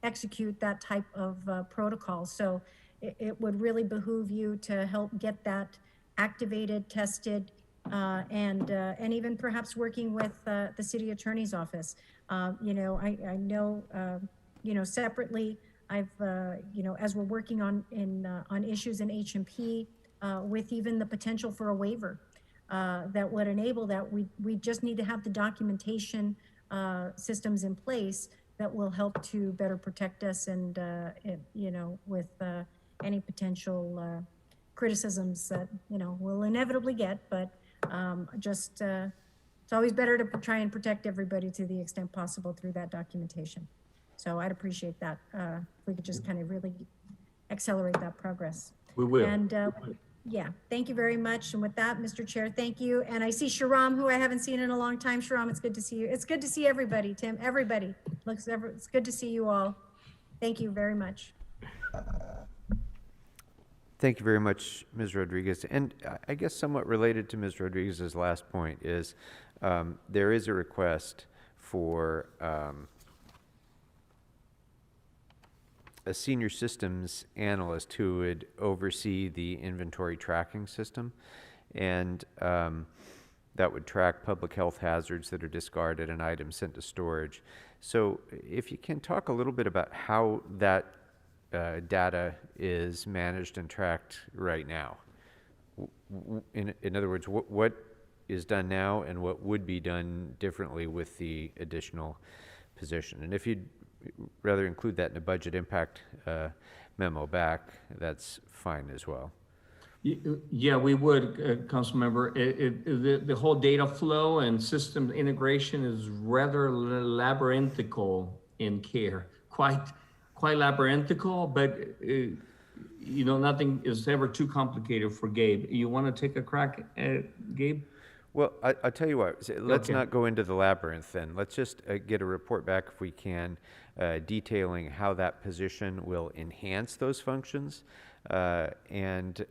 execute that type of protocol. So it would really behoove you to help get that activated, tested, and even perhaps working with the city attorney's office. I know, separately, I've, as we're working on issues in H&P, with even the potential for a waiver that would enable that, we just need to have the documentation systems in place that will help to better protect us and, with any potential criticisms that, we'll inevitably get, but it's always better to try and protect everybody to the extent possible through that documentation. So I'd appreciate that if we could just kind of really accelerate that progress. We will. And yeah, thank you very much. And with that, Mr. Chair, thank you. And I see Sharam, who I haven't seen in a long time. Sharam, it's good to see you. It's good to see everybody, Tim, everybody. It's good to see you all. Thank you very much. Thank you very much, Ms. Rodriguez. And I guess somewhat related to Ms. Rodriguez's last point is there is a request for a senior systems analyst who would oversee the inventory tracking system, and that would track public health hazards that are discarded and items sent to storage. So if you can talk a little bit about how that data is managed and tracked right now. In other words, what is done now and what would be done differently with the additional position. And if you'd rather include that in a budget impact memo back, that's fine as well. Yeah, we would, council member. The whole data flow and system integration is rather labyrinthical in CARE. Quite labyrinthical, but nothing is ever too complicated for Gabe. You want to take a crack at Gabe? Well, I'll tell you what, let's not go into the labyrinth then. Let's just get a report back if we can, detailing how that position will enhance those functions and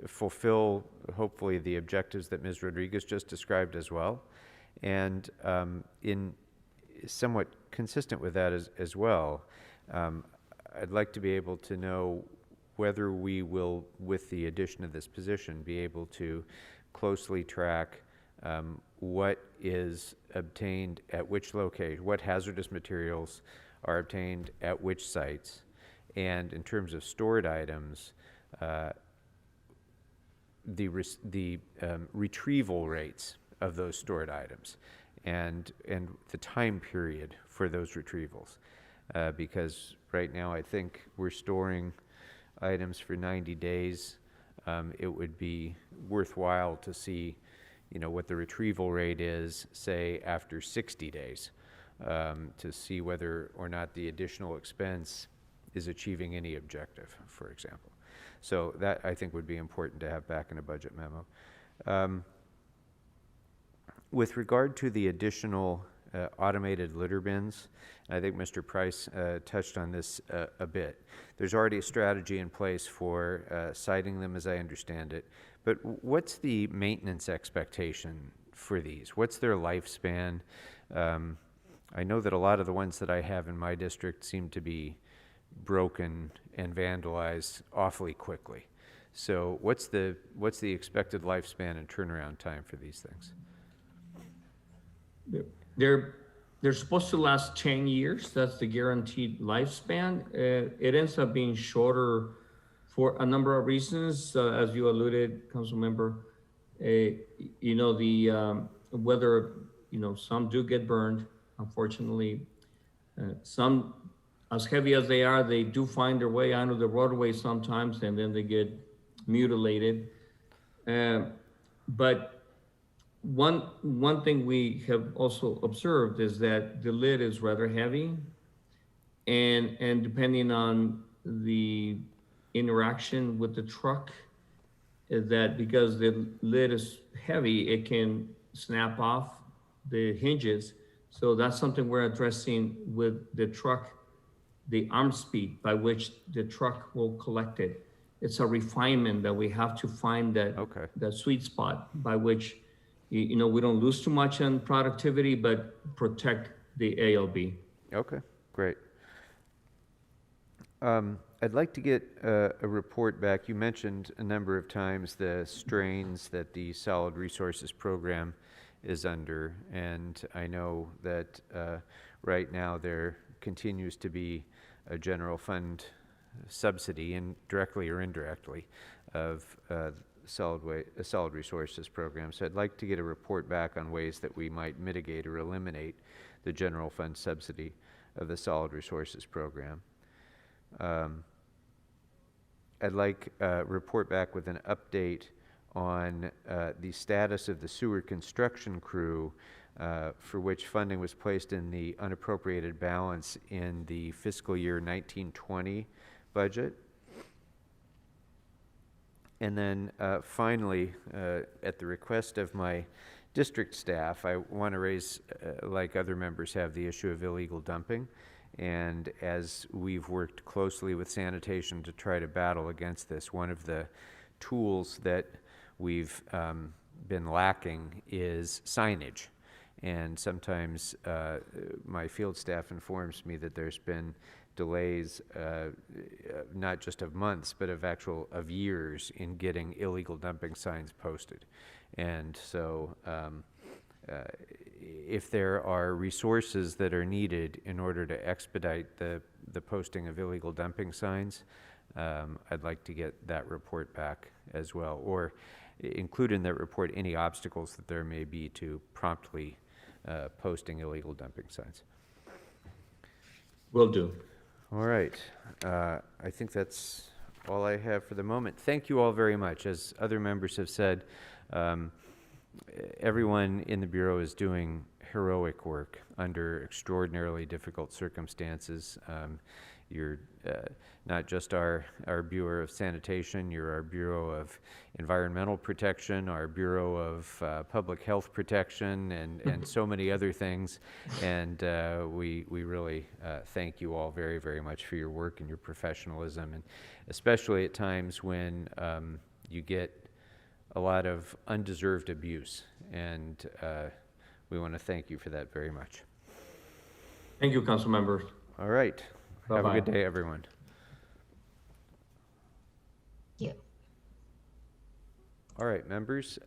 fulfill, hopefully, the objectives that Ms. Rodriguez just described as well. And in somewhat consistent with that as well, I'd like to be able to know whether we will, with the addition of this position, be able to closely track what is obtained at which location, what hazardous materials are obtained at which sites, And in terms of stored items, the retrieval rates of those stored items and the time period for those retrievals. Because right now I think we're storing items for 90 days. It would be worthwhile to see, what the retrieval rate is, say, after 60 days, to see whether or not the additional expense is achieving any objective, for example. So that, I think, would be important to have back in a budget memo. With regard to the additional automated litter bins, I think Mr. Price touched on this a bit. There's already a strategy in place for siting them, as I understand it. But what's the maintenance expectation for these? What's their lifespan? I know that a lot of the ones that I have in my district seem to be broken and vandalized awfully quickly. So what's the expected lifespan and turnaround time for these things? They're supposed to last 10 years. That's the guaranteed lifespan. It ends up being shorter for a number of reasons, as you alluded, Councilmember. Whether some do get burned, unfortunately. Some, as heavy as they are, they do find their way onto the roadway sometimes, and then they get mutilated. But one thing we have also observed is that the lid is rather heavy, and depending on the interaction with the truck, is that because the lid is heavy, it can snap off the hinges. So that's something we're addressing with the truck, the arm speed by which the truck will collect it. It's a refinement that we have to find that sweet spot by which we don't lose too much on productivity, but protect the ALB. Okay, great. I'd like to get a report back. You mentioned a number of times the strains that the Solid Resources Program is under, and I know that right now there continues to be a general fund subsidy, directly or indirectly, of Solid Resources Program. So I'd like to get a report back on ways that we might mitigate or eliminate the general fund subsidy of the Solid Resources Program. I'd like a report back with an update on the status of the sewer construction crew, for which funding was placed in the unappropriated balance in the fiscal year 1920 budget. And then finally, at the request of my district staff, I want to raise, like other members have, the issue of illegal dumping. And as we've worked closely with sanitation to try to battle against this, one of the tools that we've been lacking is signage. And sometimes my field staff informs me that there's been delays, not just of months, but of years in getting illegal dumping signs posted. And so if there are resources that are needed in order to expedite the posting of illegal dumping signs, I'd like to get that report back as well, or include in that report any obstacles that there may be to promptly posting illegal dumping signs. Will do. All right. I think that's all I have for the moment. Thank you all very much. As other members have said, everyone in the Bureau is doing heroic work under extraordinarily difficult circumstances. You're not just our Bureau of Sanitation, you're our Bureau of Environmental Protection, our Bureau of Public Health Protection, and so many other things. And we really thank you all very, very much for your work and your professionalism, and especially at times when you get a lot of undeserved abuse. And we want to thank you for that very much. Thank you, council members. All right. Bye-bye. Have a good day, everyone. Yeah. All right, members.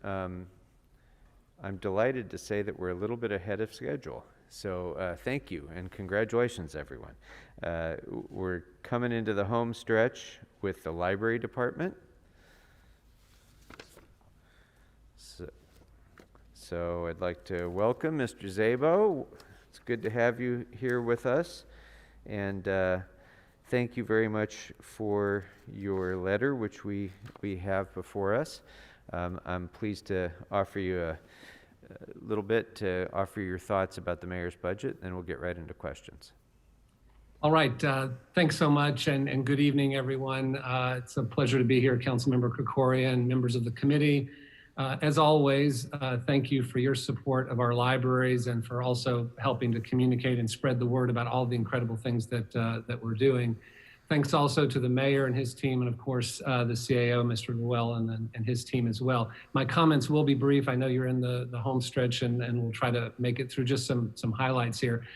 I'm delighted to say that we're a little bit ahead of schedule. So thank you and congratulations, everyone. We're coming into the home stretch with the library department. So I'd like to welcome Mr. Szabo. It's good to have you here with us. And thank you very much for your letter, which we have before us. I'm pleased to offer you a little bit to offer your thoughts about the mayor's budget, and we'll get right into questions. All right, thanks so much, and good evening, everyone. It's a pleasure to be here, Councilmember Kokoria and members of the committee. As always, thank you for your support of our libraries and for also helping to communicate and spread the word about all the incredible things that we're doing. Thanks also to the mayor and his team, and of course, the CAO, Mr. Llewell, and his team as well. My comments will be brief. I know you're in the home stretch, and we'll try to make it through just some highlights here.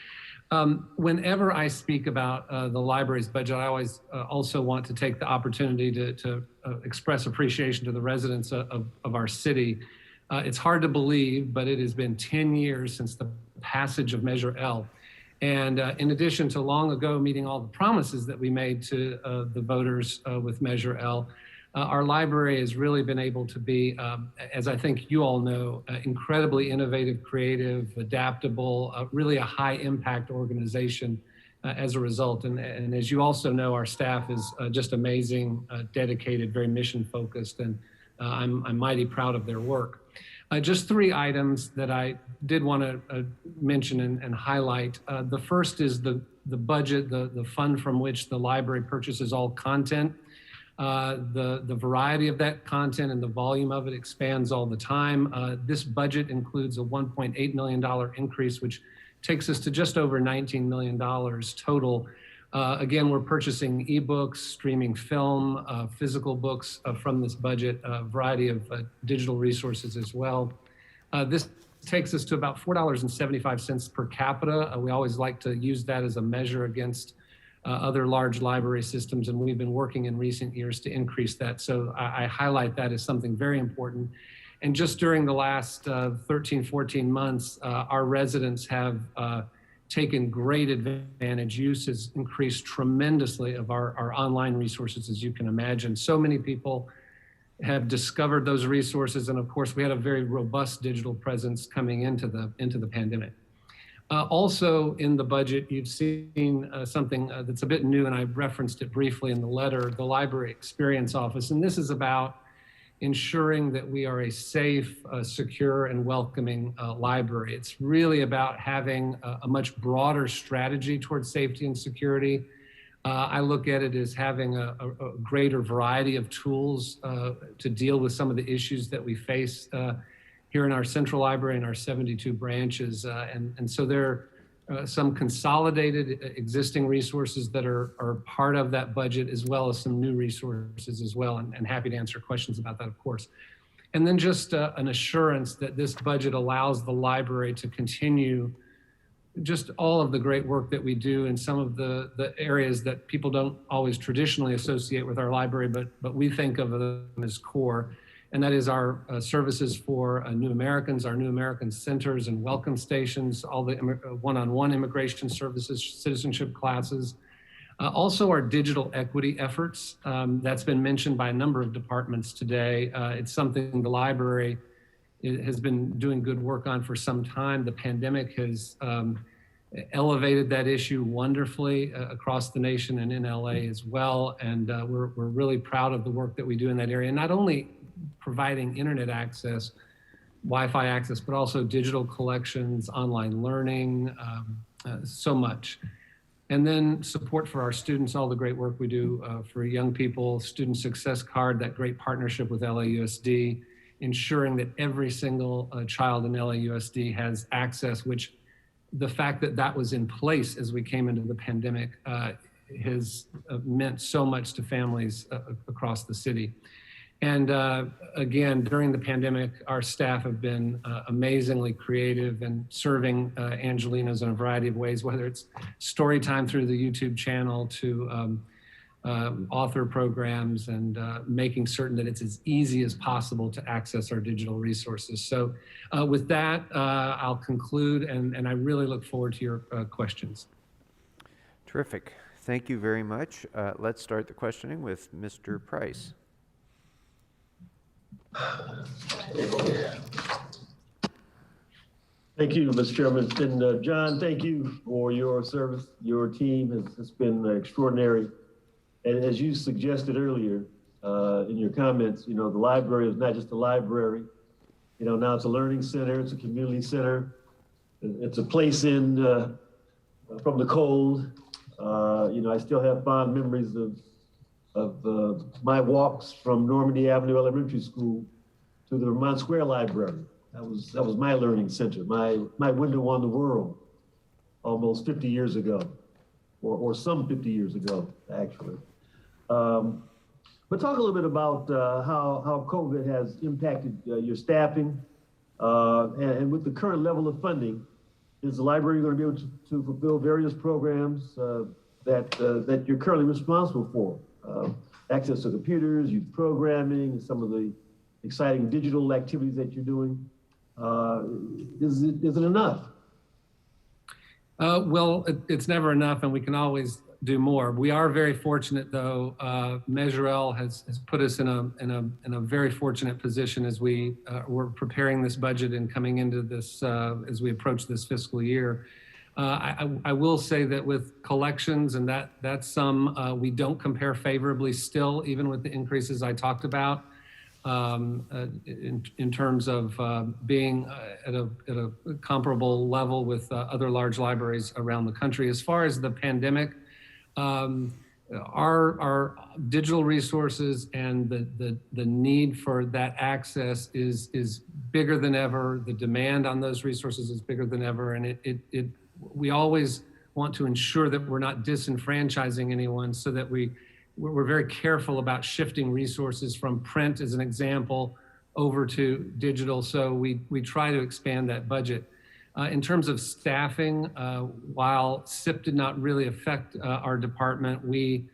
Whenever I speak about the library's budget, I always also want to take the opportunity to express appreciation to the residents of our city. It's hard to believe, but it has been 10 years since the passage of Measure L. And in addition to long ago meeting all the promises that we made to the voters with Measure L, our library has really been able to be, as I think you all know, incredibly innovative, creative, adaptable, really a high impact organization as a result. And as you also know, our staff is just amazing, dedicated, very mission focused, and I'm mighty proud of their work. Just three items that I did want to mention and highlight. The first is the budget, the fund from which the library purchases all content. The variety of that content and the volume of it expands all the time. This budget includes a $1.8 million increase, which takes us to just over $19 million total. Again, we're purchasing ebooks, streaming film, physical books from this budget, a variety of digital resources as well. This takes us to about $4.75 per capita. We always like to use that as a measure against other large library systems, and we've been working in recent years to increase that. So I highlight that as something very important. And just during the last 13, 14 months, our residents have taken great advantage. Use has increased tremendously of our online resources, as you can imagine. So many people have discovered those resources. And of course, we had a very robust digital presence coming into the pandemic. Also in the budget, you've seen something that's a bit new, and I referenced it briefly in the letter, the Library Experience Office. And this is about ensuring that we are a safe, secure, and welcoming library. It's really about having a much broader strategy towards safety and security. I look at it as having a greater variety of tools to deal with some of the issues that we face here in our central library and our 72 branches. And so there are some consolidated existing resources that are part of that budget, as well as some new resources as well, and happy to answer questions about that, of course. And then just an assurance that this budget allows the library to continue just all of the great work that we do in some of the areas that people don't always traditionally associate with our library, but we think of them as core. And that is our services for New Americans, our New American centers and welcome stations, all the one-on-one immigration services, citizenship classes. Also our digital equity efforts. That's been mentioned by a number of departments today. It's something the library has been doing good work on for some time. The pandemic has elevated that issue wonderfully across the nation and in LA as well. And we're really proud of the work that we do in that area. Not only providing internet access, Wi-Fi access, but also digital collections, online learning, so much. And then support for our students, all the great work we do for young people, Student Success Card, that great partnership with LAUSD, ensuring that every single child in LAUSD has access, which the fact that that was in place as we came into the pandemic has meant so much to families across the city. And again, during the pandemic, our staff have been amazingly creative and serving Angelinos in a variety of ways, whether it's story time through the YouTube channel to author programs, and making certain that it's as easy as possible to access our digital resources. So with that, I'll conclude, and I really look forward to your questions. Terrific. Thank you very much. Let's start the questioning with Mr. Price. Thank you, Mr. Chairman. And John, thank you for your service. Your team has been extraordinary. And as you suggested earlier in your comments, the library is not just a library. Now it's a learning center, it's a community center. It's a place from the cold. I still have fond memories of my walks from Normandy Avenue Elementary School to the Vermont Square Library. That was my learning center, my window on the world, almost 50 years ago, or some 50 years ago, actually. But talk a little bit about how COVID has impacted your staffing, and with the current level of funding, is the library going to be able to fulfill various programs that you're currently responsible for? Access to computers, youth programming, and some of the exciting digital activities that you're doing. Is it enough? Well, it's never enough, and we can always do more. We are very fortunate, though. Measure L has put us in a very fortunate position as we're preparing this budget and coming into this as we approach this fiscal year. I will say that with collections, and that's some we don't compare favorably still, even with the increases I talked about. In terms of being at a comparable level with other large libraries around the country. As far as the pandemic, our digital resources and the need for that access is bigger than ever. The demand on those resources is bigger than ever, and we always want to ensure that we're not disenfranchising anyone, so that we're very careful about shifting resources from print, as an example, over to digital. So we try to expand that budget. In terms of staffing, while SIP did not really affect our department, we've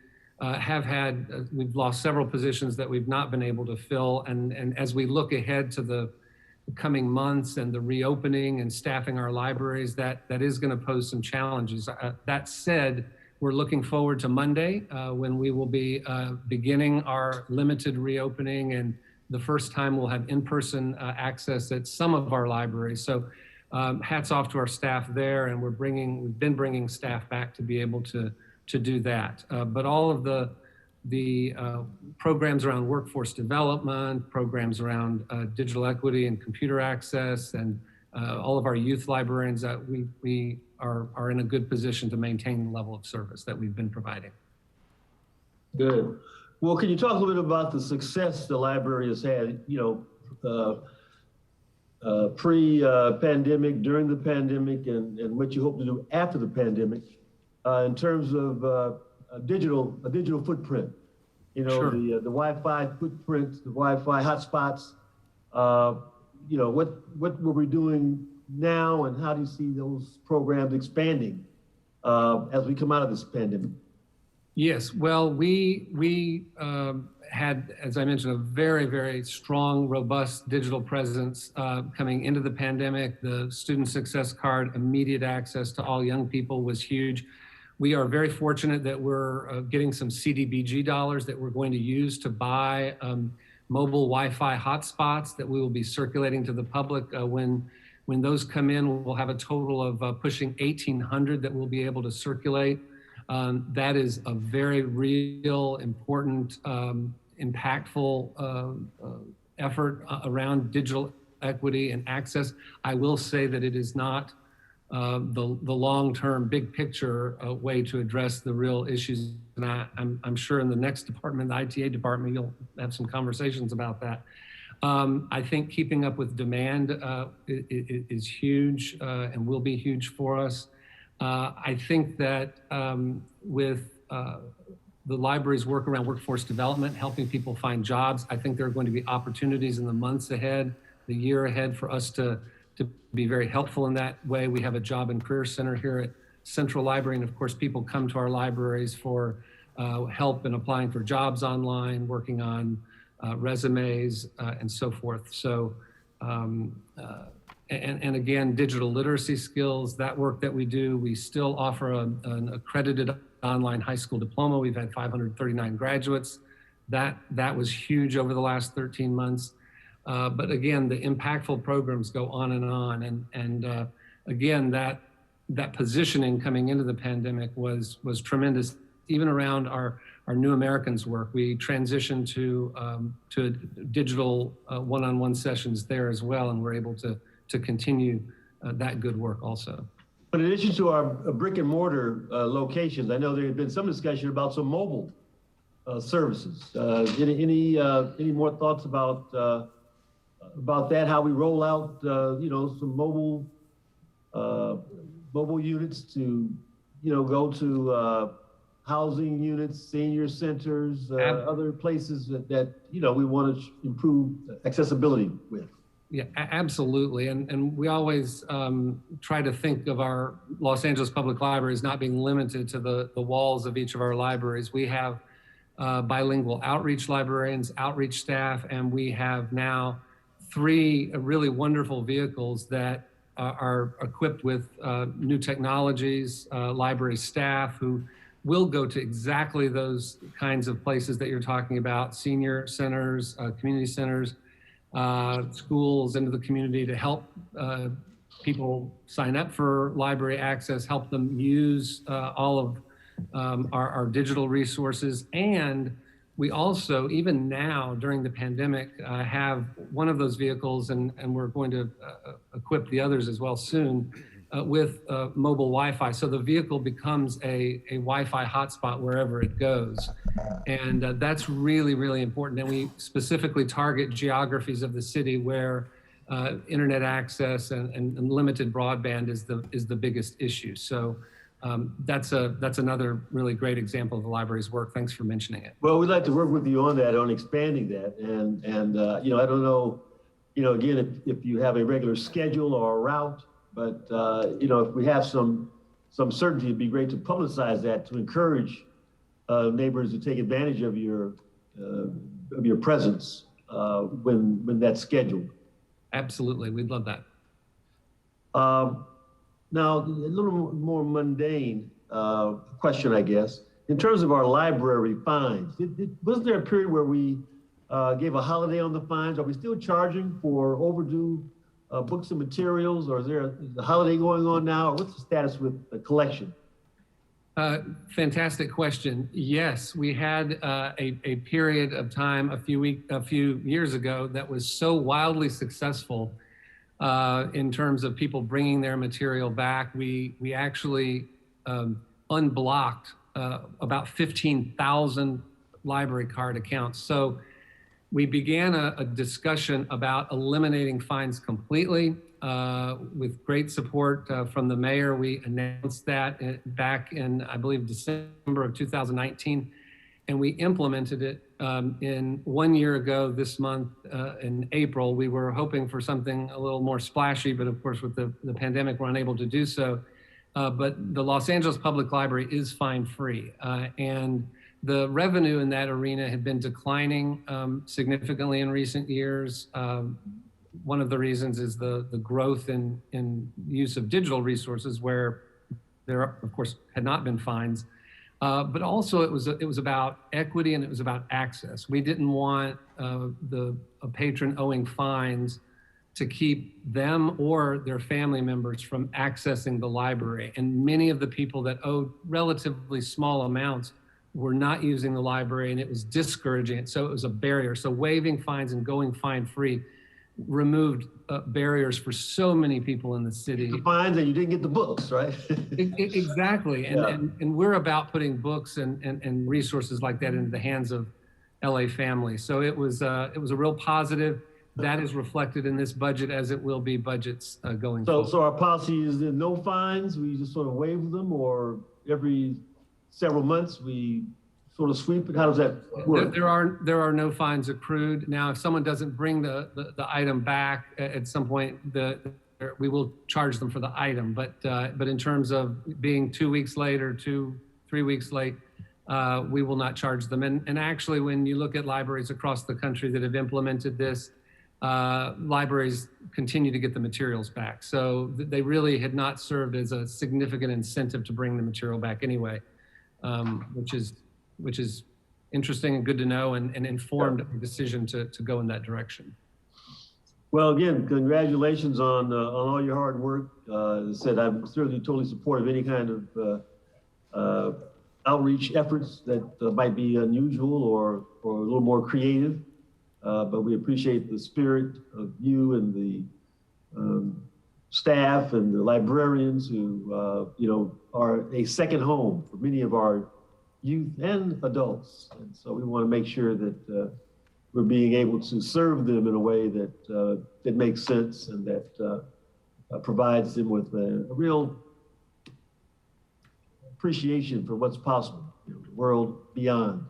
lost several positions that we've not been able to fill. And as we look ahead to the coming months and the reopening and staffing our libraries, that is going to pose some challenges. That said, we're looking forward to Monday when we will be beginning our limited reopening, and the first time we'll have in-person access at some of our libraries. So hats off to our staff there, and we've been bringing staff back to be able to do that. But all of the programs around workforce development, programs around digital equity and computer access, and all of our youth librarians, that we are in a good position to maintain the level of service that we've been providing. Good. Well, can you talk a little bit about the success the library has had, pre-pandemic, during the pandemic, and what you hope to do after the pandemic in terms of a digital footprint? Sure. The Wi-Fi footprint, the Wi-Fi hotspots. What were we doing now, and how do you see those programs expanding as we come out of this pandemic? Yes, well, we had, as I mentioned, a very, very strong, robust digital presence coming into the pandemic. The Student Success Card, immediate access to all young people, was huge. We are very fortunate that we're getting some CDBG dollars that we're going to use to buy mobile Wi-Fi hotspots that we will be circulating to the public. When those come in, we'll have a total of pushing 1,800 that we'll be able to circulate. That is a very real, important, impactful effort around digital equity and access. I will say that it is not the long-term, big picture way to address the real issues. And I'm sure in the next department, the ITA department, you'll have some conversations about that. I think keeping up with demand is huge and will be huge for us. I think that with the library's work around workforce development, helping people find jobs, I think there are going to be opportunities in the months ahead, the year ahead, for us to be very helpful in that way. We have a job and career center here at Central Library, and of course, people come to our libraries for help in applying for jobs online, working on resumes, and so forth. So, and again, digital literacy skills, that work that we do, we still offer an accredited online high school diploma. We've had 539 graduates. That was huge over the last 13 months. But again, the impactful programs go on and on. And again, that positioning coming into the pandemic was tremendous. Even around our New Americans work, we transitioned to digital one-on-one sessions there as well, and we're able to continue that good work also. But in addition to our brick and mortar locations, I know there had been some discussion about some mobile services. Any more thoughts about that? How we roll out, some mobile units to, go to housing units, senior centers, other places that we want to improve accessibility with. Yeah, absolutely. And we always try to think of our Los Angeles Public Libraries not being limited to the walls of each of our libraries. We have bilingual outreach librarians, outreach staff, and we have now 3 really wonderful vehicles that are equipped with new technologies, library staff who will go to exactly those kinds of places that you're talking about, senior centers, community centers, schools, into the community to help people sign up for library access, help them use all of our digital resources. And we also, even now during the pandemic, have one of those vehicles, and we're going to equip the others as well soon, with mobile Wi-Fi. So the vehicle becomes a Wi-Fi hotspot wherever it goes. And that's really, really important. And we specifically target geographies of the city where internet access and limited broadband is the biggest issue. So that's another really great example of the library's work. Thanks for mentioning it. Well, we'd like to work with you on that, on expanding that. And I don't know, again, if you have a regular schedule or a route, but if we have some certainty, it'd be great to publicize that to encourage neighbors to take advantage of your presence when that's scheduled. Absolutely, we'd love that. Now, a little more mundane question, I guess. In terms of our library fines, wasn't there a period where we gave a holiday on the fines? Are we still charging for overdue books and materials, or is there a holiday going on now? Or what's the status with the collection? Fantastic question. Yes, we had a period of time a few years ago that was so wildly successful in terms of people bringing their material back. We actually unblocked about 15,000 library card accounts. So we began a discussion about eliminating fines completely. With great support from the mayor. We announced that back in, I believe, December of 2019, and we implemented it in 1 year ago this month in April. We were hoping for something a little more splashy, but of course with the pandemic, we're unable to do so. But the Los Angeles Public Library is fine-free, and the revenue in that arena had been declining significantly in recent years. One of the reasons is the growth in use of digital resources, where there, of course, had not been fines. But also it was about equity, and it was about access. We didn't want a patron owing fines to keep them or their family members from accessing the library. And many of the people that owed relatively small amounts were not using the library, and it was discouraging. So it was a barrier. So waiving fines and going fine-free removed barriers for so many people in the city. The fines, and you didn't get the books, right? Exactly. And we're about putting books and resources like that into the hands of LA families. So it was a real positive. That is reflected in this budget, as it will be budgets going forward. So our policy is that no fines, we just sort of waive them, or every several months we sort of sweep it? How does that work? There are no fines accrued. Now, if someone doesn't bring the item back at some point, we will charge them for the item. But in terms of being 2 weeks late or 3 weeks late, we will not charge them. And actually, when you look at libraries across the country that have implemented this, libraries continue to get the materials back. So they really had not served as a significant incentive to bring the material back anyway, which is interesting and good to know, and informed a decision to go in that direction. Well, again, congratulations on all your hard work. As I said, I'm certainly totally supportive of any kind of outreach efforts that might be unusual or a little more creative. But we appreciate the spirit of you and the staff and the librarians who, you know, are a second home for many of our youth and adults. And so we want to make sure that we're being able to serve them in a way that that makes sense and that provides them with a real appreciation for what's possible, you know, the world beyond.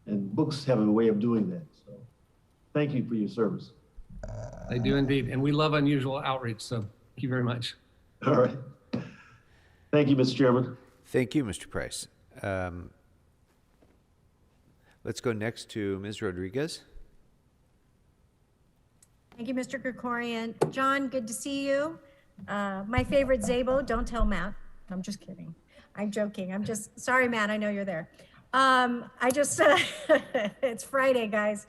And books have a way of doing that. So thank you for your service. They do indeed. And we love unusual outreach. So thank you very much. All right. Thank you, Mr. Chairman. Thank you, Mr. Price. Let's go next to Ms. Rodriguez. Thank you, Mr. Krikorian. John, good to see you. My favorite Zabo, don't tell Matt. I'm just kidding. I'm joking. I'm just, sorry, Matt, I know you're there. It's Friday, guys.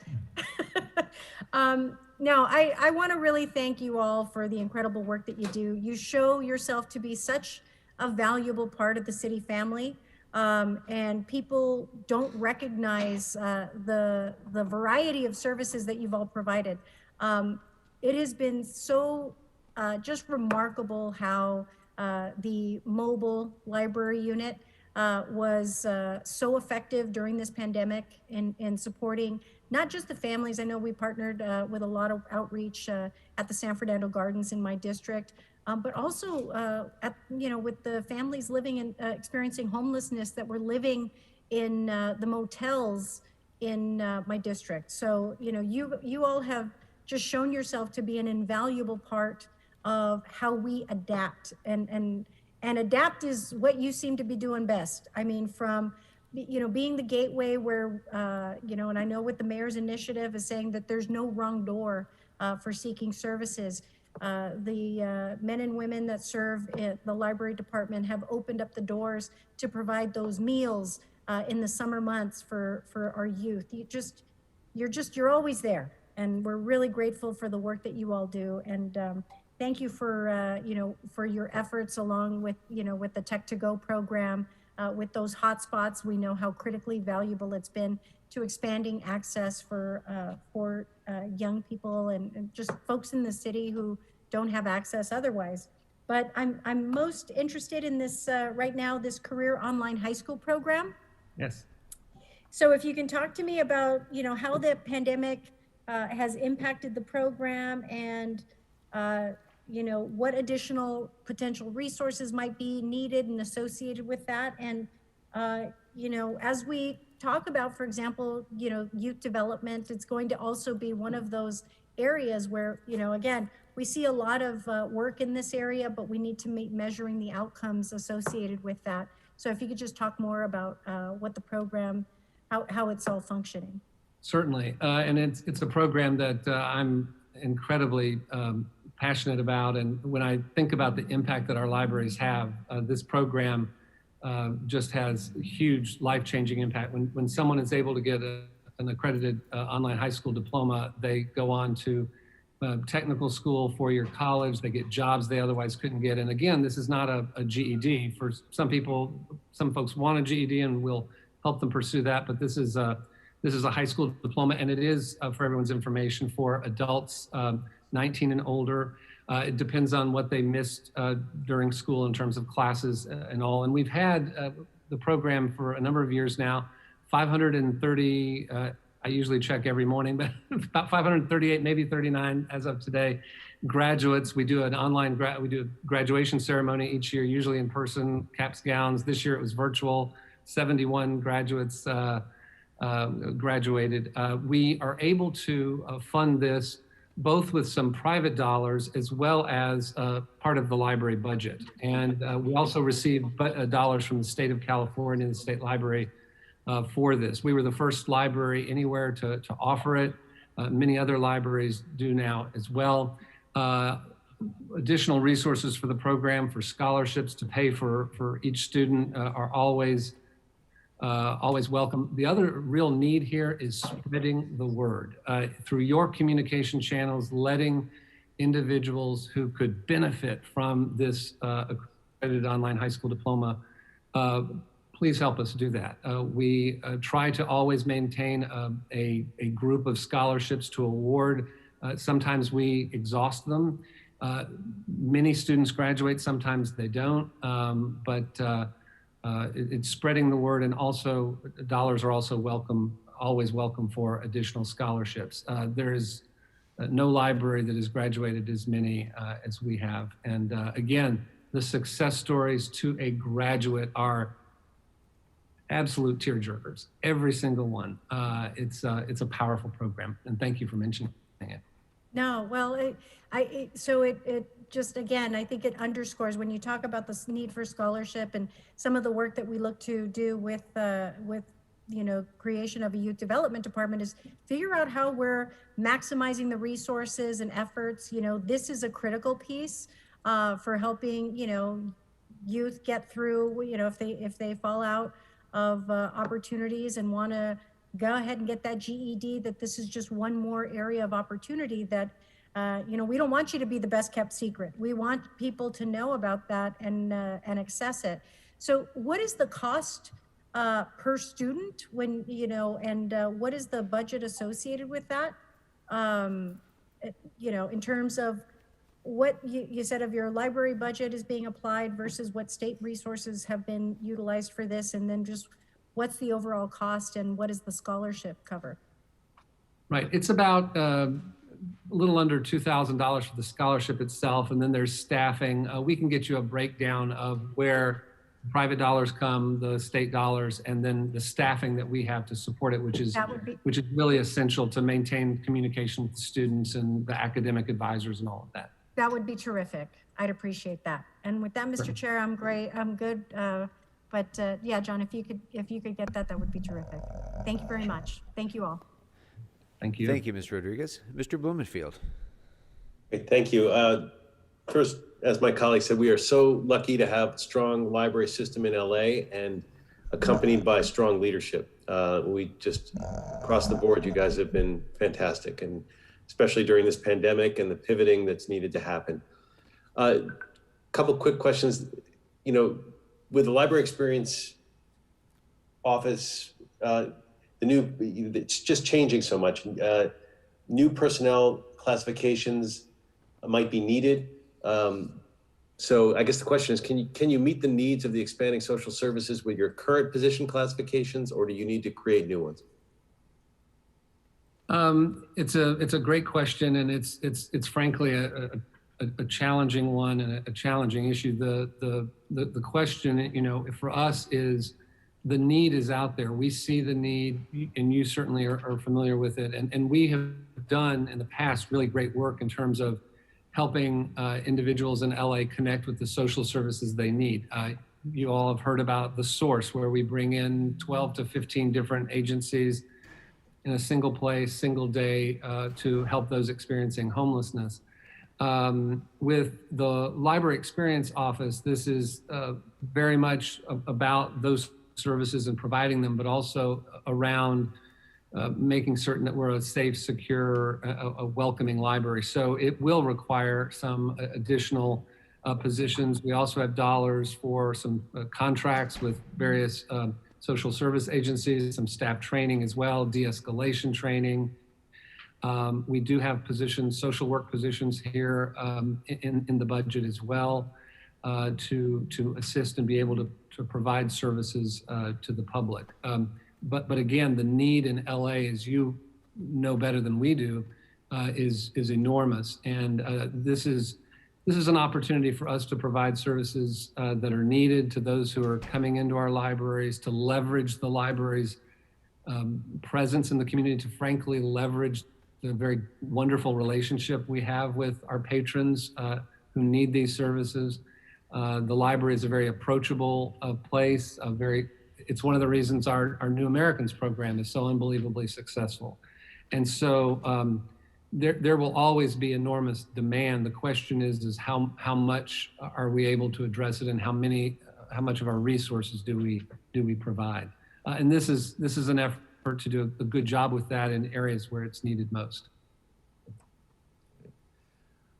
No, I want to really thank you all for the incredible work that you do. You show yourself to be such a valuable part of the city family. And people don't recognize the variety of services that you've all provided. It has been so just remarkable how the mobile library unit was so effective during this pandemic in supporting not just the families. I know we partnered with a lot of outreach at the San Fernando Gardens in my district, but also with the families living and experiencing homelessness that were living in the motels in my district. So, you all have just shown yourself to be an invaluable part of how we adapt, and adapt is what you seem to be doing best. I mean, from being the gateway where and I know with the mayor's initiative is saying that there's no wrong door for seeking services. The men and women that serve in the library department have opened up the doors to provide those meals in the summer months for our youth. You're always there, and we're really grateful for the work that you all do. And thank you for for your efforts along with with the Tech to Go program, with those hotspots. We know how critically valuable it's been to expanding access for young people and just folks in the city who don't have access otherwise. But I'm most interested in this right now, this career online high school program. Yes. So if you can talk to me about how the pandemic has impacted the program, and what additional potential resources might be needed and associated with that. And as we talk about, for example, youth development, it's going to also be one of those areas where, again, we see a lot of work in this area, but we need to be measuring the outcomes associated with that. So if you could just talk more about what the program, how it's all functioning. Certainly, and it's a program that I'm incredibly passionate about. And when I think about the impact that our libraries have, this program just has huge life-changing impact. When someone is able to get an accredited online high school diploma, they go on to technical school, four-year college, they get jobs they otherwise couldn't get. And again, this is not a GED. For some people, some folks want a GED, and we'll help them pursue that, but this is a high school diploma, and it is, for everyone's information, for adults 19 and older. It depends on what they missed during school in terms of classes and all. And we've had the program for a number of years now, 530, I usually check every morning, but about 538, maybe 39 as of today, graduates. We do an online, we do a graduation ceremony each year, usually in person, caps, gowns. This year it was virtual, 71 graduates graduated. We are able to fund this both with some private dollars as well as part of the library budget. And we also receive dollars from the state of California, the state library for this. We were the first library anywhere to offer it. Many other libraries do now as well. Additional resources for the program, for scholarships to pay for each student are always welcome. The other real need here is spreading the word through your communication channels, letting individuals who could benefit from this accredited online high school diploma, please help us do that. We try to always maintain a group of scholarships to award. Sometimes we exhaust them. Many students graduate, sometimes they don't, but it's spreading the word, and also dollars are also welcome, always welcome for additional scholarships. There is no library that has graduated as many as we have. And again, the success stories to a graduate are absolute tearjerkers, every single one. It's a powerful program, and thank you for mentioning it. No, well, it just, again, I think it underscores when you talk about this need for scholarship and some of the work that we look to do with creation of a youth development department is figure out how we're maximizing the resources and efforts. This is a critical piece for helping, youth get through, if they fall out of opportunities and want to go ahead and get that GED, that this is just one more area of opportunity that, we don't want you to be the best kept secret. We want people to know about that and access it. So what is the cost per student when, and what is the budget associated with that? In terms of what you said of your library budget is being applied versus what state resources have been utilized for this, and then just what's the overall cost and what does the scholarship cover? Right, it's about a little under $2,000 for the scholarship itself, and then there's staffing. We can get you a breakdown of where private dollars come, the state dollars, and then the staffing that we have to support it, which is really essential to maintain communication with the students and the academic advisors and all of that. That would be terrific. I'd appreciate that. And with that, Mr. Chair, I'm great. I'm good. But yeah, John, if you could get that, that would be terrific. Thank you very much. Thank you all. Thank you. Thank you, Ms. Rodriguez. Mr. Blumenfield. Great, thank you. First, as my colleague said, we are so lucky to have a strong library system in LA and accompanied by strong leadership. We just, across the board, you guys have been fantastic, and especially during this pandemic and the pivoting that's needed to happen. Couple quick questions. With the Library Experience Office, it's just changing so much. New personnel classifications might be needed. So I guess the question is, can you meet the needs of the expanding social services with your current position classifications, or do you need to create new ones? It's a great question, and it's frankly a challenging one and a challenging issue. The question, for us is the need is out there. We see the need, and you certainly are familiar with it. And we have done in the past really great work in terms of helping individuals in LA connect with the social services they need. You all have heard about The Source, where we bring in 12 to 15 different agencies in a single place, single day to help those experiencing homelessness. With the Library Experience Office, this is very much about those services and providing them, but also around making certain that we're a safe, secure, a welcoming library. So it will require some additional positions. We also have dollars for some contracts with various social service agencies, some staff training as well, de-escalation training. We do have positions, social work positions here in the budget as well to assist and be able to provide services to the public. But again, the need in LA, as you know better than we do, is enormous. And this is an opportunity for us to provide services that are needed to those who are coming into our libraries, to leverage the library's presence in the community, to frankly leverage the very wonderful relationship we have with our patrons who need these services. The library is a very approachable place, It's one of the reasons our New Americans program is so unbelievably successful. And so there will always be enormous demand. The question is how much are we able to address it, and how much of our resources do we provide? And this is an effort to do a good job with that in areas where it's needed most.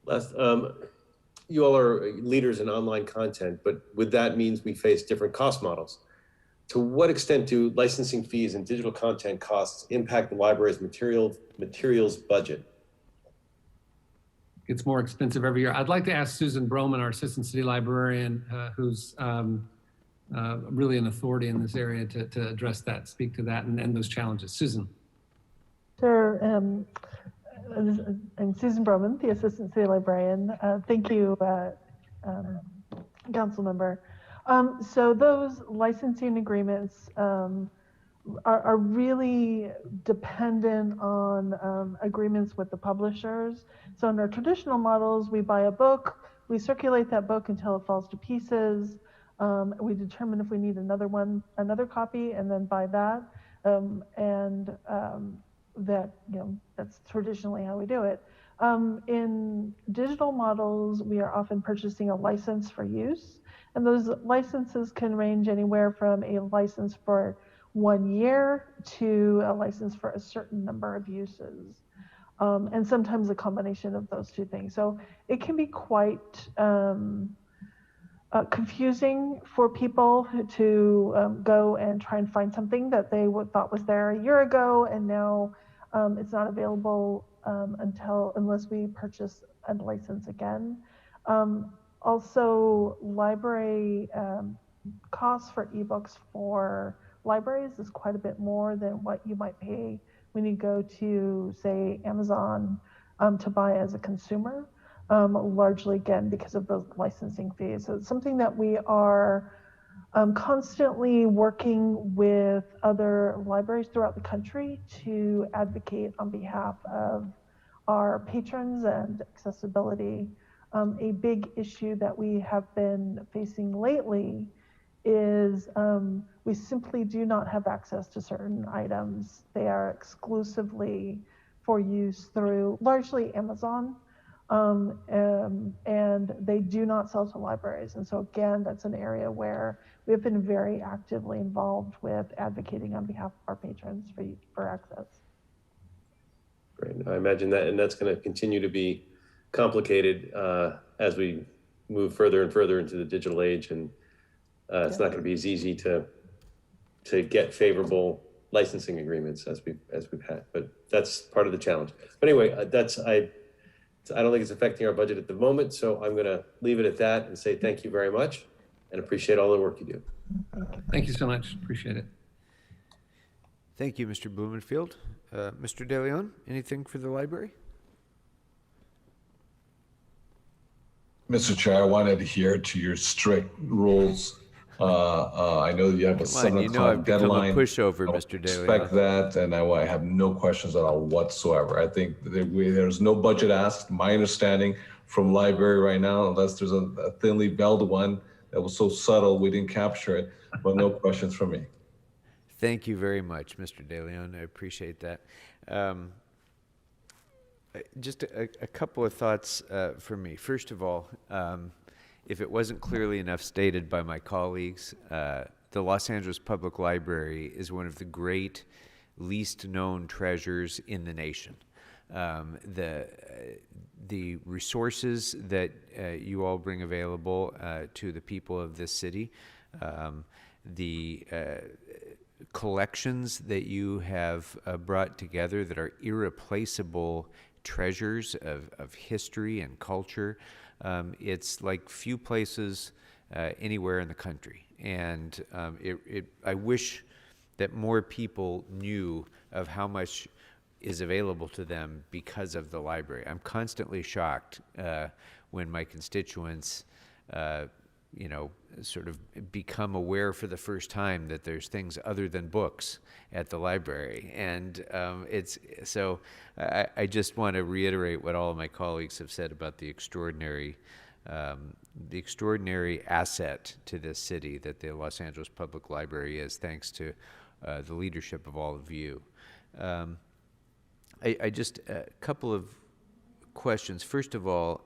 Last, you all are leaders in online content, but with that means we face different cost models. To what extent do licensing fees and digital content costs impact the library's materials budget? It's more expensive every year. I'd like to ask Susan Broman, our assistant city librarian, who's really an authority in this area, to address that, speak to that, and those challenges. Susan. Sure. I'm Susan Broman, the Assistant City Librarian. Thank you, Council Member. So those licensing agreements are really dependent on agreements with the publishers. So in our traditional models, we buy a book, we circulate that book until it falls to pieces. We determine if we need another copy, and then buy that. That, that's traditionally how we do it. In digital models, we are often purchasing a license for use, and those licenses can range anywhere from a license for 1 year to a license for a certain number of uses, and sometimes a combination of those two things. So it can be quite confusing for people to go and try and find something that they thought was there a year ago, and now it's not available unless we purchase a license again. Also, library costs for ebooks for libraries is quite a bit more than what you might pay when you go to, say, Amazon to buy as a consumer, largely, again, because of those licensing fees. So it's something that we are constantly working with other libraries throughout the country to advocate on behalf of our patrons and accessibility. A big issue that we have been facing lately is we simply do not have access to certain items. They are exclusively for use through largely Amazon, and they do not sell to libraries. And so again, that's an area where we have been very actively involved with advocating on behalf of our patrons for access. Great. I imagine that, and that's going to continue to be complicated as we move further and further into the digital age, and it's not going to be as easy to get favorable licensing agreements as we've had. But that's part of the challenge. But anyway, I don't think it's affecting our budget at the moment, so I'm going to leave it at that and say thank you very much and appreciate all the work you do. Thank you so much. Appreciate it. Thank you, Mr. Blumenfield. Mr. De Leon, anything for the library? Mr. Chair, I want to adhere to your strict rules. I know you have a 7 o'clock deadline. I've become a pushover, Mr. De Leon. Respect that, and I have no questions at all whatsoever. I think there's no budget asked. My understanding from library right now, unless there's a thinly veiled one that was so subtle we didn't capture it, but no questions from me. Thank you very much, Mr. De Leon. I appreciate that. Just a couple of thoughts from me. First of all, if it wasn't clearly enough stated by my colleagues, the Los Angeles Public Library is one of the great, least known treasures in the nation. The resources that you all bring available to the people of this city, the collections that you have brought together that are irreplaceable treasures of history and culture, it's like few places anywhere in the country. And I wish that more people knew of how much is available to them because of the library. I'm constantly shocked when my constituents sort of become aware for the first time that there's things other than books at the library. And I just want to reiterate what all of my colleagues have said about the extraordinary the extraordinary asset to this city that the Los Angeles Public Library is, thanks to the leadership of all of you. I just, a couple of questions. First of all,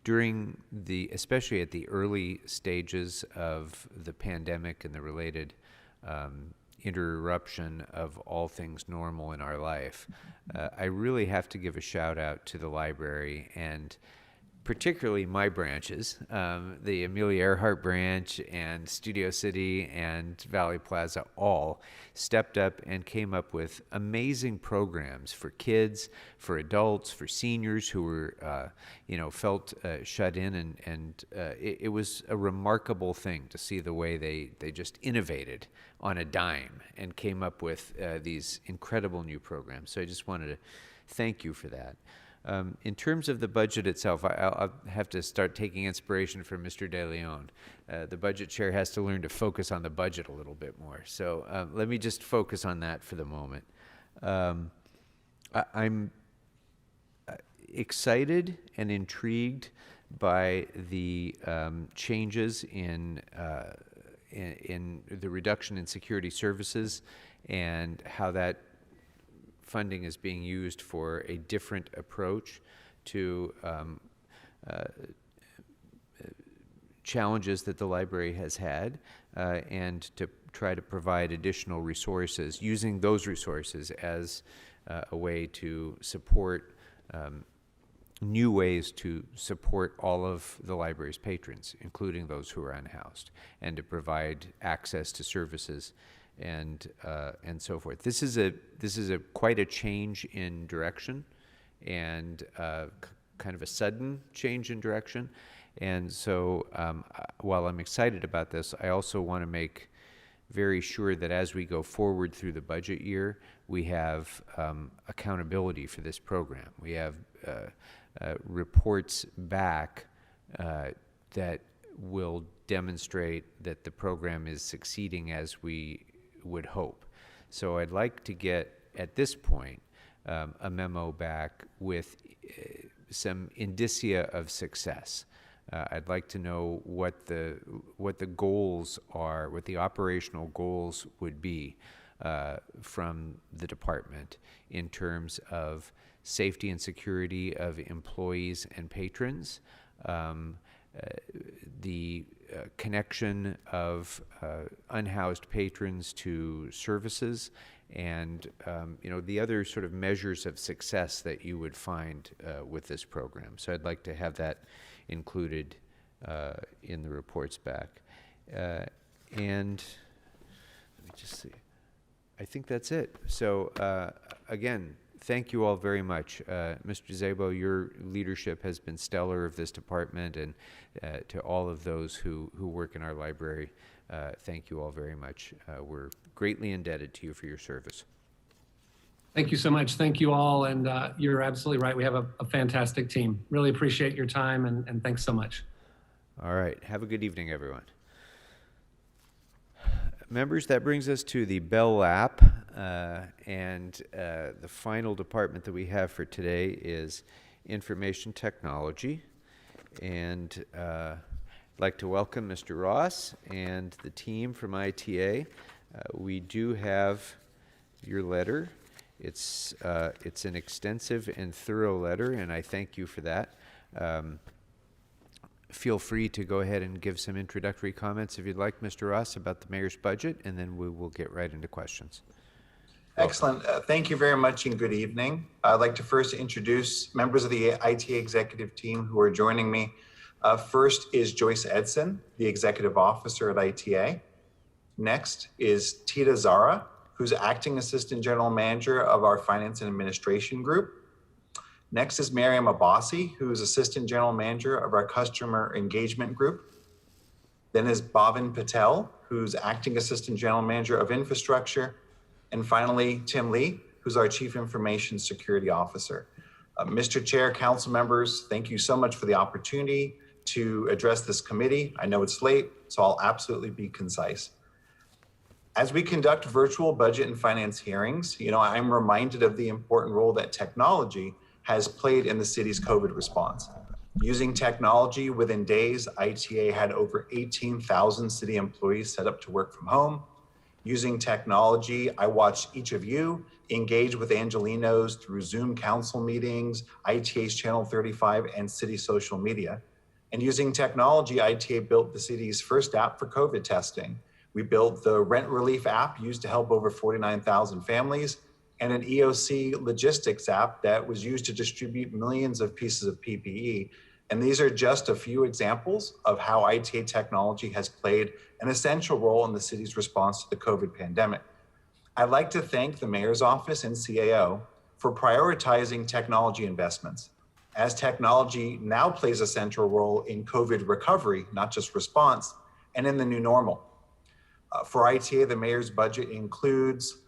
during especially at the early stages of the pandemic and the related interruption of all things normal in our life, I really have to give a shout out to the library, and particularly my branches, the Amelia Earhart branch and Studio City and Valley Plaza, all stepped up and came up with amazing programs for kids, for adults, for seniors who were, felt shut in, and it was a remarkable thing to see the way they just innovated on a dime and came up with these incredible new programs. So I just wanted to thank you for that. In terms of the budget itself, I'll have to start taking inspiration from Mr. De Leon. The budget chair has to learn to focus on the budget a little bit more. So let me just focus on that for the moment. I'm excited and intrigued by the changes in the reduction in security services and how that funding is being used for a different approach to challenges that the library has had, and to try to provide additional resources, using those resources as a way to support new ways to support all of the library's patrons, including those who are unhoused, and to provide access to services and so forth. This is a quite a change in direction, and kind of a sudden change in direction. And so while I'm excited about this, I also want to make very sure that as we go forward through the budget year, we have accountability for this program. We have reports back that will demonstrate that the program is succeeding as we would hope. So I'd like to get, at this point, a memo back with some indicia of success. I'd like to know what the goals are, what the operational goals would be from the department in terms of safety and security of employees and patrons, the connection of unhoused patrons to services, and the other sort of measures of success that you would find with this program. So I'd like to have that included in the reports back. And let me just see. I think that's it. So again, thank you all very much. Mr. Szabo, your leadership has been stellar of this department, and to all of those who work in our library, thank you all very much. We're greatly indebted to you for your service. Thank you so much. Thank you all. And you're absolutely right. We have a fantastic team. Really appreciate your time, and thanks so much. All right. Have a good evening, everyone. Members, that brings us to the Bell Lap, and the final department that we have for today is Information Technology. And I'd like to welcome Mr. Ross and the team from ITA. We do have your letter. It's an extensive and thorough letter, and I thank you for that. Feel free to go ahead and give some introductory comments if you'd like, Mr. Ross, about the mayor's budget, and then we will get right into questions. Excellent. Thank you very much, and good evening. I'd like to first introduce members of the ITA executive team who are joining me. First is Joyce Edson, the executive officer at ITA. Next is Tita Zara, who's acting assistant general manager of our finance and administration group. Next is Mariam Abbasi, who is assistant general manager of our customer engagement group. Then is Bhavin Patel, who's acting assistant general manager of infrastructure. And finally, Tim Lee, who's our chief information security officer. Mr. Chair, council members, thank you so much for the opportunity to address this committee. I know it's late, so I'll absolutely be concise. As we conduct virtual budget and finance hearings, I'm reminded of the important role that technology has played in the city's COVID response. Using technology, within days, ITA had over 18,000 city employees set up to work from home. Using technology, I watched each of you engage with Angelenos through Zoom council meetings, ITA's Channel 35, and city social media. And using technology, ITA built the city's first app for COVID testing. We built the rent relief app used to help over 49,000 families, and an EOC logistics app that was used to distribute millions of pieces of PPE. And these are just a few examples of how ITA technology has played an essential role in the city's response to the COVID pandemic. I'd like to thank the Mayor's Office and CAO for prioritizing technology investments, as technology now plays a central role in COVID recovery, not just response, and in the new normal. For ITA, the Mayor's budget includes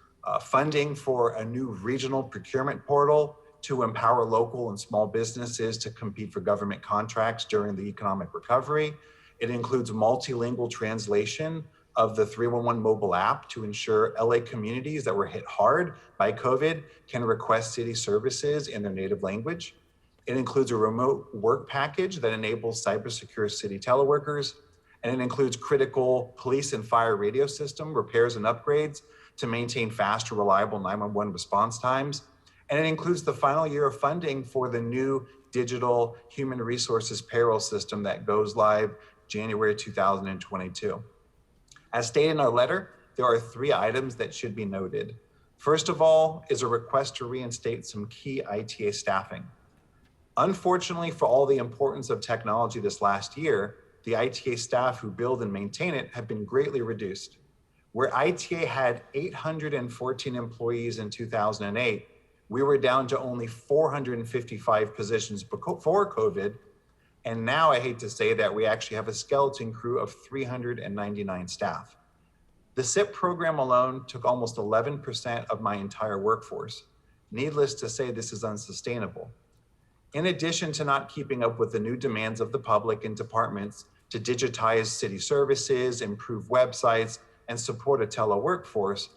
funding for a new regional procurement portal to empower local and small businesses to compete for government contracts during the economic recovery. It includes multilingual translation of the 311 mobile app to ensure LA communities that were hit hard by COVID can request city services in their native language. It includes a remote work package that enables cybersecure city teleworkers. And it includes critical police and fire radio system repairs and upgrades to maintain fast, reliable 911 response times. And it includes the final year of funding for the new digital human resources payroll system that goes live January 2022. As stated in our letter, there are 3 items that should be noted. First of all is a request to reinstate some key ITA staffing. Unfortunately, for all the importance of technology this last year, the ITA staff who build and maintain it have been greatly reduced. Where ITA had 814 employees in 2008, we were down to only 455 positions before COVID. And now I hate to say that we actually have a skeleton crew of 399 staff. The SIP program alone took almost 11% of my entire workforce. Needless to say, this is unsustainable. In addition to not keeping up with the new demands of the public and departments to digitize city services, improve websites, and support a teleworkforce,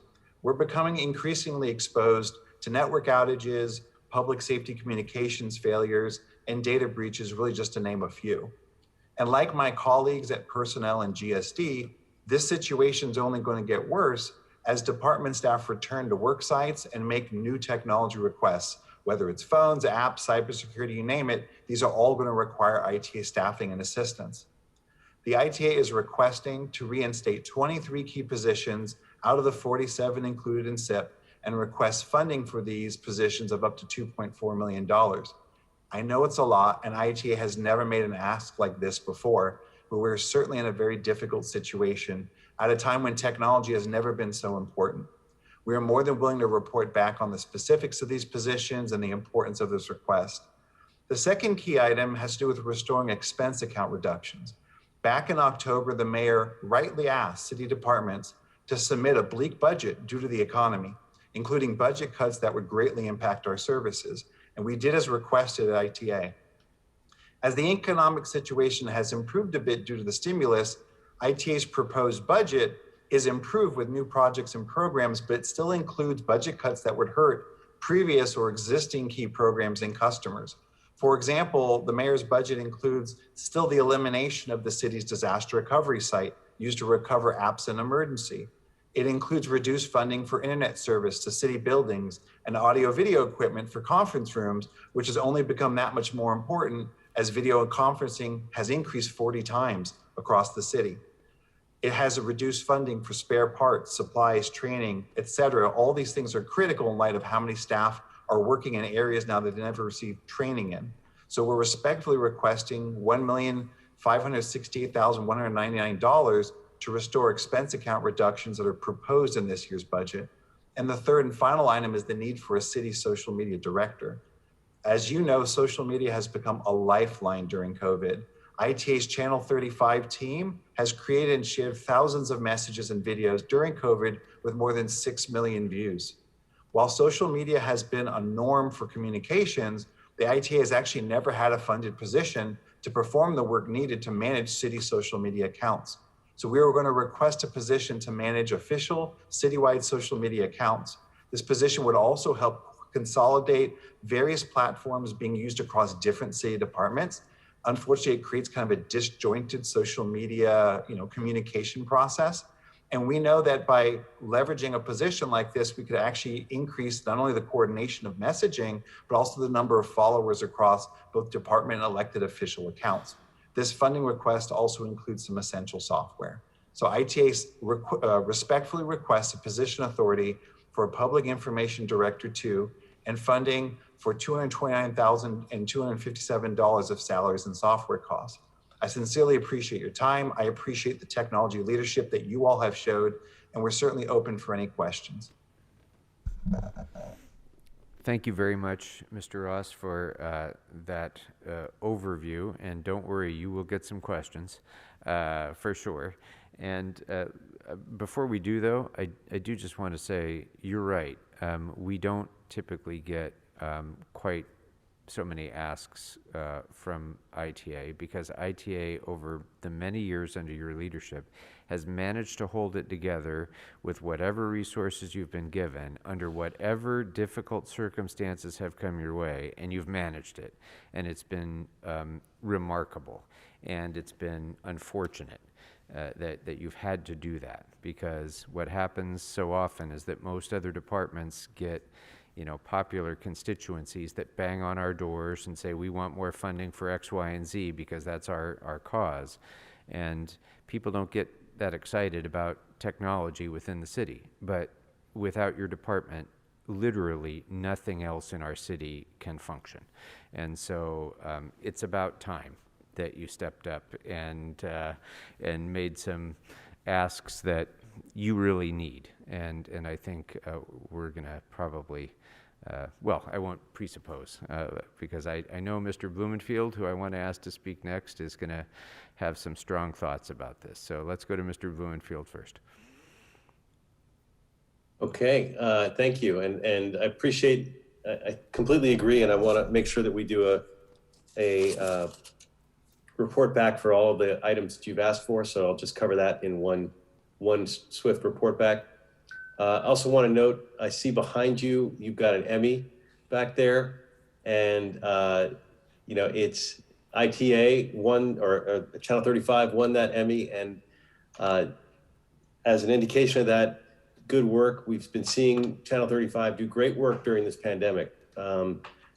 we're becoming increasingly exposed to network outages, public safety communications failures, and data breaches, really just to name a few. And like my colleagues at Personnel and GSD, this situation is only going to get worse as department staff return to work sites and make new technology requests, whether it's phones, apps, cybersecurity, you name it, these are all going to require ITA staffing and assistance. The ITA is requesting to reinstate 23 key positions out of the 47 included in SIP and request funding for these positions of up to $2.4 million. I know it's a lot, and ITA has never made an ask like this before, but we're certainly in a very difficult situation at a time when technology has never been so important. We are more than willing to report back on the specifics of these positions and the importance of this request. The second key item has to do with restoring expense account reductions. Back in October, the mayor rightly asked city departments to submit a bleak budget due to the economy, including budget cuts that would greatly impact our services. And we did as requested at ITA. As the economic situation has improved a bit due to the stimulus, ITA's proposed budget is improved with new projects and programs, but it still includes budget cuts that would hurt previous or existing key programs and customers. For example, the mayor's budget includes still the elimination of the city's disaster recovery site used to recover apps in emergency. It includes reduced funding for internet service to city buildings and audio video equipment for conference rooms, which has only become that much more important as video conferencing has increased 40 times across the city. It has a reduced funding for spare parts, supplies, training, etc. All these things are critical in light of how many staff are working in areas now that they never received training in. So we're respectfully requesting $1,568,199 to restore expense account reductions that are proposed in this year's budget. And the third and final item is the need for a city social media director. As you know, social media has become a lifeline during COVID. ITA's Channel 35 team has created and shared thousands of messages and videos during COVID with more than 6 million views. While social media has been a norm for communications, the ITA has actually never had a funded position to perform the work needed to manage city social media accounts. So we are going to request a position to manage official citywide social media accounts. This position would also help consolidate various platforms being used across different city departments, Unfortunately, it creates kind of a disjointed social media, communication process. And we know that by leveraging a position like this, we could actually increase not only the coordination of messaging, but also the number of followers across both department and elected official accounts. This funding request also includes some essential software. So ITA respectfully requests a position authority for a Public Information Director 2 and funding for $229,257 of salaries and software costs. I sincerely appreciate your time. I appreciate the technology leadership that you all have showed, and we're certainly open for any questions. Thank you very much, Mr. Ross, for that overview. And don't worry, you will get some questions for sure. And before we do, though, I do just want to say you're right. We don't typically get quite so many asks from ITA, because ITA, over the many years under your leadership, has managed to hold it together with whatever resources you've been given, under whatever difficult circumstances have come your way, and you've managed it. And it's been remarkable, and it's been unfortunate that you've had to do that, because what happens so often is that most other departments get popular constituencies that bang on our doors and say, we want more funding for X, Y, and Z because that's our cause. And people don't get that excited about technology within the city. But without your department, literally nothing else in our city can function. And so it's about time that you stepped up and made some asks that you really need. And I think we're going to probably, well, I won't presuppose, because I know Mr. Blumenfield, who I want to ask to speak next, is going to have some strong thoughts about this. So let's go to Mr. Blumenfield first. Okay, thank you. And I appreciate, I completely agree, and I want to make sure that we do a report back for all of the items that you've asked for. So I'll just cover that in one swift report back. I also want to note, I see behind you, you've got an Emmy back there, and it's ITA won, or Channel 35 won that Emmy, and as an indication of that good work, we've been seeing Channel 35 do great work during this pandemic.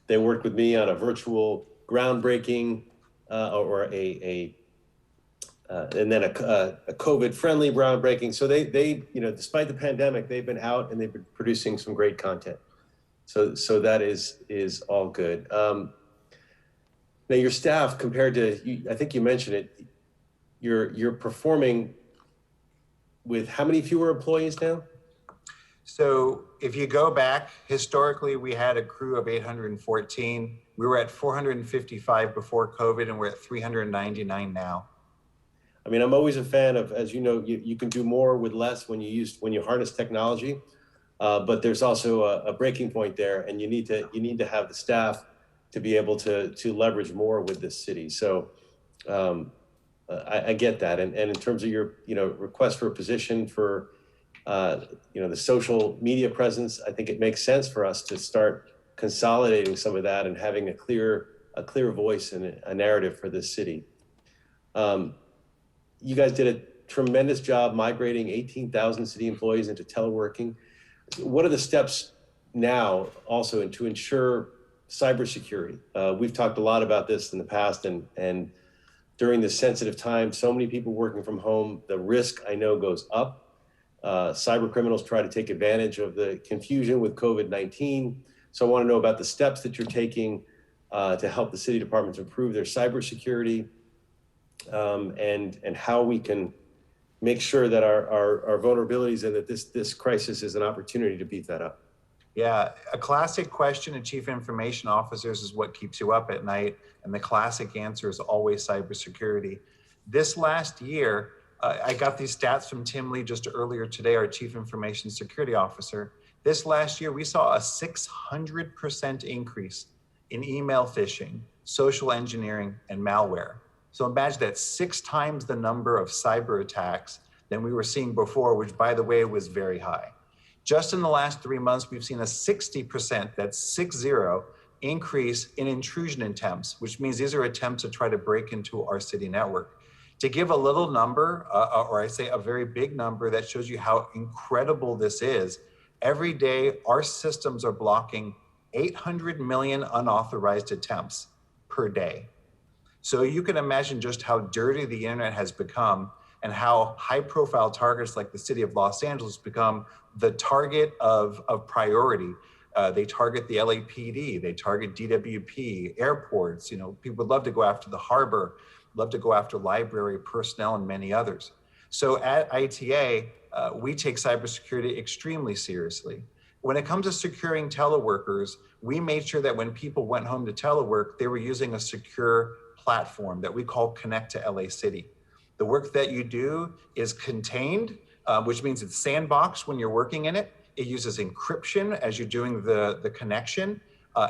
They worked with me on a virtual groundbreaking and then a COVID-friendly groundbreaking. So they, despite the pandemic, they've been out and they've been producing some great content. So that is all good. Now your staff, compared to, I think you mentioned it, you're performing with how many fewer employees now? So if you go back, historically, we had a crew of 814. We were at 455 before COVID, and we're at 399 now. I mean, I'm always a fan of, as you know, you can do more with less when you harness technology, but there's also a breaking point there, and you need to have the staff to be able to leverage more with this city. So I get that, and in terms of your request for a position for the social media presence, I think it makes sense for us to start consolidating some of that and having a clear voice and a narrative for this city. You guys did a tremendous job migrating 18,000 city employees into teleworking. What are the steps now also to ensure cybersecurity? We've talked a lot about this in the past, and during this sensitive time, so many people working from home, the risk I know goes up. Cyber criminals try to take advantage of the confusion with COVID-19. So I want to know about the steps that you're taking to help the city departments improve their cybersecurity, and how we can make sure that our vulnerabilities and that this crisis is an opportunity to beat that up. Yeah, a classic question of chief information officers is what keeps you up at night, and the classic answer is always cybersecurity. This last year, I got these stats from Tim Lee just earlier today, our chief information security officer. This last year, we saw a 600% increase in email phishing, social engineering, and malware. So imagine that 6 times the number of cyber attacks than we were seeing before, which, by the way, was very high. Just in the last 3 months, we've seen a 60%, that's 60, increase in intrusion attempts, which means these are attempts to try to break into our city network. To give a little number, or I say a very big number that shows you how incredible this is, every day our systems are blocking 800 million unauthorized attempts per day. So you can imagine just how dirty the internet has become and how high profile targets like the city of Los Angeles become the target of priority. They target the LAPD, they target DWP, airports, people would love to go after the Harbor, love to go after library personnel and many others. So at ITA, we take cybersecurity extremely seriously. When it comes to securing teleworkers, we made sure that when people went home to telework, they were using a secure platform that we call Connect to LA City. The work that you do is contained, which means it's sandboxed when you're working in it. It uses encryption as you're doing the connection,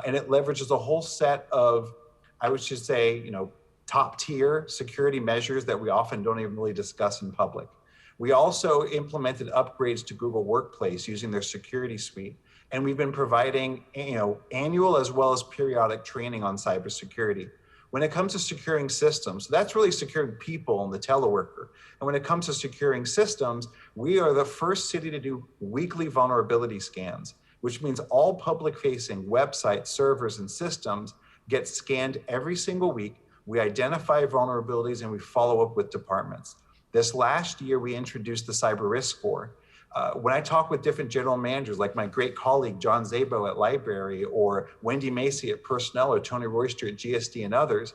and it leverages a whole set of, I would just say, top tier security measures that we often don't even really discuss in public. We also implemented upgrades to Google Workplace using their security suite. And we've been providing, annual as well as periodic training on cybersecurity. When it comes to securing systems, that's really securing people and the teleworker. And when it comes to securing systems, we are the first city to do weekly vulnerability scans, which means all public-facing websites, servers, and systems get scanned every single week. We identify vulnerabilities and we follow up with departments. This last year, we introduced the Cyber Risk Score. When I talk with different general managers, like my great colleague, John Szabo at Library, or Wendy Macy at Personnel, or Tony Royster at GSD and others,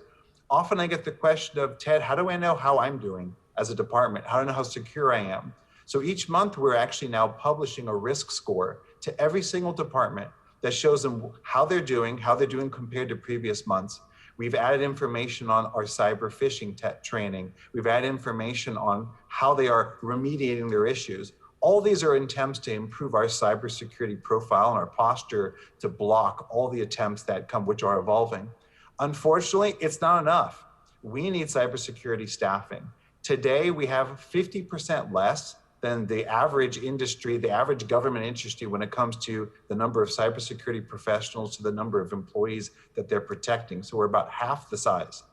often I get the question of, Ted, how do I know how I'm doing as a department? How do I know how secure I am? So each month, we're actually now publishing a risk score to every single department that shows them how they're doing compared to previous months. We've added information on our cyber phishing training. We've added information on how they are remediating their issues. All these are attempts to improve our cybersecurity profile and our posture to block all the attempts that come, which are evolving. Unfortunately, it's not enough. We need cybersecurity staffing. Today, we have 50% less than the average industry, the average government industry when it comes to the number of cybersecurity professionals to the number of employees that they're protecting. So we're about half the size.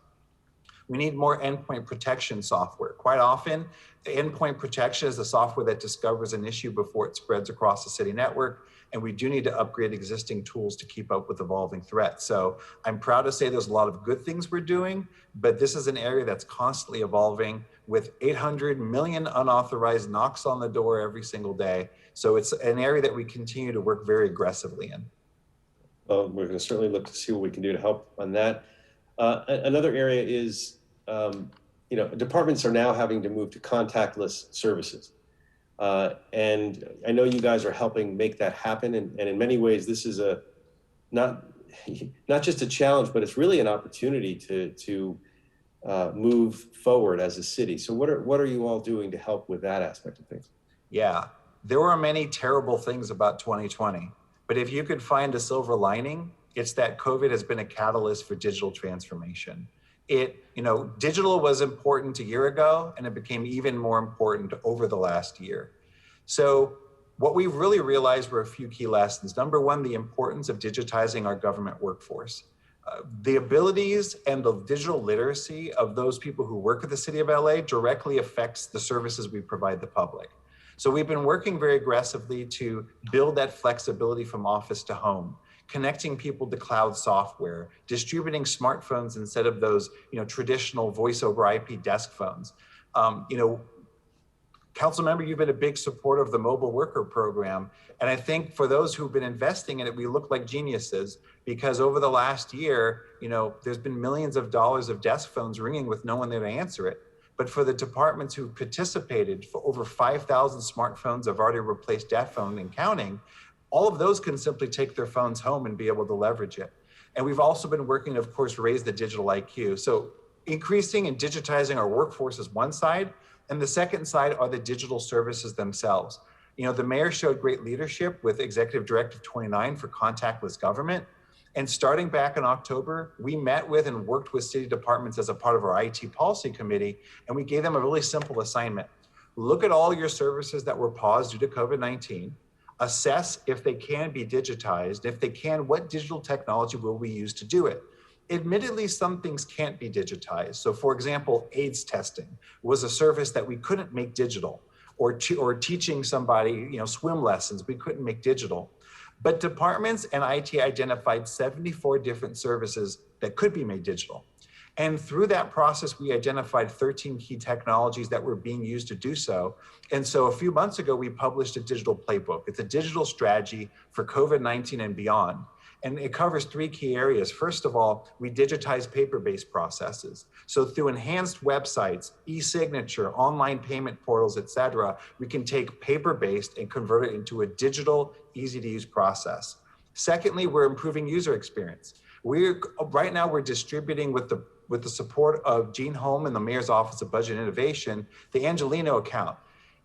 We need more endpoint protection software. Quite often, the endpoint protection is the software that discovers an issue before it spreads across the city network. And we do need to upgrade existing tools to keep up with evolving threats. So I'm proud to say there's a lot of good things we're doing, but this is an area that's constantly evolving with 800 million unauthorized knocks on the door every single day. So it's an area that we continue to work very aggressively in. Well, we're going to certainly look to see what we can do to help on that. Another area is, departments are now having to move to contactless services. And I know you guys are helping make that happen. And in many ways, this is not just a challenge, but it's really an opportunity to move forward as a city. So what are you all doing to help with that aspect of things? Yeah, there were many terrible things about 2020, but if you could find a silver lining, it's that COVID has been a catalyst for digital transformation. Digital was important a year ago, and it became even more important over the last year. So what we've really realized were a few key lessons. Number one, the importance of digitizing our government workforce. The abilities and the digital literacy of those people who work at the City of LA directly affects the services we provide the public. So we've been working very aggressively to build that flexibility from office to home, connecting people to cloud software, distributing smartphones instead of those, traditional voice over IP desk phones. Council member, you've been a big supporter of the mobile worker program. And I think for those who've been investing in it, we look like geniuses because over the last year, there's been millions of dollars of desk phones ringing with no one there to answer it. But for the departments who participated, for over 5,000 smartphones have already replaced desk phone and counting. All of those can simply take their phones home and be able to leverage it. And we've also been working, of course, to raise the digital IQ. So increasing and digitizing our workforce is one side, and the second side are the digital services themselves. The mayor showed great leadership with Executive Directive 29 for contactless government. And starting back in October, we met with and worked with city departments as a part of our IT policy committee, and we gave them a really simple assignment. Look at all your services that were paused due to COVID-19. assess if they can be digitized. If they can, what digital technology will we use to do it? Admittedly, some things can't be digitized. So for example, AIDS testing was a service that we couldn't make digital, or teaching somebody, swim lessons, we couldn't make digital. But departments and IT identified 74 different services that could be made digital. And through that process, we identified 13 key technologies that were being used to do so. And so a few months ago, we published a digital playbook. It's a digital strategy for COVID-19 and beyond. And it covers 3 key areas. First of all, we digitize paper-based processes. So through enhanced websites, e-signature, online payment portals, et cetera, we can take paper-based and convert it into a digital, easy-to-use process. Secondly, we're improving user experience. Right now, we're distributing with the support of Gene Holm and the Mayor's Office of Budget Innovation, the Angelino account.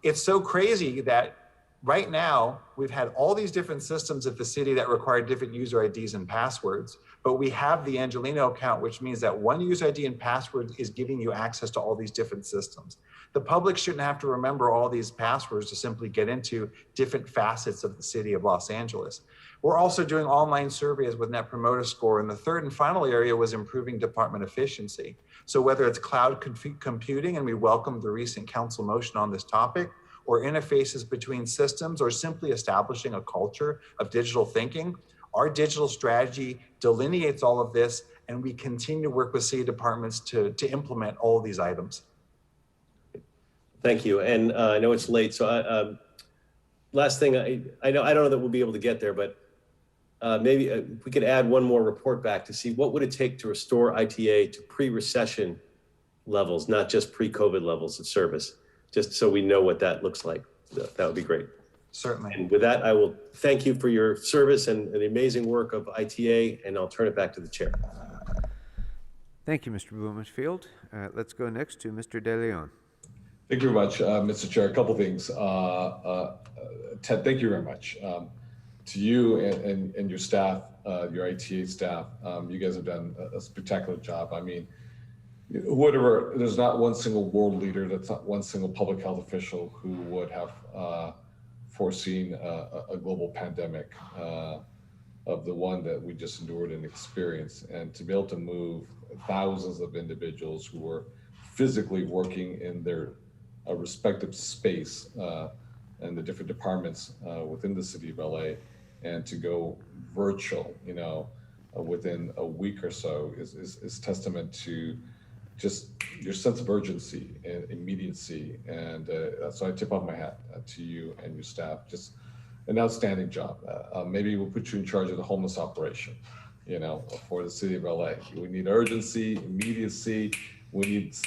It's so crazy that right now, we've had all these different systems at the city that require different user IDs and passwords, but we have the Angelino account, which means that one user ID and password is giving you access to all these different systems. The public shouldn't have to remember all these passwords to simply get into different facets of the city of Los Angeles. We're also doing online surveys with Net Promoter Score. And the third and final area was improving department efficiency. So whether it's cloud computing, and we welcome the recent council motion on this topic, or interfaces between systems, or simply establishing a culture of digital thinking, our digital strategy delineates all of this, and we continue to work with city departments to implement all of these items. Thank you. And I know it's late, so last thing, I don't know that we'll be able to get there, but maybe we could add one more report back to see what would it take to restore ITA to pre-recession levels, not just pre-COVID levels of service, just so we know what that looks like. That would be great. Certainly. And with that, I will thank you for your service and the amazing work of ITA, and I'll turn it back to the chair. Thank you, Mr. Blumenfield. Let's go next to Mr. De Leon. Thank you very much, Mr. Chair. A couple things. Ted, thank you very much. To you and your staff, your ITA staff, you guys have done a spectacular job. I mean, whatever, there's not one single world leader, that's not one single public health official who would have foreseen a global pandemic of the one that we just endured and experienced. And to be able to move thousands of individuals who were physically working in their respective space and the different departments within the city of LA, and to go virtual, within a week or so is testament to just your sense of urgency and immediacy. And so I tip off my hat to you and your staff. Just an outstanding job. Maybe we'll put you in charge of the homeless operation, for the city of LA. We need urgency, immediacy. We need,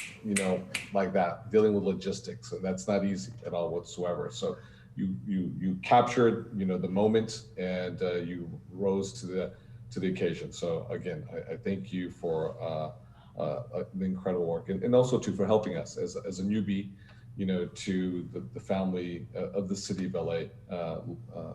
like that, dealing with logistics. And that's not easy at all whatsoever. So you captured, the moment, and you rose to the occasion. So again, I thank you for the incredible work, and also too for helping us as a newbie, to the family of the city of LA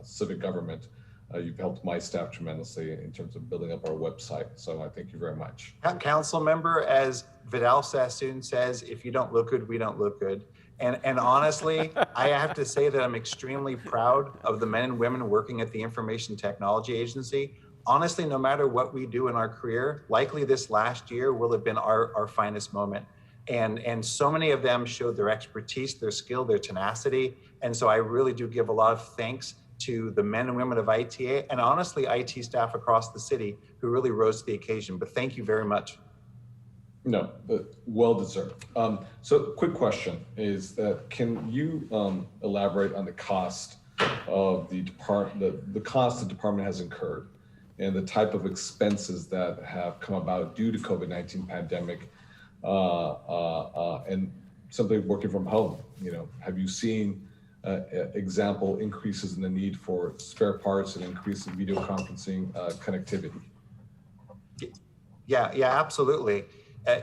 civic government. You've helped my staff tremendously in terms of building up our website. So I thank you very much. Council member, as Vidal Sassoon says, if you don't look good, we don't look good. And honestly, I have to say that I'm extremely proud of the men and women working at the Information Technology Agency. Honestly, no matter what we do in our career, likely this last year will have been our finest moment. And so many of them showed their expertise, their skill, their tenacity. And so I really do give a lot of thanks to the men and women of ITA, and honestly, IT staff across the city who really rose to the occasion. But thank you very much. No, well deserved. So quick question is that, can you elaborate on the cost of the cost the department has incurred and the type of expenses that have come about due to COVID-19 pandemic and simply working from home? Have you seen example increases in the need for spare parts and increase in video conferencing connectivity? Yeah, absolutely.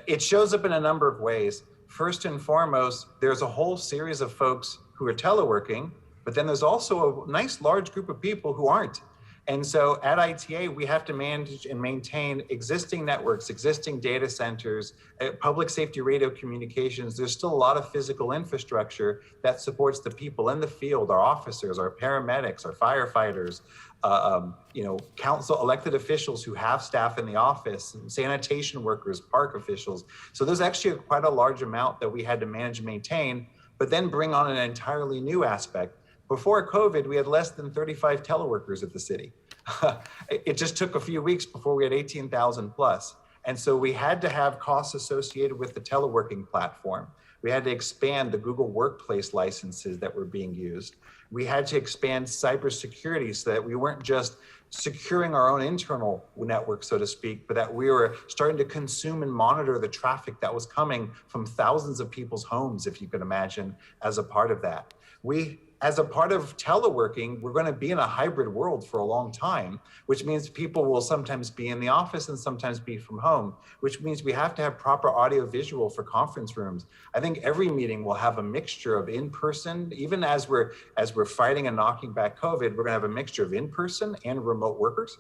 It shows up in a number of ways. First and foremost, there's a whole series of folks who are teleworking, but then there's also a nice large group of people who aren't. And so at ITA, we have to manage and maintain existing networks, existing data centers, public safety radio communications. There's still a lot of physical infrastructure that supports the people in the field, our officers, our paramedics, our firefighters, council elected officials who have staff in the office, sanitation workers, park officials. So there's actually quite a large amount that we had to manage and maintain, but then bring on an entirely new aspect. Before COVID, we had less than 35 teleworkers at the city. It just took a few weeks before we had 18,000 plus. And so we had to have costs associated with the teleworking platform. We had to expand the Google Workplace licenses that were being used. We had to expand cybersecurity so that we weren't just securing our own internal network, so to speak, but that we were starting to consume and monitor the traffic that was coming from thousands of people's homes, if you could imagine, as a part of that. As a part of teleworking, we're going to be in a hybrid world for a long time, which means people will sometimes be in the office and sometimes be from home, which means we have to have proper audio visual for conference rooms. I think every meeting will have a mixture of in-person, even as we're fighting and knocking back COVID, we're going to have a mixture of in-person and remote workers.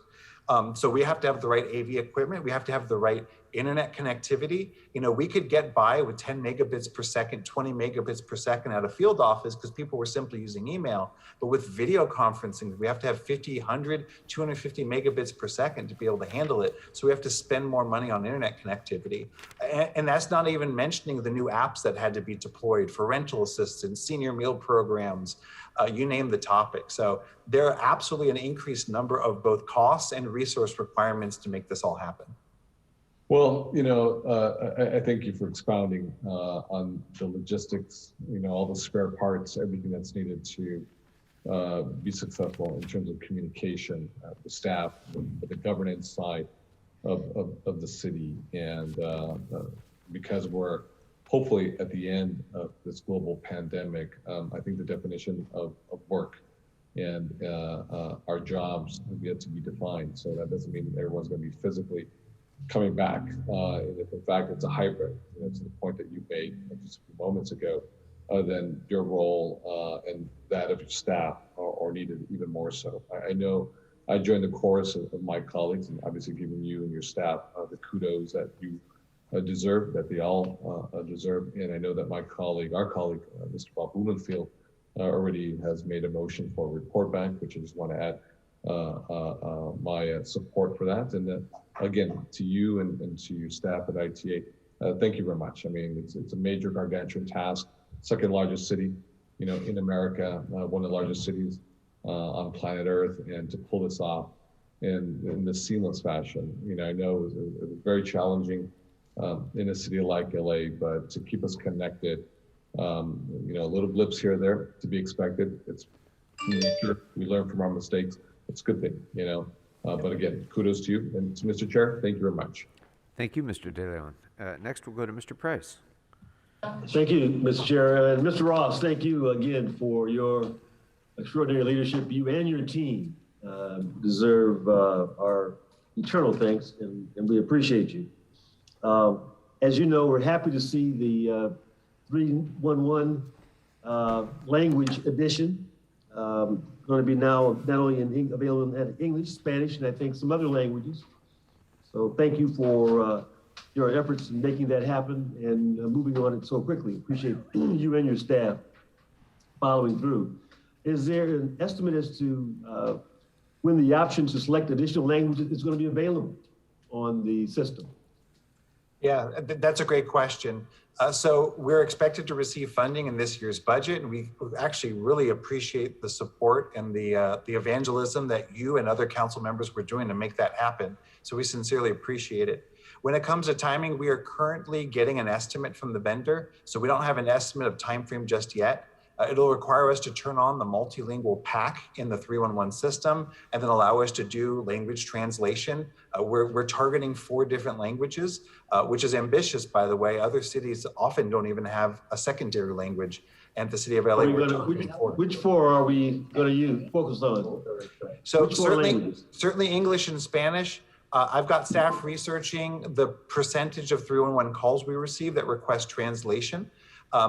So we have to have the right AV equipment. We have to have the right internet connectivity. We could get by with 10 megabits per second, 20 megabits per second at a field office because people were simply using email. But with video conferencing, we have to have 50, 100, 250 megabits per second to be able to handle it. So we have to spend more money on internet connectivity. And that's not even mentioning the new apps that had to be deployed for rental assistance, senior meal programs, you name the topic. So there are absolutely an increased number of both costs and resource requirements to make this all happen. Well, I thank you for expounding on the logistics, all the spare parts, everything that's needed to be successful in terms of communication, the staff, the governance side of the city. And because we're hopefully at the end of this global pandemic, I think the definition of work and our jobs have yet to be defined. So that doesn't mean everyone's going to be physically coming back. And if in fact it's a hybrid, to the point that you made just a few moments ago, then your role and that of your staff are needed even more so. I know I joined the chorus of my colleagues and obviously giving you and your staff the kudos that you deserve, that they all deserve. And I know that our colleague, Mr. Bob Blumenfield, already has made a motion for a report bank, which I just want to add my support for that. And again, to you and to your staff at ITA, thank you very much. I mean, it's a major gargantuan task, second largest city, in America, one of the largest cities on planet Earth, and to pull this off in this seamless fashion. I know it was very challenging in a city like LA, but to keep us connected, little blips here or there to be expected. It's sure we learn from our mistakes. It's a good thing, but again, kudos to you. And to Mr. Chair, thank you very much. Thank you, Mr. De Leon. Next, we'll go to Mr. Price. Thank you, Mr. Chair. And Mr. Ross, thank you again for your extraordinary leadership. You and your team deserve our eternal thanks, and we appreciate you. As you know, we're happy to see the 311 language edition going to be now not only available in English, Spanish, and I think some other languages. So thank you for your efforts in making that happen and moving on it so quickly. Appreciate you and your staff following through. Is there an estimate as to when the option to select additional languages is going to be available on the system? Yeah, that's a great question. So we're expected to receive funding in this year's budget, and we actually really appreciate the support and the evangelism that you and other council members were doing to make that happen. So we sincerely appreciate it. When it comes to timing, we are currently getting an estimate from the vendor, so we don't have an estimate of time frame just yet. It'll require us to turn on the multilingual pack in the 311 system and then allow us to do language translation. We're targeting 4 different languages, which is ambitious, by the way. Other cities often don't even have a secondary language. And the city of LA, which 4 are we going to focus on? So certainly English and Spanish. I've got staff researching the percentage of 311 calls we receive that request translation.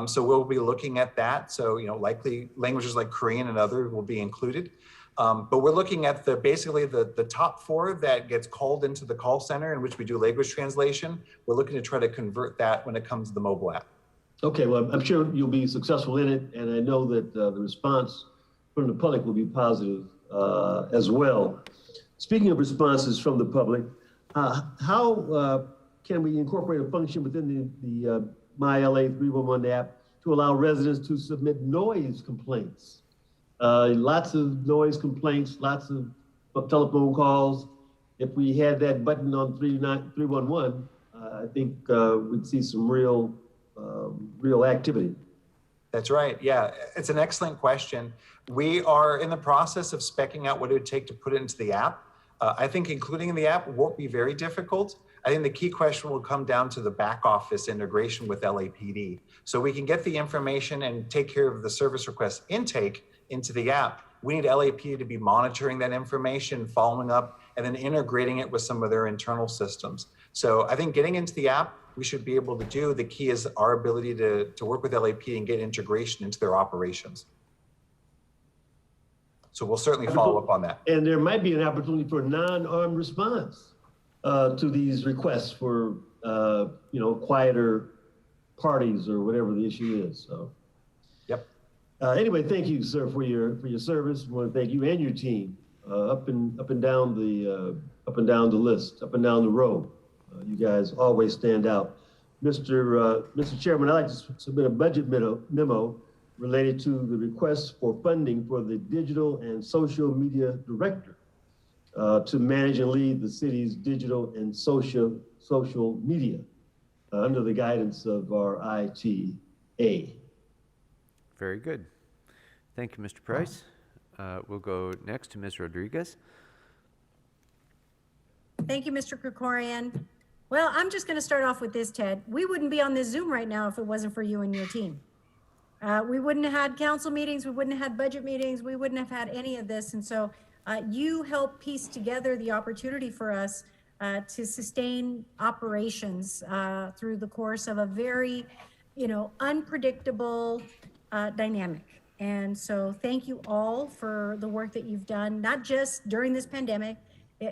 So we'll be looking at that. So, likely languages like Korean and other will be included. But we're looking at basically the top 4 that gets called into the call center in which we do language translation. We're looking to try to convert that when it comes to the mobile app. Okay, well, I'm sure you'll be successful in it, and I know that the response from the public will be positive as well. Speaking of responses from the public, how can we incorporate a function within the My LA 311 app to allow residents to submit noise complaints? Lots of noise complaints, lots of telephone calls. If we had that button on 311, I think we'd see some real activity. That's right. Yeah, it's an excellent question. We are in the process of speccing out what it would take to put it into the app. I think including in the app won't be very difficult. I think the key question will come down to the back office integration with LAPD. So we can get the information and take care of the service request intake into the app. We need LAPD to be monitoring that information, following up, and then integrating it with some of their internal systems. So I think getting into the app, we should be able to do. The key is our ability to work with LAPD and get integration into their operations. So we'll certainly follow up on that. And there might be an opportunity for non-armed response to these requests for quieter parties or whatever the issue is. So, yep. Anyway, thank you, sir, for your service. I want to thank you and your team up and down the list, up and down the road. You guys always stand out. Mr. Chairman, I'd like to submit a budget memo related to the request for funding for the digital and social media director to manage and lead the city's digital and social media under the guidance of our ITA. Very good. Thank you, Mr. Price. We'll go next to Ms. Rodriguez. Thank you, Mr. Krikorian. Well, I'm just going to start off with this, Ted. We wouldn't be on this Zoom right now if it wasn't for you and your team. We wouldn't have had council meetings. We wouldn't have had budget meetings. We wouldn't have had any of this. And so you helped piece together the opportunity for us to sustain operations through the course of a very, unpredictable dynamic. And so thank you all for the work that you've done, not just during this pandemic.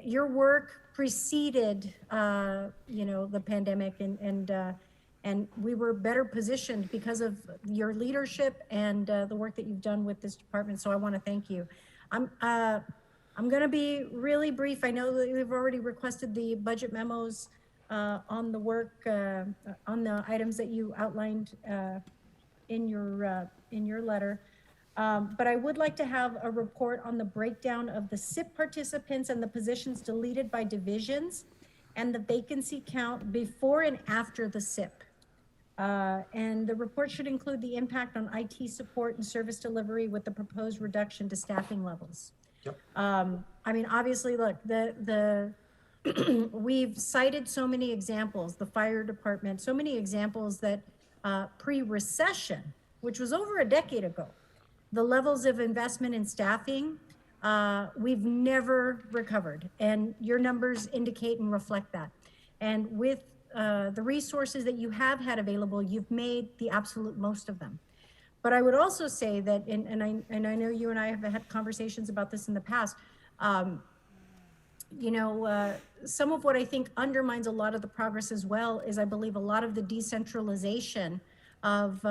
Your work preceded, the pandemic, and we were better positioned because of your leadership and the work that you've done with this department. So I want to thank you. I'm going to be really brief. I know that we've already requested the budget memos on the work, on the items that you outlined in your letter. But I would like to have a report on the breakdown of the SIP participants and the positions deleted by divisions and the vacancy count before and after the SIP. And the report should include the impact on IT support and service delivery with the proposed reduction to staffing levels. Yep. Obviously, look, we've cited so many examples, the fire department, so many examples that pre-recession, which was over a decade ago, the levels of investment in staffing, we've never recovered. And your numbers indicate and reflect that. And with the resources that you have had available, you've made the absolute most of them. But I would also say that, and I know you and I have had conversations about this in the past, some of what I think undermines a lot of the progress as well is I believe a lot of the decentralization of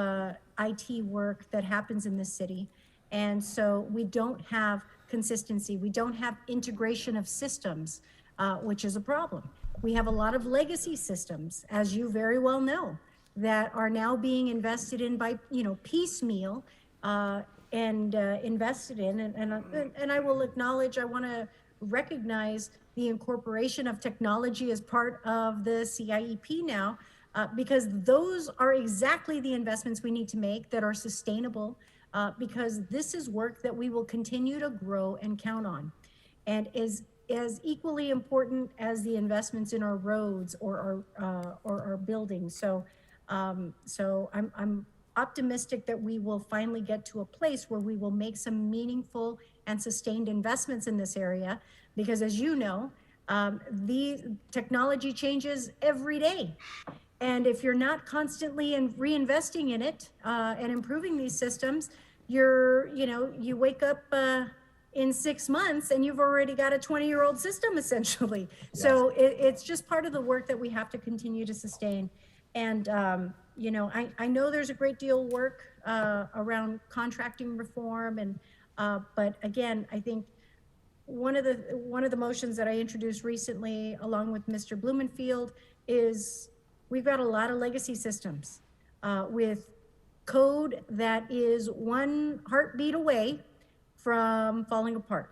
IT work that happens in this city. And so we don't have consistency. We don't have integration of systems, which is a problem. We have a lot of legacy systems, as you very well know, that are now being invested in by, piecemeal and invested in. And I will acknowledge, I want to recognize the incorporation of technology as part of the CIEP now, because those are exactly the investments we need to make that are sustainable, because this is work that we will continue to grow and count on, and is as equally important as the investments in our roads or our buildings. So I'm optimistic that we will finally get to a place where we will make some meaningful and sustained investments in this area, because as you know, the technology changes every day. And if you're not constantly reinvesting in it and improving these systems, you wake up in 6 months and you've already got a 20-year-old system essentially. Yes. So it's just part of the work that we have to continue to sustain. And, you know, I know there's a great deal of work around contracting reform. And, but again, I think one of the motions that I introduced recently, along with Mr. Blumenfield, is we've got a lot of legacy systems with code that is one heartbeat away from falling apart.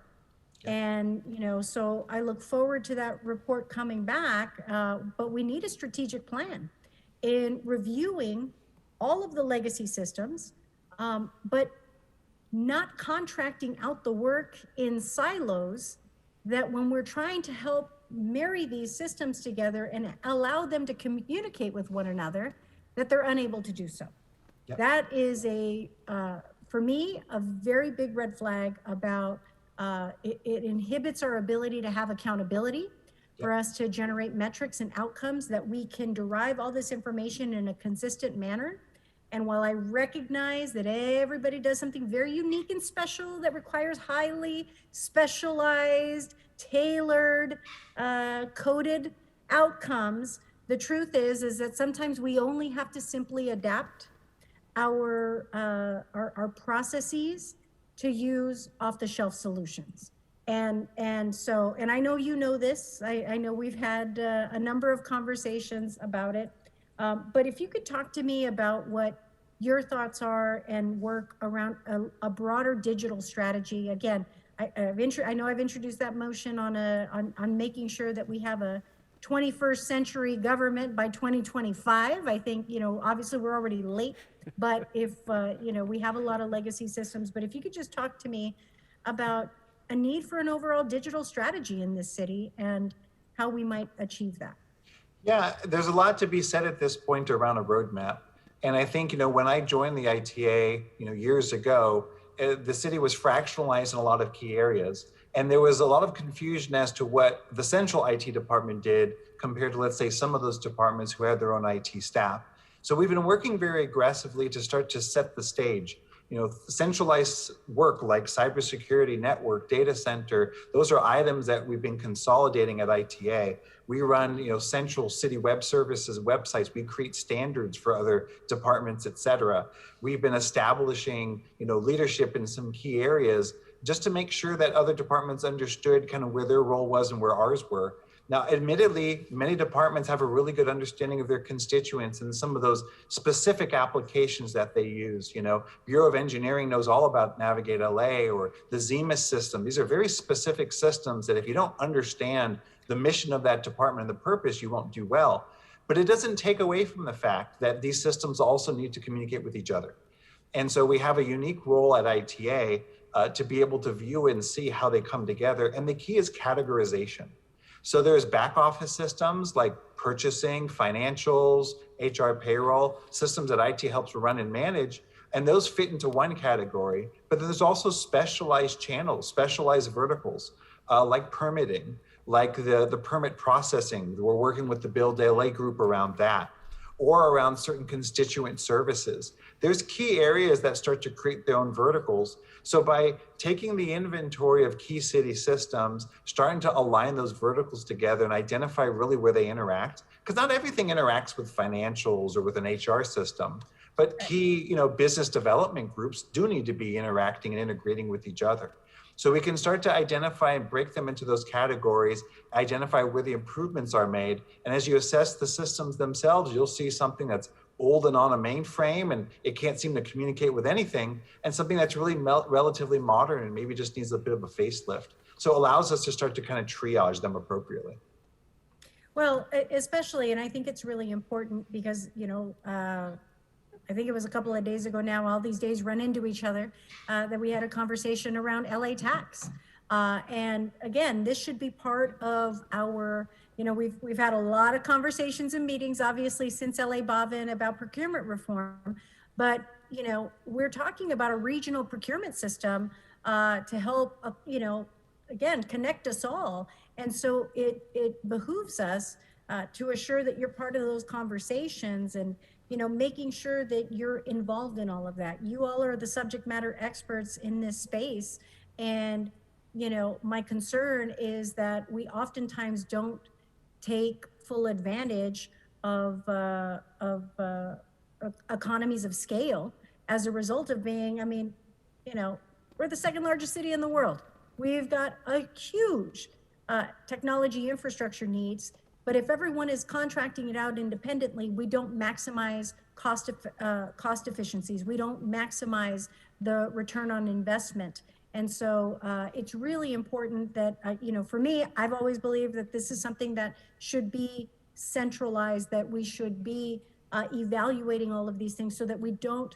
Yeah. And, you know, so I look forward to that report coming back, but we need a strategic plan in reviewing all of the legacy systems, but not contracting out the work in silos, that when we're trying to help marry these systems together and allow them to communicate with one another, that they're unable to do so. Yep. That is for me, a very big red flag about, it inhibits our ability to have accountability, for us to generate metrics and outcomes that we can derive all this information in a consistent manner. And while I recognize that everybody does something very unique and special that requires highly specialized, tailored, coded outcomes, the truth is that sometimes we only have to simply adapt our processes to use off-the-shelf solutions. And I know you know this. I know we've had a number of conversations about it. But if you could talk to me about what your thoughts are and work around a broader digital strategy. Again, I know I've introduced that motion on making sure that we have a 21st century government by 2025. I think, you know, obviously we're already late, but if, you know, we have a lot of legacy systems, but if you could just talk to me about a need for an overall digital strategy in this city and how we might achieve that. Yeah, there's a lot to be said at this point around a roadmap. And I think, you know, when I joined the ITA, you know, years ago, the city was fractionalized in a lot of key areas. And there was a lot of confusion as to what the central IT department did compared to, let's say, some of those departments who had their own IT staff. So we've been working very aggressively to start to set the stage. You know, centralized work like cybersecurity, network, data center, those are items that we've been consolidating at ITA. We run, you know, central city web services, websites. We create standards for other departments, et cetera. We've been establishing, you know, leadership in some key areas just to make sure that other departments understood kind of where their role was and where ours were. Now, admittedly, many departments have a really good understanding of their constituents and some of those specific applications that they use. You know, Bureau of Engineering knows all about Navigate LA or the ZEMIS system. These are very specific systems that if you don't understand the mission of that department and the purpose, you won't do well. But it doesn't take away from the fact that these systems also need to communicate with each other. And so we have a unique role at ITA to be able to view and see how they come together. And the key is categorization. So there's back office systems like purchasing, financials, HR payroll, systems that IT helps run and manage, and those fit into one category. But then there's also specialized channels, specialized verticals, like permitting, like the permit processing. We're working with the Build LA group around that, or around certain constituent services. There's key areas that start to create their own verticals. So by taking the inventory of key city systems, starting to align those verticals together and identify really where they interact, because not everything interacts with financials or with an HR system, but key, you know, business development groups do need to be interacting and integrating with each other. So we can start to identify and break them into those categories, identify where the improvements are made. And as you assess the systems themselves, you'll see something that's old and on a mainframe and it can't seem to communicate with anything, and something that's really relatively modern and maybe just needs a bit of a facelift. So it allows us to start to kind of triage them appropriately. Well, especially, and I think it's really important because, you know, I think it was a couple of days ago now, all these days run into each other, that we had a conversation around LA tax. And again, this should be part of our, you know, we've had a lot of conversations and meetings, obviously, since LA Bavin about procurement reform. But, you know, we're talking about a regional procurement system to help, you know, again, connect us all. And so it behooves us to assure that you're part of those conversations and, you know, making sure that you're involved in all of that. You all are the subject matter experts in this space. And you know, my concern is that we oftentimes don't take full advantage of economies of scale as a result of being, I mean, you know, we're the second largest city in the world. We've got a huge technology infrastructure needs, but if everyone is contracting it out independently, we don't maximize cost efficiencies. We don't maximize the return on investment. And so it's really important that, you know, for me, I've always believed that this is something that should be centralized, that we should be evaluating all of these things so that we don't,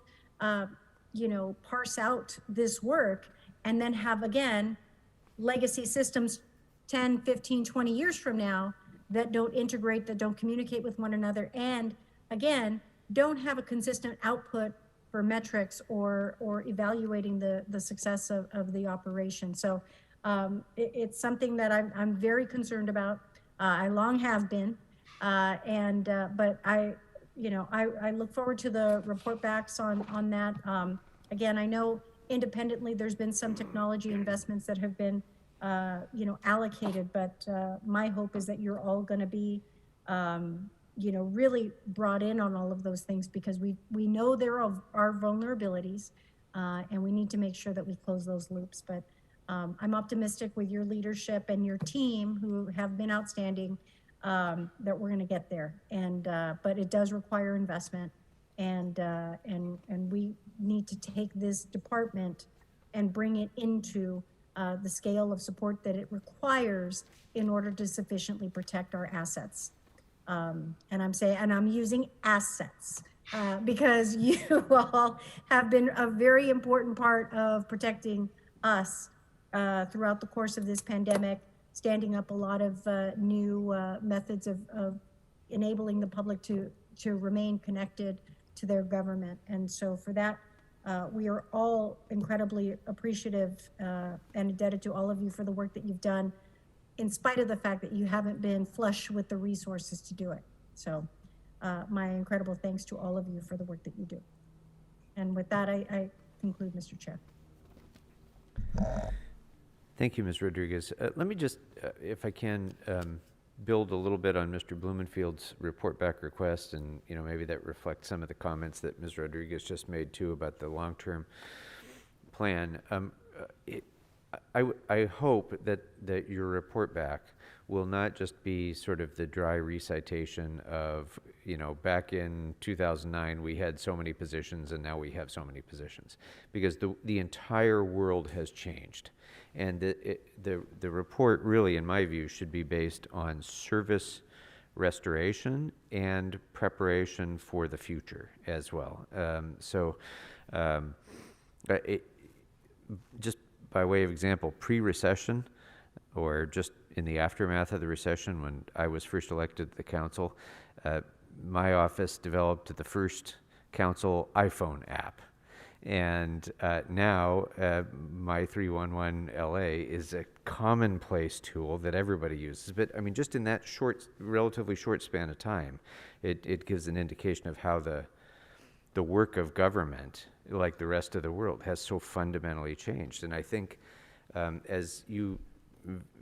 you know, parse out this work and then have, again, legacy systems 10, 15, 20 years from now that don't integrate, that don't communicate with one another, and again, don't have a consistent output for metrics or evaluating the success of the operation. So it's something that I'm very concerned about. I long have been, but I look forward to the report backs on that. Again, I know independently there's been some technology investments that have been allocated, but my hope is that you're all going to be really brought in on all of those things, because we know there are vulnerabilities, and we need to make sure that we close those loops. But I'm optimistic with your leadership and your team, who have been outstanding, that we're going to get there. And but it does require investment, and we need to take this department and bring it into the scale of support that it requires in order to sufficiently protect our assets. And I'm using assets because you all have been a very important part of protecting us throughout the course of this pandemic, standing up a lot of new methods of enabling the public to remain connected to their government. And so for that, we are all incredibly appreciative and indebted to all of you for the work that you've done, in spite of the fact that you haven't been flush with the resources to do it. So my incredible thanks to all of you for the work that you do. And with that, I conclude, Mr. Chair. Thank you, Ms. Rodriguez. Let me just, if I can, build a little bit on Mr. Blumenfield's report back request, and maybe that reflects some of the comments that Ms. Rodriguez just made too about the long-term plan. I hope that your report back will not just be sort of the dry recitation of, back in 2009 we had so many positions and now we have so many positions, because the entire world has changed. And the report really, in my view, should be based on service restoration and preparation for the future as well. Just by way of example, pre-recession, or just in the aftermath of the recession, when I was first elected to the council, my office developed the first council iPhone app. And now my 311 LA is a commonplace tool that everybody uses. But I mean, just in that relatively short span of time, it gives an indication of how the work of government, like the rest of the world, has so fundamentally changed. And I think, as you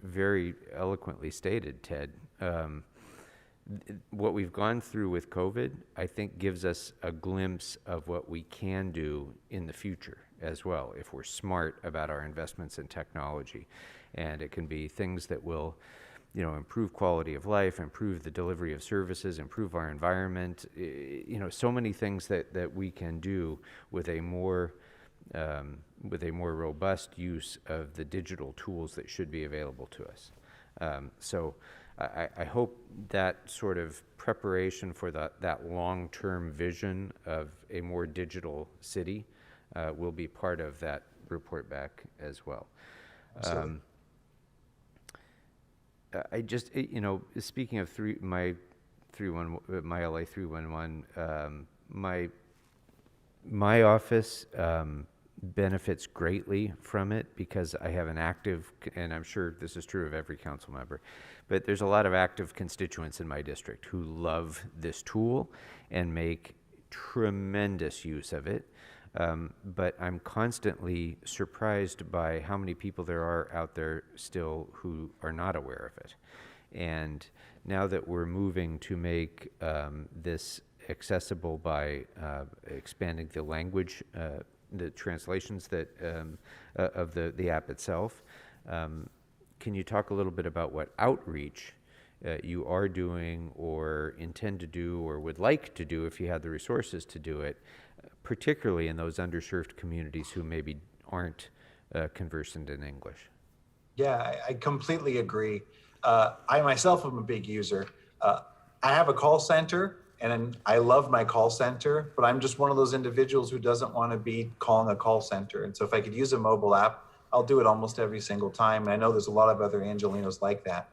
very eloquently stated, Ted, what we've gone through with COVID, I think, gives us a glimpse of what we can do in the future as well, if we're smart about our investments in technology. And it can be things that will, improve quality of life, improve the delivery of services, improve our environment, so many things that we can do with a more robust use of the digital tools that should be available to us. So I hope that sort of preparation for that long-term vision of a more digital city will be part of that report back as well. I just, speaking of my LA 311, my office benefits greatly from it, because I have an active, and I'm sure this is true of every council member, but there's a lot of active constituents in my district who love this tool and make tremendous use of it. but I'm constantly surprised by how many people there are out there still who are not aware of it. And now that we're moving to make this accessible by expanding the language, the translations that of the app itself, can you talk a little bit about what outreach you are doing or intend to do or would like to do if you had the resources to do it, particularly in those underserved communities who maybe aren't conversant in English? Yeah, I completely agree. I myself am a big user. I have a call center and I love my call center, but I'm just one of those individuals who doesn't want to be calling a call center. And so if I could use a mobile app, I'll do it almost every single time. And I know there's a lot of other Angelinos like that.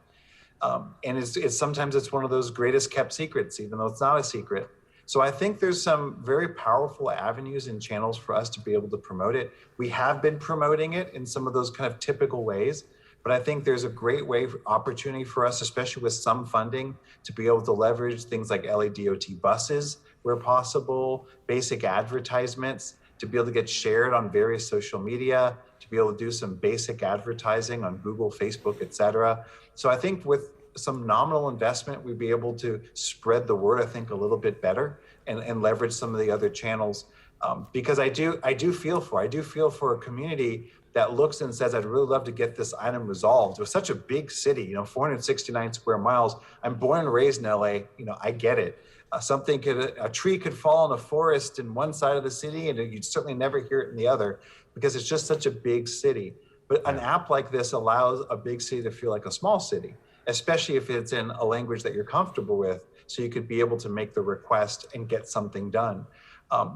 And it's sometimes it's one of those greatest kept secrets, even though it's not a secret. So I think there's some very powerful avenues and channels for us to be able to promote it. We have been promoting it in some of those kind of typical ways, but I think there's a great opportunity for us, especially with some funding, to be able to leverage things like LADOT buses where possible, basic advertisements, to be able to get shared on various social media, to be able to do some basic advertising on Google, Facebook, et cetera. So I think with some nominal investment, we'd be able to spread the word, I think, a little bit better and leverage some of the other channels. Because I do feel for a community that looks and says, I'd really love to get this item resolved. It was such a big city, 469 square miles. I'm born and raised in LA, I get it. A tree could fall in a forest in one side of the city and you'd certainly never hear it in the other because it's just such a big city. But an app like this allows a big city to feel like a small city, especially if it's in a language that you're comfortable with, so you could be able to make the request and get something done.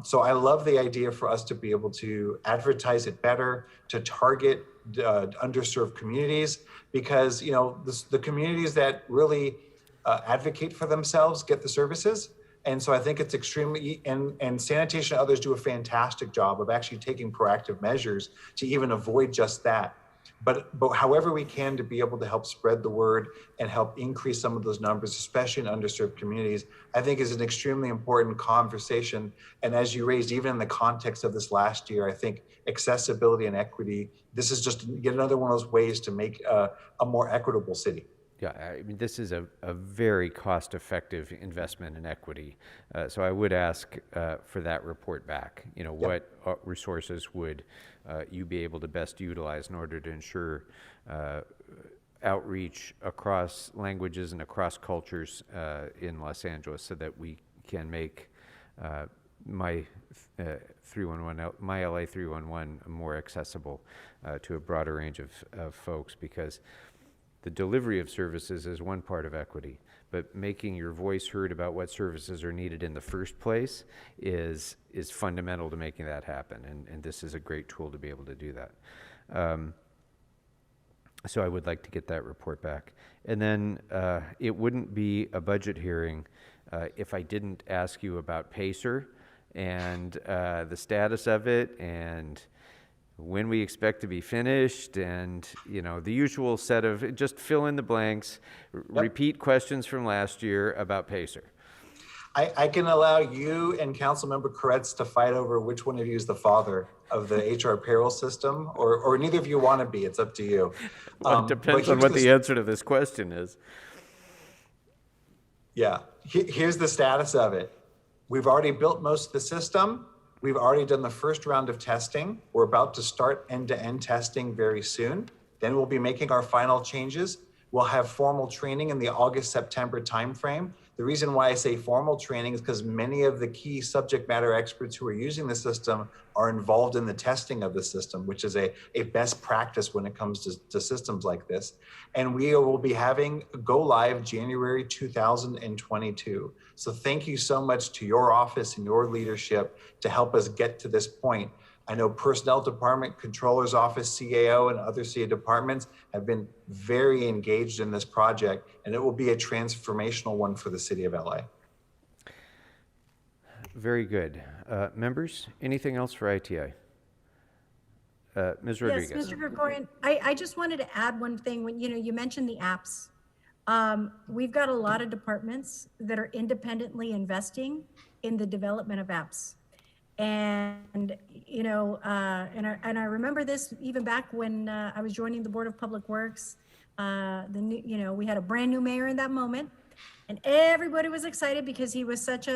So I love the idea for us to be able to advertise it better, to target underserved communities, because the communities that really advocate for themselves get the services. And so I think it's extremely, and sanitation and others do a fantastic job of actually taking proactive measures to even avoid just that. But however we can to be able to help spread the word and help increase some of those numbers, especially in underserved communities, I think is an extremely important conversation. And as you raised, even in the context of this last year, I think accessibility and equity, this is just yet another one of those ways to make a more equitable city. Yeah, I mean, this is a very cost-effective investment in equity. So I would ask for that report back. What resources would you be able to best utilize in order to ensure outreach across languages and across cultures in Los Angeles, so that we can make my LA 311 more accessible to a broader range of folks, because the delivery of services is one part of equity, but making your voice heard about what services are needed in the first place is fundamental to making that happen, and this is a great tool to be able to do that. So I would like to get that report back. And then it wouldn't be a budget hearing if I didn't ask you about PACER and the status of it, and when we expect to be finished, and the usual set of just fill in the blanks, repeat questions from last year about PACER. I can allow you and Councilmember Koretz to fight over which one of you is the father of the HR payroll system, or neither of you want to be. It's up to you. Well, it depends on what the answer to this question is. Yeah, here's the status of it. We've already built most of the system. We've already done the first round of testing. We're about to start end-to-end testing very soon. Then we'll be making our final changes. We'll have formal training in the August-September timeframe. The reason why I say formal training is because many of the key subject matter experts who are using the system are involved in the testing of the system, which is a best practice when it comes to systems like this. And we will be having go live January 2022. So thank you so much to your office and your leadership to help us get to this point. I know Personnel Department, Controller's Office, CAO, and other CA departments have been very engaged in this project, and it will be a transformational one for the city of LA. Very good. Members, anything else for ITI? Ms. Rodriguez. Yes, Mr. Gregorian, I just wanted to add one thing. When you mentioned the apps, we've got a lot of departments that are independently investing in the development of apps. And, you know, and I remember this even back when I was joining the Board of Public Works. You know, we had a brand new mayor in that moment, and everybody was excited because he was such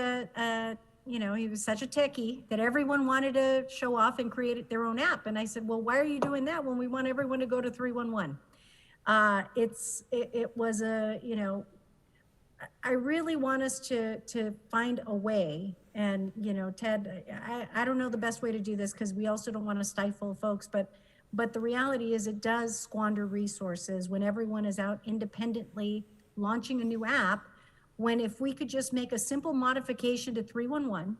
you know, he was such a techie that everyone wanted to show off and create their own app. And I said, well, why are you doing that when we want everyone to go to 311? It was you know, I really want us to find a way. And, you know, Ted, I don't know the best way to do this because we also don't want to stifle folks, but the reality is it does squander resources when everyone is out independently launching a new app, when if we could just make a simple modification to 311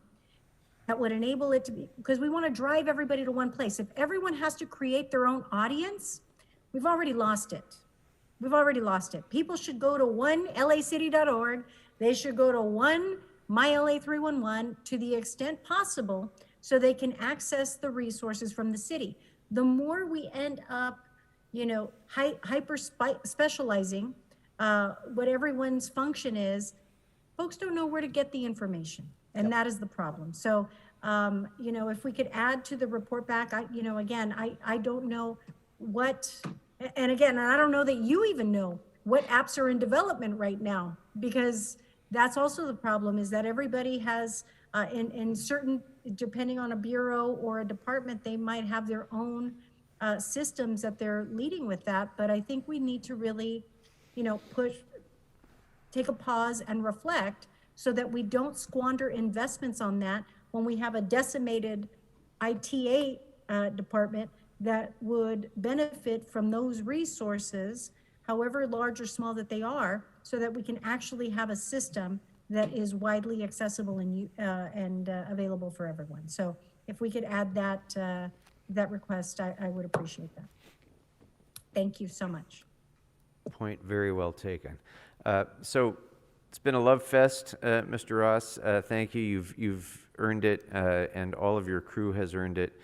that would enable it to be, because we want to drive everybody to one place. If everyone has to create their own audience, we've already lost it. We've already lost it. People should go to onelacity.org. They should go to one MyLA311 to the extent possible so they can access the resources from the city. The more we end up, you know, hyper specializing what everyone's function is, folks don't know where to get the information. And that is the problem. So, you know, if we could add to the report back, you know, again, I don't know what, and again, I don't know that you even know what apps are in development right now, because that's also the problem, is that everybody has, in certain, depending on a bureau or a department, they might have their own systems that they're leading with that. But I think we need to really, you know, take a pause and reflect so that we don't squander investments on that when we have a decimated ITA department that would benefit from those resources, however large or small that they are, so that we can actually have a system that is widely accessible and available for everyone. So if we could add that request, I would appreciate that. Thank you so much. Point very well taken. So it's been a love fest, Mr. Ross. Thank you. You've earned it, and all of your crew has earned it.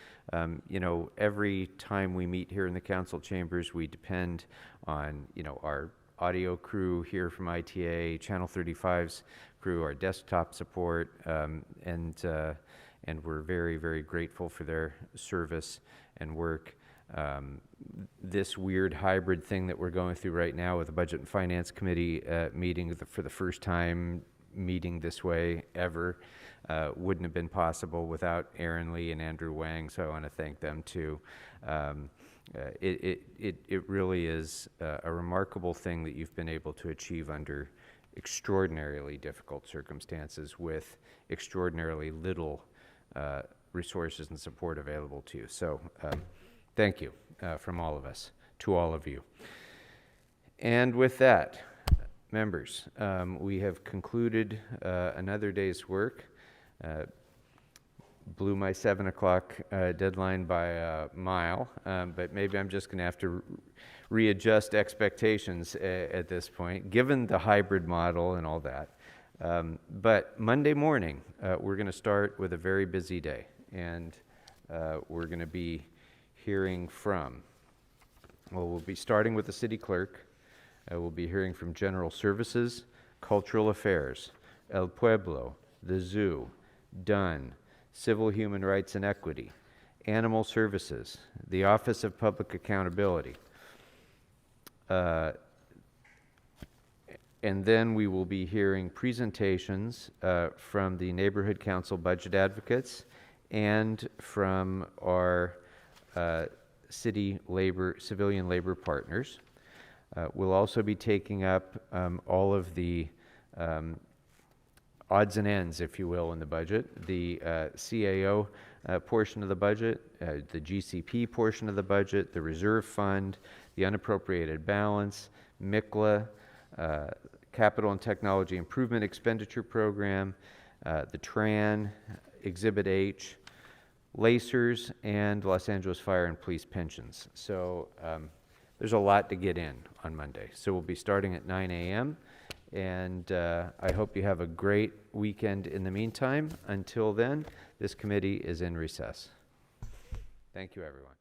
You know, every time we meet here in the council chambers, we depend on, you know, our audio crew here from ITA, Channel 35's crew, our desktop support, and we're very, very grateful for their service and work. This weird hybrid thing that we're going through right now with the Budget and Finance Committee meeting for the first time, meeting this way ever, wouldn't have been possible without Aaron Lee and Andrew Wang, so I want to thank them too. It really is a remarkable thing that you've been able to achieve under extraordinarily difficult circumstances with extraordinarily little resources and support available to you. So thank you from all of us to all of you. And with that, members, we have concluded another day's work. Blew my 7 o'clock deadline by a mile, but maybe I'm just going to have to readjust expectations at this point, given the hybrid model and all that. But Monday morning, we're going to start with a very busy day, and we're going to be hearing from, well, we'll be starting with the city clerk. We'll be hearing from General Services, Cultural Affairs, El Pueblo, the Zoo, Dunn, Civil Human Rights and Equity, Animal Services, the Office of Public Accountability. And then we will be hearing presentations from the Neighborhood Council Budget Advocates and from our civilian labor partners. We'll also be taking up all of the odds and ends, if you will, in the budget, the CAO portion of the budget, the GCP portion of the budget, the reserve fund, the unappropriated balance, MICLA, Capital and Technology Improvement Expenditure Program, the TRAN, Exhibit H, LACERS, and Los Angeles Fire and Police pensions. So there's a lot to get in on Monday. So we'll be starting at 9 a.m. And I hope you have a great weekend in the meantime. Until then, this committee is in recess. Thank you, everyone.